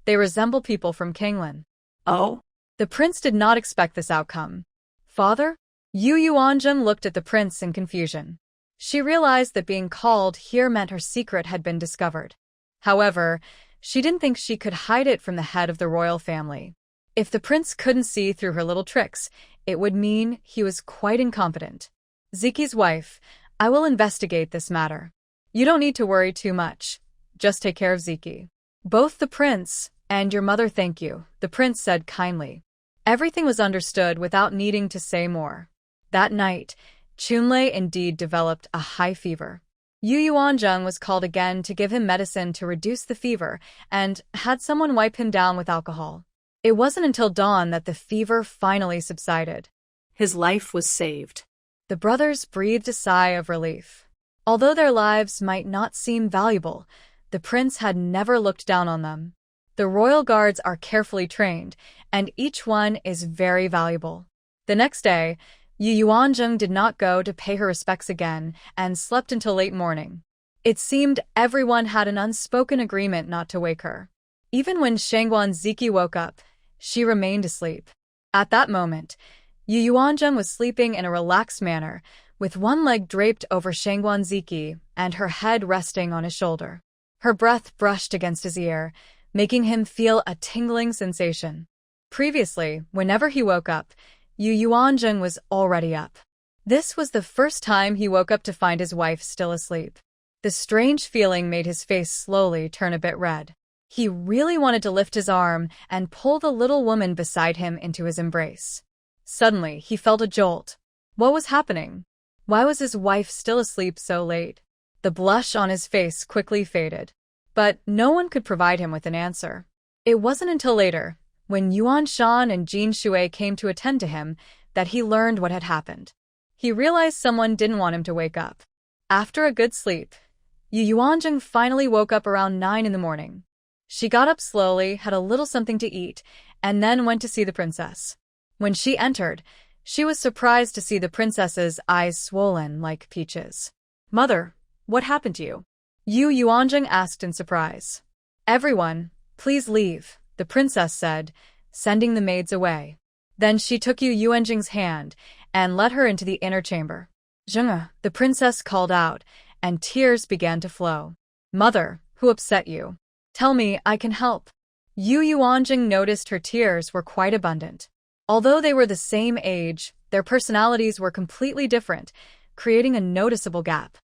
They resemble people from Kanglan." Oh? The prince did not expect this outcome. "Father?" Yu Yuanzheng looked at the prince in confusion. She realized that being called here meant her secret had been discovered. However, she didn't think she could hide it from the head of the royal family. If the prince couldn't see through her little tricks, it would mean he was quite incompetent. "Ziki's wife, I will investigate this matter. You don't need to worry too much. Just take care of Ziki." "Both the prince and your mother thank you," the prince said kindly. Everything was understood without needing to say more. That night, Chunlei indeed developed a high fever. Yu Yuanzheng was called again to give him medicine to reduce the fever and had someone wipe him down with alcohol. It wasn't until dawn that the fever finally subsided. His life was saved. The brothers breathed a sigh of relief. Although their lives might not seem valuable, the prince had never looked down on them. The royal guards are carefully trained, and each one is very valuable. The next day, Yu Yuanzheng did not go to pay her respects again and slept until late morning. It seemed everyone had an unspoken agreement not to wake her. Even when Shangguan Ziki woke up, she remained asleep. At that moment, Yu Yuanzheng was sleeping in a relaxed manner, with one leg draped over Shangguan Ziki and her head resting on his shoulder. Her breath brushed against his ear, making him feel a tingling sensation. Previously, whenever he woke up, Yu Yuanzheng was already up. This was the first time he woke up to find his wife still asleep. The strange feeling made his face slowly turn a bit red. He really wanted to lift his arm and pull the little woman beside him into his embrace. Suddenly, he felt a jolt. What was happening? Why was his wife still asleep so late? The blush on his face quickly faded. But no one could provide him with an answer. It wasn't until later, when Yuan Shan and Jin Shui came to attend to him, that he learned what had happened. He realized someone didn't want him to wake up. After a good sleep, Yu Yuanjing finally woke up around 9 in the morning. She got up slowly, had a little something to eat, and then went to see the princess. When she entered, she was surprised to see the princess's eyes swollen like peaches. "Mother, what happened to you?" Yu Yuanjing asked in surprise. "Everyone, please leave," the princess said, sending the maids away. Then she took Yu Yuanjing's hand and led her into the inner chamber. "Zhenghe," the princess called out, and tears began to flow. "Mother, who upset you? Tell me, I can help." Yu Yuanjing noticed her tears were quite abundant. Although they were the same age, their personalities were completely different, creating a noticeable gap.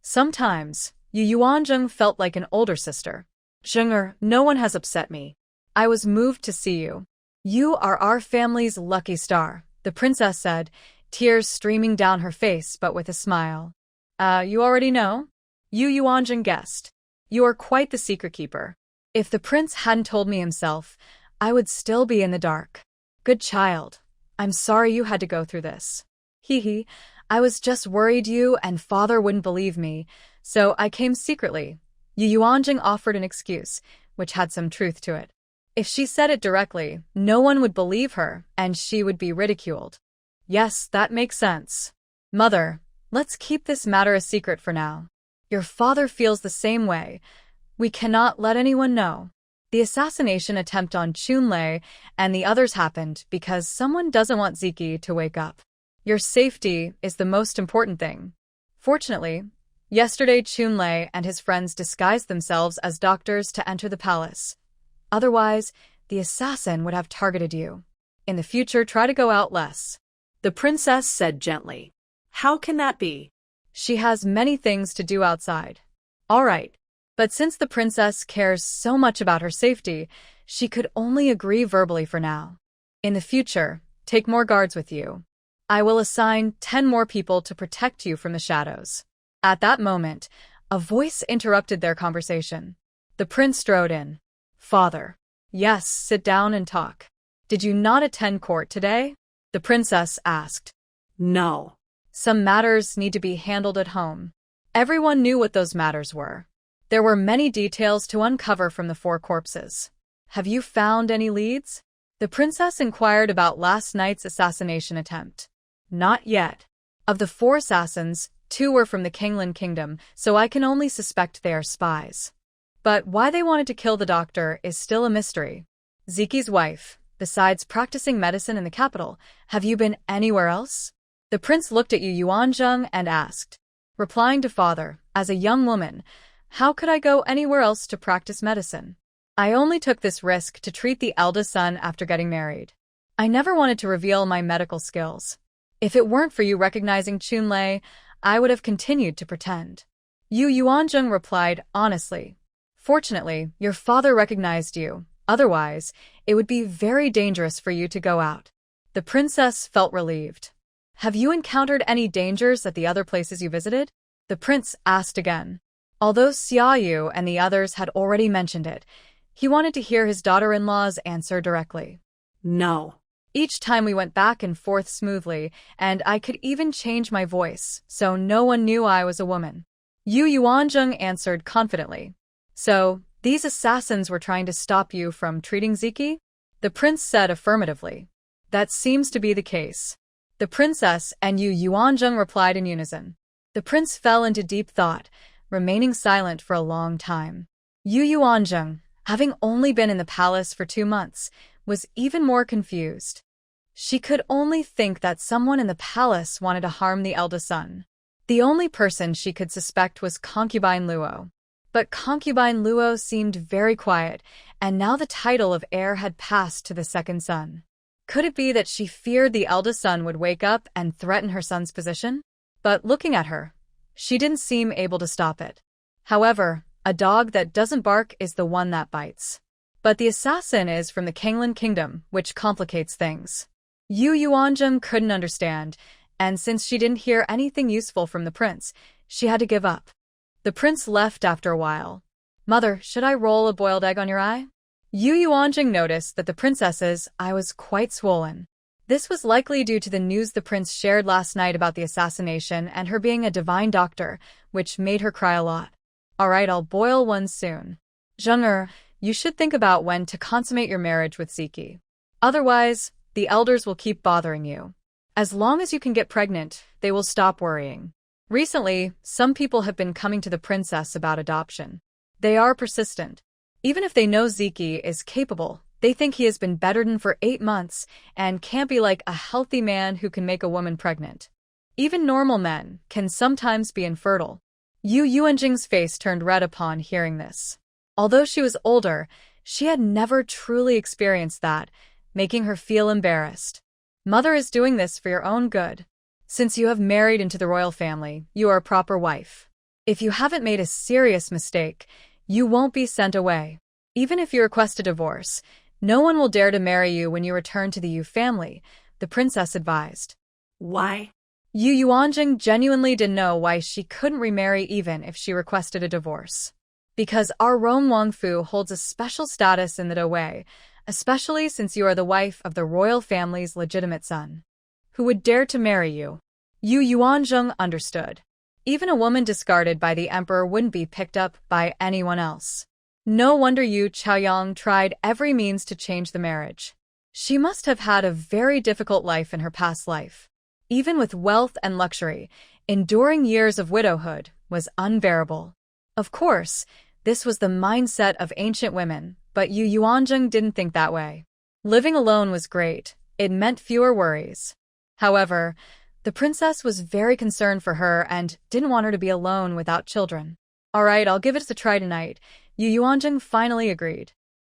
Sometimes, Yu Yuanjing felt like an older sister. "Zhenghe, no one has upset me. I was moved to see you. You are our family's lucky star," the princess said, tears streaming down her face but with a smile. You already know?" Yu Yuanjing guessed. "You are quite the secret keeper. If the prince hadn't told me himself, I would still be in the dark. Good child. I'm sorry you had to go through this." "Hee, I was just worried you and father wouldn't believe me, so I came secretly." Yu Yuanjing offered an excuse, which had some truth to it. If she said it directly, no one would believe her, and she would be ridiculed. "Yes, that makes sense. Mother, let's keep this matter a secret for now. Your father feels the same way. We cannot let anyone know." The assassination attempt on Chunlei and the others happened because someone doesn't want Ziki to wake up. Your safety is the most important thing. Fortunately, yesterday Chunlei and his friends disguised themselves as doctors to enter the palace. Otherwise, the assassin would have targeted you. In the future, try to go out less. The princess said gently. "How can that be?" She has many things to do outside. All right. But since the princess cares so much about her safety, she could only agree verbally for now. In the future, take more guards with you. I will assign 10 more people to protect you from the shadows. At that moment, a voice interrupted their conversation. The prince strode in. "Father." "Yes, sit down and talk. Did you not attend court today?" the princess asked. "No." "Some matters need to be handled at home." Everyone knew what those matters were. There were many details to uncover from the 4 corpses. "Have you found any leads?" the princess inquired about last night's assassination attempt. "Not yet. Of the 4 assassins, 2 were from the Kinglan Kingdom, so I can only suspect they are spies. But why they wanted to kill the doctor is still a mystery. Ziki's wife, besides practicing medicine in the capital, have you been anywhere else?" The prince looked at Yu Yuanjing and asked. Replying to father, "As a young woman, how could I go anywhere else to practice medicine? I only took this risk to treat the eldest son after getting married. I never wanted to reveal my medical skills. If it weren't for you recognizing Chunlei, I would have continued to pretend." Yu Yuanjing replied honestly. "Fortunately, your father recognized you. Otherwise, it would be very dangerous for you to go out." The princess felt relieved. "Have you encountered any dangers at the other places you visited?" the prince asked again. Although Xiaoyu and the others had already mentioned it, he wanted to hear his daughter-in-law's answer directly. "No." "Each time we went back and forth smoothly, and I could even change my voice, so no one knew I was a woman." Yu Yuanjing answered confidently. "So, these assassins were trying to stop you from treating Ziki?" the prince said affirmatively. "That seems to be the case." The princess and Yu Yuanjing replied in unison. The prince fell into deep thought, remaining silent for a long time. Yu Yuanjing, having only been in the palace for 2 months, was even more confused. She could only think that someone in the palace wanted to harm the eldest son. The only person she could suspect was concubine Luo. But concubine Luo seemed very quiet, and now the title of heir had passed to the second son. Could it be that she feared the eldest son would wake up and threaten her son's position? But looking at her, she didn't seem able to stop it. However, a dog that doesn't bark is the one that bites. But the assassin is from the Kinglan Kingdom, which complicates things. Yu Yuanjing couldn't understand, and since she didn't hear anything useful from the prince, she had to give up. The prince left after a while. Mother, should I roll a boiled egg on your eye? Yu Yuanjing noticed that the princess's eye was quite swollen. This was likely due to the news the prince shared last night about the assassination and her being a divine doctor, which made her cry a lot. Alright, I'll boil one soon. Zheng you should think about when to consummate your marriage with Ziki. Otherwise, the elders will keep bothering you. As long as you can get pregnant, they will stop worrying. Recently, some people have been coming to the princess about adoption. They are persistent. Even if they know Ziki is capable, they think he has been bedridden for 8 months and can't be like a healthy man who can make a woman pregnant. Even normal men can sometimes be infertile. Yu Yuanjing's face turned red upon hearing this. Although she was older, she had never truly experienced that, making her feel embarrassed. Mother is doing this for your own good. Since you have married into the royal family, you are a proper wife. If you haven't made a serious mistake, you won't be sent away. Even if you request a divorce, no one will dare to marry you when you return to the Yu family, the princess advised. Why? Yu Yuanjing genuinely didn't know why she couldn't remarry even if she requested a divorce. Because our Rong Wangfu holds a special status in the Dawei, especially since you are the wife of the royal family's legitimate son. Who would dare to marry you? Yu Yuanzheng understood. Even a woman discarded by the emperor wouldn't be picked up by anyone else. No wonder Yu Chaoyang tried every means to change the marriage. She must have had a very difficult life in her past life. Even with wealth and luxury, enduring years of widowhood was unbearable. Of course, this was the mindset of ancient women, but Yu Yuanzheng didn't think that way. Living alone was great. It meant fewer worries. However, the princess was very concerned for her and didn't want her to be alone without children. Alright, I'll give it a try tonight. Yu Yuanjing finally agreed.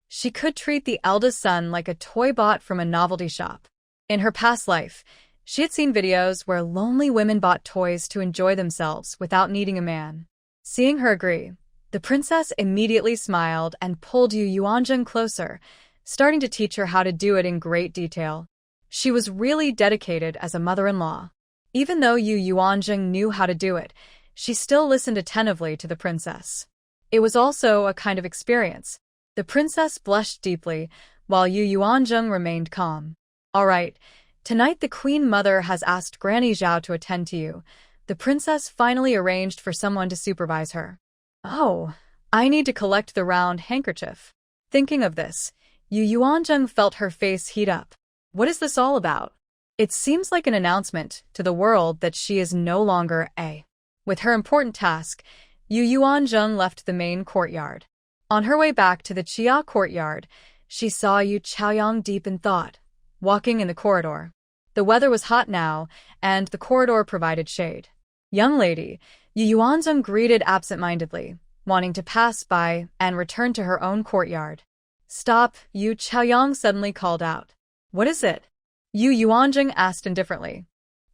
She could treat the eldest son like a toy bought from a novelty shop. In her past life, she had seen videos where lonely women bought toys to enjoy themselves without needing a man. Seeing her agree, the princess immediately smiled and pulled Yu Yuanjing closer, starting to teach her how to do it in great detail. She was really dedicated as a mother-in-law. Even though Yu Yuanjing knew how to do it, she still listened attentively to the princess. It was also a kind of experience. The princess blushed deeply, while Yu Yuanzheng remained calm. Alright, tonight the Queen Mother has asked Granny Zhao to attend to you. The princess finally arranged for someone to supervise her. Oh, I need to collect the round handkerchief. Thinking of this, Yu Yuanzheng felt her face heat up. What is this all about? It seems like an announcement to the world that she is no longer a. With her important task, Yu Yuanzheng left the main courtyard. On her way back to the Chia courtyard, she saw Yu Chaoyang deep in thought, walking in the corridor. The weather was hot now, and the corridor provided shade. Young lady, Yu Yuanzheng greeted absent-mindedly, wanting to pass by and return to her own courtyard. Stop, Yu Chaoyang suddenly called out. What is it? Yu Yuanjing asked indifferently.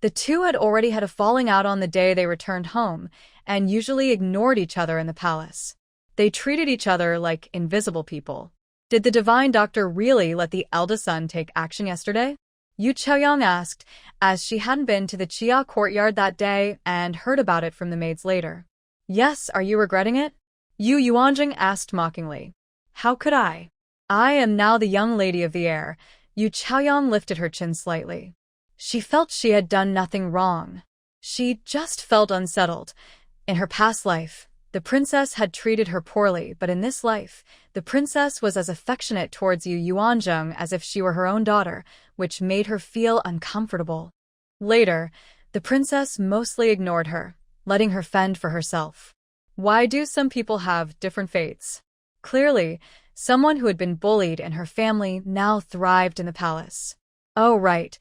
The two had already had a falling out on the day they returned home, and usually ignored each other in the palace. They treated each other like invisible people. Did the divine doctor really let the eldest son take action yesterday? Yu Chaoyang asked, as she hadn't been to the Chia courtyard that day and heard about it from the maids later. Yes, are you regretting it? Yu Yuanjing asked mockingly. How could I? I am now the young lady of the Heir. Yu Chaoyang lifted her chin slightly. She felt she had done nothing wrong. She just felt unsettled. In her past life, the princess had treated her poorly, but in this life, the princess was as affectionate towards Yu Yuanzheng as if she were her own daughter, which made her feel uncomfortable. Later, the princess mostly ignored her, letting her fend for herself. Why do some people have different fates? Clearly, someone who had been bullied in her family now thrived in the palace. Oh, right.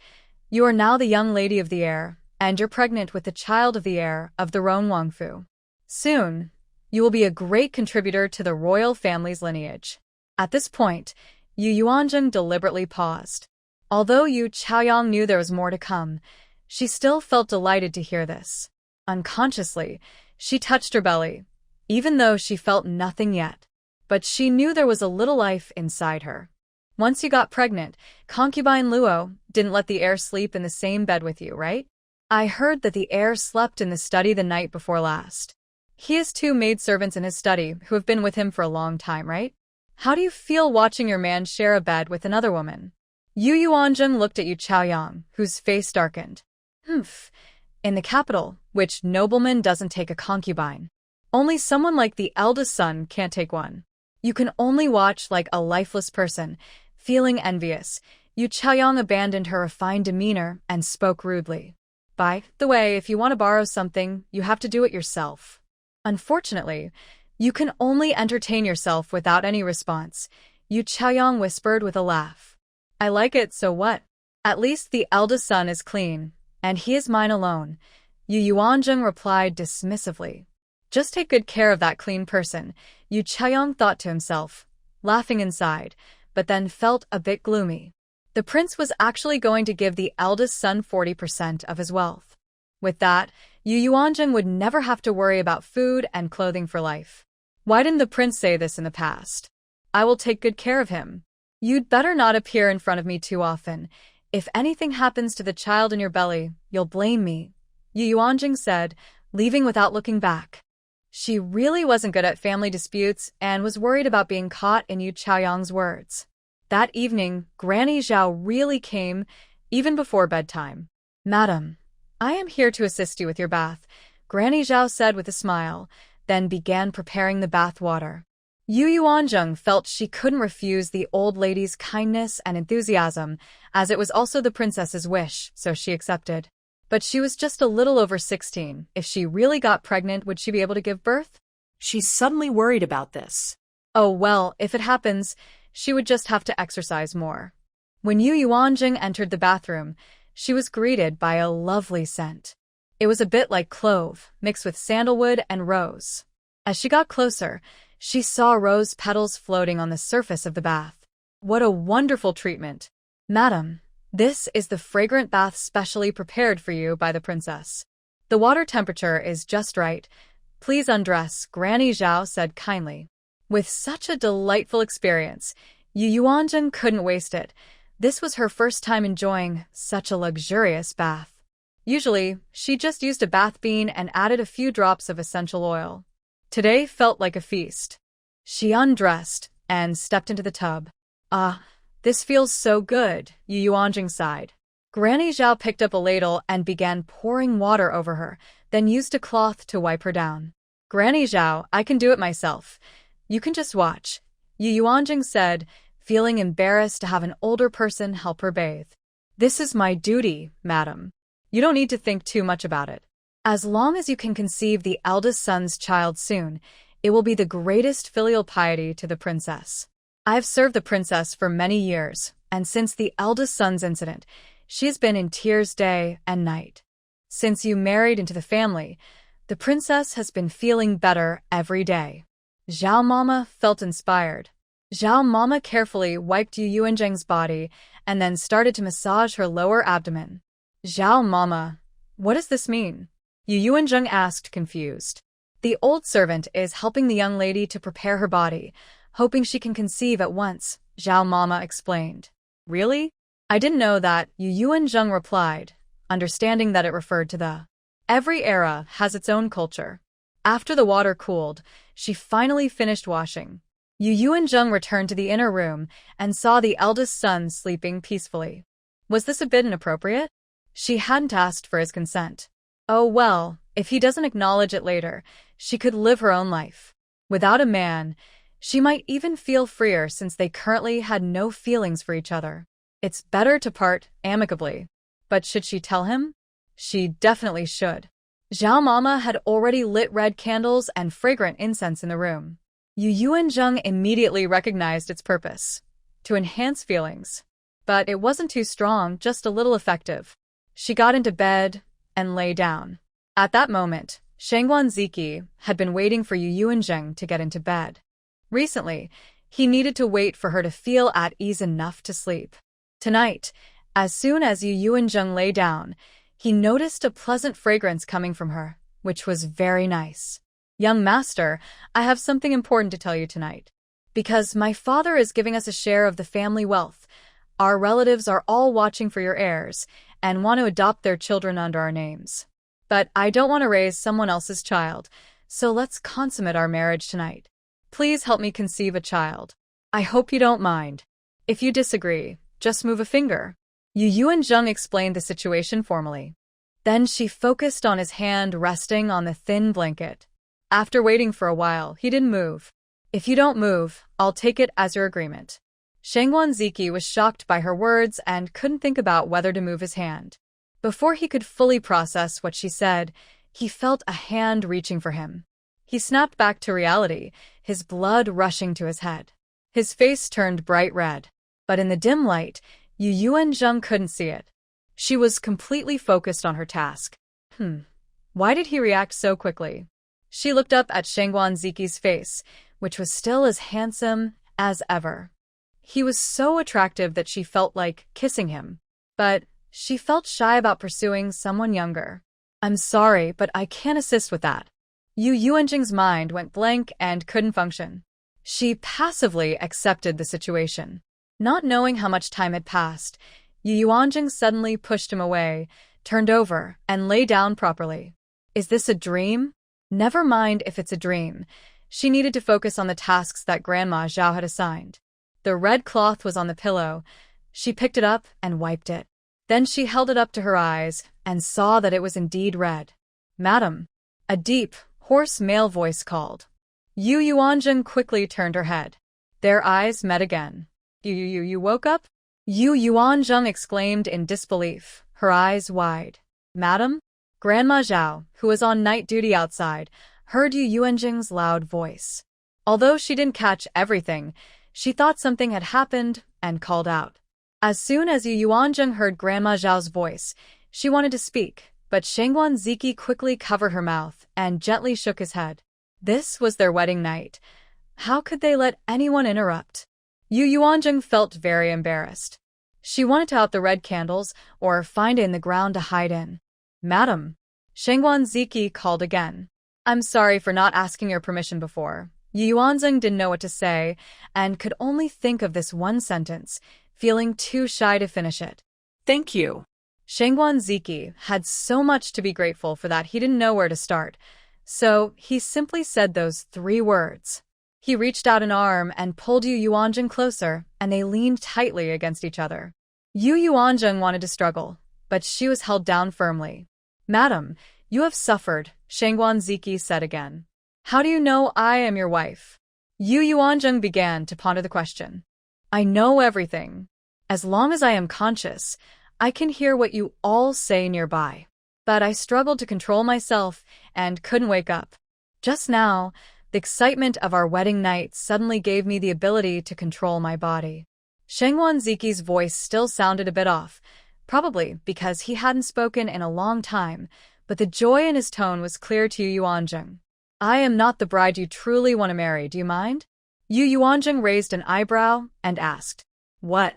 You are now the young lady of the Heir, and you're pregnant with the child of the Heir of the Rong Wangfu. Soon, you will be a great contributor to the royal family's lineage. At this point, Yu Yuanjing deliberately paused. Although Yu Chaoyang knew there was more to come, she still felt delighted to hear this. Unconsciously, she touched her belly, even though she felt nothing yet. But she knew there was a little life inside her. Once you got pregnant, concubine Luo didn't let the Heir sleep in the same bed with you, right? I heard that the Heir slept in the study the night before last. He has two maidservants in his study who have been with him for a long time, right? How do you feel watching your man share a bed with another woman? Yu Yuanzheng looked at Yu Chaoyang, whose face darkened. Humph. In the capital, which nobleman doesn't take a concubine? Only someone like the eldest son can't take one. You can only watch like a lifeless person, feeling envious. Yu Chaoyang abandoned her refined demeanor and spoke rudely. By the way, if you want to borrow something, you have to do it yourself. Unfortunately, you can only entertain yourself without any response, Yu Chaoyang whispered with a laugh. I like it, so what? At least the eldest son is clean, and he is mine alone, Yu Yuanzheng replied dismissively. Just take good care of that clean person, Yu Chaoyang thought to himself, laughing inside, but then felt a bit gloomy. The prince was actually going to give the eldest son 40% of his wealth. With that, Yu Yuanzheng would never have to worry about food and clothing for life. Why didn't the prince say this in the past? I will take good care of him. You'd better not appear in front of me too often. If anything happens to the child in your belly, you'll blame me, Yu Yuanzheng said, leaving without looking back. She really wasn't good at family disputes and was worried about being caught in Yu Chaoyang's words. That evening, Granny Zhao really came, even before bedtime. Madam, I am here to assist you with your bath, Granny Zhao said with a smile, then began preparing the bath water. Yu Yuanzheng felt she couldn't refuse the old lady's kindness and enthusiasm, as it was also the princess's wish, so she accepted. But she was just a little over 16. If she really got pregnant, would she be able to give birth? She's suddenly worried about this. Oh well, if it happens, she would just have to exercise more. When Yu Yuanzheng entered the bathroom, she was greeted by a lovely scent. It was a bit like clove, mixed with sandalwood and rose. As she got closer, she saw rose petals floating on the surface of the bath. What a wonderful treatment. Madam, this is the fragrant bath specially prepared for you by the princess. The water temperature is just right. Please undress, Granny Zhao said kindly. With such a delightful experience, Yu Yuanzheng couldn't waste it. This was her first time enjoying such a luxurious bath. Usually, she just used a bath bean and added a few drops of essential oil. Today felt like a feast. She undressed and stepped into the tub. Ah, this feels so good, Yu Yuanzheng sighed. Granny Zhao picked up a ladle and began pouring water over her, then used a cloth to wipe her down. Granny Zhao, I can do it myself. You can just watch, Yu Yuanzheng said, feeling embarrassed to have an older person help her bathe. This is my duty, madam. You don't need to think too much about it. As long as you can conceive the eldest son's child soon, it will be the greatest filial piety to the princess. I have served the princess for many years, and since the eldest son's incident, she has been in tears day and night. Since you married into the family, the princess has been feeling better every day. Zhao Mama felt inspired. Zhao Mama carefully wiped Yu Yuanzheng's body and then started to massage her lower abdomen. Zhao Mama, what does this mean? Yu Yuanzheng asked, confused. The old servant is helping the young lady to prepare her body, hoping she can conceive at once, Zhao Mama explained. Really? I didn't know that, Yu Yuanzheng replied, understanding that it referred to the. Every era has its own culture. After the water cooled, she finally finished washing. Yu Yuanzheng returned to the inner room and saw the eldest son sleeping peacefully. Was this a bit inappropriate? She hadn't asked for his consent. Oh well, if he doesn't acknowledge it later, she could live her own life. Without a man, she might even feel freer since they currently had no feelings for each other. It's better to part amicably. But should she tell him? She definitely should. Zhao Mama had already lit red candles and fragrant incense in the room. Yu Yuanzheng immediately recognized its purpose. To enhance feelings. But it wasn't too strong, just a little effective. She got into bed and lay down. At that moment, Shangguan Ziki had been waiting for Yu Yuanzheng to get into bed. Recently, he needed to wait for her to feel at ease enough to sleep. Tonight, as soon as Yu Yuanzheng lay down, he noticed a pleasant fragrance coming from her, which was very nice. Young master, I have something important to tell you tonight. Because my father is giving us a share of the family wealth, our relatives are all watching for your heirs and want to adopt their children under our names. But I don't want to raise someone else's child, So let's consummate our marriage tonight. Please help me conceive a child. I hope you don't mind. If you disagree, just move a finger. Yu Yuanzheng explained the situation formally. Then she focused on his hand resting on the thin blanket. After waiting for a while, he didn't move. If you don't move, I'll take it as your agreement. Shangguan Ziki was shocked by her words and couldn't think about whether to move his hand. Before he could fully process what she said, he felt a hand reaching for him. He snapped back to reality, his blood rushing to his head. His face turned bright red. But in the dim light, Yu Yuanzheng couldn't see it. She was completely focused on her task. Why did he react so quickly? She looked up at Shangguan Ziki's face, which was still as handsome as ever. He was so attractive that she felt like kissing him. But she felt shy about pursuing someone younger. I'm sorry, but I can't assist with that. Yu Yuanzheng's mind went blank and couldn't function. She passively accepted the situation. Not knowing how much time had passed, Yu Yuanzheng suddenly pushed him away, turned over, and lay down properly. Is this a dream? Never mind if it's a dream. She needed to focus on the tasks that Grandma Zhao had assigned. The red cloth was on the pillow. She picked it up and wiped it. Then she held it up to her eyes and saw that it was indeed red. Madam, a deep, hoarse male voice called. Yu Yuanzheng quickly turned her head. Their eyes met again. You woke up? Yu Yuanzheng exclaimed in disbelief, her eyes wide. Madam? Grandma Zhao, who was on night duty outside, heard Yu Yuanzheng's loud voice. Although she didn't catch everything, she thought something had happened and called out. As soon as Yu Yuanzheng heard Grandma Zhao's voice, she wanted to speak, but Shangguan Ziki quickly covered her mouth and gently shook his head. This was their wedding night. How could they let anyone interrupt? Yu Yuanzheng felt very embarrassed. She wanted to out the red candles or find it in the ground to hide in. Madam, Shangguan Ziki called again. I'm sorry for not asking your permission before. Yu Yuanzheng didn't know what to say and could only think of this one sentence, feeling too shy to finish it. Thank you. Shangguan Ziki had so much to be grateful for that he didn't know where to start, so he simply said those 3 words. He reached out an arm and pulled Yu Yuanzheng closer, and they leaned tightly against each other. Yu Yuanzheng wanted to struggle, but she was held down firmly. Madam, you have suffered, Shangguan Ziki said again. How do you know I am your wife? Yu Yuanzheng began to ponder the question. I know everything. As long as I am conscious, I can hear what you all say nearby. But I struggled to control myself and couldn't wake up. Just now, the excitement of our wedding night suddenly gave me the ability to control my body. Shangguan Ziki's voice still sounded a bit off, probably because he hadn't spoken in a long time, but the joy in his tone was clear to Yu Yuanzheng. I am not the bride you truly want to marry, do you mind? Yu Yuanzheng raised an eyebrow and asked. What?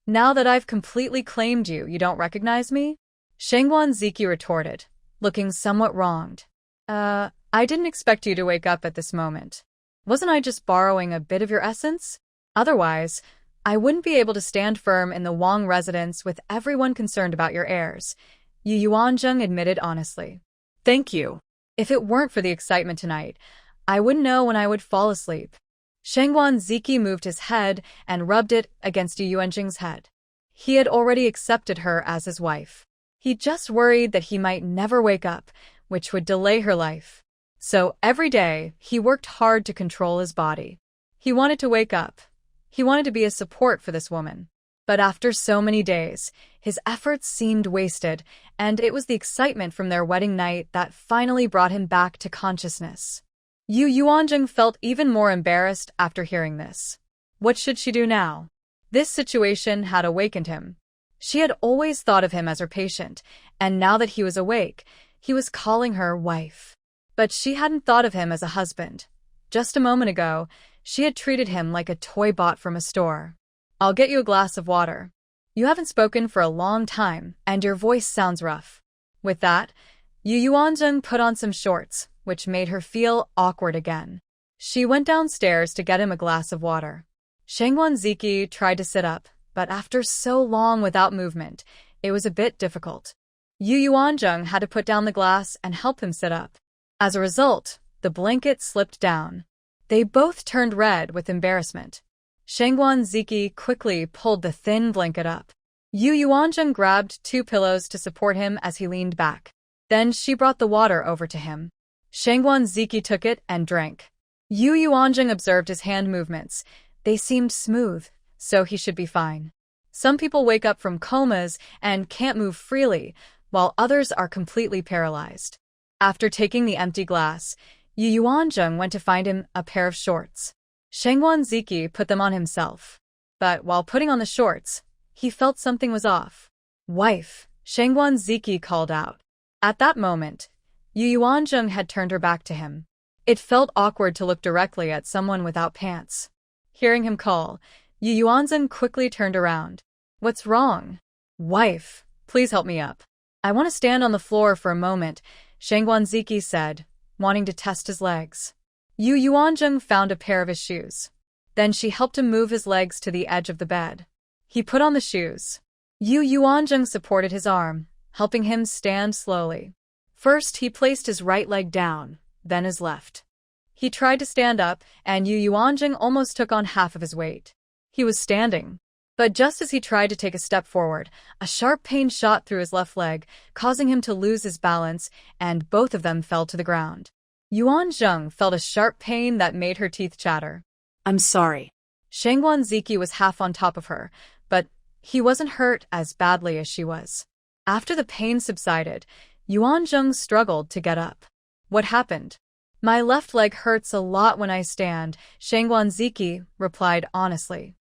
Now that I've completely claimed you, you don't recognize me? Shangguan Ziki retorted, looking somewhat wronged. I didn't expect you to wake up at this moment. Wasn't I just borrowing a bit of your essence? Otherwise, I wouldn't be able to stand firm in the Wang residence with everyone concerned about your heirs, Yu Yuanzheng admitted honestly. Thank you. If it weren't for the excitement tonight, I wouldn't know when I would fall asleep. Shangguan Ziki moved his head and rubbed it against Yu Yuanzheng's head. He had already accepted her as his wife. He just worried that he might never wake up, which would delay her life. So every day, he worked hard to control his body. He wanted to wake up. He wanted to be a support for this woman. But after so many days, his efforts seemed wasted, and it was the excitement from their wedding night that finally brought him back to consciousness. Yu Yuanzheng felt even more embarrassed after hearing this. What should she do now? This situation had awakened him. She had always thought of him as her patient, and now that he was awake, he was calling her wife. But she hadn't thought of him as a husband. Just a moment ago, she had treated him like a toy bought from a store. I'll get you a glass of water. You haven't spoken for a long time, and your voice sounds rough. With that, Yu Yuanzheng put on some shorts, which made her feel awkward again. She went downstairs to get him a glass of water. Shangguan Ziki tried to sit up, but after so long without movement, it was a bit difficult. Yu Yuanzheng had to put down the glass and help him sit up. As a result, the the blanket slipped down. They both turned red with embarrassment. Shangguan Ziki quickly pulled the thin blanket up. Yu Yuanzheng grabbed 2 pillows to support him as he leaned back. Then she brought the water over to him. Shangguan Ziki took it and drank. Yu Yuanzheng observed his hand movements. They seemed smooth, so he should be fine. Some people wake up from comas and can't move freely, while others are completely paralyzed. After taking the empty glass, Yu Yuanzheng went to find him a pair of shorts. Shangguan Ziki put them on himself. But while putting on the shorts, he felt something was off. "Wife," Shangguan Ziki called out. At that moment, Yu Yuanzheng had turned her back to him. It felt awkward to look directly at someone without pants. Hearing him call, Yu Yuanzheng quickly turned around. "What's wrong?" "Wife, please help me up. I want to stand on the floor for a moment," Shangguan Ziki said, wanting to test his legs. Yu Yuanzheng found a pair of his shoes. Then she helped him move his legs to the edge of the bed. He put on the shoes. Yu Yuanzheng supported his arm, helping him stand slowly. First, he placed his right leg down, then his left. He tried to stand up, and Yu Yuanzheng almost took on half of his weight. He was standing. But just as he tried to take a step forward, a sharp pain shot through his left leg, causing him to lose his balance, and both of them fell to the ground. Yuanzheng felt a sharp pain that made her teeth chatter. "I'm sorry." Shangguan Ziki was half on top of her, but he wasn't hurt as badly as she was. After the pain subsided, Yuanzheng struggled to get up. "What happened?" "My left leg hurts a lot when I stand," Shangguan Ziki replied honestly.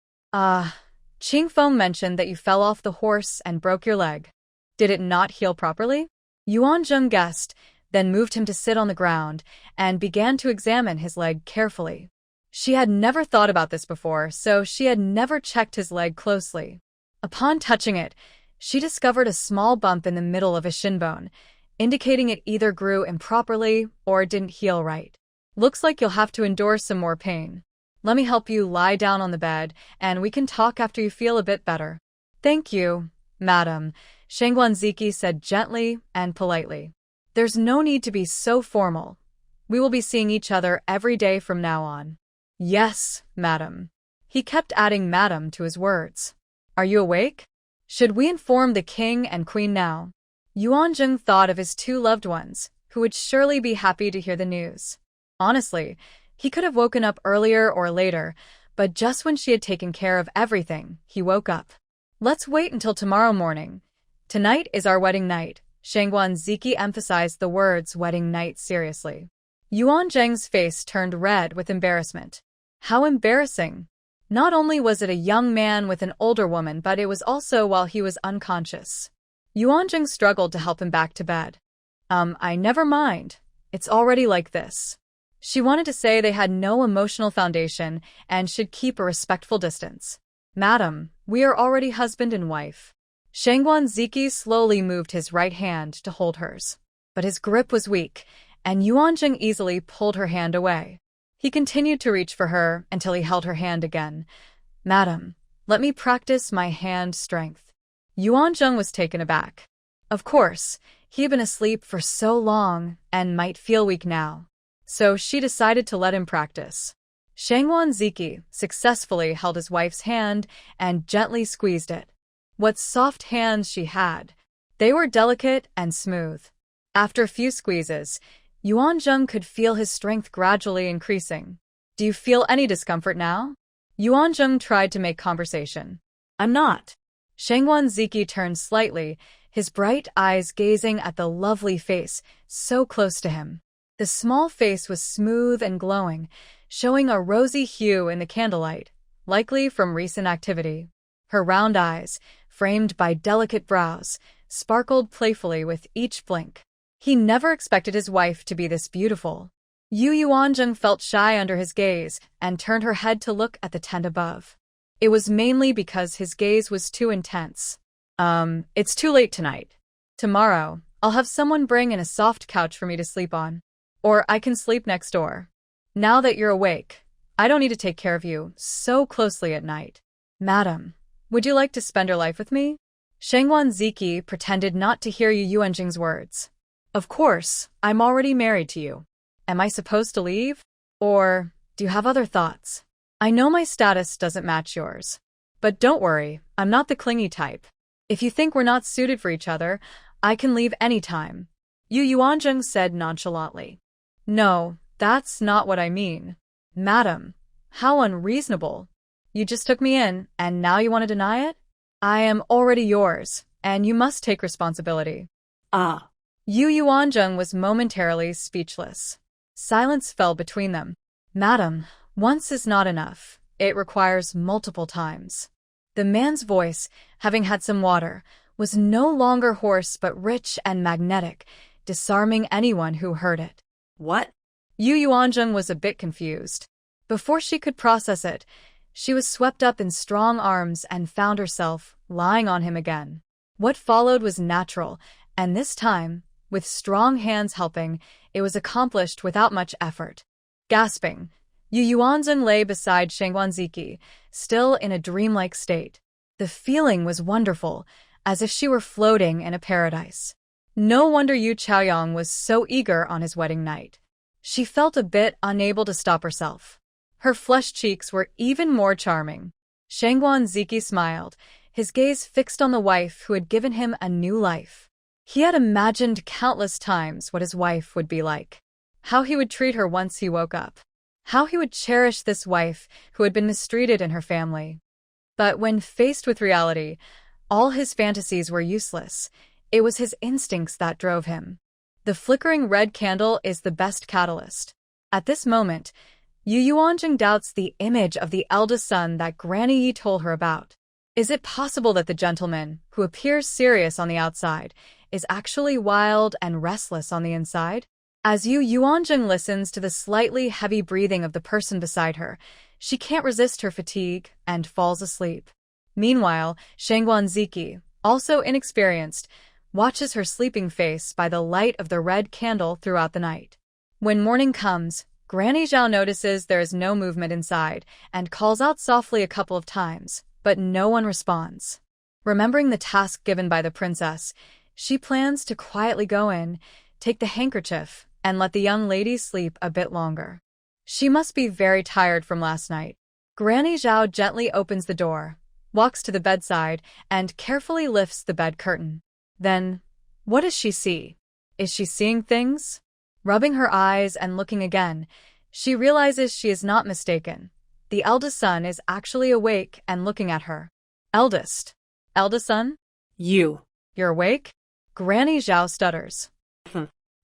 Qingfeng mentioned that you fell off the horse and broke your leg. Did it not heal properly?" Yuanzheng guessed, then moved him to sit on the ground, and began to examine his leg carefully. She had never thought about this before, so she had never checked his leg closely. Upon touching it, she discovered a small bump in the middle of his shin bone, indicating it either grew improperly or didn't heal right. "Looks like you'll have to endure some more pain. Let me help you lie down on the bed, and we can talk after you feel a bit better." "Thank you, madam," Shangguan Ziki said gently and politely. "There's no need to be so formal. We will be seeing each other every day from now on." "Yes, madam." He kept adding madam to his words. "Are you awake? Should we inform the king and queen now?" Yuanzheng thought of his 2 loved ones, who would surely be happy to hear the news. Honestly, he could have woken up earlier or later, but just when she had taken care of everything, he woke up. "Let's wait until tomorrow morning. Tonight is our wedding night." Shangguan Ziki emphasized the words wedding night seriously. Yuanzheng's face turned red with embarrassment. How embarrassing! Not only was it a young man with an older woman, but it was also while he was unconscious. Yuanzheng struggled to help him back to bed. I never mind. It's already like this." She wanted to say they had no emotional foundation and should keep a respectful distance. "Madam, we are already husband and wife." Shangguan Ziki slowly moved his right hand to hold hers. But his grip was weak, and Yuanzheng easily pulled her hand away. He continued to reach for her until he held her hand again. "Madam, let me practice my hand strength." Yuanzheng was taken aback. Of course, he had been asleep for so long and might feel weak now. So she decided to let him practice. Shangguan Ziki successfully held his wife's hand and gently squeezed it. What soft hands she had! They were delicate and smooth. After a few squeezes, Yuanzheng could feel his strength gradually increasing. "Do you feel any discomfort now?" Yuanzheng tried to make conversation. "I'm not." Shangguan Ziki turned slightly, his bright eyes gazing at the lovely face so close to him. The small face was smooth and glowing, showing a rosy hue in the candlelight, likely from recent activity. Her round eyes, framed by delicate brows, sparkled playfully with each blink. He never expected his wife to be this beautiful. Yu Yuanzheng felt shy under his gaze and turned her head to look at the tent above. It was mainly because his gaze was too intense. It's too late tonight. Tomorrow, I'll have someone bring in a soft couch for me to sleep on. Or I can sleep next door. Now that you're awake, I don't need to take care of you so closely at night." "Madam, would you like to spend your life with me?" Shangguan Ziki pretended not to hear Yu Yuanzheng's words. "Of course, I'm already married to you." Am I supposed to leave? Or do you have other thoughts? I know my status doesn't match yours. But don't worry, I'm not the clingy type. If you think we're not suited for each other, I can leave anytime. Yu Yuanzheng said nonchalantly. No, that's not what I mean. Madam, how unreasonable. You just took me in, and now you want to deny it? I am already yours, and you must take responsibility. Ah. Yu Yuanzheng was momentarily speechless. Silence fell between them. Madam, once is not enough. It requires multiple times. The man's voice, having had some water, was no longer hoarse but rich and magnetic, disarming anyone who heard it. What? Yu Yuanzheng was a bit confused. Before she could process it, she was swept up in strong arms and found herself lying on him again. What followed was natural, and this time, with strong hands helping, it was accomplished without much effort. Gasping, Yu Yuanzheng lay beside Shengguanziki, still in a dreamlike state. The feeling was wonderful, as if she were floating in a paradise. No wonder Yu Chaoyang was so eager on his wedding night. She felt a bit unable to stop herself. Her flushed cheeks were even more charming. Shengguanziki smiled, his gaze fixed on the wife who had given him a new life. He had imagined countless times what his wife would be like, how he would treat her once he woke up, how he would cherish this wife who had been mistreated in her family. But when faced with reality, all his fantasies were useless. It was his instincts that drove him. The flickering red candle is the best catalyst. At this moment, Yu Yuanzheng doubts the image of the eldest son that Granny Yi told her about. Is it possible that the gentleman, who appears serious on the outside, is actually wild and restless on the inside? As Yu Yuanzheng listens to the slightly heavy breathing of the person beside her, she can't resist her fatigue and falls asleep. Meanwhile, Shengguanziki, also inexperienced, watches her sleeping face by the light of the red candle throughout the night. When morning comes, Granny Zhao notices there is no movement inside and calls out softly a couple of times, but no one responds. Remembering the task given by the princess, she plans to quietly go in, take the handkerchief, and let the young lady sleep a bit longer. She must be very tired from last night. Granny Zhao gently opens the door, walks to the bedside, and carefully lifts the bed curtain. Then, what does she see? Is she seeing things? Rubbing her eyes and looking again, she realizes she is not mistaken. The eldest son is actually awake and looking at her. Eldest son? You. You're awake? Granny Zhao stutters.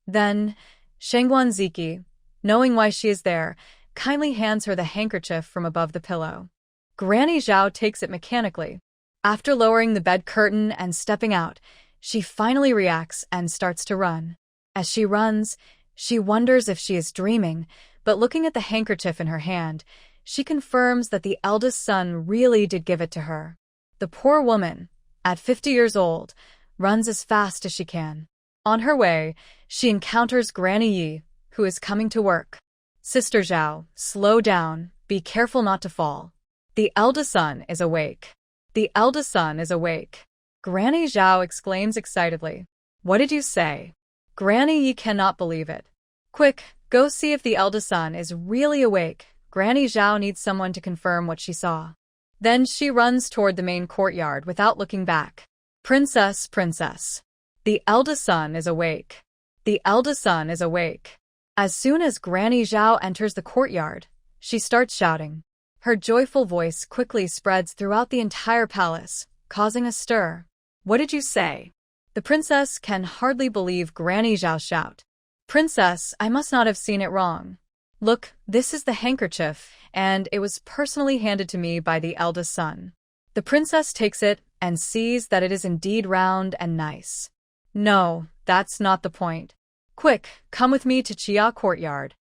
Then, Shengguanziki, knowing why she is there, kindly hands her the handkerchief from above the pillow. Granny Zhao takes it mechanically. After lowering the bed curtain and stepping out, she finally reacts and starts to run. As she runs, she wonders if she is dreaming, but looking at the handkerchief in her hand, she confirms that the eldest son really did give it to her. The poor woman, at 50 years old, runs as fast as she can. On her way, she encounters Granny Yi, who is coming to work. Sister Zhao, slow down, be careful not to fall. The eldest son is awake. The eldest son is awake. Granny Zhao exclaims excitedly. What did you say? Granny Yi cannot believe it. Quick, go see if the eldest son is really awake. Granny Zhao needs someone to confirm what she saw. Then she runs toward the main courtyard without looking back. Princess, princess. The eldest son is awake. The eldest son is awake. As soon as Granny Zhao enters the courtyard, she starts shouting. Her joyful voice quickly spreads throughout the entire palace, causing a stir. What did you say? The princess can hardly believe Granny Zhao's shout. Princess, I must not have seen it wrong. Look, this is the handkerchief, and it was personally handed to me by the eldest son. The princess takes it and sees that it is indeed round and nice. No, that's not the point. Quick, come with me to Chia courtyard.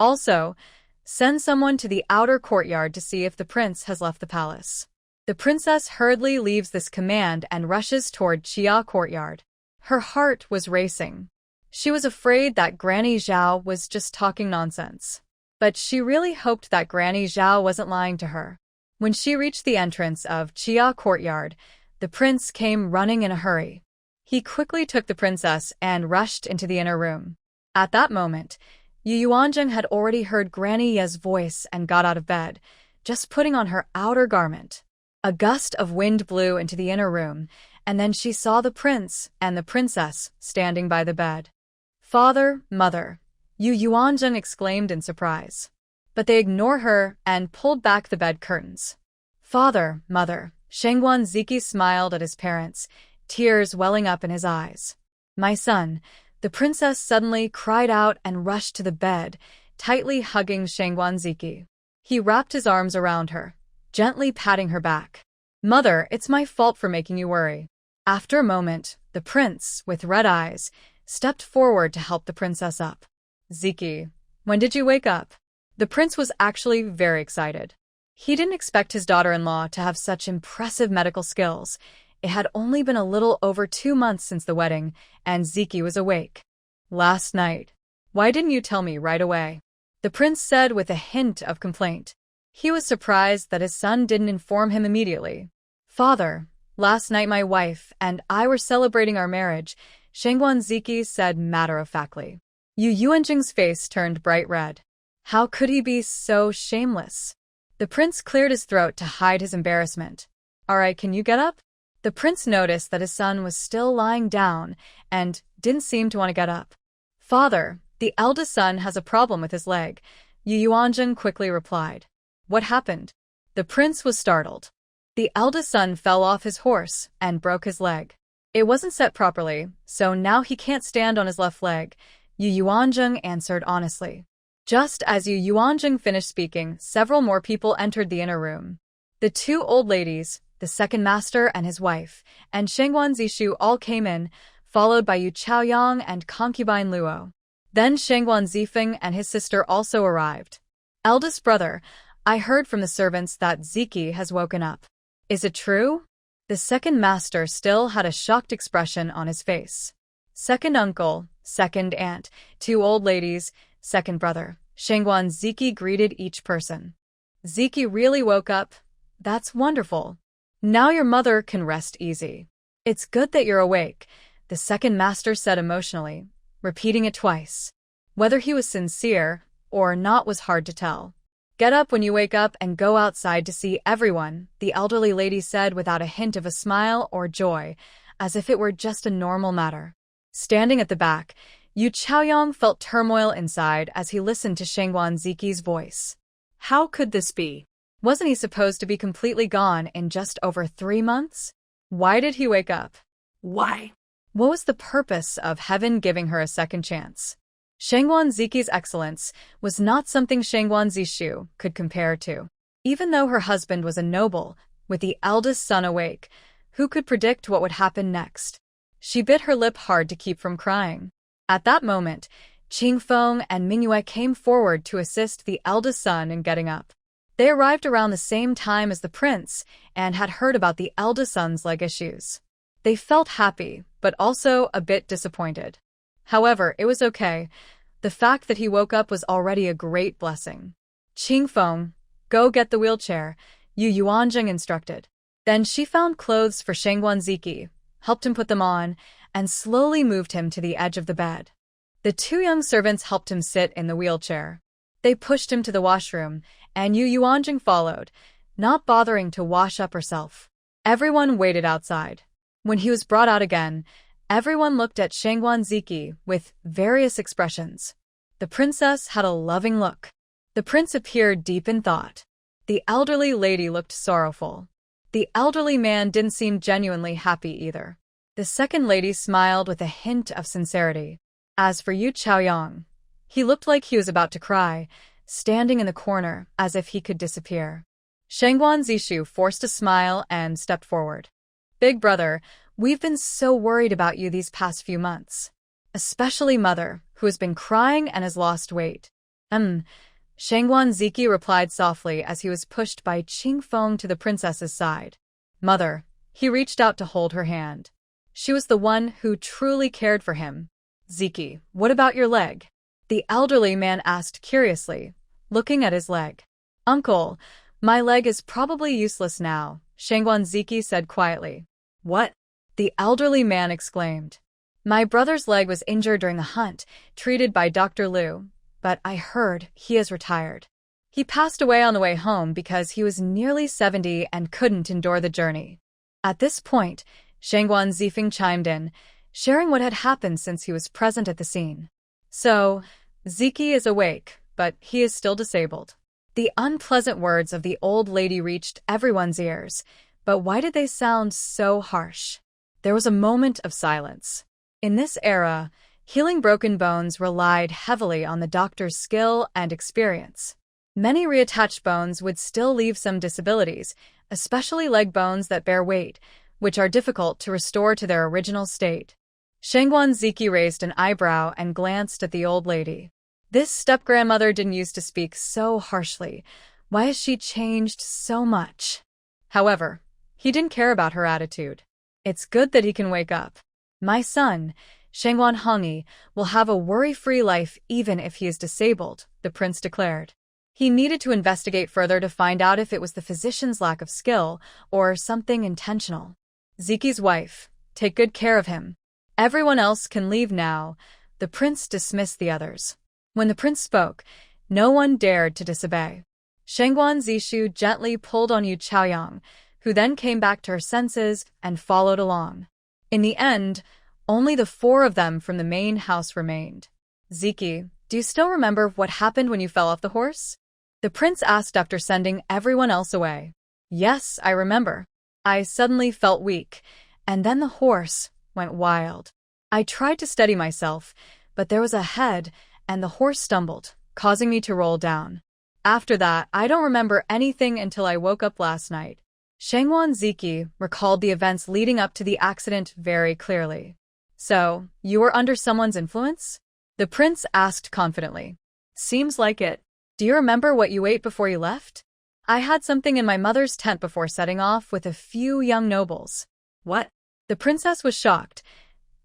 Also, send someone to the outer courtyard to see if the prince has left the palace. The princess hurriedly leaves this command and rushes toward Chia courtyard. Her heart was racing. She was afraid that Granny Zhao was just talking nonsense. But she really hoped that Granny Zhao wasn't lying to her. When she reached the entrance of Chia courtyard, the prince came running in a hurry. He quickly took the princess and rushed into the inner room. At that moment, Yu Yuanjing had already heard Granny Ye's voice and got out of bed, just putting on her outer garment. A gust of wind blew into the inner room, and then she saw the prince and the princess standing by the bed. "Father, mother," Yu Yuanjing exclaimed in surprise. But they ignored her and pulled back the bed curtains. "Father, mother," Shengguan Ziki smiled at his parents, tears welling up in his eyes. "My son," the princess suddenly cried out and rushed to the bed, tightly hugging Shengguan Ziki. He wrapped his arms around her, gently patting her back. "Mother, it's my fault for making you worry." After a moment, the prince, with red eyes, stepped forward to help the princess up. "Ziki, when did you wake up?" The prince was actually very excited. He didn't expect his daughter-in-law to have such impressive medical skills. It had only been a little over 2 months since the wedding, and Ziki was awake. "Last night. Why didn't you tell me right away?" The prince said with a hint of complaint. He was surprised that his son didn't inform him immediately. "Father, last night my wife and I were celebrating our marriage," Shengguan Ziki said matter-of-factly. Yu Yuanjing's face turned bright red. How could he be so shameless? The prince cleared his throat to hide his embarrassment. "All right, can you get up?" The prince noticed that his son was still lying down and didn't seem to want to get up. "Father, the eldest son has a problem with his leg," Yu Yuanjing quickly replied. "What happened?" The prince was startled. The eldest son fell off his horse and broke his leg. It wasn't set properly, so now he can't stand on his left leg, Yu Yuanjing answered honestly. Just as Yu Yuanjing finished speaking, several more people entered the inner room. The 2 old ladies, the second master and his wife, and Shengguan Zishu all came in, followed by Yu Chaoyang and concubine Luo. Then Shengguan Zifeng and his sister also arrived. "Eldest brother, I heard from the servants that Ziki has woken up. Is it true?" The second master still had a shocked expression on his face. "Second uncle, second aunt, 2 old ladies, second brother," Shengguan Ziki greeted each person. "Ziki really woke up? That's wonderful. Now your mother can rest easy." "It's good that you're awake," the second master said emotionally, repeating it twice. Whether he was sincere or not was hard to tell. "Get up when you wake up and go outside to see everyone," the elderly lady said without a hint of a smile or joy, as if it were just a normal matter. Standing at the back, Yu Chaoyang felt turmoil inside as he listened to Shengguan Ziki's voice. How could this be? Wasn't he supposed to be completely gone in just over 3 months? Why did he wake up? Why? What was the purpose of heaven giving her a second chance? Shengguan Ziki's excellence was not something Shengguan Zishu could compare to. Even though her husband was a noble, with the eldest son awake, who could predict what would happen next? She bit her lip hard to keep from crying. At that moment, Qingfeng and Mingyue came forward to assist the eldest son in getting up. They arrived around the same time as the prince and had heard about the eldest son's leg issues. They felt happy, but also a bit disappointed. However, it was okay. The fact that he woke up was already a great blessing. "Qingfeng, go get the wheelchair," Yu Yuanjing instructed. Then she found clothes for Shengguan Ziki, helped him put them on, and slowly moved him to the edge of the bed. The 2 young servants helped him sit in the wheelchair. They pushed him to the washroom, and Yu Yuanjing followed, not bothering to wash up herself. Everyone waited outside. When he was brought out again, everyone looked at Shengguan Ziki with various expressions. The princess had a loving look. The prince appeared deep in thought. The elderly lady looked sorrowful. The elderly man didn't seem genuinely happy either. The second lady smiled with a hint of sincerity. As for Yu Chaoyang, he looked like he was about to cry, standing in the corner as if he could disappear. Shengguan Zishu forced a smile and stepped forward. "Big brother, we've been so worried about you these past few months. Especially mother, who has been crying and has lost weight." Shengguan Ziki replied softly as he was pushed by Qingfeng to the princess's side. "Mother," he reached out to hold her hand. She was the one who truly cared for him. "Ziki, what about your leg?" the elderly man asked curiously, looking at his leg. "Uncle, my leg is probably useless now," Shengguan Ziki said quietly. "What?" the elderly man exclaimed. "My brother's leg was injured during the hunt, treated by Dr. Liu, but I heard he is retired. He passed away on the way home because he was nearly 70 and couldn't endure the journey. At this point, Shangguan Zifeng chimed in, sharing what had happened since he was present at the scene. So, Ziki is awake, but he is still disabled. The unpleasant words of the old lady reached everyone's ears, but why did they sound so harsh? There was a moment of silence. In this era, healing broken bones relied heavily on the doctor's skill and experience. Many reattached bones would still leave some disabilities, especially leg bones that bear weight, which are difficult to restore to their original state. Shangguan Ziki raised an eyebrow and glanced at the old lady. This step-grandmother didn't used to speak so harshly. Why has she changed so much? However, he didn't care about her attitude. It's good that he can wake up. My son, Shangguan Hongyi, will have a worry-free life even if he is disabled, the prince declared. He needed to investigate further to find out if it was the physician's lack of skill or something intentional. Ziki's wife, take good care of him. Everyone else can leave now. The prince dismissed the others. When the prince spoke, no one dared to disobey. Shangguan Zishu gently pulled on Yu Chaoyang, who then came back to her senses and followed along. In the end, only the four of them from the main house remained. Ziki, do you still remember what happened when you fell off the horse? The prince asked after sending everyone else away. Yes, I remember. I suddenly felt weak, and then the horse went wild. I tried to steady myself, but there was a head, and the horse stumbled, causing me to roll down. After that, I don't remember anything until I woke up last night. Shangguan Ziki recalled the events leading up to the accident very clearly. So, you were under someone's influence? The prince asked confidently. Seems like it. Do you remember what you ate before you left? I had something in my mother's tent before setting off with a few young nobles. What? The princess was shocked.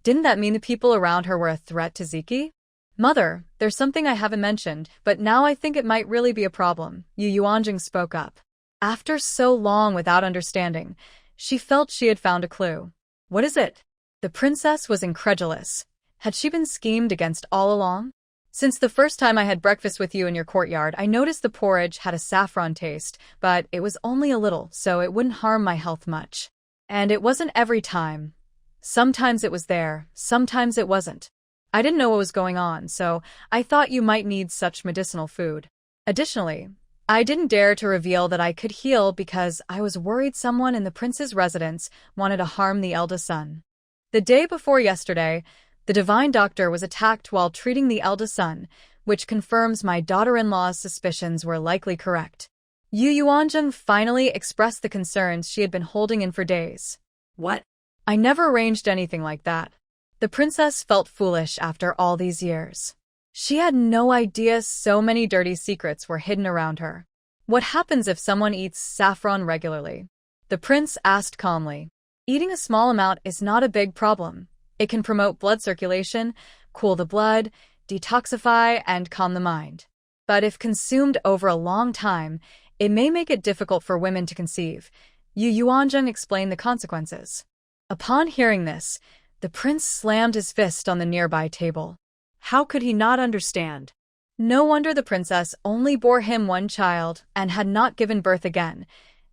Didn't that mean the people around her were a threat to Ziki? Mother, there's something I haven't mentioned, but now I think it might really be a problem, Yu Yuanjing spoke up. After so long without understanding, she felt she had found a clue. What is it? The princess was incredulous. Had she been schemed against all along? Since the first time I had breakfast with you in your courtyard, I noticed the porridge had a saffron taste, but it was only a little, so it wouldn't harm my health much. And it wasn't every time. Sometimes it was there, sometimes it wasn't. I didn't know what was going on, so I thought you might need such medicinal food. Additionally, I didn't dare to reveal that I could heal because I was worried someone in the prince's residence wanted to harm the eldest son. The day before yesterday, the divine doctor was attacked while treating the eldest son, which confirms my daughter-in-law's suspicions were likely correct. Yu Yuanjing finally expressed the concerns she had been holding in for days. What? I never arranged anything like that. The princess felt foolish after all these years. She had no idea so many dirty secrets were hidden around her. What happens if someone eats saffron regularly? The prince asked calmly. Eating a small amount is not a big problem. It can promote blood circulation, cool the blood, detoxify, and calm the mind. But if consumed over a long time, it may make it difficult for women to conceive. Yu Yuanjing explained the consequences. Upon hearing this, the prince slammed his fist on the nearby table. How could he not understand? No wonder the princess only bore him one child and had not given birth again.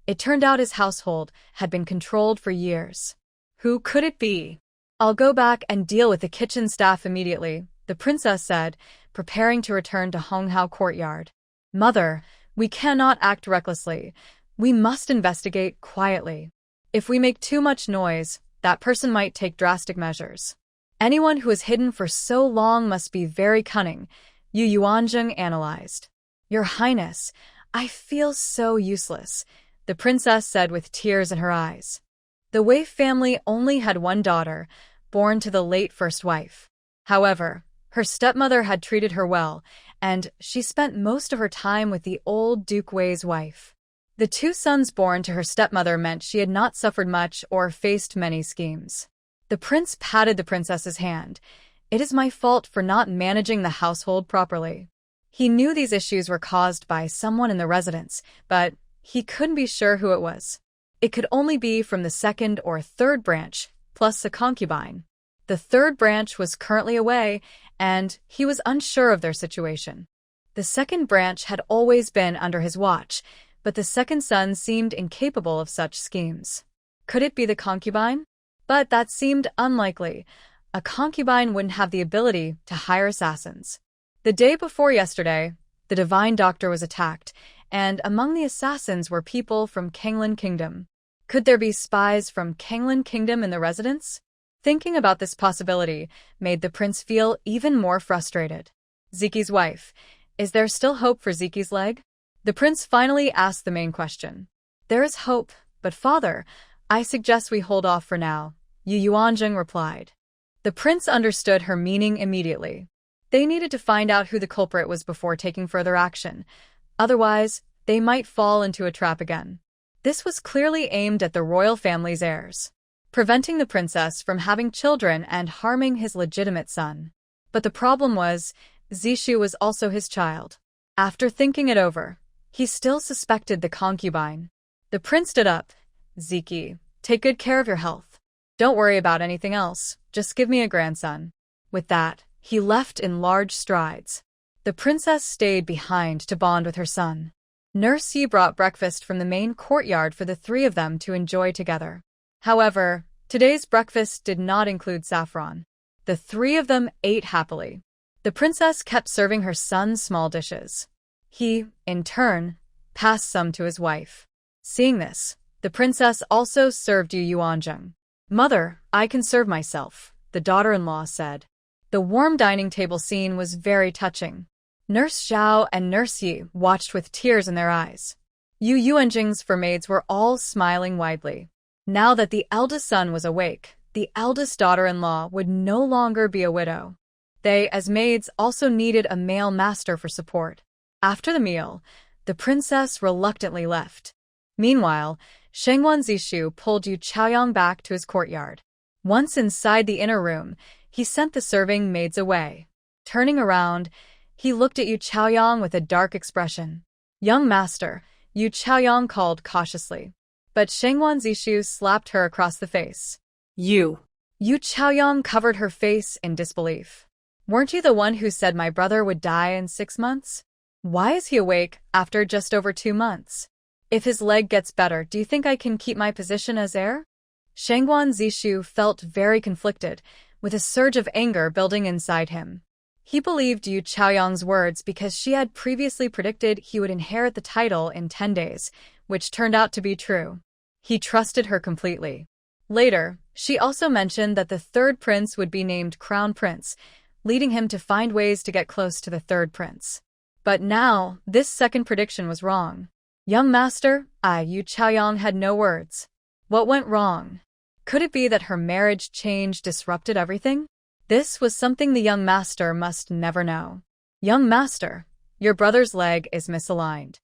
It turned out his household had been controlled for years. Who could it be? I'll go back and deal with the kitchen staff immediately, the princess said, preparing to return to Honghao courtyard. Mother, we cannot act recklessly. We must investigate quietly. If we make too much noise, that person might take drastic measures. Anyone who is hidden for so long must be very cunning, Yu Yuanjing analyzed. Your Highness, I feel so useless, the princess said with tears in her eyes. The Wei family only had one daughter, born to the late first wife. However, her stepmother had treated her well, and she spent most of her time with the old Duke Wei's wife. The two sons born to her stepmother meant she had not suffered much or faced many schemes. The prince patted the princess's hand. It is my fault for not managing the household properly. He knew these issues were caused by someone in the residence, but he couldn't be sure who it was. It could only be from the second or third branch, plus a concubine. The third branch was currently away, and he was unsure of their situation. The second branch had always been under his watch, but the second son seemed incapable of such schemes. Could it be the concubine? But that seemed unlikely. A concubine wouldn't have the ability to hire assassins. The day before yesterday, the Divine Doctor was attacked, and among the assassins were people from Kanglan Kingdom. Could there be spies from Kanglan Kingdom in the residence? Thinking about this possibility made the prince feel even more frustrated. Ziki's wife. Is there still hope for Ziki's leg? The prince finally asked the main question. There is hope, but father, I suggest we hold off for now, Yu Yuanjing replied. The prince understood her meaning immediately. They needed to find out who the culprit was before taking further action. Otherwise, they might fall into a trap again. This was clearly aimed at the royal family's heirs, preventing the princess from having children and harming his legitimate son. But the problem was, Zishu was also his child. After thinking it over, he still suspected the concubine. The prince stood up. Ziki, take good care of your health. Don't worry about anything else, just give me a grandson. With that, he left in large strides. The princess stayed behind to bond with her son. Nurse Yi brought breakfast from the main courtyard for the three of them to enjoy together. However, today's breakfast did not include saffron. The three of them ate happily. The princess kept serving her son small dishes. He, in turn, passed some to his wife. Seeing this, the princess also served Yu Yuanjing. Mother, I can serve myself, the daughter-in-law said. The warm dining table scene was very touching. Nurse Zhao and Nurse Yi watched with tears in their eyes. Yu Yuanjing's maids were all smiling widely. Now that the eldest son was awake, the eldest daughter-in-law would no longer be a widow. They, as maids, also needed a male master for support. After the meal, the princess reluctantly left. Meanwhile, Shengwan Zishu pulled Yu Chaoyang back to his courtyard. Once inside the inner room, he sent the serving maids away. Turning around, he looked at Yu Chaoyang with a dark expression. Young master, Yu Chaoyang called cautiously. But Shengwan Zishu slapped her across the face. You. Yu Chaoyang covered her face in disbelief. Weren't you the one who said my brother would die in 6 months? Why is he awake after just over 2 months? If his leg gets better, do you think I can keep my position as heir? Shengwan Zishu felt very conflicted, with a surge of anger building inside him. He believed Yu Chaoyang's words because she had previously predicted he would inherit the title in 10 days, which turned out to be true. He trusted her completely. Later, she also mentioned that the third prince would be named Crown Prince, leading him to find ways to get close to the third prince. But now, this second prediction was wrong. Young master, Yu Chaoyang had no words. What went wrong? Could it be that her marriage change disrupted everything? This was something the young master must never know. Young master, your brother's leg is misaligned.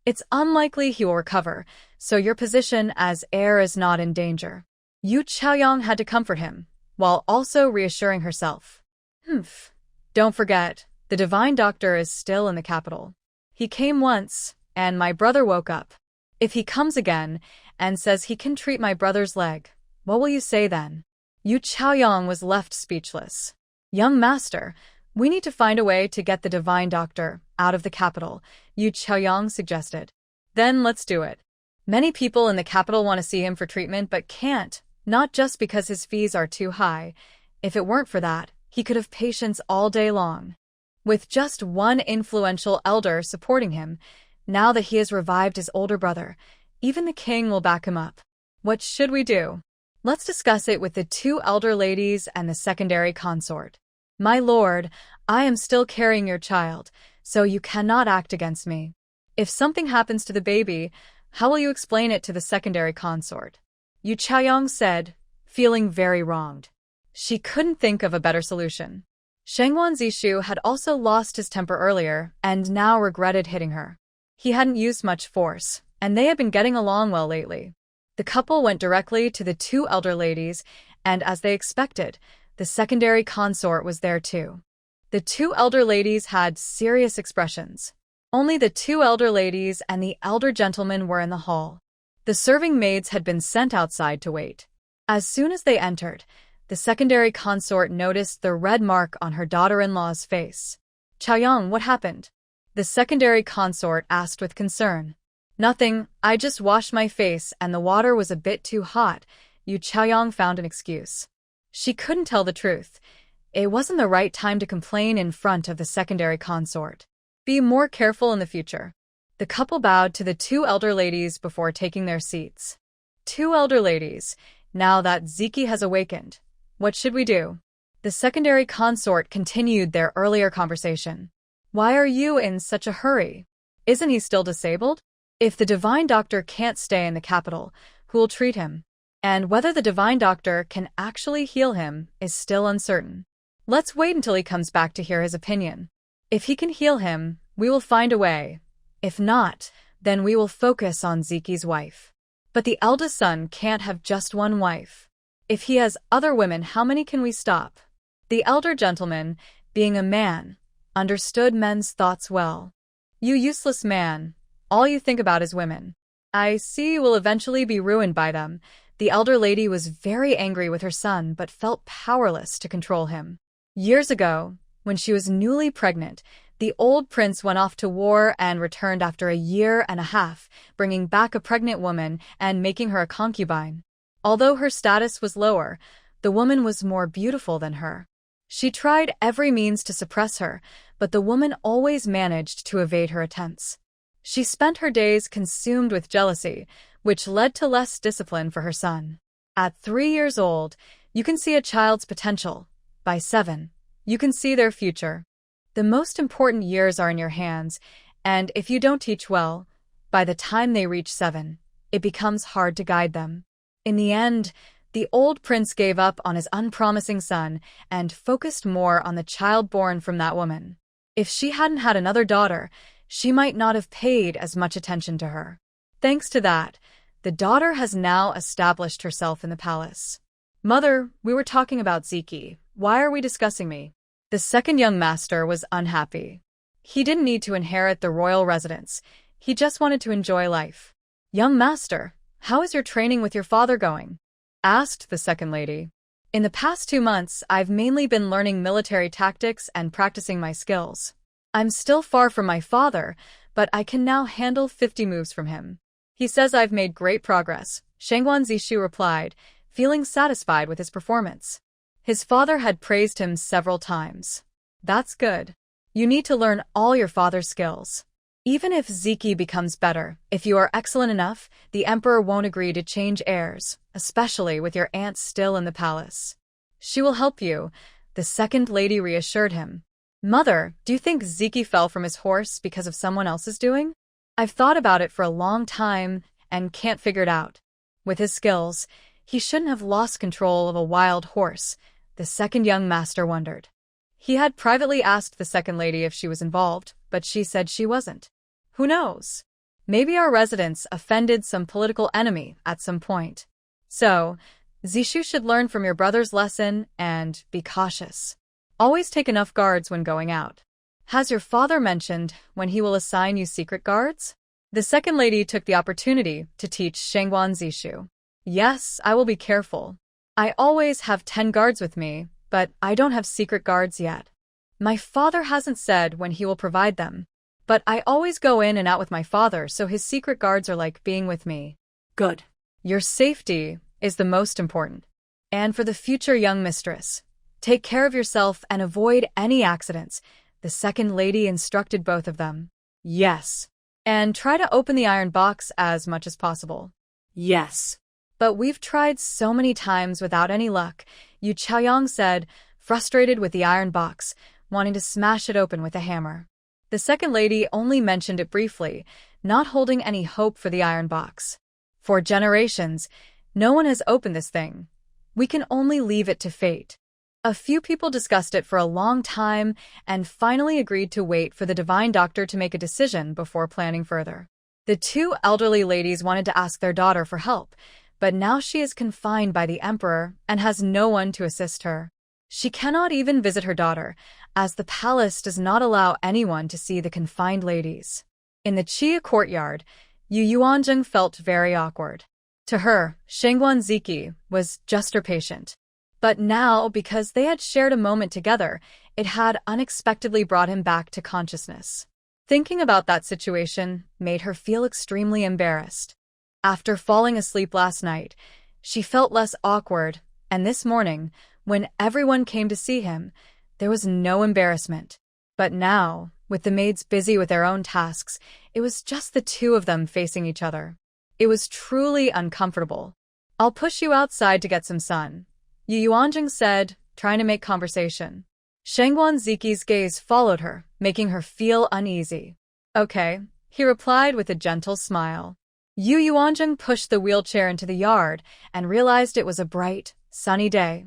It's unlikely he will recover, so your position as heir is not in danger. Yu Chaoyang had to comfort him, while also reassuring herself. Don't forget, the Divine Doctor is still in the capital. He came once, and my brother woke up. If he comes again and says he can treat my brother's leg, what will you say then? Yu Chaoyang was left speechless. Young master, we need to find a way to get the Divine Doctor out of the capital, Yu Chaoyang suggested. Then let's do it. Many people in the capital want to see him for treatment but can't, not just because his fees are too high. If it weren't for that, he could have patients all day long. With just one influential elder supporting him, now that he has revived his older brother, even the king will back him up. What should we do? Let's discuss it with the 2 elder ladies and the secondary consort. My lord, I am still carrying your child, so you cannot act against me. If something happens to the baby, how will you explain it to the secondary consort? Yu Chaoyang said, feeling very wronged. She couldn't think of a better solution. Shengwan Zishu had also lost his temper earlier and now regretted hitting her. He hadn't used much force, and they had been getting along well lately. The couple went directly to the 2 elder ladies, and as they expected, the secondary consort was there too. The 2 elder ladies had serious expressions. Only the 2 elder ladies and the elder gentleman were in the hall. The serving maids had been sent outside to wait. As soon as they entered, the secondary consort noticed the red mark on her daughter-in-law's face. Chaoyang, what happened? The secondary consort asked with concern. Nothing, I just washed my face and the water was a bit too hot. Yu Chaoyang found an excuse. She couldn't tell the truth. It wasn't the right time to complain in front of the secondary consort. Be more careful in the future. The couple bowed to the two elder ladies before taking their seats. Two elder ladies, now that Ziki has awakened, what should we do? The secondary consort continued their earlier conversation. Why are you in such a hurry? Isn't he still disabled? If the divine doctor can't stay in the capital, who'll treat him? And whether the divine doctor can actually heal him is still uncertain. Let's wait until he comes back to hear his opinion. If he can heal him, we will find a way. If not, then we will focus on Ziki's wife. But the eldest son can't have just one wife. If he has other women, how many can we stop? The elder gentleman, being a man, understood men's thoughts well. You useless man, all you think about is women. I see you will eventually be ruined by them. The elder lady was very angry with her son but felt powerless to control him. Years ago, when she was newly pregnant, the old prince went off to war and returned after a year and a half, bringing back a pregnant woman and making her a concubine. Although her status was lower, the woman was more beautiful than her. She tried every means to suppress her, but the woman always managed to evade her attempts. She spent her days consumed with jealousy, which led to less discipline for her son. At 3 years old, you can see a child's potential. By 7, you can see their future. The most important years are in your hands, and if you don't teach well, by the time they reach 7, it becomes hard to guide them. In the end, the old prince gave up on his unpromising son and focused more on the child born from that woman. If she hadn't had another daughter, she might not have paid as much attention to her. Thanks to that, the daughter has now established herself in the palace. Mother, we were talking about Ziki. Why are we discussing me? The second young master was unhappy. He didn't need to inherit the royal residence. He just wanted to enjoy life. Young master, how is your training with your father going? Asked the second lady. In the past 2 months, I've mainly been learning military tactics and practicing my skills. I'm still far from my father, but I can now handle 50 moves from him. He says I've made great progress, Shangguan Zishu replied, feeling satisfied with his performance. His father had praised him several times. That's good. You need to learn all your father's skills. Even if Ziki becomes better, if you are excellent enough, the emperor won't agree to change heirs, especially with your aunt still in the palace. She will help you, the second lady reassured him. Mother, do you think Ziki fell from his horse because of someone else's doing? I've thought about it for a long time and can't figure it out. With his skills, he shouldn't have lost control of a wild horse, the second young master wondered. He had privately asked the second lady if she was involved, but she said she wasn't. Who knows? Maybe our residents offended some political enemy at some point. So, Zishu should learn from your brother's lesson and be cautious. Always take enough guards when going out. Has your father mentioned when he will assign you secret guards? The second lady took the opportunity to teach Shangguan Zishu. Yes, I will be careful. I always have 10 guards with me, but I don't have secret guards yet. My father hasn't said when he will provide them. But I always go in and out with my father, so his secret guards are like being with me. Good. Your safety is the most important. And for the future young mistress, take care of yourself and avoid any accidents, the second lady instructed both of them. Yes. And try to open the iron box as much as possible. Yes. But we've tried so many times without any luck, Yu Chaoyang said, frustrated with the iron box, wanting to smash it open with a hammer. The second lady only mentioned it briefly, not holding any hope for the iron box. For generations, no one has opened this thing. We can only leave it to fate. A few people discussed it for a long time and finally agreed to wait for the divine doctor to make a decision before planning further. The two elderly ladies wanted to ask their daughter for help, but now she is confined by the emperor and has no one to assist her. She cannot even visit her daughter, as the palace does not allow anyone to see the confined ladies. In the Chia courtyard, Yu Yuanzheng felt very awkward. To her, Shangguan Ziki was just her patient. But now, because they had shared a moment together, it had unexpectedly brought him back to consciousness. Thinking about that situation made her feel extremely embarrassed. After falling asleep last night, she felt less awkward, and this morning, when everyone came to see him, there was no embarrassment. But now, with the maids busy with their own tasks, it was just the two of them facing each other. It was truly uncomfortable. "I'll push you outside to get some sun," Yu Yuanjing said, trying to make conversation. Shangguan Ziqi's gaze followed her, making her feel uneasy. "Okay," he replied with a gentle smile. Yu Yuanjing pushed the wheelchair into the yard and realized it was a bright, sunny day.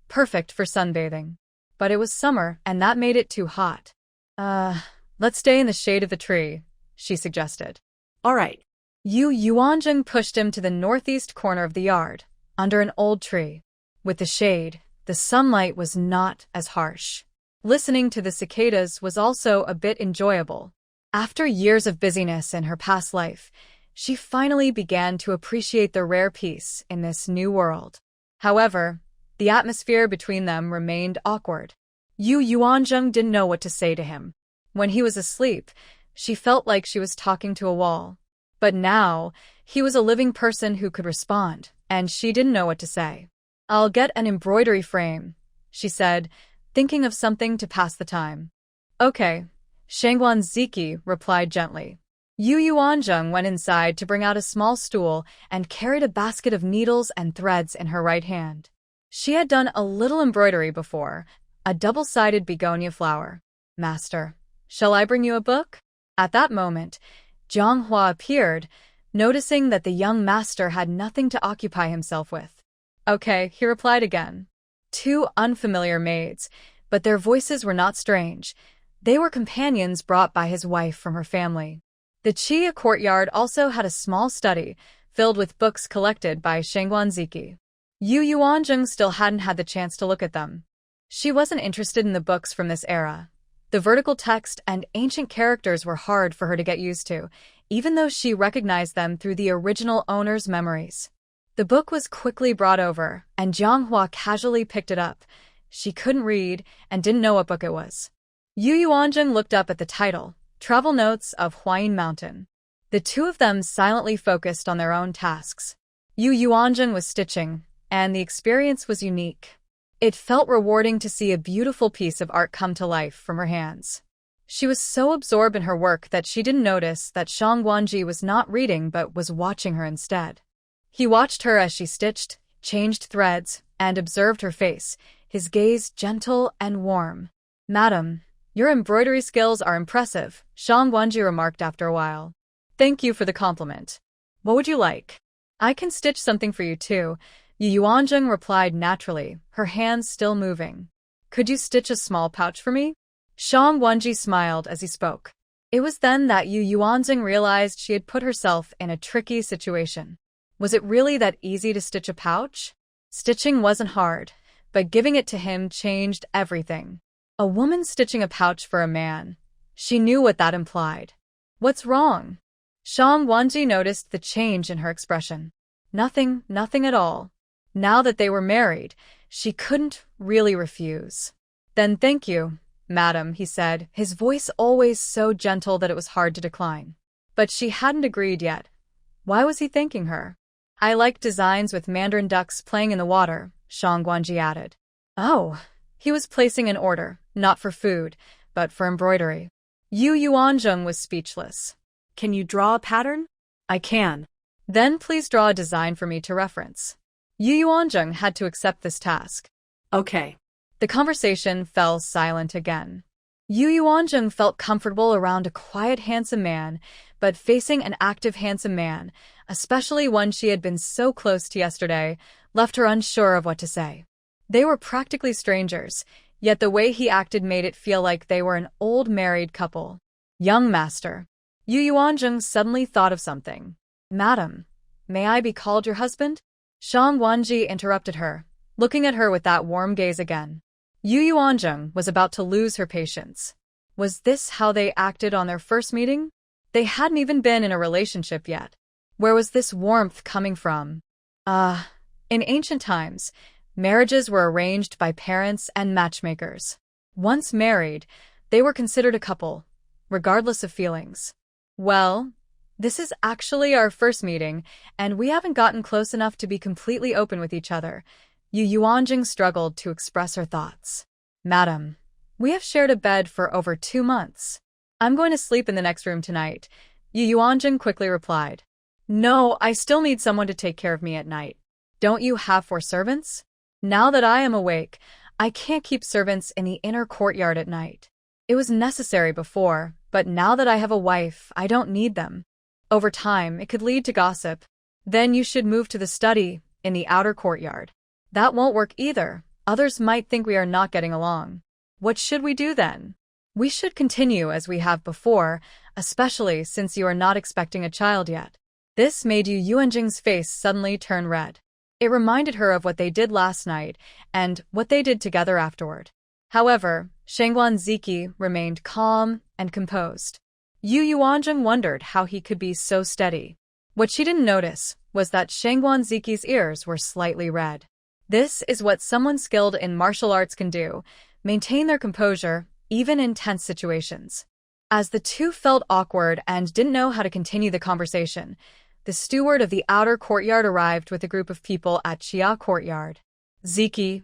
Perfect for sunbathing. But it was summer, and that made it too hot. Let's stay in the shade of the tree," she suggested. All right. Yu Yuanjing pushed him to the northeast corner of the yard, under an old tree. With the shade, the sunlight was not as harsh. Listening to the cicadas was also a bit enjoyable. After years of busyness in her past life, she finally began to appreciate the rare peace in this new world. However, the atmosphere between them remained awkward. Yu Yuanzheng didn't know what to say to him. When he was asleep, she felt like she was talking to a wall. But now, he was a living person who could respond, and she didn't know what to say. "I'll get an embroidery frame," she said, thinking of something to pass the time. "Okay," Shangguan Ziqi replied gently. Yu Yuanzheng went inside to bring out a small stool and carried a basket of needles and threads in her right hand. She had done a little embroidery before, a double-sided begonia flower. "Master, shall I bring you a book?" At that moment, Zhanghua appeared, noticing that the young master had nothing to occupy himself with. "Okay," he replied again. Two unfamiliar maids, but their voices were not strange. They were companions brought by his wife from her family. The Chia courtyard also had a small study, filled with books collected by Shangguan Ziqi. Yu Yuanzheng still hadn't had the chance to look at them. She wasn't interested in the books from this era. The vertical text and ancient characters were hard for her to get used to, even though she recognized them through the original owner's memories. The book was quickly brought over, and Zhanghua casually picked it up. She couldn't read and didn't know what book it was. Yu Yuanzheng looked up at the title, Travel Notes of Huayin Mountain. The two of them silently focused on their own tasks. Yu Yuanzheng was stitching, and the experience was unique. It felt rewarding to see a beautiful piece of art come to life from her hands. She was so absorbed in her work that she didn't notice that Shang Guanji was not reading but was watching her instead. He watched her as she stitched, changed threads, and observed her face, his gaze gentle and warm. "Madam, your embroidery skills are impressive," Shang Guanji remarked after a while. "Thank you for the compliment. What would you like?" "I can stitch something for you too," Yu Yuanzheng replied naturally, her hands still moving. "Could you stitch a small pouch for me?" Shang Guanji smiled as he spoke. It was then that Yu Yuanzheng realized she had put herself in a tricky situation. Was it really that easy to stitch a pouch? Stitching wasn't hard, but giving it to him changed everything. A woman stitching a pouch for a man. She knew what that implied. "What's wrong?" Shang Guanji noticed the change in her expression. Nothing at all. Now that they were married, she couldn't really refuse. "Then thank you, madam," he said, his voice always so gentle that it was hard to decline. But she hadn't agreed yet. Why was he thanking her? "I like designs with mandarin ducks playing in the water," Shang Guanji added. Oh, he was placing an order, not for food, but for embroidery. Yu Yuanzheng was speechless. "Can you draw a pattern?" "I can." "Then please draw a design for me to reference." Yu Yuanzheng had to accept this task. Okay. The conversation fell silent again. Yu Yuanzheng felt comfortable around a quiet, handsome man, but facing an active, handsome man, especially one she had been so close to yesterday, left her unsure of what to say. They were practically strangers, yet the way he acted made it feel like they were an old married couple. "Young master." Yu Yuanzheng suddenly thought of something. "Madam, may I be called your husband?" Shang Guanji interrupted her, looking at her with that warm gaze again. Yu Yuanzheng was about to lose her patience. Was this how they acted on their first meeting? They hadn't even been in a relationship yet. Where was this warmth coming from? In ancient times, marriages were arranged by parents and matchmakers. Once married, they were considered a couple. regardless of feelings. Well, this is actually our first meeting, and we haven't gotten close enough to be completely open with each other. Yu Yuanjing struggled to express her thoughts. Madam, we have shared a bed for over 2 months. I'm going to sleep in the next room tonight, Yu Yuanjing quickly replied. No, I still need someone to take care of me at night. Don't you have 4 servants? Now that I am awake, I can't keep servants in the inner courtyard at night. It was necessary before, but now that I have a wife, I don't need them. Over time, it could lead to gossip. Then you should move to the study, in the outer courtyard. That won't work either. Others might think we are not getting along. What should we do then? We should continue as we have before, especially since you are not expecting a child yet. This made Yu Yuanjing's face suddenly turn red. It reminded her of what they did last night and what they did together afterward. However, Shangguan Ziki remained calm and composed. Yu Yuanjing wondered how he could be so steady. What she didn't notice was that Shangguan Ziki's ears were slightly red. This is what someone skilled in martial arts can do, maintain their composure, even in tense situations. As the two felt awkward and didn't know how to continue the conversation, the steward of the outer courtyard arrived with a group of people at Chia Courtyard. Ziki,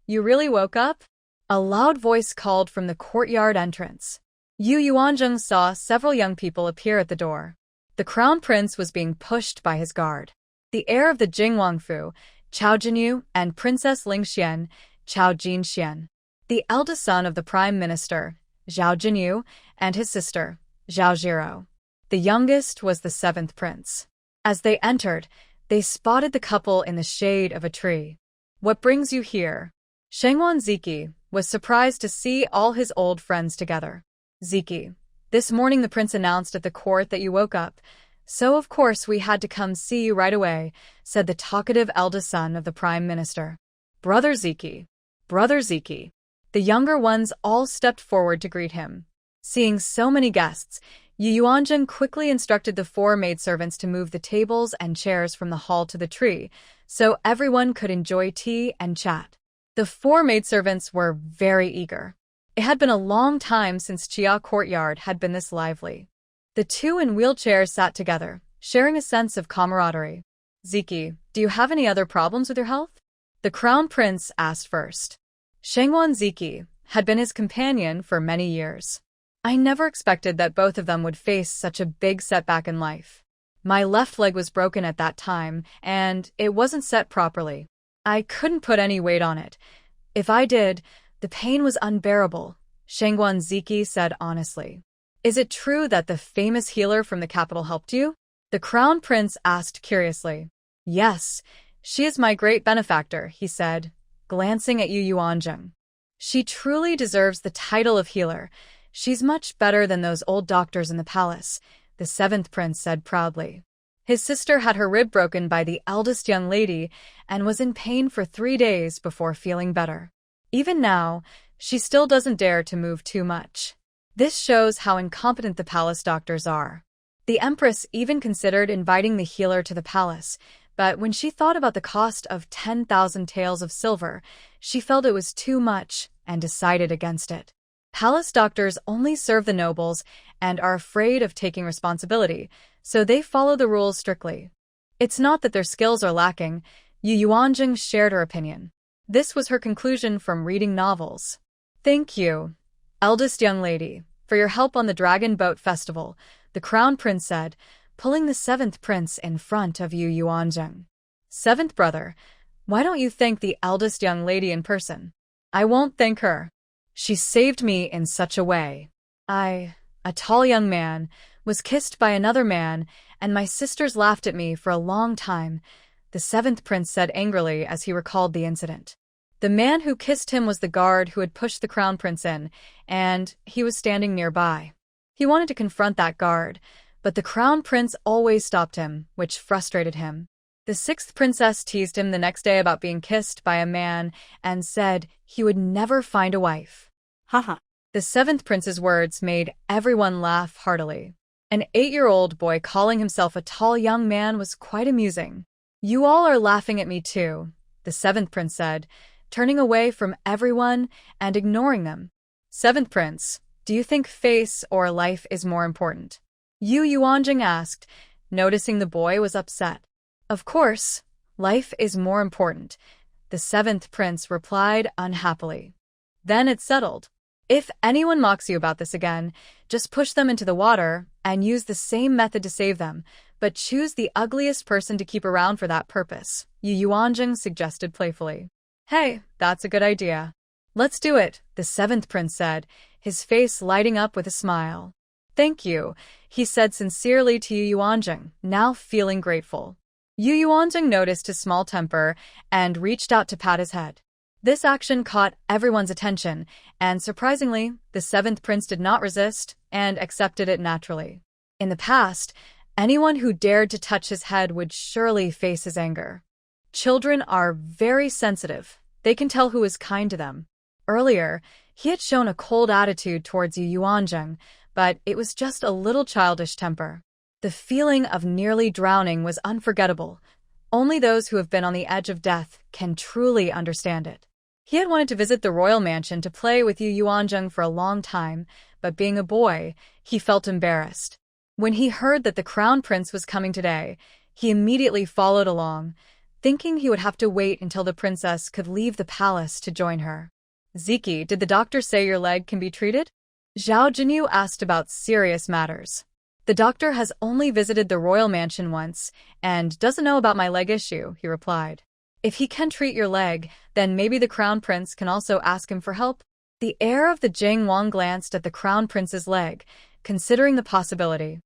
you really woke up? A loud voice called from the courtyard entrance. Yu Yuanjing saw several young people appear at the door. The crown prince was being pushed by his guard. The heir of the Jingwangfu, Chao Jinyu, and Princess Lingxian, Chao Jinxian. The eldest son of the prime minister, Zhao Jinyu, and his sister, Zhao Zhiro. The youngest was the 7th prince. As they entered, they spotted the couple in the shade of a tree. What brings you here? Shangguan Ziki was surprised to see all his old friends together. Ziki, this morning the prince announced at the court that you woke up, so of course we had to come see you right away, said the talkative eldest son of the prime minister. Brother Ziki. The younger ones all stepped forward to greet him. Seeing so many guests, Yu Yuanjing quickly instructed the 4 maidservants to move the tables and chairs from the hall to the tree, so everyone could enjoy tea and chat. The 4 maidservants were very eager. It had been a long time since Chia Courtyard had been this lively. The 2 in wheelchairs sat together, sharing a sense of camaraderie. Ziki, do you have any other problems with your health? The crown prince asked first. Shangguan Ziki had been his companion for many years. I never expected that both of them would face such a big setback in life. My left leg was broken at that time, and it wasn't set properly. I couldn't put any weight on it. If I did, the pain was unbearable, Shangguan Ziki said honestly. Is it true that the famous healer from the capital helped you? The crown prince asked curiously. Yes, she is my great benefactor, he said, glancing at Yu Yuanjing. She truly deserves the title of healer. She's much better than those old doctors in the palace, the 7th prince said proudly. His sister had her rib broken by the eldest young lady and was in pain for 3 days before feeling better. Even now, she still doesn't dare to move too much. This shows how incompetent the palace doctors are. The empress even considered inviting the healer to the palace, but when she thought about the cost of 10,000 taels of silver, she felt it was too much and decided against it. Palace doctors only serve the nobles and are afraid of taking responsibility, so they follow the rules strictly. It's not that their skills are lacking, Yu Yuanjing shared her opinion. This was her conclusion from reading novels. Thank you, eldest young lady, for your help on the Dragon Boat Festival, the crown prince said, pulling the 7th prince in front of Yu Yuanjing. 7th brother, why don't you thank the eldest young lady in person? I won't thank her. She saved me in such a way. A tall young man, was kissed by another man, and my sisters laughed at me for a long time, the 7th prince said angrily as he recalled the incident. The man who kissed him was the guard who had pushed the crown prince in, and he was standing nearby. He wanted to confront that guard, but the crown prince always stopped him, which frustrated him. The 6th princess teased him the next day about being kissed by a man and said he would never find a wife. Haha. The 7th prince's words made everyone laugh heartily. An 8-year-old boy calling himself a tall young man was quite amusing. You all are laughing at me too, the 7th prince said, turning away from everyone and ignoring them. 7th prince, Do you think face or life is more important? Yu Yuanjing asked, noticing the boy was upset. Of course, life is more important, the seventh prince replied unhappily. Then it settled. If anyone mocks you about this again, just push them into the water and use the same method to save them, but choose the ugliest person to keep around for that purpose, Yu Yuanjing suggested playfully. Hey, that's a good idea. Let's do it, the seventh prince said, his face lighting up with a smile. Thank you, he said sincerely to Yu Yuanjing, now feeling grateful. Yu Yuanjing noticed his small temper and reached out to pat his head. This action caught everyone's attention, and surprisingly, the seventh prince did not resist and accepted it naturally. In the past, anyone who dared to touch his head would surely face his anger. Children are very sensitive. They can tell who is kind to them. Earlier, he had shown a cold attitude towards Yu Yuanjing, but it was just a little childish temper. The feeling of nearly drowning was unforgettable. Only those who have been on the edge of death can truly understand it. He had wanted to visit the royal mansion to play with Yu Yuanjing for a long time, but being a boy, he felt embarrassed. When he heard that the crown prince was coming today, he immediately followed along, thinking he would have to wait until the princess could leave the palace to join her. Ziki, did the doctor say your leg can be treated? Zhao Jinyu asked about serious matters. The doctor has only visited the royal mansion once and doesn't know about my leg issue, he replied. If he can treat your leg, then maybe the crown prince can also ask him for help. The heir of the Jing Wang glanced at the crown prince's leg, considering the possibility.